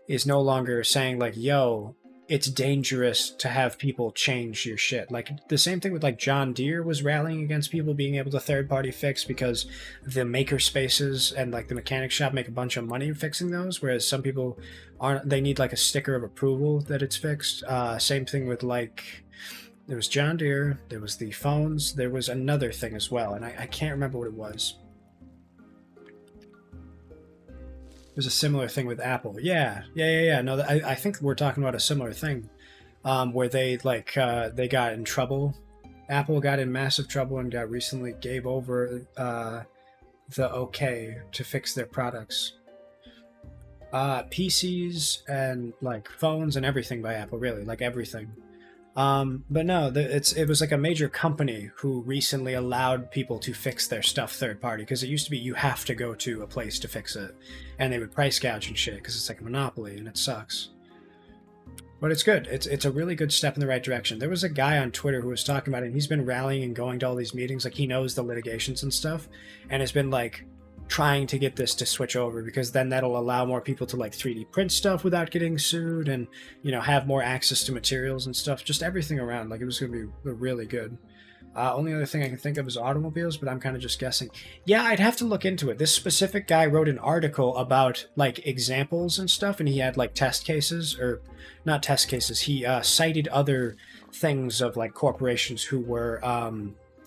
is no longer saying like, yo, it's dangerous to have people change your shit. Like the same thing with like John Deere was rallying against people being able to third party fix because the maker spaces and like the mechanic shop make a bunch of money fixing those, whereas some people aren't, they need like a sticker of approval that it's fixed. Same thing with like, there was John Deere, there was the phones, there was another thing as well, and I can't remember what it was. There's a similar thing with Apple. Yeah. No, I think we're talking about a similar thing, where they like they got in trouble. Apple got in massive trouble and got recently gave over the okay to fix their products. PCs and like phones and everything by Apple, really, like everything. But no, it was like a major company who recently allowed people to fix their stuff third party, because it used to be you have to go to a place to fix it, and they would price gouge and shit because it's like a monopoly and it sucks. But it's good. It's a really good step in the right direction. There was a guy on Twitter who was talking about it, and he's been rallying and going to all these meetings, like he knows the litigations and stuff, and has been like trying to get this to switch over, because then that'll allow more people to like 3D print stuff without getting sued, and you know, have more access to materials and stuff, just everything around. Like it was going to be really good. Only other thing I can think of is automobiles, but I'm kind of just guessing. Yeah, I'd have to look into it. This specific guy wrote an article about like examples and stuff, and he had like test cases, or not test cases, he cited other things of like corporations who were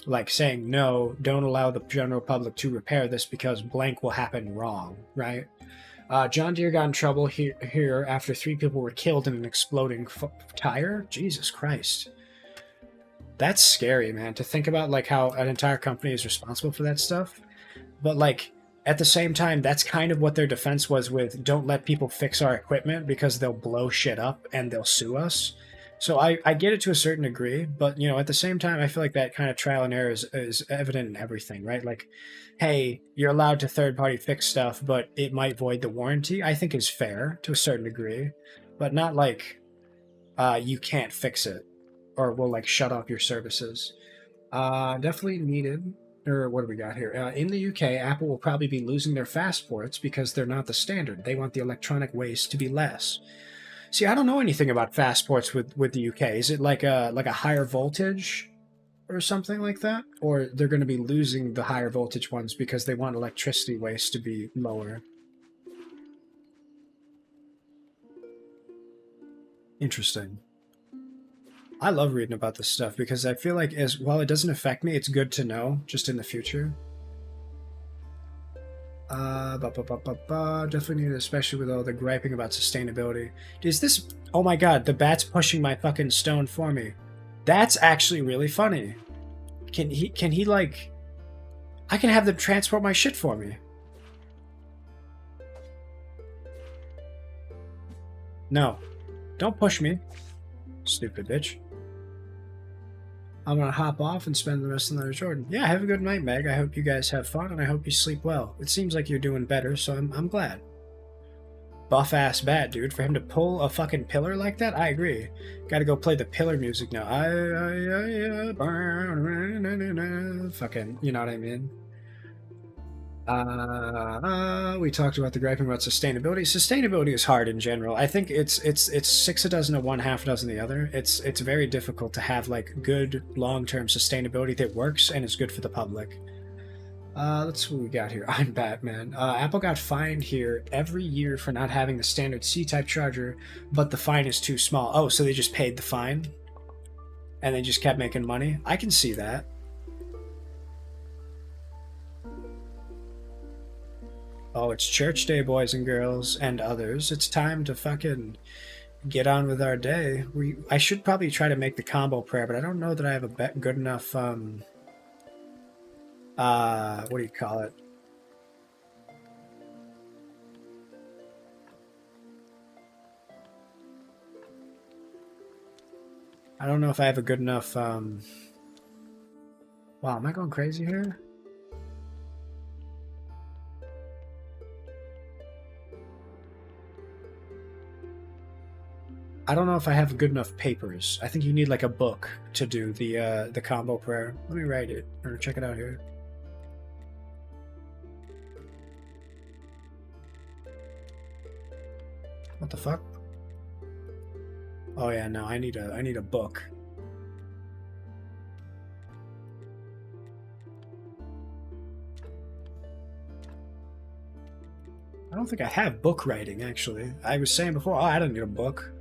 like saying, no, don't allow the general public to repair this because blank will happen wrong, right? John Deere got in trouble here after 3 people were killed in an exploding tire. Jesus Christ. That's scary, man, to think about like how an entire company is responsible for that stuff. But like at the same time, that's kind of what their defense was with don't let people fix our equipment because they'll blow shit up and they'll sue us. So I get it to a certain degree, but you know, at the same time, I feel like that kind of trial and error is evident in everything, right? Like, hey, you're allowed to third party fix stuff, but it might void the warranty, I think is fair to a certain degree, but not like you can't fix it or we'll like shut off your services. Definitely needed. Or what do we got here? In the UK, Apple will probably be losing their fastports because they're not the standard. They want the electronic waste to be less. See, I don't know anything about fastports with the UK. Is it like a higher voltage or something like that? Or they're going to be losing the higher voltage ones because they want electricity waste to be lower? Interesting. I love reading about this stuff because I feel like while it doesn't affect me, it's good to know just in the future. Definitely need it, especially with all the griping about sustainability. Is this... Oh my god, the bat's pushing my fucking stone for me. That's actually really funny. Can he like... I can have them transport my shit for me. No. Don't push me. Stupid bitch. I'm gonna hop off and spend the rest of the night with Jordan. Yeah, have a good night, Meg. I hope you guys have fun, and I hope you sleep well. It seems like you're doing better, so I'm glad. Buff-ass bat, dude. For him to pull a fucking pillar like that, I agree. Gotta go play the pillar music now. Fucking, you know what I mean? We talked about the griping about sustainability. Sustainability is hard in general. I think it's 6 a dozen of one, half a dozen the other. It's very difficult to have like good long-term sustainability that works and is good for the public. Let's see what we got here. I'm Batman. Apple got fined here every year for not having the standard C-type charger, but the fine is too small. Oh, so they just paid the fine? And they just kept making money? I can see that. Oh, it's church day, boys and girls, and others. It's time to fucking get on with our day. I should probably try to make the combo prayer, but I don't know that I have a good enough, what do you call it? I don't know if I have a good enough, wow, am I going crazy here? I don't know if I have good enough papers. I think you need like a book to do the combo prayer. Let me write it or check it out here. What the fuck? Oh yeah, no, I need a book. I don't think I have book writing actually. I was saying before, oh, I don't need a book.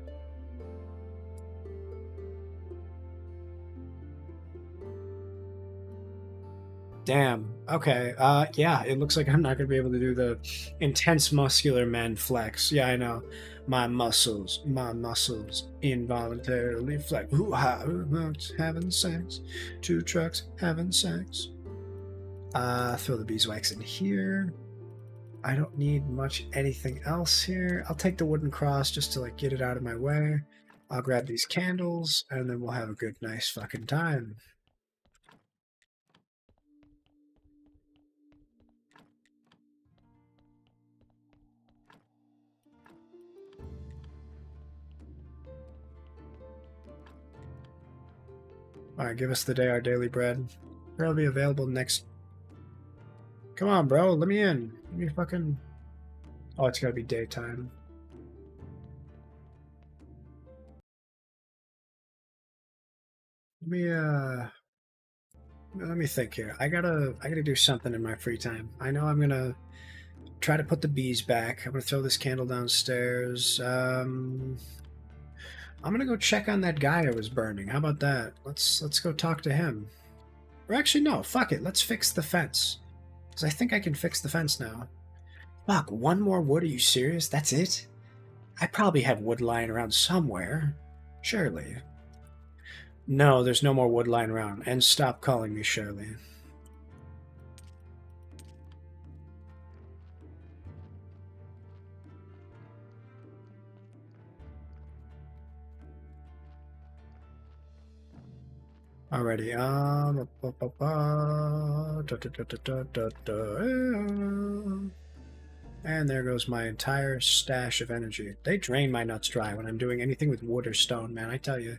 Damn. Okay. Yeah, it looks like I'm not going to be able to do the intense muscular man flex. Yeah, I know. My muscles involuntarily flex. Hoo-ha, having sex. 2 trucks having sex. Throw the beeswax in here. I don't need much anything else here. I'll take the wooden cross just to like get it out of my way. I'll grab these candles and then we'll have a good, nice fucking time. Alright, give us the day, our daily bread. It'll be available next... Come on, bro, let me in. Let me fucking... Oh, it's gotta be daytime. Let me think here. I gotta do something in my free time. I know I'm gonna try to put the bees back. I'm gonna throw this candle downstairs. I'm gonna go check on that guy I was burning. How about that? Let's go talk to him. Or actually, no. Fuck it. Let's fix the fence. Because I think I can fix the fence now. Fuck, 1 more wood? Are you serious? That's it? I probably have wood lying around somewhere. Surely. No, there's no more wood lying around. And stop calling me Shirley. Alrighty, and there goes my entire stash of energy. They drain my nuts dry when I'm doing anything with wood or stone, man, I tell you.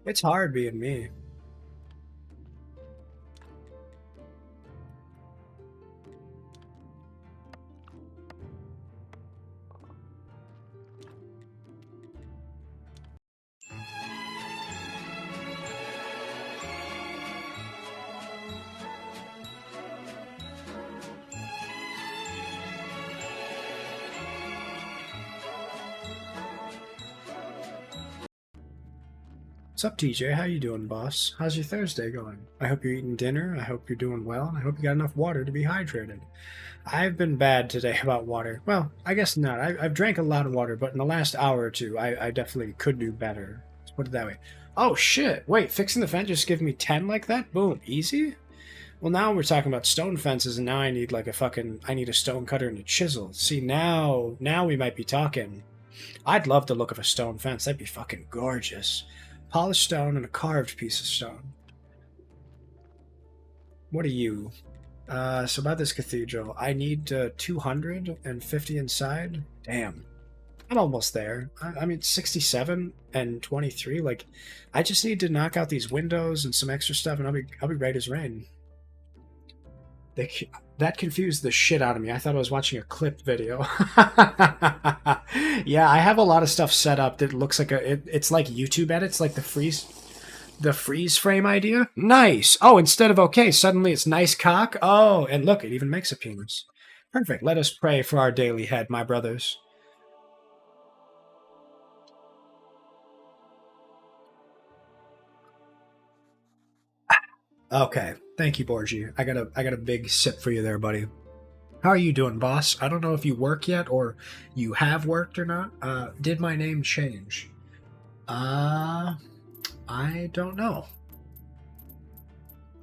It's hard being me. What's up, TJ? How you doing, boss? How's your Thursday going? I hope you're eating dinner. I hope you're doing well. And I hope you got enough water to be hydrated. I've been bad today about water. Well, I guess not. I've drank a lot of water, but in the last hour or two, I definitely could do better. Let's put it that way. Oh, shit. Wait, fixing the fence just give me 10 like that? Boom. Easy? Well, now we're talking about stone fences, and now I need like I need a stone cutter and a chisel. See, now we might be talking. I'd love the look of a stone fence. That'd be fucking gorgeous. Polished stone and a carved piece of stone. What are you? So about this cathedral, I need 250 inside. Damn. I'm almost there. I mean, 67 and 23. Like, I just need to knock out these windows and some extra stuff, and I'll be right as rain. That confused the shit out of me. I thought I was watching a clip video. Yeah, I have a lot of stuff set up that looks like it's like YouTube edits, like the freeze frame idea. Nice. Oh, instead of okay, suddenly it's nice cock. Oh, and look, it even makes a penis. Perfect. Let us pray for our daily head, my brothers. Okay. Thank you, Borgie. I got a big sip for you there, buddy. How are you doing, boss? I don't know if you work yet or you have worked or not. Did my name change? I don't know.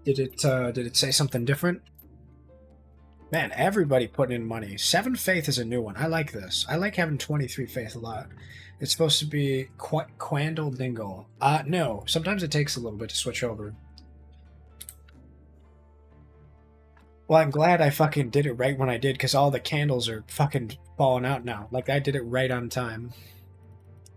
Did it say something different? Man, everybody putting in money. 7 faith is a new one. I like this. I like having 23 faith a lot. It's supposed to be Quandle Dingle. No. Sometimes it takes a little bit to switch over. Well, I'm glad I fucking did it right when I did, because all the candles are fucking falling out now. Like, I did it right on time.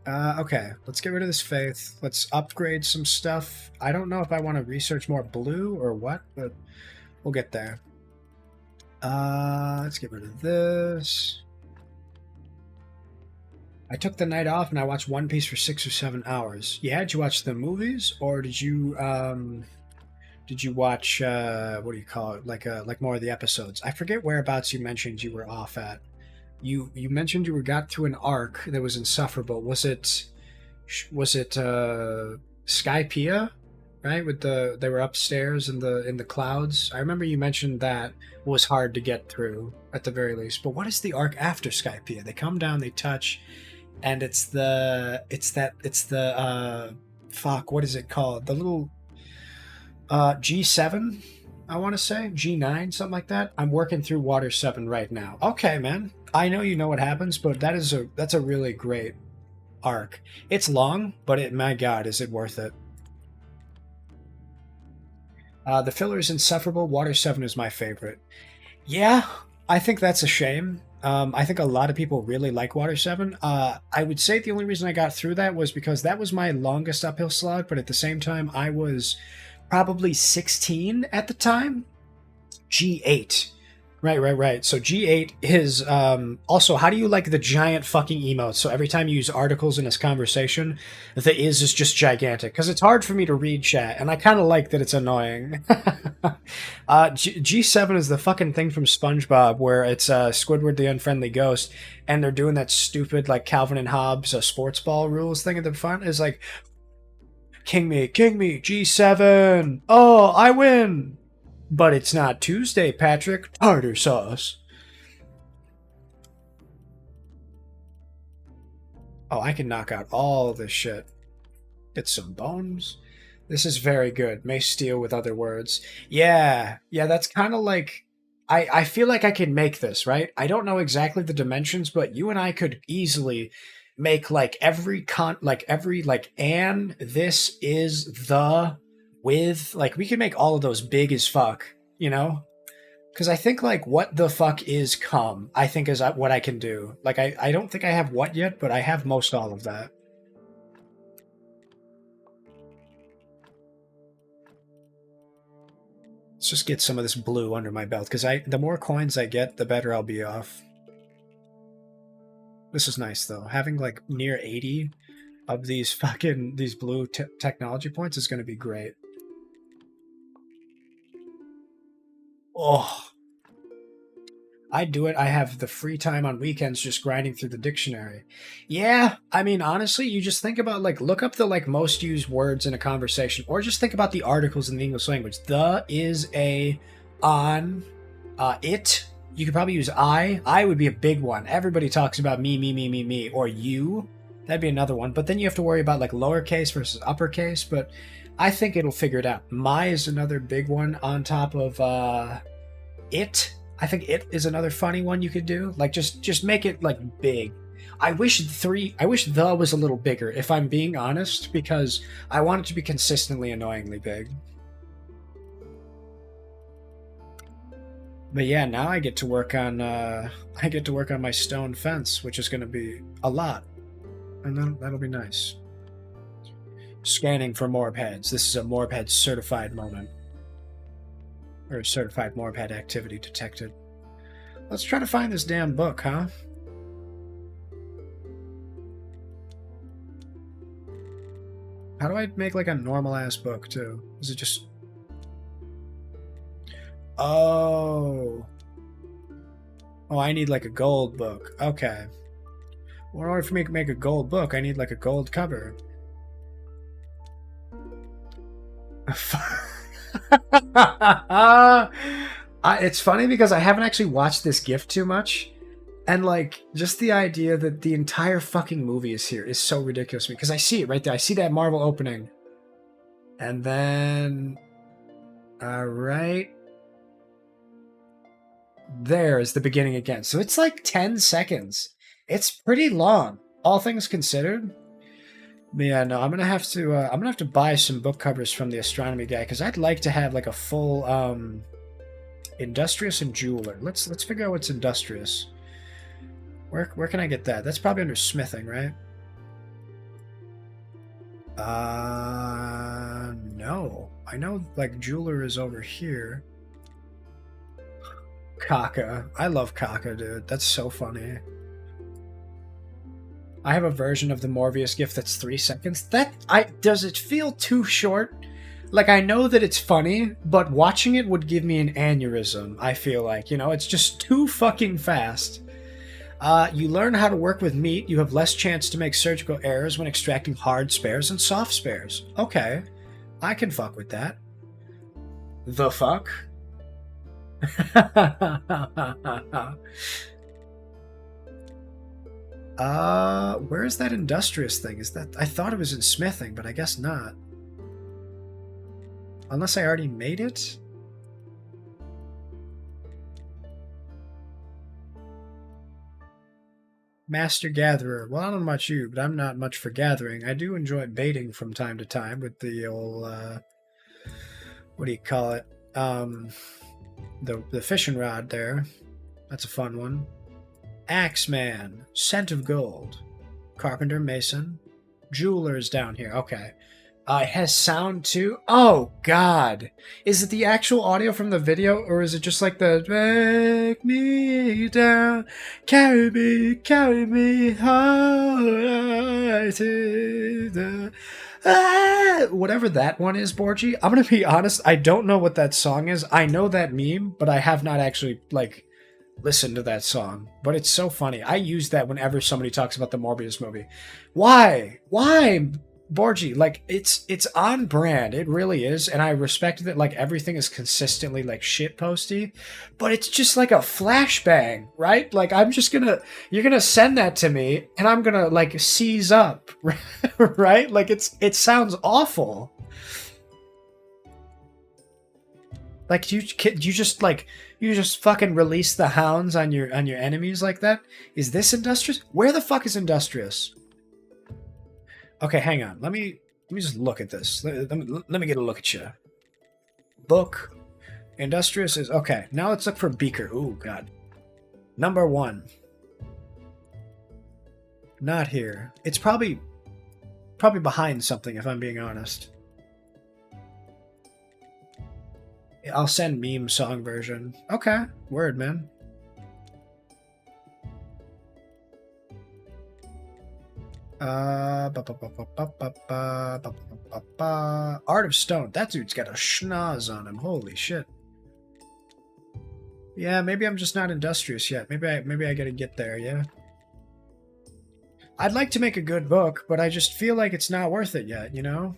Okay. Let's get rid of this faith. Let's upgrade some stuff. I don't know if I want to research more blue or what, but we'll get there. Let's get rid of this. I took the night off and I watched One Piece for 6 or 7 hours. Yeah, did you watch the movies, or did you watch what do you call it, like more of the episodes? I forget whereabouts you mentioned you were off at. You mentioned you got through an arc that was insufferable. Was it Skypiea, right? With they were upstairs in the clouds. I remember you mentioned that was hard to get through at the very least. But what is the arc after Skypiea? They come down, they touch, and it's the fuck, what is it called? The little G7, I want to say G9, something like that. I'm working through Water 7 right now. Okay, man. I know you know what happens, but that's a really great arc. It's long, but my god, is it worth it? The filler is insufferable. Water 7 is my favorite. Yeah, I think that's a shame. I think a lot of people really like Water 7. I would say the only reason I got through that was because that was my longest uphill slog, but at the same time, I was probably 16 at the time. G8. Right. So G8 is also, how do you like the giant fucking emotes? So every time you use articles in this conversation, the is just gigantic, because it's hard for me to read chat, and I kind of like that it's annoying. G7 is the fucking thing from SpongeBob where it's Squidward the Unfriendly Ghost, and they're doing that stupid like Calvin and Hobbes sports ball rules thing at the front. Is like, king me, G7. Oh, I win. But it's not Tuesday, Patrick. Tartar sauce. Oh, I can knock out all this shit. Get some bones. This is very good. May steal with other words. Yeah, that's kind of like... I feel like I can make this, right? I don't know exactly the dimensions, but you and I could easily make like every and this is the with, like we could make all of those big as fuck, you know? Because I think like what the fuck is come, I think is what I can do. Like I don't think I have what yet, but I have most all of that. Let's just get some of this blue under my belt, because the more coins I get, the better I'll be off. This is nice though. Having like near 80 of these blue technology points is going to be great. Oh, I'd do it. I have the free time on weekends just grinding through the dictionary. Yeah, I mean, honestly, you just think about, like, look up the, like, most used words in a conversation, or just think about the articles in the English language. The, is, a, on, it. You could probably use I. I would be a big one. Everybody talks about me, or you. That'd be another one. But then you have to worry about, like, lowercase versus uppercase, but I think it'll figure it out. My is another big one on top of, it. I think it is another funny one you could do. Like, just make it, like, big. I wish the was a little bigger, if I'm being honest, because I want it to be consistently annoyingly big. But yeah, now I get to work on my stone fence, which is going to be a lot. And that'll be nice. Scanning for morb heads. This is a morb head certified moment. Or certified morb head activity detected. Let's try to find this damn book, huh? How do I make like a normal ass book too? Is it just... Oh, I need like a gold book. Okay. Well, in order for me to make a gold book, I need like a gold cover. It's funny because I haven't actually watched this GIF too much, and like just the idea that the entire fucking movie is here is so ridiculous to me, because I see it right there. I see that Marvel opening, and then right there is the beginning again. So it's like 10 seconds. It's pretty long, all things considered. But yeah, no, I'm gonna have to buy some book covers from the astronomy guy, because I'd like to have like a full industrious and jeweler. Let's figure out what's industrious. Where can I get that? That's probably under smithing, right? No. I know like jeweler is over here. Kaka. I love Kaka, dude. That's so funny. I have a version of the Morbius GIF that's 3 seconds. Does it feel too short? Like, I know that it's funny, but watching it would give me an aneurysm, I feel like. You know, it's just too fucking fast. You learn how to work with meat. You have less chance to make surgical errors when extracting hard spares and soft spares. Okay. I can fuck with that. The fuck? Where's that industrious thing? Is that... I thought it was in smithing, but I guess not. Unless I already made it? Master Gatherer. Well, I don't know about you, but I'm not much for gathering. I do enjoy baiting from time to time with the old, what do you call it? The fishing rod there. That's a fun one. Axeman. Scent of gold. Carpenter, mason. Jeweler's down here. Okay. It has sound too. Oh, God. Is it the actual audio from the video, or is it just like the "Take me down, carry me high to the..." Whatever that one is, Borgie. I'm gonna be honest, I don't know what that song is. I know that meme, but I have not actually, like, listened to that song. But it's so funny. I use that whenever somebody talks about the Morbius movie. Why? Borgie, like, it's on brand. It really is, and I respect that, like, everything is consistently, like, shitposty, but it's just like a flashbang, right? Like, you're gonna send that to me, and I'm gonna, like, seize up, right? Like, it sounds awful. Like, you just fucking release the hounds on your enemies like that? Is this Industrious? Where the fuck is Industrious? Okay, hang on. Let me just look at this. Let me get a look at you. Book. Industrious is okay. Now let's look for Beaker. Ooh, God. Number 1. Not here. It's probably behind something, if I'm being honest. I'll send meme song version. Okay, word, man. Art of Stone. That dude's got a schnoz on him. Holy shit. Yeah, maybe I'm just not industrious yet. Maybe I gotta get there, yeah? I'd like to make a good book, but I just feel like it's not worth it yet, you know?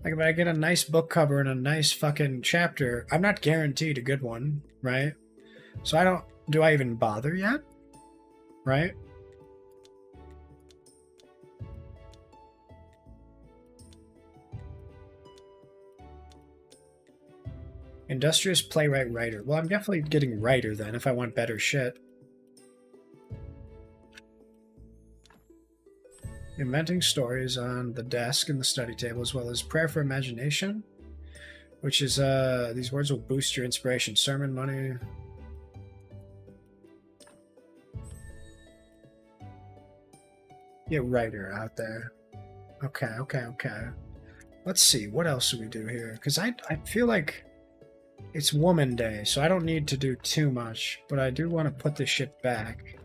Like, if I get a nice book cover and a nice fucking chapter, I'm not guaranteed a good one, right? So do I even bother yet? Right? Industrious playwright writer. Well, I'm definitely getting writer then if I want better shit. Inventing stories on the desk and the study table, as well as prayer for imagination, which is these words will boost your inspiration. Sermon money. Get writer out there. Okay. Let's see, what else do we do here? Because I feel like it's Woman Day, so I don't need to do too much, but I do want to put this shit back.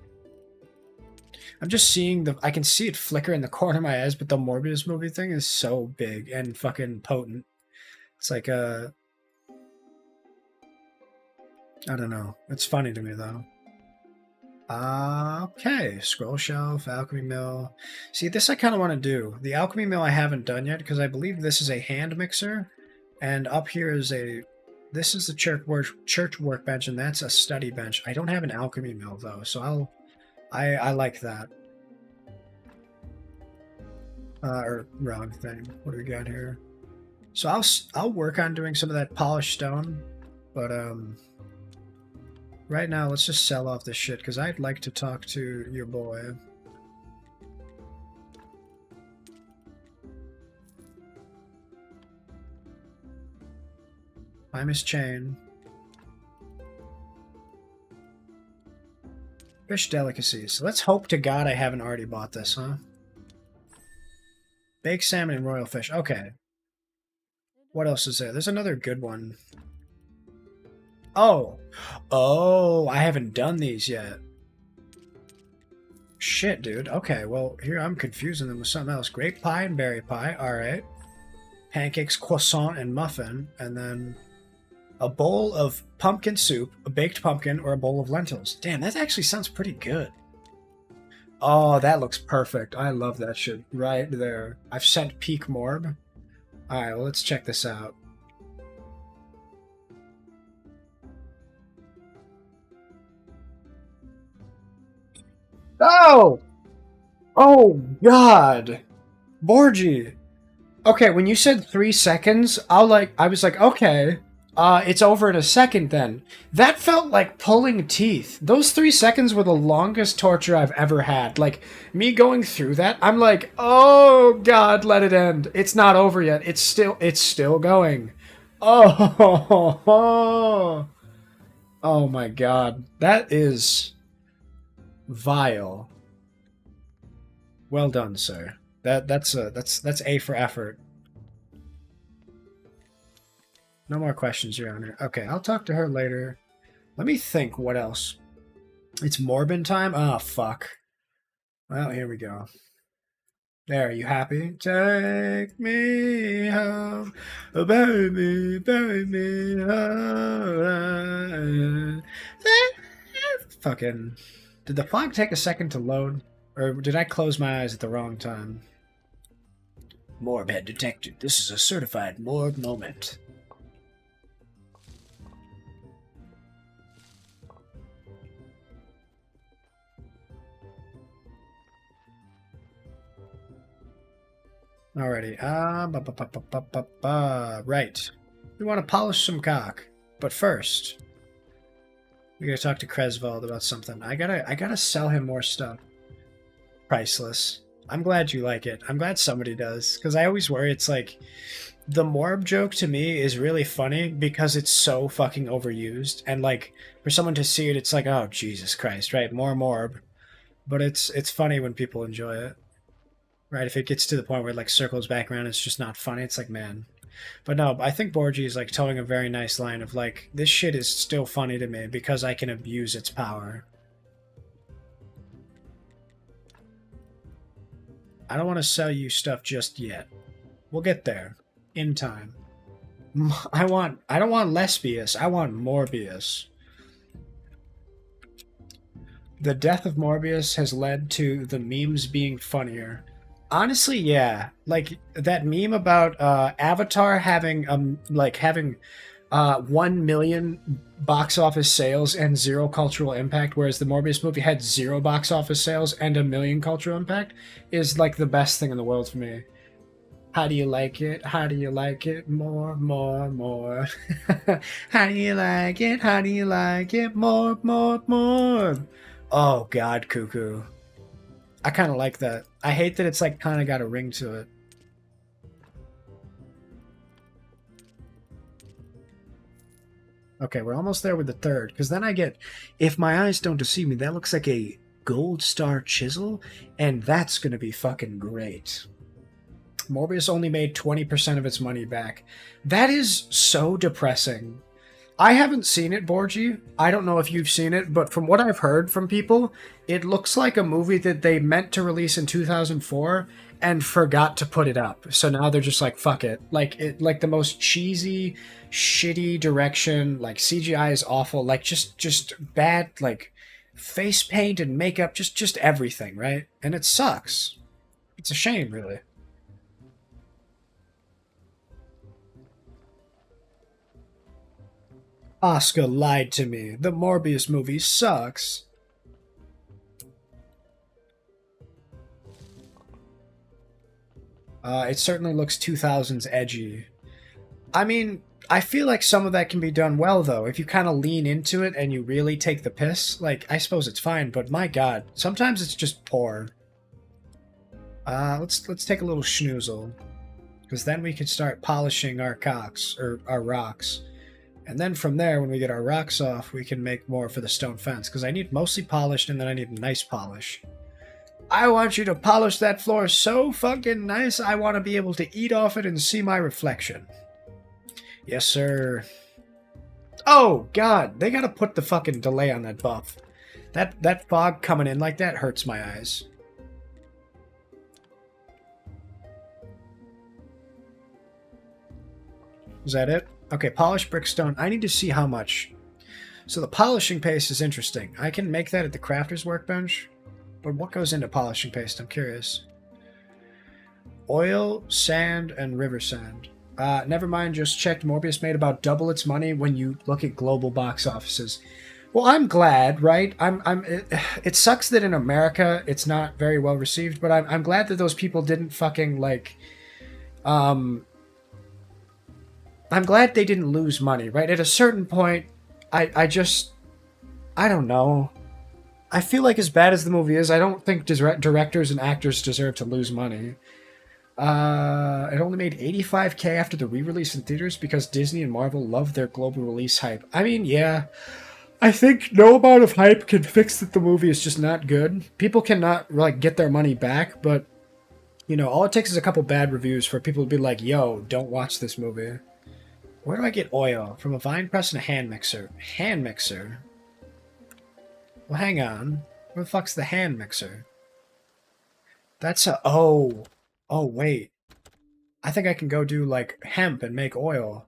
I'm just seeing I can see it flicker in the corner of my eyes, but the Morbius movie thing is so big and fucking potent. It's like I don't know. It's funny to me though. Okay, Scroll Shelf, Alchemy Mill. See, this I kind of want to do. The Alchemy Mill I haven't done yet because I believe this is a hand mixer, and up here is this is the church workbench, and that's a study bench. I don't have an Alchemy Mill though, so I like that. Or wrong thing. What do we got here? So I'll work on doing some of that polished stone, but right now let's just sell off this shit because I'd like to talk to your boy. Hi, Miss Chain. Fish delicacies. Let's hope to God I haven't already bought this, huh? Baked salmon and royal fish. Okay. What else is there? There's another good one. Oh! Oh, I haven't done these yet. Shit, dude. Okay, well, here I'm confusing them with something else. Grape pie and berry pie. Alright. Pancakes, croissant, and muffin. And then a bowl of pumpkin soup, a baked pumpkin, or a bowl of lentils. Damn, that actually sounds pretty good. Oh, that looks perfect. I love that shit right there. I've sent Peak Morb. Alright, well, let's check this out. Oh! Oh, God! Borgie! Okay, when you said 3 seconds, I was like, okay. It's over in a second then. That felt like pulling teeth. Those 3 seconds were the longest torture I've ever had. Like, me going through that, I'm like, oh God, let it end. It's not over yet. It's still going. Oh, oh my God. That is vile. Well done, sir. That's A for effort. No more questions, Your Honor. Okay, I'll talk to her later. Let me think what else. It's Morbin time? Oh, fuck. Well, here we go. There, are you happy? Take me home, oh, baby, bury me home. Fucking... Did the flag take a second to load? Or did I close my eyes at the wrong time? Morb had detected. This is a certified Morb moment. Alrighty, right. We want to polish some cock. But first, we gotta talk to Creswald about something. I gotta sell him more stuff. Priceless. I'm glad you like it. I'm glad somebody does. Because I always worry, it's like, the Morb joke to me is really funny because it's so fucking overused. And like, for someone to see it, it's like, oh, Jesus Christ, right? More Morb. But it's funny when people enjoy it. Right? If it gets to the point where it like circles back around, it's just not funny. It's like, man. But no, I think Borgie is like towing a very nice line of like, this shit is still funny to me because I can abuse its power. I don't want to sell you stuff just yet. We'll get there. In time. I don't want less BS. I want more BS. The death of Morbius has led to the memes being funnier. Honestly, yeah. Like that meme about Avatar having 1 million box office sales and 0 cultural impact, whereas the Morbius movie had 0 box office sales and 1 million cultural impact, is like the best thing in the world for me. How do you like it? How do you like it? More, more, more. How do you like it? How do you like it? More, more, more. Oh, God, Cuckoo. I kind of like that. I hate that it's like kind of got a ring to it. Okay, we're almost there with the third, because then I get, if my eyes don't deceive me, that looks like a gold star chisel, and that's going to be fucking great. Morbius only made 20% of its money back. That is so depressing. I haven't seen it, Borgie. I don't know if you've seen it, but from what I've heard from people, it looks like a movie that they meant to release in 2004 and forgot to put it up. So now they're just like, fuck it. Like the most cheesy, shitty direction. Like CGI is awful. Like just bad, like face paint and makeup. Just everything, right? And it sucks. It's a shame, really. Oscar lied to me. The Morbius movie sucks. It certainly looks 2000s edgy. I mean, I feel like some of that can be done well, though. If you kind of lean into it and you really take the piss, like, I suppose it's fine, but my god, sometimes it's just poor. Let's take a little schnoozle. Because then we can start polishing our cocks, or our rocks. And then from there, when we get our rocks off, we can make more for the stone fence. Because I need mostly polished, and then I need nice polish. I want you to polish that floor so fucking nice, I want to be able to eat off it and see my reflection. Yes, sir. Oh, God, they gotta put the fucking delay on that buff. That fog coming in like that hurts my eyes. Is that it? Okay, polished brickstone. I need to see how much. So the polishing paste is interesting. I can make that at the crafter's workbench. But what goes into polishing paste? I'm curious. Oil, sand, and river sand. Never mind, just checked. Morbius made about double its money when you look at global box offices. Well, I'm glad, right? It sucks that in America it's not very well received, but I'm glad that those people didn't fucking, like... I'm glad they didn't lose money, right? At a certain point, I don't know. I feel like as bad as the movie is, I don't think directors and actors deserve to lose money. It only made $85K after the re-release in theaters because Disney and Marvel love their global release hype. I mean, yeah. I think no amount of hype can fix that the movie is just not good. People cannot, like, get their money back, but, you know, all it takes is a couple bad reviews for people to be like, yo, don't watch this movie. Where do I get oil? From a vine press and a hand mixer. Hand mixer? Well, hang on. Where the fuck's the hand mixer? That's a... Oh, wait. I think I can go do, like, hemp and make oil.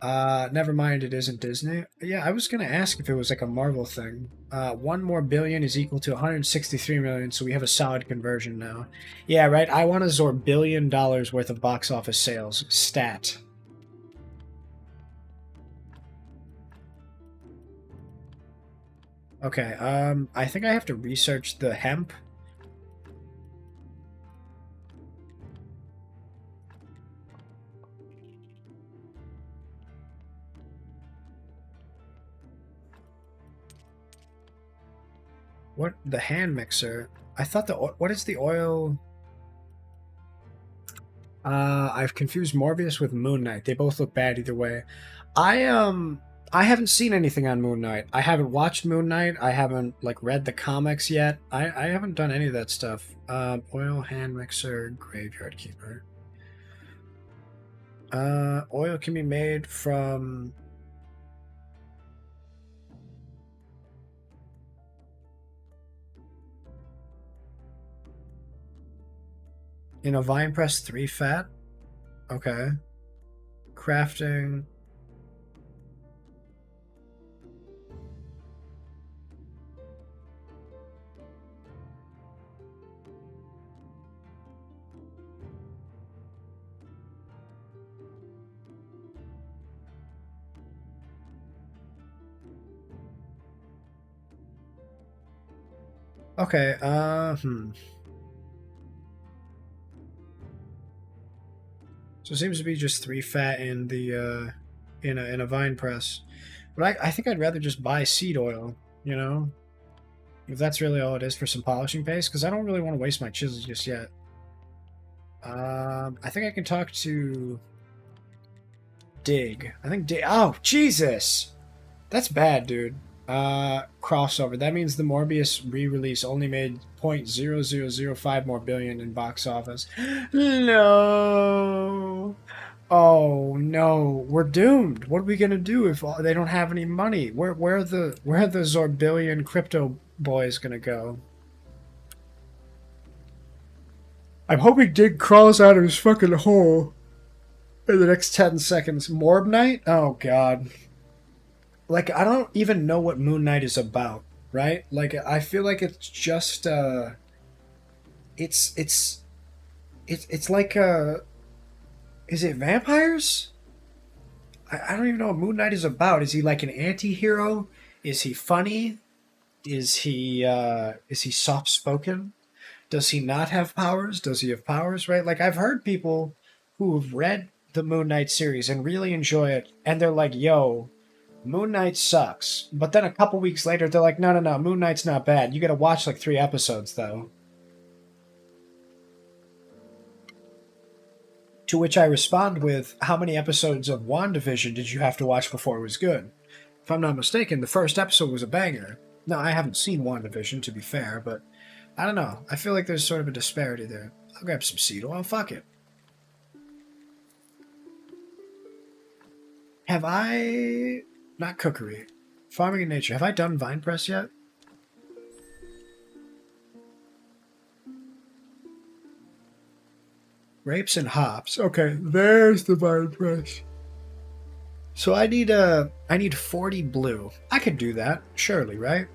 Never mind, it isn't Disney. Yeah, I was gonna ask if it was, like, a Marvel thing. 1 more billion is equal to 163 million, so we have a solid conversion now. Yeah, right, I want to absorb $1 billion worth of box office sales. Stat. Okay, I think I have to research the hemp. What? The hand mixer? I thought what is the oil? I've confused Morbius with Moon Knight. They both look bad either way. I haven't seen anything on Moon Knight. I haven't watched Moon Knight. I haven't read the comics yet. I haven't done any of that stuff. Oil, hand mixer, graveyard keeper. Oil can be made from... In a vine press 3 fat? Okay. Crafting... Okay, So it seems to be just 3 fat in the in a vine press. But I think I'd rather just buy seed oil, you know? If that's really all it is for some polishing paste, because I don't really want to waste my chisels just yet. I think I can talk to Dig. I think Dig... Oh, Jesus! That's bad, dude. Crossover. That means the Morbius re-release only made 0.0005 more billion in box office. No! Oh no, we're doomed. What are we gonna do if they don't have any money? Where are the Zorbillion crypto boys gonna go? I'm hoping Dig crawls out of his fucking hole in the next 10 seconds. Morb Knight? Oh god. Like, I don't even know what Moon Knight is about, right? Like, I feel like it's just, it's like, is it vampires? I don't even know what Moon Knight is about. Is he like an anti-hero? Is he funny? Is he soft-spoken? Does he not have powers? Does he have powers, right? Like, I've heard people who have read the Moon Knight series and really enjoy it, and they're like, yo, Moon Knight sucks. But then a couple weeks later, they're like, no, Moon Knight's not bad. You gotta watch like 3 episodes, though. To which I respond with, how many episodes of WandaVision did you have to watch before it was good? If I'm not mistaken, the first episode was a banger. Now, I haven't seen WandaVision, to be fair, but I don't know. I feel like there's sort of a disparity there. I'll grab some seed oil. Fuck it. Have I... Not cookery. Farming in nature. Have I done vine press yet? Grapes and hops. Okay, there's the vine press. So I need 40 blue. I could do that, surely, right?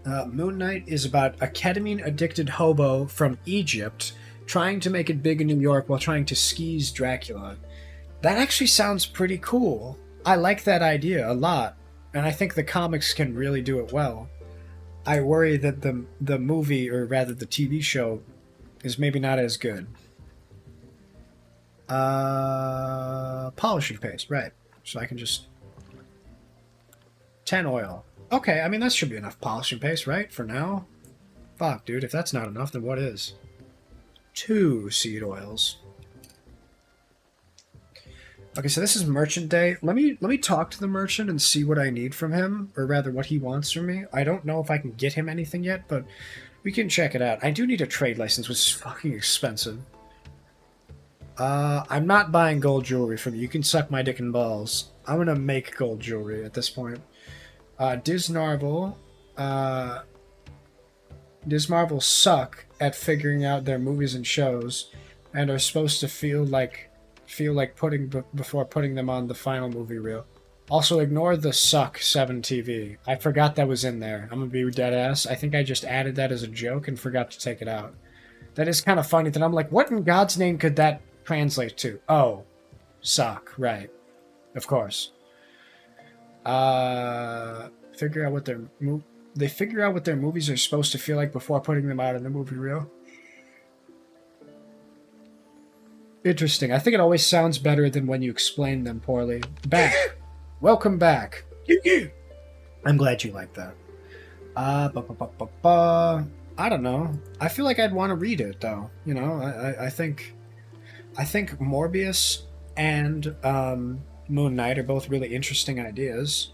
Moon Knight is about a ketamine-addicted hobo from Egypt trying to make it big in New York while trying to skis Dracula. That actually sounds pretty cool. I like that idea a lot, and I think the comics can really do it well. I worry that the movie, or rather the TV show, is maybe not as good. Polishing paste, right. So I can just... 10 oil. Okay, I mean, that should be enough polishing paste, right? For now? Fuck, dude, if that's not enough, then what is? 2 seed oils. Okay, so this is merchant day. Let me talk to the merchant and see what I need from him, or rather what he wants from me. I don't know if I can get him anything yet, but we can check it out. I do need a trade license, which is fucking expensive. I'm not buying gold jewelry from you. You can suck my dick and balls. I'm gonna make gold jewelry at this point. Dismarvel suck at figuring out their movies and shows, and are supposed to feel like before putting them on the final movie reel. Also, ignore the suck 7 TV. I forgot that was in there. I'm gonna be dead ass. I think I just added that as a joke and forgot to take it out. That is kind of funny that I'm like, what in God's name could that translate to? Oh, suck, right. Of course. Figure out what they figure out what their movies are supposed to feel like before putting them out in the movie reel. Interesting. I think it always sounds better than when you explain them poorly. Back. Welcome back. I'm glad you like that. I don't know. I feel like I'd want to read it though. You know, I think Morbius and Moon Knight are both really interesting ideas.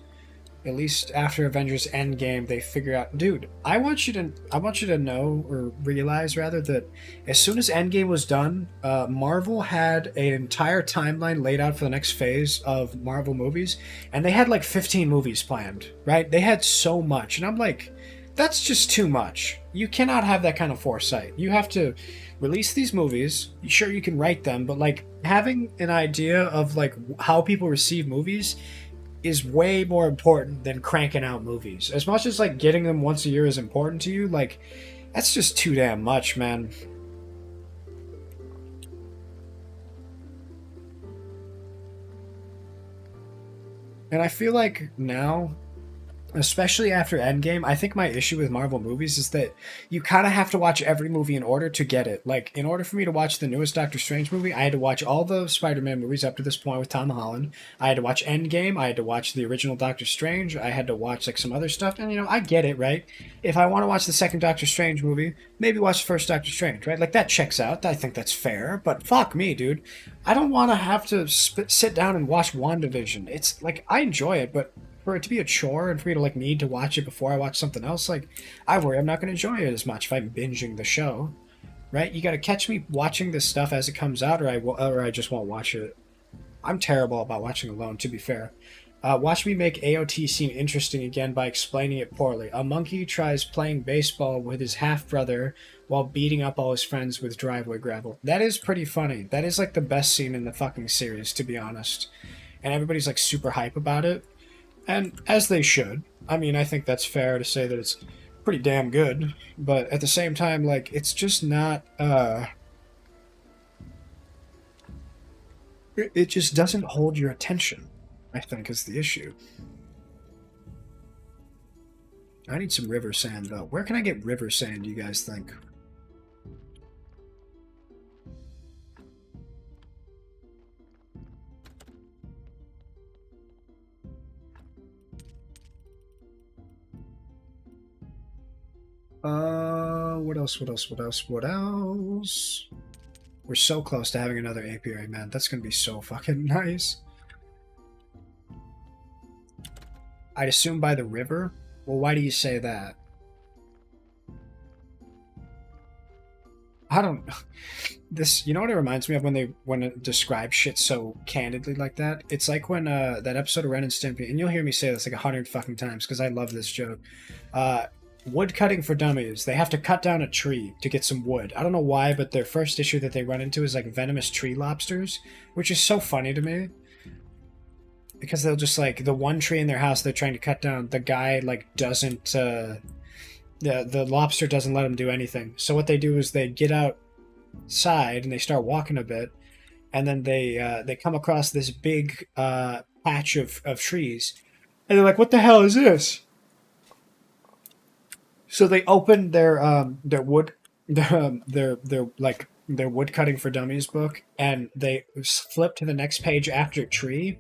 At least after Avengers Endgame, they figure out, dude. I want you to know, or realize rather, that as soon as Endgame was done, Marvel had an entire timeline laid out for the next phase of Marvel movies, and they had like 15 movies planned. Right? They had so much, and I'm like, that's just too much. You cannot have that kind of foresight. You have to release these movies. Sure, you can write them, but like having an idea of like how people receive movies is way more important than cranking out movies. As much as like getting them once a year is important to you, like that's just too damn much, man. And I feel like now, especially after Endgame, I think my issue with Marvel movies is that you kind of have to watch every movie in order to get it. Like, in order for me to watch the newest Doctor Strange movie, I had to watch all the Spider-Man movies up to this point with Tom Holland. I had to watch Endgame. I had to watch the original Doctor Strange. I had to watch, like, some other stuff. And, you know, I get it, right? If I want to watch the second Doctor Strange movie, maybe watch the first Doctor Strange, right? Like, that checks out. I think that's fair. But fuck me, dude. I don't want to have to sit down and watch WandaVision. It's, like, I enjoy it, but for it to be a chore and for me to like need to watch it before I watch something else, like I worry I'm not going to enjoy it as much if I'm binging the show, right? You got to catch me watching this stuff as it comes out, or I just won't watch it. I'm terrible about watching alone, to be fair. Watch me make AOT seem interesting again by explaining it poorly. A monkey tries playing baseball with his half-brother while beating up all his friends with driveway gravel. That is pretty funny. That is like the best scene in the fucking series, to be honest. And everybody's like super hype about it. And as they should. I mean, I think that's fair to say that it's pretty damn good. But at the same time, like, it's just not, it just doesn't hold your attention, I think, is the issue. I need some river sand, though. Where can I get river sand, do you guys think? What else? We're so close to having another apiary, man. That's gonna be so fucking nice. I'd assume by the river? Well, why do you say that? I don't know. This, you know what it reminds me of when it describes shit so candidly like that? It's like when that episode of Ren and Stimpy, and you'll hear me say this like 100 fucking times because I love this joke. Wood cutting for dummies. They have to cut down a tree to get some wood. I don't know why, but their first issue that they run into is like venomous tree lobsters, which is so funny to me. Because they'll just like, the one tree in their house they're trying to cut down, the guy like doesn't, the lobster doesn't let them do anything. So what they do is they get outside and they start walking a bit, and then they come across this big patch of trees, and they're like, what the hell is this? So they open their wood cutting for dummies book, and they flip to the next page after tree,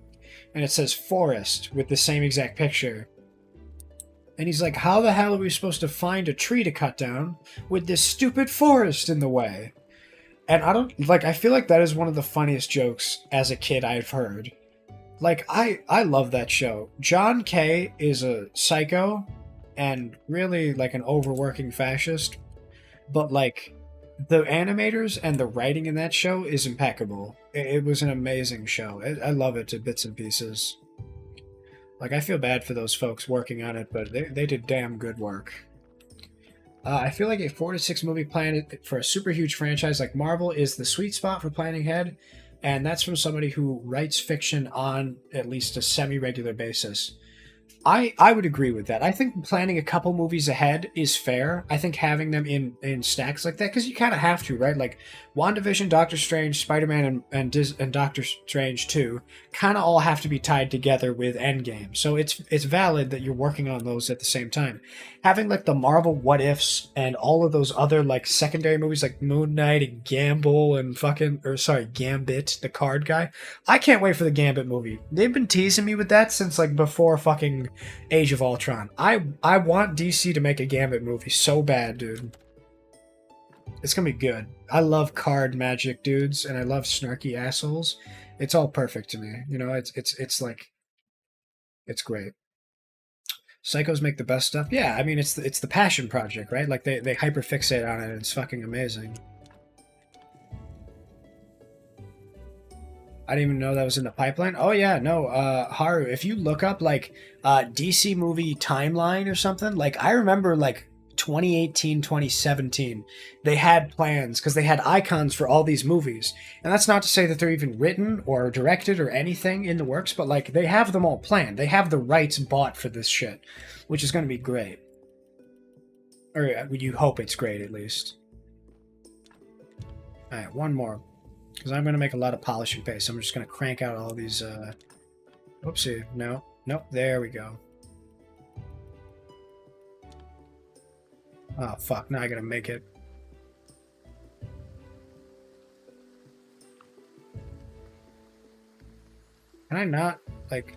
and it says forest with the same exact picture. And he's like, how the hell are we supposed to find a tree to cut down with this stupid forest in the way? And I feel like that is one of the funniest jokes as a kid I've heard. Like, I love that show. John Kay is a psycho and really like an overworking fascist, but like the animators and the writing in that show is impeccable. It was an amazing show. I love it to bits and pieces. Like, I feel bad for those folks working on it, but they did damn good work. I feel like a 4 to 6 movie plan for a super huge franchise like Marvel is the sweet spot for planning ahead, and that's from somebody who writes fiction on at least a semi-regular basis. I would agree with that. I think planning a couple movies ahead is fair. I think having them in stacks like that, because you kind of have to, right? Like WandaVision, Doctor Strange, Spider-Man, and Doctor Strange 2 kind of all have to be tied together with Endgame. So it's valid that you're working on those at the same time. Having like the Marvel What Ifs and all of those other like secondary movies like Moon Knight and Gambit, the card guy. I can't wait for the Gambit movie. They've been teasing me with that since like before fucking fucking Age of Ultron. I want DC to make a Gambit movie so bad, dude. It's gonna be good. I love card magic dudes, and I love snarky assholes. It's all perfect to me. You know, it's like, it's great. Psychos make the best stuff. Yeah, I mean, it's the passion project, right? Like they hyperfixate on it. And it's fucking amazing. I didn't even know that was in the pipeline. Oh yeah, no, Haru, if you look up like DC movie timeline or something, like I remember like 2018, 2017, they had plans because they had icons for all these movies. And that's not to say that they're even written or directed or anything in the works, but like they have them all planned. They have the rights bought for this shit, which is going to be great. Or you hope it's great at least. All right, one more. Because I'm going to make a lot of polishing paste. I'm just going to crank out all these, Oopsie. No. Nope. There we go. Oh, fuck. Now I got to make it. Can I not, like...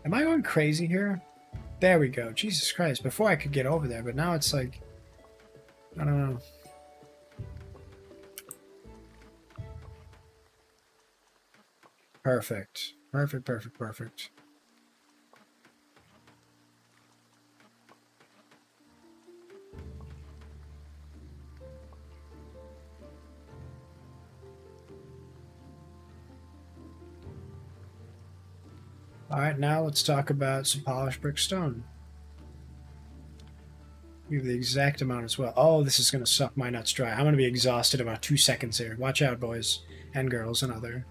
Am I going crazy here? There we go. Jesus Christ. Before I could get over there, but now it's like... I don't know. Perfect. Perfect, perfect, perfect. Alright, now let's talk about some polished brick stone. Give the exact amount as well. Oh, this is going to suck my nuts dry. I'm going to be exhausted in about 2 seconds here. Watch out, boys and girls and other.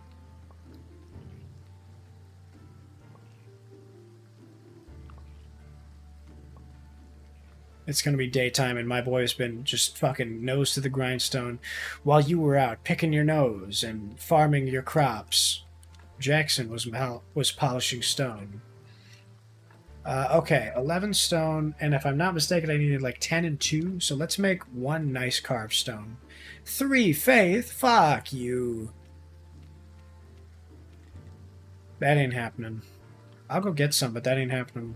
It's going to be daytime, and my boy's been just fucking nose to the grindstone while you were out picking your nose and farming your crops. Jackson was polishing stone. Okay, 11 stone, and if I'm not mistaken, I needed like 10 and 2, so let's make 1 nice carved stone. 3 faith? Fuck you. That ain't happening. I'll go get some, but that ain't happening.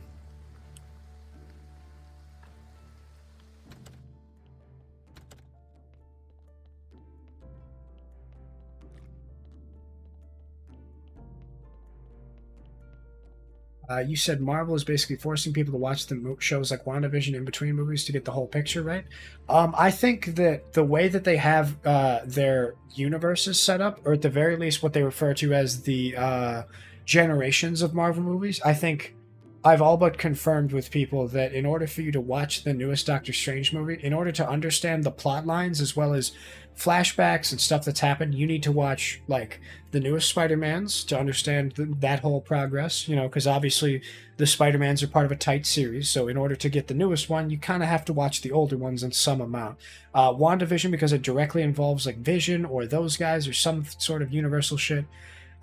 You said Marvel is basically forcing people to watch the shows like WandaVision in between movies to get the whole picture, right? I think that the way that they have their universes set up, or at the very least what they refer to as the generations of Marvel movies, I think I've all but confirmed with people that in order for you to watch the newest Doctor Strange movie, in order to understand the plot lines as well as flashbacks and stuff that's happened, you need to watch like the newest Spider-Mans to understand that whole progress, you know, because obviously the Spider-Mans are part of a tight series, so in order to get the newest one, you kind of have to watch the older ones in some amount. WandaVision, because it directly involves like Vision or those guys or some sort of universal shit.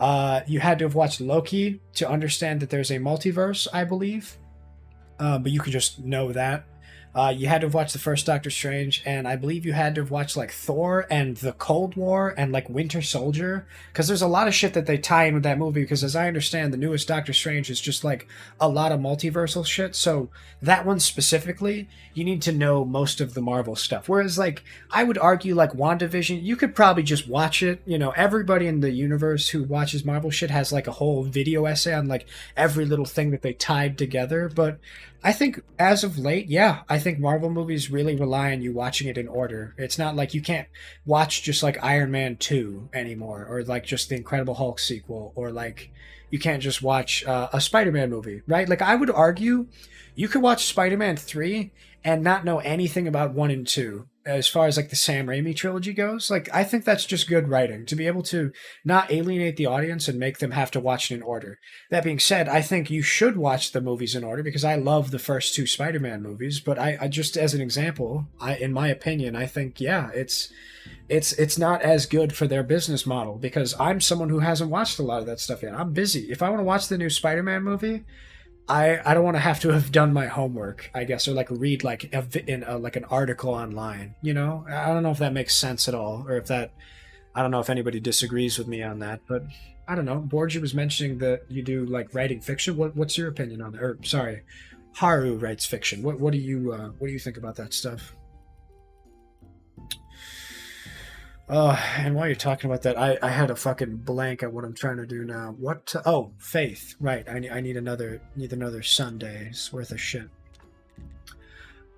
You had to have watched Loki to understand that there's a multiverse, I believe. But you could just know that. You had to have watched the first Doctor Strange, and I believe you had to have watched like Thor and the Cold War and like Winter Soldier, because there's a lot of shit that they tie in with that movie, because as I understand, the newest Doctor Strange is just like a lot of multiversal shit, so that one specifically, you need to know most of the Marvel stuff. Whereas like, I would argue like WandaVision, you could probably just watch it, you know, everybody in the universe who watches Marvel shit has like a whole video essay on like every little thing that they tied together, but I think as of late, yeah, I think Marvel movies really rely on you watching it in order. It's not like you can't watch just like Iron Man 2 anymore, or like just the Incredible Hulk sequel, or like you can't just watch a Spider-Man movie, right? Like I would argue you could watch Spider-Man 3 and not know anything about 1 and 2 as far as like the Sam Raimi trilogy goes. Like I think that's just good writing, to be able to not alienate the audience and make them have to watch it in order. That being said, I think you should watch the movies in order, because I love the first 2 Spider-Man movies, but I just as an example, in my opinion, I think, yeah, it's it's not as good for their business model, because I'm someone who hasn't watched a lot of that stuff yet. I'm busy. If I want to watch the new Spider-Man movie, I don't want to have to have done my homework, I guess, or like read like like an article online. You know, I don't know if that makes sense at all, or if that, I don't know if anybody disagrees with me on that, but I don't know. Borgia was mentioning that you do like writing fiction. What's your opinion on that? Or sorry, Haru writes fiction. What do you think about that stuff? And while you're talking about that, I had a fucking blank at what I'm trying to do now. Oh, Faith. Right. I need another Sunday's worth of shit.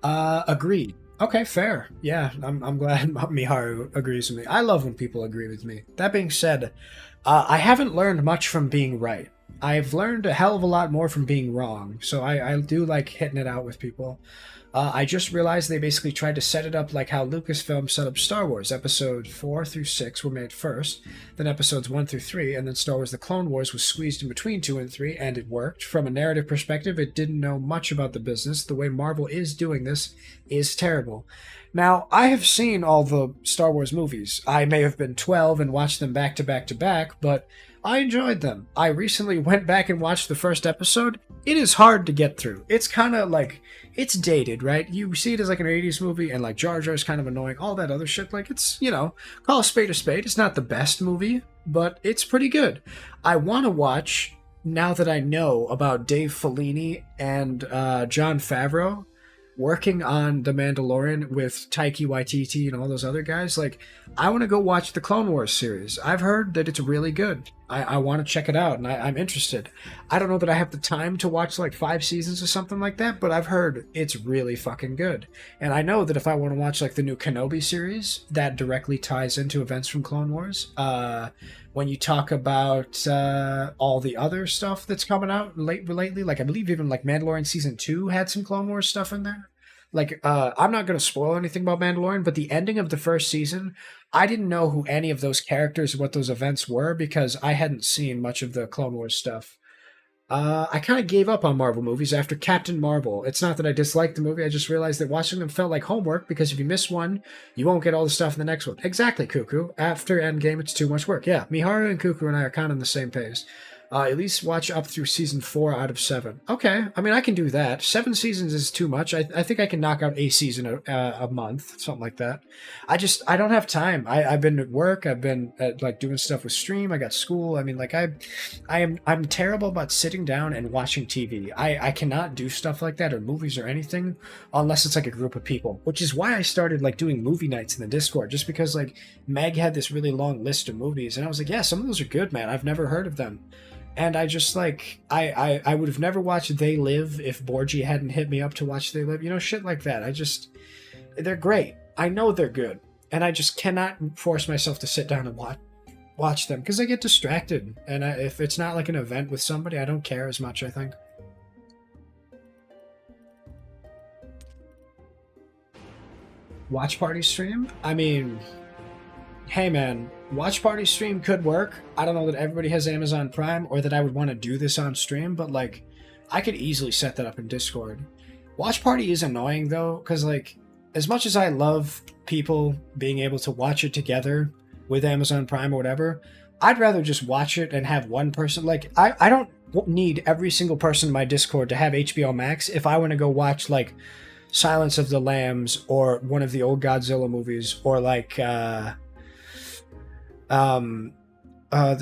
Agreed. Okay, fair. Yeah, I'm glad Miharu agrees with me. I love when people agree with me. That being said, I haven't learned much from being right. I've learned a hell of a lot more from being wrong. So I do like hitting it out with people. I just realized they basically tried to set it up like how Lucasfilm set up Star Wars. Episode 4 through 6 were made first, then episodes 1 through 3, and then Star Wars The Clone Wars was squeezed in between 2 and 3, and it worked. From a narrative perspective, it didn't know much about the business. The way Marvel is doing this is terrible. Now, I have seen all the Star Wars movies. I may have been 12 and watched them back to back to back, but I enjoyed them. I recently went back and watched the first episode. It is hard to get through. It's kind of like, it's dated, right? You see it as like an 80s movie, and like Jar Jar is kind of annoying, all that other shit. Like, it's, you know, call a spade a spade. It's not the best movie, but it's pretty good. I want to watch, now that I know about Dave Filoni and Jon Favreau working on The Mandalorian with Taika Waititi and all those other guys, like, I want to go watch the Clone Wars series. I've heard that it's really good. I want to check it out, and I'm interested. I don't know that I have the time to watch like 5 seasons or something like that, but I've heard it's really fucking good. And I know that if I want to watch like the new Kenobi series, that directly ties into events from Clone Wars. When you talk about all the other stuff that's coming out lately, like I believe even like Mandalorian Season 2 had some Clone Wars stuff in there. Like, I'm not going to spoil anything about Mandalorian, but the ending of the first season, I didn't know who any of those characters, what those events were, because I hadn't seen much of the Clone Wars stuff. I kind of gave up on Marvel movies after Captain Marvel. It's not that I disliked the movie, I just realized that watching them felt like homework, because if you miss one, you won't get all the stuff in the next one. Exactly, Cuckoo. After Endgame, it's too much work. Yeah, Miharu and Cuckoo and I are kind of on the same page. At least watch up through season 4 out of 7. Okay, I mean, I can do that. 7 seasons is too much. I think I can knock out a season a month, something like that. I don't have time. I've been at work. I've been like doing stuff with stream. I got school. I mean, like I'm terrible about sitting down and watching TV. I cannot do stuff like that, or movies or anything, unless it's like a group of people. Which is why I started like doing movie nights in the Discord, just because like Meg had this really long list of movies, and I was like, yeah, some of those are good, man. I've never heard of them. And I just like, I would have never watched They Live if Borgie hadn't hit me up to watch They Live. You know, shit like that. They're great. I know they're good. And I just cannot force myself to sit down and watch them, because I get distracted. And if it's not like an event with somebody, I don't care as much, I think. Watch party stream? I mean, hey man, watch party stream could work. I don't know that everybody has Amazon Prime, or that I would want to do this on stream, but like, I could easily set that up in Discord. Watch party is annoying though, because like, as much as I love people being able to watch it together with Amazon Prime or whatever, I'd rather just watch it and have one person. Like, I don't need every single person in my Discord to have HBO Max if I want to go watch like Silence of the Lambs or one of the old Godzilla movies, or like the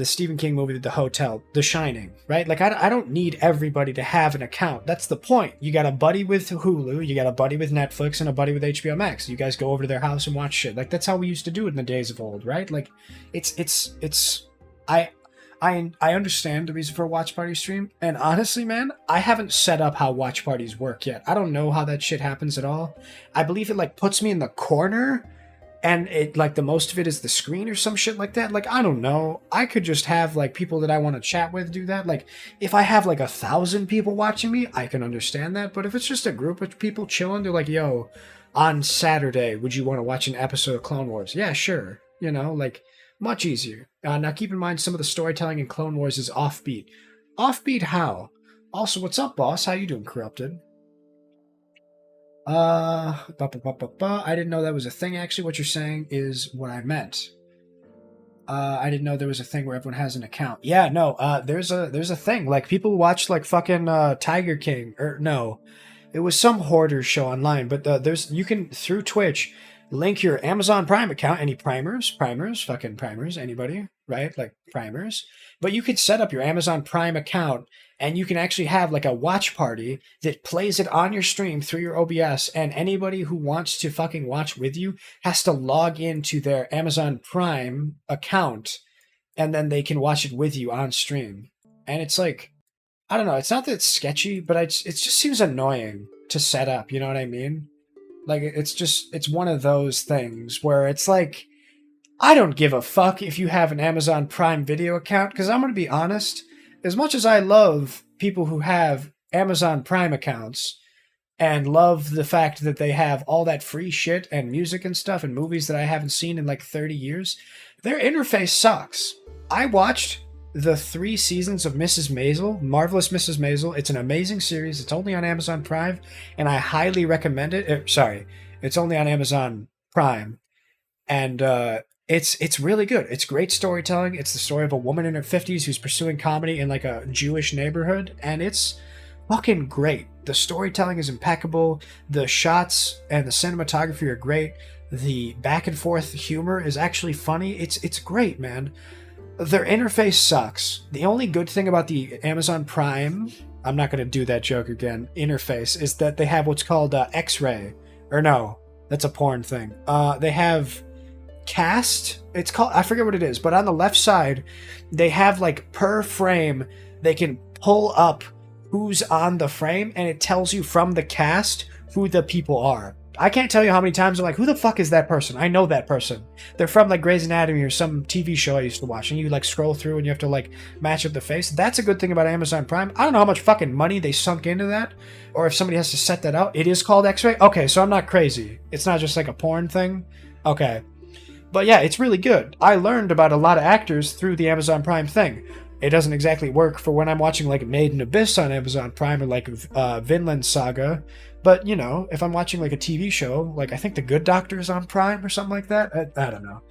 Stephen King movie, The Hotel, The Shining, right? Like, I don't need everybody to have an account. That's the point. You got a buddy with Hulu, you got a buddy with Netflix, and a buddy with HBO Max. You guys go over to their house and watch shit. Like, that's how we used to do it in the days of old, right? Like, I understand the reason for a watch party stream, and honestly, man, I haven't set up how watch parties work yet. I don't know how that shit happens at all. I believe it, like, puts me in the corner, and it, like, the most of it is the screen or some shit like that. Like, I don't know. I could just have, like, people that I want to chat with do that. Like, if I have, like, 1,000 people watching me, I can understand that. But if it's just a group of people chilling, they're like, yo, on Saturday, would you want to watch an episode of Clone Wars? Yeah, sure. You know, like, much easier. Now, keep in mind, some of the storytelling in Clone Wars is offbeat. Offbeat how? Also, what's up, boss? How you doing, Corrupted? I didn't know that was a thing. Actually, what you're saying is what I meant. I didn't know there was a thing where everyone has an account. Yeah, no. There's a thing. Like people watch like fucking Tiger King or no, it was some hoarder show online. But there's you can through Twitch link your Amazon Prime account. Any primers, fucking primers, anybody, right? Like primers. But you could set up your Amazon Prime account and you can actually have like a watch party that plays it on your stream through your OBS, and anybody who wants to fucking watch with you has to log into their Amazon Prime account, and then they can watch it with you on stream. And it's like, I don't know, it's not that it's sketchy, but it just seems annoying to set up, you know what I mean? Like, it's one of those things where it's like, I don't give a fuck if you have an Amazon Prime Video account, because I'm going to be honest, as much as I love people who have Amazon Prime accounts and love the fact that they have all that free shit and music and stuff and movies that I haven't seen in like 30 years, their interface sucks. I watched the 3 seasons of Mrs. Maisel, Marvelous Mrs. Maisel. It's an amazing series. It's only on Amazon Prime, and I highly recommend it. It's only on Amazon Prime, and it's really good. It's great storytelling. It's the story of a woman in her 50s who's pursuing comedy in like a Jewish neighborhood, and it's fucking great. The storytelling is impeccable. The shots and the cinematography are great. The back and forth humor is actually funny. It's great, man. Their interface sucks. The only good thing about the Amazon Prime, I'm not going to do that joke again, interface, is that they have what's called X-Ray. Or no, that's a porn thing. They have Cast. It's called, I forget what it is, but on the left side, they have like per frame, they can pull up who's on the frame, and it tells you from the cast who the people are. I can't tell you how many times I'm like, who the fuck is that person? I know that person. They're from like Grey's Anatomy or some TV show I used to watch, and you like scroll through and you have to like match up the face. That's a good thing about Amazon Prime. I don't know how much fucking money they sunk into that, or if somebody has to set that out. It is called X-Ray? Okay, so I'm not crazy. It's not just like a porn thing? Okay. But yeah, it's really good. I learned about a lot of actors through the Amazon Prime thing. It doesn't exactly work for when I'm watching like Made in Abyss on Amazon Prime or like Vinland Saga. But, you know, if I'm watching like a TV show, like I think The Good Doctor is on Prime or something like that. I don't know.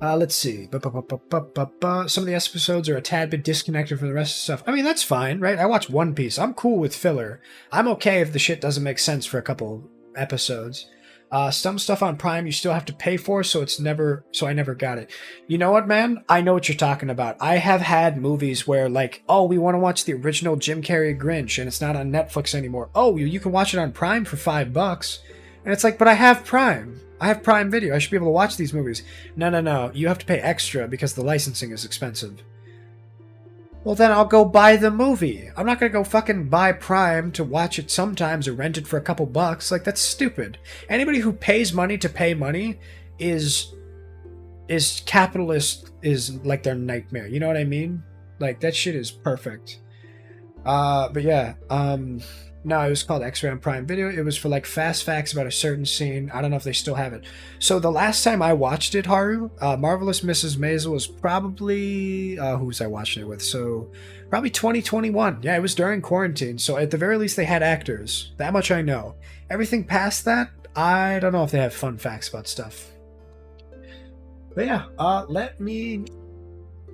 Let's see. Some of the episodes are a tad bit disconnected from the rest of the stuff. I mean, that's fine, right? I watch One Piece. I'm cool with filler. I'm okay if the shit doesn't make sense for a couple episodes. Some stuff on Prime you still have to pay for, so I never got it. You know what, man? I know what you're talking about. I have had movies where like, oh, we want to watch the original Jim Carrey Grinch, and it's not on Netflix anymore. Oh, you can watch it on Prime for $5. And it's like, but I have Prime. I have Prime Video. I should be able to watch these movies. No. You have to pay extra because the licensing is expensive. Well, then I'll go buy the movie. I'm not going to go fucking buy Prime to watch it sometimes or rent it for a couple bucks. Like, that's stupid. Anybody who pays money to pay money is capitalist, is like their nightmare. You know what I mean? Like, that shit is perfect. But yeah, no, it was called X-Ray on Prime Video. It was for like fast facts about a certain scene. I don't know if they still have it. So the last time I watched it, Haru, Marvelous Mrs. Maisel was probably, who was I watching it with? So probably 2021. Yeah, it was during quarantine. So at the very least they had actors. That much I know. Everything past that, I don't know if they have fun facts about stuff. But yeah,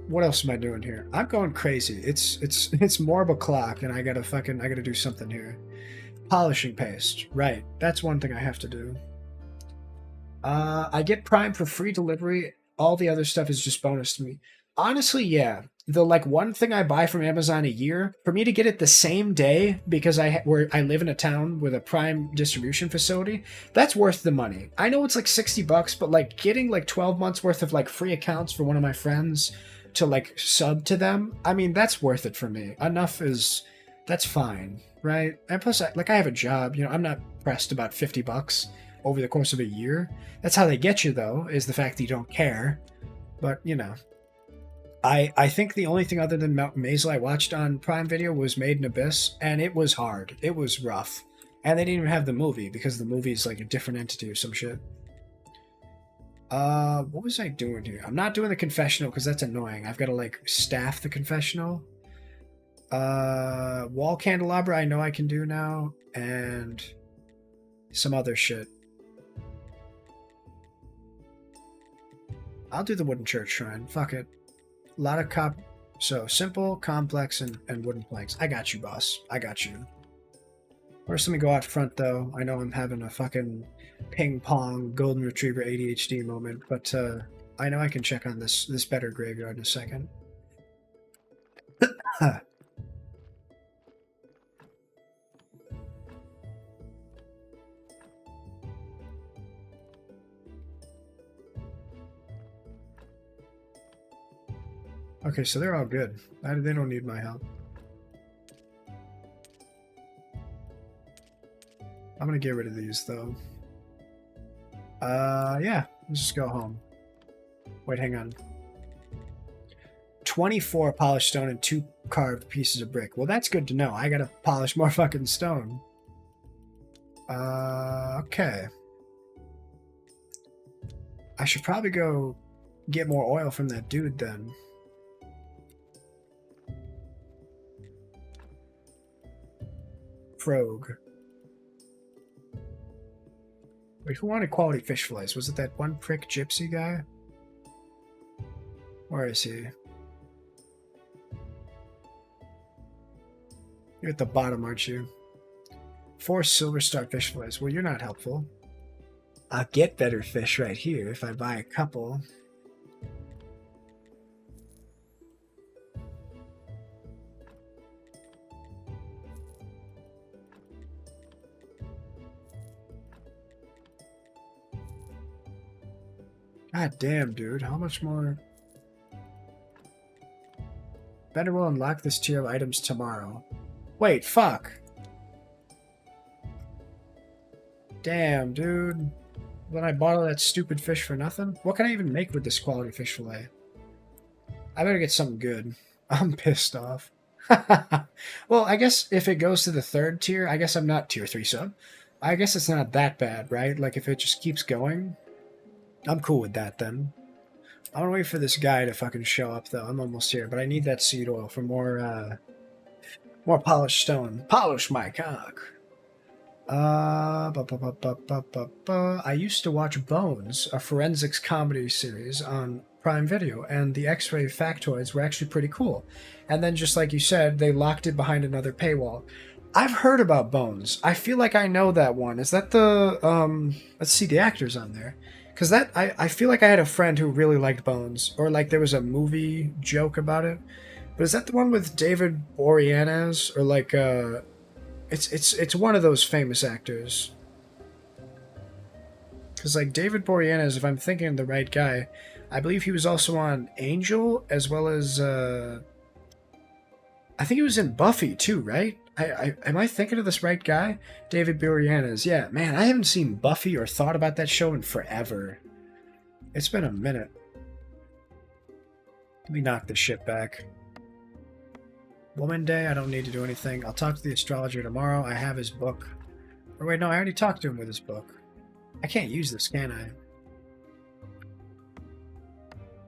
what else am I doing here? I'm going crazy. It's more of a clock, and I gotta do something here. Polishing paste. Right. That's one thing I have to do. I get Prime for free delivery. All the other stuff is just bonus to me. Honestly, yeah. The like one thing I buy from Amazon a year, for me to get it the same day because I live in a town with a Prime distribution facility, that's worth the money. I know it's like $60, but like getting like 12 months worth of like free accounts for one of my friends to like sub to them, I mean, that's worth it for me. That's fine, right? And plus, I have a job, you know, I'm not pressed about $50 over the course of a year. That's how they get you, though, is the fact that you don't care. But, you know, I think the only thing other than Maisel I watched on Prime Video was Made in Abyss, and it was hard. It was rough. And they didn't even have the movie, because the movie is like a different entity or some shit. What was I doing here? I'm not doing the confessional because that's annoying. I've got to like staff the confessional. Wall candelabra I know I can do now, and some other shit. I'll do the wooden church shrine. Fuck it. A lot of So, simple, complex, and wooden planks. I got you, boss. I got you. First, let me go out front, though. I know I'm having a fucking ping-pong golden retriever ADHD moment, but I know I can check on this better graveyard in a second. Okay, so they're all good. They don't need my help. I'm gonna get rid of these, though. Yeah. Let's just go home. Wait, hang on. 24 polished stone and 2 carved pieces of brick. Well, that's good to know. I gotta polish more fucking stone. Okay. I should probably go get more oil from that dude, then. Frog. Wait, who wanted quality fish fillets? Was it that one prick gypsy guy? Where is he? You're at the bottom, aren't you? 4 silver star fish fillets. Well, you're not helpful. I'll get better fish right here if I buy a couple. God damn, dude. How much more? Better will unlock this tier of items tomorrow. Wait, fuck. Damn, dude. Then I bought all that stupid fish for nothing? What can I even make with this quality fish fillet? I better get something good. I'm pissed off. Well, I guess if it goes to the 3rd tier, I guess I'm not tier 3 sub. I guess it's not that bad, right? Like, if it just keeps going, I'm cool with that, then. I'm gonna wait for this guy to fucking show up, though. I'm almost here, but I need that seed oil for more polished stone. Polish my cock! I used to watch Bones, a forensics comedy series on Prime Video, and the X-ray factoids were actually pretty cool. And then, just like you said, they locked it behind another paywall. I've heard about Bones. I feel like I know that one. Is that the, let's see the actors on there. Because that, I feel like I had a friend who really liked Bones, or like there was a movie joke about it. But is that the one with David Boreanaz, or like, it's one of those famous actors. Because like David Boreanaz, if I'm thinking of the right guy, I believe he was also on Angel, as well as, I think he was in Buffy too, right? Am I thinking of this right guy? David Boreanaz. Yeah, man, I haven't seen Buffy or thought about that show in forever. It's been a minute. Let me knock this shit back. Woman Day, I don't need to do anything. I'll talk to the astrologer tomorrow. I have his book. Or wait, no, I already talked to him with his book. I can't use this, can I?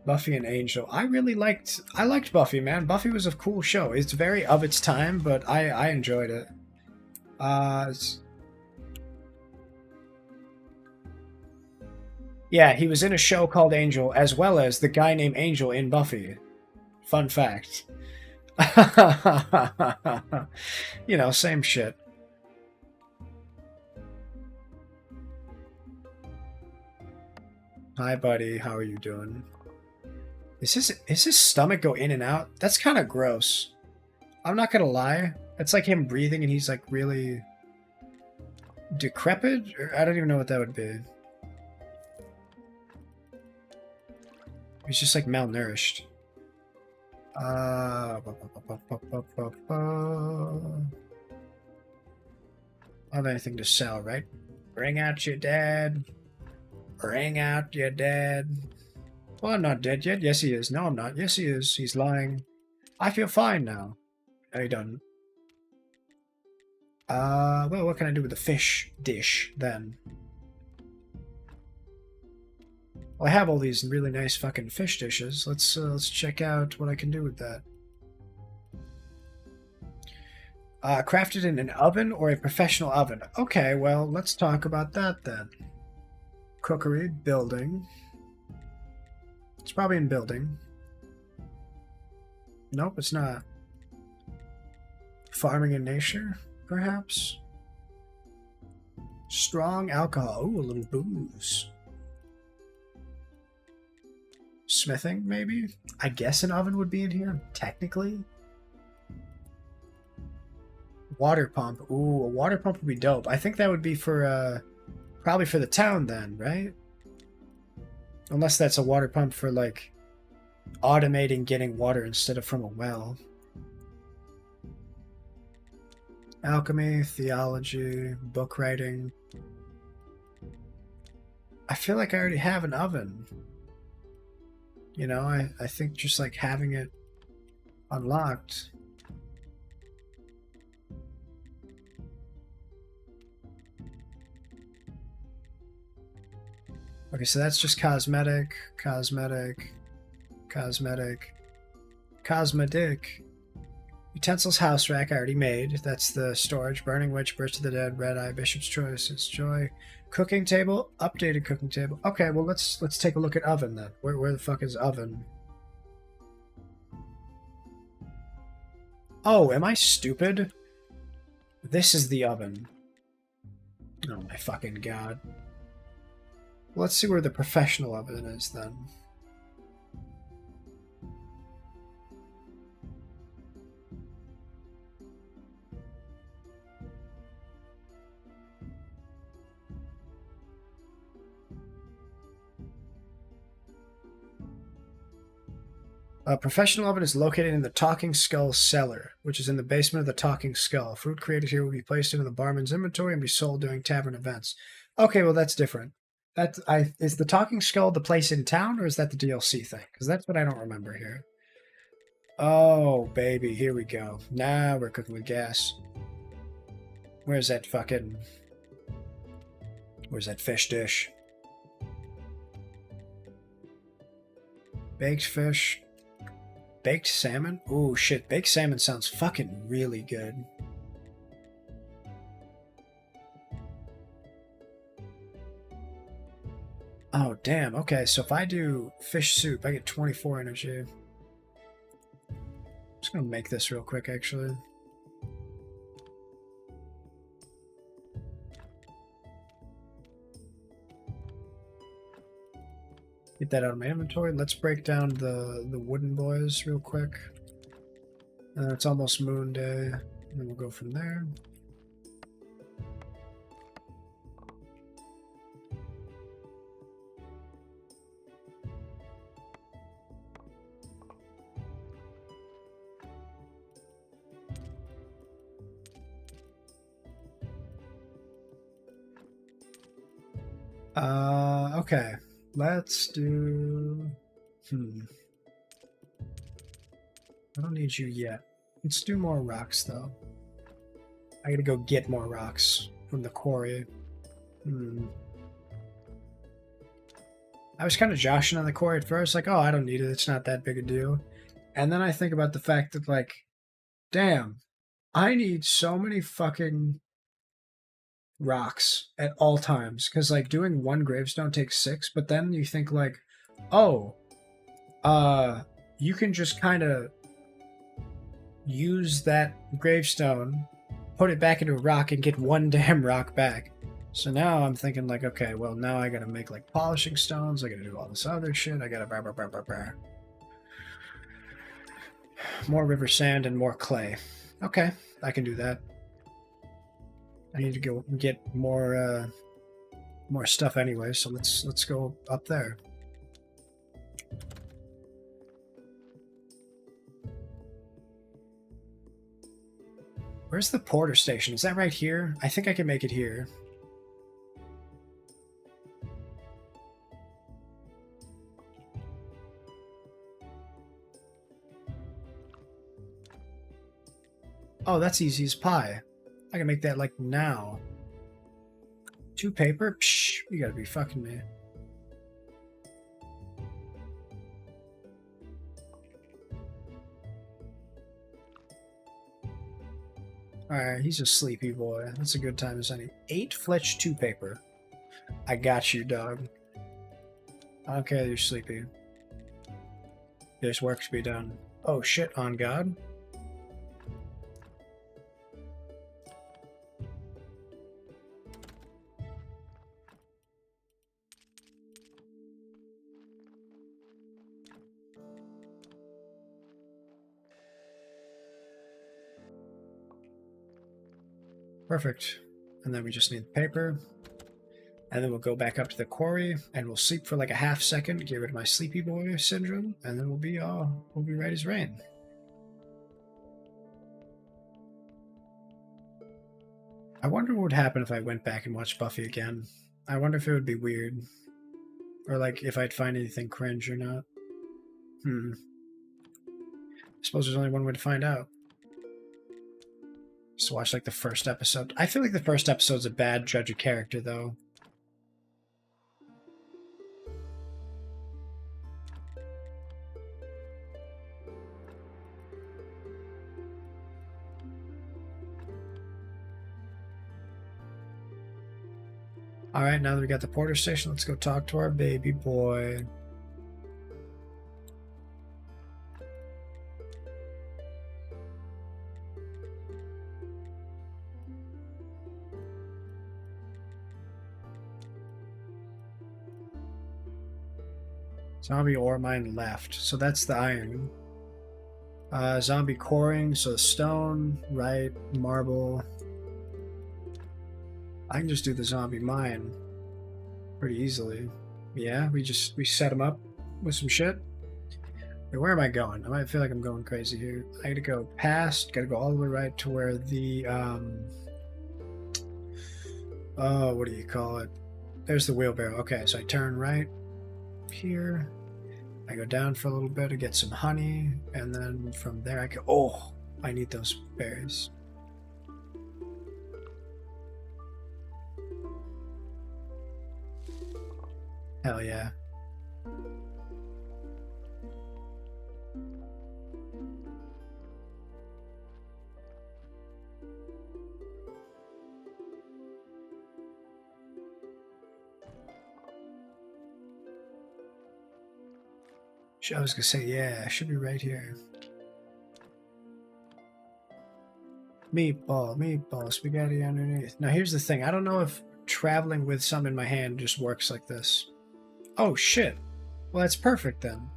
Buffy and Angel. I liked Buffy, man. Buffy was a cool show. It's very of its time, but I enjoyed it. Yeah, he was in a show called Angel, as well as the guy named Angel in Buffy. Fun fact. You know, same shit. Hi, buddy. How are you doing? Is his stomach go in and out? That's kind of gross. I'm not gonna lie. It's like him breathing and he's like really decrepit? Or I don't even know what that would be. He's just like malnourished. I don't have anything to sell, right? Bring out your dad. Bring out your dad. Well, I'm not dead yet. Yes, he is. No, I'm not. Yes, he is. He's lying. I feel fine now. No, he doesn't. Well, what can I do with the fish dish, then? Well, I have all these really nice fucking fish dishes. Let's check out what I can do with that. Crafted in an oven or a professional oven? Okay, well, let's talk about that then. Cookery, building. It's probably in building. Nope, it's not. Farming in nature, perhaps? Strong alcohol. Ooh, a little booze. Smithing, maybe? I guess an oven would be in here, technically. Water pump. Ooh, a water pump would be dope. I think that would be for, probably for the town then, right? Unless that's a water pump for, like, automating getting water instead of from a well. Alchemy, theology, book writing. I feel like I already have an oven. You know, I think just like having it unlocked. Okay, so that's just cosmetic, cosmetic, cosmetic, cosmetic. Utensils, house rack, I already made. That's the storage. Burning Witch, Birth of the Dead, Red Eye, Bishop's Choice, It's Joy. Cooking table, updated cooking table. Okay, well let's take a look at oven then. Where the fuck is oven? Oh, am I stupid? This is the oven. Oh my fucking god. Let's see where the professional oven is then. A professional oven is located in the Talking Skull cellar, which is in the basement of the Talking Skull. Fruit created here will be placed into the barman's inventory and be sold during tavern events. Okay, well that's different. Is the Talking Skull the place in town, or is that the DLC thing? Because that's what I don't remember here. Oh, baby, here we go. Now we're cooking with gas. Where's that fish dish? Baked fish. Baked salmon? Ooh, shit. Baked salmon sounds fucking really good. Oh, damn. Okay, so if I do fish soup, I get 24 energy. I'm just gonna make this real quick, actually. Get that out of my inventory. Let's break down the wooden boys real quick. It's almost moon day. And then we'll go from there. Okay. Let's do... I don't need you yet. Let's do more rocks, though. I gotta go get more rocks from the quarry. I was kind of joshing on the quarry at first, like, oh, I don't need it, it's not that big a deal. And then I think about the fact that, like, damn, I need so many fucking rocks at all times, because like doing one gravestone takes 6, but then you think like, oh, you can just kind of use that gravestone, put it back into a rock, and get one damn rock back. So now I'm thinking like, okay, well now I gotta make like polishing stones, I gotta do all this other shit, I gotta more river sand and more clay. Okay, I can do that. I need to go get more stuff anyway, so let's go up there. Where's the porter station? Is that right here? I think I can make it here. Oh, that's easy as pie. I can make that like now. 2 paper? Psh, you gotta be fucking me. Alright, he's a sleepy boy. That's a good time as any. 8 Fletch 2 paper. I got you, dog. I don't care that you're sleepy. There's work to be done. Oh shit, on God. Perfect. And then we just need the paper. And then we'll go back up to the quarry and we'll sleep for like a half second, get rid of my sleepy boy syndrome, and then we'll be right as rain. I wonder what would happen if I went back and watched Buffy again. I wonder if it would be weird. Or like if I'd find anything cringe or not. I suppose there's only one way to find out. Just watch like the first episode. I feel like the first episode's a bad judge of character though. Alright, now that we got the porter station, let's go talk to our baby boy. Zombie ore mine left, so that's the iron. Zombie coring, so stone, right, marble. I can just do the zombie mine pretty easily. Yeah, we set them up with some shit. Wait, where am I going? I might feel like I'm going crazy here. I gotta go past, gotta go all the way right to where the, what do you call it? There's the wheelbarrow. Okay, so I turn right here. I go down for a little bit to get some honey, and then from there I go, oh, I need those berries. Hell yeah. I was gonna say, yeah, I should be right here. Meatball, spaghetti underneath. Now here's the thing, I don't know if traveling with some in my hand just works like this. Oh shit. Well, that's perfect then.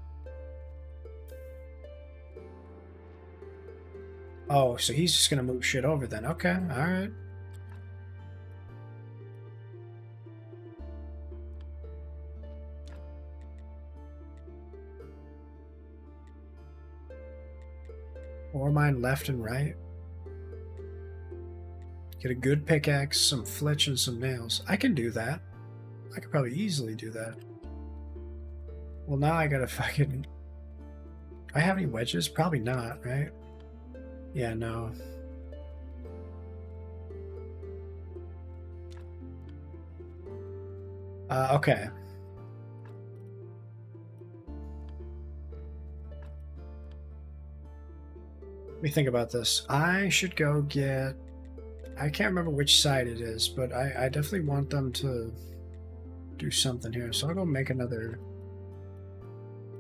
Oh, so he's just gonna move shit over then. Okay, alright. Ore mine left and right. Get a good pickaxe, some flitch, and some nails. I can do that. I could probably easily do that. Well, now I gotta fucking... Do I have any wedges? Probably not, right? Yeah, no. Okay. Let me think about this. I should go get... I can't remember which side it is, but I definitely want them to do something here. So I'll go make another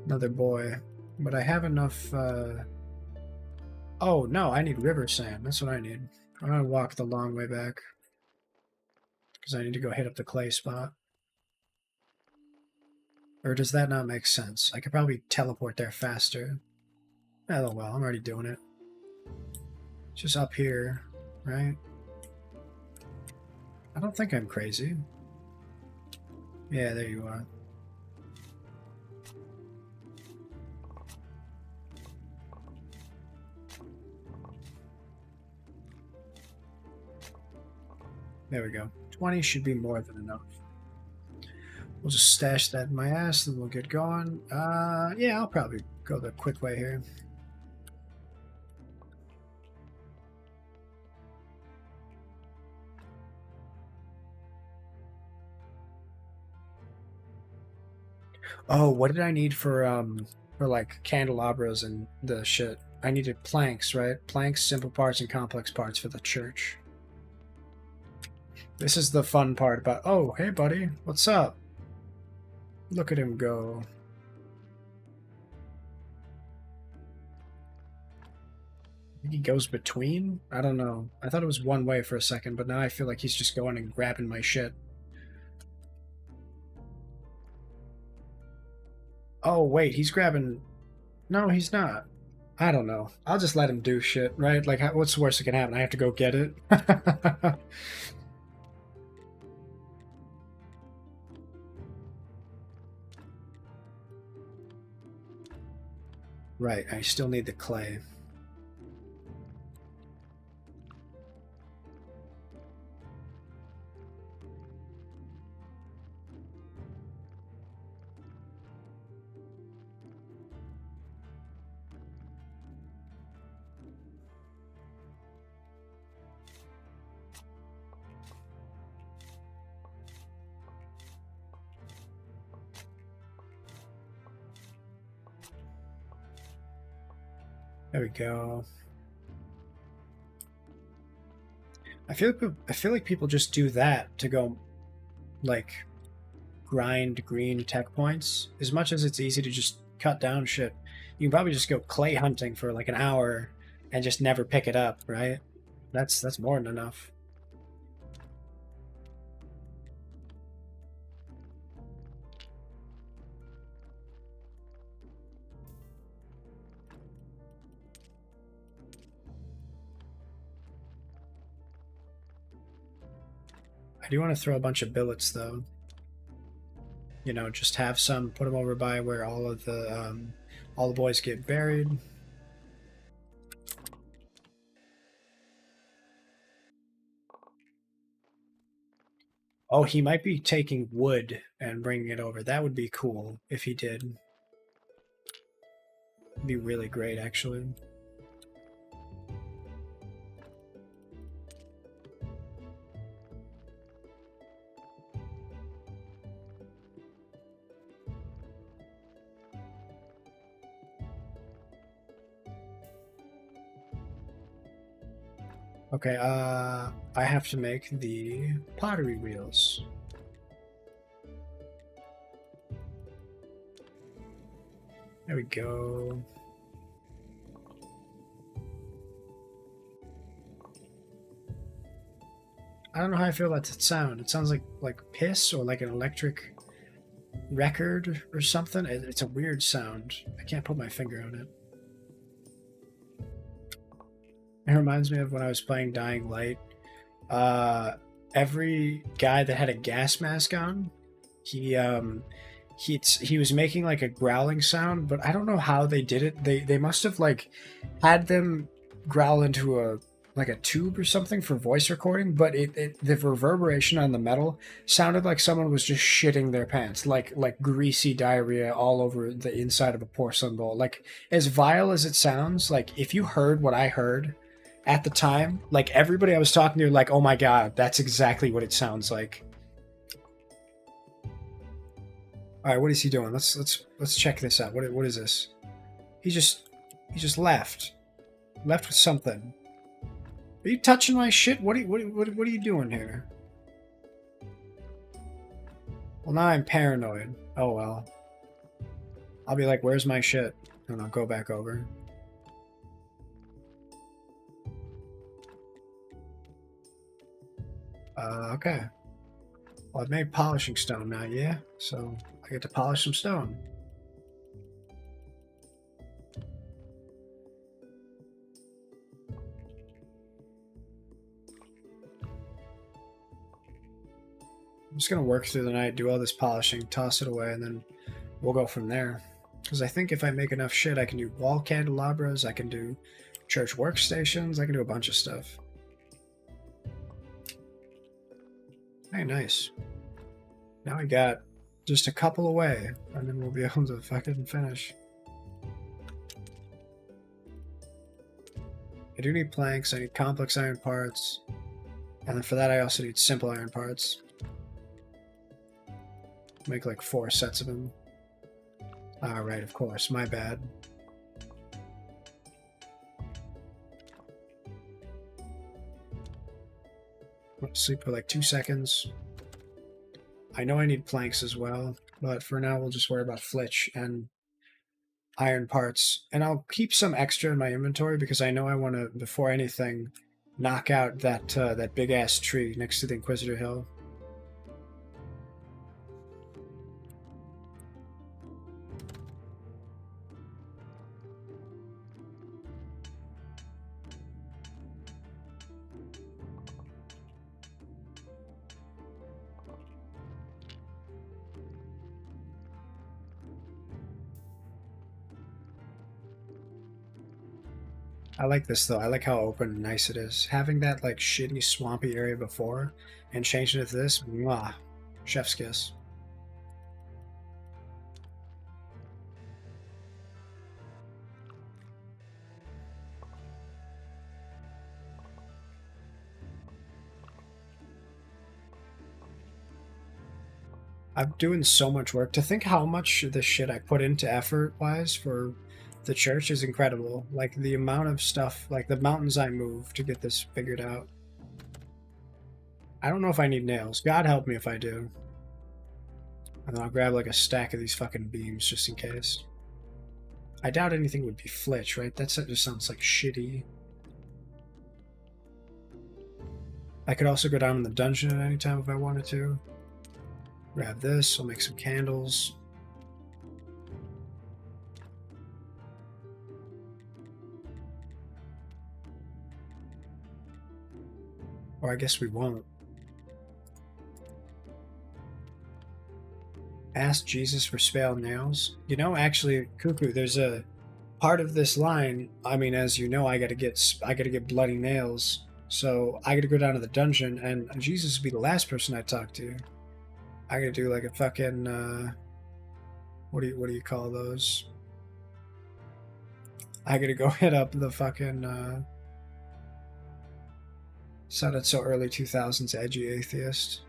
boy. But I have enough... Oh, no, I need river sand. That's what I need. I'm going to walk the long way back. Because I need to go hit up the clay spot. Or does that not make sense? I could probably teleport there faster. Oh, well, I'm already doing it. Just up here, right? I don't think I'm crazy. Yeah, there you are. There we go. 20 should be more than enough. We'll just stash that in my ass and we'll get going. Yeah, I'll probably go the quick way here. Oh, what did I need for like candelabras and the shit? I needed planks, right? Planks, simple parts, and complex parts for the church. This is the fun part about, oh, hey buddy, what's up? Look at him go. He goes between? I don't know. I thought it was one way for a second, but now I feel like he's just going and grabbing my shit. Oh, wait, he's grabbing... No, he's not. I don't know. I'll just let him do shit, right? Like, what's the worst that can happen? I have to go get it? Right, I still need the clay. There we go. I feel like people just do that to go, like, grind green tech points. As much as it's easy to just cut down shit, you can probably just go clay hunting for like an hour and just never pick it up, right? That's more than enough. I do want to throw a bunch of billets, though. You know, just have some, put them over by where all the boys get buried. Oh, he might be taking wood and bringing it over. That would be cool if he did. It'd be really great, actually. Okay, I have to make the pottery wheels. There we go. I don't know how I feel about that sound. It sounds like piss or like an electric record or something. It's a weird sound. I can't put my finger on it. It reminds me of when I was playing Dying Light. Every guy that had a gas mask on, he was making like a growling sound, but I don't know how they did it. They must have like had them growl into a tube or something for voice recording, but the reverberation on the metal sounded like someone was just shitting their pants, like greasy diarrhea all over the inside of a porcelain bowl. Like, as vile as it sounds, like if you heard what I heard at the time, like everybody I was talking to, like, oh my god, that's exactly what it sounds like. All right, what is he doing? Let's check this out. What is this? He just left with something. Are you touching my shit? What are you doing here? Well, now I'm paranoid. Oh well. I'll be like, where's my shit? And I'll go back over. Okay. Well, I've made polishing stone now, yeah? So I get to polish some stone. I'm just going to work through the night, do all this polishing, toss it away, and then we'll go from there. Because I think if I make enough shit, I can do wall candelabras, I can do church workstations, I can do a bunch of stuff. Hey, nice. Now we got just a couple away, and then we'll be able to fucking finish. I do need planks, I need complex iron parts, and then for that I also need simple iron parts. Make like 4 sets of them. Alright, of course, my bad. Went to sleep for like 2 seconds. I know I need planks as well, but for now we'll just worry about flitch and iron parts. And I'll keep some extra in my inventory because I know I want to, before anything, knock out that big ass tree next to the Inquisitor Hill. I like this though. I like how open and nice it is. Having that like shitty swampy area before and changing it to this, mwah, chef's kiss. I'm doing so much work. To think how much of this shit I put into effort-wise for the church is incredible. Like, the amount of stuff, like the mountains I moved to get this figured out. I don't know if I need nails. God help me if I do. And then I'll grab like a stack of these fucking beams just in case. I doubt anything would be flitch, right? That just sounds like shitty. I could also go down in the dungeon at any time if I wanted to. Grab this, I'll make some candles. Or I guess we won't. Ask Jesus for spare nails. You know, actually, Cuckoo, there's a part of this line. I mean, as you know, I gotta get bloody nails. So I gotta go down to the dungeon, and Jesus would be the last person I talk to. I gotta do like a fucking what do you call those? I gotta go hit up the fucking sounded so early 2000s edgy atheist.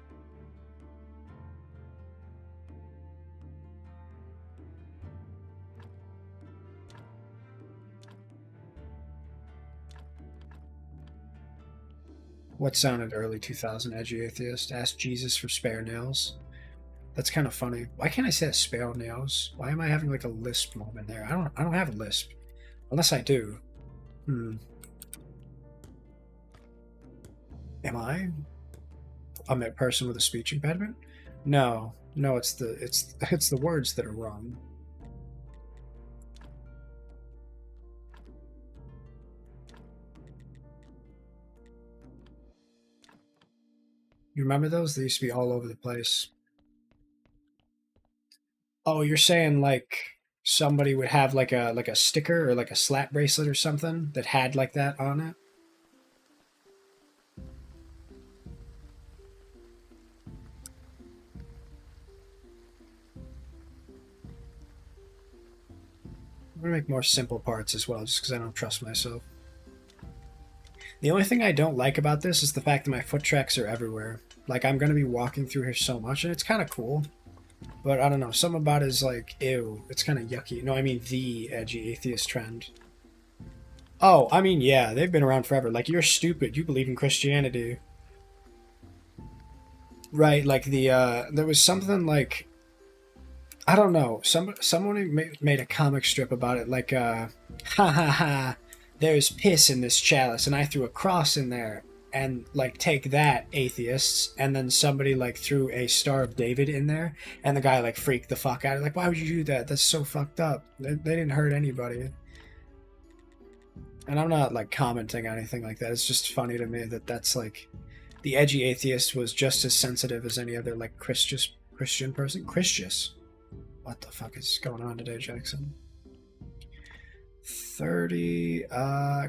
What sounded early 2000 edgy atheist? Ask Jesus for spare nails. That's kind of funny. Why can't I say spare nails? Why am I having like a lisp moment there? I don't have a lisp. Unless I do. Am I a person with a speech impediment? No, it's the words that are wrong. You remember those? They used to be all over the place. Oh, you're saying like somebody would have like a sticker or like a slap bracelet or something that had like that on it? I'm gonna make more simple parts as well, just because I don't trust myself. The only thing I don't like about this is the fact that my foot tracks are everywhere. Like, I'm gonna be walking through here so much, and it's kind of cool. But I don't know, something about it is like, ew, it's kind of yucky. No, I mean the edgy atheist trend. Oh, I mean, yeah, they've been around forever. Like, you're stupid, you believe in Christianity. Right, like there was something like, I don't know, someone made a comic strip about it, like, ha ha ha, there's piss in this chalice, and I threw a cross in there. And, like, take that, atheists. And then somebody, like, threw a Star of David in there. And the guy, like, freaked the fuck out. Like, why would you do that? That's so fucked up. They didn't hurt anybody. And I'm not, like, commenting on anything like that. It's just funny to me that that's, like... The edgy atheist was just as sensitive as any other, like, Christian person. Christius. What the fuck is going on today, Jackson? 30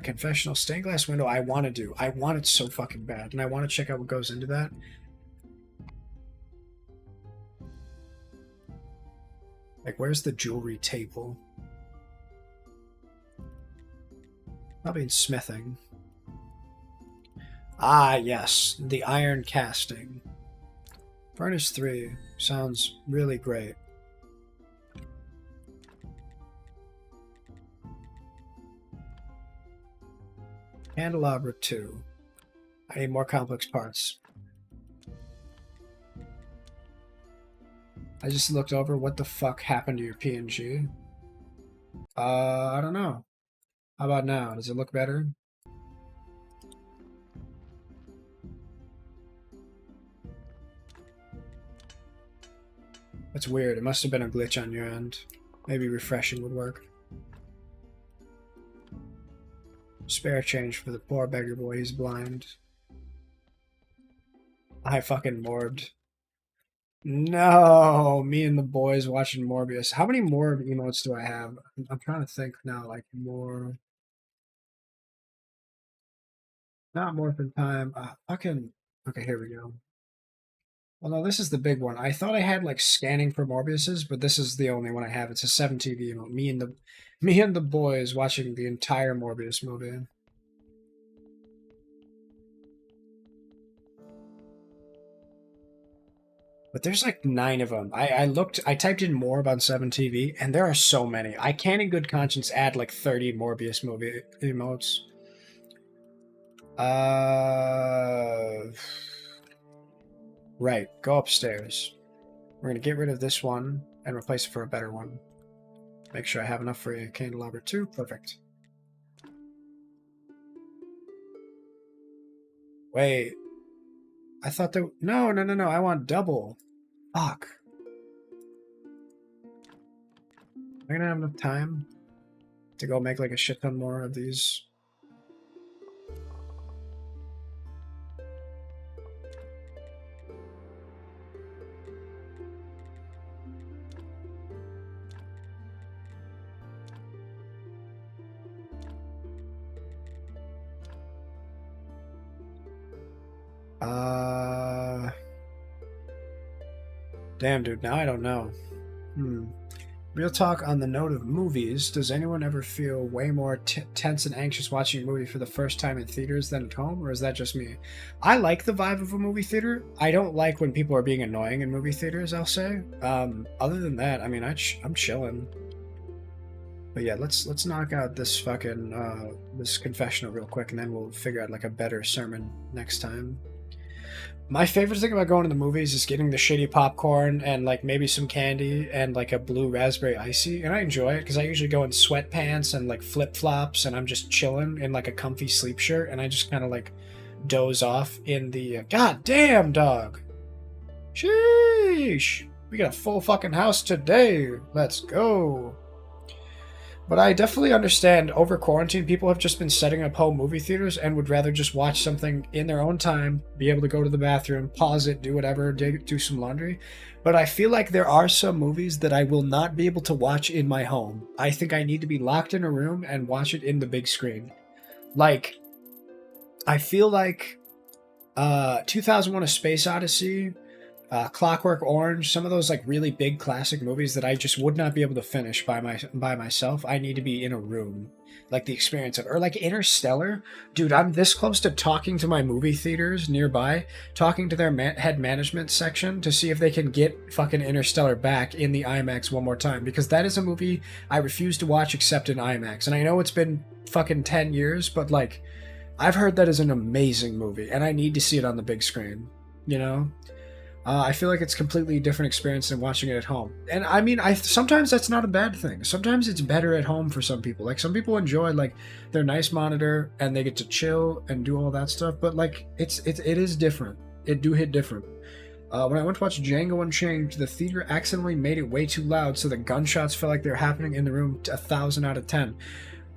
confessional stained glass window. I want it so fucking bad, and I want to check out what goes into that. Like, where's the jewelry table? Probably in smithing. Ah, yes, the iron casting. Furnace 3 sounds really great. Candelabra 2. I need more complex parts. I just looked over. What the fuck happened to your PNG? I don't know. How about now? Does it look better? That's weird. It must have been a glitch on your end. Maybe refreshing would work. Spare change for the poor beggar boy. He's blind. I fucking morbed. No, me and the boys watching Morbius. How many more emotes do I have? I'm trying to think now, like more. Not morphin time. Fucking. Okay, here we go. Well, no, this is the big one. I thought I had like scanning for Morbiuses, but this is the only one I have. It's a 7TV emote. Me and the boys watching the entire Morbius movie. But there's like 9 of them. I typed in Morb on 7TV, and there are so many. I can't in good conscience add like 30 Morbius movie emotes. Right, go upstairs. We're gonna get rid of this one and replace it for a better one. Make sure I have enough for a candelabra too. Perfect. Wait. I thought that... No. I want double. Fuck. Am I gonna have enough time to go make like a shit ton more of these? Damn, dude, now I don't know. Real talk on the note of movies, does anyone ever feel way more tense and anxious watching a movie for the first time in theaters than at home, or is that just me? I like the vibe of a movie theater. I don't like when people are being annoying in movie theaters, I'll say. Other than that, I mean, I'm chilling. But yeah, let's knock out this fucking, this confessional real quick, and then we'll figure out like a better sermon next time. My favorite thing about going to the movies is getting the shitty popcorn and like maybe some candy and like a blue raspberry icy, and I enjoy it because I usually go in sweatpants and like flip-flops, and I'm just chilling in like a comfy sleep shirt, and I just kind of like doze off in the god damn dog. Sheesh, we got a full fucking house today. Let's go. But I definitely understand over quarantine, people have just been setting up home movie theaters and would rather just watch something in their own time, be able to go to the bathroom, pause it, do whatever, do some laundry. But I feel like there are some movies that I will not be able to watch in my home. I think I need to be locked in a room and watch it in the big screen. Like, I feel like 2001: A Space Odyssey, Clockwork Orange, some of those like really big classic movies that I just would not be able to finish by myself. I need to be in a room, like the experience of, or like Interstellar. Dude, I'm this close to talking to my movie theaters nearby, talking to their head management section to see if they can get fucking Interstellar back in the IMAX one more time, because that is a movie I refuse to watch except in IMAX. And I know it's been fucking 10 years, but like, I've heard that is an amazing movie, and I need to see it on the big screen, you know? I feel like it's a completely different experience than watching it at home. And I mean, sometimes that's not a bad thing. Sometimes it's better at home for some people. Like, some people enjoy like their nice monitor and they get to chill and do all that stuff. But like, it is different. It do hit different. When I went to watch Django Unchained, the theater accidentally made it way too loud, so the gunshots felt like they were happening in the room 1,000 out of 10.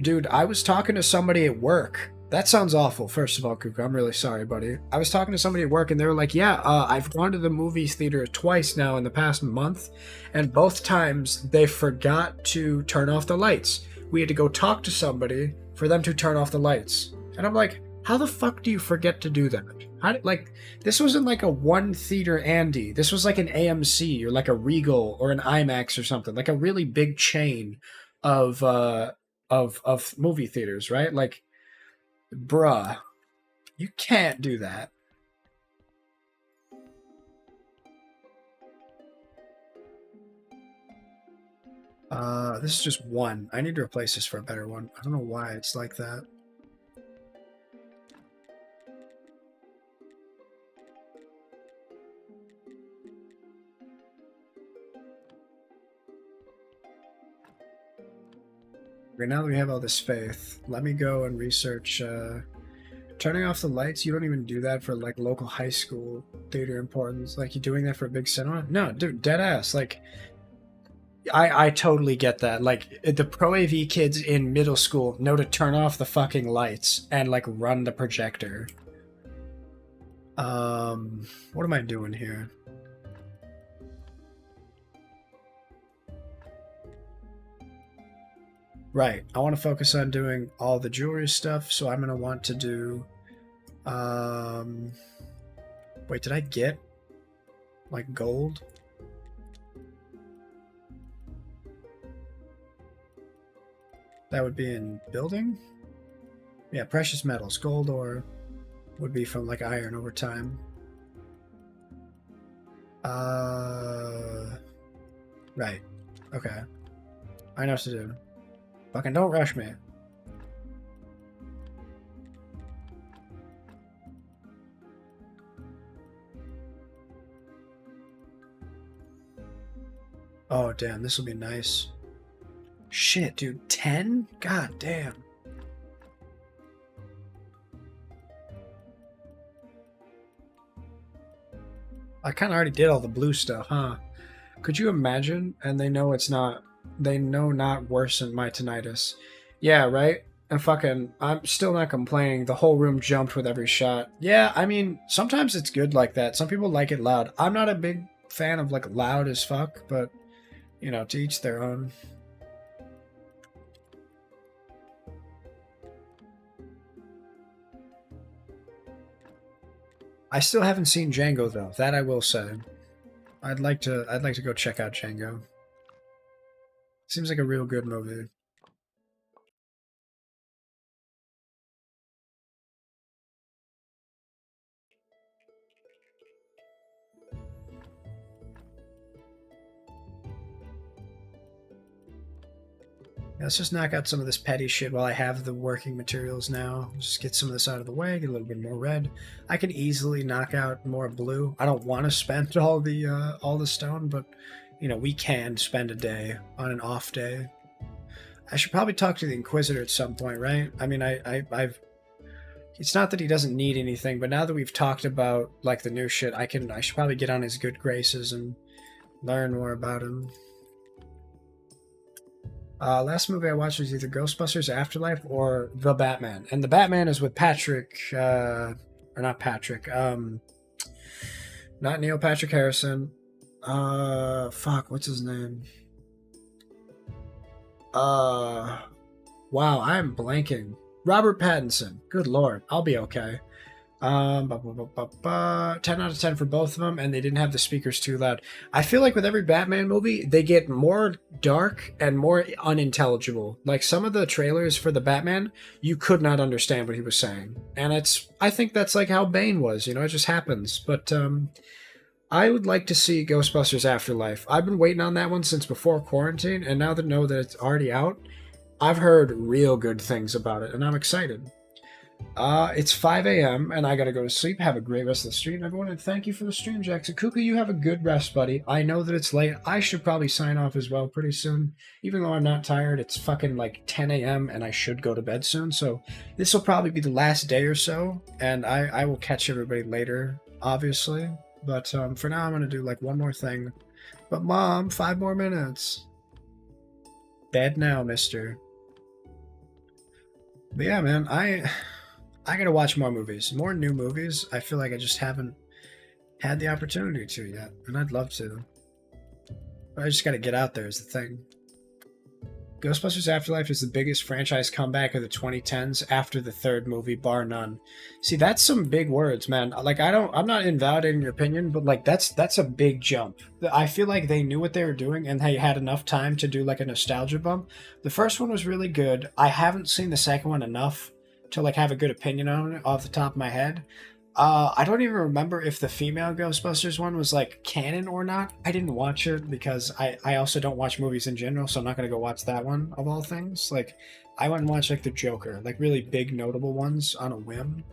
Dude, I was talking to somebody at work. That sounds awful, first of all, Kuka. I'm really sorry, buddy. I was talking to somebody at work, and they were like, yeah, I've gone to the movie theater twice now in the past month, and both times they forgot to turn off the lights. We had to go talk to somebody for them to turn off the lights. And I'm like, how the fuck do you forget to do that? Like, this wasn't like a one theater Andy. This was like an AMC or like a Regal or an IMAX or something, like a really big chain of movie theaters, right? Like, bruh, you can't do that. This is just one. I need to replace this for a better one. I don't know why it's like that. Okay, now that we have all this faith, let me go and research turning off the lights. You don't even do that for like local high school theater importance. Like, you doing that for a big cinema? No, dude, dead ass. Like, I totally get that. Like, the Pro AV kids in middle school know to turn off the fucking lights and like run the projector. What am I doing here? Right, I want to focus on doing all the jewelry stuff, so I'm going to want to do, wait, did I get, like, gold? That would be in building? Yeah, precious metals, gold ore would be from, like, iron over time. Right, okay. I know what to do. Fucking don't rush me. Oh, damn, this will be nice. Shit, dude, 10? God damn. I kind of already did all the blue stuff, huh? Could you imagine? And they know it's not... They know not worsen my tinnitus. Yeah, right? And fucking, I'm still not complaining. The whole room jumped with every shot. Yeah, I mean, sometimes it's good like that. Some people like it loud. I'm not a big fan of, like, loud as fuck, but, you know, to each their own. I still haven't seen Django, though. That I will say. I'd like to go check out Django. Seems like a real good movie. Yeah, let's just knock out some of this petty shit while I have the working materials now. Just get some of this out of the way, get a little bit more red. I can easily knock out more blue. I don't want to spend all the stone, but you know, we can spend a day on an off day. I should probably talk to the Inquisitor at some point, right? I mean, I've... It's not that he doesn't need anything, but now that we've talked about, like, the new shit, I should probably get on his good graces and learn more about him. Last movie I watched was either Ghostbusters Afterlife or The Batman. And The Batman is with Patrick, or not Patrick, not Neil Patrick Harrison. Fuck, what's his name? Wow, I'm blanking. Robert Pattinson. Good lord, I'll be okay. 10 out of 10 for both of them, and they didn't have the speakers too loud. I feel like with every Batman movie, they get more dark and more unintelligible. Like, some of the trailers for the Batman, you could not understand what he was saying. And I think that's like how Bane was, you know, it just happens. But, I would like to see Ghostbusters Afterlife. I've been waiting on that one since before quarantine, and now that I know that it's already out, I've heard real good things about it, and I'm excited. It's 5 a.m., and I gotta go to sleep. Have a great rest of the stream, everyone, and thank you for the stream, Jackson. Kuka, you have a good rest, buddy. I know that it's late. I should probably sign off as well pretty soon. Even though I'm not tired, it's fucking like 10 a.m., and I should go to bed soon, so this will probably be the last day or so, and I will catch everybody later, obviously. But for now, I'm going to do like one more thing. But Mom, 5 more minutes. Bed now, mister. But yeah, man, I got to watch more movies. More new movies. I feel like I just haven't had the opportunity to yet. And I'd love to. But I just got to get out there is the thing. Ghostbusters Afterlife is the biggest franchise comeback of the 2010s after the third movie, bar none. See, that's some big words, man. Like, I'm not invalidating your opinion, but like, that's a big jump. I feel like they knew what they were doing and they had enough time to do like a nostalgia bump. The first one was really good. I haven't seen the second one enough to like have a good opinion on it off the top of my head. I don't even remember if the female Ghostbusters one was like canon or not. I didn't watch it because I also don't watch movies in general, so I'm not gonna go watch that one of all things. Like, I went and watched like the Joker, like really big notable ones on a whim.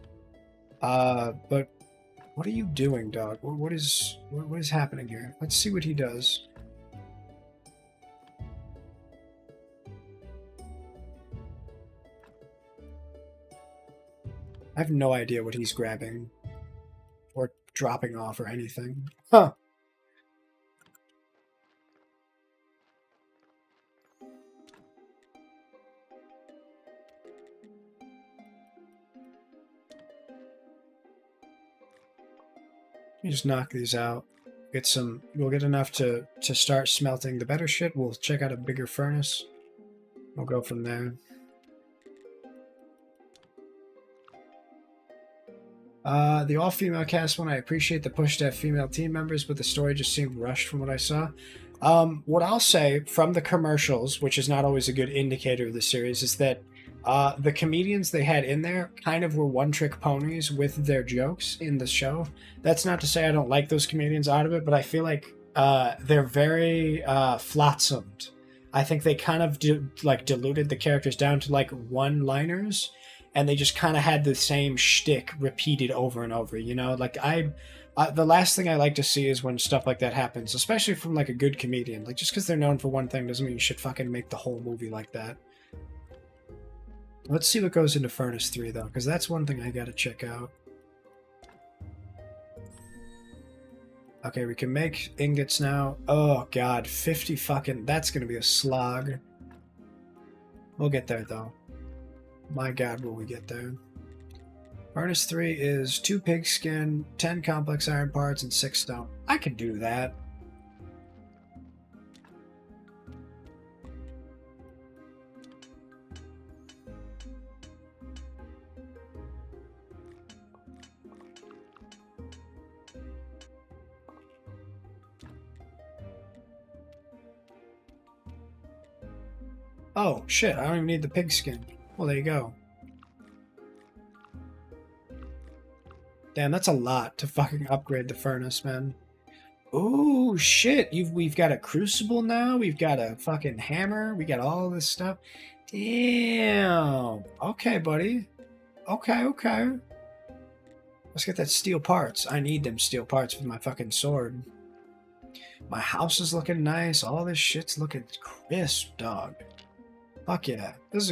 But what are you doing, dog? What is happening here? Let's see what he does. I have no idea what he's grabbing or dropping off or anything. Huh. You just knock these out. Get some. We'll get enough to start smelting the better shit. We'll check out a bigger furnace. We'll go from there. The all-female cast one, I appreciate the push to have female team members, but the story just seemed rushed from what I saw. What I'll say from the commercials, which is not always a good indicator of the series, is that the comedians they had in there kind of were one-trick ponies with their jokes in the show. That's not to say I don't like those comedians out of it, but I feel like they're very flotsam-ed. I think they kind of diluted the characters down to like one-liners, and they just kind of had the same shtick repeated over and over. You know, like the last thing I like to see is when stuff like that happens, especially from like a good comedian. Like just because they're known for one thing doesn't mean you should fucking make the whole movie like that. Let's see what goes into Furnace 3 though, because that's one thing I gotta check out. Okay, we can make ingots now. Oh god, 50 fucking... That's gonna be a slog. We'll get there though. My god, will we get there. Furnace 3 is 2 pigskin, 10 complex iron parts, and 6 stone. I can do that. Oh, shit, I don't even need the pigskin. Well, there you go. Damn, that's a lot to fucking upgrade the furnace, man. Ooh, shit, we've got a crucible now, we've got a fucking hammer, we got all this stuff. Damn. Okay, buddy. Okay, okay. Let's get that steel parts. I need them steel parts for my fucking sword. My house is looking nice, all this shit's looking crisp, dog. Fuck yeah. This is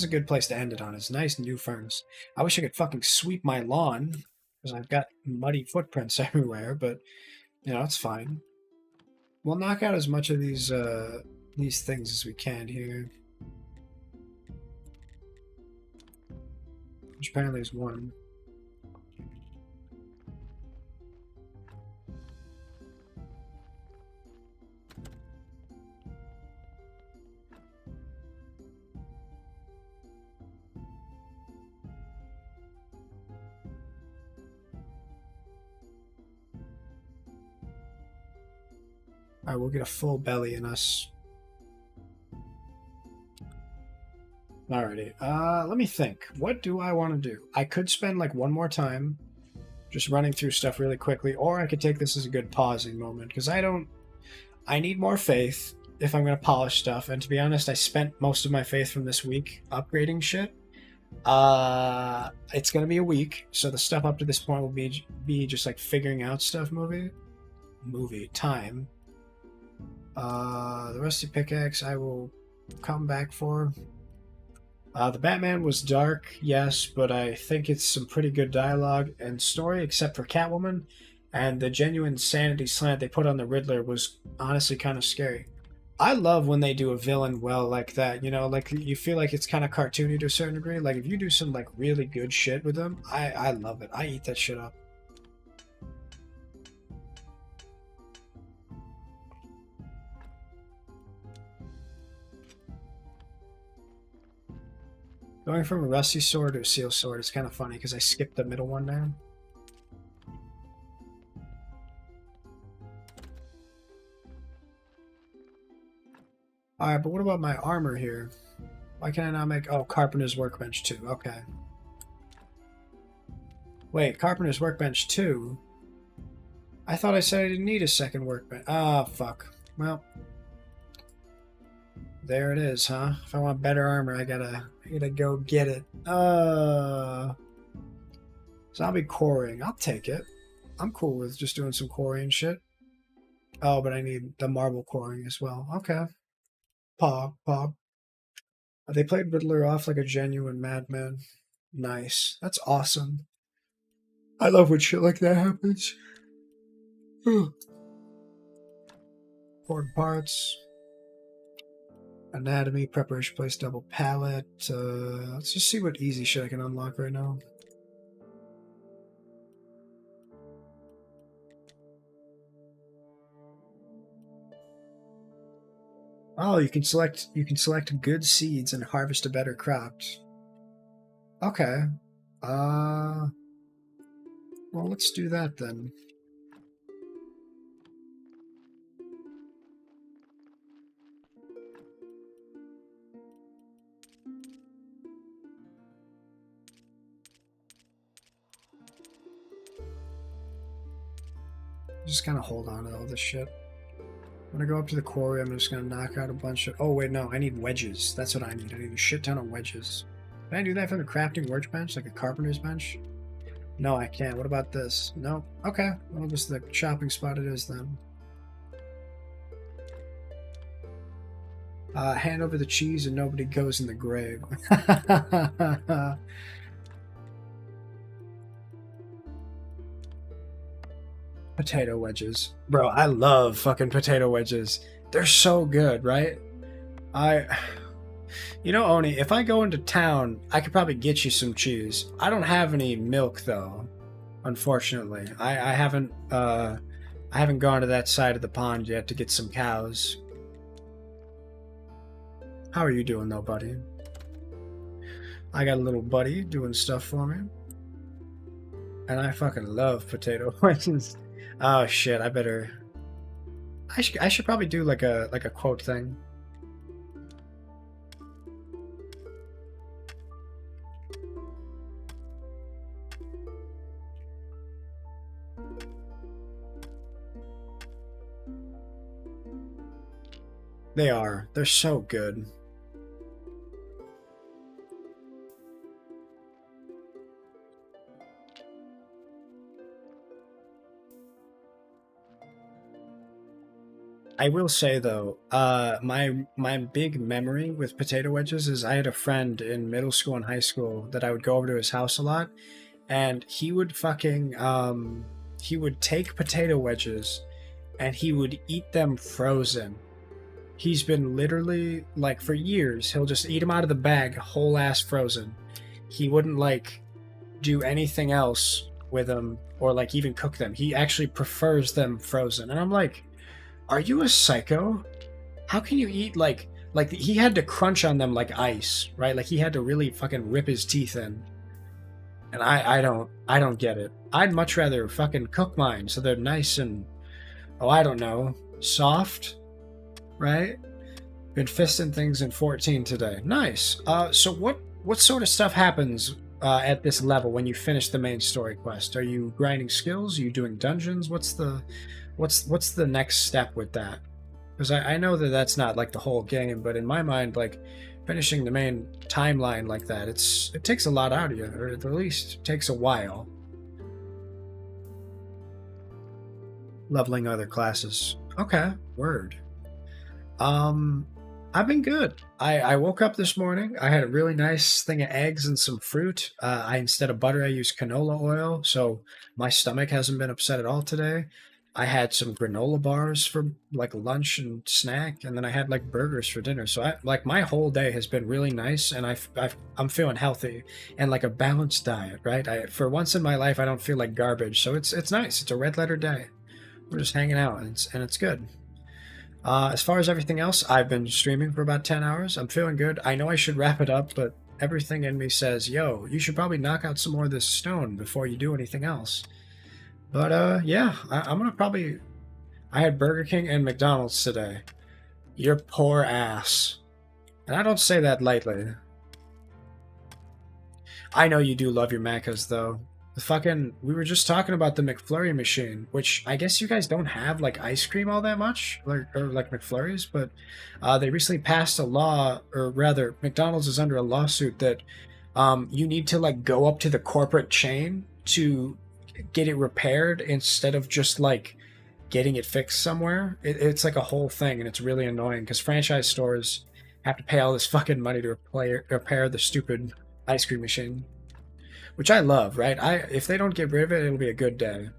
a good place to end it on. It's a nice new furnace. I wish I could fucking sweep my lawn, because I've got muddy footprints everywhere, but you know, it's fine. We'll knock out as much of these things as we can here. Which apparently is one. Alright, we'll get a full belly in us. Alrighty, let me think. What do I want to do? I could spend like one more time just running through stuff really quickly, or I could take this as a good pausing moment, because I need more faith if I'm going to polish stuff, and to be honest, I spent most of my faith from this week upgrading shit. It's going to be a week, so the stuff up to this point will be just like figuring out stuff movie time. The rusty pickaxe I will come back for. The Batman was dark, yes, but I think it's some pretty good dialogue and story, except for Catwoman, and the genuine sanity slant they put on the Riddler was honestly kind of scary. I love when they do a villain well like that, you know, like you feel like it's kind of cartoony to a certain degree. Like if you do some like really good shit with them, I love it. I eat that shit up. Going from a rusty sword to a seal sword is kind of funny because I skipped the middle one there. Alright, but what about my armor here? Why can I not make... Oh, Carpenter's Workbench 2. Okay. Wait, Carpenter's Workbench 2? I thought I said I didn't need a second workbench. Ah, fuck. Well... There it is, huh? If I want better armor, I gotta go get it. Zombie quarrying. I'll take it. I'm cool with just doing some quarrying shit. Oh, but I need the marble quarrying as well. Okay. Pog. They played Riddler off like a genuine madman. Nice. That's awesome. I love when shit like that happens. Important parts. Anatomy, preparation place, double pallet. Let's just see what easy shit I can unlock right now. Oh, you can select good seeds and harvest a better crop. Okay. Well, let's do that then. Just kind of hold on to all this shit. When I go up to the quarry, I'm just going to knock out a bunch of... Oh, wait, no. I need wedges. That's what I need. I need a shit ton of wedges. Can I do that for the crafting workbench? Like a carpenter's bench? No, I can't. What about this? No? Okay. Well, just the chopping spot it is then. Hand over the cheese and nobody goes in the grave. Potato wedges. Bro, I love fucking potato wedges. They're so good, right? You know, Oni, if I go into town, I could probably get you some cheese. I don't have any milk, though, unfortunately. I haven't gone to that side of the pond yet to get some cows. How are you doing, though, buddy? I got a little buddy doing stuff for me. And I fucking love potato wedges. Oh shit, I should probably do like a quote thing. They are. They're so good. I will say though, my big memory with potato wedges is I had a friend in middle school and high school that I would go over to his house a lot, and he would fucking he would take potato wedges and he would eat them frozen. He's been literally, like, for years, he'll just eat them out of the bag, whole ass frozen. He wouldn't, like, do anything else with them or, like, even cook them. He actually prefers them frozen. And I'm like, are you a psycho? How can you eat, like he had to crunch on them like ice, right? Like, he had to really fucking rip his teeth in. And I don't get it. I'd much rather fucking cook mine so they're nice and, oh, I don't know, soft. Right? Been fisting things in 14 today. Nice. So what sort of stuff happens at this level when you finish the main story quest? Are you grinding skills? Are you doing dungeons? What's the next step with that? Because I know that that's not like the whole game, but in my mind, like, finishing the main timeline like that, it takes a lot out of you, or at the least takes a while. Leveling other classes. Okay, word. I've been good. I woke up this morning. I had a really nice thing of eggs and some fruit. Instead of butter, I used canola oil, so my stomach hasn't been upset at all today. I had some granola bars for like lunch and snack, and then I had like burgers for dinner. So my whole day has been really nice, and I'm feeling healthy and like a balanced diet, right? For once in my life, I don't feel like garbage, so it's nice. It's a red letter day. We're just hanging out, and it's good. As far as everything else, I've been streaming for about 10 hours. I'm feeling good. I know I should wrap it up, but everything in me says, yo, you should probably knock out some more of this stone before you do anything else. But, yeah, I'm gonna probably... I had Burger King and McDonald's today. Your poor ass. And I don't say that lightly. I know you do love your Maccas, though. We were just talking about the McFlurry machine, which I guess you guys don't have like ice cream all that much, or like McFlurries, but they recently passed a law, or rather, McDonald's is under a lawsuit that you need to like go up to the corporate chain to get it repaired instead of just like getting it fixed somewhere. It's like a whole thing, and it's really annoying because franchise stores have to pay all this fucking money to repair the stupid ice cream machine. which I love, right? If they don't get rid of it, it'll be a good day.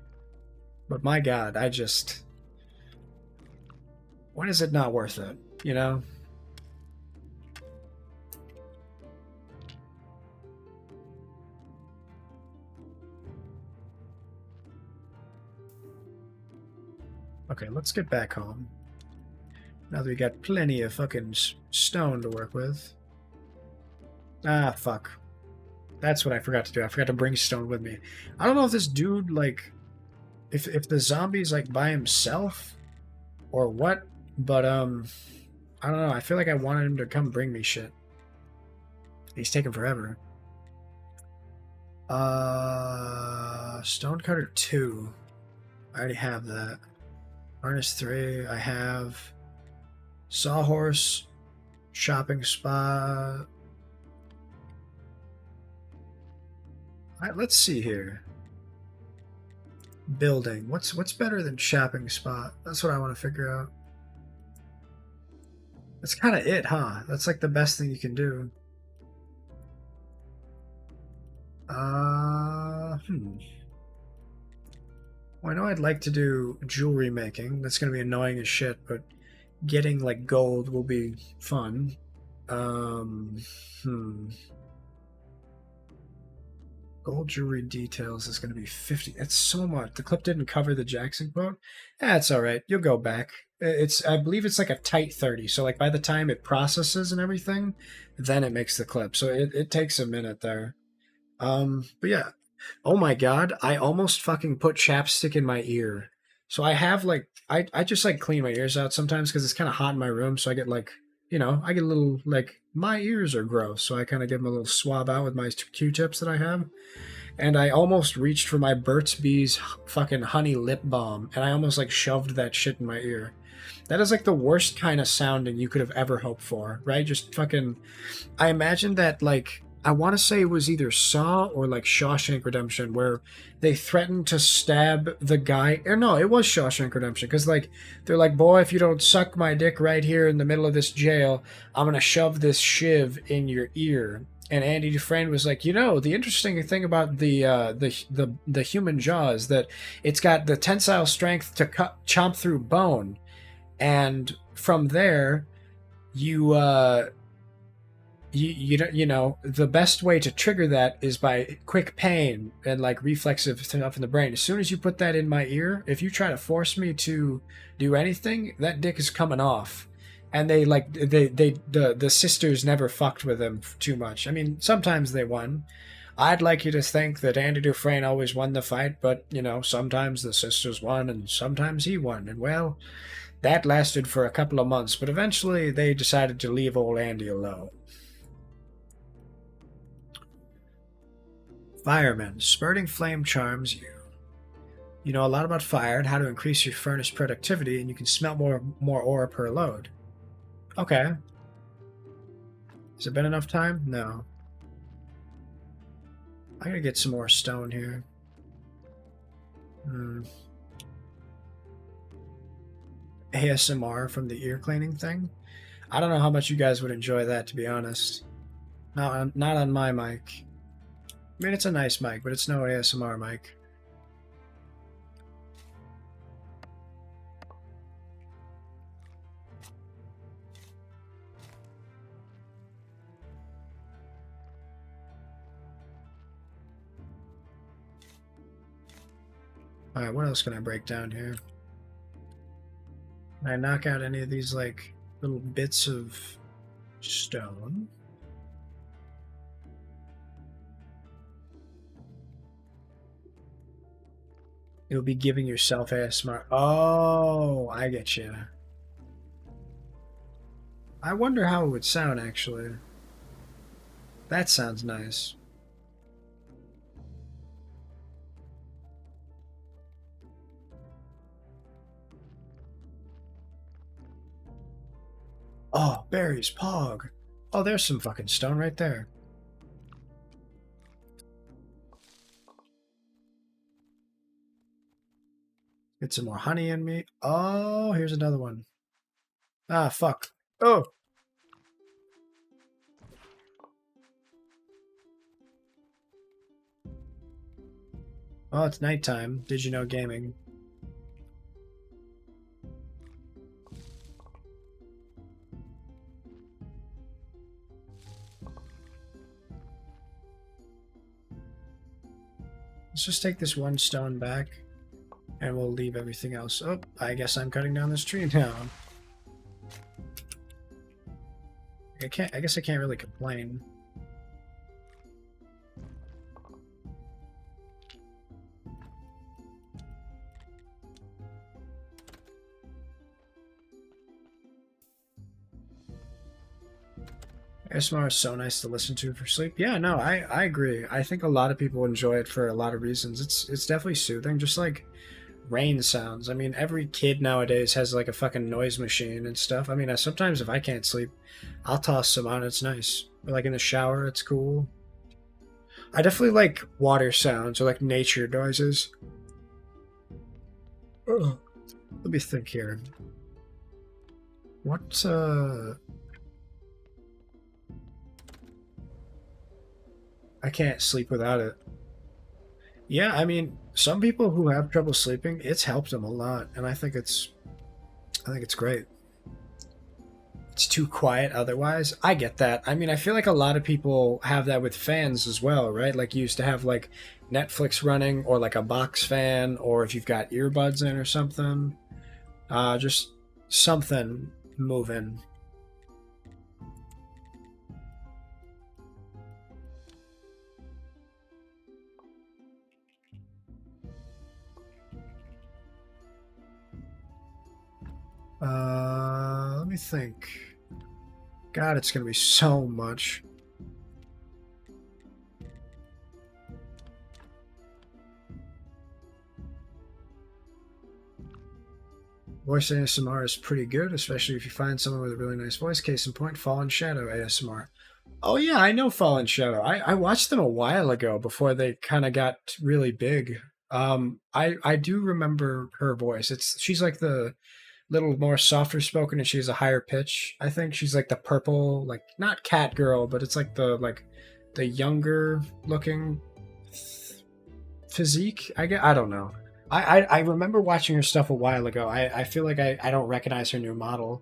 But my God, when is it not worth it? You know? Okay, let's get back home. Now that we got plenty of fucking stone to work with. Ah, fuck. That's what I forgot to do. I forgot to bring stone with me. I don't know if this dude, like... If the zombie's, like, by himself or what, but, I don't know. I feel like I wanted him to come bring me shit. He's taking forever. Stonecutter 2. I already have that. Harness 3. I have... Sawhorse. Shopping spot. Alright, let's see here. Building. What's better than shopping spot? That's what I want to figure out. That's kind of it, huh? That's like the best thing you can do. Well, I know I'd like to do jewelry making. That's going to be annoying as shit, but getting like gold will be fun. Gold jewelry details is going to be 50. That's so much. The clip didn't cover the Jackson quote. That's all right. You'll go back. I believe it's like a tight 30. So like by the time it processes and everything, then it makes the clip. So it takes a minute there. But yeah. Oh my God. I almost fucking put chapstick in my ear. So I have like, I just like clean my ears out sometimes because it's kind of hot in my room. So I get like, I get a little like my ears are gross. So I kind of give them a little swab out with my Q-tips that I have. And I almost reached for my Burt's Bees fucking honey lip balm. And I almost like shoved that shit in my ear. That is like the worst kind of sounding you could have ever hoped for, right? Just fucking, I imagine that like, I want to say it was either Saw or like Shawshank Redemption where they threatened to stab the guy. Or no, it was Shawshank Redemption because like they're like, boy, if you don't suck my dick right here in the middle of this jail, I'm gonna shove this shiv in your ear. And Andy Dufresne was like, the interesting thing about the human jaw is that it's got the tensile strength to chomp through bone, and from there, the best way to trigger that is by quick pain and like reflexive stuff in the brain. As soon as you put that in my ear, if you try to force me to do anything, that dick is coming off. And the sisters never fucked with him too much. I mean, sometimes they won. I'd like you to think that Andy Dufresne always won the fight, but sometimes the sisters won and sometimes he won. And well, that lasted for a couple of months, but eventually they decided to leave old Andy alone. Fireman. Spurting flame charms you. You know a lot about fire and how to increase your furnace productivity, and you can smelt more ore per load. Okay. Has it been enough time? No. I gotta get some more stone here. ASMR from the ear cleaning thing? I don't know how much you guys would enjoy that, to be honest. Not on my mic. I mean, it's a nice mic, but it's no ASMR mic. Alright, what else can I break down here? Can I knock out any of these, like, little bits of stone? You'll be giving yourself ASMR. Oh, I get you. I wonder how it would sound, actually. That sounds nice. Oh, berries, pog. Oh, there's some fucking stone right there. Get some more honey in me. Oh, here's another one. Ah, fuck. Oh! Oh, it's nighttime. Did you know gaming? Let's just take this one stone back, and we'll leave everything else. Oh, I guess I'm cutting down this tree now. I guess I can't really complain. ASMR is so nice to listen to for sleep. Yeah, no, I agree. I think a lot of people enjoy it for a lot of reasons. It's definitely soothing, just like rain sounds. I mean, every kid nowadays has like a fucking noise machine and stuff. I mean, sometimes if I can't sleep, I'll toss some on. It's nice. Or like in the shower, it's cool. I definitely like water sounds or like nature noises. Ugh. Let me think here. What, I can't sleep without it. Yeah, I mean, some people who have trouble sleeping, it's helped them a lot, and I think it's great. It's too quiet otherwise. I get that. I mean, I feel like a lot of people have that with fans as well, right? Like you used to have like Netflix running or like a box fan, or if you've got earbuds in or something. Just something moving. Let me think. God, it's gonna be so much. Voice ASMR is pretty good, especially if you find someone with a really nice voice. Case in point, Fallen Shadow ASMR. Oh yeah, I know Fallen Shadow. I watched them a while ago before they kind of got really big. I do remember her voice. She's like the little more softer spoken and she has a higher pitch. I think she's like the purple, like not cat girl, but it's like the younger looking physique. I don't know. I remember watching her stuff a while ago. I feel like I don't recognize her new model.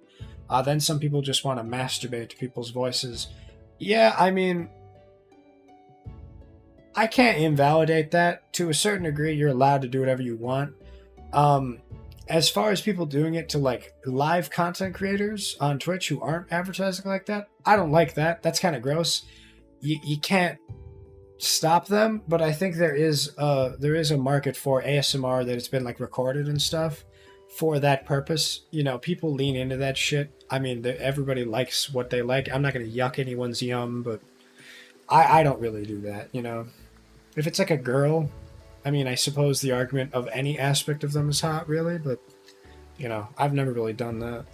Then some people just want to masturbate to people's voices. Yeah, I mean, I can't invalidate that. To a certain degree, you're allowed to do whatever you want. As far as people doing it to like live content creators on Twitch who aren't advertising like that, I don't like that. That's kind of gross. You can't stop them, but I think there is a market for ASMR that it's been like recorded and stuff for that purpose. You know, people lean into that shit. I mean, everybody likes what they like. I'm not going to yuck anyone's yum, but I don't really do that, you know. If it's like a girl, I mean, I suppose the argument of any aspect of them is hot, really, but, you know, I've never really done that.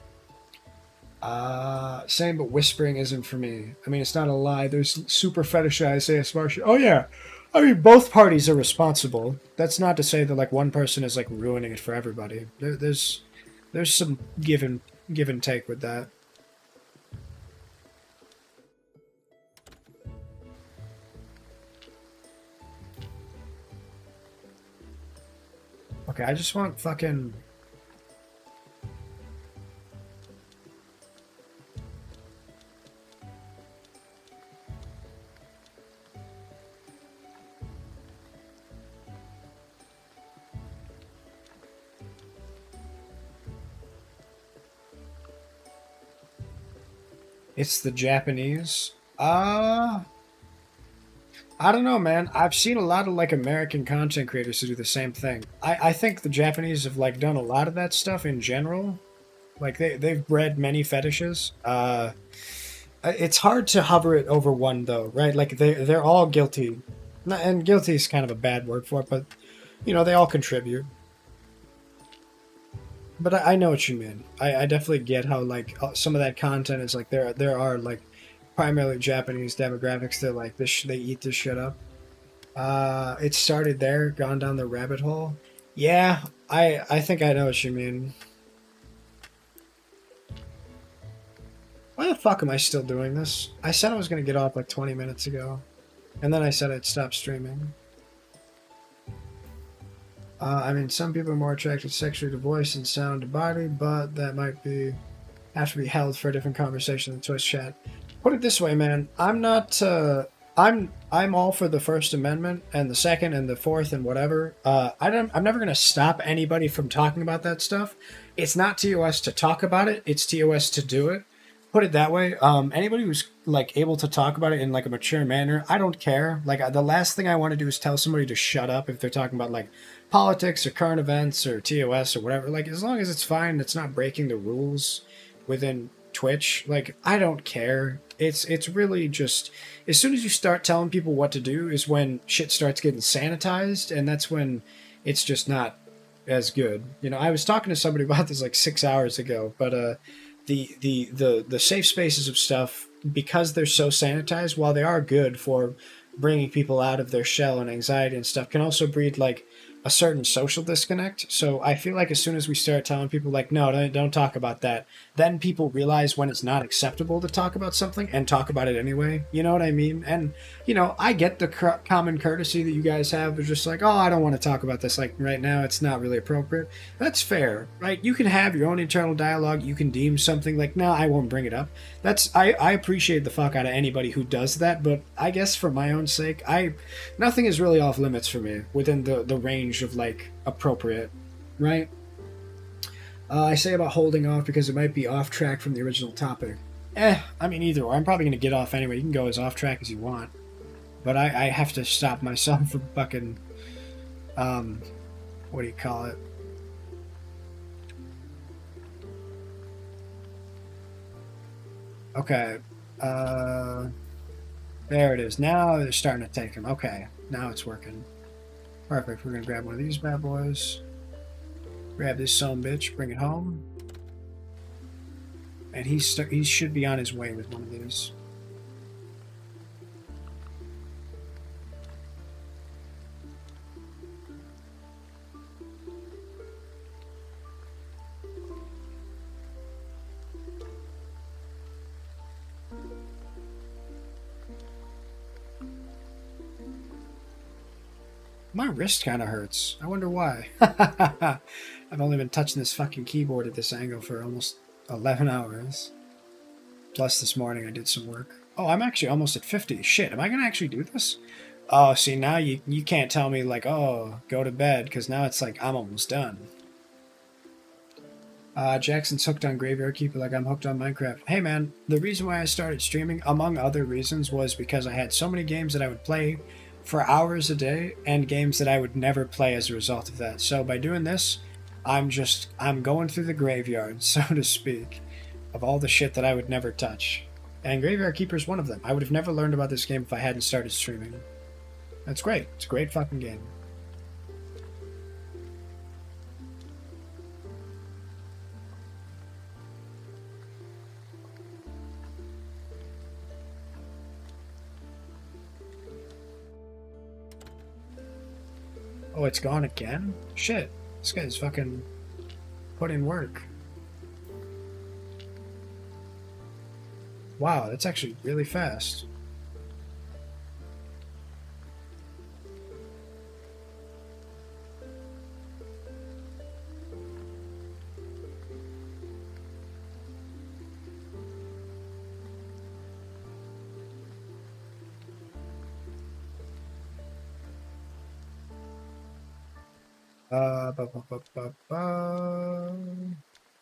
Same, but whispering isn't for me. I mean, it's not a lie. There's super fetishized ASMR shit. Oh, yeah. I mean, both parties are responsible. That's not to say that, like, one person is, like, ruining it for everybody. There's some give and take with that. Okay, I just want fucking... It's the Japanese. I don't know, man. I've seen a lot of like American content creators who do the same thing. I think the Japanese have like done a lot of that stuff in general. Like they've bred many fetishes. It's hard to hover it over one though, right? Like they're all guilty, and guilty is kind of a bad word for it, but you know they all contribute. But I know what you mean. I definitely get how like some of that content is like there are like primarily Japanese demographics that like this they eat this shit up. It started there, gone down the rabbit hole. Yeah, I think I know what you mean. Why the fuck am I still doing this? I said I was gonna get off like 20 minutes ago, and then I said I'd stop streaming. I mean, some people are more attracted sexually to voice and sound to body, but that might have to be held for a different conversation in the Twitch chat. Put it this way, man. I'm not. I'm all for the First Amendment and the Second and the Fourth and whatever. I'm never gonna stop anybody from talking about that stuff. It's not TOS to talk about it. It's TOS to do it. Put it that way. Anybody who's like able to talk about it in like a mature manner, I don't care. Like the last thing I want to do is tell somebody to shut up if they're talking about like politics or current events or TOS or whatever. Like as long as it's fine, it's not breaking the rules within Twitch. Like I don't care. It's really just as soon as you start telling people what to do is when shit starts getting sanitized, and that's when it's just not as good. You know, I was talking to somebody about this like 6 hours ago, but the safe spaces of stuff, because they're so sanitized, while they are good for bringing people out of their shell and anxiety and stuff, can also breed like a certain social disconnect. So I feel like as soon as we start telling people like, no, don't talk about that, then people realize when it's not acceptable to talk about something and talk about it anyway. You know what I mean? And, you know, I get the common courtesy that you guys have. It's just like, oh, I don't want to talk about this. Like right now, it's not really appropriate. That's fair, right? You can have your own internal dialogue. You can deem something like, no, I won't bring it up. I appreciate the fuck out of anybody who does that. But I guess for my own sake, nothing is really off limits for me within the range of like appropriate, right? I say about holding off because it might be off track from the original topic. I mean either or. I'm probably gonna get off anyway. You can go as off track as you want, but I have to stop myself from fucking what do you call it? Okay, there it is. Now they're starting to take him. Okay, now it's working. Perfect. We're gonna grab one of these bad boys. Grab this sumbitch, bring it home. And he should be on his way with one of these. My wrist kind of hurts. I wonder why. I've only been touching this fucking keyboard at this angle for almost 11 hours. Plus this morning I did some work. Oh, I'm actually almost at 50. Shit, am I gonna actually do this? Oh, see, now you can't tell me like, oh, go to bed, because now it's like I'm almost done. Jackson's hooked on Graveyard Keeper like I'm hooked on Minecraft. Hey man, the reason why I started streaming, among other reasons, was because I had so many games that I would play for hours a day and games that I would never play as a result of that. So by doing this, I'm going through the graveyard, so to speak, of all the shit that I would never touch. And Graveyard Keeper is one of them. I would have never learned about this game if I hadn't started streaming. That's great. It's a great fucking game. Oh, it's gone again? Shit. This guy's fucking put in work. Wow, that's actually really fast.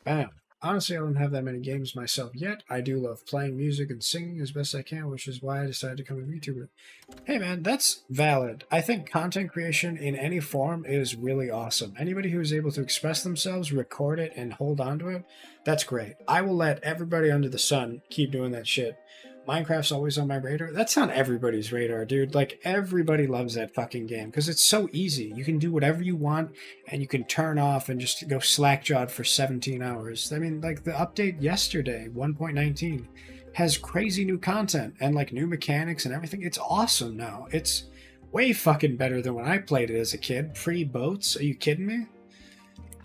Bam. Honestly, I don't have that many games myself yet. I do love playing music and singing as best I can, which is why I decided to become a YouTuber. Hey man, that's valid. I think content creation in any form is really awesome. Anybody who is able to express themselves, record it, and hold on to it, that's great. I will let everybody under the sun keep doing that shit. Minecraft's always on my radar. That's on everybody's radar, dude. Like, everybody loves that fucking game because it's so easy. You can do whatever you want and you can turn off and just go slack-jawed for 17 hours. I mean, like, the update yesterday, 1.19, has crazy new content and, like, new mechanics and everything. It's awesome now. It's way fucking better than when I played it as a kid. Pre-boats? Are you kidding me?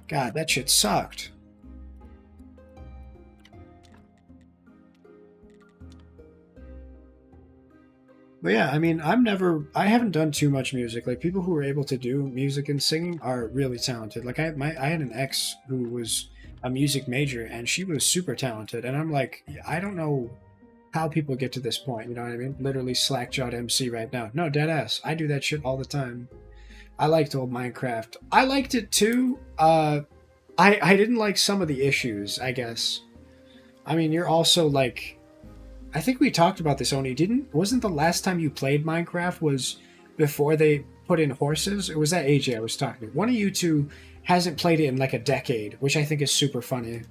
God, that shit sucked. But yeah, I mean, I haven't done too much music. Like, people who are able to do music and singing are really talented. Like, I had an ex who was a music major, and she was super talented. And I'm like, I don't know how people get to this point. You know what I mean? Literally slack-jawed MC right now. No, dead ass. I do that shit all the time. I liked old Minecraft. I liked it too. I didn't like some of the issues, I guess. I mean, you're also like, I think we talked about this, Oni. Wasn't the last time you played Minecraft was before they put in horses? Or was that AJ I was talking to? One of you two hasn't played it in like a decade, which I think is super funny.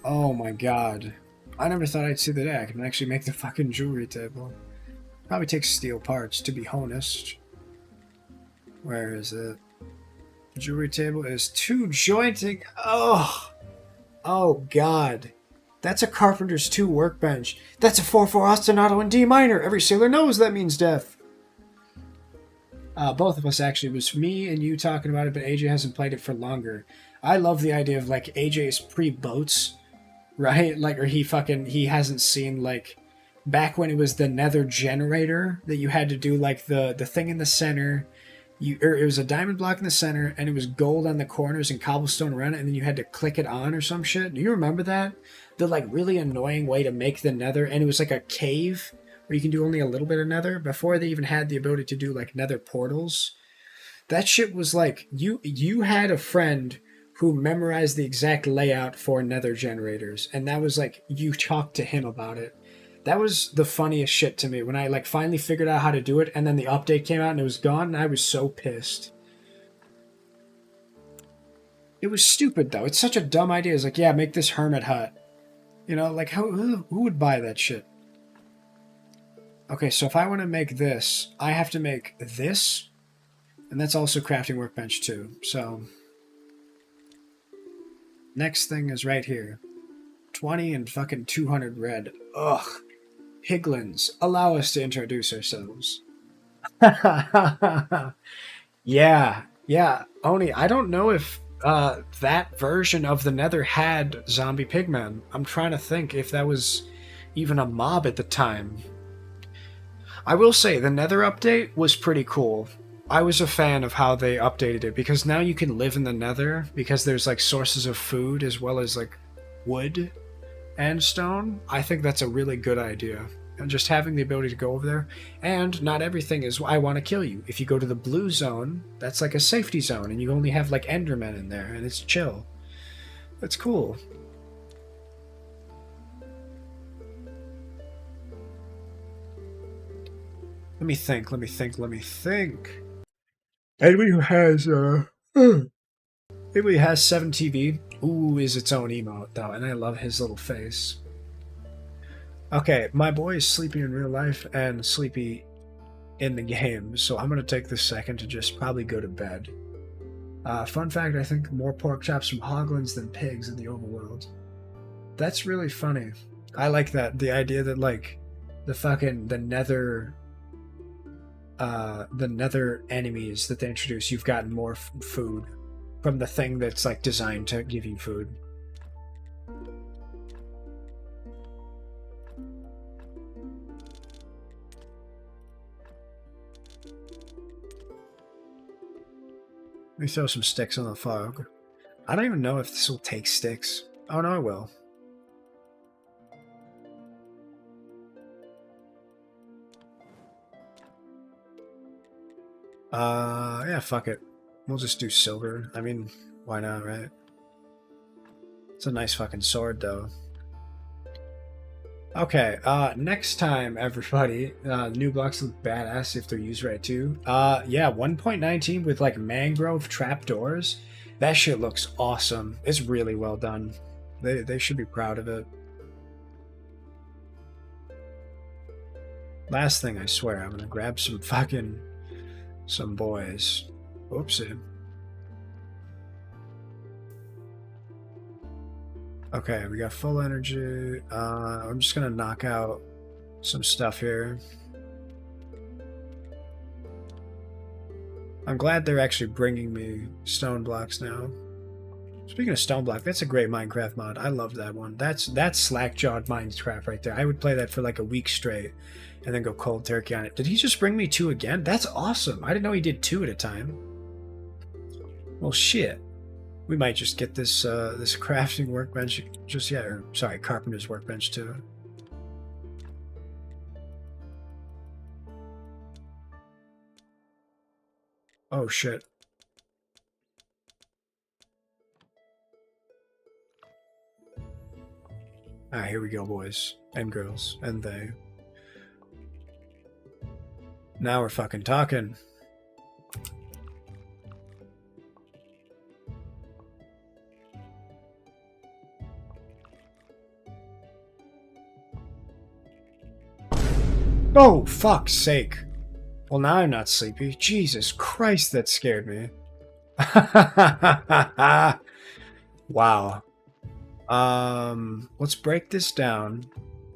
Oh my god. I never thought I'd see the day I can actually make the fucking jewelry table. Probably takes steel parts, to be honest. Where is it? The jewelry table is 2 jointing. Oh god. That's a Carpenter's 2 workbench. That's a 4/4 ostinato in D minor. Every sailor knows that means death. Both of us actually. It was me and you talking about it, but AJ hasn't played it for longer. I love the idea of like AJ's pre-boats, right? Like, or he hasn't seen like back when it was the nether generator that you had to do like the thing in the center. It was a diamond block in the center, and it was gold on the corners and cobblestone around it, and then you had to click it on or some shit. Do you remember that? The like really annoying way to make the nether, and it was like a cave where you can do only a little bit of nether before they even had the ability to do like nether portals. That shit was like, you had a friend who memorized the exact layout for nether generators, and that was like, you talked to him about it. That was the funniest shit to me when I like finally figured out how to do it, and then the update came out and it was gone, and I was so pissed. It was stupid though. It's such a dumb idea. It's like, yeah, make this hermit hut. You know, like who would buy that shit? Okay, so if I want to make this, I have to make this, and that's also crafting workbench too. So next thing is right here. 20 and fucking 200 red. Ugh. Higlins, allow us to introduce ourselves. Yeah. Oni, I don't know if that version of the Nether had zombie pigmen. I'm trying to think if that was even a mob at the time. I will say, the Nether update was pretty cool. I was a fan of how they updated it, because now you can live in the Nether, because there's like sources of food as well as like wood and stone. I think that's a really good idea. And just having the ability to go over there. And not everything is, I want to kill you. If you go to the blue zone, that's like a safety zone, and you only have like endermen in there, and it's chill. That's cool. Let me think. Anybody who has 7TV, ooh, is its own emote though, and I love his little face. Okay, my boy is sleepy in real life and sleepy in the game, so I'm gonna take this second to just probably go to bed. Fun fact, I think more pork chops from hoglins than pigs in the overworld. That's really funny. I like that, the idea that like the nether enemies that they introduce, you've gotten more food from the thing that's like designed to give you food. Let me throw some sticks on the fog. I don't even know if this will take sticks. Oh no, it will. Yeah, fuck it. We'll just do silver. I mean, why not, right? It's a nice fucking sword, though. Okay, next time, everybody, new blocks look badass if they're used right, too. Yeah, 1.19 with, like, mangrove trapdoors. That shit looks awesome. It's really well done. They should be proud of it. Last thing, I swear, I'm gonna grab some boys. Oopsie. Okay, we got full energy. I'm just gonna knock out some stuff here. I'm glad they're actually bringing me stone blocks now. Speaking of Stoneblock, that's a great Minecraft mod. I love that one. That's slack-jawed Minecraft right there. I would play that for like a week straight and then go cold turkey on it. Did he just bring me 2 again? That's awesome. I didn't know he did 2 at a time. Well, shit. We might just get this this crafting workbench just yet. Or, sorry, carpenter's workbench too. Oh, shit. Alright, here we go, boys. And girls. And they. Now we're fucking talking. Oh, fuck's sake. Well, now I'm not sleepy. Jesus Christ, that scared me. Wow. Let's break this down.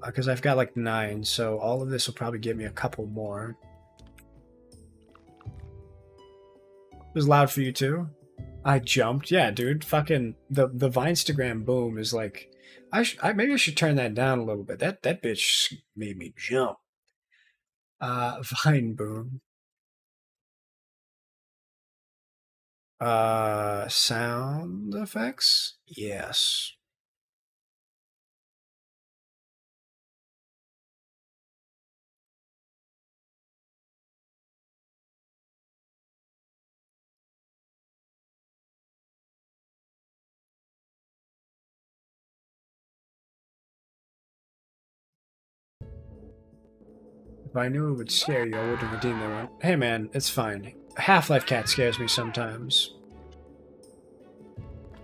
Because I've got like 9, so all of this will probably give me a couple more. It was loud for you too? I jumped. Yeah, dude. Fucking the Vinestagram boom is like... maybe I should turn that down a little bit. That bitch made me jump. Vine boom. Sound effects? Yes. If I knew it would scare you, I would have redeemed that one. Hey man, it's fine. Half-Life Cat scares me sometimes.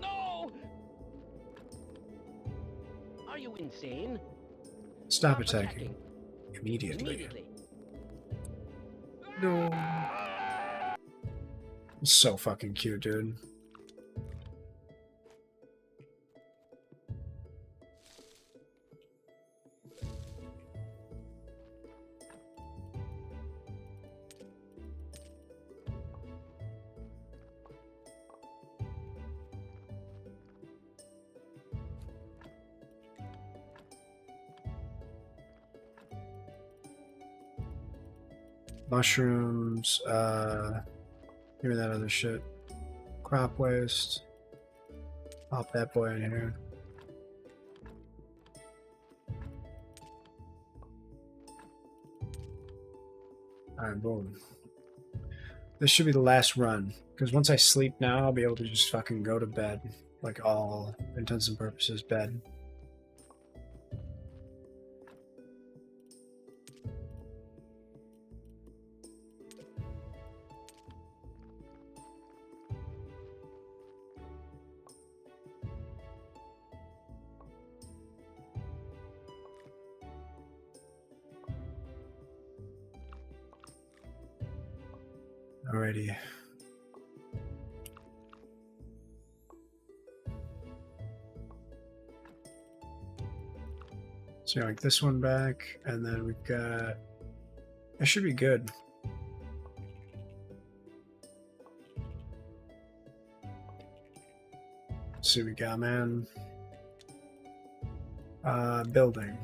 No! Are you insane? Stop attacking. Immediately. No. It's so fucking cute, dude. Mushrooms, give me that other shit. Crop waste. Pop that boy in here. Alright, boom. This should be the last run, because once I sleep now, I'll be able to just fucking go to bed. Like all intents and purposes, bed. Alrighty. So like this one back, and then we've got... It should be good. Let's see what we got, man. Building.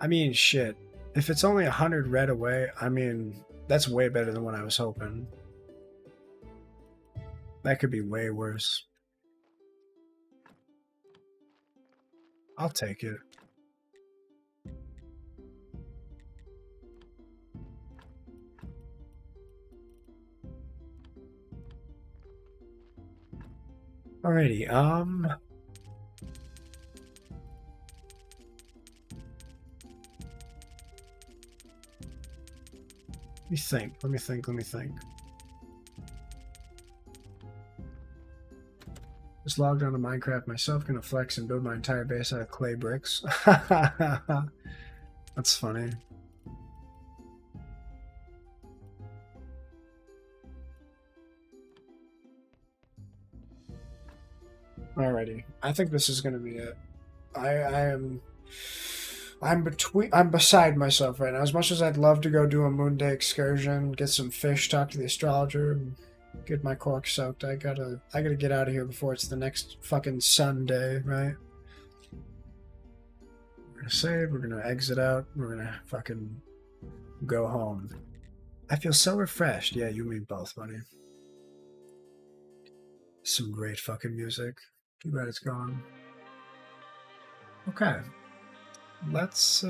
I mean, shit. If it's only 100 red away, I mean... That's way better than what I was hoping. That could be way worse. I'll take it. Alrighty, Let me think. Just logged on to Minecraft myself, gonna flex and build my entire base out of clay bricks. That's funny. Alrighty, I think this is gonna be it. I'm beside myself right now. As much as I'd love to go do a Moon Day excursion, get some fish, talk to the astrologer, Get my cork soaked. I gotta get out of here before it's the next fucking Sunday, right? We're gonna save, we're gonna exit out, we're gonna fucking go home. I feel so refreshed. Yeah, you and me both, buddy. Some great fucking music. Too bad it's gone. Okay. Let's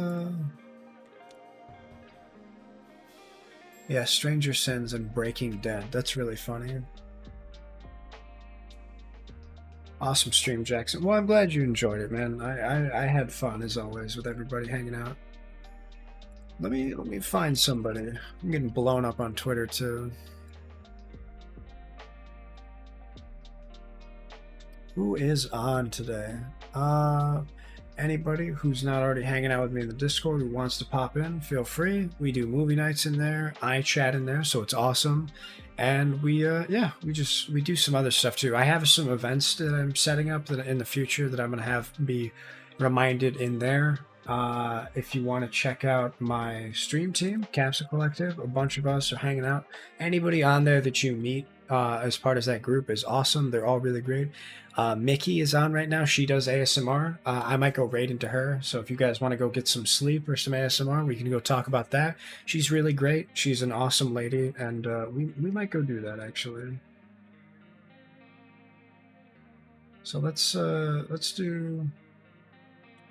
yeah, Stranger Sins and Breaking Dead. That's really funny. Awesome stream, Jackson. Well, I'm glad you enjoyed it, man. I had fun as always with everybody hanging out. Let me find somebody. I'm getting blown up on Twitter too. Who is on today? Anybody who's not already hanging out with me in the Discord who wants to pop in, feel free. We do movie nights in there. I chat in there, so it's awesome. And we do some other stuff too. I have some events that I'm setting up that in the future that I'm gonna have be reminded in there. If you want to check out my stream team, Capsule Collective, a bunch of us are hanging out. Anybody on there that you meet as part of that group is awesome. They're all really great. Mickey is on right now. She does ASMR. I might go raid into her. So if you guys want to go get some sleep or some ASMR, we can go talk about that. She's really great. She's an awesome lady, and we might go do that actually. So let's do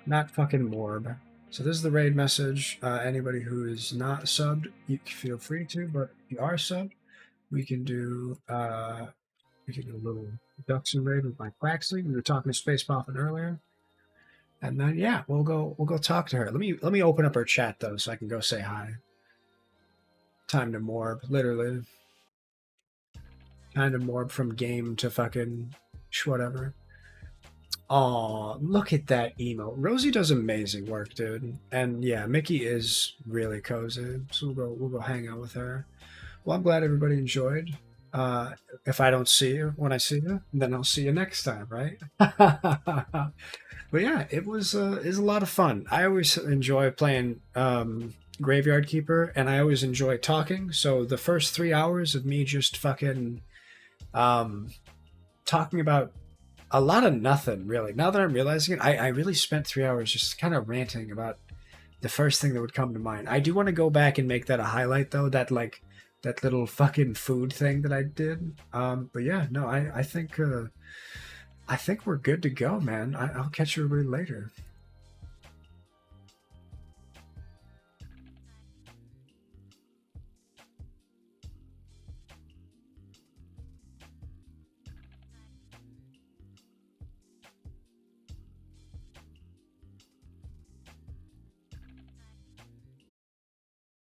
not fucking Morb. So this is the raid message. Anybody who is not subbed, you feel free to, but if you are subbed, we can do a little production raid with my Quaxley. We were talking to Space Poffin earlier, and then yeah, we'll go talk to her. Let me open up her chat though, so I can go say hi. Time to Morb, literally. Time to Morb from game to fucking whatever. Oh, look at that emo. Rosie does amazing work, dude. And yeah, Mickey is really cozy, so we'll go hang out with her. Well, I'm glad everybody enjoyed. If I don't see you when I see you, then I'll see you next time, right? But yeah, it was a lot of fun. I always enjoy playing Graveyard Keeper, and I always enjoy talking. So the first 3 hours of me just fucking talking about a lot of nothing, really. Now that I'm realizing it, I really spent 3 hours just kind of ranting about the first thing that would come to mind. I do want to go back and make that a highlight, though, that little fucking food thing that I did. But yeah, no, I think we're good to go, man. I'll catch you later.